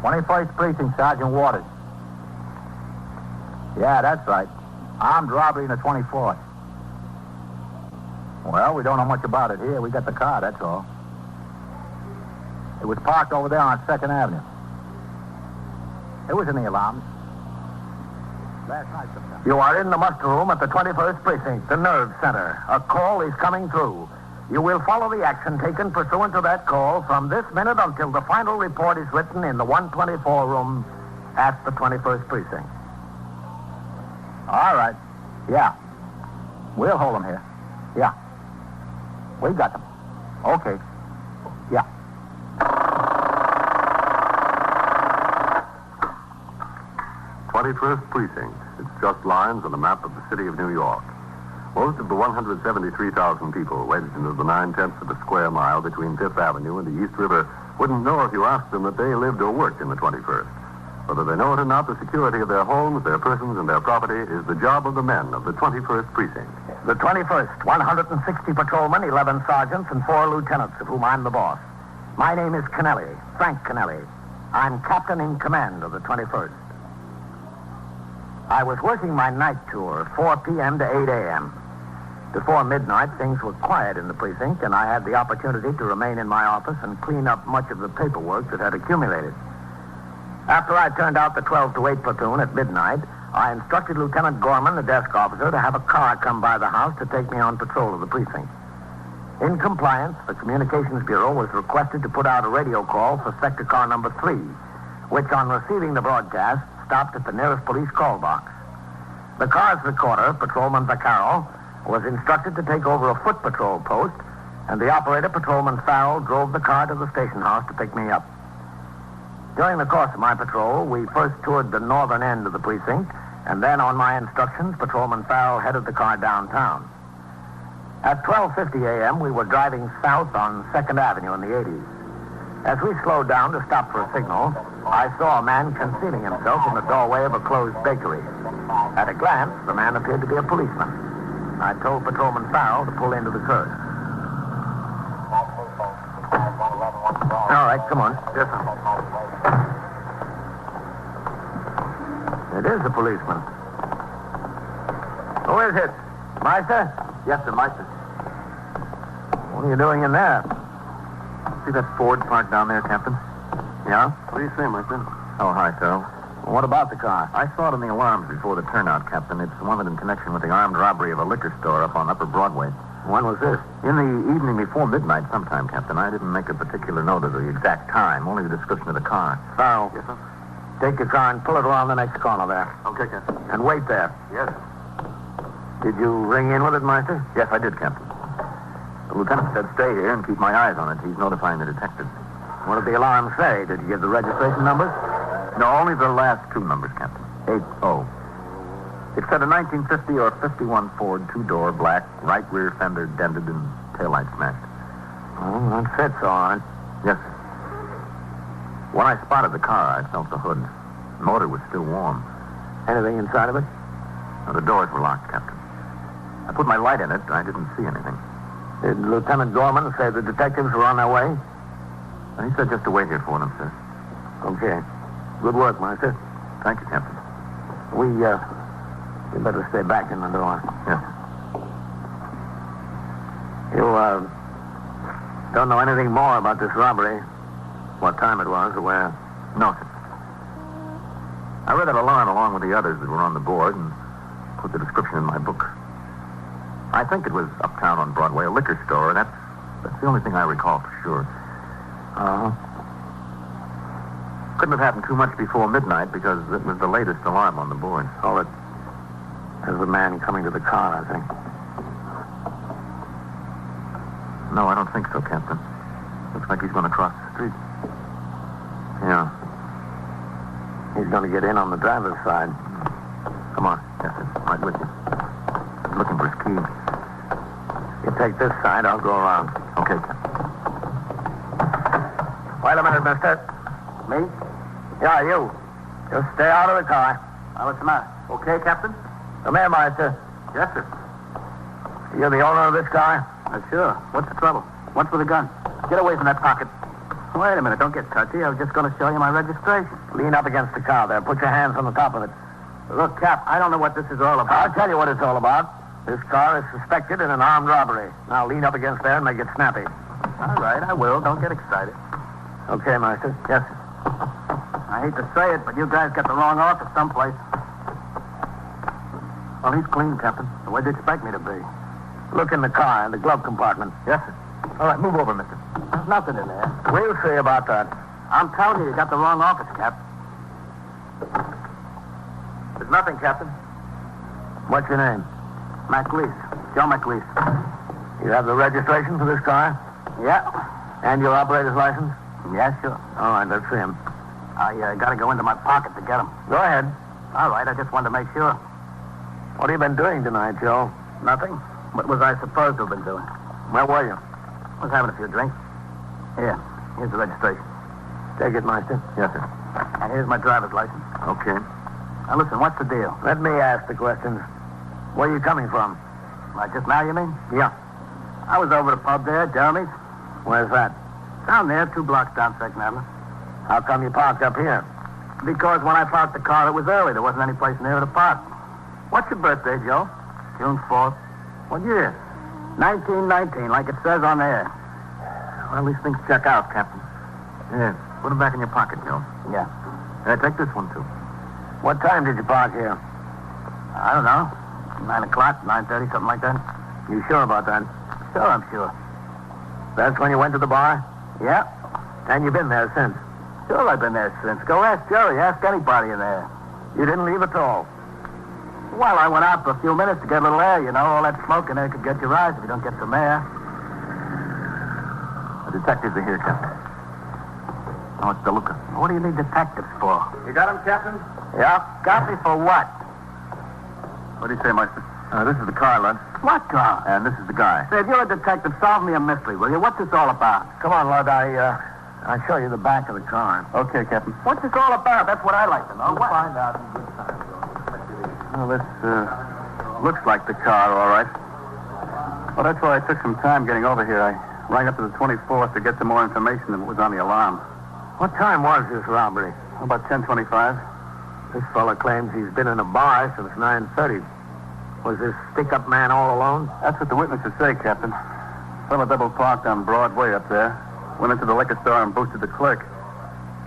"21st Precinct, Sergeant Waters." Yeah, that's right. Armed robbery in the 24th. Well, we don't know much about it here. We got the car, that's all. It was parked over there on 2nd Avenue. It was in the alarms. Last night sometime. You are in the muster room at the 21st Precinct, the nerve center. A call is coming through. You will follow the action taken pursuant to that call from this minute until the final report is written in the 124 room at the 21st Precinct. All right. Yeah. We'll hold them here. Yeah. We got them. Okay. Yeah. "21st Precinct. It's just lines on a map of the city of New York. Most of the 173,000 people wedged into the 9/10 of a square mile between 5th Avenue and the East River wouldn't know if you asked them that they lived or worked in the 21st. Whether they know it or not, the security of their homes, their persons, and their property is the job of the men of the 21st Precinct. The 21st, 160 patrolmen, 11 sergeants, and 4 lieutenants, of whom I'm the boss. My name is Kennelly, Frank Kennelly. I'm captain in command of the 21st. I was working my night tour, 4 p.m. to 8 a.m. Before midnight, things were quiet in the precinct, and I had the opportunity to remain in my office and clean up much of the paperwork that had accumulated. After I turned out the 12 to 8 platoon at midnight, I instructed Lieutenant Gorman, the desk officer, to have a car come by the house to take me on patrol of the precinct. In compliance, the Communications Bureau was requested to put out a radio call for sector car number 3, which, on receiving the broadcast, stopped at the nearest police call box. The car's recorder, Patrolman Vaccaro, was instructed to take over a foot patrol post, and the operator, Patrolman Farrell, drove the car to the station house to pick me up. During the course of my patrol, we first toured the northern end of the precinct, and then, on my instructions, Patrolman Farrell headed the car downtown. At 12:50 a.m., we were driving south on 2nd Avenue in the 80s. As we slowed down to stop for a signal, I saw a man concealing himself in the doorway of a closed bakery. At a glance, the man appeared to be a policeman. I told Patrolman Farrell to pull into the curb. All right, come on. Yes, sir. It is a policeman. Who is it? Meister? Yes, sir, Meister. What are you doing in there? See that Ford parked down there, Captain? Yeah? What do you say, Meister? Oh, hi, sir. What about the car? I saw it in the alarms before the turnout, Captain. It's wanted in connection with the armed robbery of a liquor store up on Upper Broadway. When was this? In the evening before midnight sometime, Captain. I didn't make a particular note of the exact time, only the description of the car. Farrell. Yes, sir? Take your car and pull it around the next corner there. Okay, Captain. And wait there. Yes. Did you ring in with it, Meister? Yes, I did, Captain. The lieutenant said stay here and keep my eyes on it. He's notifying the detectives. What did the alarm say? Did you give the registration numbers? No, only the last two numbers, Captain. 80. It said a 1950 or 51 Ford, two-door, black, right rear fender dented and taillight smashed. Oh, that fits all right. Yes, sir. When I spotted the car, I felt the hood. The motor was still warm. Anything inside of it? No, the doors were locked, Captain. I put my light in it. I didn't see anything. Did Lieutenant Gorman say the detectives were on their way? He said just to wait here for them, sir. Okay. Good work, Meister. Thank you, Captain. We better stay back in the door. Yes. You, don't know anything more about this robbery? What time it was or where? No, sir. I read that alarm along with the others that were on the board and put the description in my book. I think it was uptown on Broadway, a liquor store. That's the only thing I recall for sure. Couldn't have happened too much before midnight because it was the latest alarm on the board. Oh, there's a man coming to the car, I think. No, I don't think so, Captain. Looks like he's going to cross the street. Yeah. He's going to get in on the driver's side. Come on. Yes, sir. Right with you. He's looking for his key. You take this side, I'll go around. Okay, Captain. Wait a minute, mister. Me? Yeah, you. Just stay out of the car. What's the matter? Okay, Captain? Come here, Meister. Yes, sir. You're the owner of this car? Sure. What's the trouble? What's with the gun? Get away from that pocket. Wait a minute. Don't get touchy. I was just going to show you my registration. Lean up against the car there. Put your hands on the top of it. Look, Cap, I don't know what this is all about. I'll tell you what it's all about. This car is suspected in an armed robbery. Now lean up against there and make it snappy. All right, I will. Don't get excited. Okay, Meister. Yes, sir. I hate to say it, but you guys got the wrong office someplace. Well, he's clean, Captain. Where'd you expect me to be? Look in the car, in the glove compartment. Yes, sir. All right, move over, mister. There's nothing in there. We'll see about that. I'm telling you, you got the wrong office, Cap. There's nothing, Captain. What's your name? McLeese. Joe McLeese. You have the registration for this car? Yeah. And your operator's license? Yeah, sure. All right, let's see him. I got to go into my pocket to get him. Go ahead. All right, I just wanted to make sure. What have you been doing tonight, Joe? Nothing. What was I supposed to have been doing? Where were you? Was having a few drinks. Here. Here's the registration. Take it, Meister. Yes, sir. And here's my driver's license. Okay. Now, listen, what's the deal? Let me ask the questions. Where are you coming from? Like just now, you mean? Yeah. I was over at the pub there, Jeremy's. Where's that? Down there, 2 blocks down Second Avenue. How come you parked up here? Because when I parked the car, it was early. There wasn't any place near to park. What's your birthday, Joe? June 4th. What year? 1919, like it says on there. Well, these things check out, Captain. Here, put them back in your pocket, Joe. Yeah. Take this one, too. What time did you park here? I don't know. 9 o'clock, 9:30, something like that. You sure about that? Sure, I'm sure. That's when you went to the bar? Yeah. And you've been there since? Sure, I've been there since. Go ask Jerry. Ask anybody in there. You didn't leave at all? Well, I went out for a few minutes to get a little air, you know. All that smoke in there could get your eyes if you don't get some air. The detectives are here, Captain. Oh, it's DeLuca. What do you need detectives for? You got him, Captain? Yeah. Got me for what? What do you say, Meister? This is the car, Lud. What car? And this is the guy. Say, if you're a detective, solve me a mystery, will you? What's this all about? Come on, Lud. I'll show you the back of the car. Okay, Captain. What's this all about? That's what I like to know. We'll find out in good time. Well, this looks like the car, all right. Well, that's why I took some time getting over here. I rang up to the 24th to get some more information than was on the alarm. What time was this robbery? About 10:25. This fella claims he's been in a bar since 9:30. Was this stick-up man all alone? That's what the witnesses say, Captain. Fella double parked on Broadway up there. Went into the liquor store and boosted the clerk.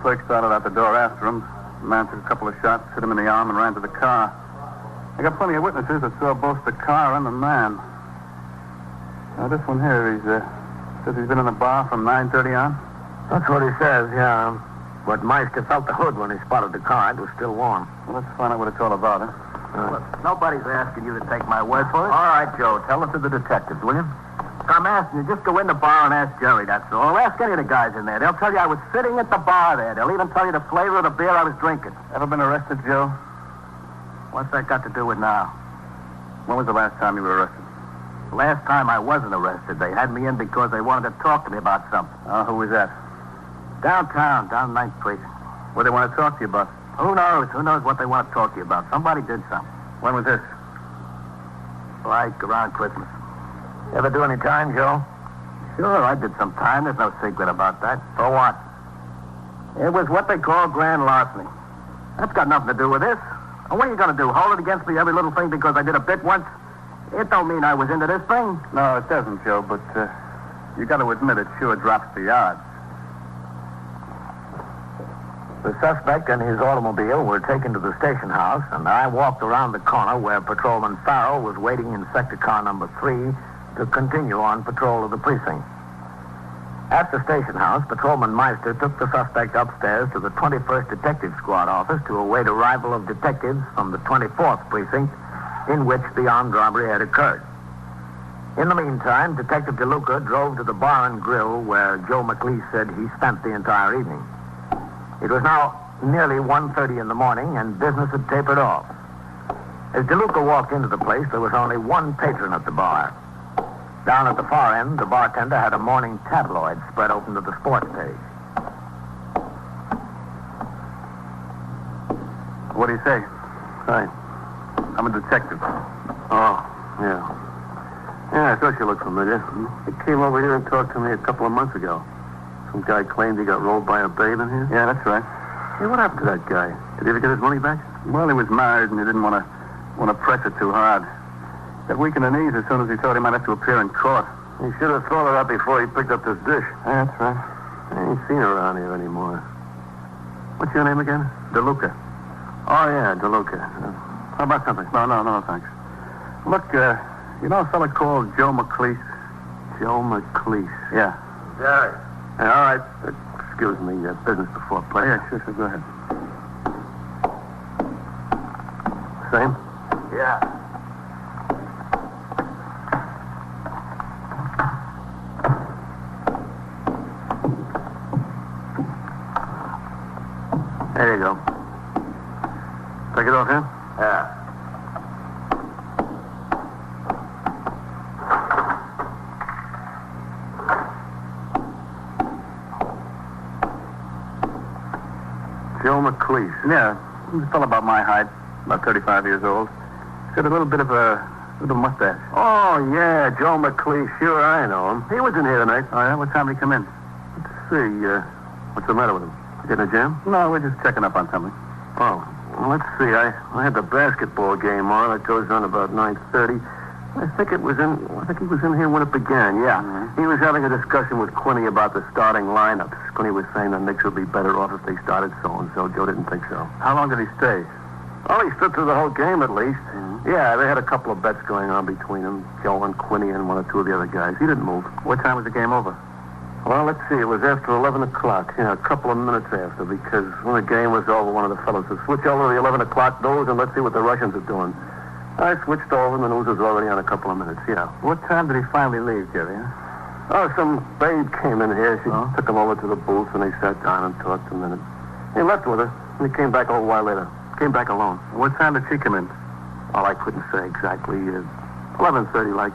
Clerk started out the door after him. The man took a couple of shots, hit him in the arm, and ran to the car. I got plenty of witnesses that saw both the car and the man. Now, this one here, says he's been in the bar from 9:30 on. That's what he says, yeah. But Meister felt the hood when he spotted the car. It was still warm. Well, let's find out what it's all about, huh? Look, nobody's asking you to take my word for it. All right, Joe. Tell it to the detectives, will you? I'm asking you, just go in the bar and ask Jerry, that's all. Ask any of the guys in there. They'll tell you I was sitting at the bar there. They'll even tell you the flavor of the beer I was drinking. Ever been arrested, Joe? What's that got to do with now? When was the last time you were arrested? Last time I wasn't arrested. They had me in because they wanted to talk to me about something. Oh, who was that? Downtown, down 9th Precinct. What do they want to talk to you about? Who knows? Who knows what they want to talk to you about? Somebody did something. When was this? Like around Christmas. Ever do any time, Joe? Sure, I did some time. There's no secret about that. For what? It was what they call grand larceny. That's got nothing to do with this. And what are you going to do? Hold it against me every little thing because I did a bit once? It don't mean I was into this thing. No, it doesn't, Joe, but you got to admit it sure drops the odds. The suspect and his automobile were taken to the station house, and I walked around the corner where Patrolman Farrell was waiting in sector car number 3 to continue on patrol of the precinct. At the station house, Patrolman Meister took the suspect upstairs to the 21st Detective Squad office to await arrival of detectives from the 24th precinct in which the armed robbery had occurred. In the meantime, Detective DeLuca drove to the bar and grill where Joe McLeish said he spent the entire evening. It was now nearly 1:30 in the morning, and business had tapered off. As DeLuca walked into the place, there was only one patron at the bar. Down at the far end, the bartender had a morning tabloid spread open to the sports page. What do you say? Hi. I'm a detective. Oh, yeah. Yeah, I thought you looked familiar. He came over here and talked to me a couple of months ago. Some guy claimed he got rolled by a babe in here. Yeah, that's right. Hey, what happened to that guy? Did he ever get his money back? Well, he was married and he didn't want to press it too hard. Got weak in the knees as soon as he thought he might have to appear in court. He should have thrown her out before he picked up this dish. Yeah, that's right. I ain't seen her around here anymore. What's your name again? DeLuca. Oh, yeah, DeLuca. How about something? No, thanks. Look, you know a fella called Joe McLeish? Joe McLeish. Yeah. Jerry. Hey, all right. Excuse me, business before pleasure. Yeah, sure, go ahead. Same? Yeah. There you go. Take it off here? Yeah. Joe McLeish. Yeah, he's a fellow about my height, about 35 years old. He's got a little bit of a mustache. Oh, yeah, Joe McLeish. Sure, I know him. He was in here tonight. Oh, yeah? What time did he come in? see. What's the matter with him? Getting a jam? No, we're just checking up on something. Oh, well, let's see. I had the basketball game on. It goes on about 9:30. I think he was in here when it began, yeah. Mm-hmm. He was having a discussion with Quinny about the starting lineups. Quinny was saying the Knicks would be better off if they started so-and-so. Joe didn't think so. How long did he stay? Oh, he stood through the whole game at least. Mm-hmm. Yeah, they had a couple of bets going on between them, Joe and Quinny and one or two of the other guys. He didn't move. What time was the game over? Well, let's see. It was after 11 o'clock. Yeah, a couple of minutes after, because when the game was over, one of the fellows said, switch over to the 11 o'clock news and let's see what the Russians are doing. I switched over and the news was already on a couple of minutes, yeah. What time did he finally leave, Jerry? Oh, some babe came in here. She took him over to the booth and they sat down and talked a minute. He left with her and he came back a little while later. Came back alone. What time did she come in? Oh, I couldn't say exactly. 11:30, like.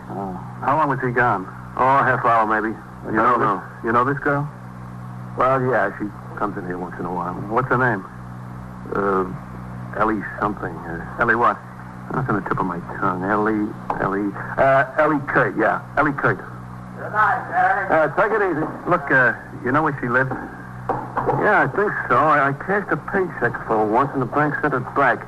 How long was he gone? Oh, a half hour maybe. You know this girl? Well, yeah, she comes in here once in a while. What's her name? Ellie something. Ellie what? That's on the tip of my tongue. Ellie Kurt, yeah. Ellie Kurt. Good night, Jerry. Take it easy. Look, you know where she lives? Yeah, I think so. I cashed a paycheck for her once and the bank sent it back.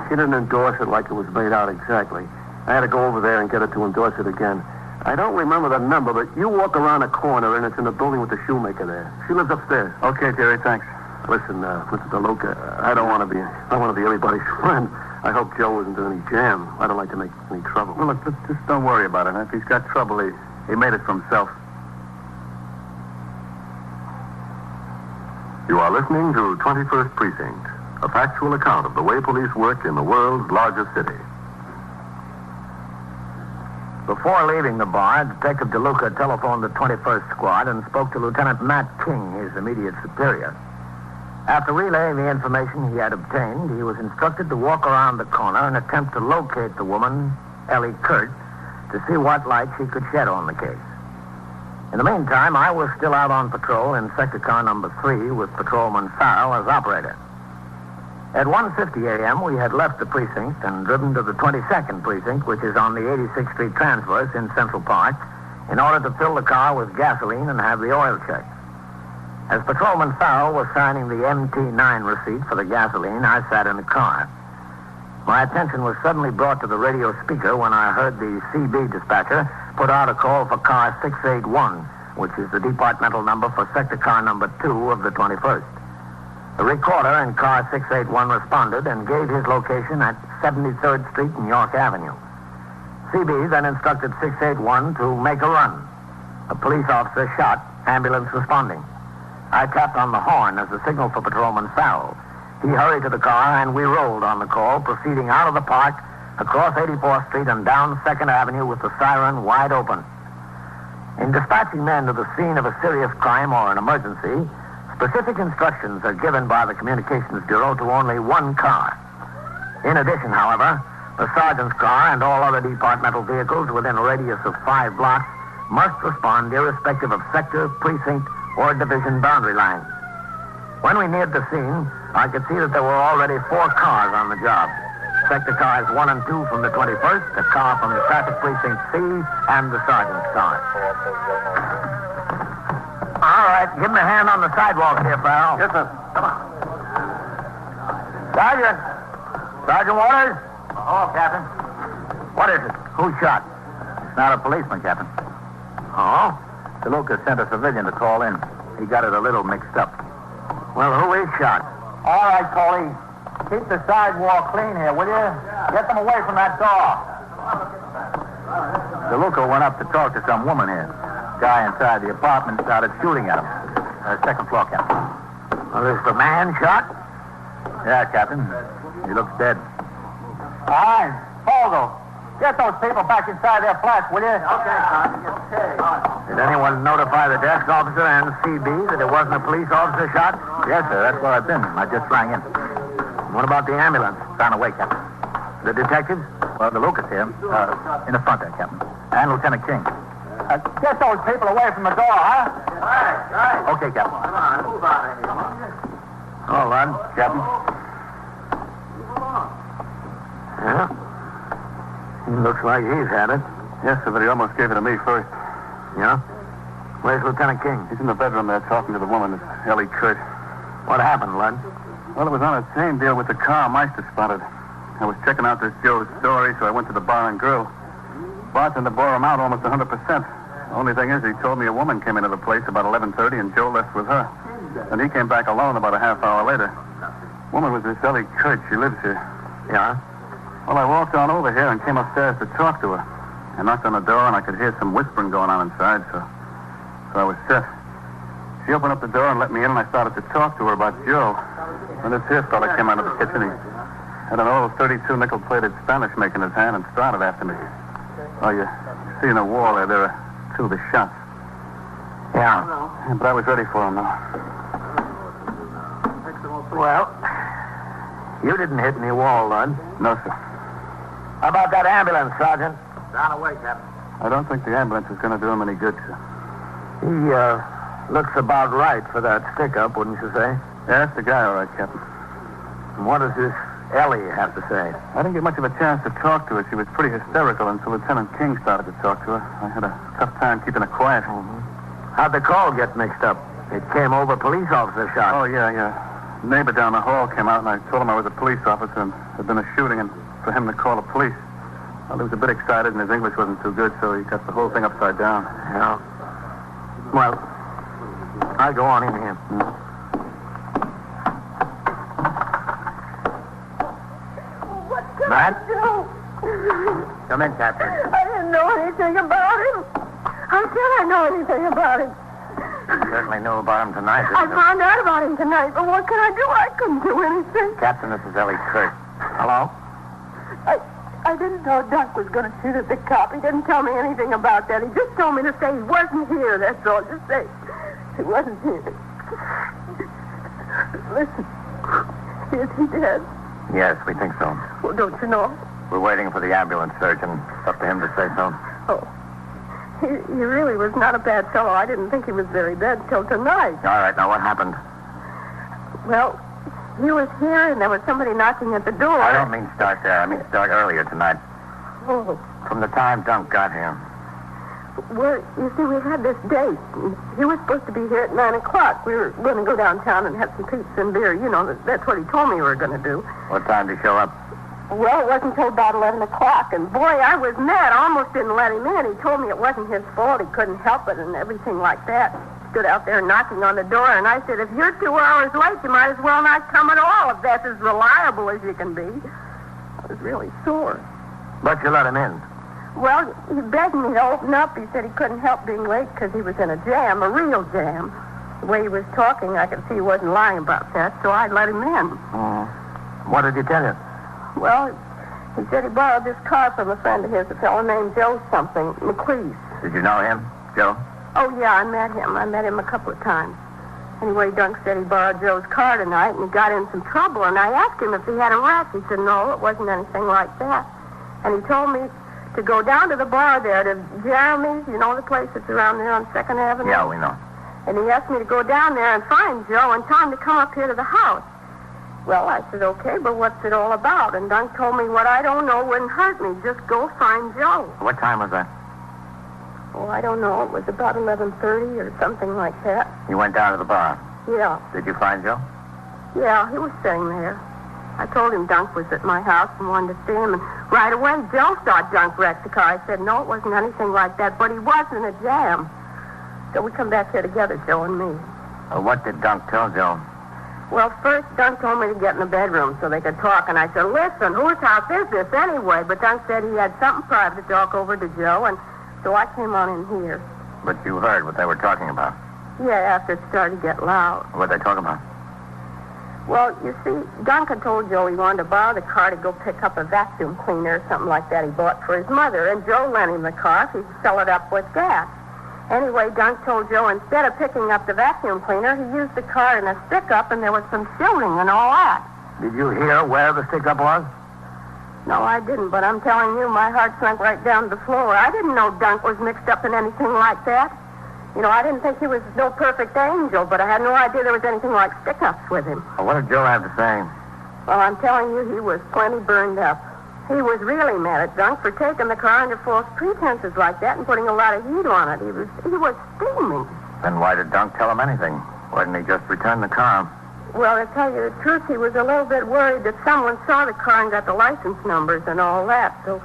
She didn't endorse it like it was made out exactly. I had to go over there and get her to endorse it again. I don't remember the number, but you walk around the corner and it's in the building with the shoemaker there. She lives upstairs. Okay, Jerry, thanks. Listen, Mr. DeLuca, I don't want to be anybody's friend. I hope Joe isn't in any jam. I don't like to make any trouble. Well, look, just don't worry about it. If he's got trouble, he made it for himself. You are listening to 21st Precinct, a factual account of the way police work in the world's largest city. Before leaving the bar, Detective DeLuca telephoned the 21st Squad and spoke to Lieutenant Matt King, his immediate superior. After relaying the information he had obtained, he was instructed to walk around the corner and attempt to locate the woman, Ellie Kurt, to see what light she could shed on the case. In the meantime, I was still out on patrol in sector car number 3 with Patrolman Farrell as operator. At 1:50 a.m., we had left the precinct and driven to the 22nd Precinct, which is on the 86th Street Transverse in Central Park, in order to fill the car with gasoline and have the oil checked. As Patrolman Farrell was signing the MT9 receipt for the gasoline, I sat in the car. My attention was suddenly brought to the radio speaker when I heard the CB dispatcher put out a call for car 681, which is the departmental number for sector car number 2 of the 21st. The recorder in car 681 responded and gave his location at 73rd Street and York Avenue. CB then instructed 681 to make a run. A police officer shot, ambulance responding. I tapped on the horn as a signal for Patrolman Farrell. He hurried to the car and we rolled on the call, proceeding out of the park, across 84th Street and down 2nd Avenue with the siren wide open. In dispatching men to the scene of a serious crime or an emergency, specific instructions are given by the Communications Bureau to only one car. In addition, however, the sergeant's car and all other departmental vehicles within a radius of 5 blocks must respond irrespective of sector, precinct, or division boundary lines. When we neared the scene, I could see that there were already 4 cars on the job. Sector cars 1 and 2 from the 21st, a car from the traffic precinct C, and the sergeant's car. All right, give him a hand on the sidewalk here, Farrell. Yes, sir. Come on. Sergeant. Sergeant Waters? Oh, Captain. What is it? Who shot? It's not a policeman, Captain. Oh? DeLuca sent a civilian to call in. He got it a little mixed up. Well, who is shot? All right, Coley. Keep the sidewalk clean here, will you? Get them away from that door. DeLuca went up to talk to some woman here. Guy inside the apartment started shooting at him. Second floor, Captain. Well, is the man shot? Yeah, Captain. He looks dead. All right, Fogle, get those people back inside their flats, will you? Okay, Sergeant. Okay. Did anyone notify the desk officer and CB that it wasn't a police officer shot? Yes, sir. That's where I've been. I just rang in. What about the ambulance? It's on the way, Captain. The detectives? Well, DeLuca's here. In the front there, Captain. And Lieutenant King. Get those people away from the door, huh? Right. Okay, Captain. Come on, move out of here. All right, Captain. Yeah. He looks like he's had it. Yes, sir, but he almost gave it to me first. Yeah? Where's Lieutenant King? He's in the bedroom there talking to the woman, it's Ellie Kurt. What happened, Lud? Well, it was on the same deal with the car Meister spotted. I was checking out this Joe's story, so I went to the bar and grill. Bartender bore him out almost 100%. The only thing is, he told me a woman came into the place about 11:30 and Joe left with her. And he came back alone about a half hour later. Woman was this Ellie Kurt. She lives here. Yeah? Well, I walked on over here and came upstairs to talk to her. I knocked on the door and I could hear some whispering going on inside, so I was set. She opened up the door and let me in, and I started to talk to her about Joe. And this here fella came out of the kitchen. He had an old 32 nickel-plated Spanish make in his hand and started after me. Oh, you see in the wall there are two of the shots. Yeah. But I was ready for him now. Well, you didn't hit any wall, Lud. No, sir. How about that ambulance, Sergeant? Down away, Captain. I don't think the ambulance is going to do him any good, sir. He looks about right for that stick-up, wouldn't you say? Yeah, that's the guy, all right, Captain. And what does this Ellie have to say? I didn't get much of a chance to talk to her. She was pretty hysterical until Lieutenant King started to talk to her. I had a tough time keeping her quiet. How'd the call get mixed up? It came over police officer shot. Oh, yeah. Neighbor down the hall came out, and I told him I was a police officer and there'd been a shooting, and for him to call the police. Well, he was a bit excited, and his English wasn't too good, so he got the whole thing upside down. Yeah. Well, I'll go on in here. Matt? Come in, Captain. I didn't know anything about him. How can I know anything about him? You certainly knew about him tonight, I found out about him tonight, but what can I do? I couldn't do anything. Captain, this is Ellie Kurt. Hello? I didn't know Duck was going to shoot at the cop. He didn't tell me anything about that. He just told me to say he wasn't here, that's all. Just say he wasn't here. Listen, is he dead? Yes, we think so. Well, don't you know? We're waiting for the ambulance surgeon. It's up to him to say so. Oh. He really was not a bad fellow. I didn't think he was very bad till tonight. All right, now what happened? Well, he was here and there was somebody knocking at the door. I don't mean start there. I mean start earlier tonight. Oh. From the time Dunk got here. Well, you see, we had this date. He was supposed to be here at 9 o'clock. We were going to go downtown and have some pizza and beer. You know, that's what he told me we were going to do. What time did he show up? Well, it wasn't until about 11 o'clock. And, boy, I was mad. I almost didn't let him in. He told me it wasn't his fault. He couldn't help it and everything like that. Stood out there knocking on the door, and I said, if you're 2 hours late, you might as well not come at all, if that's as reliable as you can be. I was really sore. But you let him in. Well, he begged me to open up. He said he couldn't help being late because he was in a jam, a real jam. The way he was talking, I could see he wasn't lying about that, so I let him in. What did he tell you? Well, he said he borrowed this car from a friend of his, a fellow named Joe something, McLeese. Did you know him, Joe? Oh, yeah, I met him. I met him a couple of times. Anyway, Dunk said he borrowed Joe's car tonight, and he got in some trouble, and I asked him if he had a wreck. He said, no, it wasn't anything like that. And he told me to go down to the bar there, to Jeremy's, you know the place that's around there on 2nd Avenue? Yeah, we know. And he asked me to go down there and find Joe and tell him to come up here to the house. Well, I said, okay, but what's it all about? And Dunk told me what I don't know wouldn't hurt me. Just go find Joe. What time was that? Oh, I don't know. It was about 11:30 or something like that. You went down to the bar. Yeah. Did you find Joe? Yeah, he was sitting there. I told him Dunk was at my house and wanted to see him. And right away, Joe thought Dunk wrecked the car. I said, no, it wasn't anything like that. But he was in a jam. So we come back here together, Joe and me. What did Dunk tell Joe? Well, first, Dunk told me to get in the bedroom so they could talk. And I said, listen, whose house is this anyway? But Dunk said he had something private to talk over to Joe. And so I came on in here. But you heard what they were talking about? Yeah, after it started to get loud. What they talking about? Well, you see, Dunk had told Joe he wanted to borrow the car to go pick up a vacuum cleaner or something like that he bought for his mother. And Joe lent him the car if he'd fill it up with gas. Anyway, Dunk told Joe instead of picking up the vacuum cleaner, he used the car in a stick-up, and there was some shooting and all that. Did you hear where the stick-up was? No, I didn't, but I'm telling you, my heart sunk right down to the floor. I didn't know Dunk was mixed up in anything like that. You know, I didn't think he was no perfect angel, but I had no idea there was anything like stick-ups with him. Well, what did Joe have to say? Well, I'm telling you, he was plenty burned up. He was really mad at Dunk for taking the car under false pretenses like that and putting a lot of heat on it. He was steaming. Then why did Dunk tell him anything? Why didn't he just return the car? Well, to tell you the truth, he was a little bit worried that someone saw the car and got the license numbers and all that. So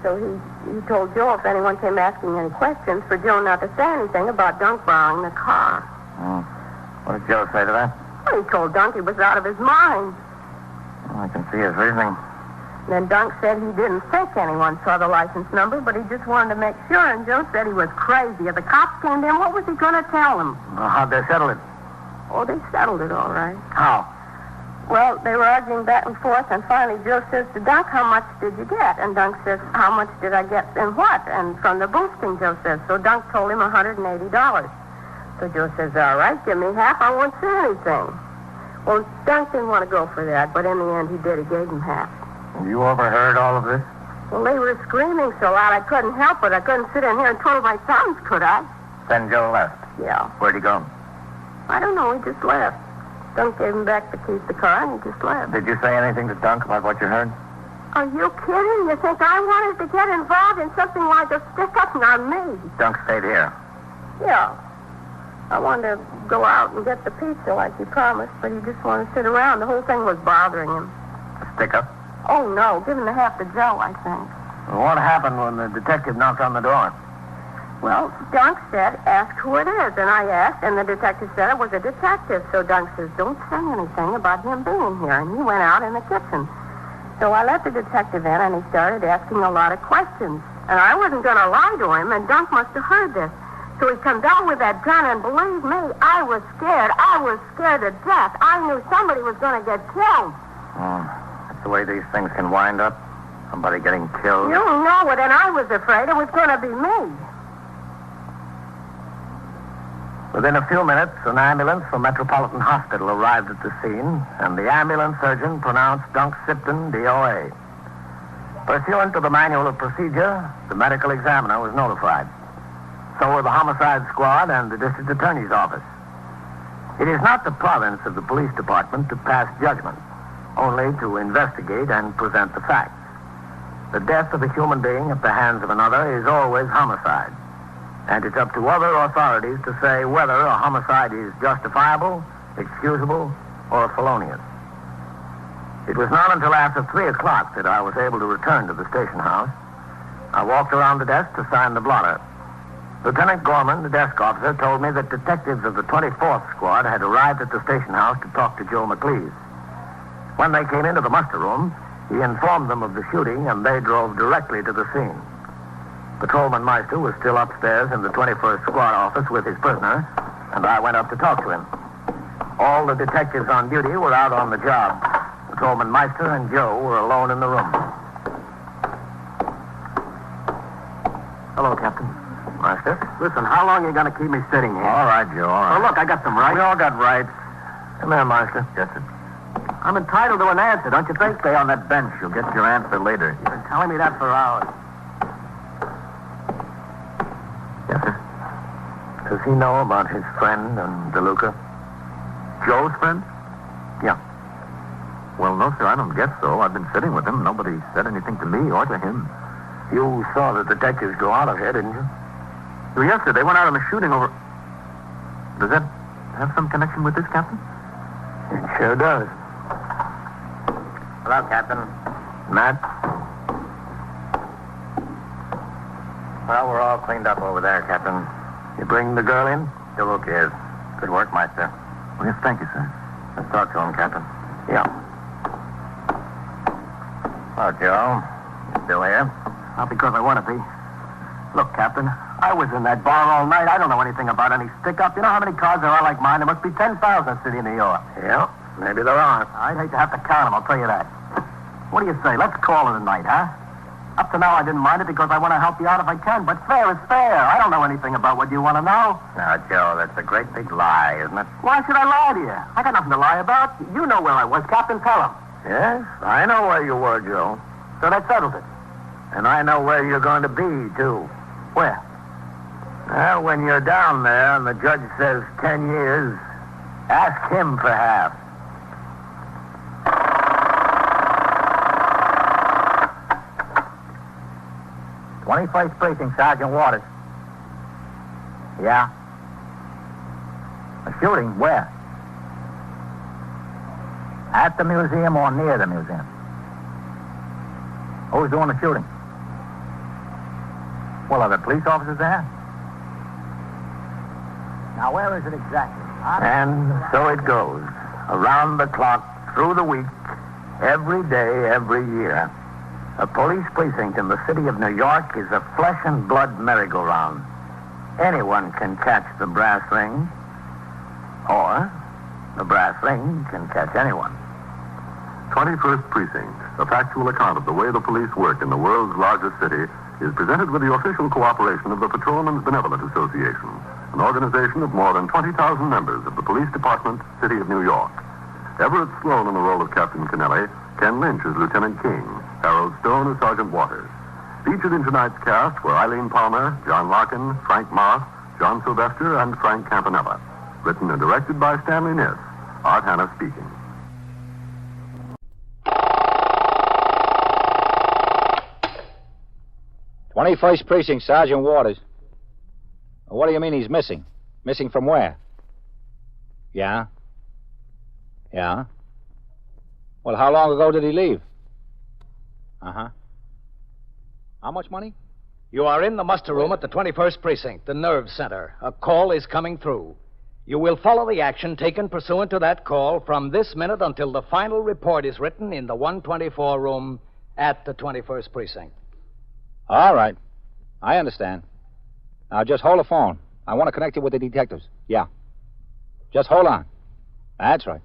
he told Joe if anyone came asking any questions for Joe not to say anything about Dunk borrowing the car. What did Joe say to that? Well, he told Dunk he was out of his mind. I can see his reasoning. Then Dunk said he didn't think anyone saw the license number, but he just wanted to make sure, and Joe said he was crazy. If the cops came in, what was he going to tell them? How'd they settle it? Oh, they settled it all right. How? Well, they were arguing back and forth, and finally Joe says to Dunk, how much did you get? And Dunk says, how much did I get and what? And from the boosting, Joe says. So Dunk told him $180. So Joe says, all right, give me half. I won't say anything. Well, Dunk didn't want to go for that, but in the end he did. He gave him half. You overheard all of this? Well, they were screaming so loud I couldn't help it. I couldn't sit in here and twiddle my thumbs, could I? Then Joe left? Yeah. Where'd he go? I don't know. He just left. Dunk gave him back the keys to the car, and he just left. Did you say anything to Dunk about what you heard? Are you kidding? You think I wanted to get involved in something like a stick-up? Not me. Dunk stayed here? Yeah. I wanted to go out and get the pizza like he promised, but he just wanted to sit around. The whole thing was bothering him. A stick-up? Oh, no. Give him the half to Joe, I think. Well, what happened when the detective knocked on the door? Well, Dunk said, ask who it is. And I asked, and the detective said it was a detective. So Dunk says, don't say anything about him being here. And he went out in the kitchen. So I let the detective in, and he started asking a lot of questions. And I wasn't going to lie to him, and Dunk must have heard this. So he comes out with that gun, and believe me, I was scared. I was scared to death. I knew somebody was going to get killed. That's the way these things can wind up. Somebody getting killed. You know it, and I was afraid it was going to be me. Within a few minutes, an ambulance from Metropolitan Hospital arrived at the scene, and the ambulance surgeon pronounced Dunk Sipton DOA. Pursuant to the manual of procedure, the medical examiner was notified. So were the homicide squad and the district attorney's office. It is not the province of the police department to pass judgment, only to investigate and present the facts. The death of a human being at the hands of another is always homicide. And it's up to other authorities to say whether a homicide is justifiable, excusable, or felonious. It was not until after 3 o'clock that I was able to return to the station house. I walked around the desk to sign the blotter. Lieutenant Gorman, the desk officer, told me that detectives of the 24th Squad had arrived at the station house to talk to Joe McLeese. When they came into the muster room, he informed them of the shooting, and they drove directly to the scene. Patrolman Meister was still upstairs in the 21st Squad office with his prisoner, and I went up to talk to him. All the detectives on duty were out on the job. Patrolman Meister and Joe were alone in the room. Hello, Captain. Meister? Listen, how long are you going to keep me sitting here? All right, Joe, all right. Well, look, I got some rights. We all got rights. Come here, Meister. Yes, sir. I'm entitled to an answer, don't you think? Stay on that bench. You'll get your answer later. You've been telling me that for hours. Yes, sir. Does he know about his friend and DeLuca? Joe's friend? Yeah. Well, no, sir, I don't guess so. I've been sitting with him. Nobody said anything to me or to him. You saw the detectives go out of here, didn't you? Well, yes, sir. They went out on the shooting over... Does that have some connection with this, Captain? It sure does. Hello, Captain. Matt? Well, we're all cleaned up over there, Captain. You bring the girl in? DeLuca is. Good work, Meister. Well, yes, thank you, sir. Let's talk to him, Captain. Yeah. Oh, Joe. You still here? Not because I want to be. Look, Captain, I was in that bar all night. I don't know anything about any stick-up. You know how many cars there are like mine? There must be 10,000 in the city of New York. Yeah, maybe there are. I'd hate to have to count them, I'll tell you that. What do you say? Let's call it a night, huh? Up to now, I didn't mind it because I want to help you out if I can. But fair is fair. I don't know anything about what you want to know. Now, Joe, that's a great big lie, isn't it? Why should I lie to you? I got nothing to lie about. You know where I was, Captain. Tell him. Yes, I know where you were, Joe. So that settles it. And I know where you're going to be, too. Where? Well, when you're down there and the judge says 10 years, ask him for half. 21st Precinct, Sergeant Waters. Yeah? A shooting? Where? At the museum or near the museum? Who's doing the shooting? Well, are the police officers there? Now, where is it exactly? And so it goes. Around the clock, through the week, every day, every year. A police precinct in the city of New York is a flesh and blood merry-go-round. Anyone can catch the brass ring, or the brass ring can catch anyone. 21st Precinct, a factual account of the way the police work in the world's largest city, is presented with the official cooperation of the Patrolmen's Benevolent Association, an organization of more than 20,000 members of the Police Department, City of New York. Everett Sloan in the role of Captain Kennelly, Ken Lynch as Lieutenant King, Harold Stone as Sergeant Waters. Featured in tonight's cast were Eileen Palmer, John Larkin, Frank Moss, John Sylvester, and Frank Campanella. Written and directed by Stanley Niss. Art Hanna speaking. "21st Precinct, Sergeant Waters." What do you mean he's missing? Missing from where? Yeah? Yeah? Well, how long ago did he leave? Uh-huh. How much money? You are in the muster room at the 21st Precinct, the nerve center. A call is coming through. You will follow the action taken pursuant to that call from this minute until the final report is written in the 124 room at the 21st Precinct. All right. I understand. Now, just hold the phone. I want to connect you with the detectives. Yeah. Just hold on. That's right.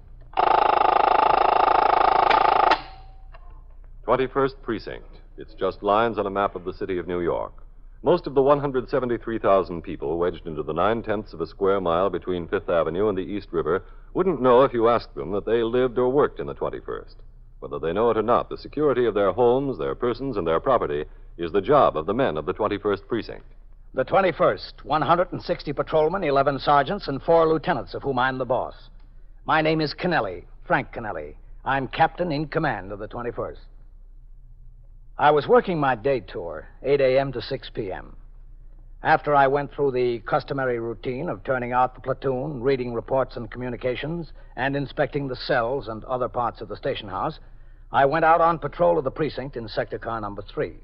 21st Precinct. It's just lines on a map of the city of New York. Most of the 173,000 people wedged into the 9/10 of a square mile between Fifth Avenue and the East River wouldn't know if you asked them that they lived or worked in the 21st. Whether they know it or not, the security of their homes, their persons, and their property is the job of the men of the 21st Precinct. The 21st, 160 patrolmen, 11 sergeants, and 4 lieutenants, of whom I'm the boss. My name is Kennelly, Frank Kennelly. I'm captain in command of the 21st. I was working my day tour, 8 a.m. to 6 p.m. After I went through the customary routine of turning out the platoon, reading reports and communications, and inspecting the cells and other parts of the station house, I went out on patrol of the precinct in sector car number 3.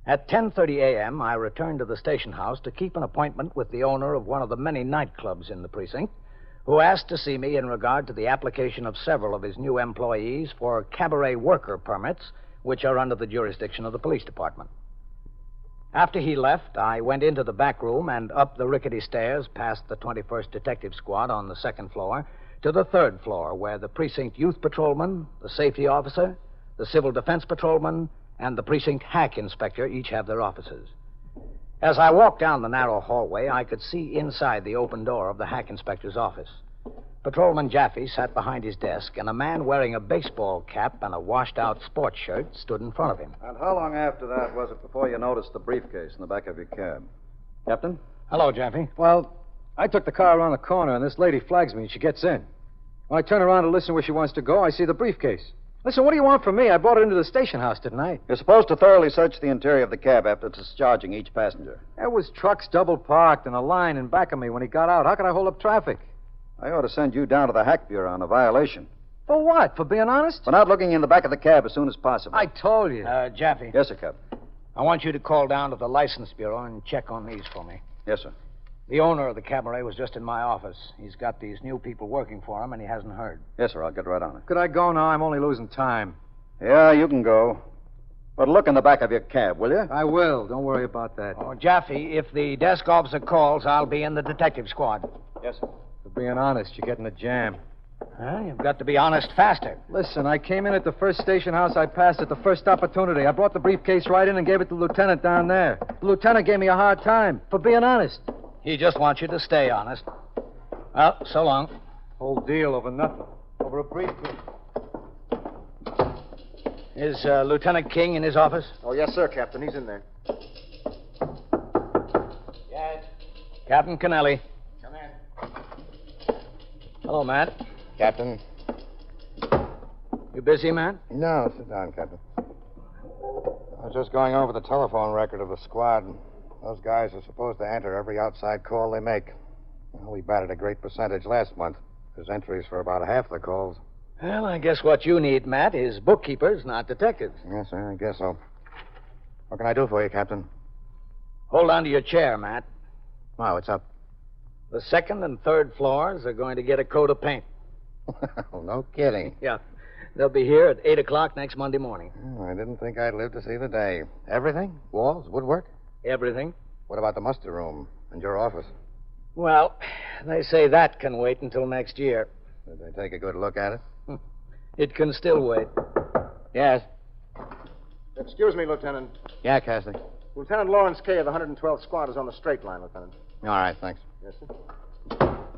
At 10:30 a.m., I returned to the station house to keep an appointment with the owner of one of the many nightclubs in the precinct, who asked to see me in regard to the application of several of his new employees for cabaret worker permits, which are under the jurisdiction of the police department. After he left, I went into the back room and up the rickety stairs past the 21st Detective Squad on the second floor to the third floor, where the precinct youth patrolman, the safety officer, the civil defense patrolman, and the precinct hack inspector each have their offices. As I walked down the narrow hallway, I could see inside the open door of the hack inspector's office. Patrolman Jaffe sat behind his desk, and a man wearing a baseball cap and a washed-out sports shirt stood in front of him. And how long after that was it before you noticed the briefcase in the back of your cab? Captain? Hello, Jaffe. Well, I took the car around the corner, and this lady flags me, and she gets in. When I turn around to listen where she wants to go, I see the briefcase. Listen, what do you want from me? I brought it into the station house, didn't I? You're supposed to thoroughly search the interior of the cab after discharging each passenger. There was trucks double parked and a line in back of me when he got out. How could I hold up traffic? I ought to send you down to the Hack Bureau on a violation. For what? For being honest? For not looking in the back of the cab as soon as possible. I told you. Jaffe. Yes, sir, Captain. I want you to call down to the license bureau and check on these for me. Yes, sir. The owner of the cabaret was just in my office. He's got these new people working for him, and he hasn't heard. Yes, sir, I'll get right on it. Could I go now? I'm only losing time. Yeah, you can go. But look in the back of your cab, will you? I will. Don't worry about that. Oh, Jaffe, if the desk officer calls, I'll be in the detective squad. Yes, sir. For being honest, you're getting a jam. You've got to be honest faster. Listen, I came in at the first station house I passed at the first opportunity. I brought the briefcase right in and gave it to the lieutenant down there. The lieutenant gave me a hard time for being honest. He just wants you to stay honest. Well, so long. Whole deal over nothing. Over a briefcase. Is Lieutenant King in his office? Oh, yes, sir, Captain. He's in there. Yes. Captain Kennelly. Come in. Hello, Matt. Captain? You busy, Matt? No, sit down, Captain. I was just going over the telephone record of the squad. Those guys are supposed to enter every outside call they make. Well, we batted a great percentage last month. There's entries for about half the calls. Well, I guess what you need, Matt, is bookkeepers, not detectives. Yes, sir, I guess so. What can I do for you, Captain? Hold on to your chair, Matt. Oh, what's up? The second and third floors are going to get a coat of paint. Well, no kidding. Yeah. They'll be here at 8 o'clock next Monday morning. Oh, I didn't think I'd live to see the day. Everything? Walls? Woodwork? Everything. What about the muster room and your office? Well, they say that can wait until next year. Did they take a good look at it? It can still wait. Yes. Excuse me, Lieutenant. Yeah, Cassidy. Lieutenant Lawrence Kay of the 112th Squad is on the straight line, Lieutenant. All right, thanks. Yes, sir.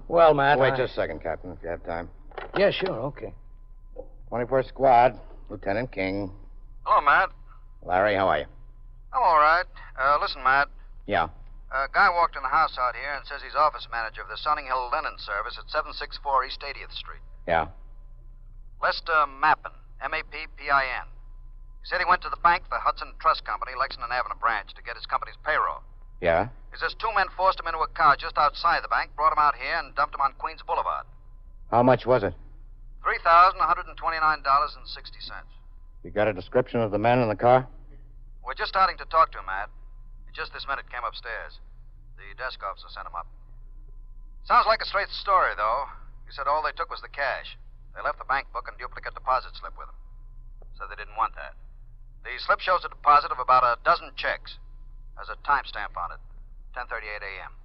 Well, Matt. Wait just a second, Captain, if you have time. Yeah, sure, okay. 21st Squad, Lieutenant King. Hello, Matt. Larry, how are you? I'm all right. Listen, Matt. Yeah. A guy walked in the house out here and says he's office manager of the Sunning Hill Linen Service at 764 East 80th Street. Yeah. Lester Mappin, M-A-P-P-I-N. He said he went to the bank, the Hudson Trust Company, Lexington Avenue branch, to get his company's payroll. Yeah? He says two men forced him into a car just outside the bank, brought him out here, and dumped him on Queens Boulevard. How much was it? $3,129.60. You got a description of the men in the car? We're just starting to talk to him, Matt. He just this minute came upstairs. The desk officer sent him up. Sounds like a straight story, though. He said all they took was the cash. They left the bank book and duplicate deposit slip with them. Said they didn't want that. The slip shows a deposit of about a dozen checks. Has a timestamp on it. 10:38 a.m.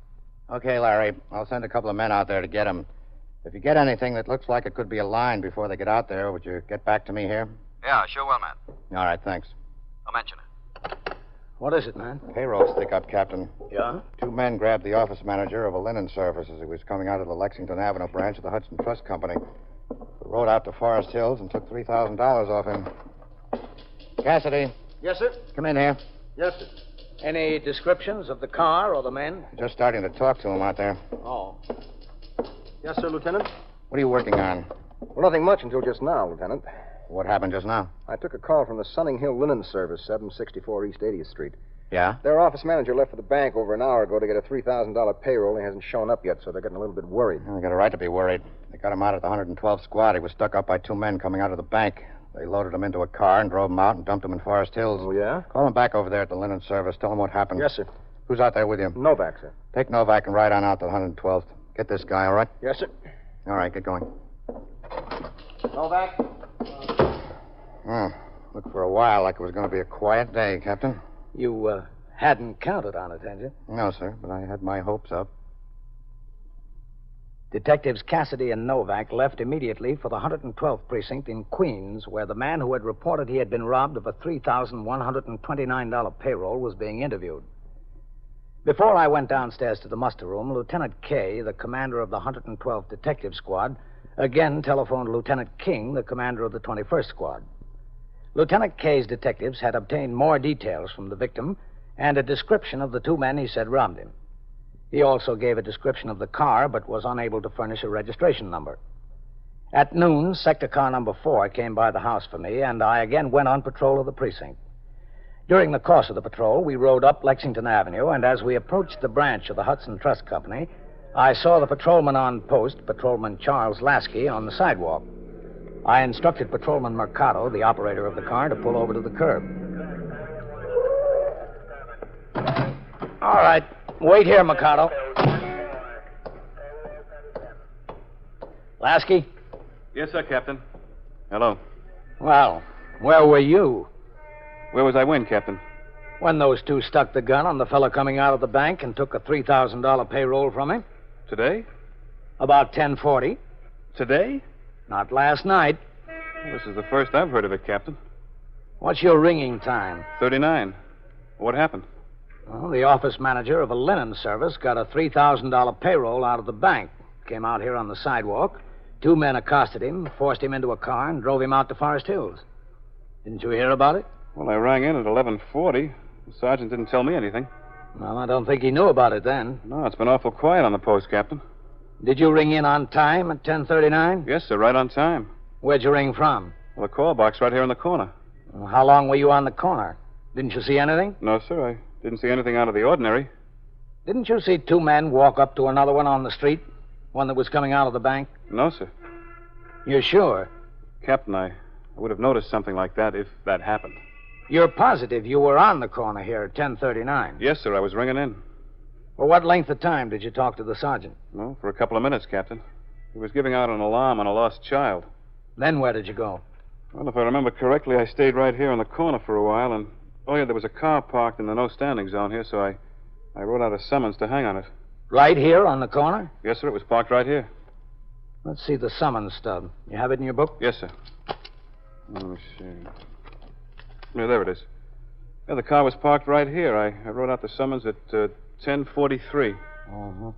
Okay, Larry. I'll send a couple of men out there to get him. If you get anything that looks like it could be a line before they get out there, would you get back to me here? Yeah, sure will, Matt. All right, thanks. I'll mention it. What is it, man? Payroll stick-up, Captain. Yeah? Two men grabbed the office manager of a linen service as he was coming out of the Lexington Avenue branch of the Hudson Trust Company. They rode out to Forest Hills and took $3,000 off him. Cassidy. Yes, sir? Come in here. Yes, sir. Any descriptions of the car or the men? Just starting to talk to him out there. Oh. Yes, sir, Lieutenant? What are you working on? Well, nothing much until just now, Lieutenant. What happened just now? I took a call from the Sunning Hill Linen Service, 764 East 80th Street. Yeah? Their office manager left for the bank over an hour ago to get a $3,000 payroll. He hasn't shown up yet, so they're getting a little bit worried. Well, they got a right to be worried. They got him out at the 112th Squad. He was stuck up by two men coming out of the bank. They loaded him into a car and drove him out and dumped him in Forest Hills. Oh, yeah? Call him back over there at the linen service. Tell him what happened. Yes, sir. Who's out there with you? Novak, sir. Take Novak and ride on out to the 112th. Get this guy, all right? Yes, sir. All right, get going. Novak? Looked for a while like it was going to be a quiet day, Captain. You, hadn't counted on it, had you? No, sir, but I had my hopes up. Detectives Cassidy and Novak left immediately for the 112th Precinct in Queens, where the man who had reported he had been robbed of a $3,129 payroll was being interviewed. Before I went downstairs to the muster room, Lieutenant Kay, the commander of the 112th Detective Squad, again telephoned Lieutenant King, the commander of the 21st Squad. Lieutenant Kay's detectives had obtained more details from the victim and a description of the two men he said robbed him. He also gave a description of the car, but was unable to furnish a registration number. At noon, sector car number 4 came by the house for me, and I again went on patrol of the precinct. During the course of the patrol, we rode up Lexington Avenue, and as we approached the branch of the Hudson Trust Company, I saw the patrolman on post, Patrolman Charles Lasky, on the sidewalk. I instructed Patrolman Mercado, the operator of the car, to pull over to the curb. All right. Wait here, Mercado. Lasky? Yes, sir, Captain. Hello. Well, where were you? Where was I when, Captain? When those two stuck the gun on the fellow coming out of the bank and took a $3,000 payroll from him? Today? About 10:40. Today? Not last night. Well, this is the first I've heard of it, Captain. What's your ringing time? 39. What happened? Well, the office manager of a linen service got a $3,000 payroll out of the bank. Came out here on the sidewalk. Two men accosted him, forced him into a car, and drove him out to Forest Hills. Didn't you hear about it? Well, I rang in at 11:40. The sergeant didn't tell me anything. Well, I don't think he knew about it then. No, it's been awful quiet on the post, Captain. Did you ring in on time at 10:39? Yes, sir, right on time. Where'd you ring from? Well, the call box right here in the corner. How long were you on the corner? Didn't you see anything? No, sir. I didn't see anything out of the ordinary. Didn't you see two men walk up to another one on the street? One that was coming out of the bank? No, sir. You're sure? Captain, I would have noticed something like that if that happened. You're positive you were on the corner here at 10:39? Yes, sir. I was ringing in. For what length of time did you talk to the sergeant? No, for a couple of minutes, Captain. He was giving out an alarm on a lost child. Then where did you go? Well, if I remember correctly, I stayed right here in the corner for a while, and... Oh, yeah, there was a car parked in the no-standing zone here, so I wrote out a summons to hang on it. Right here on the corner? Yes, sir. It was parked right here. Let's see the summons stub. You have it in your book? Yes, sir. Let me see. Yeah, there it is. Yeah, the car was parked right here. I wrote out the summons at 10:43. Uh-huh.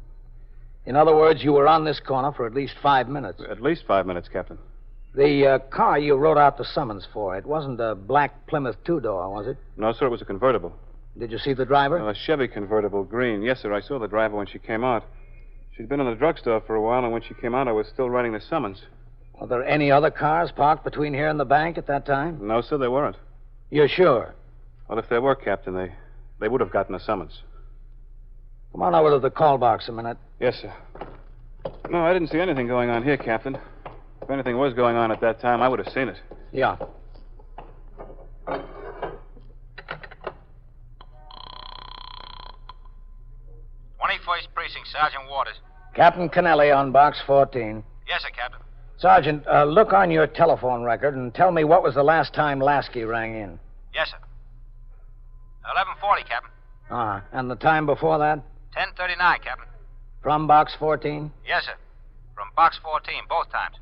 In other words, you were on this corner for at least 5 minutes. At least 5 minutes, Captain. The car you wrote out the summons for, it wasn't a black Plymouth two-door, was it? No, sir, it was a convertible. Did you see the driver? A Chevy convertible, green. Yes, sir, I saw the driver when she came out. She'd been in the drugstore for a while, and when she came out, I was still writing the summons. Were there any other cars parked between here and the bank at that time? No, sir, there weren't. You're sure? Well, if there were, Captain, they would have gotten a summons. Come on over to the call box a minute. Yes, sir. No, I didn't see anything going on here, Captain. If anything was going on at that time, I would have seen it. Yeah. Precinct, Sergeant Waters. Captain Kennelly on box 14. Yes, sir, Captain. Sergeant, look on your telephone record and tell me what was the last time Lasky rang in. Yes, sir. 11:40, Captain. And the time before that? 10:39, Captain. From box 14? Yes, sir. From box 14, both times.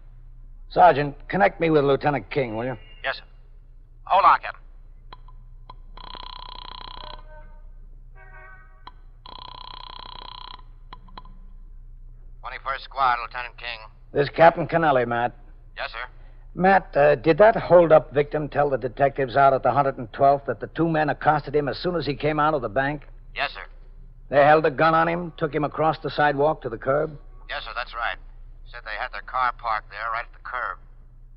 Sergeant, connect me with Lieutenant King, will you? Yes, sir. Hold on, Captain. First Squad, Lieutenant King. This is Captain Kennelly, Matt. Yes, sir. Matt, did that hold-up victim tell the detectives out at the 112th that the two men accosted him as soon as he came out of the bank? Yes, sir. They held a gun on him, took him across the sidewalk to the curb? Yes, sir, that's right. Said they had their car parked there right at the curb.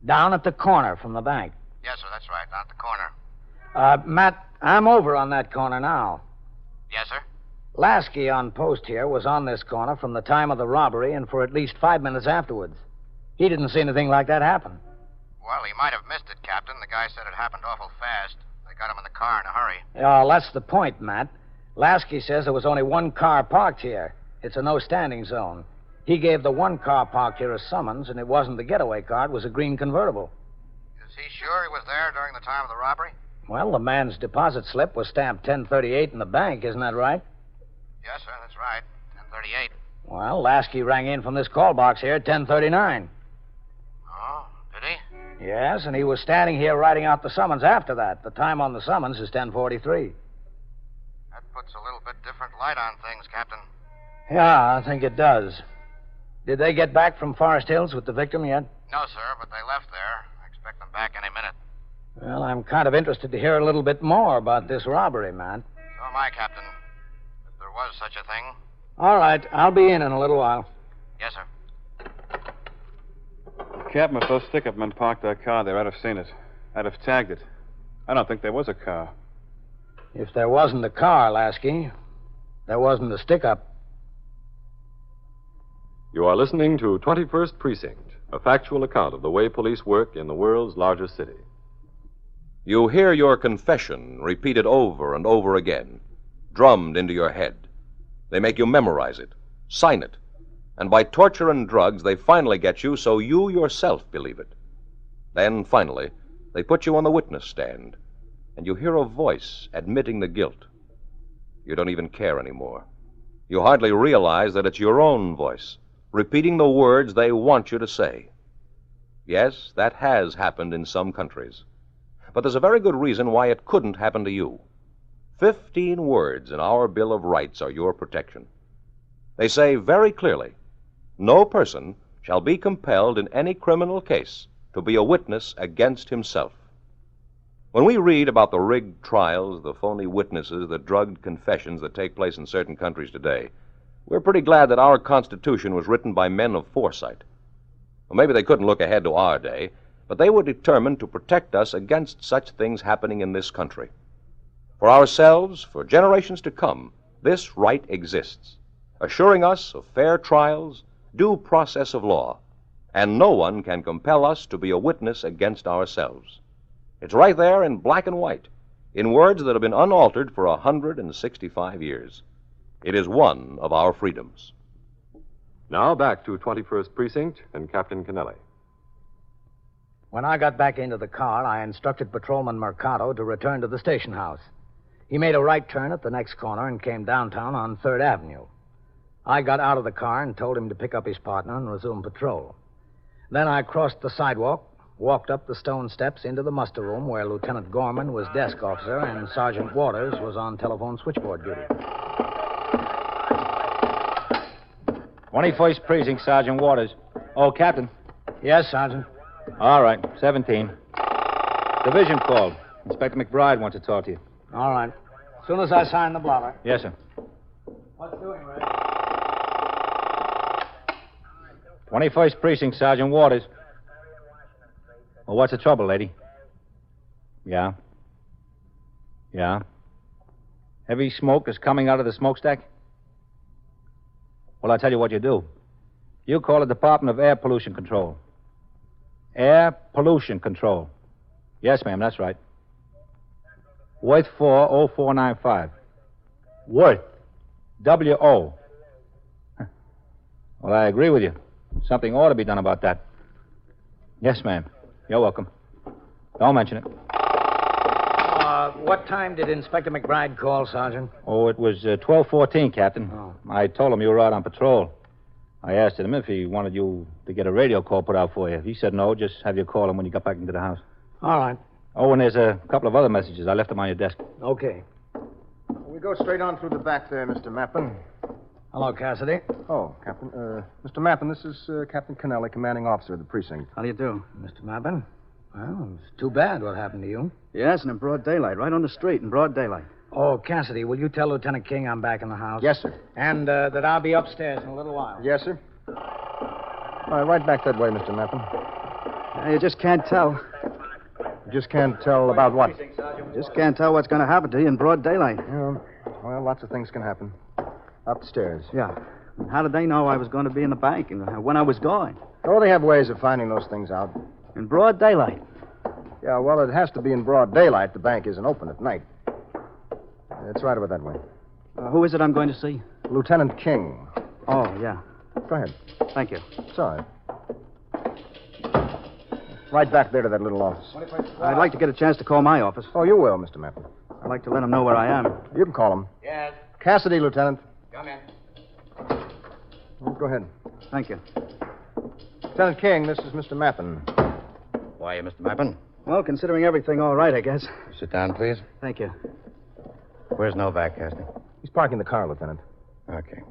Down at the corner from the bank? Yes, sir, that's right, down at the corner. Matt, I'm over on that corner now. Yes, sir. Lasky on post here was on this corner from the time of the robbery and for at least 5 minutes afterwards. He didn't see anything like that happen. Well, he might have missed it, Captain. The guy said it happened awful fast. They got him in the car in a hurry. Oh, that's the point, Matt. Lasky says there was only one car parked here. It's a no-standing zone. He gave the one car parked here a summons, and it wasn't the getaway car. It was a green convertible. Is he sure he was there during the time of the robbery? Well, the man's deposit slip was stamped 1038 in the bank, isn't that right? Yes, sir, that's right. 1038. Well, Lasky rang in from this call box here at 1039. Oh, did he? Yes, and he was standing here writing out the summons after that. The time on the summons is 10:43. That puts a little bit different light on things, Captain. Yeah, I think it does. Did they get back from Forest Hills with the victim yet? No, sir, but they left there. I expect them back any minute. Well, I'm kind of interested to hear a little bit more about this robbery, man. So am I, Captain. If there was such a thing. All right, I'll be in a little while. Yes, sir. Captain, if those stick-up men parked their car there, I'd have seen it. I'd have tagged it. I don't think there was a car. If there wasn't a car, Lasky, there wasn't a stick-up. You are listening to 21st Precinct, a factual account of the way police work in the world's largest city. You hear your confession repeated over and over again, drummed into your head. They make you memorize it, sign it, and by torture and drugs, they finally get you so you yourself believe it. Then, finally, they put you on the witness stand, and you hear a voice admitting the guilt. You don't even care anymore. You hardly realize that it's your own voice, repeating the words they want you to say. Yes, that has happened in some countries. But there's a very good reason why it couldn't happen to you. 15 words in our Bill of Rights are your protection. They say very clearly, no person shall be compelled in any criminal case to be a witness against himself. When we read about the rigged trials, the phony witnesses, the drugged confessions that take place in certain countries today, we're pretty glad that our Constitution was written by men of foresight. Well, maybe they couldn't look ahead to our day, but they were determined to protect us against such things happening in this country. For ourselves, for generations to come, this right exists, assuring us of fair trials, due process of law, and no one can compel us to be a witness against ourselves. It's right there in black and white, in words that have been unaltered for 165 years. It is one of our freedoms. Now back to 21st Precinct and Captain Kennelly. When I got back into the car, I instructed Patrolman Mercado to return to the station house. He made a right turn at the next corner and came downtown on 3rd Avenue. I got out of the car and told him to pick up his partner and resume patrol. Then I crossed the sidewalk, walked up the stone steps into the muster room where Lieutenant Gorman was desk officer and Sergeant Waters was on telephone switchboard duty. 21st Precinct, Sergeant Waters. Oh, Captain. Yes, Sergeant. All right, 17. Division called. Inspector McBride wants to talk to you. All right. As soon as I sign the blotter. Yes, sir. What's doing, Ray? 21st Precinct, Sergeant Waters. Well, what's the trouble, lady? Yeah? Yeah? Heavy smoke is coming out of the smokestack? Well, I'll tell you what you do. You call the Department of Air Pollution Control. Air Pollution Control. Yes, ma'am, that's right. Worth 40495. Worth. W-O. Well, I agree with you. Something ought to be done about that. Yes, ma'am. You're welcome. Don't mention it. What time did Inspector McBride call, Sergeant? Oh, it was 12:14, Captain. Oh. I told him you were out on patrol. I asked him if he wanted you to get a radio call put out for you. He said no, just have you call him when you got back into the house. All right. Oh, and there's a couple of other messages. I left them on your desk. Okay. We go straight on through the back there, Mr. Mappin. Hello, Cassidy. Oh, Captain. Mr. Mappin, this is Captain Kennelly, commanding officer of the precinct. How do you do, Mr. Mappin? Well, it's too bad what happened to you. Yes, and in broad daylight, right on the street in broad daylight. Oh, Cassidy, will you tell Lieutenant King I'm back in the house? Yes, sir. And that I'll be upstairs in a little while. Yes, sir. All right, right back that way, Mr. Mappin. You just can't tell. You just can't tell about what? Just can't tell what's going to happen to you in broad daylight. Yeah, well, lots of things can happen. Upstairs. Yeah. How did they know I was going to be in the bank and when I was going? Oh, they have ways of finding those things out. In broad daylight. Yeah, well, it has to be in broad daylight. The bank isn't open at night. It's right over that way. Who is it I'm going to see? Lieutenant King. Oh, yeah. Go ahead. Thank you. It's all right. Right back there to that little office. I'd like to get a chance to call my office. Oh, you will, Mr. Mappin. I'd like to let them know where I am. You can call him. Yes. Cassidy, Lieutenant. Come in. Go ahead. Thank you. Lieutenant King, this is Mr. Mappin. Why, Mr. Mappin? Well, considering everything all right, I guess. Sit down, please. Thank you. Where's Novak, Cassidy? He's parking the car, Lieutenant. Okay.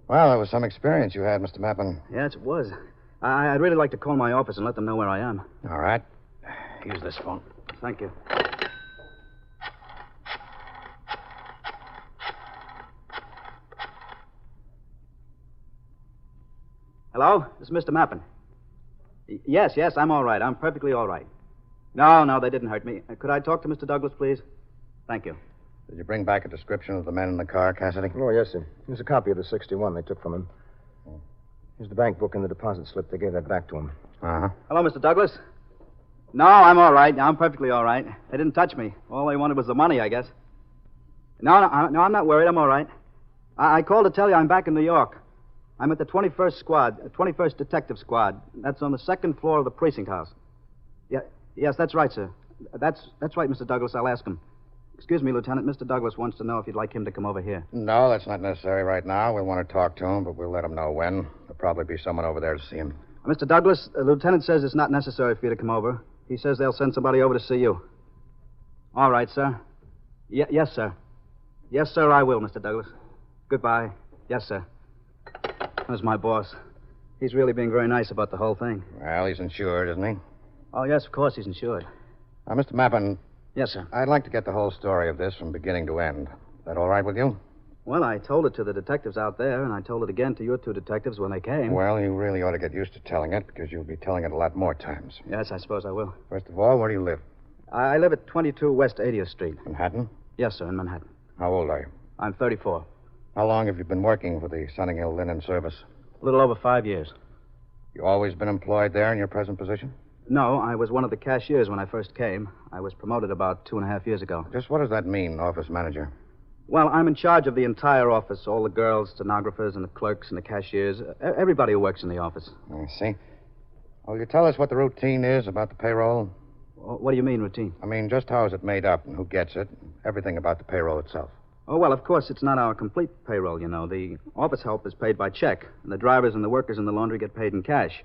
Well, that was some experience you had, Mr. Mappin. Yes, it was. I'd really like to call my office and let them know where I am. All right. Use this phone. Thank you. Hello? This is Mr. Mappin. Yes, I'm all right. I'm perfectly all right. No, they didn't hurt me. Could I talk to Mr. Douglas, please? Thank you. Did you bring back a description of the men in the car, Cassidy? Oh, yes, sir. Here's a copy of the 61 they took from him. Here's the bank book and the deposit slip. They gave that back to him. Uh-huh. Hello, Mr. Douglas? No, I'm all right. I'm perfectly all right. They didn't touch me. All they wanted was the money, I guess. No, I'm not worried. I'm all right. I called to tell you I'm back in New York. I'm at the 21st Squad, 21st Detective Squad. That's on the second floor of the precinct house. Yes, that's right, sir. That's right, Mr. Douglas. I'll ask him. Excuse me, Lieutenant. Mr. Douglas wants to know if you'd like him to come over here. No, that's not necessary right now. We'll want to talk to him, but we'll let him know when. There'll probably be someone over there to see him. Mr. Douglas, the lieutenant says it's not necessary for you to come over. He says they'll send somebody over to see you. All right, sir. Yes, sir. Yes, sir, I will, Mr. Douglas. Goodbye. Yes, sir. There's my boss. He's really being very nice about the whole thing. Well, he's insured, isn't he? Oh, yes, of course he's insured. Mr. Mappin. Yes, sir. I'd like to get the whole story of this from beginning to end. Is that all right with you? Well, I told it to the detectives out there, and I told it again to your two detectives when they came. Well, you really ought to get used to telling it, because you'll be telling it a lot more times. Yes, I suppose I will. First of all, where do you live? I live at 22 West 80th Street. Manhattan? Yes, sir, in Manhattan. How old are you? I'm 34. How long have you been working for the Sunninghill Linen Service? A little over 5 years. You always been employed there in your present position? No, I was one of the cashiers when I first came. I was promoted about 2.5 years ago. Just what does that mean, office manager? Well, I'm in charge of the entire office, all the girls, stenographers, and the clerks and the cashiers, everybody who works in the office. I see. Will you tell us what the routine is about the payroll? What do you mean, routine? I mean, just how is it made up and who gets it? Everything about the payroll itself. Oh, well, of course, it's not our complete payroll, you know. The office help is paid by check, and the drivers and the workers in the laundry get paid in cash.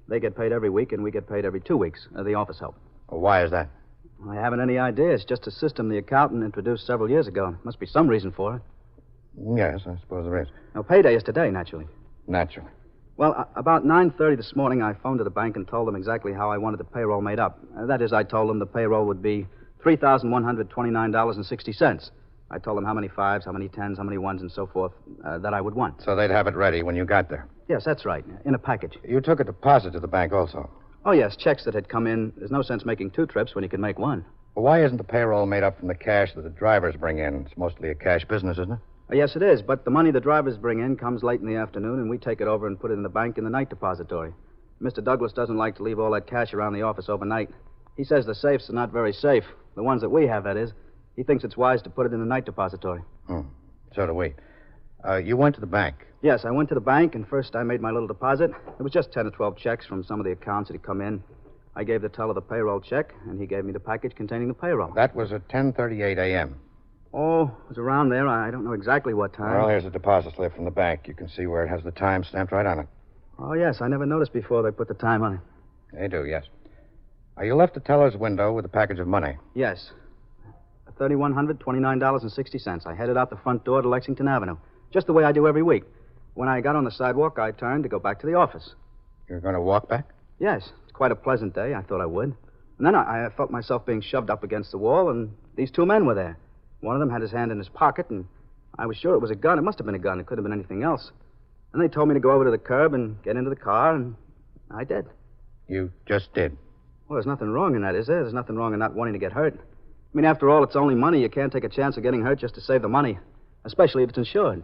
They get paid every week, and we get paid every 2 weeks, the office help. Well, why is that? I haven't any idea. It's just a system the accountant introduced several years ago. Must be some reason for it. Yes, I suppose there is. Now, payday is today, naturally. Naturally. Well, about 9:30 this morning, I phoned to the bank and told them exactly how I wanted the payroll made up. That is, I told them the payroll would be $3,129.60. I told them how many fives, how many tens, how many ones, and so forth that I would want. So they'd have it ready when you got there? Yes, that's right, in a package. You took a deposit to the bank also? Oh, yes, checks that had come in. There's no sense making 2 trips when you can make 1. Well, why isn't the payroll made up from the cash that the drivers bring in? It's mostly a cash business, isn't it? Yes, it is, but the money the drivers bring in comes late in the afternoon, and we take it over and put it in the bank in the night depository. Mr. Douglas doesn't like to leave all that cash around the office overnight. He says the safes are not very safe. The ones that we have, that is. He thinks it's wise to put it in the night depository. So do we. You went to the bank? Yes, I went to the bank, and first I made my little deposit. It was just 10 or 12 checks from some of the accounts that had come in. I gave the teller the payroll check, and he gave me the package containing the payroll. That was at 10:38 a.m. Oh, it was around there. I don't know exactly what time. Well, here's a deposit slip from the bank. You can see where it has the time stamped right on it. Oh, yes. I never noticed before they put the time on it. They do, yes. You left the teller's window with a package of money. Yes. $3,129.60. I headed out the front door to Lexington Avenue, just the way I do every week. When I got on the sidewalk, I turned to go back to the office. You're going to walk back? Yes. It's quite a pleasant day. I thought I would. And then I felt myself being shoved up against the wall, and these 2 men were there. One of them had his hand in his pocket, and I was sure it was a gun. It must have been a gun. It could have been anything else. And they told me to go over to the curb and get into the car, and I did. You just did? Well, there's nothing wrong in that, is there? There's nothing wrong in not wanting to get hurt. I mean, after all, it's only money. You can't take a chance of getting hurt just to save the money, especially if it's insured.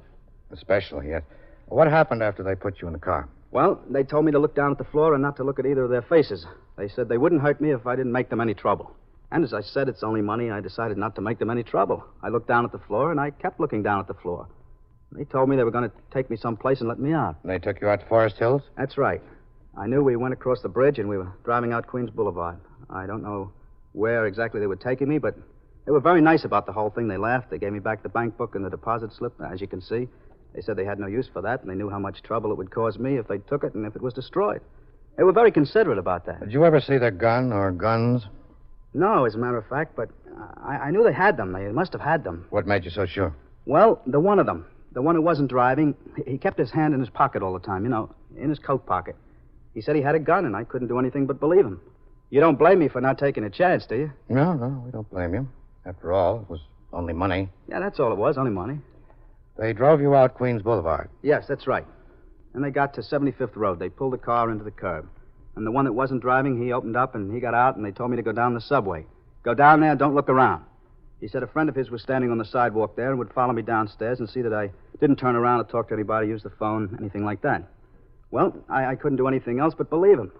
Especially, yes. What happened after they put you in the car? Well, they told me to look down at the floor and not to look at either of their faces. They said they wouldn't hurt me if I didn't make them any trouble. And as I said, it's only money. I decided not to make them any trouble. I looked down at the floor, and I kept looking down at the floor. They told me they were going to take me someplace and let me out. And they took you out to Forest Hills? That's right. I knew we went across the bridge, and we were driving out Queens Boulevard. I don't know where exactly they were taking me, but they were very nice about the whole thing. They laughed. They gave me back the bank book and the deposit slip, as you can see. They said they had no use for that, and they knew how much trouble it would cause me if they took it and if it was destroyed. They were very considerate about that. Did you ever see their gun or guns? No, as a matter of fact, but I knew they had them. They must have had them. What made you so sure? Well, the one of them, the one who wasn't driving, he kept his hand in his pocket all the time, you know, in his coat pocket. He said he had a gun, and I couldn't do anything but believe him. You don't blame me for not taking a chance, do you? No, we don't blame you. After all, it was only money. Yeah, that's all it was, only money. They drove you out Queens Boulevard. Yes, that's right. And they got to 75th Road. They pulled the car into the curb. And the one that wasn't driving, he opened up and he got out, and they told me to go down the subway. Go down there, don't look around. He said a friend of his was standing on the sidewalk there and would follow me downstairs and see that I didn't turn around or talk to anybody, use the phone, anything like that. Well, I couldn't do anything else but believe him.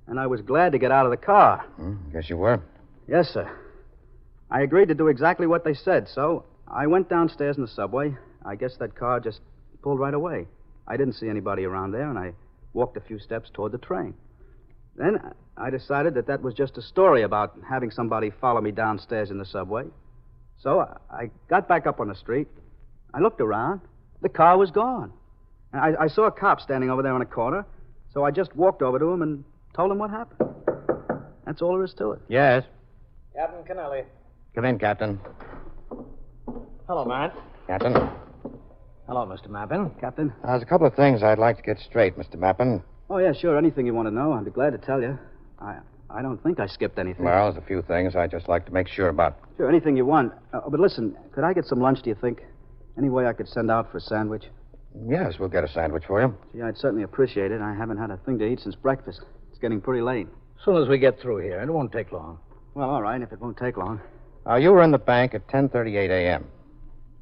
And I was glad to get out of the car. Guess you were. Yes, sir. I agreed to do exactly what they said, so I went downstairs in the subway. I guess that car just pulled right away. I didn't see anybody around there, and I walked a few steps toward the train. Then I decided that was just a story about having somebody follow me downstairs in the subway. So I got back up on the street. I looked around. The car was gone. And I saw a cop standing over there on a corner, so I just walked over to him and told him what happened. That's all there is to it. Yes. Captain Kennelly. Come in, Captain. Hello, Matt. Captain. Hello, Mr. Mappin. Captain? There's a couple of things I'd like to get straight, Mr. Mappin. Oh, yeah, sure. Anything you want to know, I'd be glad to tell you. I don't think I skipped anything. Well, there's a few things I'd just like to make sure about. Sure, anything you want. But listen, could I get some lunch, do you think? Any way I could send out for a sandwich? Yes, we'll get a sandwich for you. Gee, I'd certainly appreciate it. I haven't had a thing to eat since breakfast. It's getting pretty late. As soon as we get through here, it won't take long. Well, all right, if it won't take long. You were in the bank at 10:38 a.m.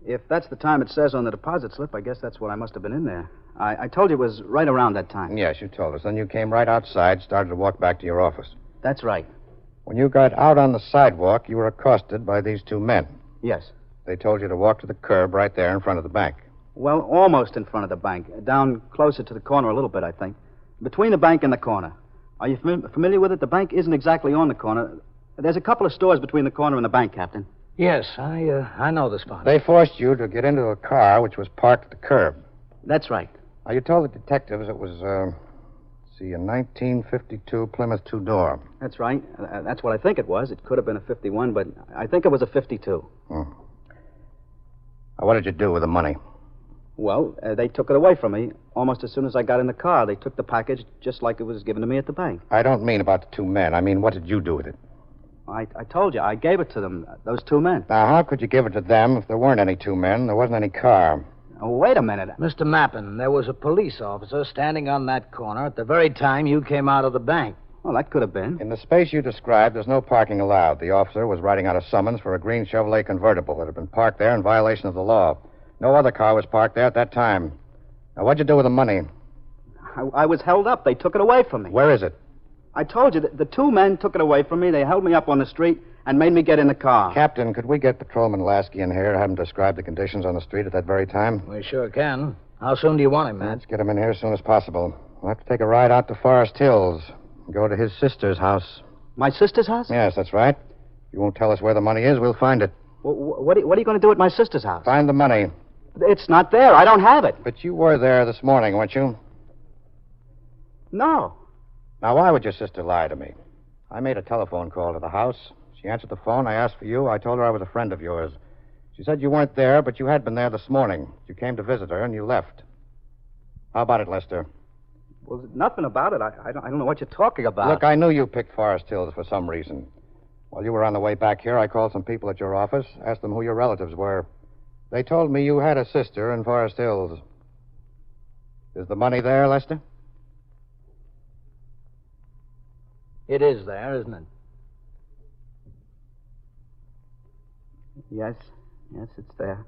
If that's the time it says on the deposit slip, I guess that's what I must have been in there. I told you it was right around that time. Yes, you told us. Then you came right outside, started to walk back to your office. That's right. When you got out on the sidewalk, you were accosted by these two men. Yes. They told you to walk to the curb right there in front of the bank. Well, almost in front of the bank. Down closer to the corner a little bit, I think. Between the bank and the corner. Are you familiar with it? The bank isn't exactly on the corner. There's a couple of stores between the corner and the bank, Captain. Yes, I know the spot. They forced you to get into a car which was parked at the curb. That's right. Now, you told the detectives it was, a 1952 Plymouth two-door. That's right. That's what I think it was. It could have been a 51, but I think it was a 52. Now, what did you do with the money? Well, they took it away from me almost as soon as I got in the car. They took the package just like it was given to me at the bank. I don't mean about the two men. I mean, what did you do with it? I told you. I gave it to them, those two men. Now, how could you give it to them if there weren't any two men? There wasn't any car. Oh, wait a minute. Mr. Mappin, there was a police officer standing on that corner at the very time you came out of the bank. Well, that could have been. In the space you described, there's no parking allowed. The officer was writing out a summons for a green Chevrolet convertible that had been parked there in violation of the law. No other car was parked there at that time. Now, what'd you do with the money? I was held up. They took it away from me. Where is it? I told you that the two men took it away from me. They held me up on the street and made me get in the car. Captain, could we get Patrolman Lasky in here and have him describe the conditions on the street at that very time? We sure can. How soon do you want him, Matt? Let's get him in here as soon as possible. We'll have to take a ride out to Forest Hills and go to his sister's house. My sister's house? Yes, that's right. If you won't tell us where the money is, we'll find it. What are you going to do at my sister's house? Find the money. It's not there. I don't have it. But you were there this morning, weren't you? No. Now, why would your sister lie to me? I made a telephone call to the house. She answered the phone. I asked for you. I told her I was a friend of yours. She said you weren't there, but you had been there this morning. You came to visit her, and you left. How about it, Lester? Well, nothing about it. I don't know what you're talking about. Look, I knew you picked Forest Hills for some reason. While you were on the way back here, I called some people at your office, asked them who your relatives were. They told me you had a sister in Forest Hills. Is the money there, Lester? It is there, isn't it? Yes, it's there.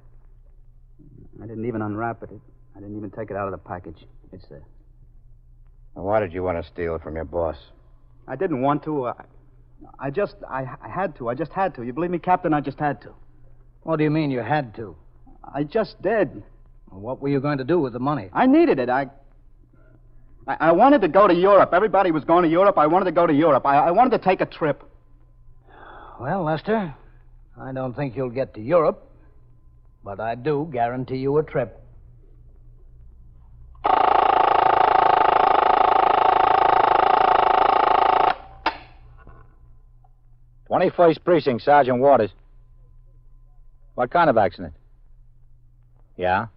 I didn't even unwrap it. I didn't even take it out of the package. It's there. Now, why did you want to steal it from your boss? I didn't want to. I had to. I just had to. You believe me, Captain? I just had to. What do you mean you had to? I just did. Well, what were you going to do with the money? I needed it. I wanted to go to Europe. Everybody was going to Europe. I wanted to go to Europe. I wanted to take a trip. Well, Lester, I don't think you'll get to Europe, but I do guarantee you a trip. "21st Precinct, Sergeant Waters. What kind of accident? Yeah?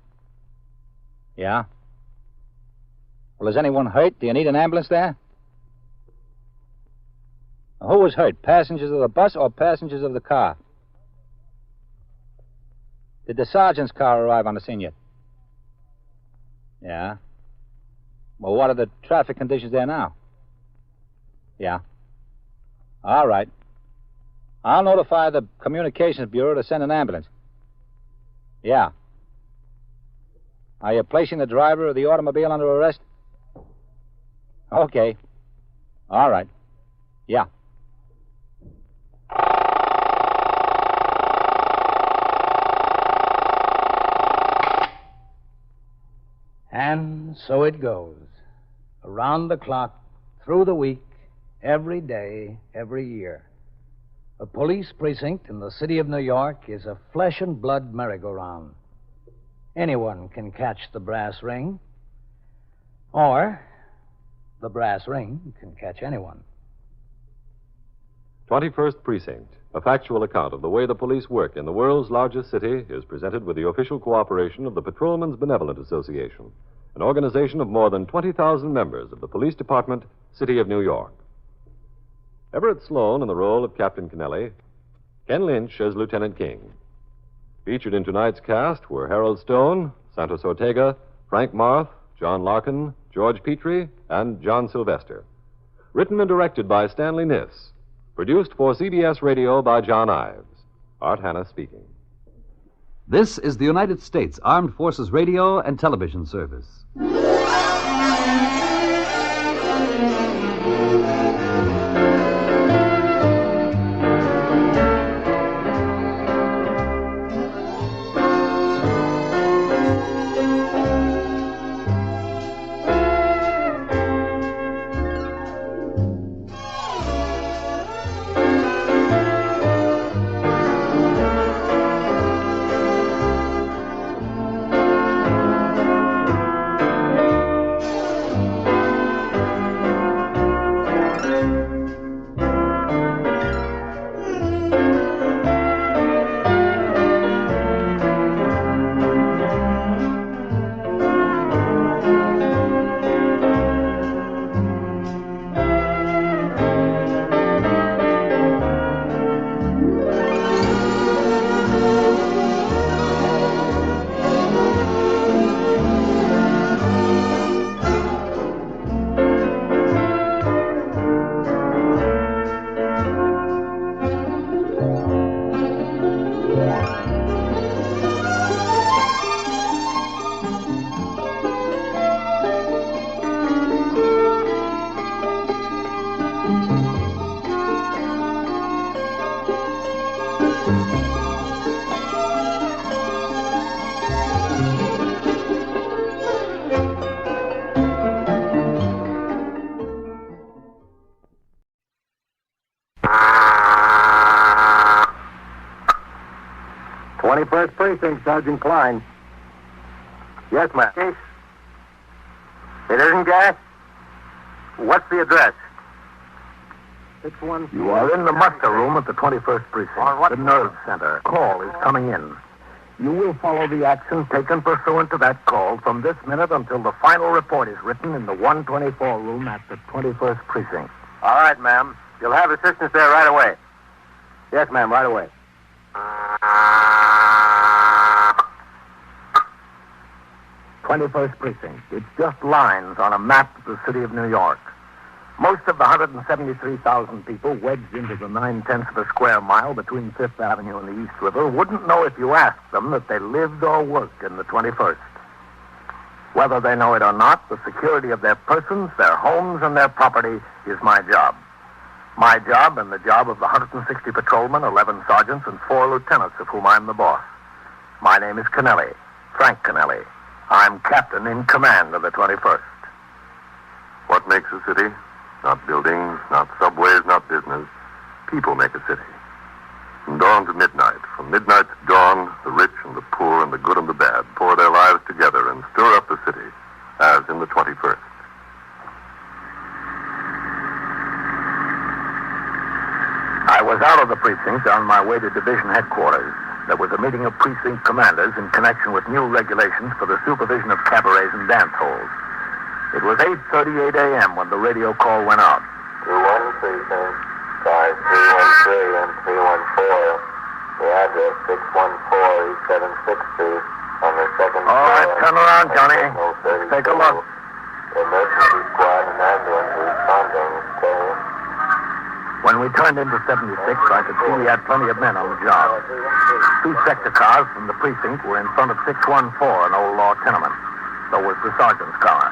Yeah? Well, is anyone hurt? Do you need an ambulance there? Who was hurt? Passengers of the bus or passengers of the car? Did the sergeant's car arrive on the scene yet? Yeah? Well, what are the traffic conditions there now? Yeah. All right. I'll notify the Communications Bureau to send an ambulance. Yeah. Are you placing the driver of the automobile under arrest? Okay. All right. Yeah. And so it goes. Around the clock, through the week, every day, every year. A police precinct in the city of New York is a flesh and blood merry-go-round. Anyone can catch the brass ring, or the brass ring can catch anyone. 21st Precinct, a factual account of the way the police work in the world's largest city, is presented with the official cooperation of the Patrolmen's Benevolent Association, an organization of more than 20,000 members of the Police Department, City of New York. Everett Sloan in the role of Captain Kennelly, Ken Lynch as Lieutenant King. Featured in tonight's cast were Harold Stone, Santos Ortega, Frank Marth, John Larkin, George Petrie, and John Sylvester. Written and directed by Stanley Niss. Produced for CBS Radio by John Ives. Art Hanna speaking. This is the United States Armed Forces Radio and Television Service. First Precinct, Sergeant Klein. Yes, ma'am. Case? It isn't gas? What's the address? You are in the muster room at the 21st Precinct, the nerve center. Call is coming in. You will follow the action taken pursuant to that call from this minute until the final report is written in the 124 room at the 21st Precinct. All right, ma'am. You'll have assistance there right away. Yes, ma'am, right away. 21st Precinct. It's just lines on a map of the city of New York. Most of the 173,000 people wedged into the 9/10 of a square mile between Fifth Avenue and the East River wouldn't know if you asked them that they lived or worked in the 21st. Whether they know it or not, the security of their persons, their homes, and their property is my job. My job and the job of the 160 patrolmen, 11 sergeants, and 4 lieutenants of whom I'm the boss. My name is Kennelly, Frank Kennelly. I'm captain in command of the 21st. What makes a city? Not buildings, not subways, not business. People make a city. From dawn to midnight, from midnight to dawn, the rich and the poor and the good and the bad pour their lives together and stir up the city, as in the 21st. I was out of the precinct on my way to division headquarters. There was a meeting of precinct commanders in connection with new regulations for the supervision of cabarets and dance halls. It was 8:38 a.m. when the radio call went out. 21 Precinct, cars 313 and 314. The address 614 East 7th Street on the second floor. All right, turn around, Johnny. Let's take a look. Emergency squad and ambulance responding, okay? When we turned into 76, I could see we had plenty of men on the job. 2 sector cars from the precinct were in front of 614, an old law tenement. So was the sergeant's car.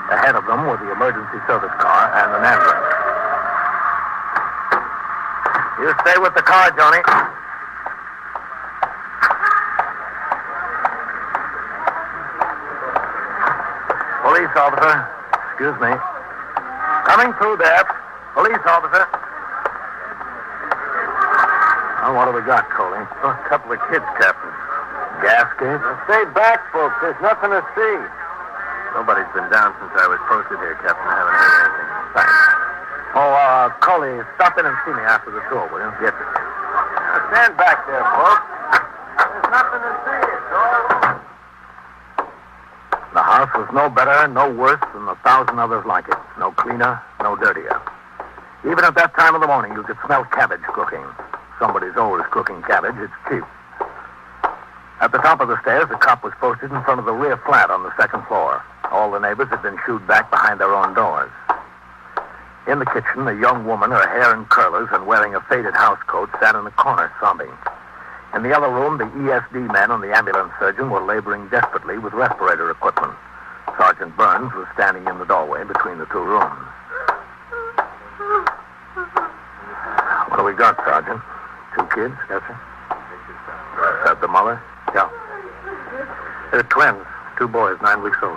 Ahead of them were the emergency service car and an ambulance. You stay with the car, Johnny. Police officer. Excuse me. Coming through there. Police officer. Well, what do we got, Coley? A couple of kids, Captain. Gas case? Stay back, folks. There's nothing to see. Nobody's been down since I was posted here, Captain. I haven't heard anything. Thanks. Oh, Coley, stop in and see me after the tour, will you? Yes, sir. Stand back there, folks. There's nothing to see. It's all... The house was no better, no worse than 1,000 others like it. No cleaner, no dirtier. Even at that time of the morning, you could smell cabbage cooking. Somebody's always cooking cabbage. It's cheap. At the top of the stairs, the cop was posted in front of the rear flat on the second floor. All the neighbors had been shooed back behind their own doors. In the kitchen, a young woman, her hair in curlers and wearing a faded housecoat, sat in a corner sobbing. In the other room, the ESD men and the ambulance surgeon were laboring desperately with respirator equipment. Sergeant Burns was standing in the doorway between the two rooms. What do we got, Sergeant? 2 kids? Yes, sir. Is that the mother? Yeah. They're twins. 2 boys, 9 weeks old.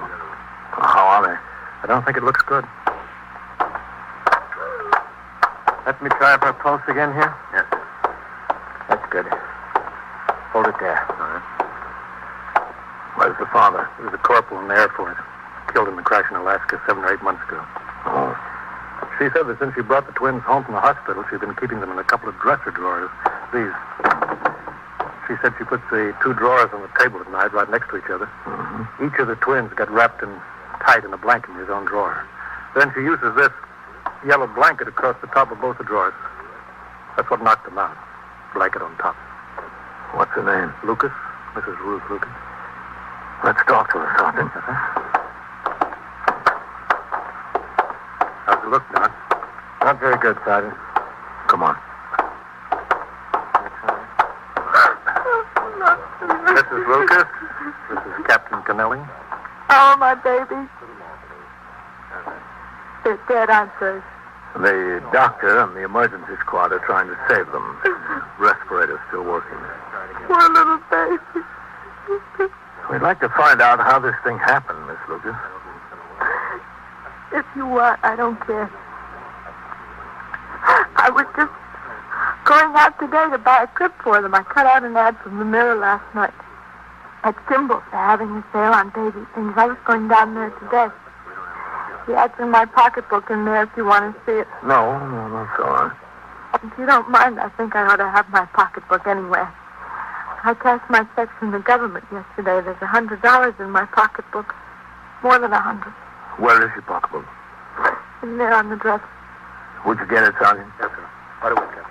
How are they? I don't think it looks good. Let me try for a pulse again here? Yes, sir. That's good. Hold it there. All right. Where's the father? He was a corporal in the Air Force. Killed in the crash in Alaska 7 or 8 months ago. Oh. She said that since she brought the twins home from the hospital, she'd been keeping them in a couple of dresser drawers. These. She said she puts the 2 drawers on the table at night right next to each other. Mm-hmm. Each of the twins got wrapped in tight in a blanket in his own drawer. Then she uses this yellow blanket across the top of both the drawers. That's what knocked them out. Blanket on top. What's her name? Lucas. Mrs. Ruth Lucas. Let's talk to her, Sergeant. How's it look, Doc? Not very good, Sergeant. Come on. Mrs. Lucas. This is Captain Kennelly. Oh, my babies. They're dead, I'm afraid. The doctor and the emergency squad are trying to save them. Respirator's still working. Poor little baby. We'd like to find out how this thing happened, Miss Lucas. If you want, I don't care. I was just going out today to buy a clip for them. I cut out an ad from the Mirror last night. At Kimball's, they're having a sale on baby things. I was going down there today. The ad's in my pocketbook in there if you want to see it. No, that's all right. If you don't mind, I think I ought to have my pocketbook anyway. I cashed my checks from the government yesterday. There's $100 in my pocketbook. More than 100. Where is your pocketbook? In there on the dresser. Would you get it, Sergeant? Yes, sir. Right away, Captain.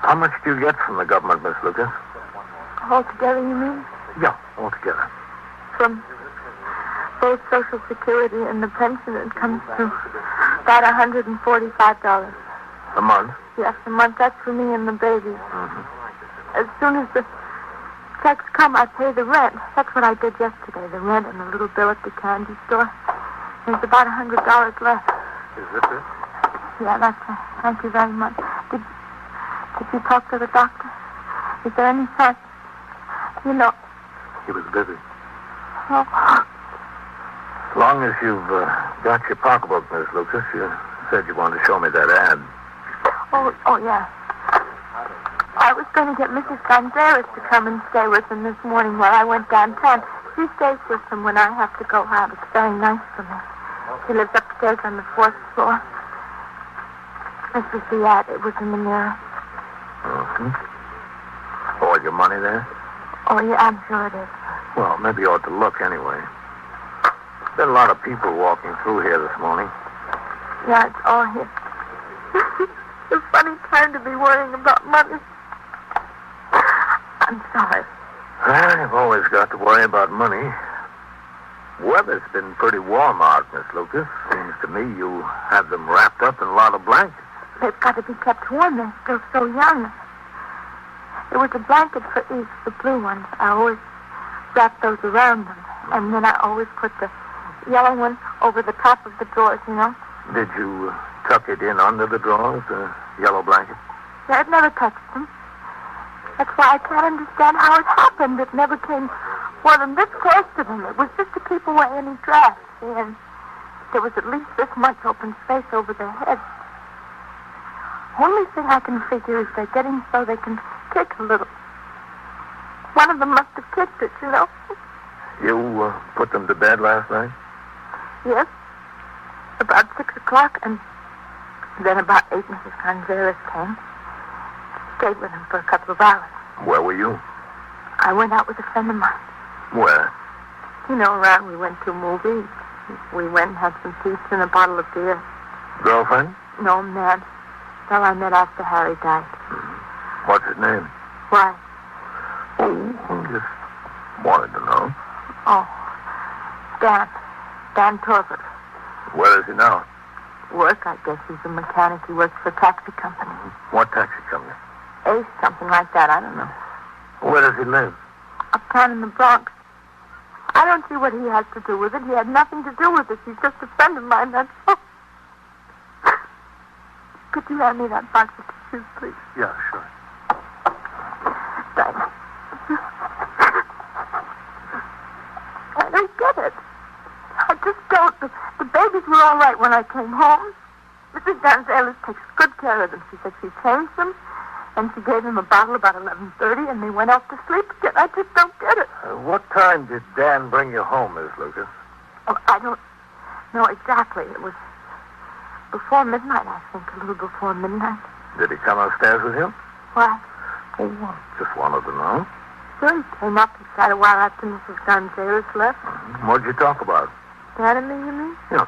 How much do you get from the government, Miss Lucas? Altogether, you mean? Yeah, altogether. From both Social Security and the pension, it comes to about $145. A month? Yes, a month. That's for me and the babies. Mm-hmm. As soon as the checks come, I pay the rent. That's what I did yesterday, the rent and a little bill at the candy store. There's about $100 left. Is this it? Yeah, that's it. Thank you very much. Did you talk to the doctor? Is there any chance? You know. He was busy. Oh. As long as you've got your pocketbook, Miss Lucas, you said you wanted to show me that ad. Oh, yeah. I was going to get Mrs. Gonzalez to come and stay with them this morning while I went downtown. She stays with them when I have to go out. It's very nice for me. She lives upstairs on the 4th floor. This was the ad. It was in the Mirror. Mm-hmm. All your money there? Oh, yeah, I'm sure it is. Well, maybe you ought to look anyway. There's been a lot of people walking through here this morning. Yeah, it's all here. It's a funny time to be worrying about money. I'm sorry. Well, you've always got to worry about money. Weather's been pretty warm out, Miss Lucas. Seems to me you have them wrapped up in a lot of blankets. They've got to be kept warm. They're still so young. There was a blanket for each, the blue ones. I always wrap those around them. And then I always put the yellow one over the top of the drawers, you know. Did you tuck it in under the drawers, the yellow blanket? Yeah, it never touched them. That's why I can't understand how it happened. It never came more than this close to them. It was just to keep away any drafts. And there was at least this much open space over their heads. Only thing I can figure is they're getting so they can kick a little. One of them must have kicked it, you know. You put them to bed last night? Yes. About 6 o'clock, and then about 8, Mrs. Gonzalez came. Stayed with him for a couple of hours. Where were you? I went out with a friend of mine. Where? You know, around. We went to movies. We went and had some pizza and a bottle of beer. Girlfriend? No, man. Well, I met after Harry died. What's his name? Why? Oh, I just wanted to know. Oh, Dan. Dan Torbert. Where is he now? Work, I guess he's a mechanic. He works for a taxi company. What taxi company? Ace, something like that. I don't know. Where does he live? Uptown in the Bronx. I don't see what he has to do with it. He had nothing to do with it. He's just a friend of mine, that's all. Could you hand me that box of tissues, please? Yeah, sure. Thanks. I don't get it. I just don't. The babies were all right when I came home. Mrs. Gonzalez takes good care of them. She said she changed them, and she gave them a bottle about 11:30, and they went off to sleep again. I just don't get it. What time did Dan bring you home, Miss Lucas? Oh, I don't know exactly. It was before midnight, I think, a little before midnight. Did he come upstairs with you? Why? Oh, well, just wanted to know. Sure, he came up. He sat a while after Mrs. Gonzalez left. What'd you talk about? Dad and me, you mean? Yeah.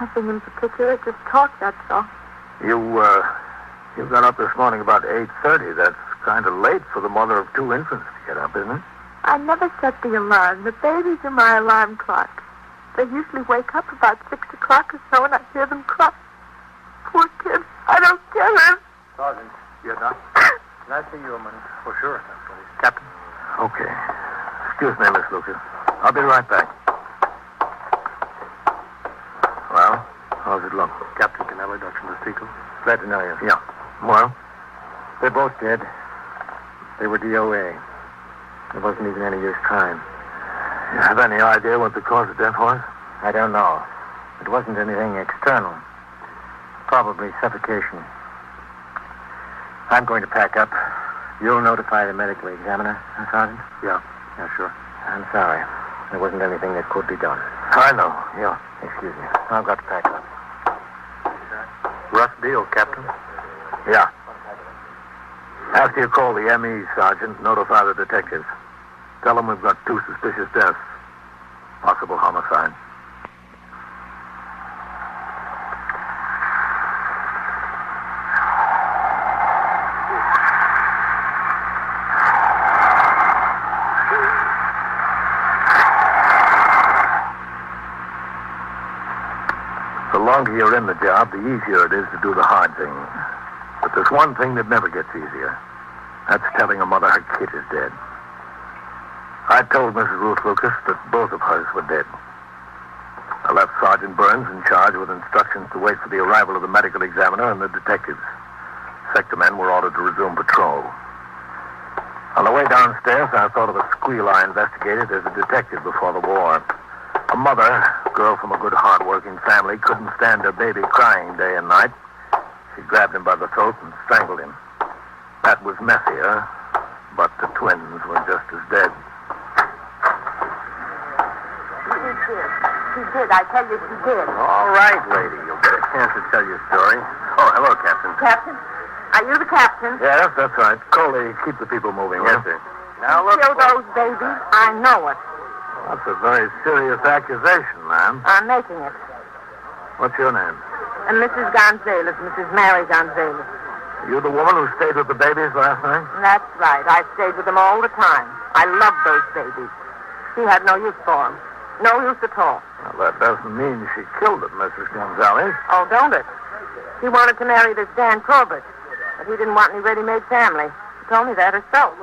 Nothing in particular, just talk, that's all. You got up this morning about 8:30. That's kind of late for the mother of two infants to get up, isn't it? I never set the alarm. The babies are my alarm clock. They usually wake up about 6 o'clock or so, and I hear them cry. Poor kids. I don't get it. Sergeant. Yeah, Doc? Can I see you a minute? Oh, sure. Captain. Okay. Excuse me, Miss Lucas. I'll be right back. Well, how's it look? Captain Kennelly, Dr. Mastico. Glad to know you. Yeah. Well? They're both dead. They were DOA. There wasn't even any use trying. You have any idea what the cause of death was? I don't know. It wasn't anything external. Probably suffocation. I'm going to pack up. You'll notify the medical examiner, Sergeant? Yeah, sure. I'm sorry. There wasn't anything that could be done. I know, yeah. Excuse me. I've got to pack up. Rough deal, Captain. Yeah. After you call the ME, Sergeant, notify the detectives. Tell them we've got two suspicious deaths. Possible homicide. The longer you're in the job, the easier it is to do the hard thing. But there's one thing that never gets easier. That's telling a mother her kid is dead. I told Mrs. Ruth Lucas that both of hers were dead. I left Sergeant Burns in charge with instructions to wait for the arrival of the medical examiner and the detectives. Sector men were ordered to resume patrol. On the way downstairs, I thought of a squeal I investigated as a detective before the war. A mother, a girl from a good, hard-working family, couldn't stand her baby crying day and night. She grabbed him by the throat and strangled him. That was messier, but the twins were just as dead. She did. I tell you, she did. All right, lady. You'll get a chance to tell your story. Oh, hello, Captain. Captain? Are you the captain? Yes, that's right. Coley, keep the people moving. Yes, sir. Now, look. Kill those babies? I know it. That's a very serious accusation, ma'am. I'm making it. What's your name? And Mrs. Gonzalez, Mrs. Mary Gonzalez. You the woman who stayed with the babies last night? That's right. I stayed with them all the time. I loved those babies. She had no use for them. No use at all. Well, that doesn't mean she killed them, Mrs. Gonzalez. Oh, don't it? She wanted to marry this Dan Corbett, but he didn't want any ready-made family. She told me that herself.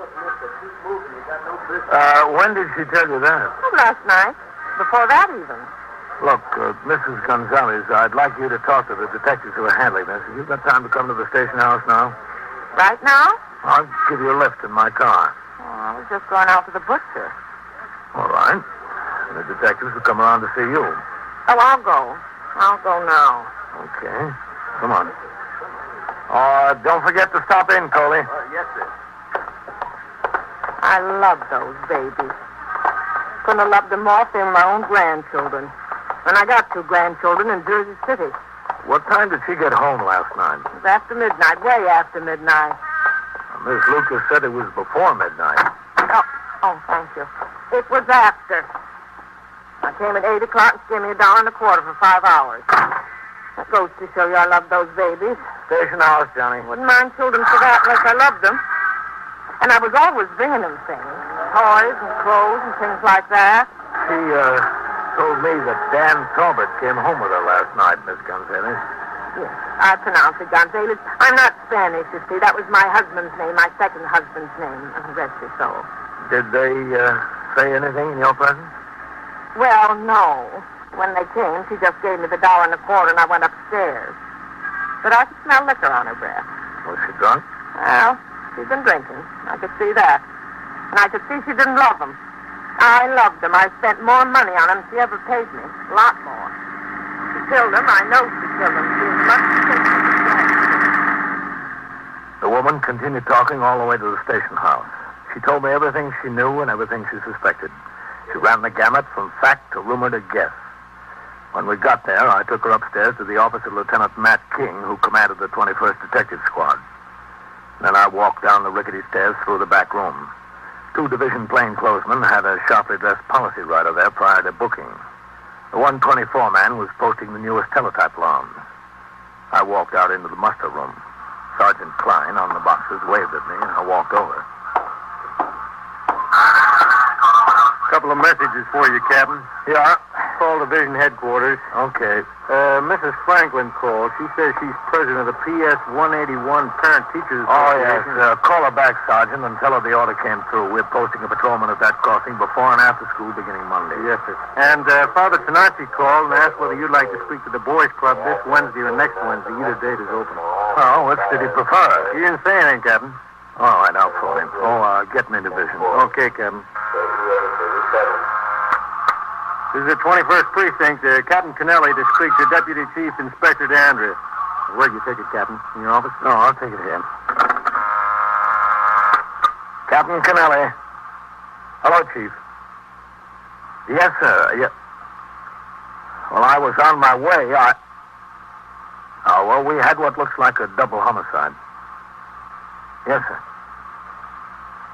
When did she tell you that? Oh, last night. Before that, even. Look, Mrs. Gonzalez, I'd like you to talk to the detectives who are handling this. Have you got time to come to the station house now? Right now? I'll give you a lift in my car. Oh, I was just going out to the butcher. All right. The detectives will come around to see you. Oh, I'll go. I'll go now. Okay. Come on. Don't forget to stop in, Coley. Yes, sir. I love those babies. Couldn't have loved them more if they were my own grandchildren. And I got two grandchildren in Jersey City. What time did she get home last night? It was after midnight, way after midnight. Miss Lucas said it was before midnight. Oh, thank you. It was after. I came at 8 o'clock and she gave me $1.25 for 5 hours. That goes to show you I love those babies. Station house, Johnny. Wouldn't mind children for that unless I loved them. And I was always bringing them things. Toys and clothes and things like that. told me that Dan Talbot came home with her last night, Miss Gonzalez. Yes, I pronounce it Gonzales. I'm not Spanish, you see. That was my husband's name, my second husband's name. Rest his soul. Did they say anything in your presence? Well, no. When they came, she just gave me the $1.25 and I went upstairs. But I could smell liquor on her breath. Was she drunk? Well, she'd been drinking. I could see that. And I could see she didn't love him. I loved him. I spent more money on him than she ever paid me. A lot more. She killed him. I know she killed him. She was much sicker. The woman continued talking all the way to the station house. She told me everything she knew and everything she suspected. She ran the gamut from fact to rumor to guess. When we got there, I took her upstairs to the office of Lieutenant Matt King, who commanded the 21st Detective Squad. Then I walked down the rickety stairs through the back room. 2 division plainclothesmen had a sharply dressed policy rider there prior to booking. The 124 man was posting the newest teletype alarms. I walked out into the muster room. Sergeant Klein on the boxes waved at me, and I walked over. A couple of messages for you, Captain. Yeah? Call division headquarters. Okay. Mrs. Franklin called. She says she's president of the PS 181 Parent Teachers Oh, yes. Association. Call her back, Sergeant, and tell her the order came through. We're posting a patrolman at that crossing before and after school beginning Monday. Yes, sir. And Father Tenazzi called and asked whether you'd like to speak to the boys' club this Wednesday or next Wednesday. Either date is open. Oh, which did he prefer? He didn't say anything, Captain. All right, I'll phone him. Get me division. Okay, Captain. This is the 21st Precinct. Captain Kennelly to speak to Deputy Chief Inspector DeAndrea. Where'd you take it, Captain? In your office? No, I'll take it here. Captain Kennelly. Hello, Chief. Yes, sir. Well, I was on my way. We had what looks like a double homicide. Yes, sir.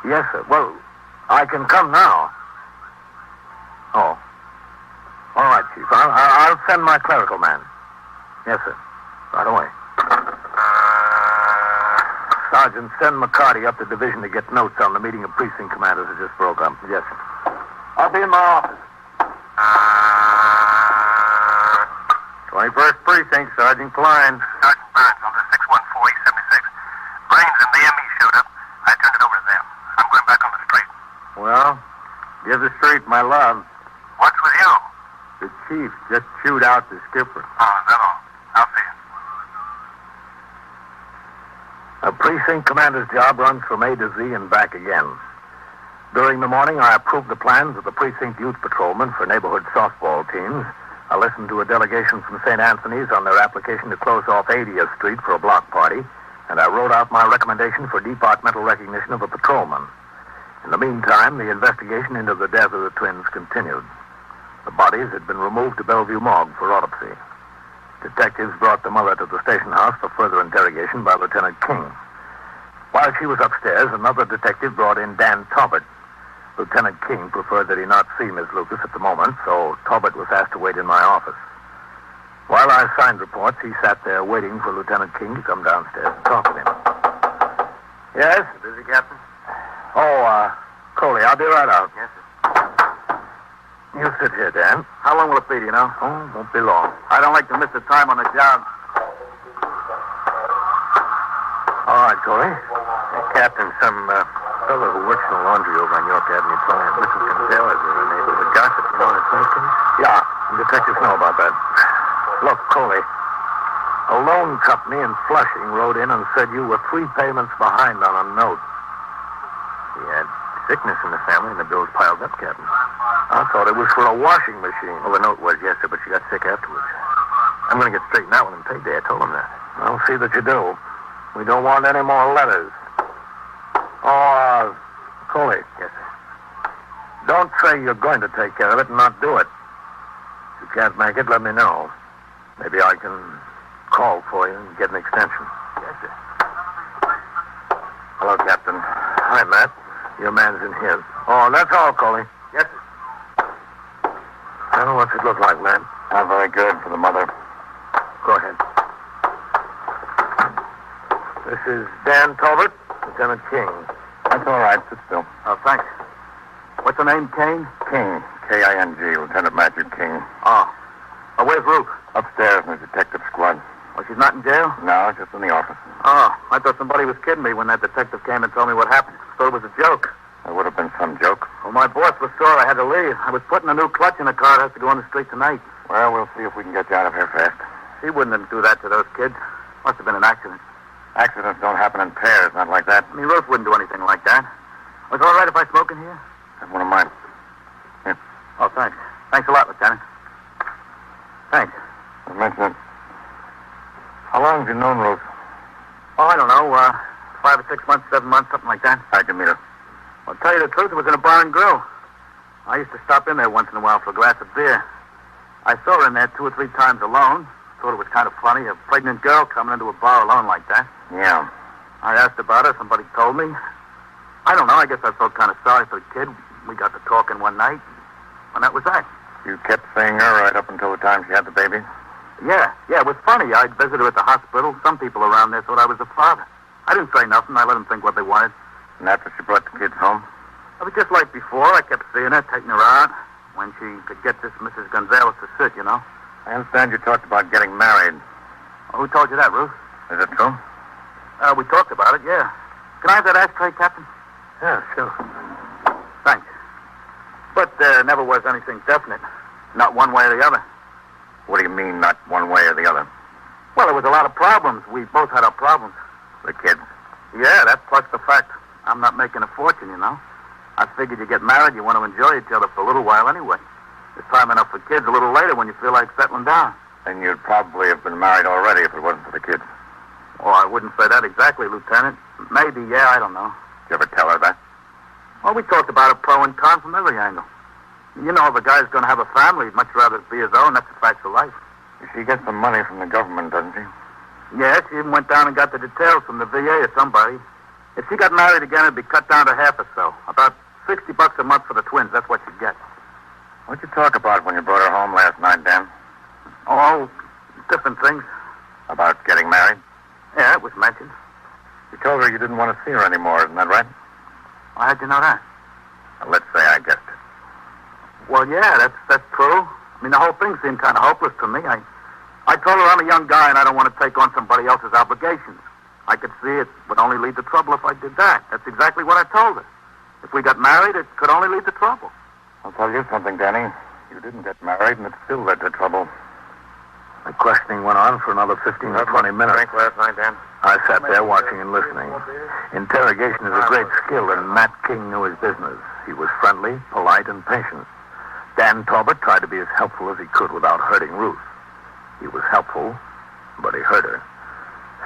Yes, sir. Well, I can come now. Oh. All right, Chief. I'll send my clerical man. Yes, sir. Right away. Sergeant, send McCarty up to division to get notes on the meeting of precinct commanders that just broke up. Yes, sir. I'll be in my office. 21st Precinct, Sergeant Klein. Sergeant Burns, on the 614-76. Brains and the ME showed up. I turned it over to them. I'm going back on the street. Well, give the street my love. What's with you? The chief just chewed out the skipper. Oh, is that all? I'll see you. A precinct commander's job runs from A to Z and back again. During the morning, I approved the plans of the precinct youth patrolmen for neighborhood softball teams. I listened to a delegation from St. Anthony's on their application to close off 80th Street for a block party, and I wrote out my recommendation for departmental recognition of a patrolman. In the meantime, the investigation into the death of the twins continued. The bodies had been removed to Bellevue Morgue for autopsy. Detectives brought the mother to the station house for further interrogation by Lieutenant King. While she was upstairs, another detective brought in Dan Talbot. Lieutenant King preferred that he not see Miss Lucas at the moment, so Talbot was asked to wait in my office. While I signed reports, he sat there waiting for Lieutenant King to come downstairs and talk with him. Yes? Busy, Captain? Coley, I'll be right out. Yes, sir. You sit here, Dan. How long will it be, do you know? Oh, won't be long. I don't like to miss the time on the job. All right, Coley. Captain, some fellow who works in the laundry over on York Avenue told me that Mrs. Gonzalez is a neighborhood gossip. You know that case? Yeah, the detectives know about that. Look, Coley, a loan company in Flushing wrote in and said you were 3 payments behind on a note. He had sickness in the family and the bills piled up, Captain. I thought it was for a washing machine. Well, the note was, yes, sir, but she got sick afterwards. I'm going to get straightened out with him payday. I told him that. I'll see that you do. We don't want any more letters. Coley. Yes, sir. Don't say you're going to take care of it and not do it. If you can't make it, let me know. Maybe I can call for you and get an extension. Yes, sir. Hello, Captain. Hi, Matt. Your man's in here. Oh, that's all, Coley. Yes, sir. Well, what's it look like, man? Not very good for the mother. Go ahead. This is Dan Talbot, Lieutenant King. That's all right. Sit still. Oh, thanks. What's the name, Kane? King. King, Lieutenant Matthew King. Oh. Oh, where's Ruth? Upstairs in the detective squad. Oh, she's not in jail? No, just in the office. Oh, I thought somebody was kidding me when that detective came and told me what happened. Thought it was a joke. There would have been some joke. Well, my boss was sore. I had to leave. I was putting a new clutch in the car. It has to go on the street tonight. Well, we'll see if we can get you out of here fast. She wouldn't have do that to those kids. Must have been an accident. Accidents don't happen in pairs, not like that. I mean, Ruth wouldn't do anything like that. Was it all right if I smoke in here? That's one of mine. Here. Oh, thanks. Thanks a lot, Lieutenant. Thanks. I mentioned it. How long have you known Ruth? Oh, I don't know. 5 or 6 months, 7 months, something like that. How'd you meet her? Well, to tell you the truth, it was in a bar and grill. I used to stop in there once in a while for a glass of beer. I saw her in there 2 or 3 times alone. Thought it was kind of funny, a pregnant girl coming into a bar alone like that. Yeah. I asked about her. Somebody told me. I don't know. I guess I felt kind of sorry for the kid. We got to talking one night, and that was that. You kept seeing her right up until the time she had the baby? Yeah, it was funny. I'd visit her at the hospital. Some people around there thought I was a father. I didn't say nothing. I let them think what they wanted. And after she brought the kids home? It was just like before. I kept seeing her, taking her out, when she could get this Mrs. Gonzalez to sit, you know. I understand you talked about getting married. Well, who told you that, Ruth? Is it true? We talked about it, yeah. Can I have that ashtray, Captain? Yeah, sure. Thanks. But there never was anything definite. Not one way or the other. What do you mean, not one way or the other? Well, there was a lot of problems. We both had our problems. The kids? Yeah, that plus the fact I'm not making a fortune, you know. I figured you get married, you want to enjoy each other for a little while anyway. There's time enough for kids a little later when you feel like settling down. Then you'd probably have been married already if it wasn't for the kids. Oh, I wouldn't say that exactly, Lieutenant. Maybe, yeah, I don't know. Did you ever tell her that? Well, we talked about it pro and con from every angle. You know, if a guy's going to have a family, he'd much rather it be his own. That's the facts of life. She gets some money from the government, doesn't she? Yeah, she even went down and got the details from the VA or somebody. If she got married again, it'd be cut down to half or so. About $60 a month for the twins. That's what she'd get. What'd you talk about when you brought her home last night, Dan? Oh, different things. About getting married? Yeah, it was mentioned. You told her you didn't want to see her anymore, isn't that right? Well, how'd you know that? Well, let's say I guessed it. Well, yeah, that's true. I mean, the whole thing seemed kind of hopeless to me. I told her I'm a young guy and I don't want to take on somebody else's obligations. I could see it would only lead to trouble if I did that. That's exactly what I told her. If we got married, it could only lead to trouble. I'll tell you something, Danny. You didn't get married, and it still led to trouble. The questioning went on for another 15 or 20 minutes. Drink last night, Dan? I sat there watching and listening. Interrogation is a great skill, and Matt King knew his business. He was friendly, polite, and patient. Dan Talbot tried to be as helpful as he could without hurting Ruth. He was helpful, but he hurt her.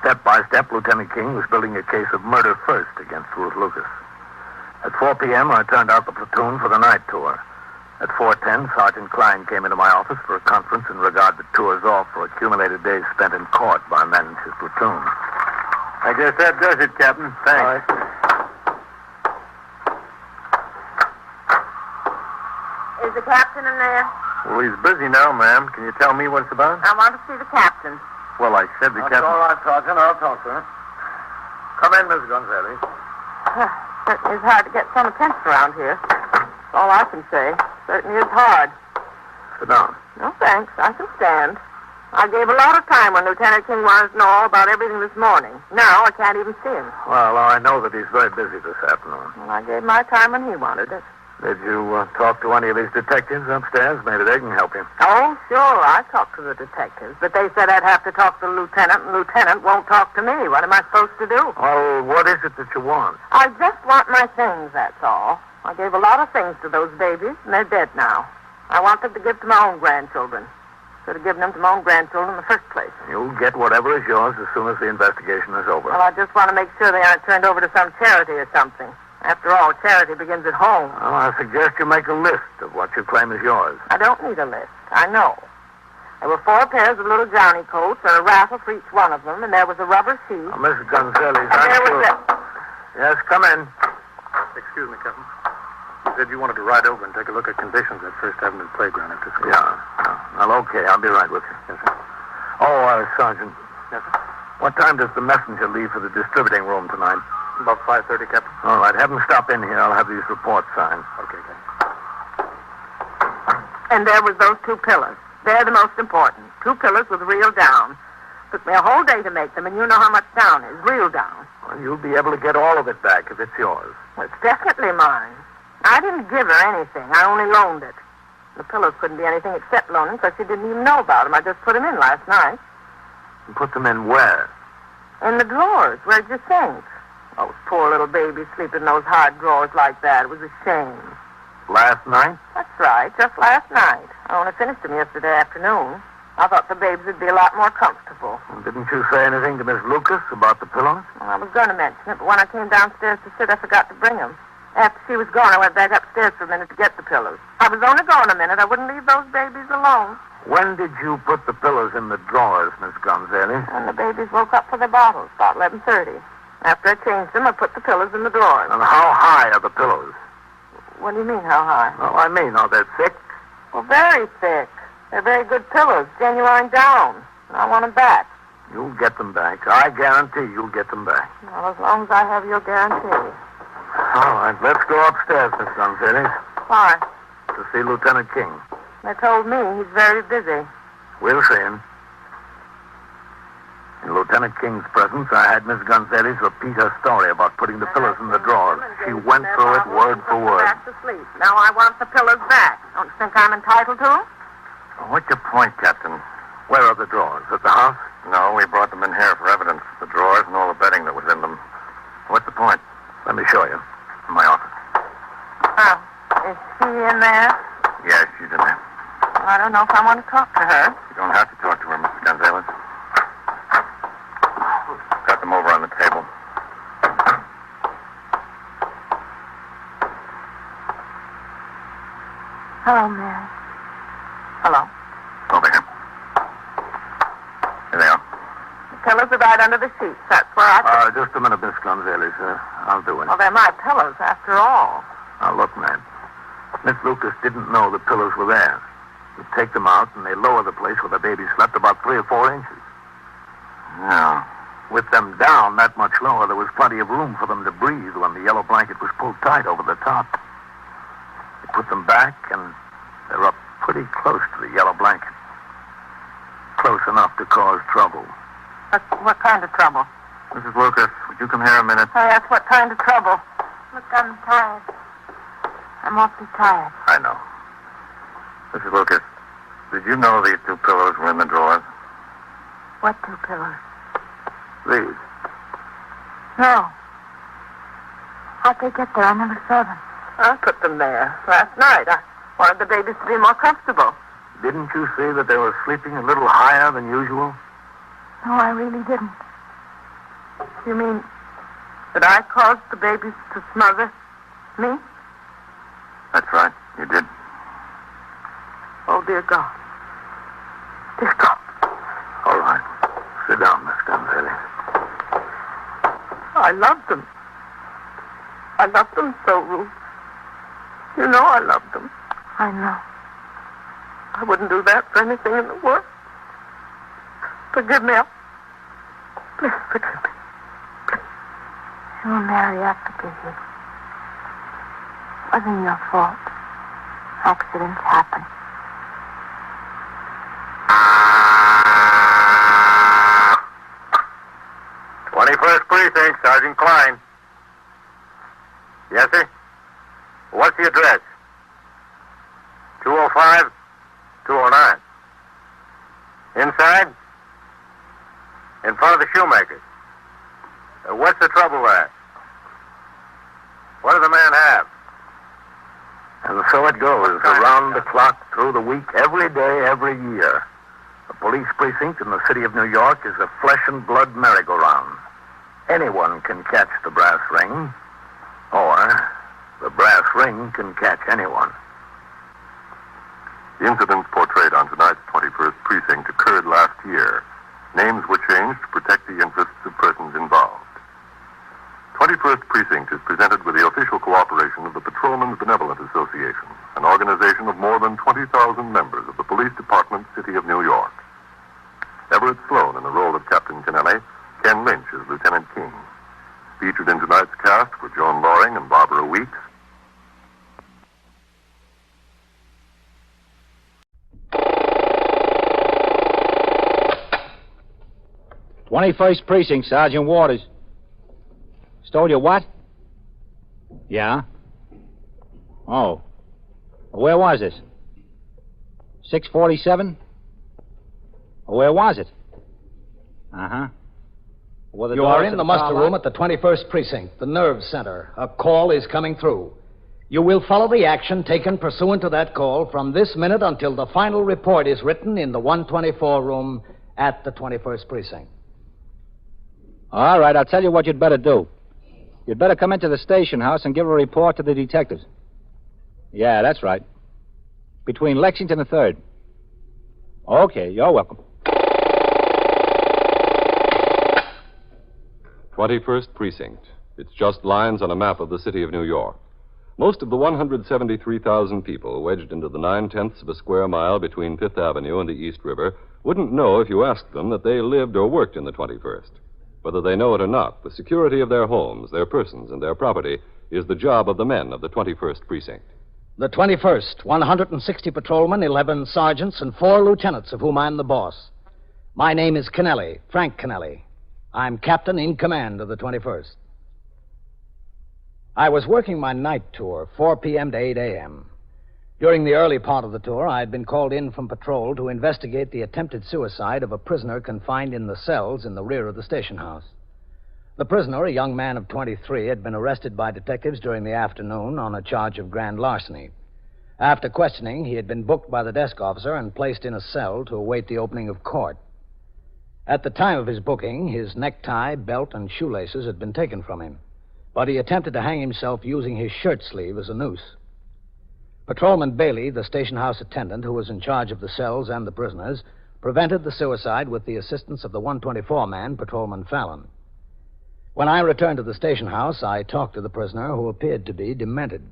Step by step, Lieutenant King was building a case of murder first against Ruth Lucas. At 4 p.m., I turned out the platoon for the night tour. At 4:10, Sergeant Klein came into my office for a conference in regard to tours off for accumulated days spent in court by men in his platoon. I guess that does it, Captain. Thanks. All right. Is the captain in there? Well, he's busy now, ma'am. Can you tell me what it's about? I want to see the captain. Well, I said the That's captain... all right, Sergeant. I'll talk to her. Come in, Miss Gonzalez. Certainly is hard to get some attention around here. That's all I can say. Certainly is hard. Sit down. No, thanks. I can stand. I gave a lot of time when Lieutenant King wanted to know all about everything this morning. Now I can't even see him. Well, I know that he's very busy this afternoon. Well, I gave my time when he wanted it. Did you talk to any of these detectives upstairs? Maybe they can help you. Oh, sure. I talked to the detectives, but they said I'd have to talk to the lieutenant, and the lieutenant won't talk to me. What am I supposed to do? Well, what is it that you want? I just want my things, that's all. I gave a lot of things to those babies, and they're dead now. I want them to give to my own grandchildren. Should have given them to my own grandchildren in the first place. You'll get whatever is yours as soon as the investigation is over. Well, I just want to make sure they aren't turned over to some charity or something. After all, charity begins at home. Well, I suggest you make a list of what you claim is yours. I don't need a list. I know. There were 4 pairs of little Johnny coats and a raffle for each one of them, and there was a rubber seat. Mrs. Gonzalez, There was it. Yes, come in. Excuse me, Captain. You said you wanted to ride over and take a look at conditions at First Avenue Playground after school. Yeah. Well, okay. I'll be right with you. Yes, sir. Oh, Sergeant. Yes, sir. What time does the messenger leave for the distributing room tonight? About 5:30, Captain. All right. Have him stop in here. I'll have these reports signed. Okay, Captain. And there was those 2 pillows. They're the most important. 2 pillows with real down. Took me a whole day to make them, and you know how much down is. Real down. Well, you'll be able to get all of it back if it's yours. Well, it's definitely mine. I didn't give her anything. I only loaned it. The pillows couldn't be anything except loaning because she didn't even know about them. I just put them in last night. You put them in where? In the drawers. Where'd you think? Oh, poor little baby sleeping in those hard drawers like that. It was a shame. Last night? That's right, just last night. I only finished them yesterday afternoon. I thought the babes would be a lot more comfortable. And didn't you say anything to Miss Lucas about the pillows? Well, I was going to mention it, but when I came downstairs to sit, I forgot to bring them. After she was gone, I went back upstairs for a minute to get the pillows. I was only gone a minute. I wouldn't leave those babies alone. When did you put the pillows in the drawers, Miss Gonzalez? When the babies woke up for their bottles, about 11:30. After I changed them, I put the pillows in the drawers. And how high are the pillows? What do you mean, how high? Oh, I mean, are they thick? Well, very thick. They're very good pillows, genuine down. I want them back. You'll get them back. I guarantee you'll get them back. Well, as long as I have your guarantee. All right, let's go upstairs, Miss Gonzalez. Why? To see Lieutenant King. They told me he's very busy. We'll see him. In Lieutenant King's presence, I had Miss Gonzalez repeat her story about putting the pillows in the drawers. She went through it word for word. Back to sleep. Now I want the pillows back. Don't you think I'm entitled to them? What's your point, Captain? Where are the drawers? At the house? No, we brought them in here for evidence. The drawers and all the bedding that was in them. What's the point? Let me show you. In my office. Oh, is she in there? Yes, she's in there. Well, I don't know if I want to talk to her. You don't have to talk to her, Mrs. Gonzalez. Got them over on the table. Hello, Mary. Hello. Over here. Here they are. The pillows are right under the sheets. That's where I... Just a minute, Miss Gonzalez. I'll do it. Well, they're my pillows, after all. Now, look, man. Miss Lucas didn't know the pillows were there. You take them out, and they lower the place where the baby slept about 3 or 4 inches. Yeah. With them down that much lower, there was plenty of room for them to breathe when the yellow blanket was pulled tight over the top. You put them back, and they're up pretty close to the yellow blanket. Close enough to cause trouble. What kind of trouble? Mrs. Lucas, would you come here a minute? Oh, yes, what kind of trouble? Look, I'm tired. I'm awfully tired. I know. Mrs. Lucas, did you know these 2 pillows were in the drawers? What 2 pillows? These. No. How'd they get there? I never saw them. I put them there last night. I wanted the babies to be more comfortable. Didn't you see that they were sleeping a little higher than usual? No, I really didn't. You mean that I caused the babies to smother me? That's right. You did. Oh, dear God. Dear God. All right. Sit down, Miss Gonzalez. I loved them. I loved them so, Ruth. You know I loved them. I know. I wouldn't do that for anything in the world. Forgive me. Please forgive me. Please. Oh, Mary, I forgive you. It wasn't your fault. Accidents happen. 21st Precinct, Sergeant Klein. Yes, sir? What's the address? 205, 209. Inside? In front of the shoemaker. What's the trouble there? What does the man have? And so it goes, around the clock, through the week, every day, every year. The police precinct in the city of New York is a flesh and blood merry-go-round. Anyone can catch the brass ring, or the brass ring can catch anyone. The incidents portrayed on tonight's 21st Precinct occurred last year. Names were changed to protect the interests of persons involved. 21st Precinct is presented with the official cooperation of the Patrolmen's Benevolent Association, an organization of more than 20,000 members of the Police Department, City of New York. Everett Sloan in the role of Captain Kennelly, Ken Lynch as Lieutenant King. Featured in tonight's cast were Joan Loring and Barbara Weeks, 21st Precinct, Sergeant Waters. Stole your what? Yeah? Oh. Where was this? 647? Where was it? Uh-huh. You are in the muster room at the 21st Precinct, the nerve center. A call is coming through. You will follow the action taken pursuant to that call from this minute until the final report is written in the 124 room at the 21st Precinct. All right, I'll tell you what you'd better do. You'd better come into the station house and give a report to the detectives. Yeah, that's right. Between Lexington and 3rd. Okay, you're welcome. 21st Precinct. It's just lines on a map of the city of New York. Most of the 173,000 people wedged into the 9/10 of a square mile between Fifth Avenue and the East River wouldn't know if you asked them that they lived or worked in the 21st. Whether they know it or not, the security of their homes, their persons, and their property is the job of the men of the 21st Precinct. The 21st, 160 patrolmen, 11 sergeants, and 4 lieutenants, of whom I'm the boss. My name is Kennelly, Frank Kennelly. I'm captain in command of the 21st. I was working my night tour, 4 p.m. to 8 a.m. During the early part of the tour, I had been called in from patrol to investigate the attempted suicide of a prisoner confined in the cells in the rear of the station house. The prisoner, a young man of 23, had been arrested by detectives during the afternoon on a charge of grand larceny. After questioning, he had been booked by the desk officer and placed in a cell to await the opening of court. At the time of his booking, his necktie, belt, and shoelaces had been taken from him, but he attempted to hang himself using his shirt sleeve as a noose. Patrolman Bailey, the station house attendant who was in charge of the cells and the prisoners, prevented the suicide with the assistance of the 124 man, Patrolman Fallon. When I returned to the station house, I talked to the prisoner, who appeared to be demented.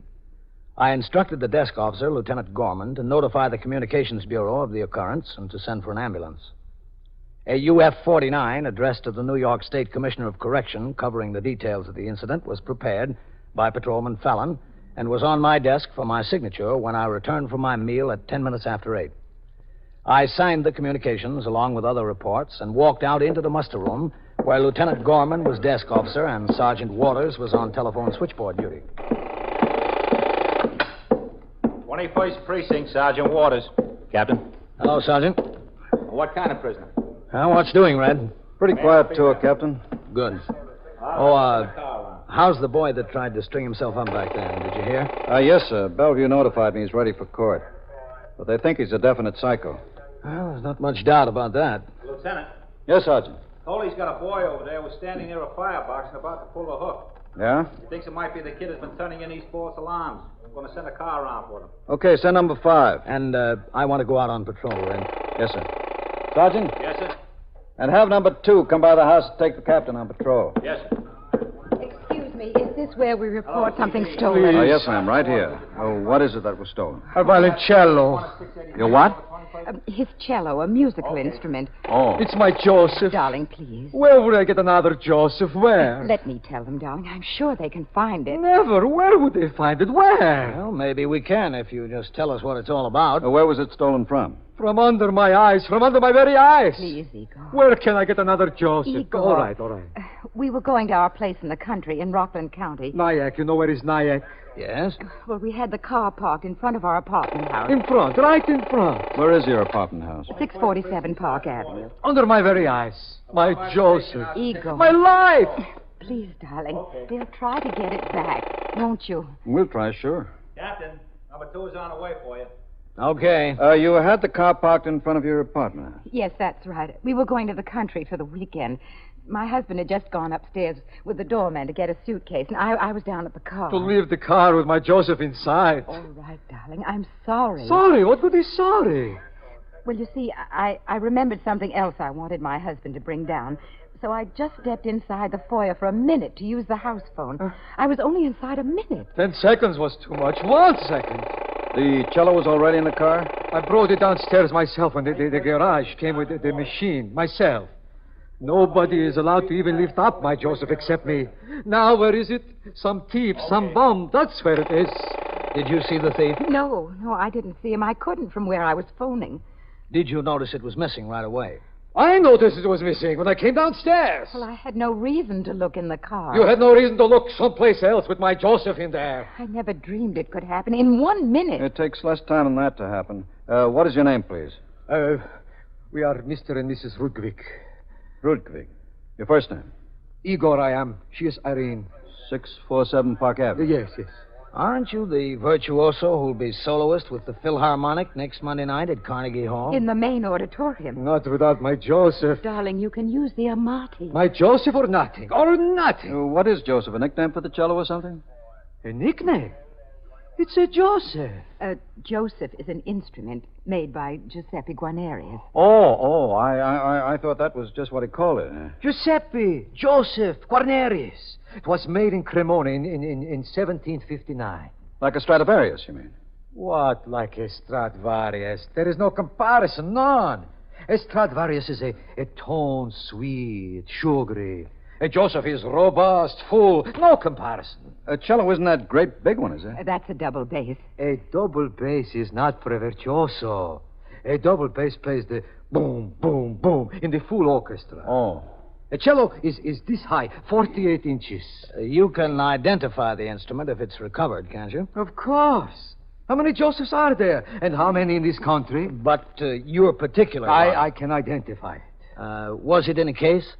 I instructed the desk officer, Lieutenant Gorman, to notify the Communications Bureau of the occurrence and to send for an ambulance. A UF-49 addressed to the New York State Commissioner of Correction covering the details of the incident was prepared by Patrolman Fallon and was on my desk for my signature when I returned from my meal at 10 minutes after 8. I signed the communications along with other reports and walked out into the muster room where Lieutenant Gorman was desk officer and Sergeant Waters was on telephone switchboard duty. 21st Precinct, Sergeant Waters. Captain. Hello, Sergeant. What kind of prisoner? What's doing, Red? Pretty quiet tour, Captain. Good. How's the boy that tried to string himself up back there? Did you hear? Yes, sir. Bellevue notified me he's ready for court. But they think he's a definite psycho. Well, there's not much doubt about that. Lieutenant. Yes, Sergeant. Coley's got a boy over there who's standing near a firebox and about to pull the hook. Yeah? He thinks it might be the kid who's been turning in these false alarms. I'm going to send a car around for him. Okay, send number 5. And I want to go out on patrol, Red. Yes, sir. Sergeant? Yes, sir. And have number 2 come by the house and take the captain on patrol. Yes, sir. Excuse me, is this where we report something stolen? Oh, yes, ma'am, right here. Oh, what is it that was stolen? A violoncello. Your what? His cello, a musical instrument. Oh. It's my Joseph. Darling, please. Where would I get another Joseph? Where? Let me tell them, darling. I'm sure they can find it. Never. Where would they find it? Where? Well, maybe we can if you just tell us what it's all about. Where was it stolen from? From under my eyes. From under my very eyes. Please, Igor. Where can I get another Joseph? Igor. All right. We were going to our place in the country in Rockland County. Nyack. You know where is Nyack? Yes? Well, we had the car parked in front of our apartment house. In front. Right in front. Where is your apartment house? 647 Park Avenue. Under my very eyes. My Joseph. Igor. My life. Please, darling. They'll try to get it back. Won't you? We'll try, sure. Captain, number 2 is on the way for you. Okay. You had the car parked in front of your apartment. Yes, that's right. We were going to the country for the weekend. My husband had just gone upstairs with the doorman to get a suitcase, and I was down at the car. To leave the car with my Joseph inside. All right, darling. I'm sorry. Sorry? What would be sorry? Well, you see, I remembered something else I wanted my husband to bring down. So I just stepped inside the foyer for a minute to use the house phone. I was only inside a minute. 10 seconds was too much. 1 second. The cello was already in the car? I brought it downstairs myself when the garage came with the machine. Myself. Nobody is allowed to even lift up my Joseph except me. Now, where is it? Some thief, some bum. That's where it is. Did you see the thief? No, I didn't see him. I couldn't from where I was phoning. Did you notice it was missing right away? I noticed it was missing when I came downstairs. Well, I had no reason to look in the car. You had no reason to look someplace else with my Joseph in there. I never dreamed it could happen in 1 minute. It takes less time than that to happen. What is your name, please? We are Mr. and Mrs. Rudgvik. Rudgvik. Your first name? Igor, I am. She is Irene. 647 Park Avenue. Yes. Aren't you the virtuoso who'll be soloist with the Philharmonic next Monday night at Carnegie Hall? In the main auditorium. Not without my Joseph. Darling, you can use the Amati. My Joseph or nothing. Or nothing. What is Joseph? A nickname for the cello or something? A nickname? It's a Joseph. Joseph is an instrument made by Giuseppe Guarnerius. I thought that was just what he called it. Giuseppe, Joseph, Guarnerius. It was made in Cremona in 1759. Like a Stradivarius, you mean? What, like a Stradivarius? There is no comparison, none. A Stradivarius is a tone sweet, sugary. A Joseph is robust, full, no comparison. A cello isn't that great big one, is it? That's a double bass. A double bass is not for a virtuoso. A double bass plays the boom, boom, boom in the full orchestra. Oh. A cello is this high, 48 inches. You can identify the instrument if it's recovered, can't you? Of course. How many Josephs are there? And how many in this country? But your particular one. I can identify it. Was it in a case?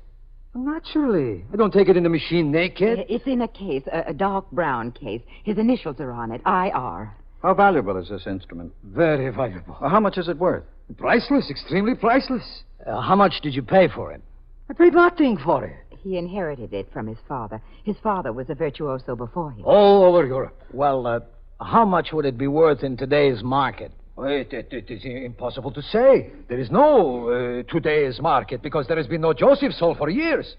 Naturally. I don't take it in the machine naked. It's in a case, a dark brown case. His initials are on it, I.R. How valuable is this instrument? Very valuable. How much is it worth? Priceless, extremely priceless. How much did you pay for it? I paid nothing for it. He inherited it from his father. His father was a virtuoso before him. All over Europe. Well, how much would it be worth in today's market? It is impossible to say. There is no today's market because there has been no Joseph sold for years.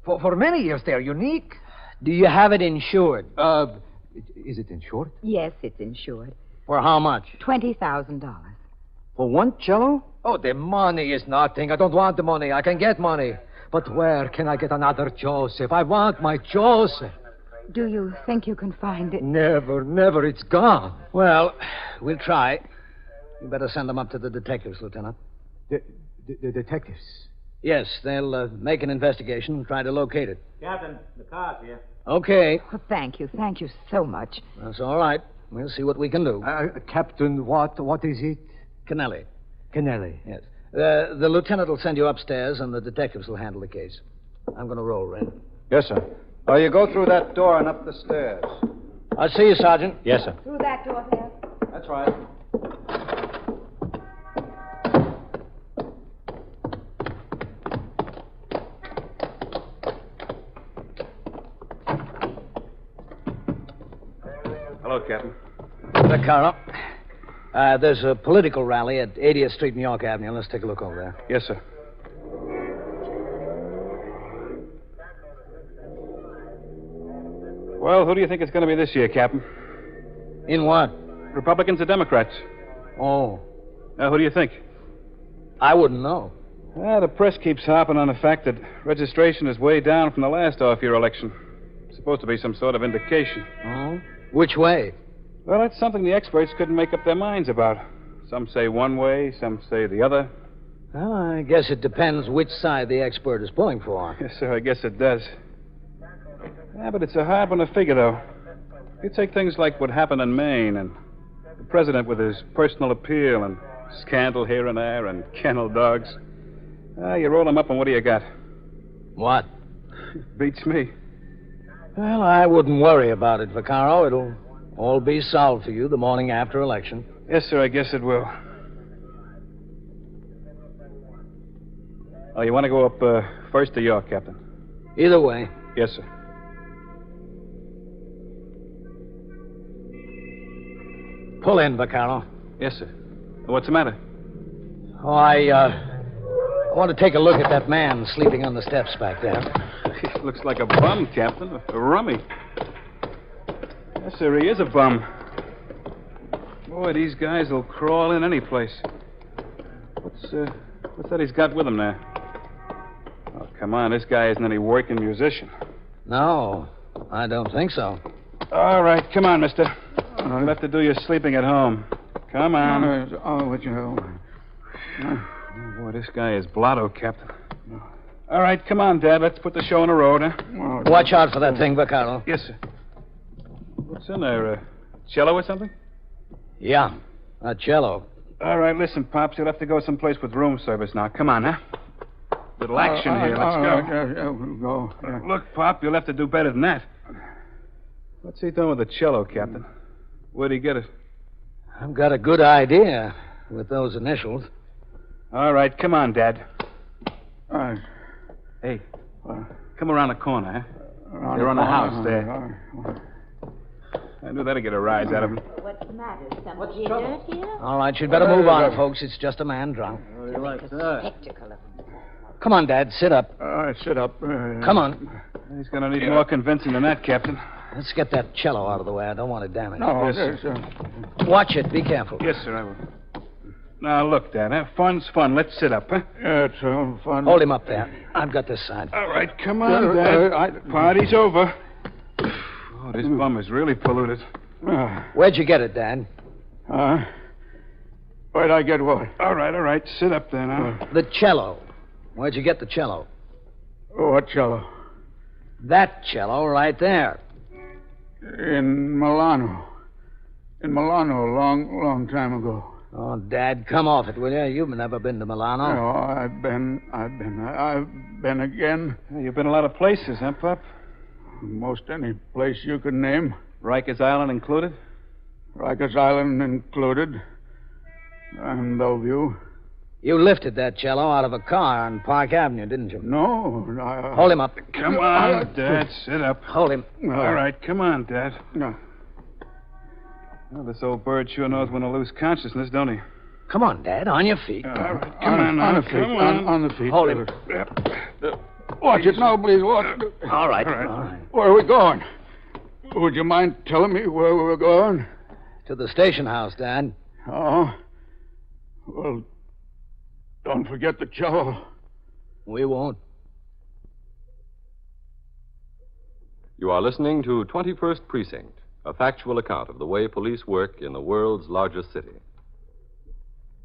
For many years, they're unique. Do you have it insured? Is it insured? Yes, it's insured. For how much? $20,000. For one cello? Oh, the money is nothing. I don't want the money. I can get money. But where can I get another Joseph? I want my Joseph. Do you think you can find it? Never. It's gone. Well, we'll try. You better send them up to the detectives, Lieutenant. The detectives? Yes, they'll make an investigation and try to locate it. Captain, the car's here. Okay. Well, thank you so much. That's all right. We'll see what we can do. Captain, what is it? Kennelly. Kennelly? Yes. The lieutenant will send you upstairs, and the detectives will handle the case. I'm going to roll, Red. Yes, sir. You go through that door and up the stairs. I'll see you, Sergeant. Yes, sir. Through that door there. That's right. Hello, Captain. Vaccaro. There's a political rally at 80th Street and York Avenue. Let's take a look over there. Yes, sir. Well, who do you think it's going to be this year, Captain? In what? Republicans or Democrats? Oh. Who do you think? I wouldn't know. The press keeps harping on the fact that registration is way down from the last off-year election. It's supposed to be some sort of indication. Oh? Which way? Well, that's something the experts couldn't make up their minds about. Some say one way, some say the other. Well, I guess it depends which side the expert is pulling for. Yes, sir, I guess it does. Yeah, but it's a hard one to figure, though. You take things like what happened in Maine, and the president with his personal appeal, and scandal here and there, and kennel dogs. You roll them up, and what do you got? What? Beats me. Well, I wouldn't worry about it, Vaccaro. It'll all be solved for you the morning after election. Yes, sir, I guess it will. Oh, you want to go up first to York, Captain? Either way. Yes, sir. Pull in, Vaccaro. Yes, sir. What's the matter? Oh, I want to take a look at that man sleeping on the steps back there. He looks like a bum, Captain. A rummy. Yes, sir, he is a bum. Boy, these guys will crawl in any place. What's that he's got with him there? Oh, come on, this guy isn't any working musician. No, I don't think so. All right, come on, mister. You'll have to do your sleeping at home. Come on. Would you know? Oh, boy, this guy is blotto, Captain. All right, come on, Dad. Let's put the show on the road, huh? Watch out for that thing, Vaccaro. Yes, sir. What's in there? Cello or something? Yeah, a cello. All right, listen, Pops. You'll have to go someplace with room service now. Come on, huh? Little action here. Let's go. We'll go. Look, Pop, you'll have to do better than that. What's he doing with the cello, Captain? Where'd he get it? I've got a good idea with those initials. All right, come on, Dad. Hey, come around the corner, huh? They're on the house there. I knew that'd get a rise out of him. What's the matter? Somebody hurt here? All right, you'd better move on, folks. It's just a man drunk. Spectacle of Come on, Dad. Sit up. Sit up. Come on. He's going to need more convincing than that, Captain. Let's get that cello out of the way. I don't want it damaged. No, Yes, yes, sir. Watch it. Be careful. Yes, sir, I will. Now, look, Dad, huh? Fun's fun. Let's sit up, huh? Yeah, it's fun. Hold him up there. I've got this side. All right, come on, Dad. Party's over. Oh, this bum is really polluted. Where'd you get it, Dad? Where'd I get what? All right. Sit up there now. The cello. Where'd you get the cello? What cello? That cello right there. In Milano. In Milano a long time ago. Oh, Dad, come off it, will you? You've never been to Milano. No, I've been again. You've been a lot of places, huh, Pop? Most any place you could name. Rikers Island included? Rikers Island included. And Bellevue. You lifted that cello out of a car on Park Avenue, didn't you? No, Hold him up. Come on, Dad. Sit up. Hold him. All right, come on, Dad. No. Well, this old bird sure knows when to lose consciousness, don't he? Come on, Dad. On your feet. All right, come on now. On the feet. Come on. On the feet. Hold him. Watch it now, please. Watch it. All right. Where are we going? Would you mind telling me where we were going? To the station house, Dad. Oh? Well, don't forget the cello. We won't. You are listening to 21st Precinct, a factual account of the way police work in the world's largest city.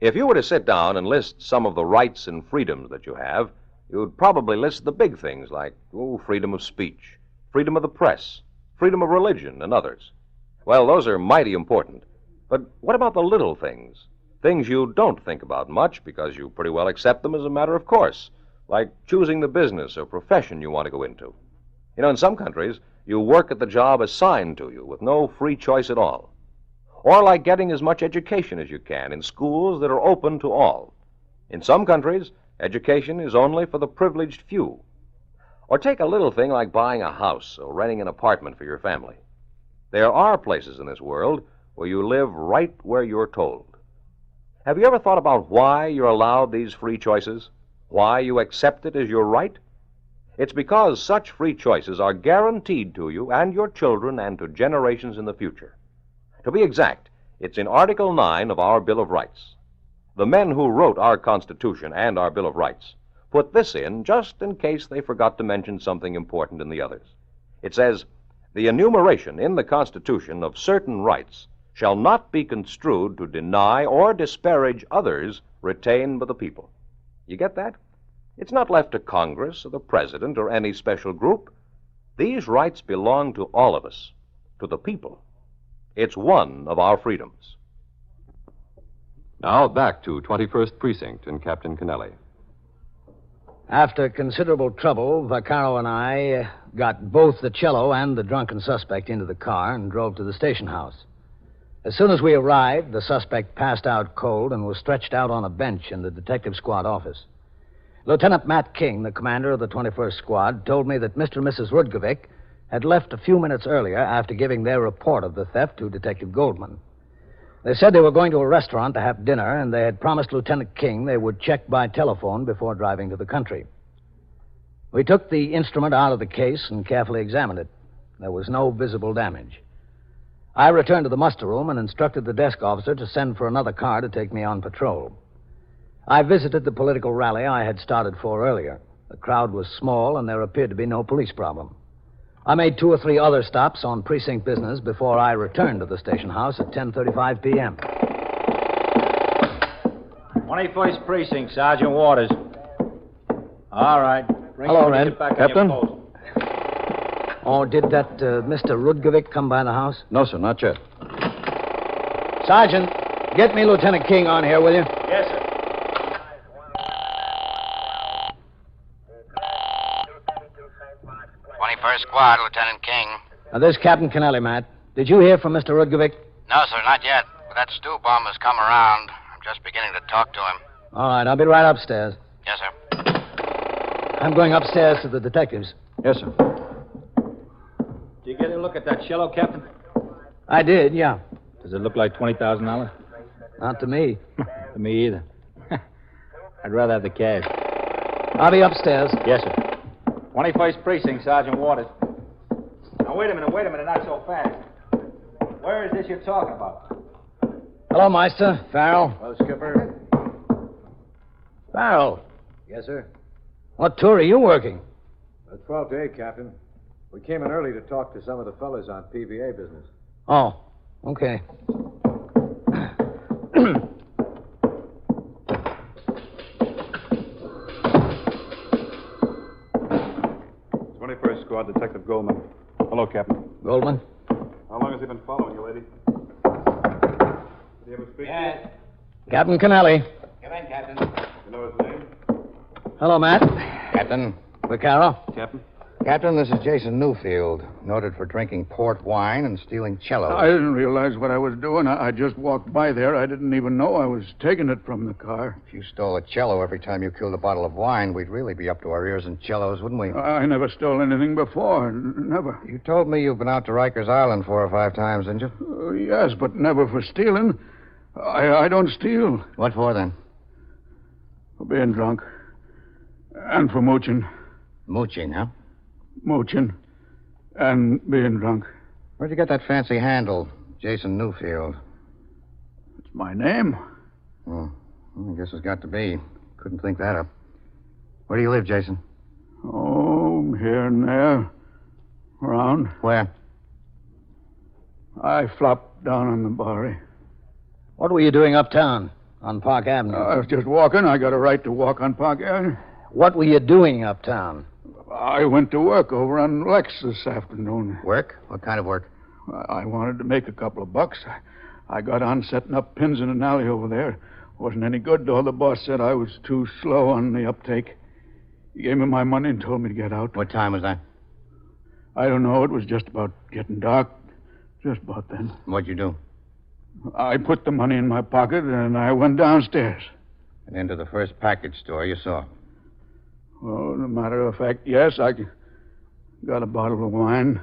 If you were to sit down and list some of the rights and freedoms that you have, you'd probably list the big things like freedom of speech, freedom of the press, freedom of religion, and others. Well, those are mighty important. But what about the little things? Things you don't think about much because you pretty well accept them as a matter of course, like choosing the business or profession you want to go into. You know, in some countries, you work at the job assigned to you with no free choice at all. Or like getting as much education as you can in schools that are open to all. In some countries, education is only for the privileged few. Or take a little thing like buying a house or renting an apartment for your family. There are places in this world where you live right where you're told. Have you ever thought about why you're allowed these free choices? Why you accept it as your right? It's because such free choices are guaranteed to you and your children and to generations in the future. To be exact, it's in Article 9 of our Bill of Rights. The men who wrote our Constitution and our Bill of Rights put this in just in case they forgot to mention something important in the others. It says, "The enumeration in the Constitution of certain rights shall not be construed to deny or disparage others retained by the people." You get that? It's not left to Congress or the President or any special group. These rights belong to all of us, to the people. It's one of our freedoms. Now back to 21st Precinct and Captain Kennelly. After considerable trouble, Vaccaro and I got both the cello and the drunken suspect into the car and drove to the station house. As soon as we arrived, the suspect passed out cold and was stretched out on a bench in the detective squad office. Lieutenant Matt King, the commander of the 21st Squad, told me that Mr. and Mrs. Rudkovic had left a few minutes earlier after giving their report of the theft to Detective Goldman. They said they were going to a restaurant to have dinner, and they had promised Lieutenant King they would check by telephone before driving to the country. We took the instrument out of the case and carefully examined it. There was no visible damage. I returned to the muster room and instructed the desk officer to send for another car to take me on patrol. I visited the political rally I had started for earlier. The crowd was small, and there appeared to be no police problem. I made 2 or 3 other stops on precinct business before I returned to the station house at 10:35 p.m. 21st Precinct, Sergeant Waters. All right. Bring Hello, him to Red. get back on Captain? your post. Oh, did that Mr. Rudkovic come by the house? No, sir, not yet. Sergeant, get me Lieutenant King on here, will you? Yes, sir. Squad, Lieutenant King. This is Captain Kennelly, Matt. Did you hear from Mr. Rudkovic? No, sir, not yet. But that stew bum has come around. I'm just beginning to talk to him. All right, I'll be right upstairs. Yes, sir. I'm going upstairs to the detectives. Yes, sir. Did you get a look at that cello, Captain? I did, yeah. Does it look like $20,000? Not to me. To me either. I'd rather have the cash. I'll be upstairs. Yes, sir. 21st Precinct, Sergeant Waters. Now, wait a minute, not so fast. Where is this you're talking about? Hello, Meister. Farrell. Hello, Skipper. Farrell, Yes, sir. what tour are you working? 12 to 8, Captain. We came in early to talk to some of the fellas on PVA business. Oh, okay. 21st Squad, Detective Goldman. Hello, Captain. Goldman? How long has he been following you, lady? Did he ever speak to you? Captain Kennelly. Come in, Captain. You know his name? Hello, Matt. Captain. Vaccaro. Captain? Captain, this is Jason Newfield, noted for drinking port wine and stealing cellos. I didn't realize what I was doing. I just walked by there. I didn't even know I was taking it from the car. If you stole a cello every time you killed a bottle of wine, we'd really be up to our ears in cellos, wouldn't we? I never stole anything before. Never. You told me you've been out to Rikers Island 4 or 5 times, didn't you? Yes, but never for stealing. I don't steal. What for, then? For being drunk. And for mooching. Mooching, huh? Mooching. And being drunk. Where'd you get that fancy handle, Jason Newfield? It's my name. Oh, I guess it's got to be. Couldn't think that up. Where do you live, Jason? Oh, here and there. Around. Where? I flopped down on the Bowery. What were you doing uptown on Park Avenue? I was just walking. I got a right to walk on Park Avenue. What were you doing uptown? I went to work over on Lex this afternoon. Work? What kind of work? I wanted to make a couple of bucks. I got on setting up pins in an alley over there. Wasn't any good, though. The boss said I was too slow on the uptake. He gave me my money and told me to get out. What time was that? I don't know. It was just about getting dark. Just about then. What'd you do? I put the money in my pocket and I went downstairs. And into the first package store you saw? Well, as a matter of fact, yes, I got a bottle of wine.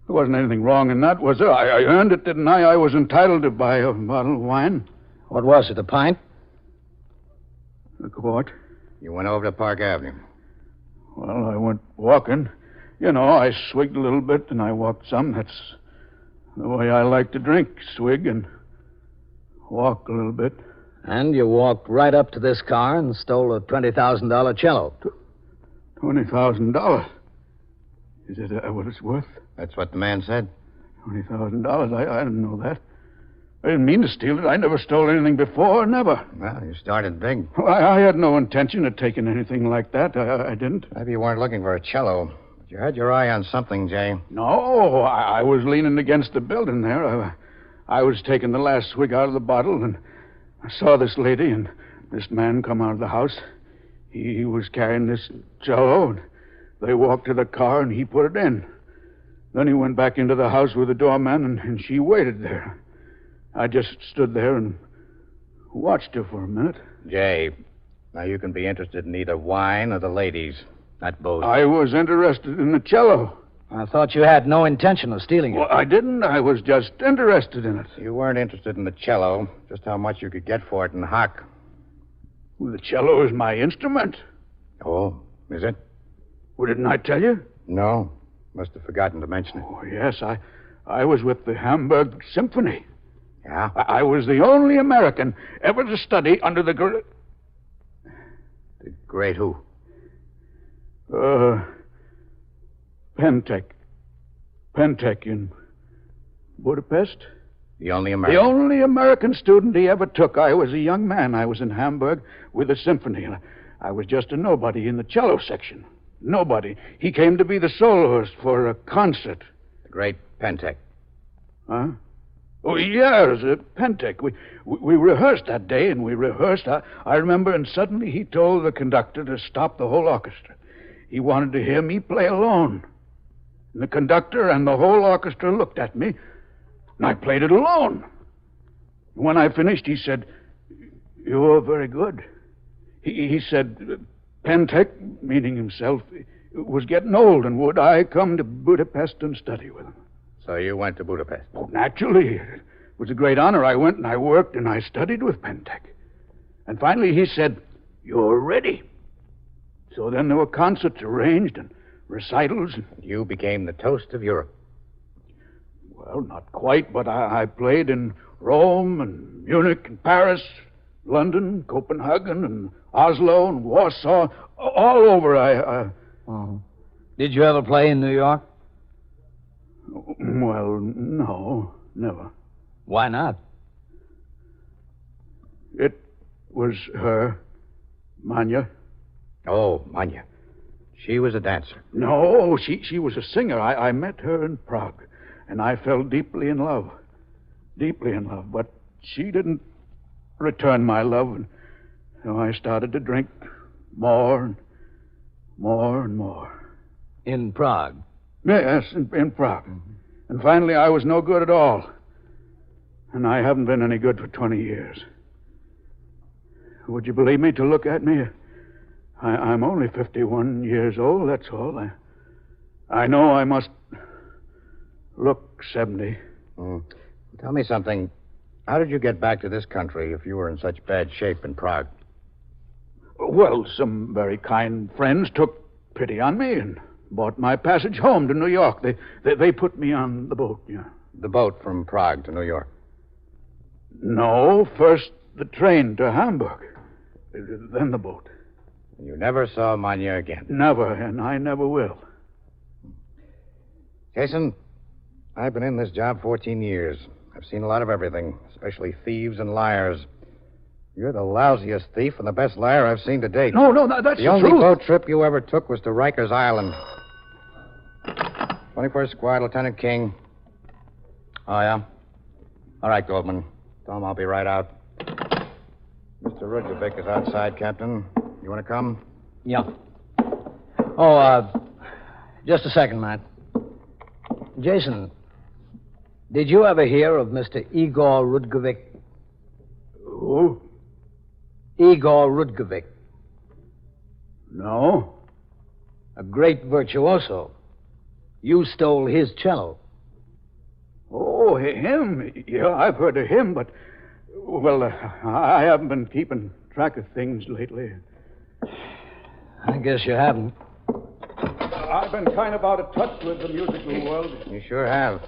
There wasn't anything wrong in that, was there? I earned it, didn't I? I was entitled to buy a bottle of wine. What was it, a pint? A quart. You went over to Park Avenue? Well, I went walking. You know, I swigged a little bit and I walked some. That's the way I like to drink. Swig and walk a little bit. And you walked right up to this car and stole a $20,000 cello. $20,000? Is it what it's worth? That's what the man said. $20,000? I didn't know that. I didn't mean to steal it. I never stole anything before, never. Well, you started big. Well, I had no intention of taking anything like that. I didn't. Maybe you weren't looking for a cello. But you had your eye on something, Jay. No, I was leaning against the building there. I was taking the last swig out of the bottle, and I saw this lady and this man come out of the house. He was carrying this cello, and they walked to the car, and he put it in. Then he went back into the house with the doorman, and she waited there. I just stood there and watched her for a minute. Jay, now you can be interested in either wine or the ladies. Not both. I was interested in the cello. I thought you had no intention of stealing it. Well, I didn't. I was just interested in it. You weren't interested in the cello, just how much you could get for it in hock. Well, the cello is my instrument. Oh, is it? Well, didn't I tell you? No. Must have forgotten to mention it. Oh, yes. I was with the Hamburg Symphony. Yeah? I was the only American ever to study under the great... The great who? Pentek. Pentek in Budapest. The only The American? only American student he ever took. I was a young man. I was in Hamburg with a symphony. I was just a nobody in the cello section. Nobody. He came to be the soloist for a concert. The great Pentek. Huh? Oh, yeah, it was a Pentek. We rehearsed that day, and we rehearsed. I remember, and suddenly he told the conductor to stop the whole orchestra. He wanted to hear me play alone. And the conductor and the whole orchestra looked at me, and I played it alone. When I finished, he said, "You were very good." He said, Pentek, meaning himself, was getting old, and would I come to Budapest and study with him? So you went to Budapest? Oh, naturally. It was a great honor. I went and I worked and I studied with Pentek. And finally he said, "You're ready." So then there were concerts arranged and recitals. You became the toast of Europe. Well, not quite, but I played in Rome and Munich and Paris, London, Copenhagen and Oslo and Warsaw, all over. Did you ever play in New York? Well, no, never. Why not? It was her, Manya. Oh, Manya. She was a dancer. No, she was a singer. I met her in Prague, and I fell deeply in love. Deeply in love. But she didn't return my love, and so I started to drink more and more and more. In Prague? Yes, in Prague. Mm-hmm. And finally I was no good at all. And I haven't been any good for 20 years. Would you believe me to look at me? I'm only 51 years old, that's all. I know I must look 70. Tell me something. How did you get back to this country if you were in such bad shape in Prague? Well, some very kind friends took pity on me and bought my passage home to New York. They put me on the boat, yeah. The boat from Prague to New York? No, first the train to Hamburg, then the boat. You never saw Manya again? Never, and I never will. Jason, I've been in this job 14 years. I've seen a lot of everything, especially thieves and liars. You're the lousiest thief and the best liar I've seen to date. No, that's the only truth. boat trip you ever took was to Rikers Island. 21st Squad, Lieutenant King. Oh, yeah? All right, Goldman. Tell him I'll be right out. Mr. Rudkovic is outside, Captain. You want to come? Yeah. Oh, just a second, Matt. Jason, did you ever hear of Mr. Igor Rudkovic? Who? Igor Rudkovic. No. A great virtuoso. You stole his cello. Oh, him? Yeah, I've heard of him, but... Well, I haven't been keeping track of things lately. I guess you haven't. I've been kind of out of touch with the musical world. You sure have.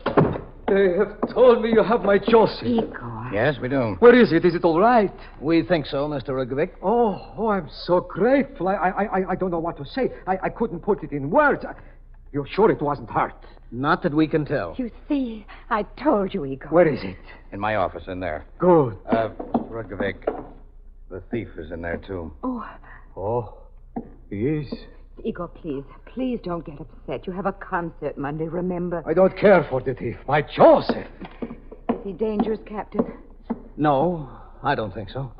They have told me you have my Joseph. Igor. Yes, we do. Where is it? Is it all right? We think so, Mr. Rudkovic. Oh, I'm so grateful. I don't know what to say. I couldn't put it in words. You're sure it wasn't hurt? Not that we can tell. You see, I told you, Igor. Where is it? In my office, in there. Good. Mr. Rudkovic, the thief is in there, too. Oh, he is? Igor, please don't get upset. You have a concert Monday, remember? I don't care for the thief. My Joseph. Is he dangerous, Captain? No, I don't think so.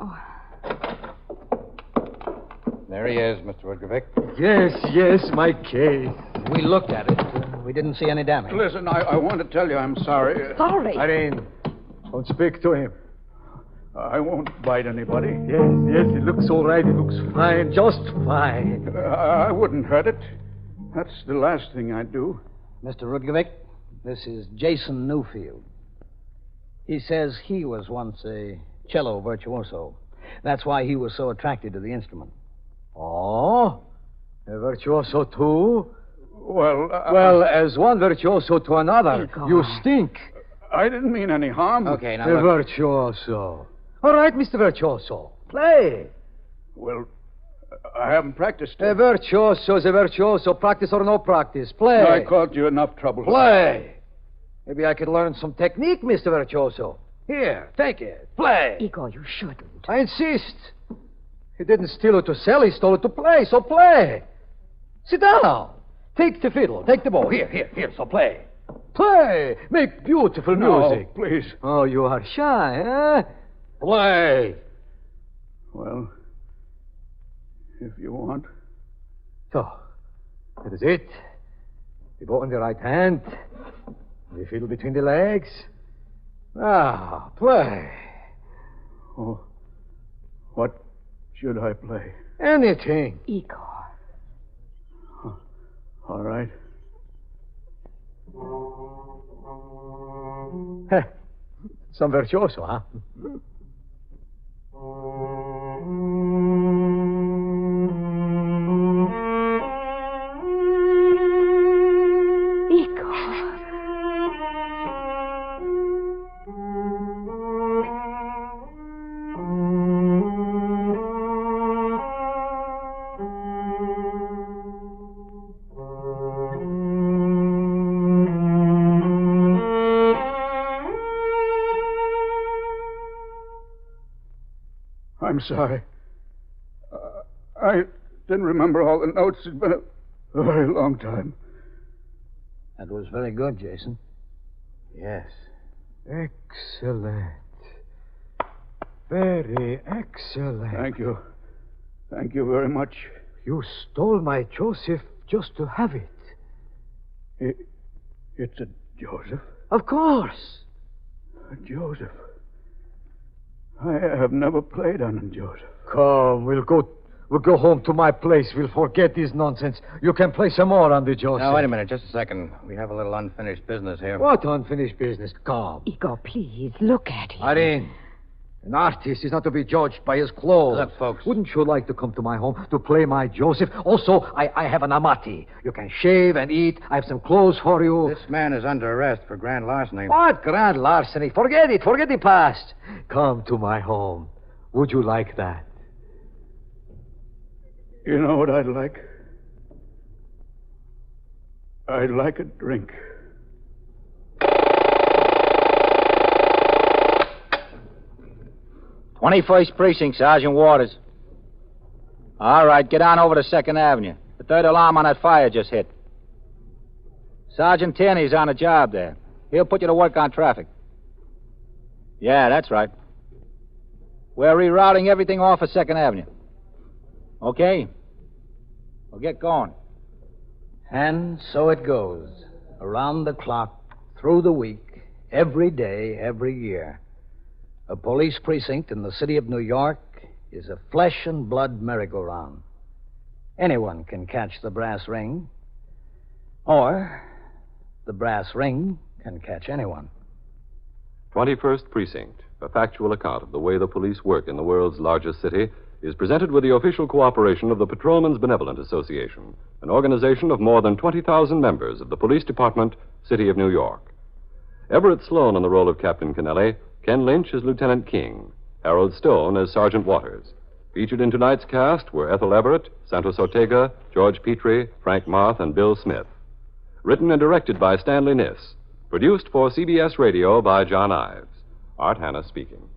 There he is, Mr. Rudkovic. Yes, my case. We looked at it. We didn't see any damage. Listen, I want to tell you I'm sorry. Sorry? Irene, don't speak to him. I won't bite anybody. Yes, it looks all right. It looks fine, just fine. I wouldn't hurt it. That's the last thing I'd do. Mr. Rudkovic, this is Jason Newfield. He says he was once a cello virtuoso. That's why he was so attracted to the instrument. Oh? A virtuoso, too? Well, as one virtuoso to another, you stink. I didn't mean any harm. Okay, now A look. virtuoso. All right, Mr. Virtuoso. Play. Well, I haven't practiced. A virtuoso is a virtuoso, practice or no practice. Play. I caused you enough trouble. Play. Maybe I could learn some technique, Mr. Virtuoso. Here, take it. Play. Igor, you shouldn't. I insist. He didn't steal it to sell, he stole it to play, so play. Sit down. Take the fiddle, take the bow. Here, so play. Play. Make beautiful music. No, please. Oh, you are shy, eh? Play. Well, if you want. So, that is it. The bow in the right hand. The fiddle between the legs. Now, play. Oh, what should I play? Anything. Igor. All right. Some virtuoso, huh? I'm sorry. I didn't remember all the notes. It's been a very long time. That was very good, Jason. Yes. Excellent. Very excellent. Thank you. Thank you very much. You stole my Joseph just to have it. It's a Joseph? Of course. A Joseph. I have never played on a Joseph. Come, we'll go home to my place. We'll forget this nonsense. You can play some more on the Joseph. Now, wait a minute, just a second. We have a little unfinished business here. What unfinished business? Come. Igor, please, look at him. Irene, an artist is not to be judged by his clothes. Look, folks. Wouldn't you like to come to my home to play my Joseph? Also, I have an amati. You can shave and eat. I have some clothes for you. This man is under arrest for grand larceny. What grand larceny? Forget it. Forget the past. Come to my home. Would you like that? You know what I'd like? I'd like a drink. 21st Precinct, Sergeant Waters. All right, get on over to 2nd Avenue. The third alarm on that fire just hit. Sergeant Tierney's on a job there. He'll put you to work on traffic. Yeah, that's right. We're rerouting everything off of 2nd Avenue. Okay? Well, get going. And so it goes. Around the clock, through the week, every day, every year. A police precinct in the city of New York is a flesh and blood merry-go-round. Anyone can catch the brass ring, or the brass ring can catch anyone. 21st Precinct, a factual account of the way the police work in the world's largest city, is presented with the official cooperation of the Patrolmen's Benevolent Association, an organization of more than 20,000 members of the Police Department, City of New York. Everett Sloan in the role of Captain Kennelly, Ken Lynch as Lieutenant King, Harold Stone as Sergeant Waters. Featured in tonight's cast were Ethel Everett, Santos Ortega, George Petrie, Frank Marth, and Bill Smith. Written and directed by Stanley Niss. Produced for CBS Radio by John Ives. Art Hanna speaking.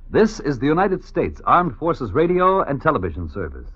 This is the United States Armed Forces Radio and Television Service.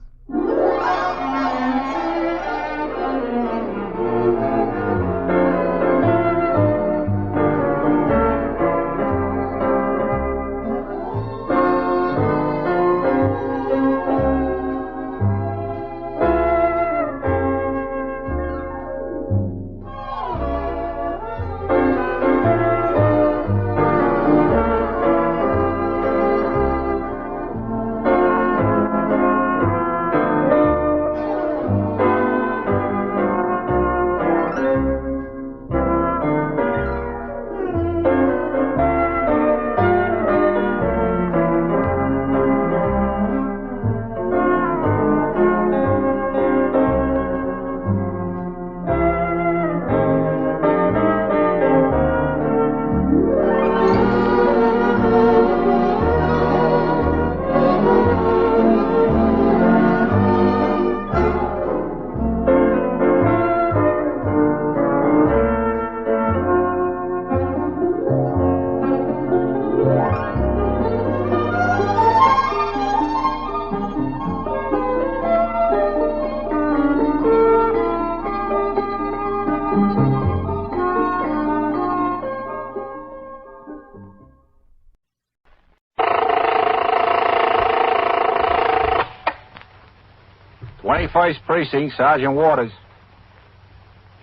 21st Precinct, Sergeant Waters.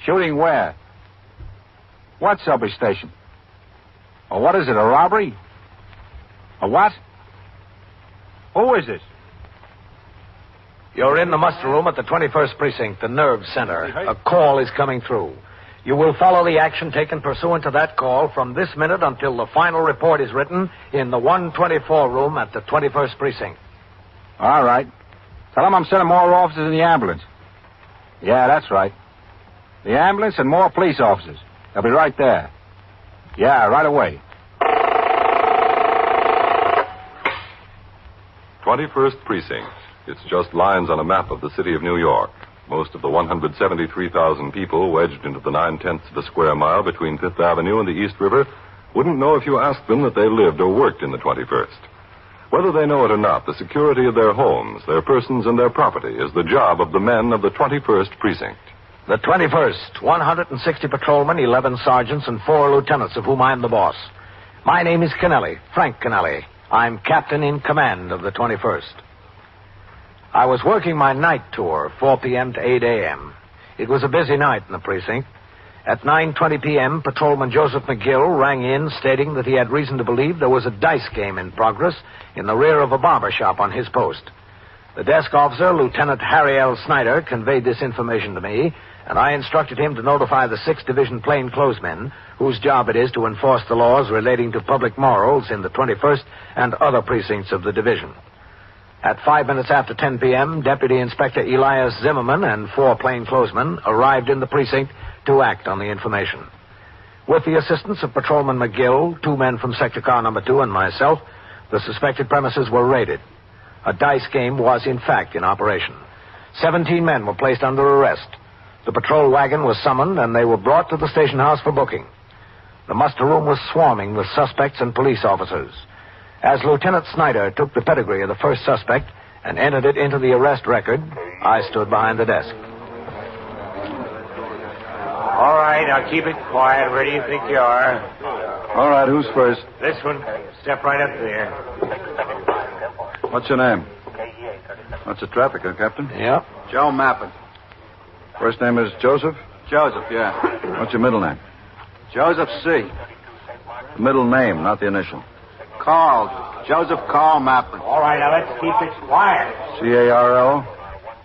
Shooting where? What subway station? Oh, what is it, a robbery? A what? Who is this? You're in the muster room at the 21st Precinct, the nerve center. A call is coming through. You will follow the action taken pursuant to that call from this minute until the final report is written in the 124 room at the 21st Precinct. All right. Tell them I'm sending more officers in the ambulance. Yeah, that's right. The ambulance and more police officers. They'll be right there. Yeah, right away. 21st Precinct. It's just lines on a map of the city of New York. Most of the 173,000 people wedged into the 9/10 of a square mile between Fifth Avenue and the East River wouldn't know if you asked them that they lived or worked in the 21st. Whether they know it or not, the security of their homes, their persons, and their property is the job of the men of the 21st Precinct. The 21st, 160 patrolmen, 11 sergeants, and 4 lieutenants, of whom I'm the boss. My name is Kennelly, Frank Kennelly. I'm captain in command of the 21st. I was working my night tour, 4 p.m. to 8 a.m. It was a busy night in the precinct. At 9:20 p.m., Patrolman Joseph McGill rang in stating that he had reason to believe there was a dice game in progress in the rear of a barber shop on his post. The desk officer, Lieutenant Harry L. Snyder, conveyed this information to me, and I instructed him to notify the 6th Division plainclothesmen, whose job it is to enforce the laws relating to public morals in the 21st and other precincts of the division. At 5 minutes after 10 p.m., Deputy Inspector Elias Zimmerman and 4 plainclothesmen arrived in the precinct to act on the information. With the assistance of Patrolman McGill, 2 men from Sector Car Number 2, and myself, the suspected premises were raided. A dice game was, in fact, in operation. 17 men were placed under arrest. The patrol wagon was summoned, and they were brought to the station house for booking. The muster room was swarming with suspects and police officers. As Lieutenant Snyder took the pedigree of the first suspect and entered it into the arrest record, I stood behind the desk. All right, now keep it quiet. Where do you think you are? All right, who's first? This one. Step right up there. What's your name? What's the traffic, Captain? Yeah. Joe Mappin. First name is Joseph? Joseph, yeah. What's your middle name? Joseph C. Middle name, not the initial. Carl. Joseph Carl Mappin. All right, now let's keep it quiet. C-A-R-L?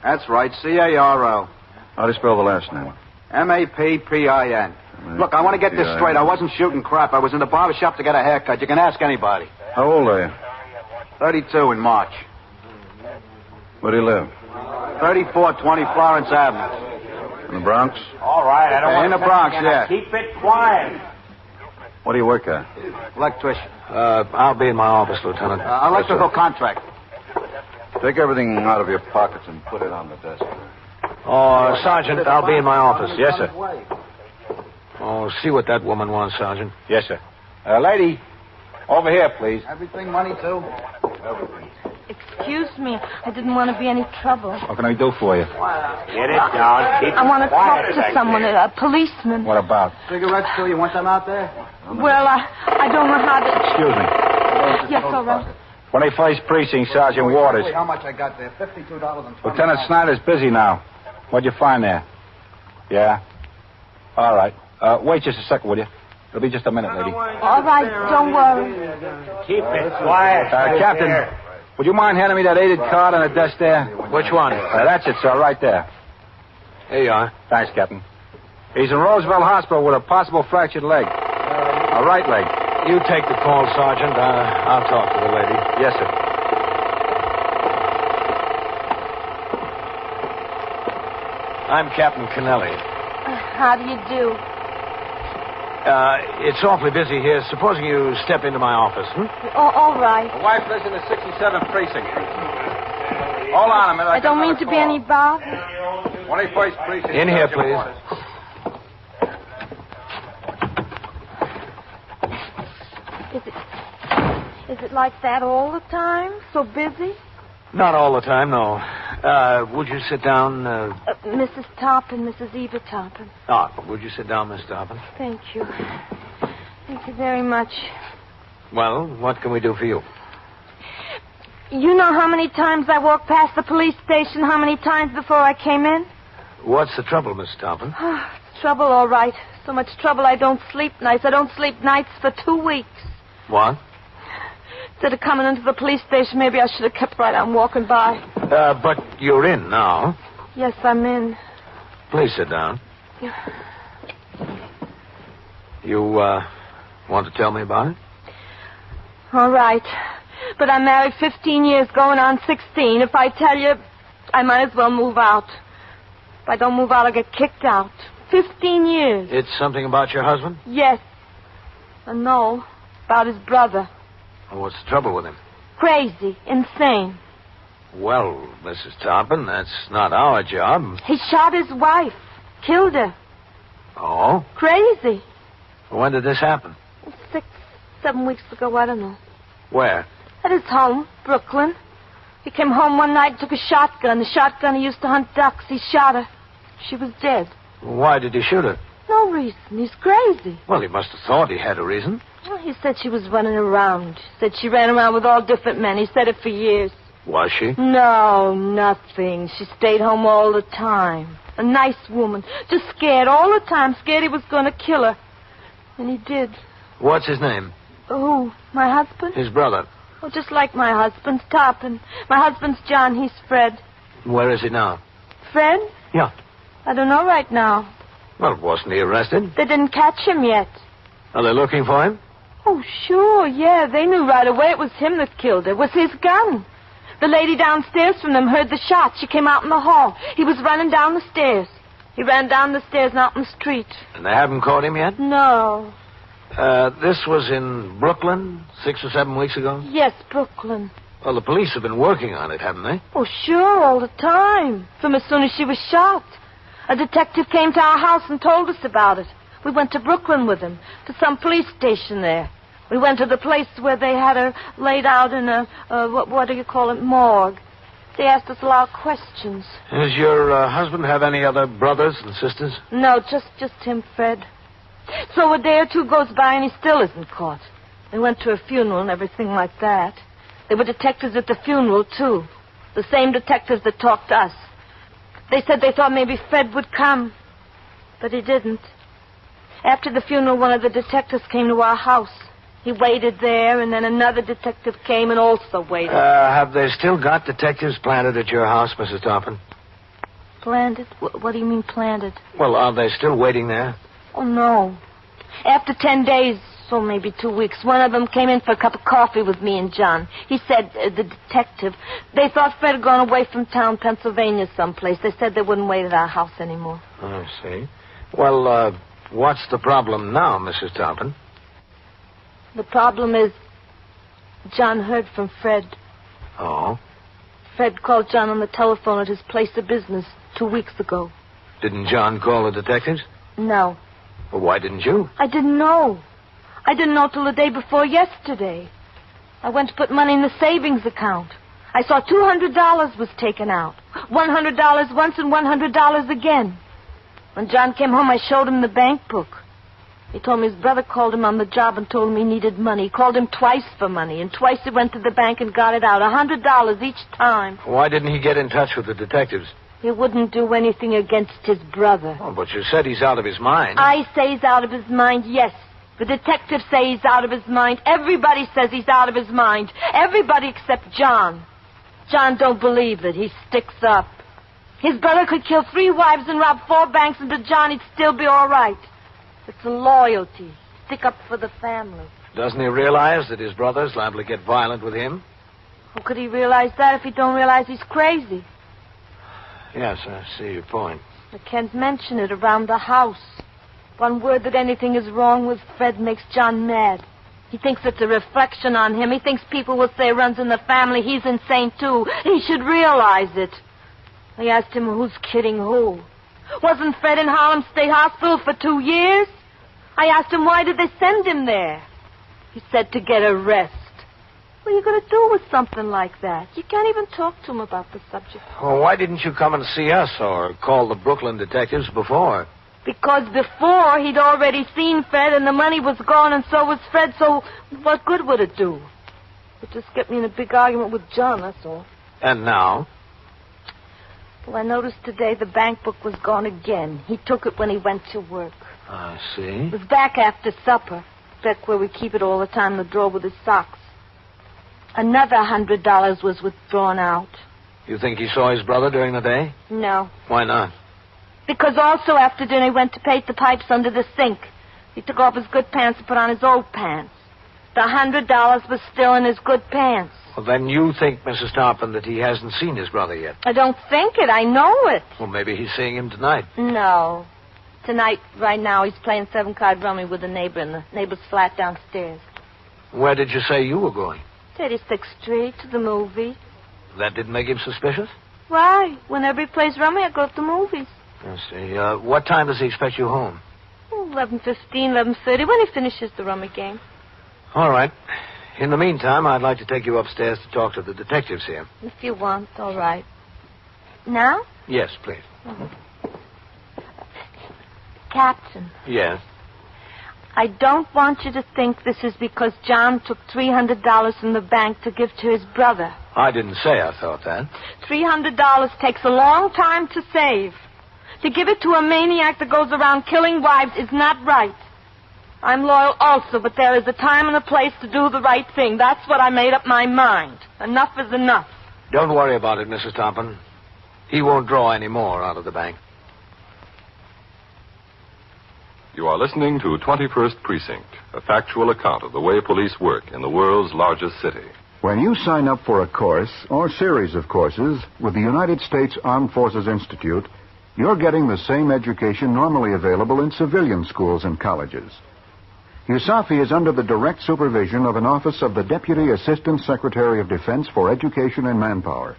That's right, C-A-R-L. How do you spell the last name? M-A-P-P-I-N. Look, I want to get this straight. I wasn't shooting crap. I was in the barber shop to get a haircut. You can ask anybody. How old are you? 32 in March. Where do you live? 3420 Florence Avenue. In the Bronx? All right, I don't want in the Bronx, yeah. Keep it quiet. What do you work at? Electrician. I'll be in my office, Lieutenant. Electrical contract. Take everything out of your pockets and put it on the desk. Oh, Sergeant, I'll be in my office. Yes, sir. Oh, see what that woman wants, Sergeant. Yes, sir. Lady, over here, please. Everything money, too? Everything. Excuse me. I didn't want to be any trouble. What can I do for you? Get it down. Keep I want to it quiet talk to back someone, there. a policeman. What about? Cigarettes, too? You want them out there? Well, I don't know how to... Excuse me. Yes, all right. 21st Precinct, Sergeant Waters. How much I got there? $52.20. Lieutenant Snyder's busy now. What'd you find there? Yeah? All right. Wait just a second, will you? It'll be just a minute, lady. All right, don't worry. Keep it quiet. Captain, would you mind handing me that aided card on the desk there? Which one? That's it, sir, right there. Here you are. Thanks, Captain. He's in Roosevelt Hospital with a possible fractured leg. A right leg. You take the call, Sergeant. I'll talk to the lady. Yes, sir. I'm Captain Kennelly. How do you do? It's awfully busy here. Supposing you step into my office, Oh, all right. My wife lives in the 67th Precinct. Hold on a minute. I don't mean to be any bother. 21st Precinct. In here, please. Is it like that all the time? So busy? Not all the time, no. Would you sit down? Mrs. Toppin, Mrs. Eva Toppin. Would you sit down, Miss Toppin? Thank you. Thank you very much. Well, what can we do for you? You know how many times I walked past the police station, how many times before I came in? What's the trouble, Miss Tompin? Trouble, all right. So much trouble I don't sleep nights. I don't sleep nights for 2 weeks. What? Instead of coming into the police station, maybe I should have kept right on walking by. But you're in now. Yes, I'm in. Please sit down. You, want to tell me about it? All right. But I'm married 15 years, going on 16. If I tell you, I might as well move out. If I don't move out, I'll get kicked out. 15 years. It's something about your husband? Yes. And no, about his brother. Well, what's the trouble with him? Crazy. Insane. Well, Mrs. Tompin, that's not our job. He shot his wife. Killed her. Oh? Crazy. When did this happen? 6, 7 weeks ago, I don't know. Where? At his home, Brooklyn. He came home one night and took a shotgun. The shotgun he used to hunt ducks. He shot her. She was dead. Why did he shoot her? No reason. He's crazy. Well, he must have thought he had a reason. Well, he said she was running around. He said she ran around with all different men. He said it for years. Was she? No, nothing. She stayed home all the time. A nice woman. Just scared all the time. Scared he was going to kill her. And he did. What's his name? Who? My husband? His brother. Oh, just like my husband's Toppin. My husband's John. He's Fred. Where is he now? Fred? Yeah. I don't know right now. Well, wasn't he arrested? They didn't catch him yet. Are they looking for him? Oh, sure, yeah. They knew right away it was him that killed her. It was his gun. The lady downstairs from them heard the shot. She came out in the hall. He was running down the stairs. He ran down the stairs and out in the street. And they haven't caught him yet? No. This was in Brooklyn 6 or 7 weeks ago? Yes, Brooklyn. Well, the police have been working on it, haven't they? Oh, sure, all the time. From as soon as she was shot. A detective came to our house and told us about it. We went to Brooklyn with him, to some police station there. We went to the place where they had her laid out in a, what do you call it, morgue. They asked us a lot of questions. Does your husband have any other brothers and sisters? No, just him, Fred. So a day or two goes by and he still isn't caught. They went to a funeral and everything like that. There were detectives at the funeral, too. The same detectives that talked to us. They said they thought maybe Fred would come, but he didn't. After the funeral, one of the detectives came to our house. He waited there, and then another detective came and also waited. Have they still got detectives planted at your house, Mrs. Tompin? Planted? What do you mean planted? Well, are they still waiting there? Oh, no. After 10 days, so maybe 2 weeks, one of them came in for a cup of coffee with me and John. He said, the detective, they thought Fred had gone away from town, Pennsylvania someplace. They said they wouldn't wait at our house anymore. I see. Well, what's the problem now, Mrs. Tompin? The problem is John heard from Fred. Oh? Fred called John on the telephone at his place of business 2 weeks ago. Didn't John call the detectives? No. Well, why didn't you? I didn't know. I didn't know till the day before yesterday. I went to put money in the savings account. I saw $200 was taken out. $100 once and $100 again. When John came home, I showed him the bank book. He told me his brother called him on the job and told him he needed money. He called him twice for money, and twice he went to the bank and got it out. $100 each time. Why didn't he get in touch with the detectives? He wouldn't do anything against his brother. Oh, but you said he's out of his mind. I say he's out of his mind, yes. The detectives say he's out of his mind. Everybody says he's out of his mind. Everybody except John. John don't believe it. He sticks up. His brother could kill 3 wives and rob 4 banks, and to John he'd still be all right. It's a loyalty. Stick up for the family. Doesn't he realize that his brother's liable to get violent with him? How could he realize that if he don't realize he's crazy? Yes, I see your point. I can't mention it around the house. One word that anything is wrong with Fred makes John mad. He thinks it's a reflection on him. He thinks people will say runs in the family. He's insane, too. He should realize it. I asked him who's kidding who. Wasn't Fred in Harlem State Hospital for 2 years? I asked him why did they send him there. He said to get a rest. What are you going to do with something like that? You can't even talk to him about the subject. Well, why didn't you come and see us or call the Brooklyn detectives before? Because before he'd already seen Fred and the money was gone and so was Fred, so what good would it do? It just get me in a big argument with John, that's all. And now? Well, I noticed today the bank book was gone again. He took it when he went to work. I see. It was back after supper. Back where we keep it all the time in the drawer with his socks. Another $100 was withdrawn out. You think he saw his brother during the day? No. Why not? Because also after dinner he went to paint the pipes under the sink. He took off his good pants and put on his old pants. The $100 was still in his good pants. Well, then you think, Mrs. Tarpon, that he hasn't seen his brother yet. I don't think it. I know it. Well, maybe he's seeing him tonight. No. Tonight, right now, he's playing 7-card rummy with a neighbor in the neighbor's flat downstairs. Where did you say you were going? 36th Street, to the movie. That didn't make him suspicious? Why? Whenever he plays rummy, I go to the movies. I see. What time does he expect you home? 11:15, 11:30, when he finishes the rummy game. All right. In the meantime, I'd like to take you upstairs to talk to the detectives here. If you want, all right. Now? Yes, please. Captain, Yes. I don't want you to think this is because John took $300 from the bank to give to his brother. I didn't say I thought that. $300 takes a long time to save. To give it to a maniac that goes around killing wives is not right. I'm loyal also, but there is a time and a place to do the right thing. That's what I made up my mind. Enough is enough. Don't worry about it, Mrs. Tarpon. He won't draw any more out of the bank. You are listening to 21st Precinct, a factual account of the way police work in the world's largest city. When you sign up for a course or series of courses with the United States Armed Forces Institute, you're getting the same education normally available in civilian schools and colleges. USAFI is under the direct supervision of an office of the Deputy Assistant Secretary of Defense for Education and Manpower,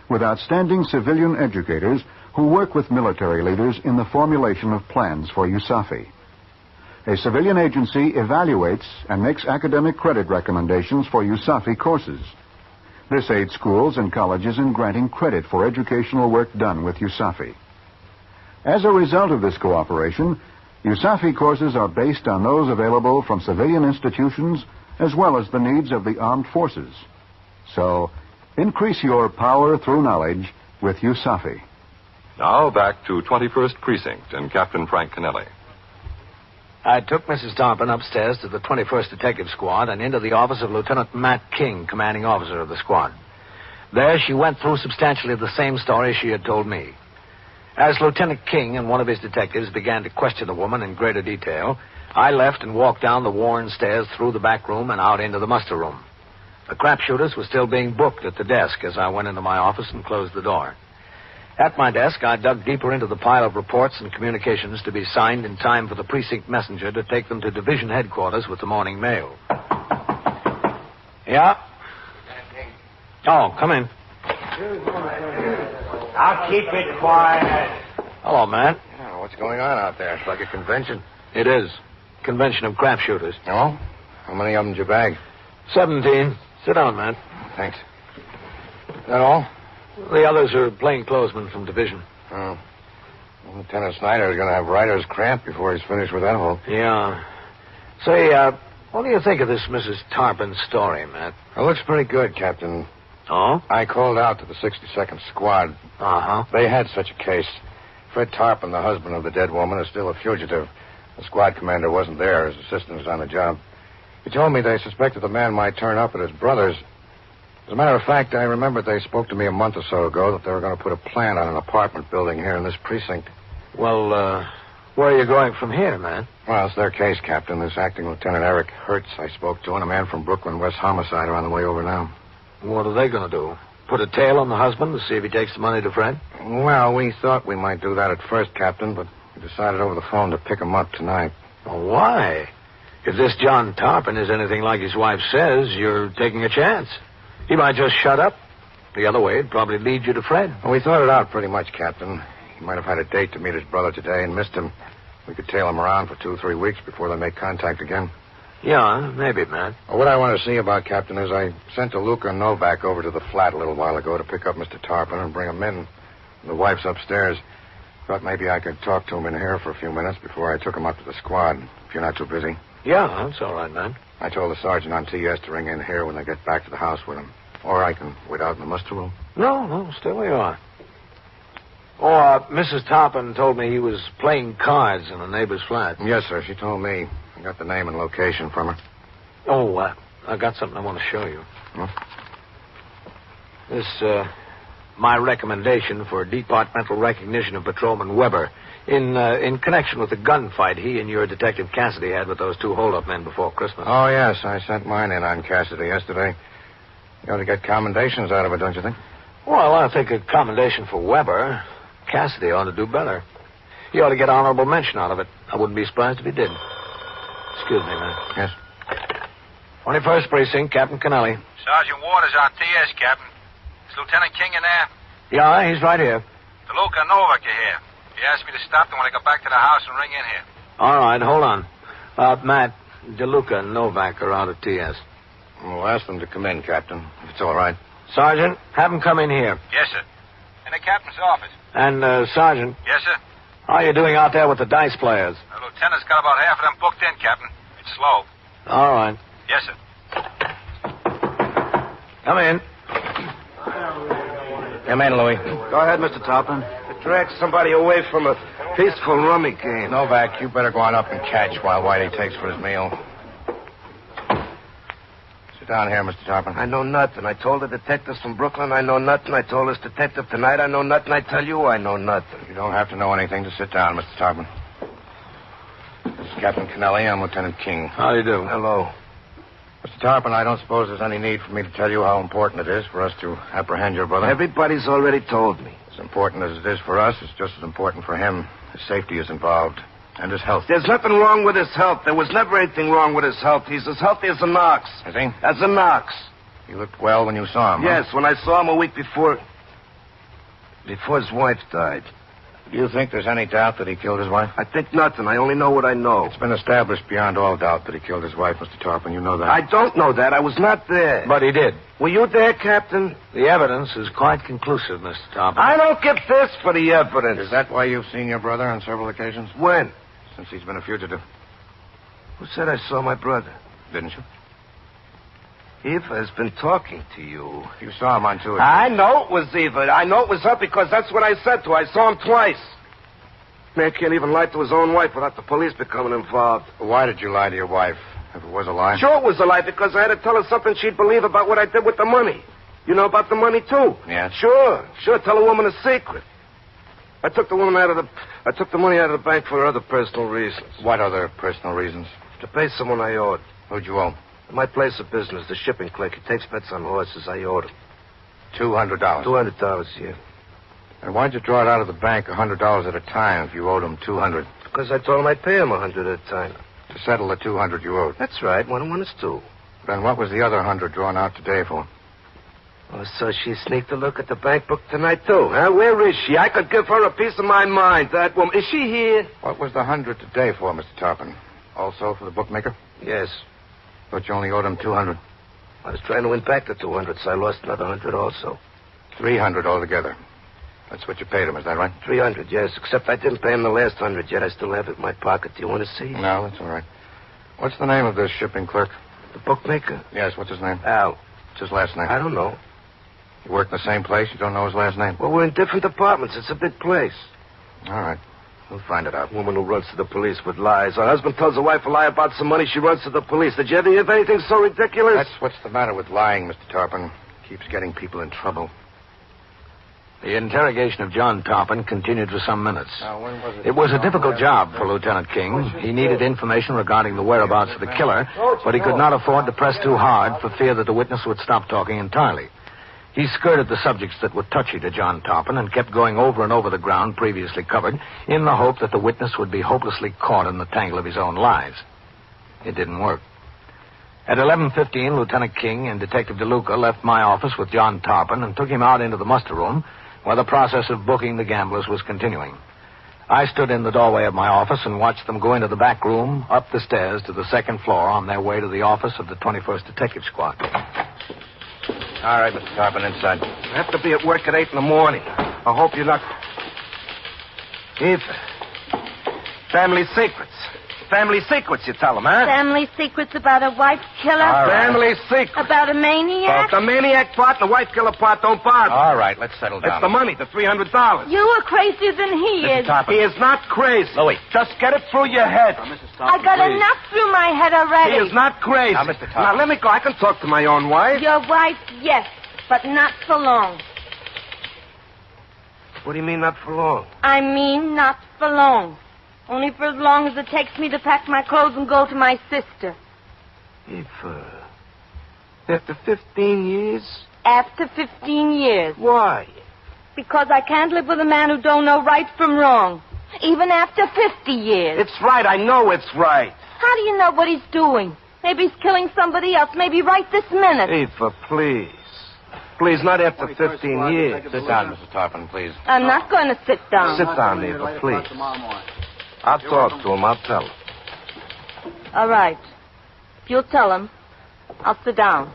with outstanding civilian educators who work with military leaders in the formulation of plans for USAFI. A civilian agency evaluates and makes academic credit recommendations for USAFI courses. This aids schools and colleges in granting credit for educational work done with USAFI. As a result of this cooperation, USAFI courses are based on those available from civilian institutions as well as the needs of the armed forces. So, increase your power through knowledge with USAFI. Now back to 21st Precinct and Captain Frank Kennelly. I took Mrs. Tarpon upstairs to the 21st Detective Squad and into the office of Lieutenant Matt King, commanding officer of the squad. There she went through substantially the same story she had told me. As Lieutenant King and one of his detectives began to question the woman in greater detail, I left and walked down the worn stairs through the back room and out into the muster room. The crapshooters were still being booked at the desk as I went into my office and closed the door. At my desk, I dug deeper into the pile of reports and communications to be signed in time for the precinct messenger to take them to division headquarters with the morning mail. Yeah? Oh, come in. Now keep it quiet. Hello, Matt. Yeah, what's going on out there? It's like a convention. It is. Convention of crapshooters. Oh? How many of them did you bag? 17. Sit down, Matt. Thanks. Is that all? The others are plainclothesmen from division. Oh. Well, Lieutenant Snyder is going to have writer's cramp before he's finished with that hole. Yeah. Say, what do you think of this Mrs. Tarpon story, Matt? It looks pretty good, Captain. Oh? I called out to the 62nd Squad. Uh-huh. They had such a case. Fred Tarpon, the husband of the dead woman, is still a fugitive. The squad commander wasn't there. His assistant was on the job. He told me they suspected the man might turn up at his brother's. As a matter of fact, I remembered they spoke to me a month or so ago that they were going to put a plan on an apartment building here in this precinct. Well, where are you going from here, man? Well, it's their case, Captain. This acting Lieutenant Eric Hertz I spoke to and a man from Brooklyn West Homicide are on the way over now. What are they going to do? Put a tail on the husband to see if he takes the money to Fred? Well, we thought we might do that at first, Captain, but we decided over the phone to pick him up tonight. Well, why? If this John Tarpon is anything like his wife says, you're taking a chance. He might just shut up. The other way, it'd probably lead you to Fred. Well, we thought it out pretty much, Captain. He might have had a date to meet his brother today and missed him. We could tail him around for 2 or 3 weeks before they make contact again. Yeah, maybe, man. Well, what I want to see about, Captain, is I sent Luca Novak over to the flat a little while ago to pick up Mr. Tarpon and bring him in. The wife's upstairs. Thought maybe I could talk to him in here for a few minutes before I took him up to the squad, if you're not too busy. Yeah, that's all right, man. I told the sergeant on TS to ring in here when they get back to the house with him. Or I can wait out in the muster room. No, stay where you are. Mrs. Toppin told me he was playing cards in a neighbor's flat. Yes, sir. She told me. I got the name and location from her. I got something I want to show you. Huh? This, my recommendation for departmental recognition of Patrolman Weber in connection with the gunfight he and your Detective Cassidy had with those two hold-up men before Christmas. Oh, yes. I sent mine in on Cassidy yesterday. You ought to get commendations out of it, don't you think? Well, I think a commendation for Weber. Cassidy ought to do better. He ought to get honorable mention out of it. I wouldn't be surprised if he did. Excuse me, man. Yes. 21st Precinct, Captain Kennelly. Sergeant Waters on TS, Captain. Is Lieutenant King in there? Yeah, he's right here. DeLuca Novak are here. He asked me to stop them when I got back to the house and ring in here. All right, hold on. Matt, DeLuca and Novak are out at TS. We'll ask them to come in, Captain, if it's all right. Sergeant, have them come in here. Yes, sir. In the captain's office. And, Sergeant. Yes, sir. How are you doing out there with the dice players? The lieutenant's got about half of them booked in, Captain. It's slow. All right. Yes, sir. Come in. Come in, Louis. Go ahead, Mr. Toppin. Drag somebody away from a peaceful rummy game. Novak, you better go on up and catch while Whitey takes for his meal. Sit down here, Mr. Toppin. I know nothing. I told the detectives from Brooklyn I know nothing. I told this detective tonight I know nothing. I tell you I know nothing. You don't have to know anything to sit down, Mr. Toppin. This is Captain Kennelly. I'm Lieutenant King. How do you do? Hello. Mr. Toppin, I don't suppose there's any need for me to tell you how important it is for us to apprehend your brother. Everybody's already told me. As important as it is for us, it's just as important for him. His safety is involved. And his health. There's nothing wrong with his health. There was never anything wrong with his health. He's as healthy as an ox. Is he? As an ox. He looked well when you saw him, Yes, huh? when I saw him a week before his wife died. Do you think there's any doubt that he killed his wife? I think nothing. I only know what I know. It's been established beyond all doubt that he killed his wife, Mr. Toppin. You know that. I don't know that. I was not there. But he did. Were you there, Captain? The evidence is quite conclusive, Mr. Toppin. I don't give this for the evidence. Is that why you've seen your brother on several occasions? When? Since he's been a fugitive. Who said I saw my brother? Didn't you? Eva has been talking to you. You saw him on two occasions. I know it was Eva. I know it was her because that's what I said to her. I saw him twice. Man can't even lie to his own wife without the police becoming involved. Why did you lie to your wife? If it was a lie? Sure it was a lie because I had to tell her something she'd believe about what I did with the money. You know about the money, too? Yeah. Sure. Tell a woman a secret. I took the money out of the bank for other personal reasons. What other personal reasons? To pay someone I owed. Who'd you owe? My place of business, the shipping clerk. He takes bets on horses. I owed him. $200. $200, yeah. And why'd you draw it out of the bank $100 at a time if you owed him $200? Because I told him I'd pay him $100 at a time. To settle the $200 you owed? That's right. 1 and 1 is 2. Then what was the other $100 drawn out today for? Oh, so she sneaked a look at the bank book tonight, too, huh? Where is she? I could give her a piece of my mind, that woman. Is she here? What was the $100 today for, Mr. Toppin? Also for the bookmaker? Yes. But you only owed him $200. I was trying to win back the $200, so I lost another $100 also. $300 altogether. That's what you paid him, is that right? $300, yes. Except I didn't pay him the last $100 yet. I still have it in my pocket. Do you want to see? No, that's all right. What's the name of this shipping clerk? The bookmaker? Yes, what's his name? Al. What's his last name? I don't know. You work in the same place? You don't know his last name? Well, we're in different departments. It's a big place. All right. We'll find it out. Woman who runs to the police with lies. Her husband tells her wife a lie about some money. She runs to the police. Did you ever hear of anything so ridiculous? That's what's the matter with lying, Mr. Toppin. Keeps getting people in trouble. The interrogation of John Toppin continued for some minutes. Now, when was it? It was a difficult job for Lieutenant King. He needed information regarding the whereabouts of the killer, but he could not afford to press too hard for fear that the witness would stop talking entirely. He skirted the subjects that were touchy to John Toppin and kept going over and over the ground previously covered in the hope that the witness would be hopelessly caught in the tangle of his own lies. It didn't work. At 11:15, Lieutenant King and Detective DeLuca left my office with John Toppin and took him out into the muster room where the process of booking the gamblers was continuing. I stood in the doorway of my office and watched them go into the back room, up the stairs to the second floor on their way to the office of the 21st Detective Squad. All right, Mr. Toppin, inside. I have to be at work at 8 in the morning. I hope you're not... Eva. Family secrets. family secrets, you tell them, huh? Family secrets about a wife killer? All right. Family secrets. About a maniac? The maniac part and the wife killer part don't bother. All right, let's settle down. It's the money, the $300. You are crazier than he is. He is not crazy. Louis. Just get it through your head. I got enough through my head already. He is not crazy. Now, Mr. Thompson. Now, let me go. I can talk to my own wife. Your wife, yes, but not for long. What do you mean, not for long? I mean not for long. Only for as long as it takes me to pack my clothes and go to my sister. After 15 years? After 15 years. Why? Because I can't live with a man who don't know right from wrong. Even after 50 years. It's right. I know it's right. How do you know what he's doing? Maybe he's killing somebody else. Maybe right this minute. Eva, please. Please, not after 15 years. Sit down, Mrs. Tarpon, please. I'm not going to sit down. Sit down, Eva, please. I'll talk to him. I'll tell him. All right. If you'll tell him, I'll sit down.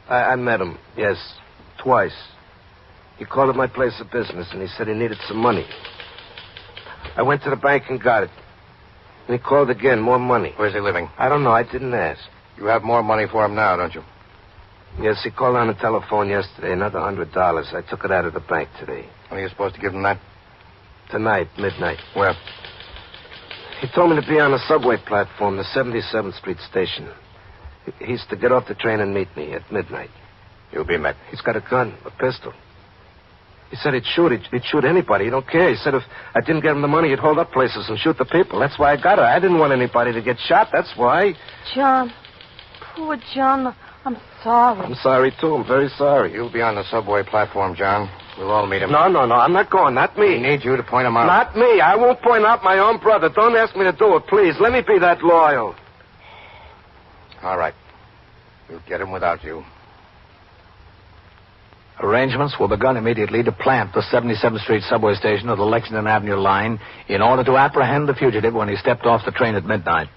I met him, yes, twice. He called at my place of business, and he said he needed some money. I went to the bank and got it. And he called again, more money. Where's he living? I don't know. I didn't ask. You have more money for him now, don't you? Yes, he called on the telephone yesterday, another $100. I took it out of the bank today. When are you supposed to give him that? Tonight, midnight. Where? He told me to be on the subway platform, the 77th Street station. He's to get off the train and meet me at midnight. You'll be met. He's got a gun, a pistol. He said he'd shoot anybody. He don't care. He said if I didn't get him the money, he'd hold up places and shoot the people. That's why I got it. I didn't want anybody to get shot. That's why. John. Poor John. I'm sorry. I'm sorry, too. I'm very sorry. You'll be on the subway platform, John. We'll all meet him. No. I'm not going. Not me. We need you to point him out. Not me. I won't point out my own brother. Don't ask me to do it, please. Let me be that loyal. All right. We'll get him without you. Arrangements were begun immediately to plant the 77th Street subway station of the Lexington Avenue line in order to apprehend the fugitive when he stepped off the train at midnight.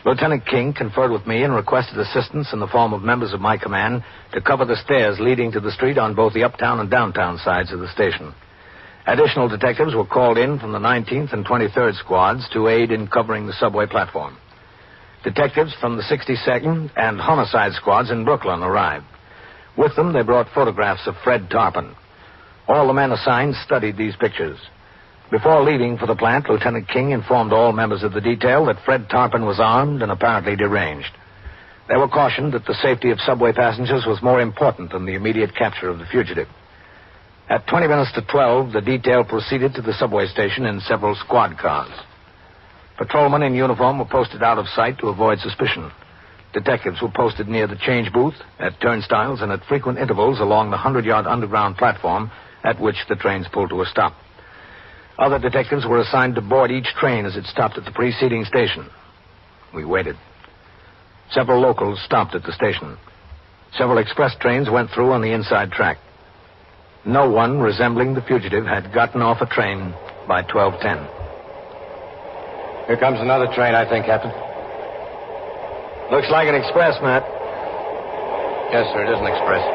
Lieutenant King conferred with me and requested assistance in the form of members of my command to cover the stairs leading to the street on both the uptown and downtown sides of the station. Additional detectives were called in from the 19th and 23rd squads to aid in covering the subway platform. Detectives from the 62nd and homicide squads in Brooklyn arrived. With them, they brought photographs of Fred Tarpon. All the men assigned studied these pictures. Before leaving for the plant, Lieutenant King informed all members of the detail that Fred Tarpon was armed and apparently deranged. They were cautioned that the safety of subway passengers was more important than the immediate capture of the fugitive. At 20 minutes to 12, the detail proceeded to the subway station in several squad cars. Patrolmen in uniform were posted out of sight to avoid suspicion. Detectives were posted near the change booth, at turnstiles, and at frequent intervals along the 100-yard underground platform at which the trains pulled to a stop. Other detectives were assigned to board each train as it stopped at the preceding station. We waited. Several locals stopped at the station. Several express trains went through on the inside track. No one resembling the fugitive had gotten off a train by 12:10. Here comes another train, I think, Captain. Looks like an express, Matt. Yes, sir, it is an express.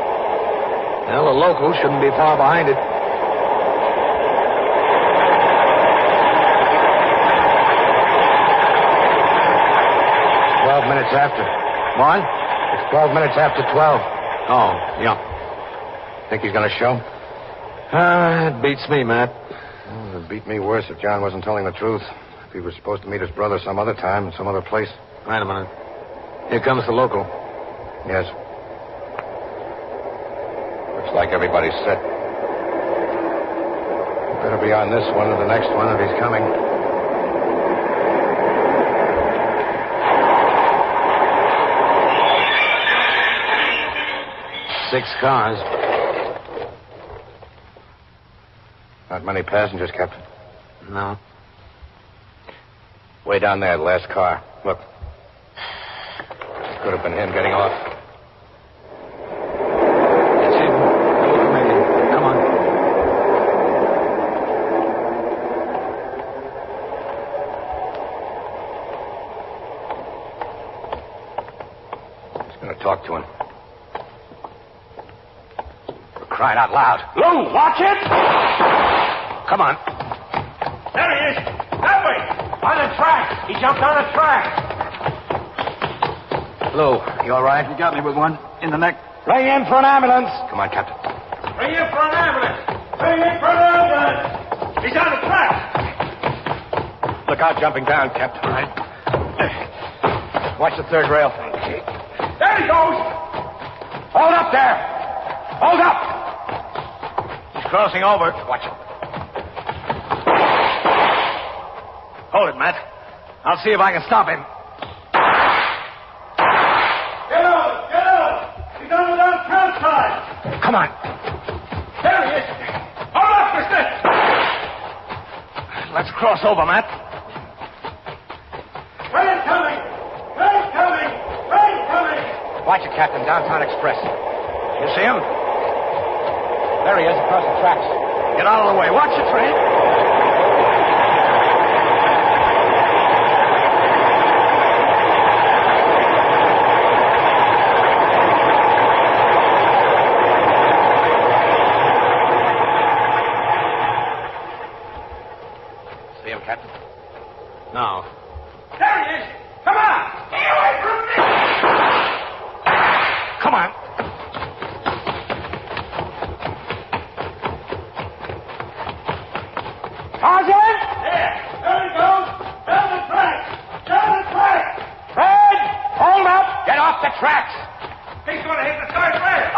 Well, the locals shouldn't be far behind it. Minutes after. What? It's 12 minutes after 12. Oh, yeah. Think he's going to show? It beats me, Matt. Well, it'd beat me worse if John wasn't telling the truth. If he was supposed to meet his brother some other time in some other place. Wait a minute. Here comes the local. Yes. Looks like everybody's set. Better be on this one or the next one if he's coming. 6 cars. Not many passengers, Captain. No. Way down there, the last car. Look. Could have been him getting off. It's him. Come on. He's going to talk to him. Crying out loud. Lou, watch it! Come on. There he is. That way. On the track! He jumped on the track! Lou, you all right? You got me with one in the neck. Ring in for an ambulance. Come on, Captain. Bring in for an ambulance! Bring in for an ambulance! He's on the track! Look out, jumping down, Captain. All right. Watch the third rail. There he goes! Hold up there! Hold up! He's crossing over. Watch it. Hold it, Matt. I'll see if I can stop him. Get out! Get out! He's on the downtown side! Come on. There he is! Hold up, mister! Let's cross over, Matt. Train coming! Train coming! Train coming! Watch it, Captain. Downtown Express. You see him? There he is, across the tracks. Get out of the way. Watch the train. See him, Captain? No. There he is! Come on! Stay away from me! Come on. Tarzan? There! There he goes! Down the track! Down the track! Fred! Hold up! Get off the tracks! He's going to hit the third rail!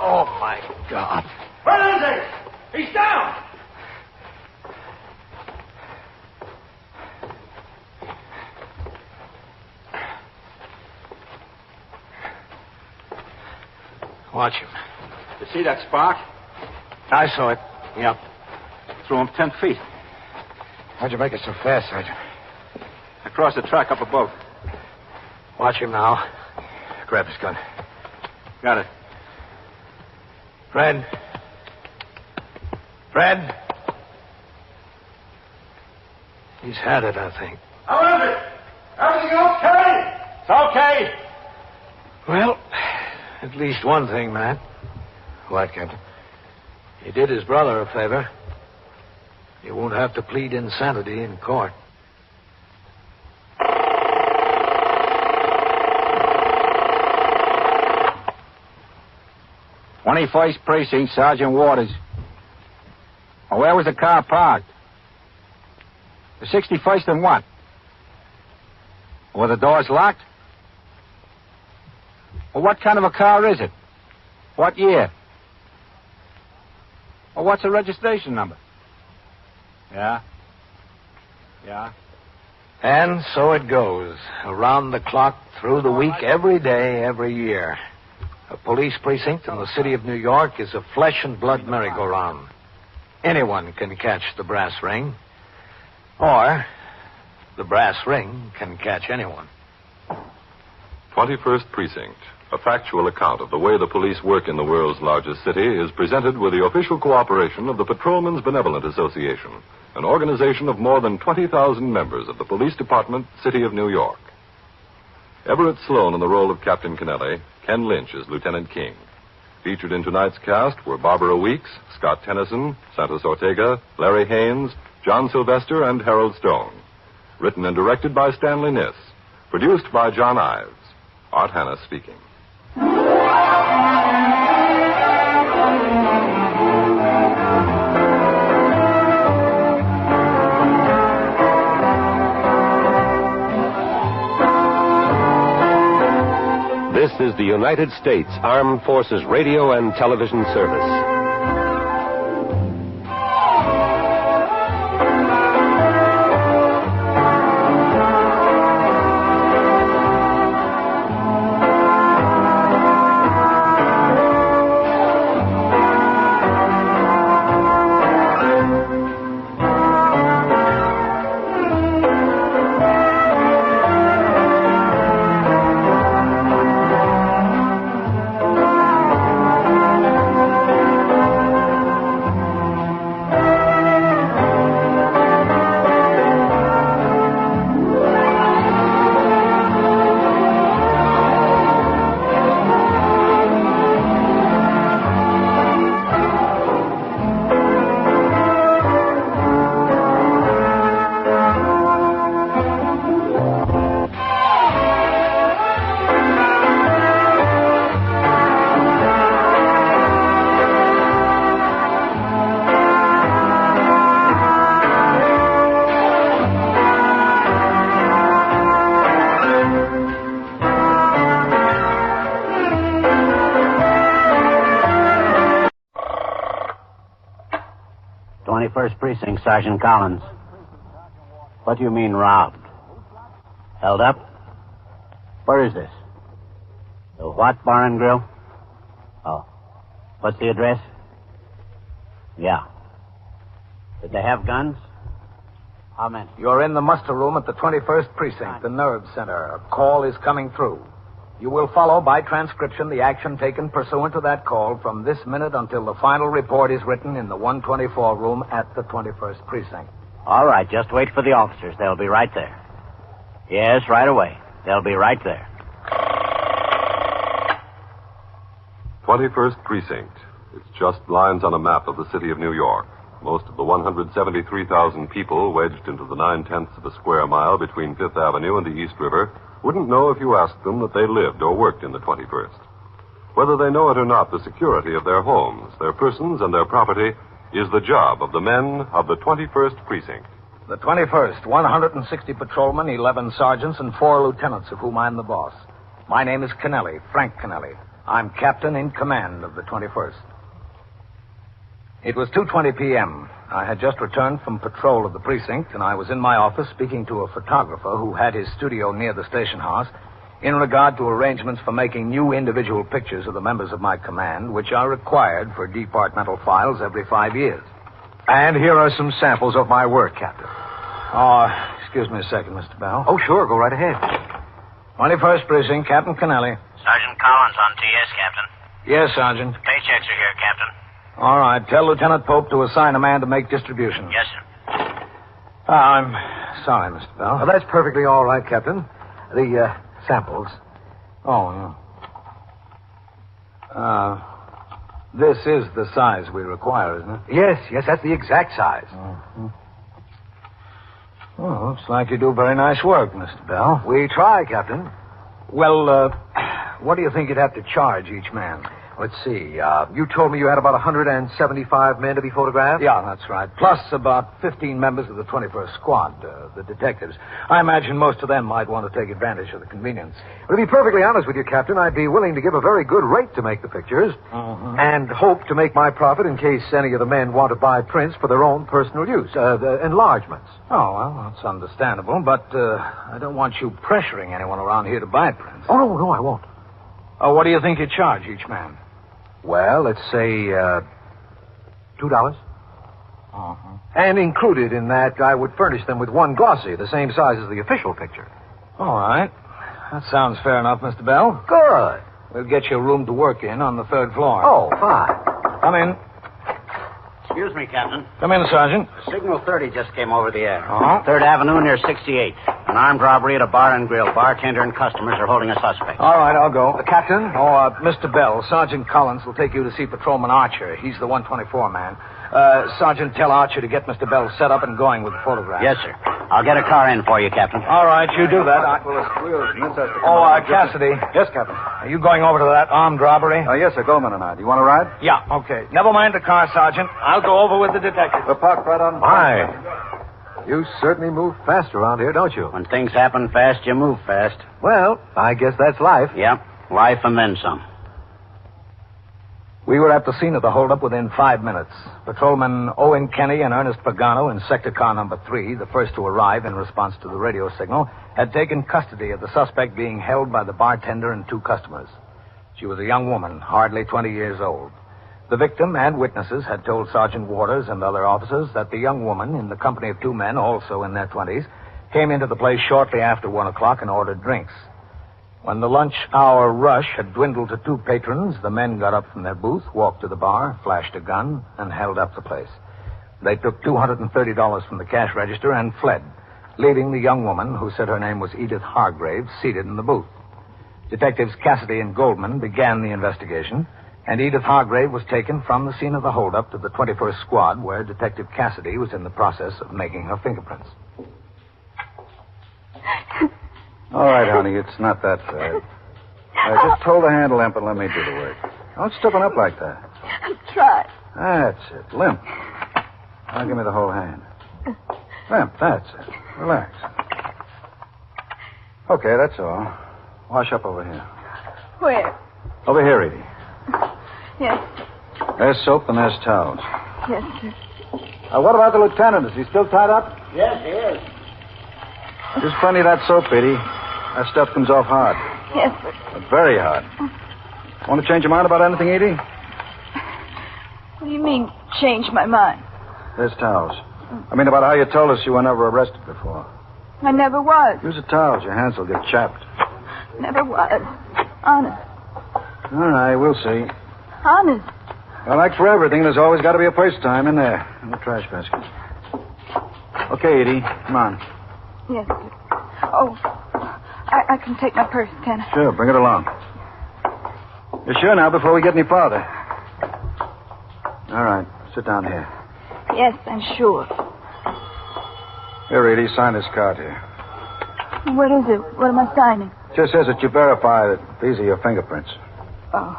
Oh, my God. Where is he? He's down! Watch him. You see that spark? I saw it. Yep. Threw him 10 feet. How'd you make it so fast, Sergeant? I crossed the track up above. Watch him now. Grab his gun. Got it. Fred. Fred. He's had it, I think. How is it? Everything okay? It's okay. Well, at least one thing, Matt. What, Captain? He did his brother a favor. He won't have to plead insanity in court. "21st Precinct, Sergeant Waters. Well, where was the car parked? The 61st and what? Were the doors locked? Well, what kind of a car is it? What year? Well, what's the registration number? Yeah? Yeah? And so it goes. Around the clock, through the week, every day, every year. A police precinct in the city of New York is a flesh and blood merry-go-round. Anyone can catch the brass ring. Or the brass ring can catch anyone. 21st Precinct, a factual account of the way the police work in the world's largest city, is presented with the official cooperation of the Patrolmen's Benevolent Association, an organization of more than 20,000 members of the Police Department, City of New York. Everett Sloan in the role of Captain Kennelly, Ken Lynch as Lieutenant King. Featured in tonight's cast were Barbara Weeks, Scott Tennyson, Santos Ortega, Larry Haynes, John Sylvester, and Harold Stone. Written and directed by Stanley Niss. Produced by John Ives. Art Hanna speaking. This is the United States Armed Forces Radio and Television Service. precinct, Sergeant Collins. What do you mean, robbed? Held up? Where is this? The what, Bar and Grill? Oh. What's the address? Yeah. Did they have guns? How many? You're in the muster room at the 21st Precinct, the nerve center. A call is coming through. You will follow by transcription the action taken pursuant to that call from this minute until the final report is written in the 124 room at the 21st Precinct. All right, just wait for the officers. They'll be right there. Yes, right away. They'll be right there. 21st Precinct. It's just lines on a map of the city of New York. Most of the 173,000 people wedged into the 9/10 of a square mile between Fifth Avenue and the East River wouldn't know if you asked them that they lived or worked in the 21st. Whether they know it or not, the security of their homes, their persons, and their property is the job of the men of the 21st Precinct. The 21st, 160 patrolmen, 11 sergeants, and 4 lieutenants, of whom I'm the boss. My name is Kennelly, Frank Kennelly. I'm captain in command of the 21st. It was 2:20 p.m. I had just returned from patrol of the precinct, and I was in my office speaking to a photographer who had his studio near the station house in regard to arrangements for making new individual pictures of the members of my command, which are required for departmental files every 5 years. And here are some samples of my work, Captain. Oh, excuse me a second, Mr. Bell. Oh, sure. Go right ahead. 21st Precinct, Captain Kennelly. Sergeant Collins on TS, Captain. Yes, Sergeant. The paychecks are here, Captain. All right. Tell Lieutenant Pope to assign a man to make distribution. Yes, sir. I'm sorry, Mr. Bell. Well, that's perfectly all right, Captain. The samples. Oh, yeah. This is the size we require, isn't it? Yes, that's the exact size. Mm-hmm. Well, looks like you do very nice work, Mr. Bell. We try, Captain. Well, what do you think you'd have to charge each man? Let's see. You told me you had about 175 men to be photographed? Yeah, that's right. Plus about 15 members of the 21st Squad, the detectives. I imagine most of them might want to take advantage of the convenience. Well, to be perfectly honest with you, Captain, I'd be willing to give a very good rate to make the pictures and hope to make my profit in case any of the men want to buy prints for their own personal use, the enlargements. Oh, well, that's understandable, but I don't want you pressuring anyone around here to buy prints. Oh, no, I won't. Oh, what do you think you charge each man? Well, let's say $2. And included in that, I would furnish them with one glossy, the same size as the official picture. All right. That sounds fair enough, Mr. Bell. Good. We'll get you a room to work in on the 3rd floor. Oh, fine. Come in. Excuse me, Captain. Come in, Sergeant. Signal 30 just came over the air. 3rd Avenue near 68th. An armed robbery at a bar and grill. Bartender and customers are holding a suspect. All right, I'll go. Captain? Mr. Bell, Sergeant Collins will take you to see Patrolman Archer. He's the 124 man. Sergeant, tell Archer to get Mr. Bell set up and going with the photograph. Yes, sir. I'll get a car in for you, Captain. All right, you do that. Cassidy. Yes, Captain. Are you going over to that armed robbery? Yes, sir. Goldman and I. Do you want to ride? Yeah, okay. Never mind the car, Sergeant. I'll go over with the detective. We're parked right on. Hi. You certainly move fast around here, don't you? When things happen fast, you move fast. Well, I guess that's life. Yeah, life and then some. We were at the scene of the holdup within 5 minutes. Patrolmen Owen Kenny and Ernest Pagano in sector car number 3, the first to arrive in response to the radio signal, had taken custody of the suspect being held by the bartender and 2 customers. She was a young woman, hardly 20 years old. The victim and witnesses had told Sergeant Waters and other officers that the young woman, in the company of 2 men, also in their 20s, came into the place shortly after 1 o'clock and ordered drinks. When the lunch hour rush had dwindled to 2 patrons, the men got up from their booth, walked to the bar, flashed a gun, and held up the place. They took $230 from the cash register and fled, leaving the young woman, who said her name was Edith Hargrave, seated in the booth. Detectives Cassidy and Goldman began the investigation, and Edith Hargrave was taken from the scene of the holdup to the 21st Squad, where Detective Cassidy was in the process of making her fingerprints. All right, honey, it's not that bad. Just hold the handle limp and let me do the work. Don't stiffen up like that. I'm trying. That's it. Limp. Now give me the whole hand. Limp, that's it. Relax. Okay, that's all. Wash up over here. Where? Over here, Edie. Yes. There's soap and there's towels. Yes, sir. What about the lieutenant? Is he still tied up? Yes, he is. Just plenty of that soap, Edie. That stuff comes off hard. Yes, sir. Very hard. Want to change your mind about anything, Edie? What do you mean, change my mind? There's towels. I mean about how you told us you were never arrested before. I never was. Use the towels. Your hands will get chapped. Never was. Honest. All right, we'll see. Honest. Well, like for everything, there's always got to be a first time in there, in the trash basket. Okay, Edie, come on. Yes, sir. Oh, I can take my purse, can I? Sure, bring it along. You're sure now before we get any farther? All right, sit down here. Yes, I'm sure. Here, Edie, sign this card here. What is it? What am I signing? Just says that you verify that these are your fingerprints. Oh.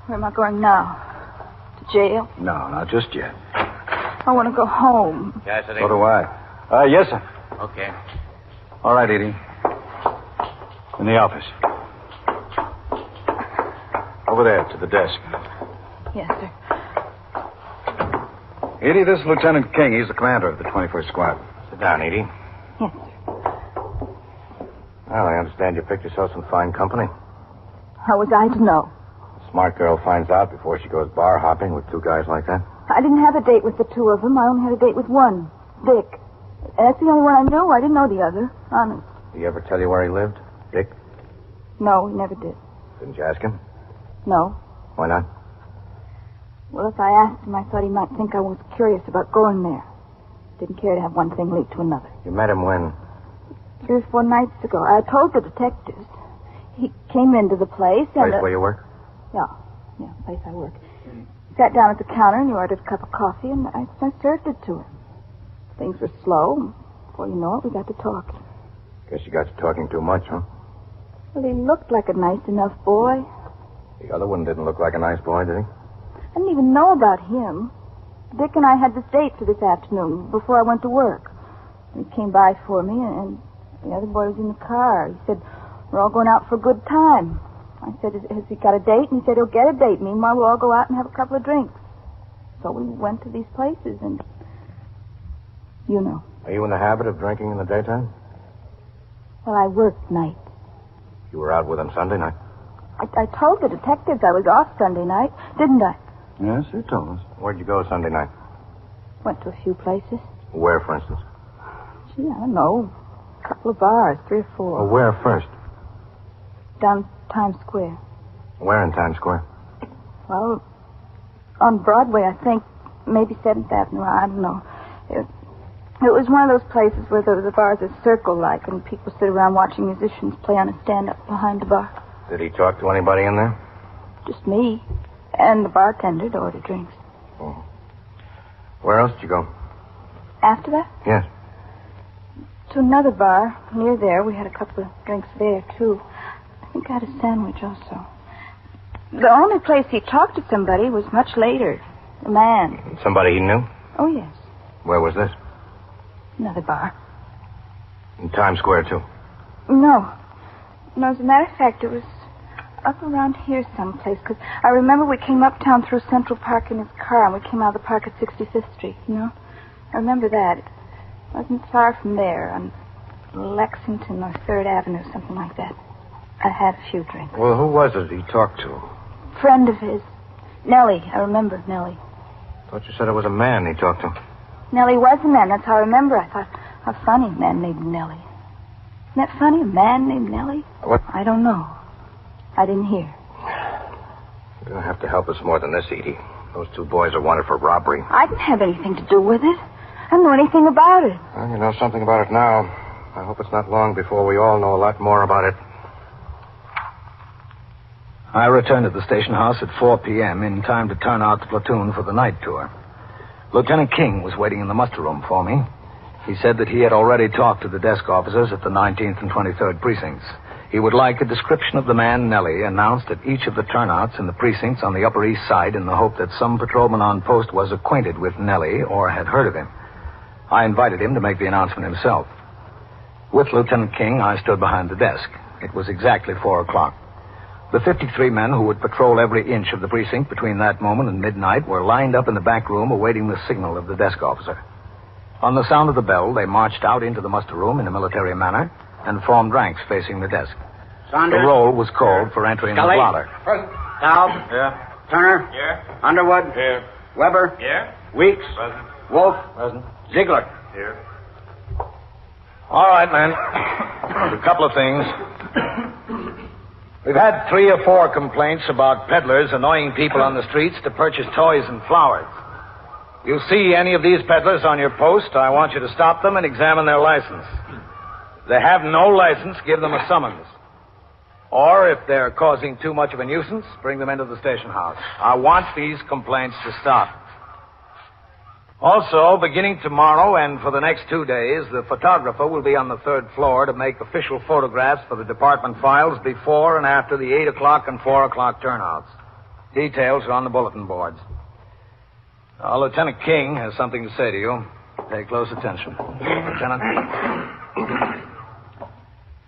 Where am I going now? To jail? No, not just yet. I want to go home. Yes, So do I. Yes, sir. Okay. All right, Edie. In the office. Over there, to the desk. Yes, sir. Edie, this is Lieutenant King. He's the commander of the 21st Squad. Sit down, Edie. Yes, Well, I understand you picked yourself some fine company. How was I to know? A smart girl finds out before she goes bar hopping with two guys like that. I didn't have a date with the two of them. I only had a date with one, Dick. That's the only one I knew. I didn't know the other. Honest. Did he ever tell you where he lived? Dick? No, he never did. Didn't you ask him? No. Why not? Well, if I asked him, I thought he might think I was curious about going there. Didn't care to have one thing lead to another. You met him when? 3 or 4 nights ago. I told the detectives. He came into the place and... Place where you work? Yeah, place I work. Sat down at the counter and he ordered a cup of coffee, and I served it to him. Things were slow. Before you know it, we got to talking. Guess you got to talking too much, huh? Well, he looked like a nice enough boy. The other one didn't look like a nice boy, did he? I didn't even know about him. Dick and I had this date for this afternoon before I went to work. He came by for me, and the other boy was in the car. He said, we're all going out for a good time. I said, has he got a date? And he said, he'll get a date. Meanwhile, we'll all go out and have a couple of drinks. So we went to these places, and you know. Are you in the habit of drinking in the daytime? Well, I worked night. You were out with him Sunday night? I told the detectives I was off Sunday night, didn't I? Yes, you told us. Where'd you go Sunday night? Went to a few places. Where, for instance? Gee, I don't know. A couple of bars, 3 or 4. Well, where first? Down Times Square. Where in Times Square? Well, on Broadway, I think. Maybe 7th Avenue. I don't know. It was one of those places where the bars are circle-like and people sit around watching musicians play on a stand-up behind the bar. Did he talk to anybody in there? Just me. And the bartender to order drinks. Oh. Where else did you go? After that? Yes. To another bar near there. We had a couple of drinks there, too. I think I had a sandwich also. The only place he talked to somebody was much later. A man. Somebody he knew? Oh, yes. Where was this? Another bar. In Times Square, too? No, as a matter of fact, it was up around here someplace, because I remember we came uptown through Central Park in his car, and we came out of the park at 65th Street, you know? I remember that. It wasn't far from there, on Lexington or 3rd Avenue, something like that. I had a few drinks. Well, who was it he talked to? Friend of his. Nellie. I remember Nellie. Thought you said it was a man he talked to. Nellie was a man. That's how I remember. I thought, how funny, a man named Nellie. Isn't that funny, a man named Nellie? What? I don't know. I didn't hear. You're going to have to help us more than this, Edie. Those 2 boys are wanted for robbery. I didn't have anything to do with it. I don't know anything about it. Well, you know something about it now. I hope it's not long before we all know a lot more about it. I returned to the station house at 4 p.m. in time to turn out the platoon for the night tour. Lieutenant King was waiting in the muster room for me. He said that he had already talked to the desk officers at the 19th and 23rd precincts. He would like a description of the man Nellie announced at each of the turnouts in the precincts on the Upper East Side in the hope that some patrolman on post was acquainted with Nellie or had heard of him. I invited him to make the announcement himself. With Lieutenant King, I stood behind the desk. It was exactly 4 o'clock. The 53 men who would patrol every inch of the precinct between that moment and midnight were lined up in the back room awaiting the signal of the desk officer. On the sound of the bell, they marched out into the muster room in a military manner and formed ranks facing the desk. Saunders? The roll was called for entry in the Scully? blotter. Present. Taub? Yeah. Turner? Here. Underwood? Here. Weber? Here. Weeks? Present. Wolf? Present. Ziegler? Here. All right, men. A couple of things. We've had 3 or 4 complaints about peddlers annoying people on the streets to purchase toys and flowers. If you see any of these peddlers on your post, I want you to stop them and examine their license. If they have no license, give them a summons. Or if they're causing too much of a nuisance, bring them into the station house. I want these complaints to stop. Also, beginning tomorrow and for the next 2 days, the photographer will be on the 3rd floor to make official photographs for the department files before and after the 8 o'clock and 4 o'clock turnouts. Details are on the bulletin boards. Now, Lieutenant King has something to say to you. Pay close attention. Lieutenant.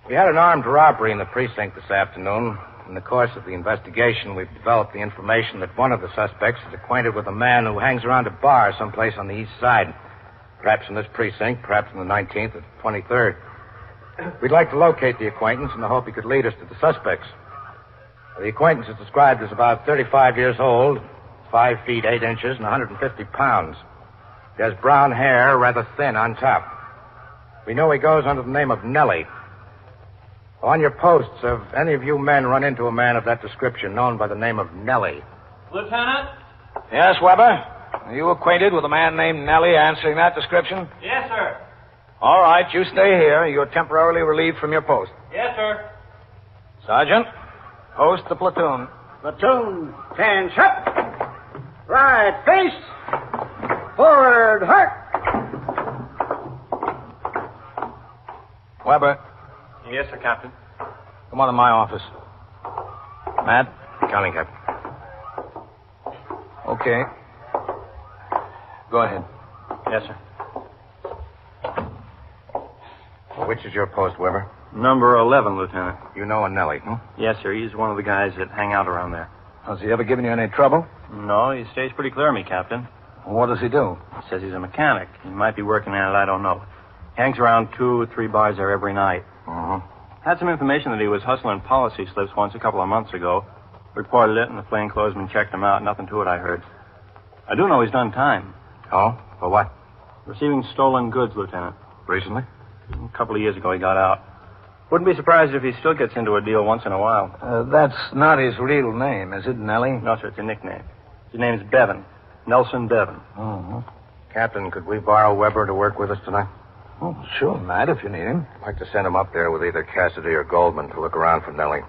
We had an armed robbery in the precinct this afternoon. In the course of the investigation, we've developed the information that one of the suspects is acquainted with a man who hangs around a bar someplace on the east side. Perhaps in this precinct, perhaps in the 19th or 23rd. We'd like to locate the acquaintance in the hope he could lead us to the suspects. The acquaintance is described as about 35 years old, 5 feet 8 inches, and 150 pounds. He has brown hair, rather thin on top. We know he goes under the name of Nellie. On your posts, have any of you men run into a man of that description known by the name of Nellie? Lieutenant? Yes, Weber? Are you acquainted with a man named Nellie answering that description? Yes, sir. All right, you stay here. You're temporarily relieved from your post. Yes, sir. Sergeant, post the platoon. Platoon, 10 shot. Right face. Forward, heart. Weber. Yes, sir, Captain. Come on to my office. Matt? Counting, Captain. Okay. Go ahead. Yes, sir. Which is your post, Weber? Number 11, Lieutenant. You know a Nellie, hmm? Yes, sir. He's one of the guys that hang out around there. Has he ever given you any trouble? No, he stays pretty clear of me, Captain. What does he do? He says he's a mechanic. He might be working at it, I don't know. Hangs around 2 or 3 bars there every night. Had some information that he was hustling policy slips once a couple of months ago. Reported it, and the plainclothesman checked him out. Nothing to it, I heard. I do know he's done time. Oh? For what? Receiving stolen goods, Lieutenant. Recently? A couple of years ago he got out. Wouldn't be surprised if he still gets into a deal once in a while. That's not his real name, is it, Nellie? No, sir, it's a nickname. His name's Bevan. Nelson Bevan. Captain, could we borrow Weber to work with us tonight? Oh, sure, Matt, if you need him. I'd like to send him up there with either Cassidy or Goldman to look around for Nellie.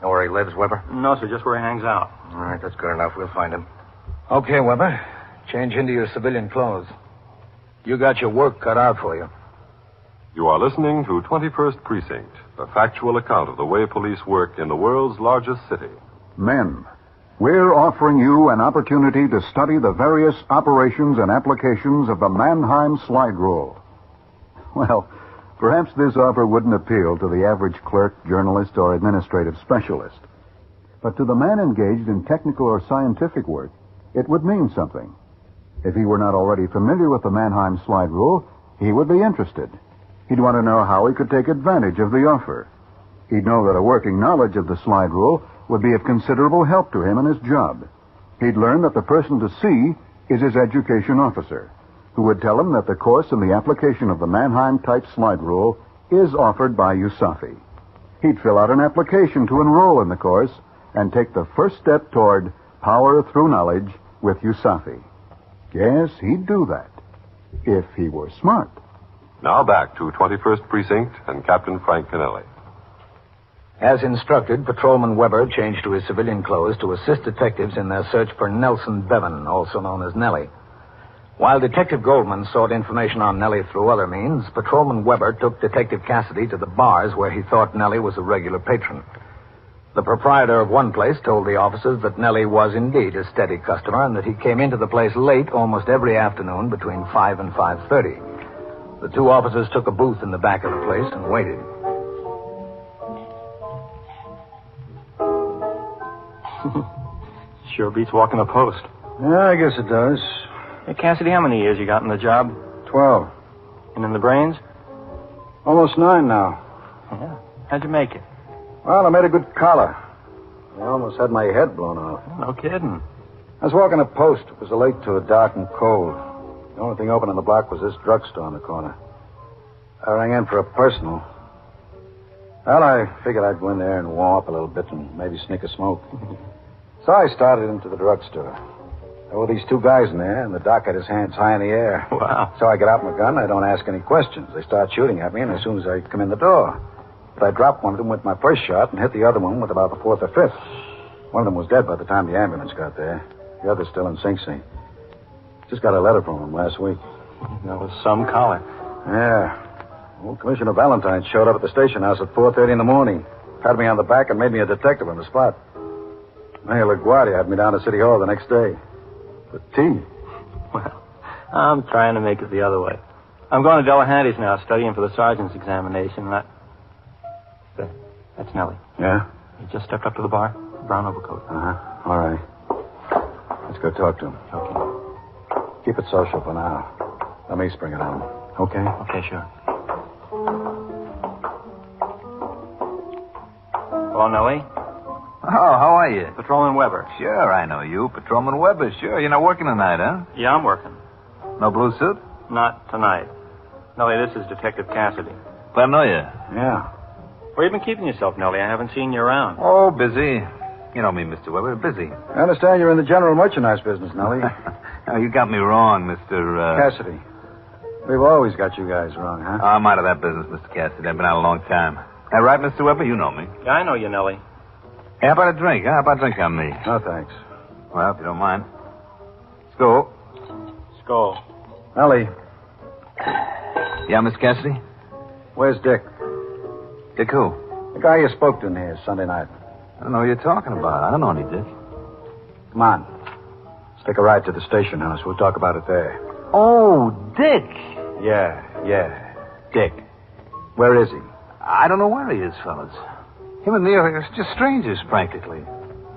Know where he lives, Weber? No, sir, just where he hangs out. All right, that's good enough. We'll find him. Okay, Weber. Change into your civilian clothes. You got your work cut out for you. You are listening to 21st Precinct, a factual account of the way police work in the world's largest city. Men, we're offering you an opportunity to study the various operations and applications of the Mannheim slide rule. Well, perhaps this offer wouldn't appeal to the average clerk, journalist, or administrative specialist. But to the man engaged in technical or scientific work, it would mean something. If he were not already familiar with the Mannheim slide rule, he would be interested. He'd want to know how he could take advantage of the offer. He'd know that a working knowledge of the slide rule would be of considerable help to him in his job. He'd learn that the person to see is his education officer, who would tell him that the course in the application of the Mannheim-type slide rule is offered by USAFI. He'd fill out an application to enroll in the course and take the first step toward power through knowledge with USAFI. Yes, he'd do that, if he were smart. Now back to 21st Precinct and Captain Frank Kennelly. As instructed, Patrolman Weber changed to his civilian clothes to assist detectives in their search for Nelson Bevan, also known as Nellie. While Detective Goldman sought information on Nellie through other means, Patrolman Weber took Detective Cassidy to the bars where he thought Nellie was a regular patron. The proprietor of one place told the officers that Nellie was indeed a steady customer and that he came into the place late almost every afternoon between 5 and 5:30. The 2 officers took a booth in the back of the place and waited. Sure beats walking a post. Yeah, I guess it does. Hey, Cassidy, how many years you got in the job? 12. And in the brains? Almost 9 now. Yeah. How'd you make it? Well, I made a good collar. I almost had my head blown off. No kidding. I was walking a post. It was late to a dark and cold. The only thing open on the block was this drugstore on the corner. I rang in for a personal. Well, I figured I'd go in there and warm up a little bit and maybe sneak a smoke. So I started into the drugstore. There were these 2 guys in there, and the doc had his hands high in the air. Wow. So I get out my gun. I don't ask any questions. They start shooting at me, and as soon as I come in the door. But I dropped one of them with my first shot and hit the other one with about the 4th or 5th. One of them was dead by the time the ambulance got there. The other's still in Sing Sing. Just got a letter from him last week. That was some collar. Yeah. Old Commissioner Valentine showed up at the station house at 4:30 in the morning. Patted me on the back and made me a detective on the spot. Mayor LaGuardia had me down to City Hall the next day. For tea. Well, I'm trying to make it the other way. I'm going to Delahanty's now, studying for the sergeant's examination, and that's Nellie. Yeah? He just stepped up to the bar. Brown overcoat. Uh-huh. All right. Let's go talk to him. Okay. Keep it social for now. Let me spring it on. Okay? Okay, sure. Hello, Nellie. Oh, how are you? Patrolman Weber. Sure, I know you. Patrolman Weber, sure. You're not working tonight, huh? Yeah, I'm working. No blue suit? Not tonight. Nellie, this is Detective Cassidy. Glad to know you. Yeah. Where you been keeping yourself, Nellie? I haven't seen you around. Oh, busy. You know me, Mr. Weber. Busy. I understand you're in the general merchandise business, Nellie. Oh, you got me wrong, Mr. Cassidy. We've always got you guys wrong, huh? I'm out of that business, Mr. Cassidy. I've been out a long time. That right, Mr. Weber? You know me. Yeah, I know you, Nellie. Hey, how about a drink, huh? How about a drink on me? No, thanks. Well, if you don't mind. Skull. Skull. Nellie. Yeah, Miss Cassidy? Where's Dick? Dick who? The guy you spoke to in here Sunday night. I don't know what you're talking about. I don't know any Dick. Come on. Let's take a ride to the station house. We'll talk about it there. Oh, Dick. Yeah. Dick. Where is he? I don't know where he is, fellas. Him and me are just strangers, practically.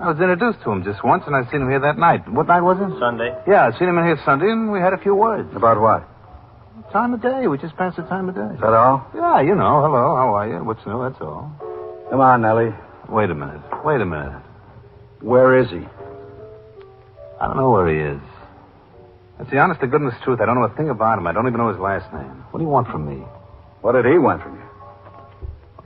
I was introduced to him just once, and I seen him here that night. What night was it? Sunday. Yeah, I seen him in here Sunday, and we had a few words. About what? Time of day. We just passed the time of day. Is that all? Yeah, you know. Hello, how are you? What's new, that's all. Come on, Nellie. Wait a minute. Where is he? I don't know where he is. That's the honest to goodness truth. I don't know a thing about him. I don't even know his last name. What do you want from me? What did he want from you?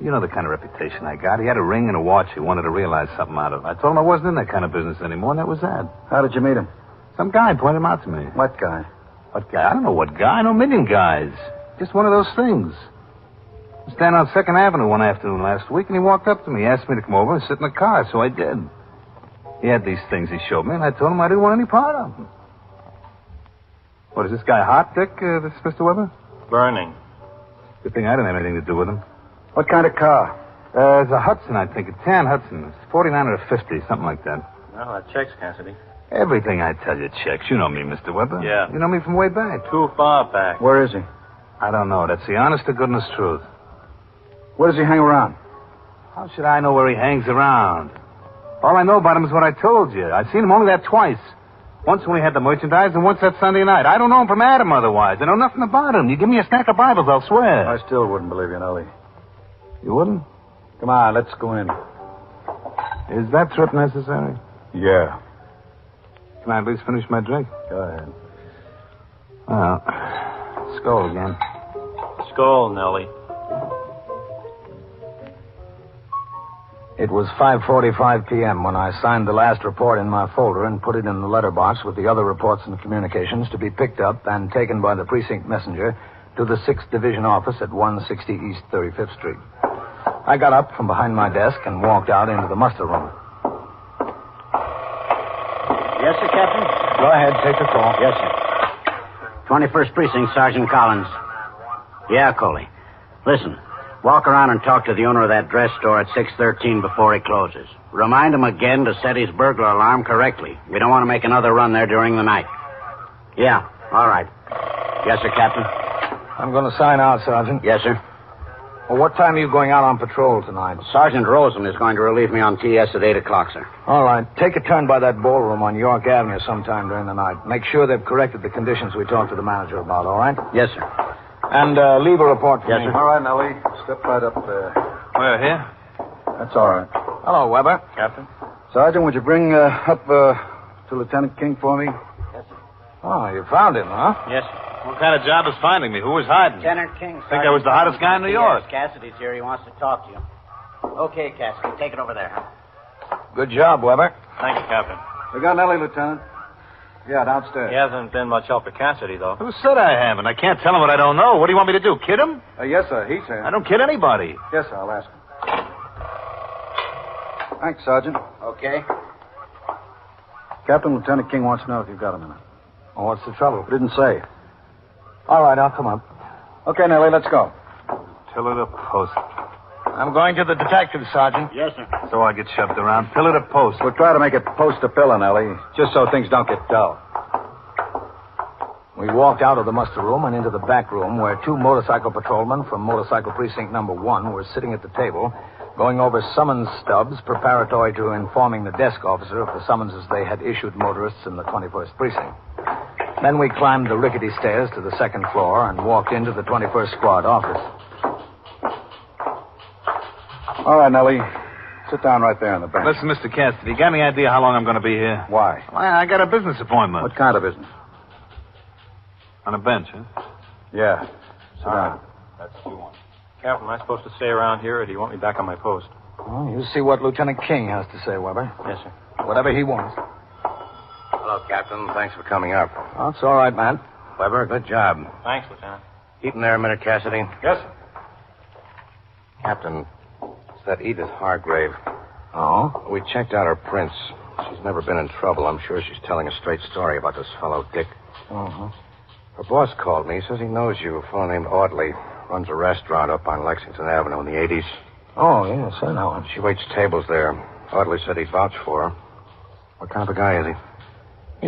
You know the kind of reputation I got. He had a ring and a watch he wanted to realize something out of. I told him I wasn't in that kind of business anymore, and that was that. How did you meet him? Some guy pointed him out to me. What guy? What guy? I don't know what guy. I know a million guys. Just one of those things. I was standing on 2nd Avenue one afternoon last week, and he walked up to me. He asked me to come over and sit in the car, so I did. He had these things he showed me, and I told him I didn't want any part of them. What, is this guy hot, Dick, this Mr. Weber? Burning. Good thing I didn't have anything to do with him. What kind of car? It's a Hudson, I think. A tan Hudson. It's 49 or a 50, something like that. Well, that checks, Cassidy. Everything I tell you checks. You know me, Mr. Weber. Yeah. You know me from way back. Too far back. Where is he? I don't know. That's the honest to goodness truth. Where does he hang around? How should I know where he hangs around? All I know about him is what I told you. I've seen him only that twice. Once when we had the merchandise, and once that Sunday night. I don't know him from Adam otherwise. I know nothing about him. You give me a stack of Bibles, I'll swear. I still wouldn't believe you, Nellie. You wouldn't? Come on, let's go in. Is that trip necessary? Yeah. Can I at least finish my drink? Go ahead. Well, skull again. Skull, Nellie. It was 5:45 p.m. when I signed the last report in my folder and put it in the letterbox with the other reports and communications to be picked up and taken by the precinct messenger to the 6th Division office at 160 East 35th Street. I got up from behind my desk and walked out into the muster room. Yes, sir, Captain? Go ahead, take the call. Yes, sir. 21st Precinct, Sergeant Collins. Yeah, Coley. Listen, walk around and talk to the owner of that dress store at 613 before he closes. Remind him again to set his burglar alarm correctly. We don't want to make another run there during the night. Yeah, all right. Yes, sir, Captain. I'm going to sign out, Sergeant. Yes, sir. Well, what time are you going out on patrol tonight? Sergeant Rosen is going to relieve me on TS at 8 o'clock, sir. All right. Take a turn by that ballroom on York Avenue sometime during the night. Make sure they've corrected the conditions we talked to the manager about, all right? Yes, sir. And leave a report for Yes, me. sir. All right, Nellie. Step right up there. Where, here? That's all right. Hello, Weber. Captain? Sergeant, would you bring up to Lieutenant King for me? Oh, you found him, huh? Yes, sir. What kind of job is finding me? Who was hiding? Lieutenant King. Think I was the hottest guy in New York. Cassidy's here. He wants to talk to you. Okay, Cassidy. Take it over there, huh? Good job, Weber. Thank you, Captain. We got Nellie, Lieutenant. Yeah, downstairs. He hasn't been much help to Cassidy, though. Who said I haven't? I can't tell him what I don't know. What do you want me to do, kid him? Yes, sir. He's here. I don't kid anybody. Yes, sir. I'll ask him. Thanks, Sergeant. Okay. Captain, Lieutenant King wants to know if you've got a minute. Oh, what's the trouble? Didn't say. All right, I'll come up. Okay, Nellie, let's go. Pillar to post. I'm going to the detective, Sergeant. Yes, sir. So I get shoved around. Pillar to post. We'll try to make it post to pillar, Nellie, just so things don't get dull. We walked out of the muster room and into the back room where two motorcycle patrolmen from motorcycle precinct number 1 were sitting at the table going over summons stubs preparatory to informing the desk officer of the summonses they had issued motorists in the 21st precinct. Then we climbed the rickety stairs to the second floor and walked into the 21st Squad office. All right, Nellie. Sit down right there on the bench. Listen, Mr. Cassidy, got any idea how long I'm going to be here? Why? I got a business appointment. What kind of business? On a bench, huh? Yeah. Sit down. That's what we want. Captain, am I supposed to stay around here, or do you want me back on my post? Well, you see what Lieutenant King has to say, Weber. Yes, sir. Whatever he wants. Hello, Captain. Thanks for coming up. Oh, it's all right, man. Weber, good job. Thanks, Lieutenant. Keep him there a minute, Cassidy. Yes, sir. Captain, it's that Edith Hargrave. Oh? We checked out her prints. She's never been in trouble. I'm sure she's telling a straight story about this fellow, Dick. Uh-huh. Her boss called me. He says he knows you. A fellow named Audley. Runs a restaurant up on Lexington Avenue in the 80s. Oh, yes, I know him. She waits tables there. Audley said he'd vouch for her. What kind of a guy is he?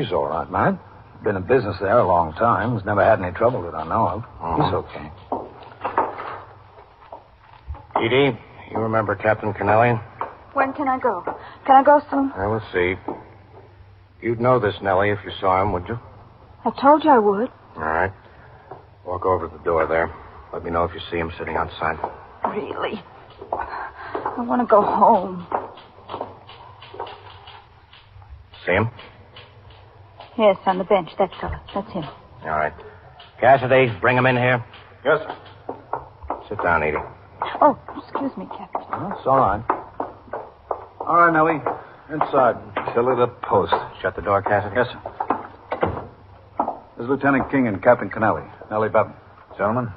He's all right, man. Been in business there a long time. He's never had any trouble that I know of. He's okay. Edie, you remember Captain Kennelly? When can I go? Can I go soon? I will see. You'd know this, Nellie, if you saw him, would you? I told you I would. All right. Walk over to the door there. Let me know if you see him sitting outside. Really? I want to go home. See him? Yes, on the bench. That fellow. That's him. All right. Cassidy, bring him in here. Yes, sir. Sit down, Edie. Oh, excuse me, Captain. Oh, it's all right. All right, Nellie. Inside. Pillar to post. Shut the door, Cassidy. Yes, sir. This is Lieutenant King and Captain Kennelly. Nellie Bevan. Gentlemen.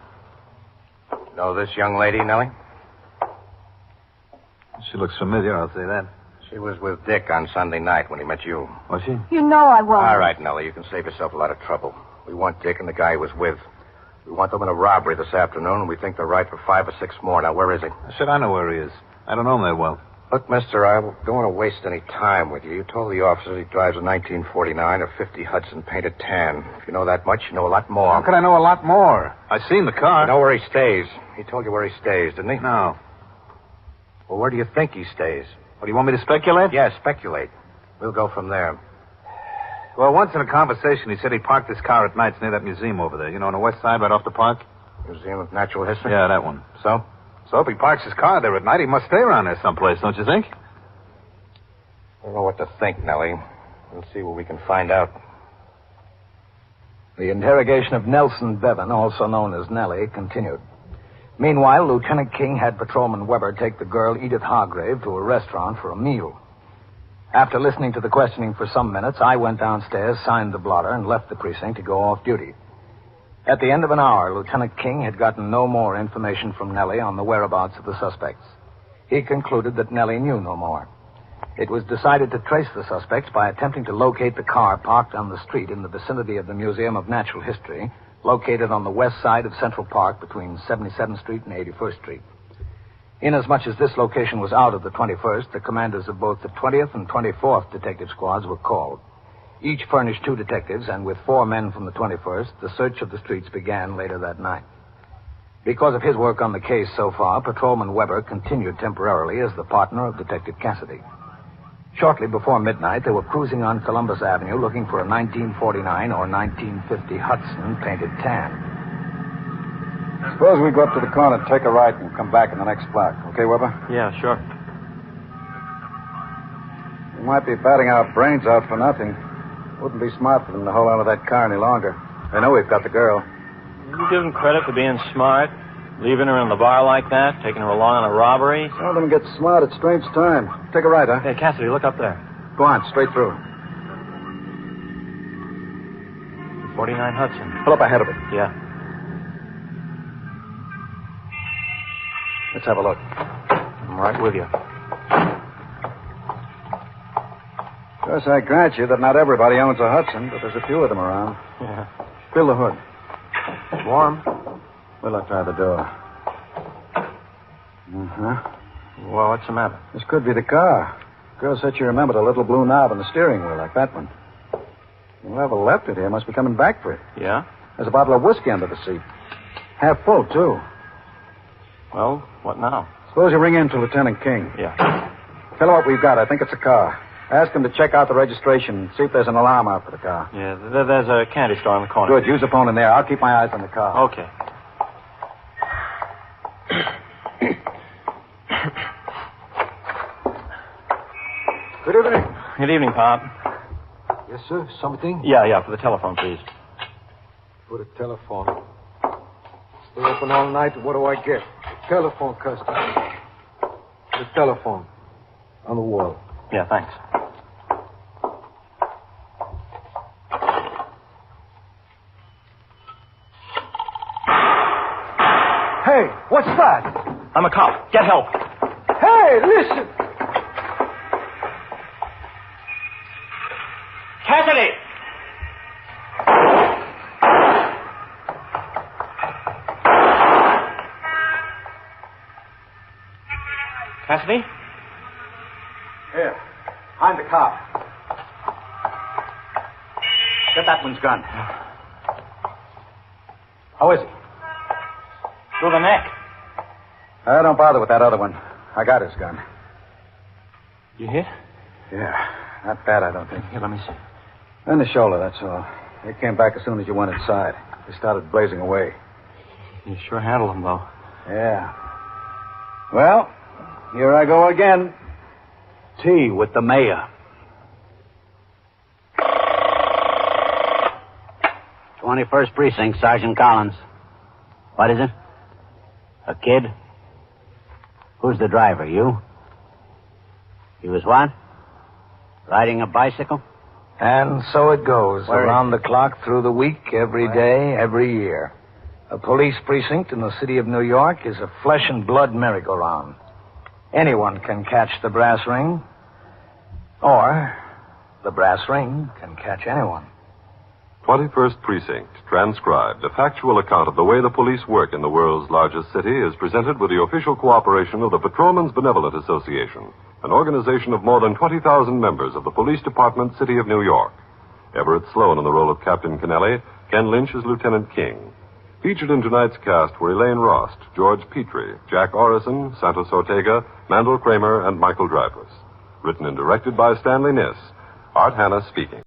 Know this young lady, Nellie? She looks familiar, I'll say that. She was with Dick on Sunday night when he met you. Was she? You know I won't. All right, Nellie, you can save yourself a lot of trouble. We want Dick and the guy he was with. We want them in a robbery this afternoon, and we think they're right for 5 or 6 more. Now, where is he? I said I know where he is. I don't know him that well. Look, mister, I don't want to waste any time with you. You told the officers he drives a 1949 or 50 Hudson painted tan. If you know that much, you know a lot more. How could I know a lot more? I seen the car. You know where he stays. He told you where he stays, didn't he? No. Well, where do you think he stays? What, do you want me to speculate? Yeah, speculate. We'll go from there. Well, once in a conversation, he said he parked his car at nights near that museum over there. You know, on the west side, right off the park? Museum of Natural History? Yeah, that one. So? So if he parks his car there at night, he must stay around there someplace, don't you think? I don't know what to think, Nellie. We'll see what we can find out. The interrogation of Nelson Bevan, also known as Nellie, continued. Meanwhile, Lieutenant King had Patrolman Weber take the girl Edith Hargrave to a restaurant for a meal. After listening to the questioning for some minutes, I went downstairs, signed the blotter, and left the precinct to go off duty. At the end of an hour, Lieutenant King had gotten no more information from Nellie on the whereabouts of the suspects. He concluded that Nellie knew no more. It was decided to trace the suspects by attempting to locate the car parked on the street in the vicinity of the Museum of Natural History, located on the west side of Central Park between 77th Street and 81st Street. Inasmuch as this location was out of the 21st, the commanders of both the 20th and 24th detective squads were called. Each furnished 2 detectives, and with 4 men from the 21st, the search of the streets began later that night. Because of his work on the case so far, Patrolman Weber continued temporarily as the partner of Detective Cassidy. Shortly before midnight, they were cruising on Columbus Avenue looking for a 1949 or 1950 Hudson painted tan. Suppose we go up to the corner, take a right, and come back in the next block. Okay, Weber? Yeah, sure. We might be batting our brains out for nothing. Wouldn't be smart for them to hold on to that car any longer. They know we've got the girl. You give them credit for being smart, leaving her in the bar like that, taking her along on a robbery. Some of them get smart at strange times. Take a right, huh? Hey, Cassidy, look up there. Go on, straight through. 49 Hudson. Pull up ahead of it. Yeah. Let's have a look. I'm right with you. Of course, I grant you that not everybody owns a Hudson, but there's a few of them around. Yeah. Fill the hood. Warm? Well, I'll try the door. Uh-huh. Well, what's the matter? This could be the car. Girl said she remembered a little blue knob on the steering wheel, like that one. Whoever left it here must be coming back for it. Yeah? There's a bottle of whiskey under the seat. Half full, too. Well, what now? Suppose you ring in to Lieutenant King. Yeah. Tell her what we've got. I think it's a car. Ask him to check out the registration and see if there's an alarm out for the car. Yeah, there's a candy store on the corner. Good. Use the phone in there. I'll keep my eyes on the car. Okay. Good evening. Good evening, Pop. Yes, sir. Something? Yeah, for the telephone, please. For the telephone. Stay open all night. What do I get? The telephone customer. The telephone. On the wall. Yeah, thanks. Hey, what's that? I'm a cop. Get help. Hey, listen. Cassidy! Cassidy? Here. Behind the car. Get that one's gun. How is he? Through the neck. Don't bother with that other one. I got his gun. You hit? Yeah. Not bad, I don't think. Here, let me see. In the shoulder, that's all. They came back as soon as you went inside. They started blazing away. You sure handled them, though. Yeah. Well, here I go again. Tea with the mayor. 21st Precinct, Sergeant Collins. What is it? A kid? Who's the driver, you? He was what? Riding a bicycle? And so it goes, Where around the clock, through the week, every day, every year. A police precinct in the city of New York is a flesh and blood merry-go-round. Anyone can catch the brass ring, or the brass ring can catch anyone. 21st Precinct, transcribed, a factual account of the way the police work in the world's largest city, is presented with the official cooperation of the Patrolmen's Benevolent Association, an organization of more than 20,000 members of the Police Department, City of New York. Everett Sloan in the role of Captain Kennelly, Ken Lynch as Lieutenant King. Featured in tonight's cast were Elaine Rost, George Petrie, Jack Orison, Santos Ortega, Mandel Kramer, and Michael Dreyfuss. Written and directed by Stanley Niss. Art Hanna speaking.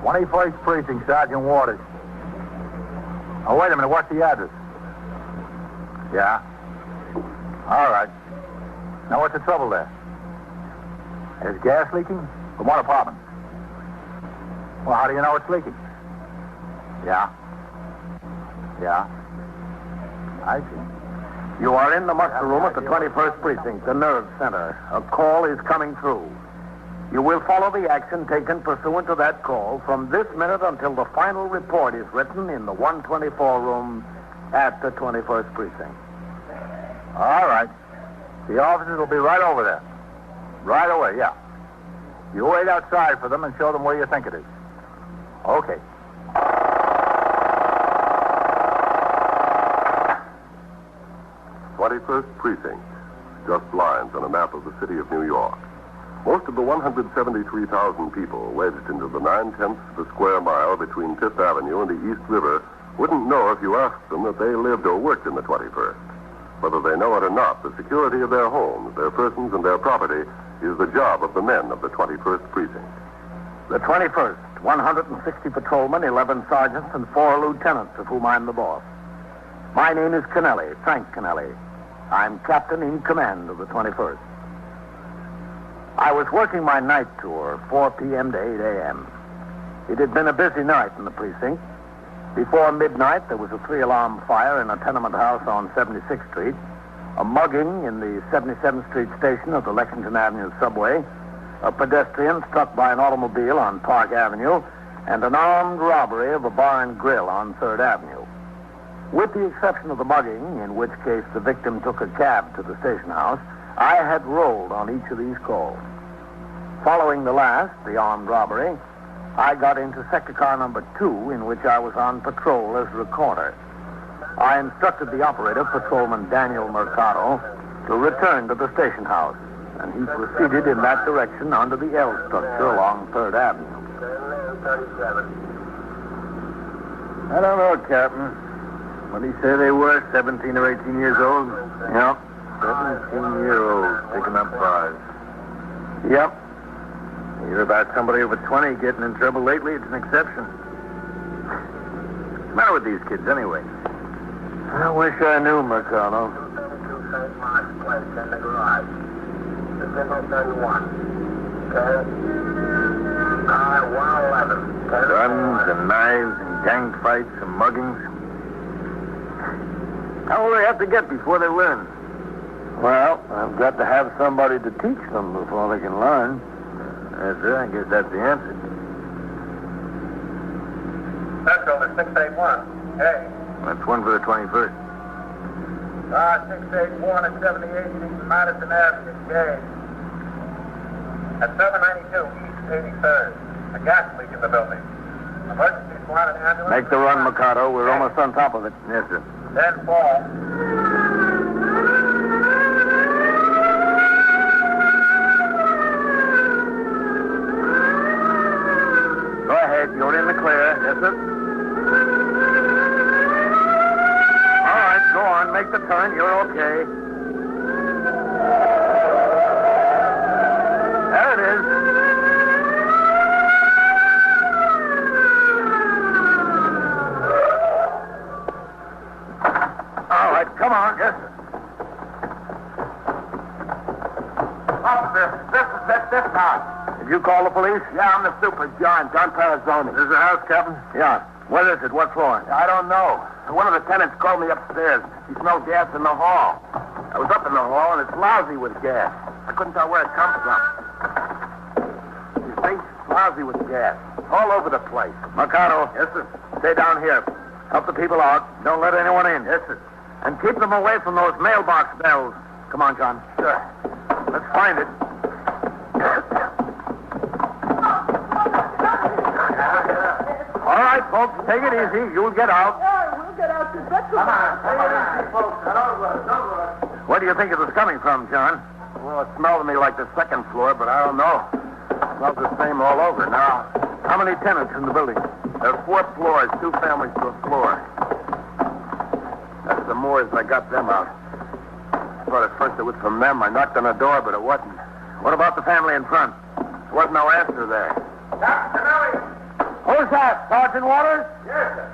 21st Precinct, Sergeant Waters. Oh, wait a minute. What's the address? Yeah. All right. Now, what's the trouble there? There's gas leaking? From what apartment? Well, how do you know it's leaking? Yeah. Yeah. I see. You are in the muster room at the 21st Precinct, the nerve center. A call is coming through. You will follow the action taken pursuant to that call from this minute until the final report is written in the 124 room at the 21st Precinct. All right. The officers will be right over there. Right away, yeah. You wait outside for them and show them where you think it is. Okay. First Precinct, just lines on a map of the city of New York. Most of the 173,000 people wedged into the 9/10 of a square mile between Fifth Avenue and the East River wouldn't know if you asked them that they lived or worked in the 21st. Whether they know it or not, the security of their homes, their persons, and their property is the job of the men of the 21st Precinct. The 21st, 160 patrolmen, 11 sergeants, and 4 lieutenants, of whom I'm the boss. My name is Kennelly, Frank Kennelly. I'm captain in command of the 21st. I was working my night tour, 4 p.m. to 8 a.m. It had been a busy night in the precinct. Before midnight, there was a 3-alarm fire in a tenement house on 76th Street, a mugging in the 77th Street station of the Lexington Avenue subway, a pedestrian struck by an automobile on Park Avenue, and an armed robbery of a bar and grill on 3rd Avenue. With the exception of the mugging, in which case the victim took a cab to the station house, I had rolled on each of these calls. Following the last, the armed robbery, I got into sector car number 2, in which I was on patrol as recorder. I instructed the operator, Patrolman Daniel Mercado, to return to the station house, and he proceeded in that direction under the L structure along 3rd Avenue. I don't know, Captain. What did he say they were, 17 or 18 years old? Yep. 17-year-olds picking up bars. Yep. You hear about somebody over 20 getting in trouble lately, it's an exception. What's the matter with these kids, anyway? I wish I knew, Mercado. Guns and knives and gang fights and muggings. How will they have to get before they learn? Well, I've got to have somebody to teach them before they can learn. Yes, sir. I guess that's the answer. Central is 681. Hey. That's one for the 21st. 681 and 78 East Madison Avenue, engaged. At 792 East 83rd. A gas leak in the building. Emergency squad and ambulance. Make the run, Mercado. We're almost on top of it. Yes, sir. 10-4. Go ahead. You're in the clear. Yes, sir. All right, go on. Make the turn. You're okay. There it is. All right, come on. Yes, sir. Officer, this house. Did you call the police? Yeah, I'm the super, John Parazzoni. This is the house, Captain? Yeah. What is it? What floor? I don't know. One of the tenants called me upstairs. He smelled gas in the hall. I was up in the hall, and it's lousy with gas. I couldn't tell where it comes from. You see? Lousy with gas. All over the place. Mercado. Yes, sir. Stay down here. Help the people out. Don't let anyone in. Yes, sir. And keep them away from those mailbox bells. Come on, John. Sure. Let's find it. All right, folks, take it easy. You'll get out. Yeah, we'll get out to bed. Come on, easy, folks. Don't rush. Where do you think it was coming from, John? Well, it smelled to me like the second floor, but I don't know. It smells the same all over now. How many tenants in the building? There are 4 floors, 2 families to a floor. That's the Moors. I got them out. I thought at first it was from them. I knocked on the door, but it wasn't. What about the family in front? There wasn't no answer there. Captain Ellie. Who's that, Sergeant Waters? Yes, sir.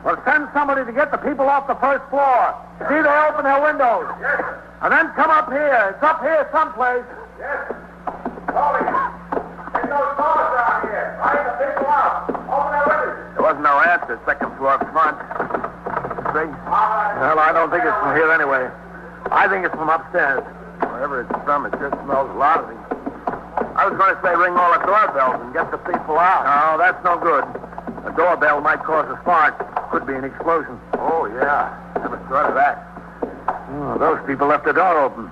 Well, send somebody to get the people off the first floor. See they open their windows. Yes, sir. And then come up here. It's up here someplace. Yes, sir. Over here. There's no doors down here. Right, the people out. Open their windows. There wasn't no answer. Second floor front. See? Well, I don't think it's from here anyway. I think it's from upstairs. Wherever it's from, it just smells lousy. I was going to say ring all the doorbells and get the people out. No, that's no good. A doorbell might cause a spark. Could be an explosion. Oh, yeah. Never thought of that. Oh, those people left the door open.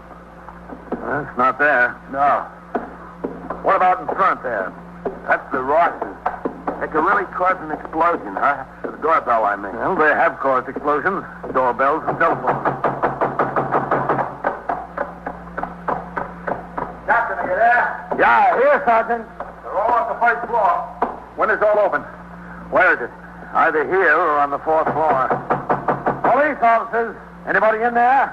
Well, it's not there. No. What about in front there? That's the Rosses. They could really cause an explosion, huh? The doorbell, I mean. Well, they have caused explosions. Doorbells and telephones. Captain, are you there? Yeah, here, Sergeant. They're all on the first floor. Windows all open. Where is it? Either here or on the fourth floor. Police officers. Anybody in there?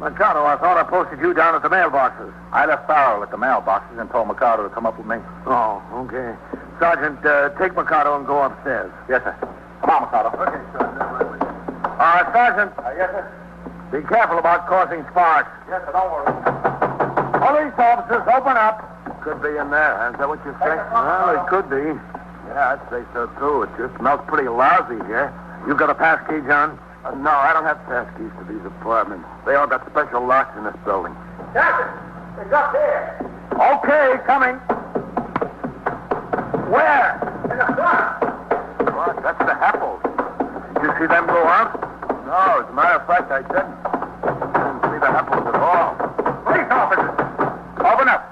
Mikado, I thought I posted you down at the mailboxes. I left Farrell at the mailboxes and told Mikado to come up with me. Oh, okay. Sergeant, take Mikado and go upstairs. Yes, sir. Come on, Mikado. Okay, Sergeant. Sergeant. Yes, sir. Be careful about causing sparks. Yes, sir. Don't worry. Police officers, open up. Could be in there. Is that what you're saying? Well, it could be. Yeah, I'd say so, too. It just smells pretty lousy here. You got a pass key, John? No, I don't have pass keys to these apartments. They all got special locks in this building. Captain, it's up there. Okay, coming. Where? In the front. What? That's the Heppels. Did you see them go out? No, as a matter of fact, I didn't. Didn't see the Heppels at all. Police officers! Open up.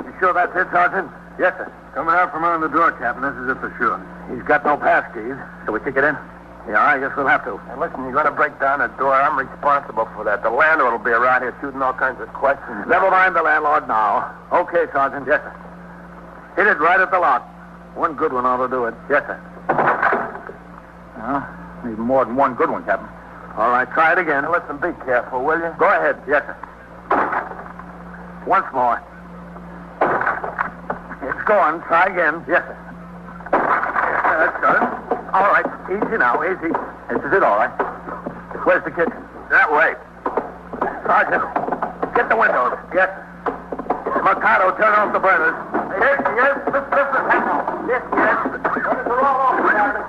You sure that's it, Sergeant? Yes, sir. Coming out from under the door, Captain. This is it for sure. He's got no pass keys. Shall we kick it in? Yeah, I guess we'll have to. Hey, listen, you're going to break down the door. I'm responsible for that. The landlord will be around here shooting all kinds of questions. Never mind the landlord now. Okay, Sergeant. Yes, sir. Hit it right at the lock. One good one ought to do it. Yes, sir. Need more than one good one, Captain. All right, try it again. Now, listen, be careful, will you? Go ahead. Yes, sir. Once more. It's going. Try again. Yes, sir. Yes, sir. That's got it. All right. Easy now. Easy. This is it, all right. Where's the kitchen? That way. Sergeant, get the windows. Yes, sir. Mikado, turn off the burners. Yes, yes. This is Heppel. Yes, yes. The burners are all off, Captain.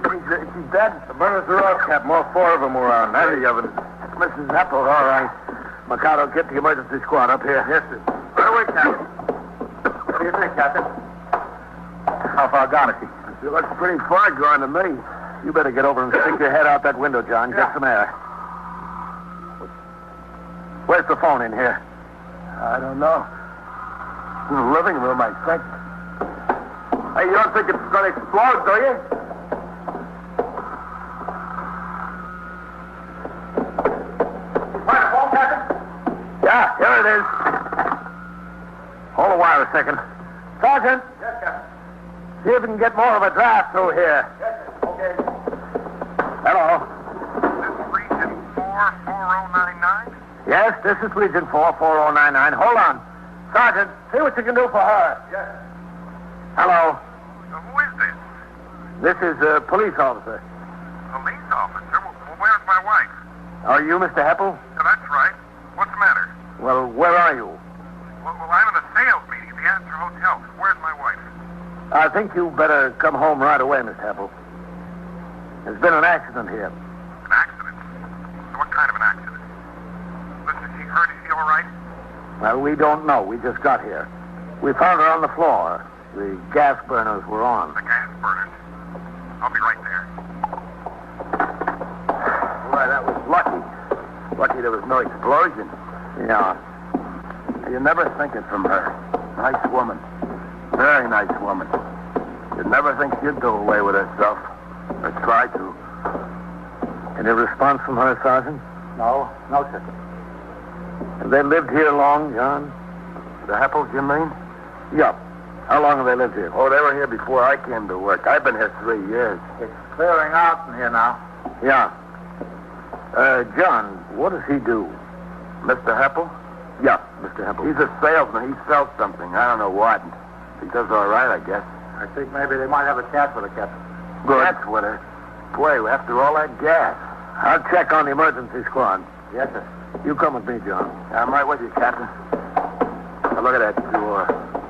She's dead. The burners are off, Captain. All four of them were on. Heavy evidence. Mrs. Heppel, all right. Mikado, get the emergency squad up here. Yes, sir. Right away, Captain. What do you think, Captain? How far gone is she? She looks pretty far gone to me. You better get over and stick your head out that window, John. Get some air. Where's the phone in here? I don't know. In the living room, I think. Hey, you don't think it's going to explode, do you? Find the phone, Captain? Yeah, here it is. Hold the wire a second. Sergeant. Yes, Captain. See if we can get more of a draft through here. Yes, sir. Okay. Hello. This is Region 44099? Yes, this is Region 44099. Hold on. Sergeant, see what you can do for her. Yes. Hello. Who is this? This is a police officer. Police officer? Well, where's my wife? Are you Mr. Heppel? Yeah, that's right. What's the matter? Well, where are you? Well, I'm in a sales meeting at the Astor Hotel. Where's my wife? I think you better come home right away, Mr. Heppel. There's been an accident here. An accident? What kind of an accident? Listen, is she hurt? Is she all right? Well, we don't know. We just got here. We found her on the floor. The gas burners were on. The gas burners? I'll be right there. Boy, that was lucky. Lucky there was no explosion. Yeah. You never think it from her. Nice woman. Very nice woman. You'd never think she'd do away with herself. Or try to. Any response from her, Sergeant? No, sir. Have they lived here long, John? The Heppels, you mean? Yeah. How long have they lived here? Oh, they were here before I came to work. I've been here 3 years. It's clearing out in here now. Yeah. John, what does he do? Mr. Heppel? Yeah, Mr. Heppel. He's a salesman. He sells something. I don't know what. He does all right, I guess. I think maybe they might have a cat with her, Captain. Good. That's with her. Boy, after all that gas. I'll check on the emergency squad. Yes, sir. You come with me, John. I'm right with you, Captain. Now, look at that door.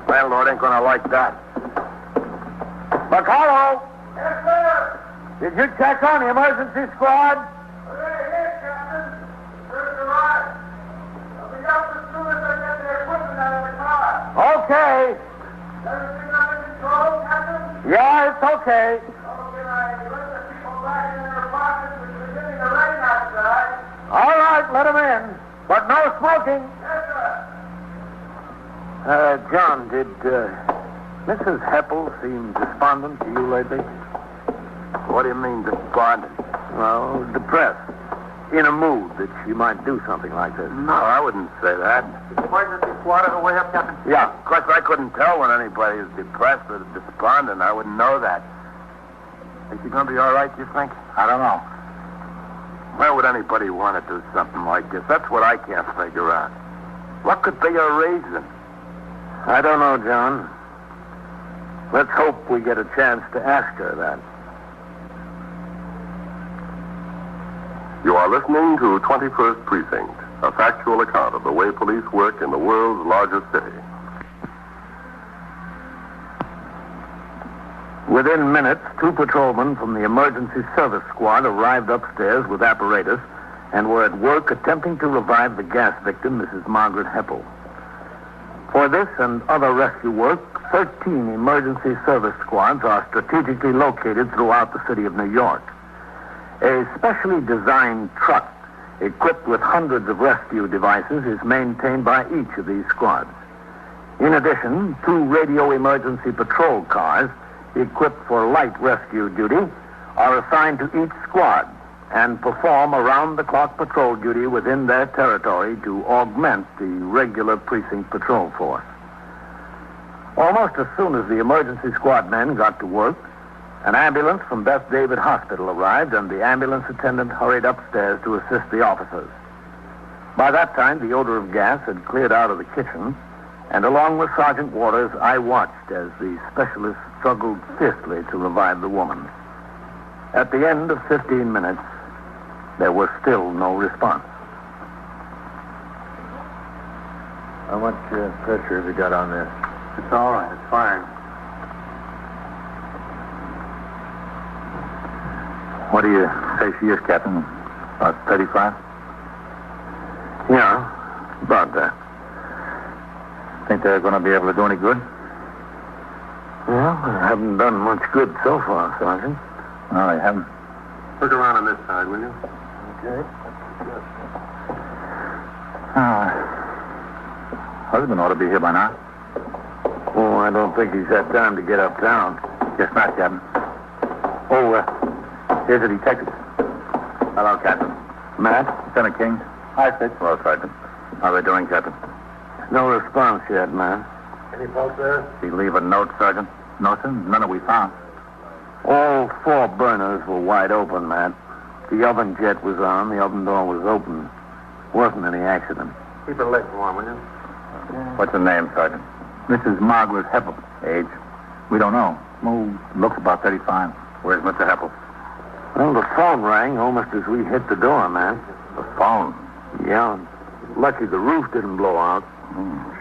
Landlord ain't gonna like that. Mikado! Yes, sir. Did you check on the emergency squad? Right here, Captain. First arrived. I'll be up as soon as I get the equipment out of the car. Okay. Everything under control, Captain? Yeah, it's okay. Okay, I let the people back in their apartments. It's beginning to rain outside. All right, let him in. But no smoking. Yes, sir. John, did Mrs. Heppel seem despondent to you lately? What do you mean, despondent? Well, depressed. in a mood that she might do something like this. No, I wouldn't say that. Is the emergency squad on the way up, Captain? Yeah, of course, I couldn't tell when anybody is depressed or despondent. I wouldn't know that. Is she going to be all right, you think? I don't know. Why would anybody want to do something like this? That's what I can't figure out. What could be a reason? I don't know, John. Let's hope we get a chance to ask her that. You are listening to 21st Precinct, a factual account of the way police work in the world's largest city. Within minutes, 2 patrolmen from the emergency service squad arrived upstairs with apparatus and were at work attempting to revive the gas victim, Mrs. Margaret Heppel. For this and other rescue work, 13 emergency service squads are strategically located throughout the city of New York. A specially designed truck equipped with hundreds of rescue devices is maintained by each of these squads. In addition, 2 radio emergency patrol cars equipped for light rescue duty are assigned to each squad and perform around-the-clock patrol duty within their territory to augment the regular precinct patrol force. Almost as soon as the emergency squad men got to work, an ambulance from Beth David Hospital arrived, and the ambulance attendant hurried upstairs to assist the officers. By that time, the odor of gas had cleared out of the kitchen, and along with Sergeant Waters, I watched as the specialist struggled fiercely to revive the woman. At the end of 15 minutes, there was still no response. How much pressure have you got on this? It's all right. It's fine. What do you say she is, Captain? About 35? Yeah, about that. Think they're going to be able to do any good? Well, they haven't done much good so far, Sergeant. No, they haven't. Look around on this side, will you? Okay. Husband ought to be here by now. Oh, I don't think he's had time to get uptown. Guess not, Captain. Oh, Here's the detective. Hello, Captain. Matt? Lieutenant King. Hi, Fitz. Hello, Sergeant. How are they doing, Captain? No response yet, man. Any folks there? Did he leave a note, Sergeant? No, sir. None that we found. All 4 burners were wide open, Matt. The oven jet was on. The oven door was open. Wasn't any accident. Keep her legs warm, will you? What's her name, Sergeant? Mrs. Margaret Heppel. Age? We don't know. Oh, looks about 35. Where's Mr. Heppel? Well, the phone rang almost as we hit the door, man. The phone? Yeah. Lucky the roof didn't blow out.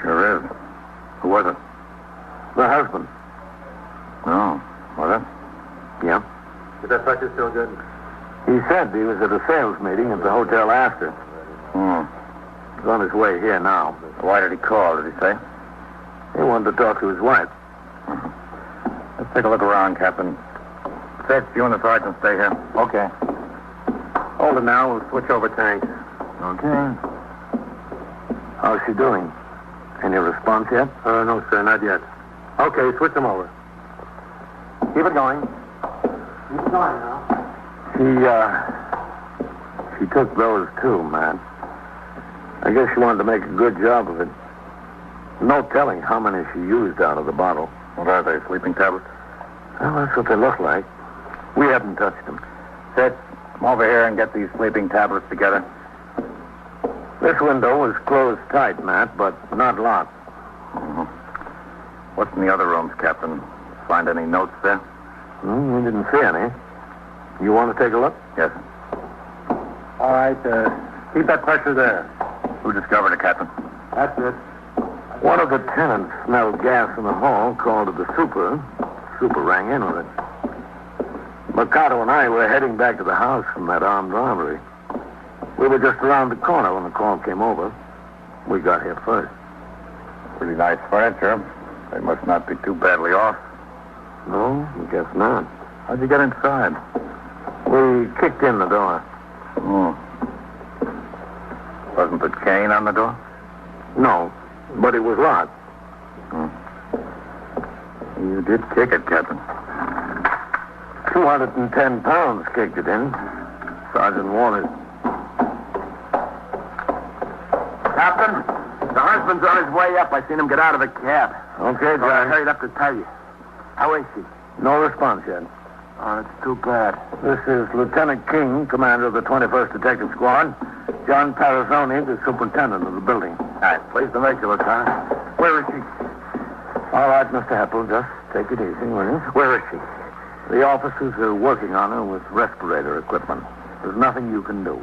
Sure is. Who was it? The husband. Oh, was it? Yeah. Is that pressure still good? He said he was at a sales meeting at the hotel after. He's on his way here now. Why did he call, did he say? He wanted to talk to his wife. Let's take a look around, Captain. Fitz, you and the sergeant stay here. Okay. Hold it now. We'll switch over tanks. Okay. How's she doing? Any response yet? No, sir, not yet. Okay, switch them over. Keep it going. Keep it going now. She took those too, man. I guess she wanted to make a good job of it. No telling how many she used out of the bottle. What are they, sleeping tablets? Well, that's what they look like. We haven't touched them. Fitz, come over here and get these sleeping tablets together. This window was closed tight, Matt, but not locked. What's in the other rooms, Captain? Find any notes there? We didn't see any. You want to take a look? Yes. All right, keep that pressure there. Who discovered it, Captain? That's it. One of the tenants smelled gas in the hall, called to the super. Super rang in with it. Mercado and I were heading back to the house from that armed robbery. We were just around the corner when the call came over. We got here first. Pretty nice furniture. They must not be too badly off. No, I guess not. How'd you get inside? We kicked in the door. Wasn't the chain on the door? No, but it was locked. You did kick it, Captain. 210 pounds kicked it in. Sergeant Waters. Captain, the husband's on his way up. I seen him get out of the cab. Okay, John. I hurried up to tell you. How is she? No response yet. Oh, it's too bad. This is Lieutenant King, commander of the 21st Detective Squad. John Parazoni, the superintendent of the building. All right, pleased to meet you, Lieutenant. Where is she? All right, Mr. Heppel, just take it easy, will you? Where is she? The officers are working on her with respirator equipment. There's nothing you can do.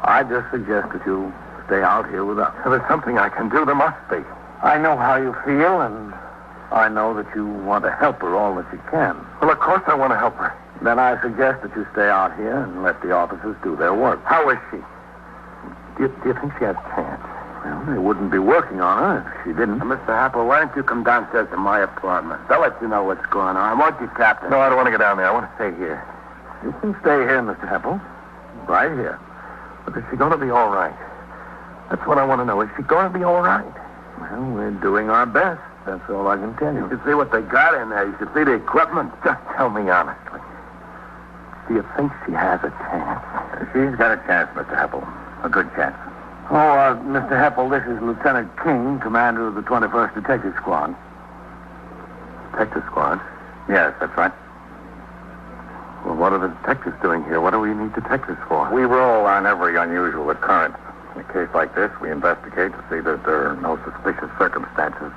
I just suggest that you stay out here with us. If there's something I can do, there must be. I know how you feel, and I know that you want to help her all that you can. Well, of course I want to help her. Then I suggest that you stay out here and let the officers do their work. How is she? Do you think she has a chance? Well, they wouldn't be working on her if she didn't. Mr. Happel, why don't you come downstairs to my apartment? I'll let you know what's going on. Won't you, Captain? No, I don't want to get down there. I want to stay here. You can stay here, Mr. Heppel. Right here. But is she going to be all right? That's what I want to know. Is she going to be all right? Well, we're doing our best. That's all I can tell you. You should see what they got in there. You should see the equipment. Just tell me honestly. Do you think she has a chance? She's got a chance, Mr. Heppel. A good chance. Oh, Mr. Heppel, this is Lieutenant King, commander of the 21st Detective Squad. Detective Squad? Yes, that's right. Well, what are the detectives doing here? What do we need detectives for? We roll on every unusual occurrence. In a case like this, we investigate to see that there are no suspicious circumstances.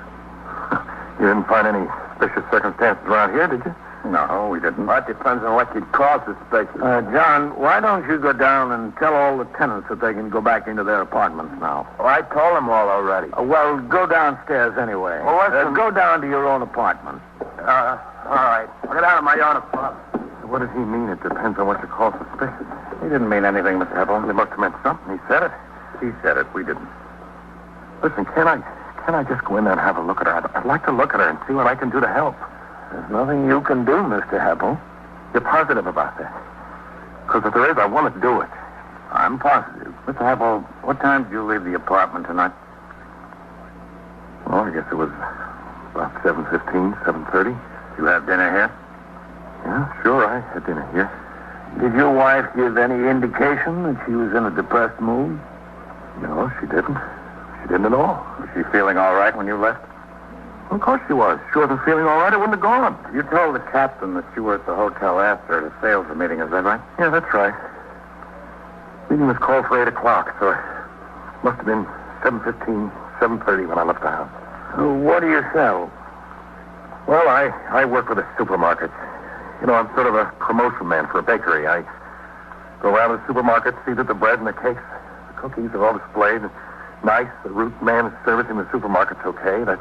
You didn't find any suspicious circumstances around here, did you? No, we didn't. Well, that depends on what you'd call suspicious. John, why don't you go down and tell all the tenants that they can go back into their apartments now? Oh, I told them all already. Well, go downstairs anyway. Well, go down to your own apartment. All right. I'll get out of my own apartment. What does he mean? It depends on what you call suspicious. He didn't mean anything, Mr. Heppel. He must have meant something. He said it. He said it. We didn't. Listen, can I just go in there and have a look at her? I'd like to look at her and see what I can do to help. There's nothing you can do, Mr. Heppel. You're positive about that? Because if there is, I want to do it. I'm positive. Mr. Heppel, what time did you leave the apartment tonight? Well, I guess it was about 7:15, 7:30. You have dinner here? Yeah, sure, I had dinner here. Did your wife give any indication that she was in a depressed mood? No, she didn't. She didn't at all. Was she feeling all right when you left? Of course she was. She wasn't feeling all right. I wouldn't have gone. You told the captain that you were at the hotel after the sales meeting. Is that right? Yeah, that's right. Meeting was called for 8 o'clock, so it must have been 7:15, 7:30 when I left the house. What do you sell? Well, I work for the supermarkets. You know, I'm sort of a promotion man for a bakery. I go around the supermarket, see that the bread and the cakes, the cookies are all displayed. Nice. The root man is servicing the supermarket's okay. That's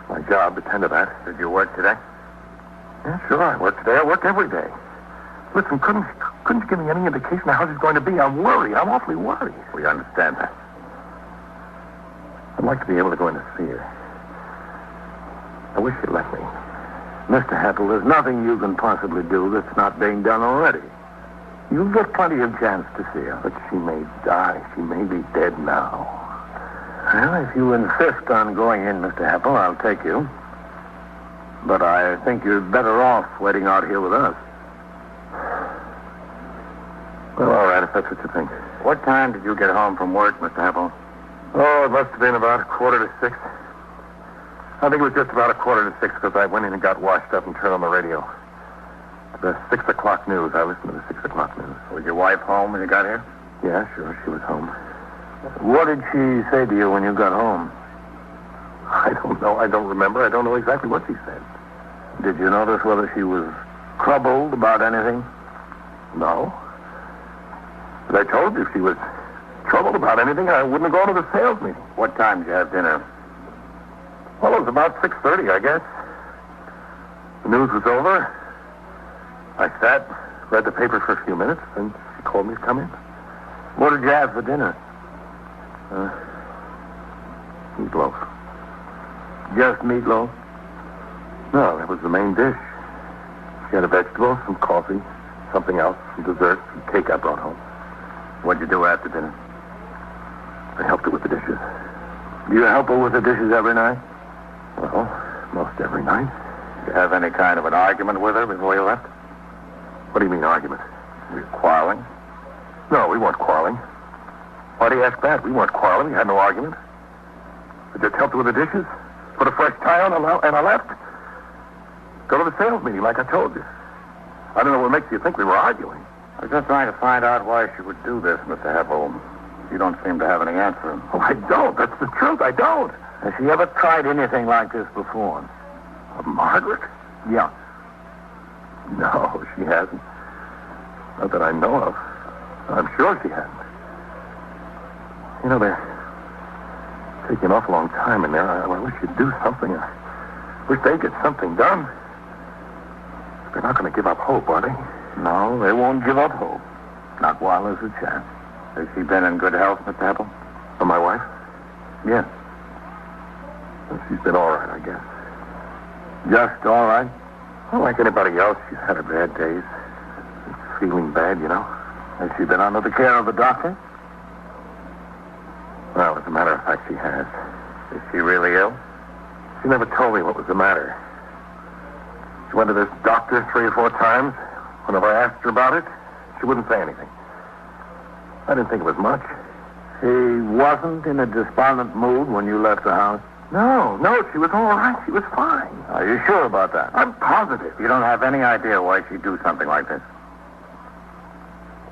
my job, to tend to that. Did you work today? Yeah, sure, I work today. I work every day. Listen, couldn't you give me any indication of how she's going to be? I'm worried. I'm awfully worried. We understand that. I'd like to be able to go in to see her. I wish you'd let me. Mr. Heppel, there's nothing you can possibly do that's not being done already. You'll get plenty of chance to see her. But she may die. She may be dead now. Well, if you insist on going in, Mr. Heppel, I'll take you. But I think you're better off waiting out here with us. Well, all right, if that's what you think. What time did you get home from work, Mr. Heppel? Oh, it must have been about 5:45. I think it was just about 5:45 because I went in and got washed up and turned on the radio. The 6 o'clock news. I listened to the 6 o'clock news. Was your wife home when you got here? Yeah, sure, she was home. What did she say to you when you got home? I don't know. I don't remember. I don't know exactly what she said. Did you notice whether she was troubled about anything? No. But I told you if she was troubled about anything, I wouldn't have gone to the sales meeting. What time did you have dinner? Well, it was about 6:30, I guess. The news was over. I sat, read the paper for a few minutes, and she called me to come in. What did you have for dinner? Meatloaf. Just meatloaf? No, that was the main dish. She had a vegetable, some coffee, something else, some dessert, some cake I brought home. What'd you do after dinner? I helped her with the dishes. Do you help her with the dishes every night? Well, most every night. Did you have any kind of an argument with her before you left? What do you mean, argument? Were you quarreling? No, we weren't quarreling. Why do you ask that? We weren't quarreling. We had no argument. I just helped with the dishes, put a fresh tie on, and I left. Go to the sales meeting, like I told you. I don't know what makes you think we were arguing. I was just trying to find out why she would do this, Mr. Heppel. You don't seem to have any answer. Oh, I don't. That's the truth. I don't. Has she ever tried anything like this before? Margaret? Yeah. No, she hasn't. Not that I know of. I'm sure she hasn't. You know, they're taking an awful long time in there. I wish you'd do something. I wish they'd get something done. They're not going to give up hope, are they? No, they won't give up hope. Not while there's a chance. Has she been in good health, Mr. Heppel? Oh, my wife? Yes. Well, she's been all right, I guess. Just all right? Well, like anybody else, she's had her bad days. Feeling bad, you know. Has she been under the care of the doctor? Well, as a matter of fact, she has. Is she really ill? She never told me what was the matter. She went to this doctor 3 or 4 times. Whenever I asked her about it, she wouldn't say anything. I didn't think it was much. She wasn't in a despondent mood when you left the house? No, she was all right. She was fine. Are you sure about that? I'm positive. You don't have any idea why she'd do something like this?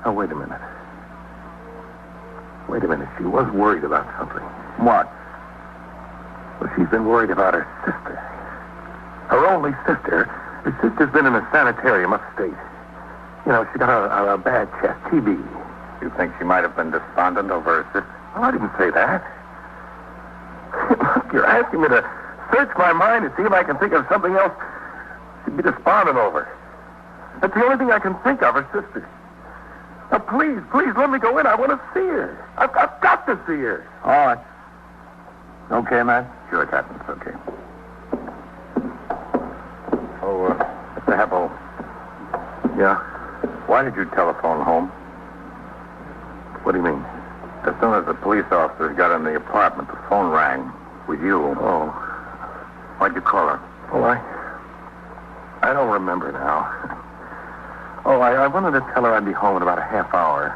Oh, wait a minute. Wait a minute. She was worried about something. What? Well, she's been worried about her sister. Her only sister. Her sister's been in a sanitarium upstate. You know, she got a bad chest, TB. You think she might have been despondent over her sister? Oh, I didn't say that. Look, you're asking me to search my mind and see if I can think of something else she'd be despondent over. That's the only thing I can think of, her sister. Now, please, let me go in. I want to see her. I've got to see her. All right. Okay, man? Sure, Captain. It's okay. Oh, Mr. Heppel. Yeah? Why did you telephone home? What do you mean? As soon as the police officers got in the apartment, the phone rang with you. Oh. Why'd you call her? Oh, I don't remember now. Oh, I wanted to tell her I'd be home in about a half hour.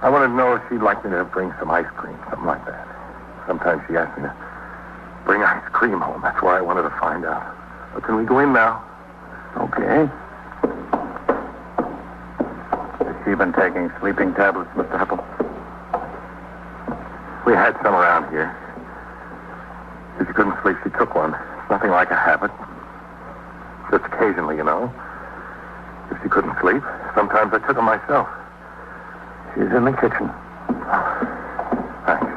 I wanted to know if she'd like me to bring some ice cream, something like that. Sometimes she asks me to bring ice cream home. That's why I wanted to find out. Well, can we go in now? Okay. Has she been taking sleeping tablets, Mr. Heppel? We had some around here. If she couldn't sleep, she took one. It's nothing like a habit. Just occasionally, you know. If she couldn't sleep, sometimes I took them myself. She's in the kitchen. Thanks.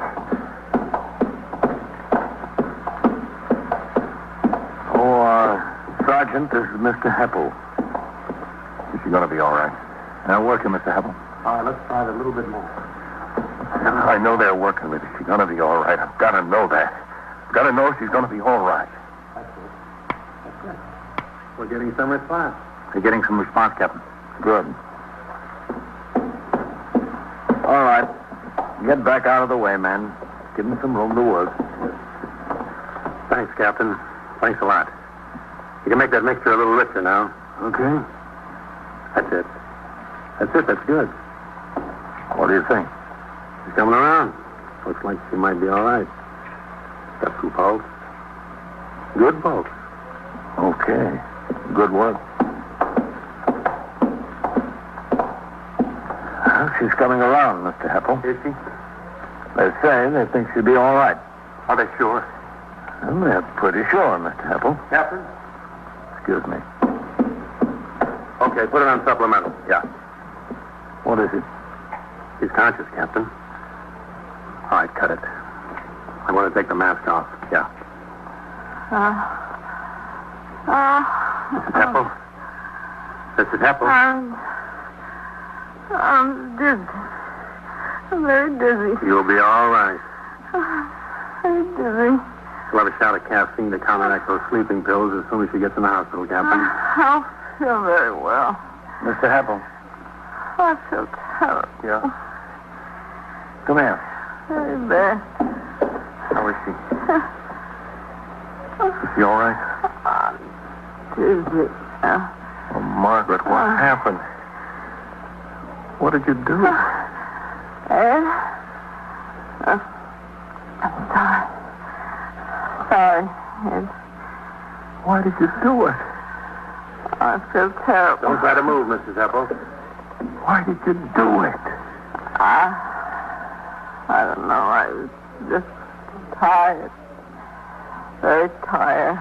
Oh, Sergeant, this is Mr. Heppel. Is she going to be all right? Now, working, Mr. Heppel. All right, let's try it a little bit more. I know they're working with her. She's going to be all right. I've got to know that. I've got to know she's going to be all right. That's it. That's good. We're getting some response. You're getting some response, Captain. Good. All right. Get back out of the way, man. Give them some room to work. Thanks, Captain. Thanks a lot. You can make that mixture a little richer now. Okay. That's it. That's good. What do you think? She's coming around. Looks like she might be all right. Got some pulse. Good pulse. Okay. Good work. Well, she's coming around, Mr. Heppel. Is she? They say they think she'll be all right. Are they sure? Well, they're pretty sure, Mr. Heppel. Captain? Excuse me. Okay, put it on supplemental. Yeah. What is it? She's conscious, Captain. All right, cut it. I want to take the mask off. Yeah. Mrs. Heppel? Mrs. Heppel? I'm dizzy. I'm very dizzy. You'll be all right. Very dizzy. She'll have a shot of caffeine to counteract those sleeping pills as soon as she gets in the hospital, Captain. I feel very well. Mr. Heppel. I feel terrible. Yeah? Come here. Very bad. How is she? Is she all right? I'm dizzy. Oh, Margaret, what happened? What did you do? Ed? I'm sorry. Sorry, Ed. Why did you do it? I feel terrible. Don't try to move, Mrs. Heppel. Why did you do it? I don't know. I was just tired. Very tired.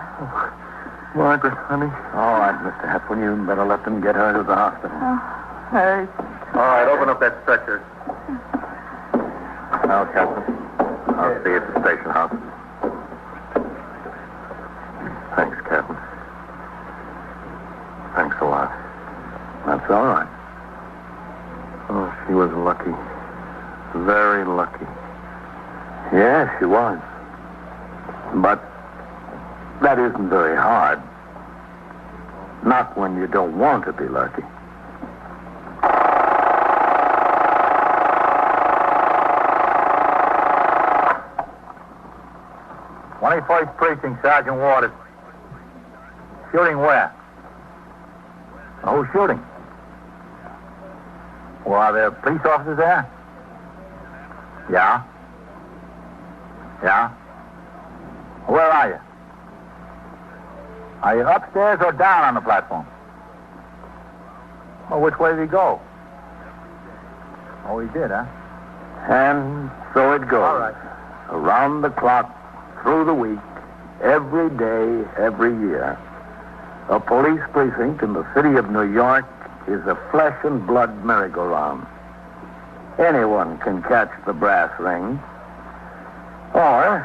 Margaret, honey. All right, Mr. Heppel, you better let them get her to the hospital. Very All right, open up that stretcher. Now, Captain, I'll see you at the station house. Thanks, Captain. Thanks a lot. That's all right. Oh, she was lucky. Very lucky. Yeah, she was. But that isn't very hard. Not when you don't want to be lucky. "21st Precinct, Sergeant Waters. Shooting where? Who's shooting? Well, are there police officers there? Yeah? Yeah? Where are you? Are you upstairs or down on the platform? Well, which way did he go? Oh, he did, huh? And so it goes. All right. Around the clock, through the week, every day, every year. A police precinct in the city of New York is a flesh and blood merry-go-round. Anyone can catch the brass ring, or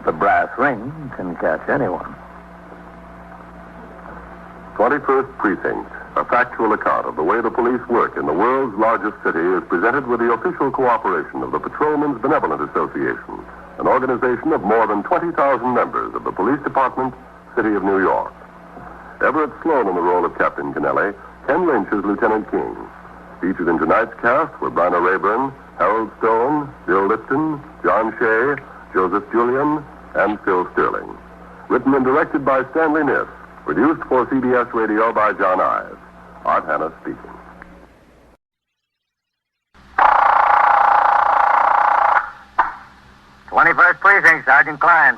the brass ring can catch anyone. 21st Precinct, a factual account of the way the police work in the world's largest city, is presented with the official cooperation of the Patrolmen's Benevolent Association, an organization of more than 20,000 members of the Police Department, City of New York. Everett Sloan in the role of Captain Kennelly, Ken Lynch as Lieutenant King. Featured in tonight's cast were Bryna Rayburn, Harold Stone, Bill Lipton, John Shea, Joseph Julian, and Phil Sterling. Written and directed by Stanley Niss. Produced for CBS Radio by John Ives. Art Hanna speaking. "21st Precinct, Sergeant Klein.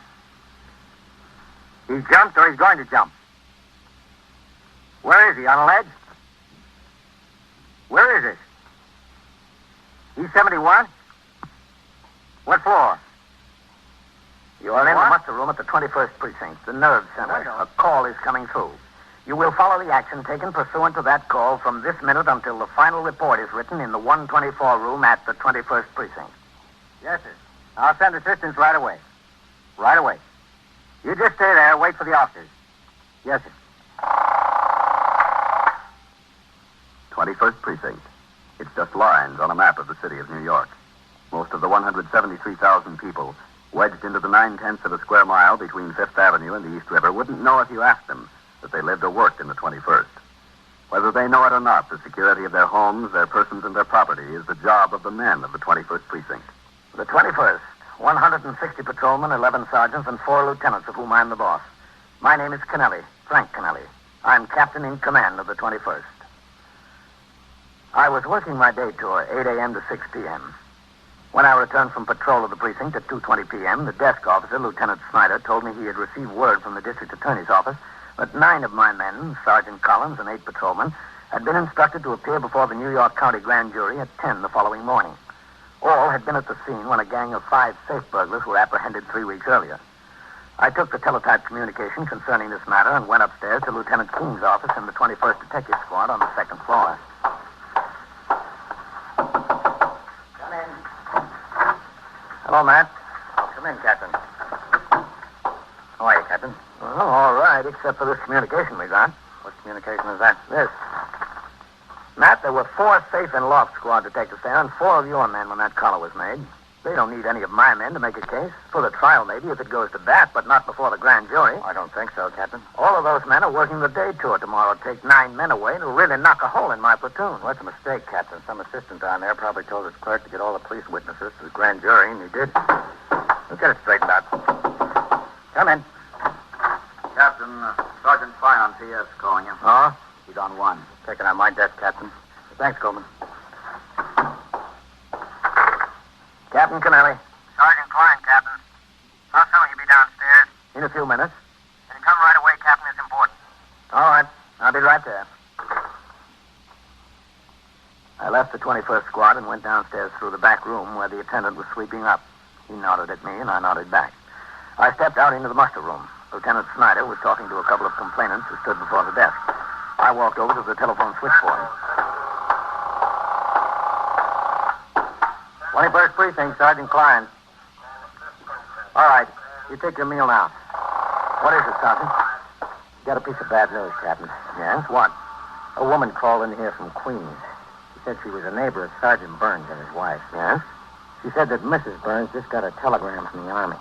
He's jumped or he's going to jump. Where is he? On a ledge? Where is it? He's 71? What floor? You are in the muster room at the 21st Precinct, the nerve center. A call is coming through. You will follow the action taken pursuant to that call from this minute until the final report is written in the 124 room at the 21st Precinct. Yes, sir. I'll send assistance right away. Right away. You just stay there, wait for the officers. Yes, sir. 21st Precinct. It's just lines on a map of the city of New York. Most of the 173,000 people wedged into the 9/10 of a square mile between Fifth Avenue and the East River wouldn't know if you asked them that they lived or worked in the 21st. Whether they know it or not, the security of their homes, their persons, and their property is the job of the men of the 21st Precinct. The 21st, 160 patrolmen, 11 sergeants, and 4 lieutenants, of whom I'm the boss. My name is Kennelly, Frank Kennelly. I'm captain in command of the 21st. I was working my day tour, 8 a.m. to 6 p.m. When I returned from patrol of the precinct at 2:20 p.m., the desk officer, Lieutenant Snyder, told me he had received word from the district attorney's office that 9 of my men, Sergeant Collins and 8 patrolmen, had been instructed to appear before the New York County Grand Jury at 10 the following morning. All had been at the scene when a gang of 5 safe burglars were apprehended 3 weeks earlier. I took the teletype communication concerning this matter and went upstairs to Lieutenant King's office in the 21st Detective Squad on the 2nd floor. Come in. Hello, Matt. Come in, Captain. How are you, Captain? Oh, all right, except for this communication we got. What communication is that? This. Matt, there were 4 safe and loft squad detectives there and 4 of your men when that collar was made. They don't need any of my men to make a case. For the trial, maybe, if it goes to that, but not before the grand jury. I don't think so, Captain. All of those men are working the day tour tomorrow. Take 9 men away to really knock a hole in my platoon. Well, that's a mistake, Captain. Some assistant down there probably told his clerk to get all the police witnesses to the grand jury, and he did. We'll get it straightened out. Come in. Captain, Sergeant Fine on PS calling you. Oh? He's on 1. Taken on my desk, Captain. Thanks, Coleman. Captain Kennelly. Sergeant Klein, Captain. How soon will you be downstairs? In a few minutes. Can you come right away, Captain? It's important. All right. I'll be right there. I left the 21st Squad and went downstairs through the back room where the attendant was sweeping up. He nodded at me, and I nodded back. I stepped out into the muster room. Lieutenant Snyder was talking to a couple of complainants who stood before the desk. I walked over to the telephone switchboard. 21st Precinct, Sergeant Klein. All right. You take your meal now. What is it, Sergeant? Got a piece of bad news, Captain. Yes? What? A woman called in here from Queens. She said she was a neighbor of Sergeant Burns and his wife. Yes? She said that Mrs. Burns just got a telegram from the Army.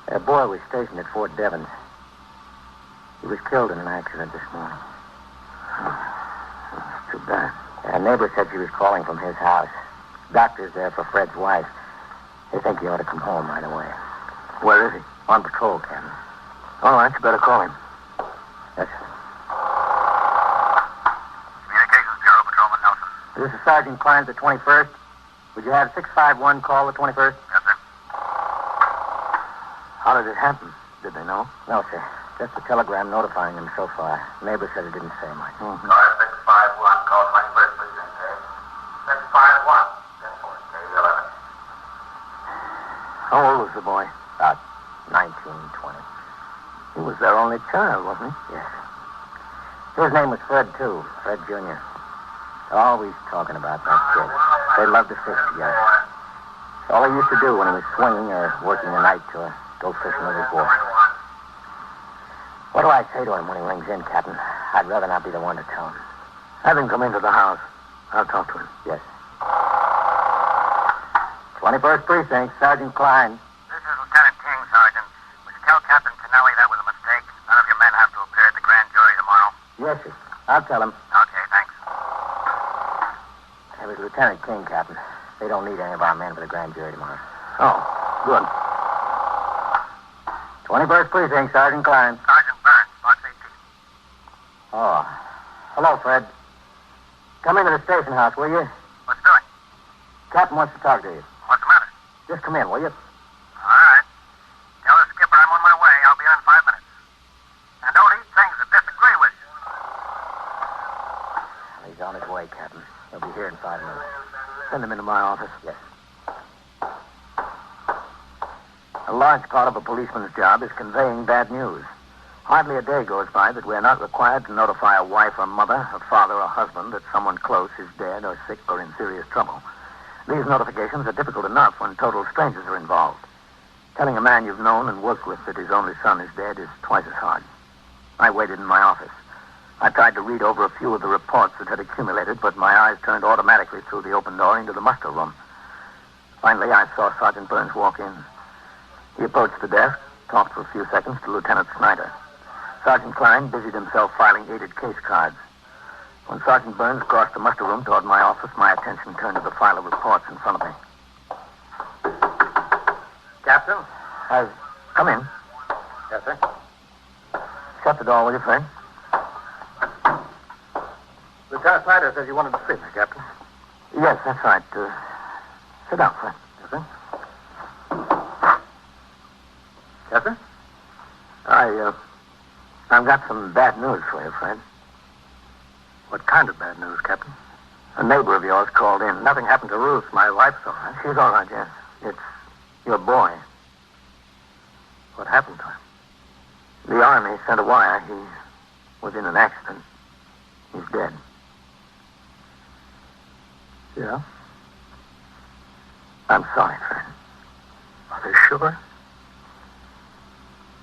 Their boy was stationed at Fort Devens. He was killed in an accident this morning. That's too bad. A neighbor said she was calling from his house. Doctor's there for Fred's wife. They think he ought to come home right away. Where is he? On patrol, Captain. All right, you better call him. Yes, sir. Communications Bureau, Patrolman Nelson. This is Sergeant Klein at the 21st. Would you have 651 call the 21st? Yes, sir. How did it happen? Did they know? No, sir. Just a telegram notifying them so far. Neighbor said it didn't say much. Car 651, call 21st Precinct, Dave. 651. 10-4, 11. How old was the boy? About 19, 20. He was their only child, wasn't he? Yes. His name was Fred, too. Fred Jr. They're always talking about that kid. They loved to fish together. It's all he used to do when he was swinging or working the night to go fishing with his boy. What do I say to him when he rings in, Captain? I'd rather not be the one to tell him. Have him come into the house. I'll talk to him. Yes. 21st Precinct, Sergeant Klein. This is Lieutenant King, Sergeant. Would you tell Captain Kennelly that was a mistake? None of your men have to appear at the grand jury tomorrow. Yes, sir. I'll tell him. Okay, thanks. It was Lieutenant King, Captain. They don't need any of our men for the grand jury tomorrow. Oh, good. 21st Precinct, Sergeant Klein. Sergeant Burns, box 18. Oh. Hello, Fred. Come into the station house, will you? What's doing? Captain wants to talk to you. What's the matter? Just come in, will you? All right. Tell the skipper I'm on my way. I'll be on 5 minutes. And don't eat things that disagree with you. He's on his way, Captain. He'll be here in 5 minutes. Send him into my office. Yes. A large part of a policeman's job is conveying bad news. Hardly a day goes by that we're not required to notify a wife or mother, a father or husband that someone close is dead or sick or in serious trouble. These notifications are difficult enough when total strangers are involved. Telling a man you've known and worked with that his only son is dead is twice as hard. I waited in my office. I tried to read over a few of the reports that had accumulated, but my eyes turned automatically through the open door into the muster room. Finally, I saw Sergeant Burns walk in. He approached the desk, talked for a few seconds to Lieutenant Snyder. Sergeant Klein busied himself filing aided case cards. When Sergeant Burns crossed the muster room toward my office, my attention turned to the file of reports in front of me. Captain? Come in. Yes, sir. Shut the door, will you, Fred? Lieutenant Snyder says you wanted to see me, Captain. Yes, that's right. Sit down, Fred. Yes, sir. Yes, sir? I've got some bad news for you, Fred. What kind of bad news, Captain? A neighbor of yours called in. Nothing happened to Ruth. My wife's all right. She's all right, yes. It's your boy. What happened to him? The Army sent a wire. He was in an accident. He's dead. Yeah? I'm sorry, Fred. Are they sure?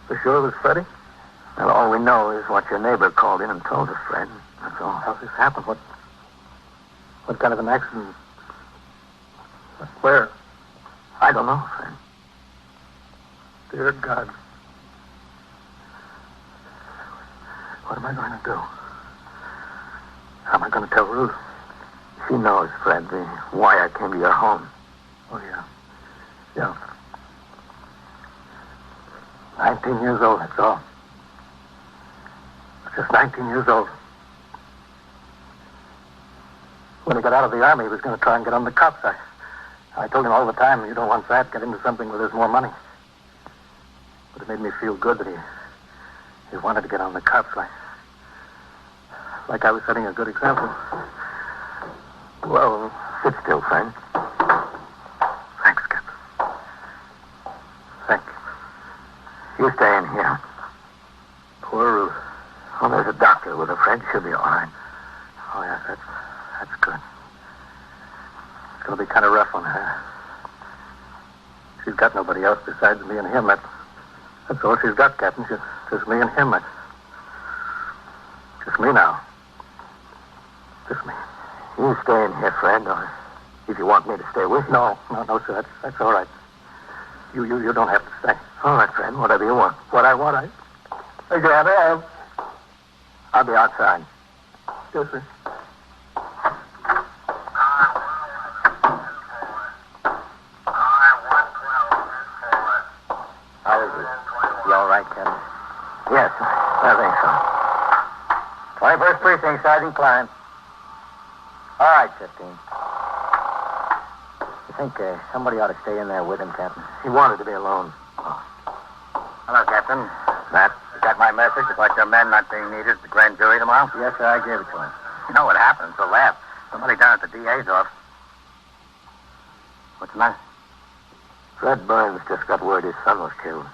For sure it was Freddie? Well, all we know is what your neighbor called in and told us, Fred. That's all. How's this happen? What kind of an accident? Where? I don't know, Fred. Dear God. What am I going to do? How am I going to tell Ruth? She knows, Fred. The wire came to your home. Oh, yeah. Yeah. 19 years old, that's all. Just 19 years old. When he got out of the Army, he was going to try and get on the cops. I told him all the time, you don't want that, get into something where there's more money. But it made me feel good that he wanted to get on the cops, like I was setting a good example. Well, sit still, Frank. Thanks, Captain. Thank you. You stay in here. Poor Ruth. Oh, there's a doctor with a friend. She'll be all right. Oh, yes, that's good. It's going to be kind of rough on her. She's got nobody else besides me and him. That's all she's got, Captain. Just me and him. Just me now. Just me. You stay in here, friend, or if you want me to stay with you. No, sir. That's all right. You don't have to stay. All right, friend. Whatever you want. What I want, I grab it. I'll be outside. Yes, sir. How is it? You all right, Captain? Yes, I think so. 21st Precinct, Sergeant Klein. All right, 15. You think somebody ought to stay in there with him, Captain? He wanted to be alone. Oh. Hello, Captain. Matt, you got my message about your men not being needed at the grand jury tomorrow? Yes, sir, I gave it to him. You know what happened? It's a laugh. Somebody down at the DA's office. What's the matter? Fred Burns just got word his son was killed.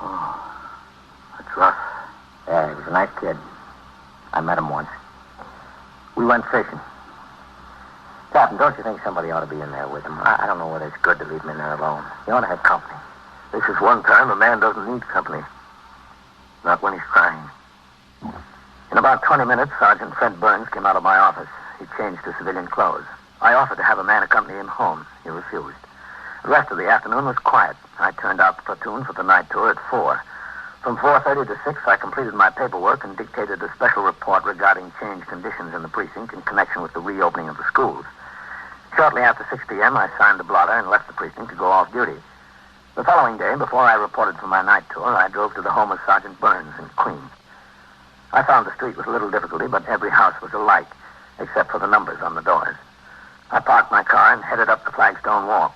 Oh, that's rough. Yeah, he was a nice kid. I met him once. We went fishing. Captain, don't you think somebody ought to be in there with him? I don't know whether it's good to leave him in there alone. You ought to have company. This is one time a man doesn't need company. Not when he's crying. In about 20 minutes, Sergeant Fred Burns came out of my office. He changed to civilian clothes. I offered to have a man accompany him home. He refused. The rest of the afternoon was quiet. I turned out the platoon for the night tour at 4. From 4:30 to 6, I completed my paperwork and dictated a special report regarding changed conditions in the precinct in connection with the reopening of the schools. Shortly after 6 p.m., I signed the blotter and left the precinct to go off duty. The following day, before I reported for my night tour, I drove to the home of Sergeant Burns in Queens. I found the street with little difficulty, but every house was alike, except for the numbers on the doors. I parked my car and headed up the flagstone walk.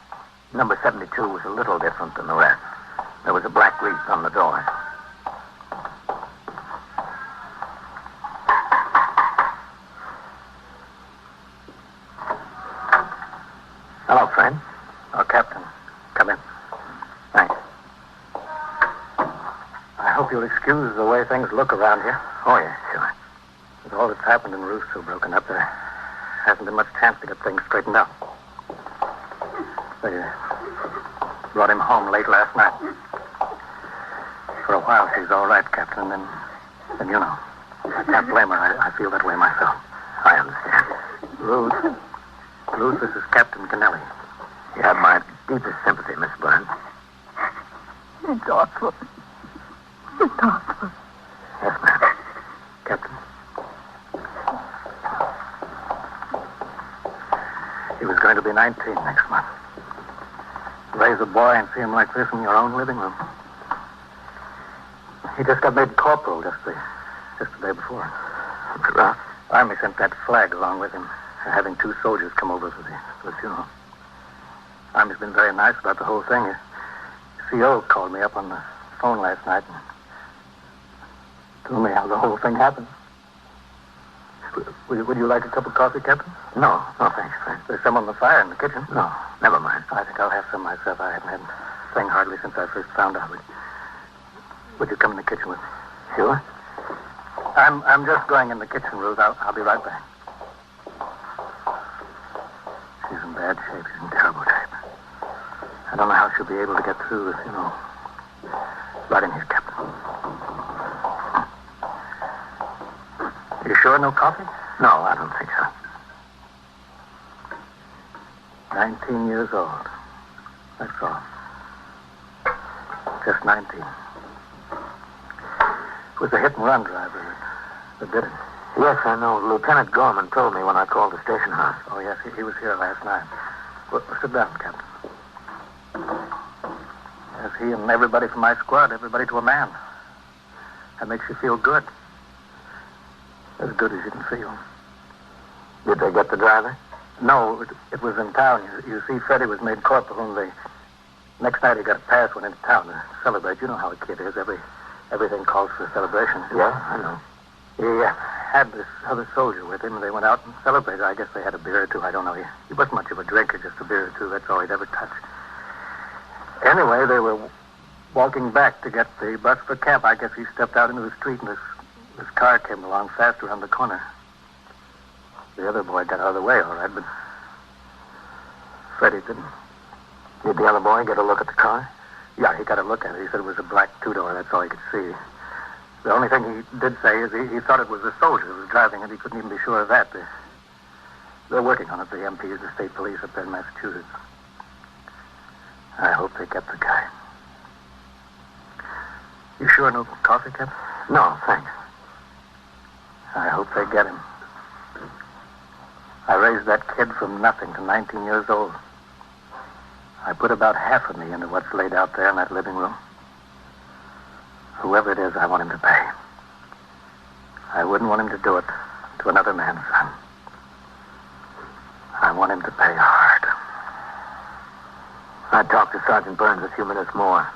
Number 72 was a little different than the rest. There was a black wreath on the door. Hello, friend. Oh, Captain. Come in. Thanks. I hope you'll excuse the way things look around here. Oh, yeah, sure. With all that's happened and Ruth so broken up, there hasn't been much chance to get things straightened out. They brought him home late last night. For a while, she's all right, Captain, and then you know. I can't blame her. I feel that way myself. I understand. Ruth, this is Captain Kennelly. You have my deepest sympathy, Miss Burns. It's awful. It's awful. Yes, ma'am. Captain. He was going to be 19 next month. Raise a boy and see him like this in your own living room. He just got made corporal just the day before. It's rough. Army sent that flag along with him, having 2 soldiers come over for the funeral. Army's been very nice about the whole thing. CO called me up on the phone last night and told me how the whole thing happened. Would you like a cup of coffee, Captain? No, thanks, Frank. There's some on the fire in the kitchen. No, never mind. I think I'll have some myself. I haven't had a thing hardly since I first found out. Would you come in the kitchen with me? Sure. I'm just going in the kitchen, Ruth. I'll be right back. She's in bad shape. She's in terrible shape. I don't know how she'll be able to get through this, Right in here, Captain. You sure no coffee? No, I don't think so. 19 years old. That's all. Just 19. It was a hit-and-run driver that did it. Yes, I know. Lieutenant Gorman told me when I called the station house. Oh, yes, he was here last night. Well, sit down, Captain. Yes, he and everybody from my squad, everybody to a man. That makes you feel good. As good as you can feel. Did they get the driver? No, it was in town. You see, Freddie was made corporal, and the next night he got a pass, went into town to celebrate. You know how a kid is. Everything calls for a celebration. Yeah, I know. He had this other soldier with him, and they went out and celebrated. I guess they had a beer or two. I don't know. He wasn't much of a drinker, just a beer or two. That's all he'd ever touch. Anyway, they were walking back to get the bus for camp. I guess he stepped out into the street, and this car came along fast around the corner. The other boy got out of the way, all right, but Freddie didn't. Did the other boy get a look at the car? Yeah, he got a look at it. He said it was a black two-door. That's all he could see. The only thing he did say is he thought it was the soldier who was driving it. He couldn't even be sure of that. They're working on it, the MPs, the state police up there in Massachusetts. I hope they get the guy. You sure no coffee, Captain? No, thanks. I hope they get him. I raised that kid from nothing to 19 years old. I put about half of me into what's laid out there in that living room. Whoever it is, I want him to pay. I wouldn't want him to do it to another man's son. I want him to pay hard. I talked to Sergeant Burns a few minutes more.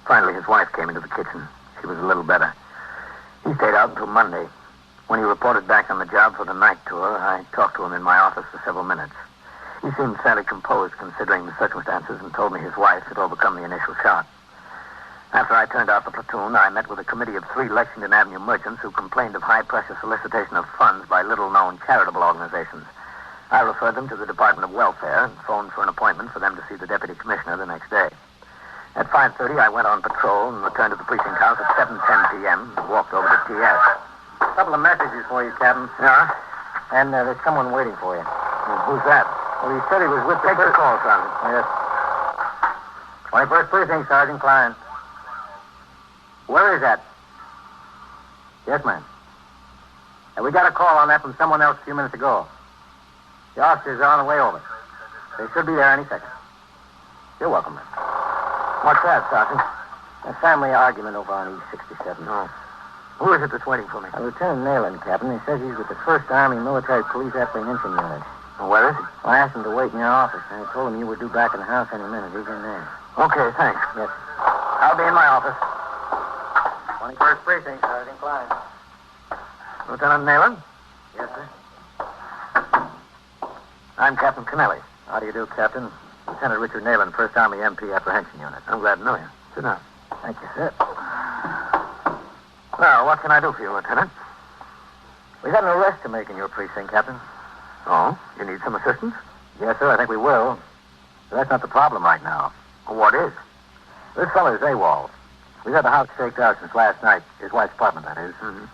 Finally, his wife came into the kitchen. She was a little better. He stayed out until Monday. When he reported back on the job for the night tour, I talked to him in my office for several minutes. He seemed fairly composed considering the circumstances and told me his wife had overcome the initial shock. After I turned out the platoon, I met with a committee of 3 Lexington Avenue merchants who complained of high-pressure solicitation of funds by little-known charitable organizations. I referred them to the Department of Welfare and phoned for an appointment for them to see the deputy commissioner the next day. At 5:30, I went on patrol and returned to the precinct house at 7:10 p.m. and walked over to TS. A couple of messages for you, Captain. Yeah? And there's someone waiting for you. Who's that? Well, he said he was with Take the call, Sergeant. Yes. 21st Precinct, Sergeant Klein. Where is that? Yes, ma'am. And we got a call on that from someone else a few minutes ago. The officers are on the way over. They should be there any second. You're welcome, ma'am. What's that, Sergeant? A family argument over on East 67. Oh. Who is it that's waiting for me? Lieutenant Nayland, Captain. He says he's with the 1st Army Military Police Apprehension Unit. Well, where is he? Well, I asked him to wait in your office, and I told him you were due back in the house any minute. He's in there. Okay, thanks. Yes. I'll be in my office. 21st Precinct, Sergeant Klein. Lieutenant Nayland? Yes, sir. I'm Captain Kennelly. How do you do, Captain? Lieutenant Richard Nayland, 1st Army MP Apprehension Unit. I'm glad to know you. Sit down. Thank you, sir. Well, what can I do for you, Lieutenant? We got an arrest to make in your precinct, Captain. Oh? You need some assistance? Yes, sir, I think we will. But that's not the problem right now. What is? This fella's AWOL. We've had the house staked out since last night. His wife's apartment, that is. Mm-hmm.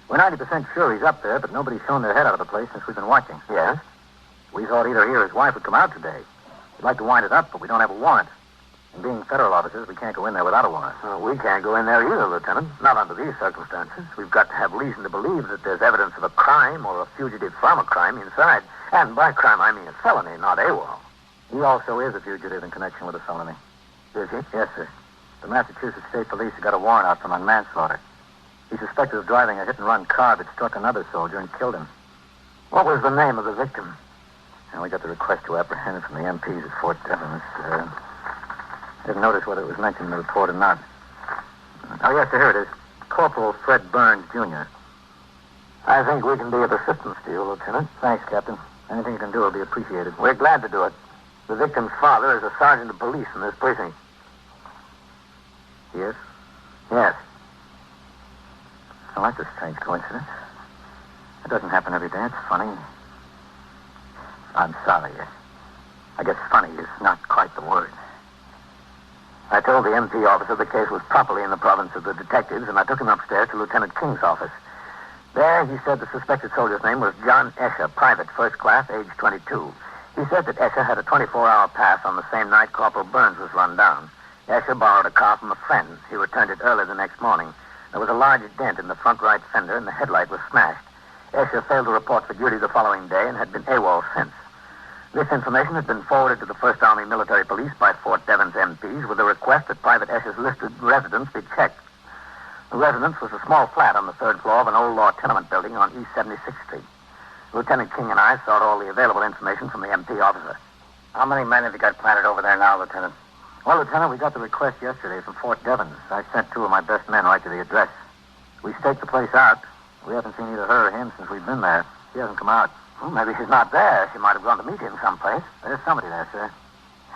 We're 90% sure he's up there, but nobody's shown their head out of the place since we've been watching. Yes? We thought either he or his wife would come out today. We'd like to wind it up, but we don't have a warrant. And being federal officers, we can't go in there without a warrant. We can't go in there either, Lieutenant. Not under these circumstances. We've got to have reason to believe that there's evidence of a crime or a fugitive from a crime inside. And by crime, I mean a felony, not AWOL. He also is a fugitive in connection with a felony. Is he? Yes, sir. The Massachusetts State Police have got a warrant out for him on manslaughter. He's suspected of driving a hit-and-run car that struck another soldier and killed him. What was the name of the victim? And we got the request to apprehend from the MPs at Fort Devens. I didn't notice whether it was mentioned in the report or not. Oh, yes, sir, here it is. Corporal Fred Burns, Jr. I think we can be of assistance to you, Lieutenant. Thanks, Captain. Anything you can do will be appreciated. We're glad to do it. The victim's father is a sergeant of police in this precinct. Yes? Yes. Well, that's a strange coincidence. It doesn't happen every day. It's funny. I'm sorry. I guess funny is not quite the word. I told the MP officer the case was properly in the province of the detectives, and I took him upstairs to Lieutenant King's office. There, he said the suspected soldier's name was John Escher, private, 1st class, age 22. He said that Escher had a 24-hour pass on the same night Corporal Burns was run down. Escher borrowed a car from a friend. He returned it early the next morning. There was a large dent in the front right fender, and the headlight was smashed. Escher failed to report for duty the following day and had been AWOL since. This information had been forwarded to the 1st Army Military Police by Fort Devens MPs with a request that Private Escher's listed residence be checked. The residence was a small flat on the 3rd floor of an old law tenement building on East 76th Street. Lieutenant King and I sought all the available information from the MP officer. How many men have you got planted over there now, Lieutenant? Well, Lieutenant, we got the request yesterday from Fort Devens. I sent 2 of my best men right to the address. We staked the place out. We haven't seen either her or him since we've been there. She hasn't come out. Well, maybe she's not there. She might have gone to meet him someplace. There's somebody there, sir.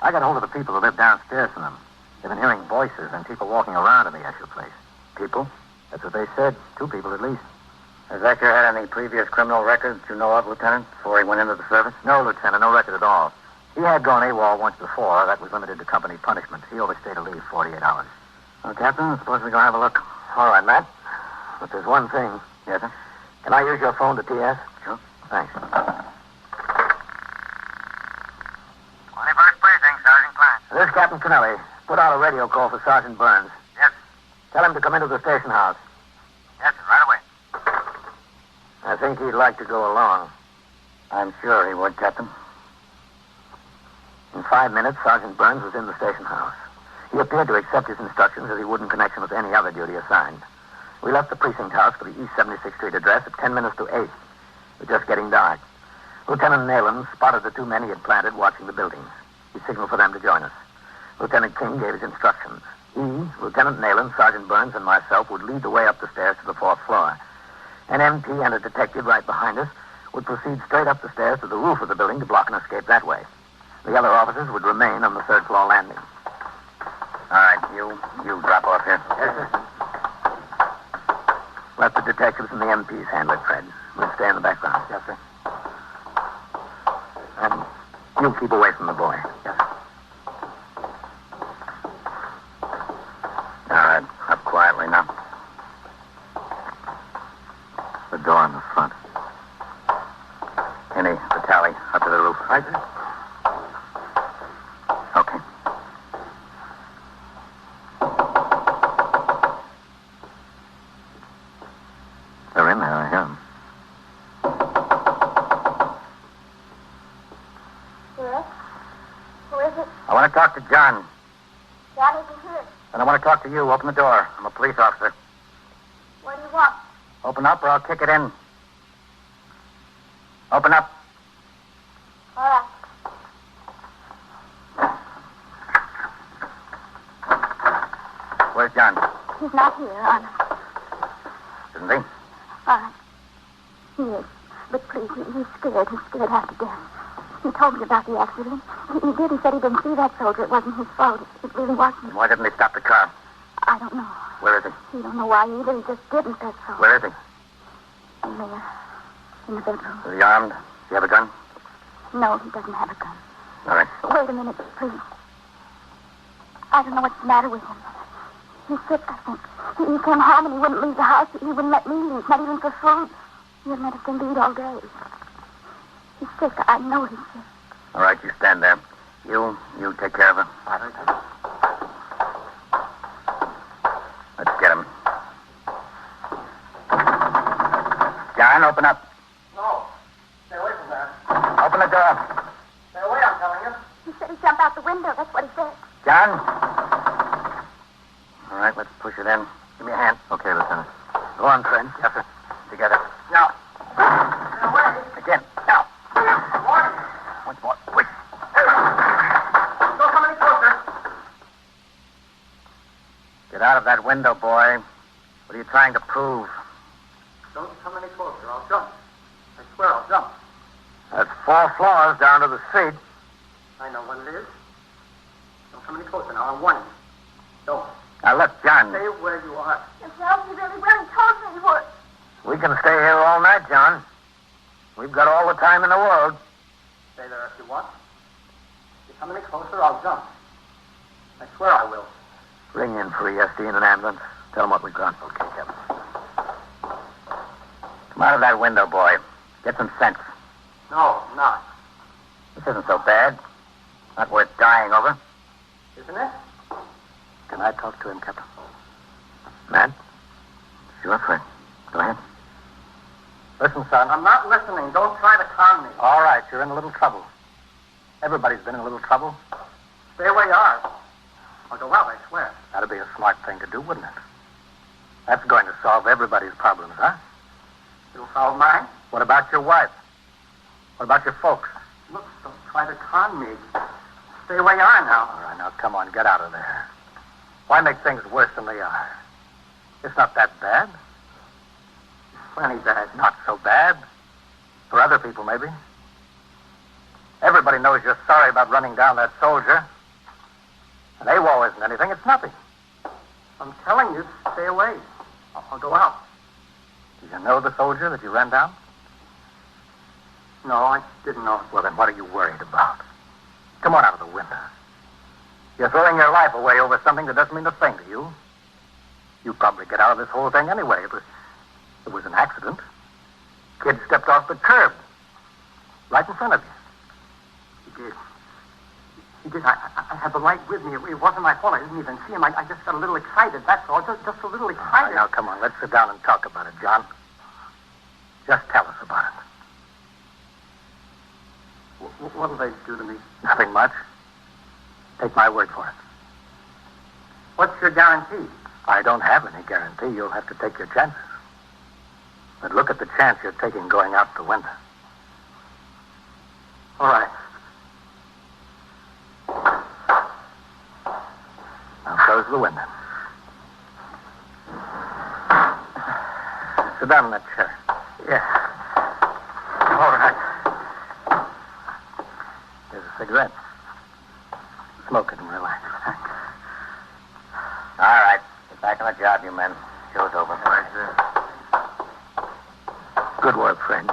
I got hold of the people who live downstairs from them. They've been hearing voices and people walking around in the actual place. People? That's what they said. 2 people at least. Has Ector had any previous criminal records you know of, Lieutenant, before he went into the service? No, Lieutenant, no record at all. He had gone AWOL once before. That was limited to company punishment. He overstayed a leave 48 hours. Well, Captain, suppose we go have a look. All right, Matt. But there's one thing. Yes, sir? Can I use your phone to TS? Sure. Thanks. 21st Precinct, Sergeant Clarence. This is Captain Kennelly. Put out a radio call for Sergeant Burns. Yes. Tell him to come into the station house. Yes, sir, right away. I think he'd like to go along. I'm sure he would, Captain. In 5 minutes, Sergeant Burns was in the station house. He appeared to accept his instructions as he would in connection with any other duty assigned. We left the precinct house for the East 76th Street address at 10 minutes to 8. It was just getting dark. Lieutenant Nayland spotted the 2 men he had planted watching the buildings. He signaled for them to join us. Lieutenant King gave his instructions. He, Lieutenant Nayland, Sergeant Burns, and myself would lead the way up the stairs to the 4th floor. An MP and a detective right behind us would proceed straight up the stairs to the roof of the building to block an escape that way. The other officers would remain on the 3rd floor landing. All right, you drop off here. Yes, sir. Let the detectives and the MPs handle it, Fred. We'll stay in the background. Yes, sir. And you keep away from the boy. Yes, sir. All right, up quietly now. The door in the front. Henny, the tally, up to the roof. Right, sir. Okay. They're in there, I hear them. Yes? Who is it? I want to talk to John. John isn't here. And I want to talk to you. Open the door. I'm a police officer. What do you want? Open up or I'll kick it in. Open up. All right. Where's John? He's not here, Honor. Isn't he? All right. He is. But please, he's scared. He's scared half to death. He told me about the accident. He did. He said he didn't see that soldier. It wasn't his fault. It really wasn't. Why didn't he stop the car? I don't know. Where is he? He don't know why either. He just didn't, that's all. Where is he? In the bedroom. Is he armed? Does he have a gun? No, he doesn't have a gun. All right. Wait a minute, please. I don't know what's the matter with him. He's sick, I think. He came home and he wouldn't leave the house. He wouldn't let me leave, not even for food. He hasn't had a thing to eat all day. He's sick. I know he's sick. All right, you stand there. You take care of her. All right. Let's get him. John, open up. No. Stay away from there. Open the door. Stay away, I'm telling you. He said he'd jump out the window. That's what he said. John? All right, let's push it in. Give me a hand. Okay, Lieutenant. Go on, friend. Yes, sir. Together. Now. Stay away. Again. Now. Warning. Once more. Quick. Don't come any closer. Get out of that window, boy. What are you trying to prove? Don't come any closer. I'll jump. I swear I'll jump. That's 4 floors down to the street. I know what it is. Don't come any closer now. I'm warning you. Don't. Now, look, John. Stay where you are. Well, he really will. He told me he would. We can stay here all night, John. We've got all the time in the world. Stay there if you want. If you come any closer, I'll jump. I swear I will. Ring in for ESD and an ambulance. Tell them what we've got. Okay, Captain. Come out of that window, boy. Get some sense. No, I'm not. This isn't so bad. Not worth dying over. Isn't it? Can I talk to him, Captain? Matt? Sure, Fred. Go ahead. Listen, son, I'm not listening. Don't try to calm me. All right, you're in a little trouble. Everybody's been in a little trouble. Stay where you are. I'll go out, I swear. That'd be a smart thing to do, wouldn't it? That's going to solve everybody's problems, huh? You'll solve mine? What about your wife? What about your folks? Look, don't try to con me. Stay where you are now. All right, now come on, get out of there. Why make things worse than they are? It's not that bad. Plenty bad. Not so bad. For other people, maybe. Everybody knows you're sorry about running down that soldier. And AWOL isn't anything. It's nothing. I'm telling you, stay away. I'll go out. Do you know the soldier that you ran down? No, I didn't know. Well, then what are you worried about? Come on out of the window. You're throwing your life away over something that doesn't mean a thing to you. You'd probably get out of this whole thing anyway. It was an accident. Kid stepped off the curb. Right in front of you. He did. He did. I had the light with me. It wasn't my fault. I didn't even see him. I just got a little excited, that's all. Just a little excited. All right, now, come on. Let's sit down and talk about it, John. Just tell us about it. What'll they do to me? Nothing much. Take my word for it. What's your guarantee? I don't have any guarantee. You'll have to take your chances. But look at the chance you're taking going out the window. All right. Now close the window. Sit down in that chair. Yeah. All right. Here's a cigarette. Smoke it and relax. All right. Get back on the job, you men. Show's over. All right, sir. Good work, friend.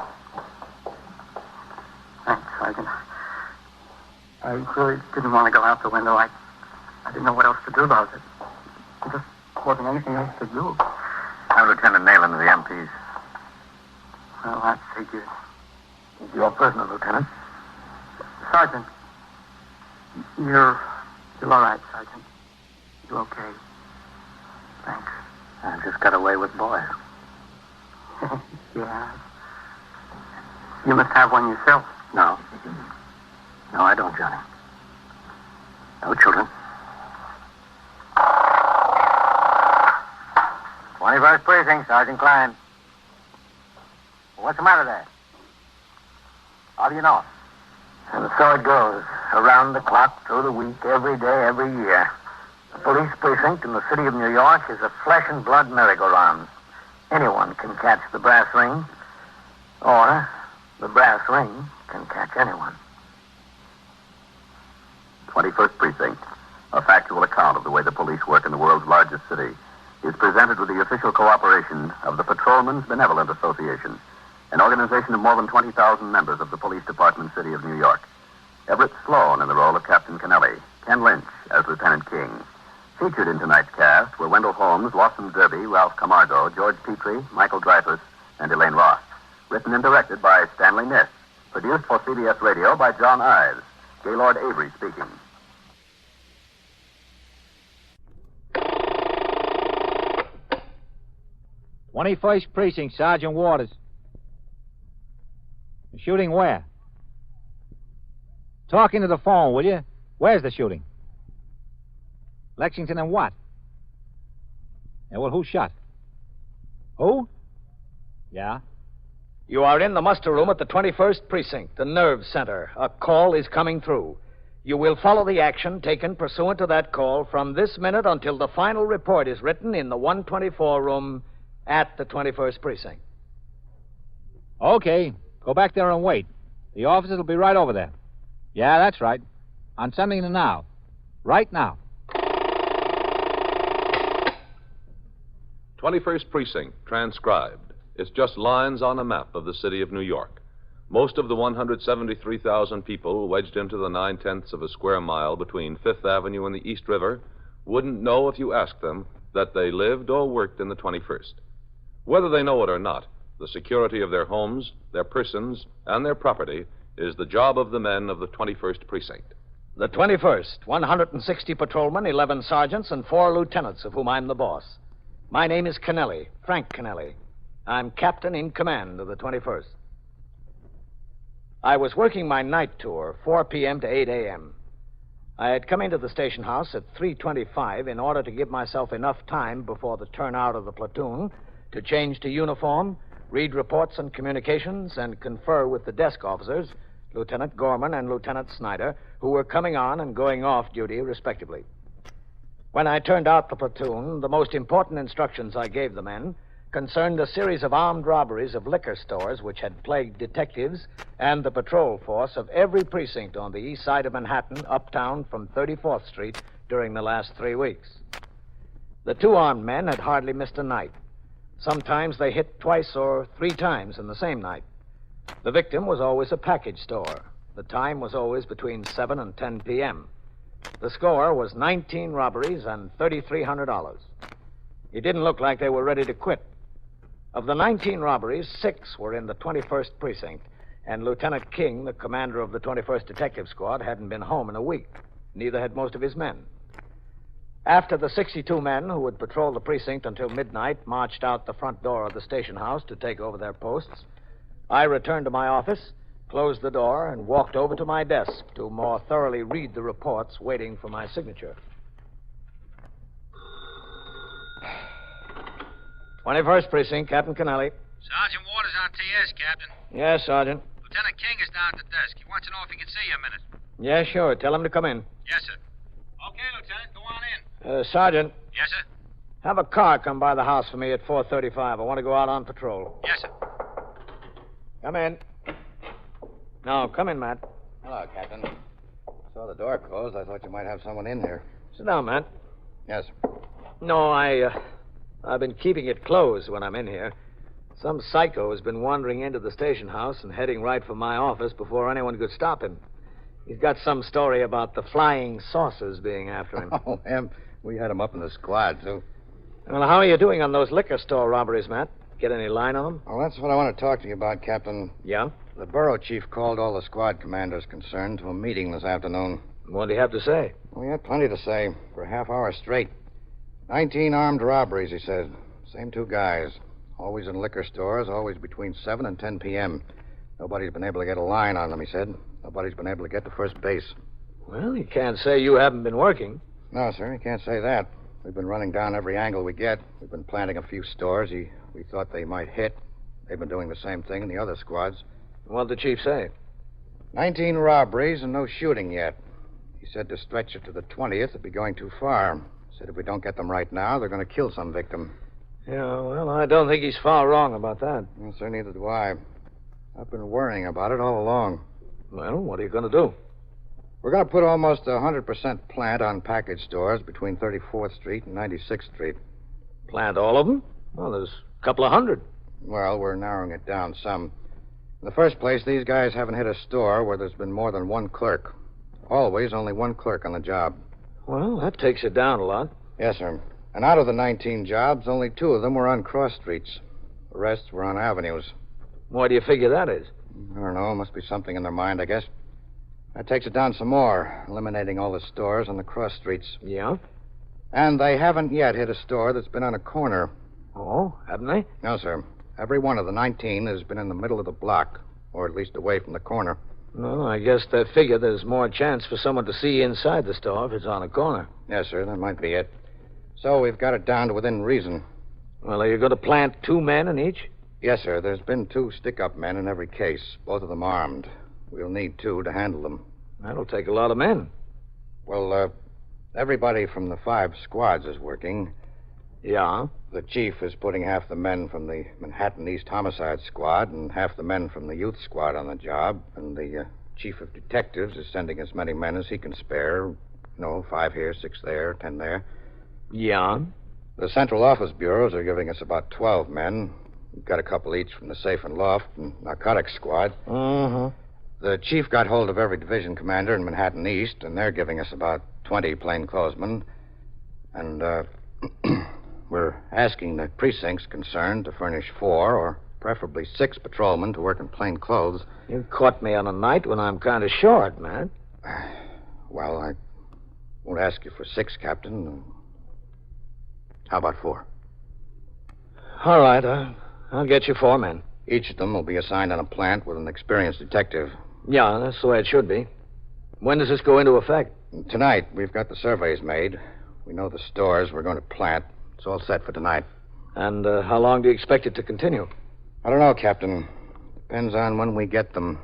Thanks, Sergeant. I really didn't want to go out the window. I didn't know what else to do about it. There just wasn't anything else to do. I'm Lieutenant Nayland of the MPs. Well, I figured. Your prisoner, Lieutenant. Sergeant, you're all right, Sergeant. You okay? Thanks. I just got away with boys. Yeah. You must have one yourself. No. No, I don't, Johnny. No children. 21st Precinct, Sergeant Klein. What's the matter there? How do you know? And so it goes. Around the clock, through the week, every day, every year. The police precinct in the city of New York is a flesh and blood merry-go-round. Anyone can catch the brass ring, or the brass ring can catch anyone. 21st Precinct, a factual account of the way the police work in the world's largest city, is presented with the official cooperation of the Patrolmen's Benevolent Association, an organization of more than 20,000 members of the Police Department City of New York. Everett Sloan in the role of Captain Kennelly, Ken Lynch as Lieutenant King. Featured in tonight's cast were Wendell Holmes, Lawson Derby, Ralph Camargo, George Petrie, Michael Dreyfus, and Elaine Ross. Written and directed by Stanley Niss. Produced for CBS Radio by John Ives. Gaylord Avery speaking. "21st Precinct, Sergeant Waters. The shooting where? Talk into the phone, will you? Where's the shooting? Lexington and what? Yeah, well, who shot? Who? Yeah? You are in the muster room at the 21st Precinct, the nerve center. A call is coming through. You will follow the action taken pursuant to that call from this minute until the final report is written in the 124 room at the 21st Precinct. Okay. Go back there and wait. The officers will be right over there. Yeah, that's right. I'm sending them now. Right now. 21st Precinct, transcribed. It's just lines on a map of the city of New York. Most of the 173,000 people wedged into the 9/10ths of a square mile between Fifth Avenue and the East River wouldn't know if you asked them that they lived or worked in the 21st. Whether they know it or not, the security of their homes, their persons, and their property is the job of the men of the 21st Precinct. The 21st, 160 patrolmen, 11 sergeants, and 4 lieutenants, of whom I'm the boss. My name is Kennelly, Frank Kennelly. I'm captain in command of the 21st. I was working my night tour, 4 p.m. to 8 a.m. I had come into the station house at 3:25 in order to give myself enough time before the turnout of the platoon to change to uniform, read reports and communications, and confer with the desk officers, Lieutenant Gorman and Lieutenant Snyder, who were coming on and going off duty, respectively. When I turned out the platoon, the most important instructions I gave the men concerned a series of armed robberies of liquor stores which had plagued detectives and the patrol force of every precinct on the east side of Manhattan, uptown from 34th Street during the last 3 weeks. The two armed men had hardly missed a night. Sometimes they hit twice or 3 times in the same night. The victim was always a package store. The time was always between 7 and 10 p.m. The score was 19 robberies and $3,300. It didn't look like they were ready to quit. Of the 19 robberies, 6 were in the 21st Precinct, and Lieutenant King, the commander of the 21st Detective Squad, hadn't been home in a week. Neither had most of his men. After the 62 men who would patrol the precinct until midnight marched out the front door of the station house to take over their posts, I returned to my office, closed the door, and walked over to my desk to more thoroughly read the reports waiting for my signature. 21st Precinct, Captain Kennelly. Sergeant Waters on TS, Captain. Yes, Sergeant. Lieutenant King is down at the desk. He wants to know if he can see you a minute. Yeah, sure. Tell him to come in. Yes, sir. Okay, Lieutenant, go on in. Sergeant. Yes, sir. Have a car come by the house for me at 4:35. I want to go out on patrol. Yes, sir. Come in. No, come in, Matt. Hello, Captain. Saw the door closed. I thought you might have someone in here. Sit down, Matt. Yes. No, I've been keeping it closed when I'm in here. Some psycho has been wandering into the station house and heading right for my office before anyone could stop him. He's got some story about the flying saucers being after him. Oh, him. We had him up in the squad, too. Well, how are you doing on those liquor store robberies, Matt? Get any line on them? Well, that's what I want to talk to you about, Captain. Yeah? The borough chief called all the squad commanders concerned to a meeting this afternoon. What do you have to say? Well, he had plenty to say for a half hour straight. 19 armed robberies, he said. Same 2 guys. Always in liquor stores, always between 7 and 10 p.m. Nobody's been able to get a line on them, he said. Nobody's been able to get to first base. Well, you can't say you haven't been working. No, sir, you can't say that. We've been running down every angle we get. We've been planting a few stores we thought they might hit. They've been doing the same thing in the other squads. What'd the chief say? 19 robberies and no shooting yet. He said to stretch it to the 20th would be going too far. Said if we don't get them right now, they're going to kill some victim. Yeah, well, I don't think he's far wrong about that. Well, sir, neither do I. I've been worrying about it all along. Well, what are you going to do? We're going to put almost 100% plant on package stores between 34th Street and 96th Street. Plant all of them? Well, there's a couple of hundred. Well, we're narrowing it down some. In the first place, these guys haven't hit a store where there's been more than 1 clerk. Always only 1 clerk on the job. Well, that takes it down a lot. Yes, sir. And out of the 19 jobs, only 2 of them were on cross streets. The rest were on avenues. Why do you figure that is? I don't know. Must be something in their mind, I guess. That takes it down some more, eliminating all the stores on the cross streets. Yeah? And they haven't yet hit a store that's been on a corner. Oh, haven't they? No, sir. Every one of the 19 has been in the middle of the block, or at least away from the corner. Well, I guess they figure there's more chance for someone to see inside the store if it's on a corner. Yes, sir, that might be it. So we've got it down to within reason. Well, are you going to plant 2 men in each? Yes, sir. There's been 2 stick-up men in every case, both of them armed. We'll need 2 to handle them. That'll take a lot of men. Well, everybody from the 5 squads is working. Yeah? The chief is putting half the men from the Manhattan East Homicide Squad and half the men from the Youth Squad on the job. And the chief of detectives is sending as many men as he can spare. 5 here, 6 there, 10 there. Yeah? The central office bureaus are giving us about 12 men. We've got a couple each from the safe and loft and narcotics squad. Mm-hmm. The chief got hold of every division commander in Manhattan East, and they're giving us about 20 plainclothesmen. And, we're asking the precincts concerned to furnish 4 or preferably 6 patrolmen to work in plain clothes. You caught me on a night when I'm kind of short, man. Well, I won't ask you for 6, Captain. How about 4? All right, I'll get you 4 men. Each of them will be assigned on a plant with an experienced detective. Yeah, that's the way it should be. When does this go into effect? Tonight. We've got the surveys made. We know the stores we're going to plant. It's all set for tonight. And how long do you expect it to continue? I don't know, Captain. Depends on when we get them.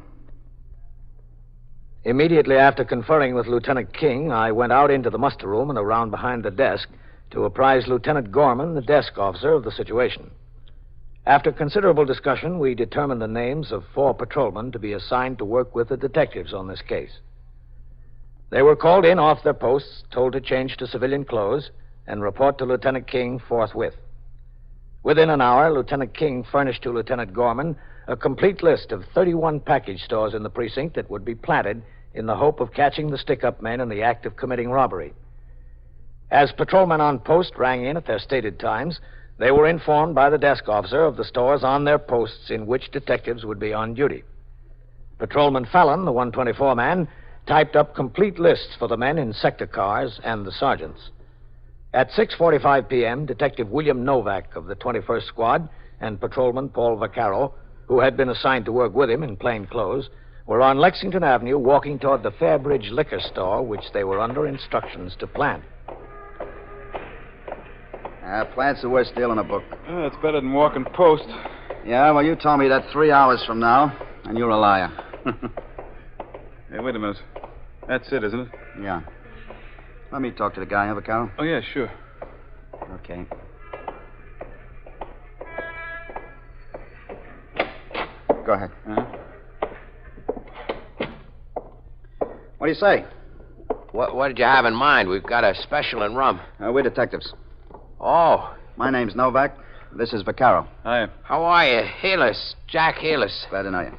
Immediately after conferring with Lieutenant King, I went out into the muster room and around behind the desk to apprise Lieutenant Gorman, the desk officer, of the situation. After considerable discussion, we determined the names of 4 patrolmen to be assigned to work with the detectives on this case. They were called in off their posts, told to change to civilian clothes, and report to Lieutenant King forthwith. Within an hour, Lieutenant King furnished to Lieutenant Gorman a complete list of 31 package stores in the precinct that would be planted in the hope of catching the stick-up men in the act of committing robbery. As patrolmen on post rang in at their stated times, they were informed by the desk officer of the stores on their posts in which detectives would be on duty. Patrolman Fallon, the 124 man, typed up complete lists for the men in sector cars and the sergeants. At 6:45 p.m., Detective William Novak of the 21st Squad and Patrolman Paul Vaccaro, who had been assigned to work with him in plain clothes, were on Lexington Avenue walking toward the Fairbridge liquor store, which they were under instructions to plant. Plant's the worst deal in the book. It's better than walking post. Yeah, well, you told me that 3 hours from now, and you're a liar. Hey, wait a minute. That's it, isn't it? Yeah. Let me talk to the guy, Vaccaro. Oh, yeah, sure. Okay. Go ahead. Uh-huh. What do you say? What did you have in mind? We've got a special in rum. We're detectives. Oh. My name's Novak. This is Vaccaro. Hi. How are you? Healess. Jack Healess. Glad to know you.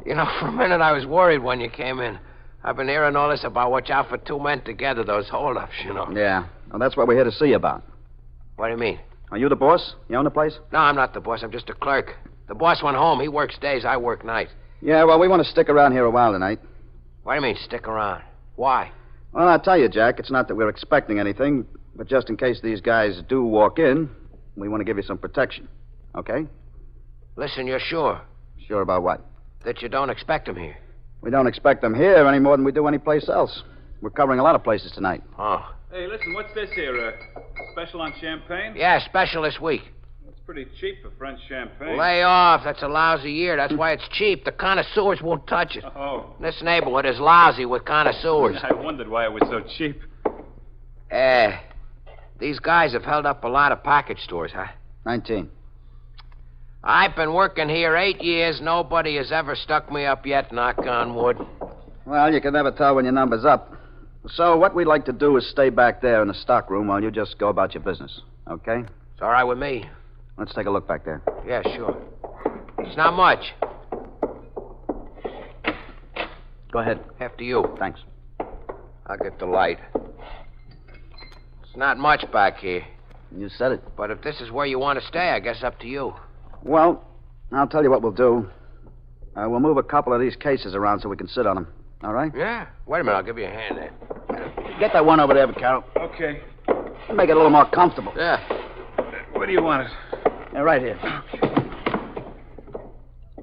You know, for a minute I was worried when you came in. I've been hearing all this about watch out for 2 men together, those holdups, you know. Yeah. Well, that's what we're here to see you about. What do you mean? Are you the boss? You own the place? No, I'm not the boss. I'm just a clerk. The boss went home. He works days. I work nights. Yeah, well, we want to stick around here a while tonight. What do you mean, stick around? Why? Well, I'll tell you, Jack, it's not that we're expecting anything, but just in case these guys do walk in, we want to give you some protection. Okay? Listen, you're sure? Sure about what? That you don't expect them here. We don't expect them here any more than we do any place else. We're covering a lot of places tonight. Oh. Hey, listen, what's this here? Special on champagne? Yeah, special this week. It's pretty cheap for French champagne. Lay off. That's a lousy year. That's why it's cheap. The connoisseurs won't touch it. Oh. This neighborhood is lousy with connoisseurs. I wondered why it was so cheap. These guys have held up a lot of package stores, huh? 19. I've been working here 8 years. Nobody has ever stuck me up yet, knock on wood. Well, you can never tell when your number's up. So what we'd like to do is stay back there in the stock room while you just go about your business. Okay? It's all right with me. Let's take a look back there. Yeah, sure. It's not much. Go ahead. After you. Thanks. I'll get the light. It's not much back here. You said it. But if this is where you want to stay, I guess up to you. Well, I'll tell you what we'll do. We'll move a couple of these cases around so we can sit on them. All right? Yeah. Wait a minute. I'll give you a hand there. Get that one over there, Vaccaro. Okay. Make it a little more comfortable. Yeah. Where do you want it? Yeah, right here.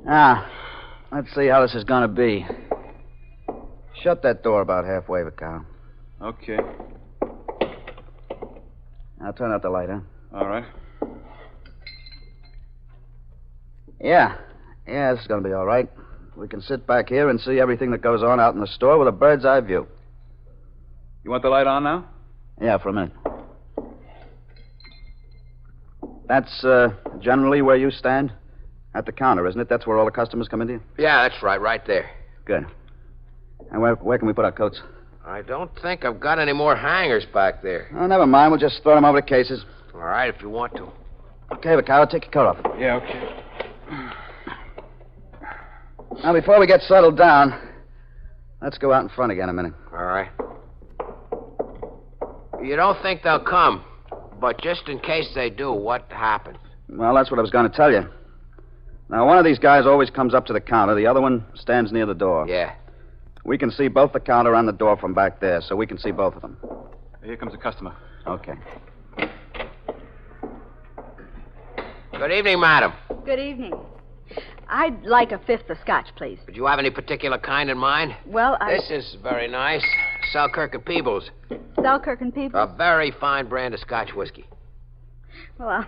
Now, let's see how this is going to be. Shut that door about halfway, Vaccaro. Okay. Now turn out the light, huh? All right. Yeah, this is going to be all right. We can sit back here and see everything that goes on out in the store with a bird's eye view. You want the light on now? Yeah, for a minute. That's generally where you stand? At the counter, isn't it? That's where all the customers come into you? Yeah, that's right. Right there. Good. And where can we put our coats? I don't think I've got any more hangers back there. Oh, never mind. We'll just throw them over the cases. All right, if you want to. Okay, Vaccaro, take your coat off. Yeah, okay. Now, before we get settled down, let's go out in front again a minute. All right. You don't think they'll come, but just in case they do, what happens? Well, that's what I was going to tell you. Now, one of these guys always comes up to the counter. The other one stands near the door. Yeah. We can see both the counter and the door from back there, so we can see both of them. Here comes a customer. Okay. Good evening, madam. Good evening. I'd like a fifth of scotch, please. Did you have any particular kind in mind? Well, This is very nice. Selkirk and Peebles. Selkirk and Peebles? A very fine brand of Scotch whiskey. Well,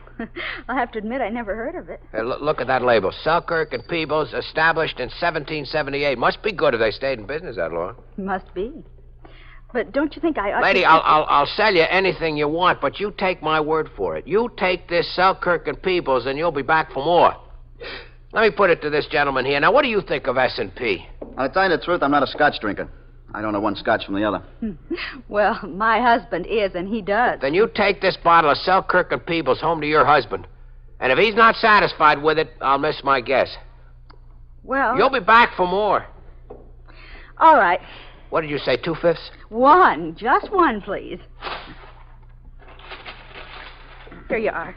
I'll have to admit I never heard of it. Hey, look at that label. Selkirk and Peebles, established in 1778. Must be good if they stayed in business that long. Must be. But don't you think I ought Lady, to... I'll sell you anything you want, but you take my word for it. You take this Selkirk and Peebles, and you'll be back for more. Let me put it to this gentleman here. Now, what do you think of S&P? I'll tell you the truth, I'm not a scotch drinker. I don't know one scotch from the other. Well, my husband is, and he does. Then you take this bottle of Selkirk and Peebles home to your husband. And if he's not satisfied with it, I'll miss my guess. Well... You'll be back for more. All right. What did you say, 2/5? One. Just one, please. Here you are.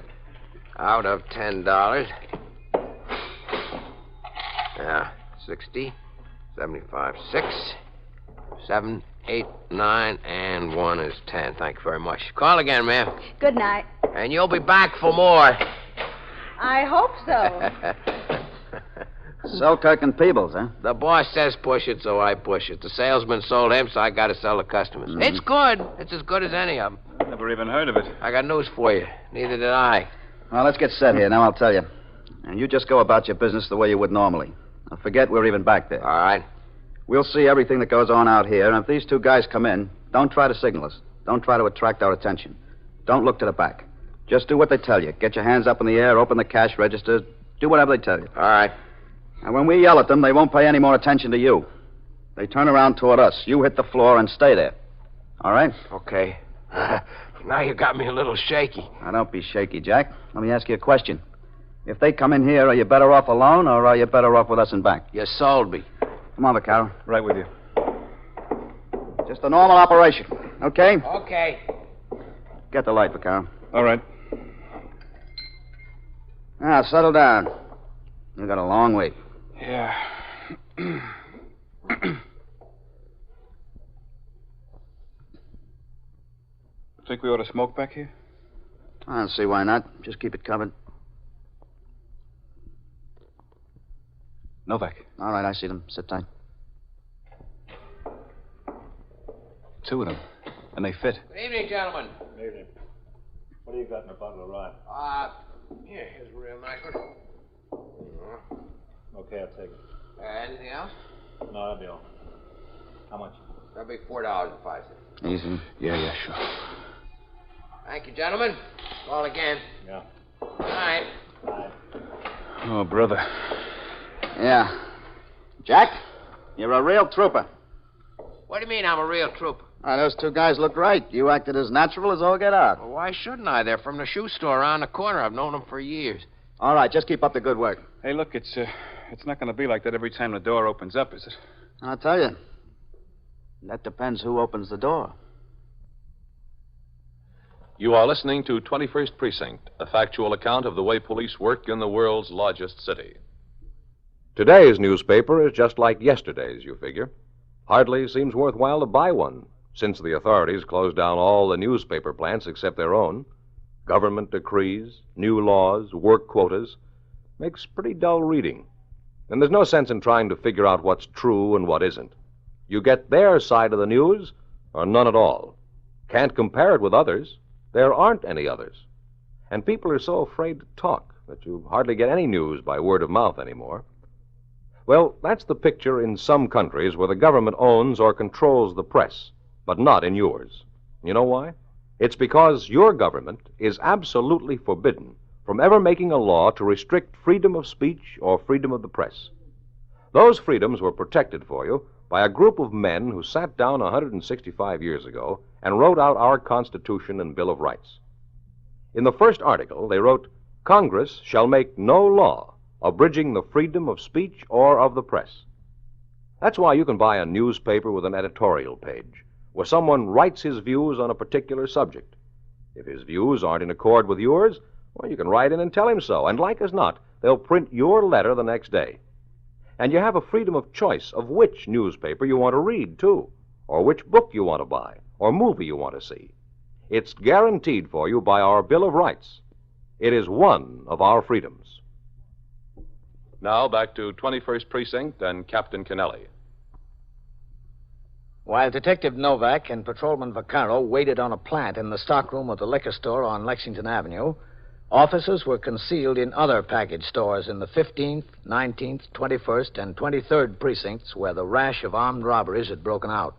Out of $10. Yeah, 60, 75, 6, 7, 8, 9, and 1 is 10. Thank you very much. Call again, ma'am. Good night. And you'll be back for more. I hope so. Selkirk and Peebles, huh? The boss says push it, so I push it. The salesman sold him, so I got to sell the customers. Mm-hmm. It's good. It's as good as any of them. Never even heard of it. I got news for you. Neither did I. Well, let's get set here. Now I'll tell you. And you just go about your business the way you would normally. Now, forget we're even back there. All right. We'll see everything that goes on out here, and if these two guys come in, don't try to signal us. Don't try to attract our attention. Don't look to the back. Just do what they tell you. Get your hands up in the air, open the cash register, do whatever they tell you. All right. And when we yell at them, they won't pay any more attention to you. They turn around toward us. You hit the floor and stay there. All right? Okay. Now you got me a little shaky. Now, don't be shaky, Jack. Let me ask you a question. If they come in here, are you better off alone, or are you better off with us in back? You sold me. Come on, Vaccaro. Right with you. Just a normal operation, okay? Okay. Get the light, Vaccaro. All right. Now, settle down. You've got a long wait. Yeah. Think we ought to smoke back here? I don't see why not. Just keep it covered. Novak. All right, I see them. Sit tight. Two of them. And they fit. Good evening, gentlemen. Good evening. What do you got in a bottle of rye? Yeah, here's a real nice one. Okay, I'll take it. Anything else? No, that'll be all. How much? That'll be $4.05. Easy. Yeah, sure. Thank you, gentlemen. Call again. Yeah. All right. Bye. Oh, brother. Yeah. Jack, you're a real trooper. What do you mean I'm a real trooper? Those two guys looked right. You acted as natural as all get out. Well, why shouldn't I? They're from the shoe store around the corner. I've known them for years. All right, just keep up the good work. Hey, look, it's not going to be like that every time the door opens up, is it? I'll tell you. That depends who opens the door. You are listening to 21st Precinct, a factual account of the way police work in the world's largest city. Today's newspaper is just like yesterday's, you figure. Hardly seems worthwhile to buy one, since the authorities closed down all the newspaper plants except their own. Government decrees, new laws, work quotas. Makes pretty dull reading. And there's no sense in trying to figure out what's true and what isn't. You get their side of the news, or none at all. Can't compare it with others. There aren't any others. And people are so afraid to talk that you hardly get any news by word of mouth anymore. Well, that's the picture in some countries where the government owns or controls the press, but not in yours. You know why? It's because your government is absolutely forbidden from ever making a law to restrict freedom of speech or freedom of the press. Those freedoms were protected for you by a group of men who sat down 165 years ago and wrote out our Constitution and Bill of Rights. In the first article, they wrote, "Congress shall make no law abridging the freedom of speech or of the press." That's why you can buy a newspaper with an editorial page, where someone writes his views on a particular subject. If his views aren't in accord with yours, well, you can write in and tell him so, and like as not, they'll print your letter the next day. And you have a freedom of choice of which newspaper you want to read, too, or which book you want to buy, or movie you want to see. It's guaranteed for you by our Bill of Rights. It is one of our freedoms. Now back to 21st Precinct and Captain Kennelly. While Detective Novak and Patrolman Vaccaro waited on a plant in the stockroom of the liquor store on Lexington Avenue, Officers were concealed in other package stores in the 15th, 19th, 21st, and 23rd precincts where the rash of armed robberies had broken out.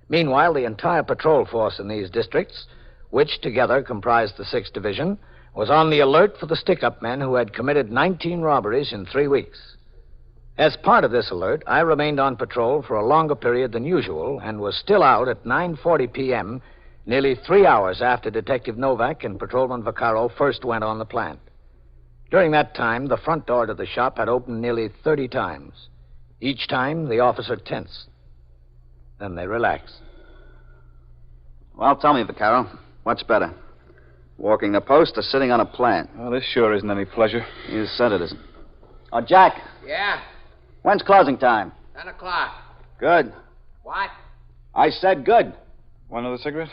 Meanwhile, the entire patrol force in these districts, which together comprised the 6th Division, was on the alert for the stick-up men who had committed 19 robberies in 3 weeks. As part of this alert, I remained on patrol for a longer period than usual and was still out at 9:40 p.m., nearly 3 hours after Detective Novak and Patrolman Vaccaro first went on the plant. During that time, the front door to the shop had opened nearly 30 times. Each time, the officer tensed. Then they relaxed. Well, tell me, Vaccaro, what's better? Walking the post or sitting on a plant? Well, this sure isn't any pleasure. You said it isn't. Oh, Jack, Yeah, when's closing time? 10 o'clock. Good. What? I said good. Want another cigarette?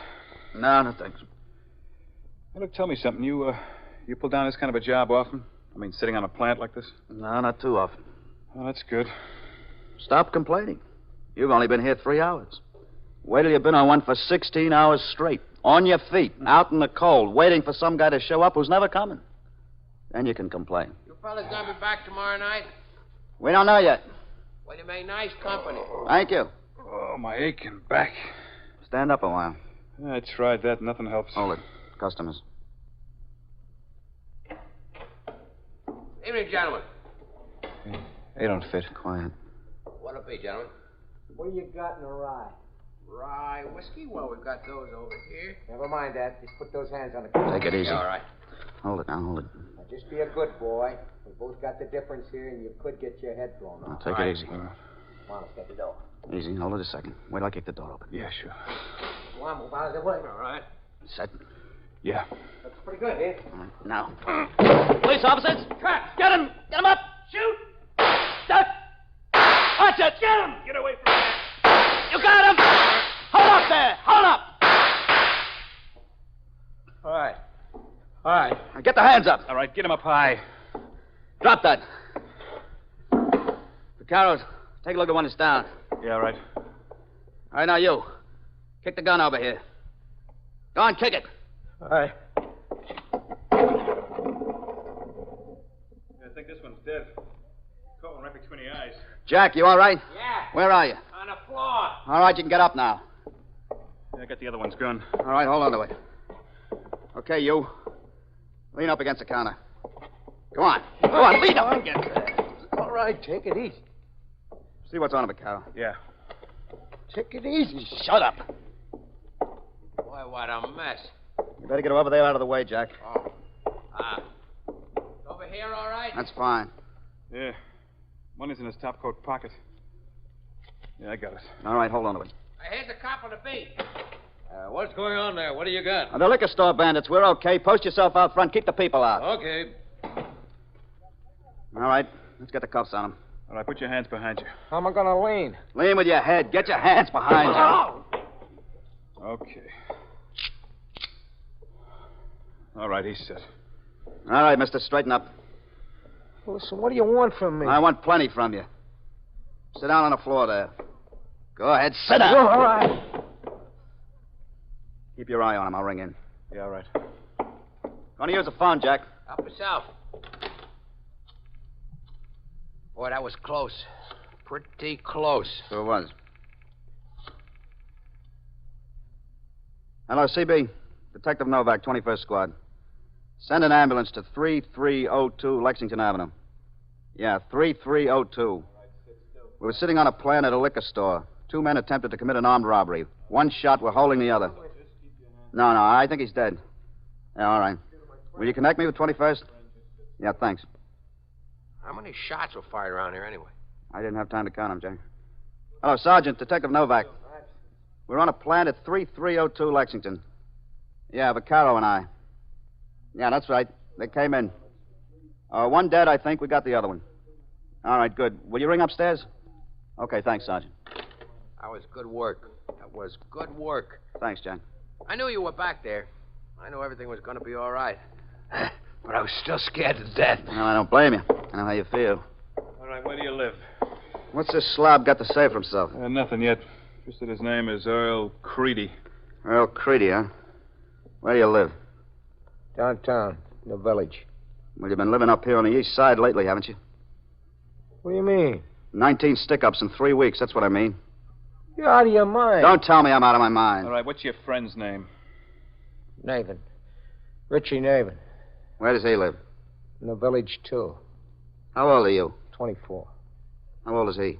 No, no thanks. Hey, look, tell me something. You pull down this kind of a job often? I mean, sitting on a plant like this? No, not too often. Oh, that's good. Stop complaining. You've only been here 3 hours. Wait till you've been on one for 16 hours straight. On your feet, out in the cold, waiting for some guy to show up who's never coming. Then you can complain. You fellas gonna be back tomorrow night? We don't know yet. Well, you made nice company. Thank you. Oh, my aching back. Stand up a while. Yeah, I tried that. Nothing helps. Hold it. Customers. Evening, gentlemen. They don't fit. Quiet. What'll it be, gentlemen? What do you got in a rye? Rye whiskey? Well, we've got those over here. Never mind that. Just put those hands on the Take it easy. Yeah, all right. Hold it now, hold it. Now, just be a good boy. We both got the difference here, and you could get your head blown Now, off. take it easy. Come on, let's get the door. Easy. Hold it a second. Wait till I kick the door open. Yeah, sure. Come on, move out of the way. All right. Set. Yeah. That's pretty good, eh? All right, now. Police officers! Cut! Get him! Get him up! Shoot! Duck! Watch it! Get him! Get away from me. You got him! Hold up there! Hold up! All right. All right. Now get the hands up. All right, get him up high. Drop that. Vaccaro, take a look at one that's down. Yeah, all right. All right, now you. Kick the gun over here. Go on, kick it. All right. I think this one's dead. Caught one right between the eyes. Jack, you all right? Yeah. Where are you? On the floor. All right, you can get up now. Yeah, I got the other one's gun. All right, hold on to it. Okay, you. Lean up against the counter. Go on. Go on, lean up against it. All right, take it easy. See what's on it, Vaccaro. Yeah. Take it easy. Shut up. Boy, what a mess. You better get over there out of the way, Jack. Oh. Over here, all right? That's fine. Yeah. Money's in his top coat pocket. Yeah, I got it. All right, hold on to it. Here's the cop on the beat. What's going on there? What do you got? The liquor store bandits, we're okay. Post yourself out front. Keep the people out. Okay. All right, let's get the cuffs on them. All right, put your hands behind you. How am I going to lean? Lean with your head. Get your hands behind you. Okay. All right, he's set. All right, mister, straighten up. Listen, what do you want from me? I want plenty from you. Sit down on the floor there. Go ahead, sit down. All right. Keep your eye on him. I'll ring in. Yeah, all right. Gonna use the phone, Jack. Help yourself. Boy, that was close. Pretty close. Sure was. Hello, CB. Detective Novak, 21st Squad. Send an ambulance to 3302 Lexington Avenue. Yeah, 3302. We were sitting on a plan at a liquor store. 2 men attempted to commit an armed robbery. One shot, we're holding the other. No, I think he's dead. Yeah, all right. Will you connect me with 21st? Yeah, thanks. How many shots were fired around here anyway? I didn't have time to count them, Jack. Hello, Sergeant, Detective Novak. We're on a plan at 3302 Lexington. Yeah, Vaccaro and I. Yeah, that's right. They came in. One dead, I think. We got the other one. All right, good. Will you ring upstairs? Okay, thanks, Sergeant. That was good work. That was good work. Thanks, Jack. I knew you were back there. I knew everything was going to be all right. But I was still scared to death. Well, I don't blame you. I know how you feel. All right, where do you live? What's this slob got to say for himself? Nothing yet. Just that his name is Earl Creedy. Earl Creedy, huh? Where do you live? Downtown. In the village. Well, you've been living up here on the east side lately, haven't you? What do you mean? 19 stick-ups in 3 weeks, that's what I mean. You're out of your mind. Don't tell me I'm out of my mind. All right, what's your friend's name? Nathan. Richie Nathan. Where does he live? In the village, too. How old are you? 24. How old is he?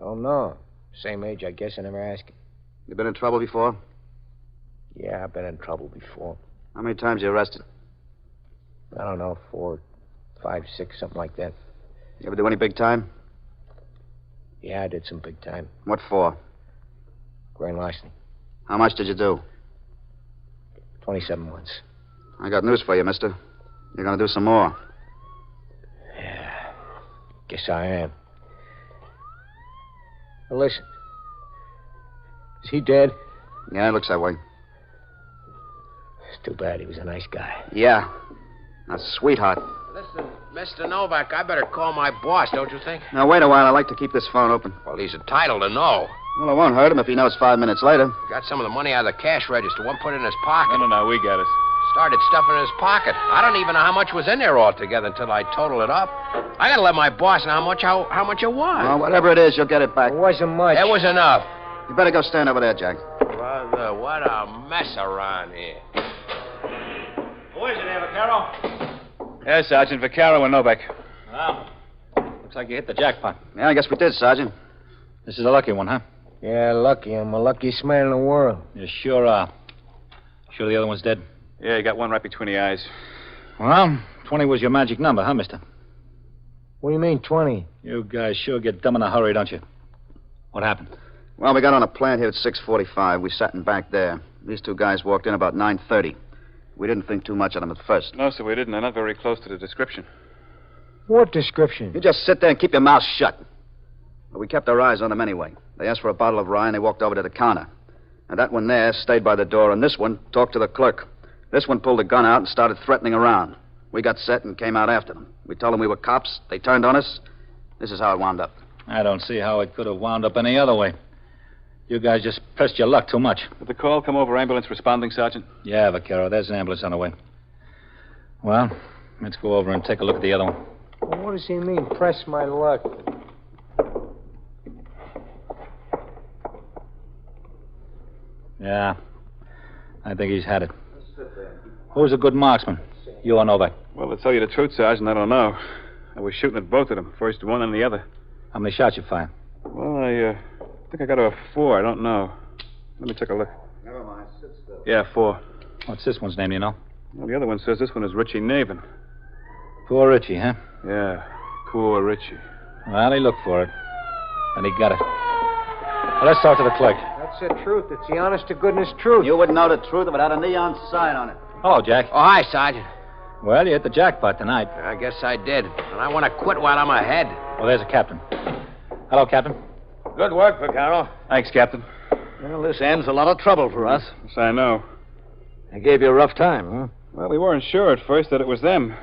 Oh, no. Same age, I guess. I never asked him. You been in trouble before? Yeah, I've been in trouble before. How many times you arrested? I don't know, 4, 5, 6, something like that. You ever do any big time? Yeah, I did some big time. What for? Grand larceny. How much did you do? 27 months. I got news for you, mister. You're gonna do some more. Yeah, guess I am. Well, listen. Is he dead? Yeah, it looks that way. It's too bad. He was a nice guy. Yeah. A sweetheart. Listen, Mr. Novak, I better call my boss, don't you think? Now, wait a while. I'd like to keep this phone open. Well, he's entitled to know. Well, it won't hurt him if he knows 5 minutes later. Got some of the money out of the cash register. One put in his pocket. No, we got it. Started stuffing in his pocket. I don't even know how much was in there altogether until I total it up. I gotta let my boss know how much it was. Well, whatever it is, you'll get it back. It wasn't much. It was enough. You better go stand over there, Jack. Brother, what a mess around here. Who is it, Vaccaro? Yeah, Sergeant. Vaccaro and Novak. Well, looks like you hit the jackpot. Yeah, I guess we did, Sergeant. This is a lucky one, huh? Yeah, lucky. I'm the luckiest man in the world. You sure are. Sure the other one's dead? Yeah, you got one right between the eyes. Well, 20 was your magic number, huh, mister? What do you mean, 20? You guys sure get dumb in a hurry, don't you? What happened? Well, we got on a plant here at 6:45. We sat in back there. These two guys walked in about 9:30. We didn't think too much of them at first. No, sir, we didn't. They're not very close to the description. What description? You just sit there and keep your mouth shut. But we kept our eyes on them anyway. They asked for a bottle of rye, and they walked over to the counter. And that one there stayed by the door, and this one talked to the clerk. This one pulled a gun out and started threatening around. We got set and came out after them. We told them we were cops. They turned on us. This is how it wound up. I don't see how it could have wound up any other way. You guys just pressed your luck too much. Did the call come over ambulance responding, Sergeant? Yeah, Vaccaro, there's an ambulance on the way. Well, let's go over and take a look at the other one. Well, what does he mean, press my luck? Yeah, I think he's had it. Who's a good marksman? You or Novak? Well, to tell you the truth, Sergeant, I don't know. I was shooting at both of them, first one and the other. How many shots you fire? Well, I think I got a 4. I don't know. Let me take a look. Never mind. Sit still. Yeah, 4. What's this one's name, you know? Well, the other one says this one is Richie Nathan. Poor Richie, huh? Yeah, poor Richie. Well, he looked for it. And he got it. Well, let's talk to the clerk. That's the truth. It's the honest-to-goodness truth. You wouldn't know the truth if it had a neon sign on it. Hello, Jack. Oh, hi, Sergeant. Well, you hit the jackpot tonight. I guess I did. And I want to quit while I'm ahead. Well, there's a captain. Hello, Captain. Good work, Vaccaro. Thanks, Captain. Well, this ends a lot of trouble for us. Yes, I know. They gave you a rough time, huh? Well, we weren't sure at first that it was them.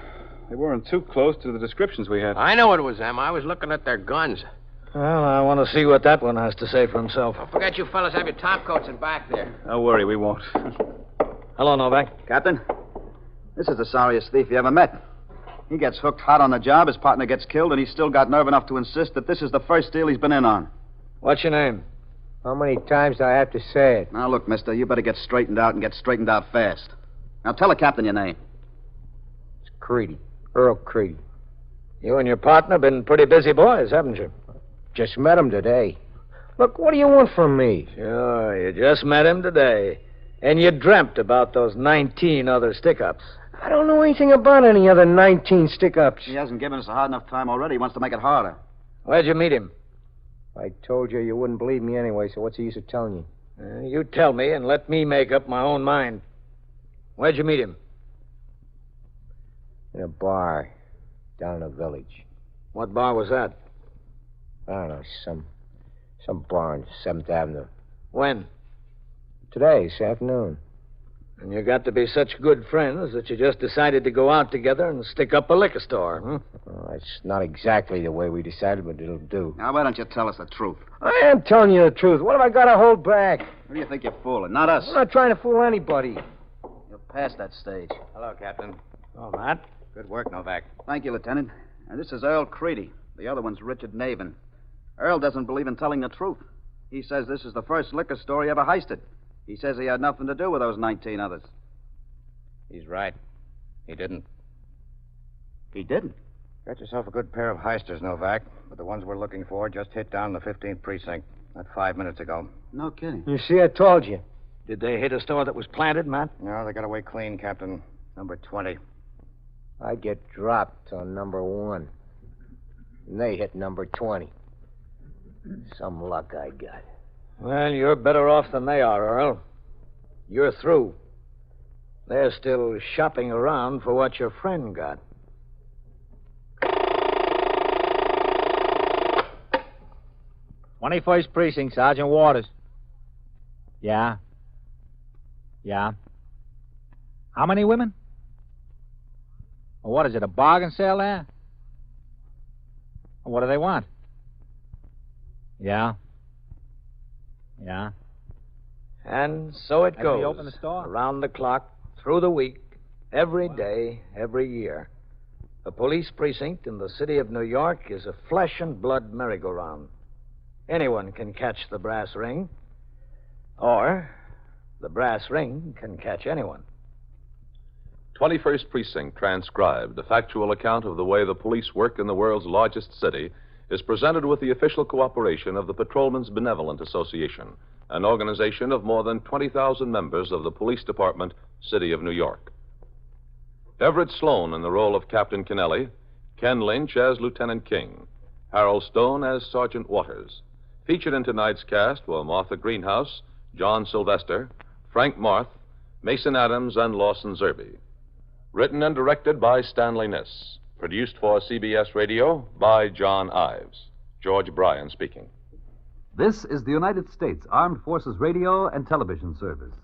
They weren't too close to the descriptions we had. I know it was them. I was looking at their guns. Well, I want to see what that one has to say for himself. Don't forget you fellas have your topcoats in back there. Don't worry, we won't. Hello, Novak. Captain, this is the sorriest thief you ever met. He gets hooked hot on the job, his partner gets killed, and he's still got nerve enough to insist that this is the first deal he's been in on. What's your name? How many times do I have to say it? Now, look, mister, you better get straightened out and get straightened out fast. Now, tell the captain your name. It's Creedy. Earl Creedy. You and your partner been pretty busy boys, haven't you? Just met him today. Look, what do you want from me? Sure, you just met him today. And you dreamt about those 19 other stick-ups. I don't know anything about any other 19 stick-ups. He hasn't given us a hard enough time already. He wants to make it harder. Where'd you meet him? I told you you wouldn't believe me anyway, so what's the use of telling you? You tell me and let me make up my own mind. Where'd you meet him? In a bar down in the village. What bar was that? I don't know, some bar on 7th Avenue. When? Today, this afternoon. And you got to be such good friends that you just decided to go out together and stick up a liquor store, huh? Well, it's not exactly the way we decided, but it'll do. Now, why don't you tell us the truth? I am telling you the truth. What have I got to hold back? Who do you think you're fooling? Not us. I'm not trying to fool anybody. You're past that stage. Hello, Captain. Oh, Matt. Good work, Novak. Thank you, Lieutenant. And this is Earl Creedy. The other one's Richard Navin. Earl doesn't believe in telling the truth. He says this is the first liquor store he ever heisted. He says he had nothing to do with those 19 others. He's right. He didn't. He didn't? Got yourself a good pair of heisters, Novak. But the ones we're looking for just hit down the 15th precinct. Not 5 minutes ago. No kidding. You see, I told you. Did they hit a store that was planted, Matt? No, they got away clean, Captain. Number 20. I get dropped on number 1. And they hit number 20. Some luck I got. Well, you're better off than they are, Earl. You're through. They're still shopping around for what your friend got. "21st Precinct, Sergeant Waters." Yeah? Yeah? How many women? Well, what is it, a bargain sale there? What do they want? Yeah? Yeah? And so it Have goes. we opened the store? Around the clock, through the week, every day, every year. A police precinct in the city of New York is a flesh and blood merry-go-round. Anyone can catch the brass ring, or the brass ring can catch anyone. 21st Precinct transcribed, a factual account of the way the police work in the world's largest city, is presented with the official cooperation of the Patrolmen's Benevolent Association, an organization of more than 20,000 members of the Police Department, City of New York. Everett Sloan in the role of Captain Kennelly, Ken Lynch as Lieutenant King, Harold Stone as Sergeant Waters. Featured in tonight's cast were Martha Greenhouse, John Sylvester, Frank Marth, Mason Adams, and Lawson Zerby. Written and directed by Stanley Niss. Produced for CBS Radio by John Ives. George Bryan speaking. This is the United States Armed Forces Radio and Television Service.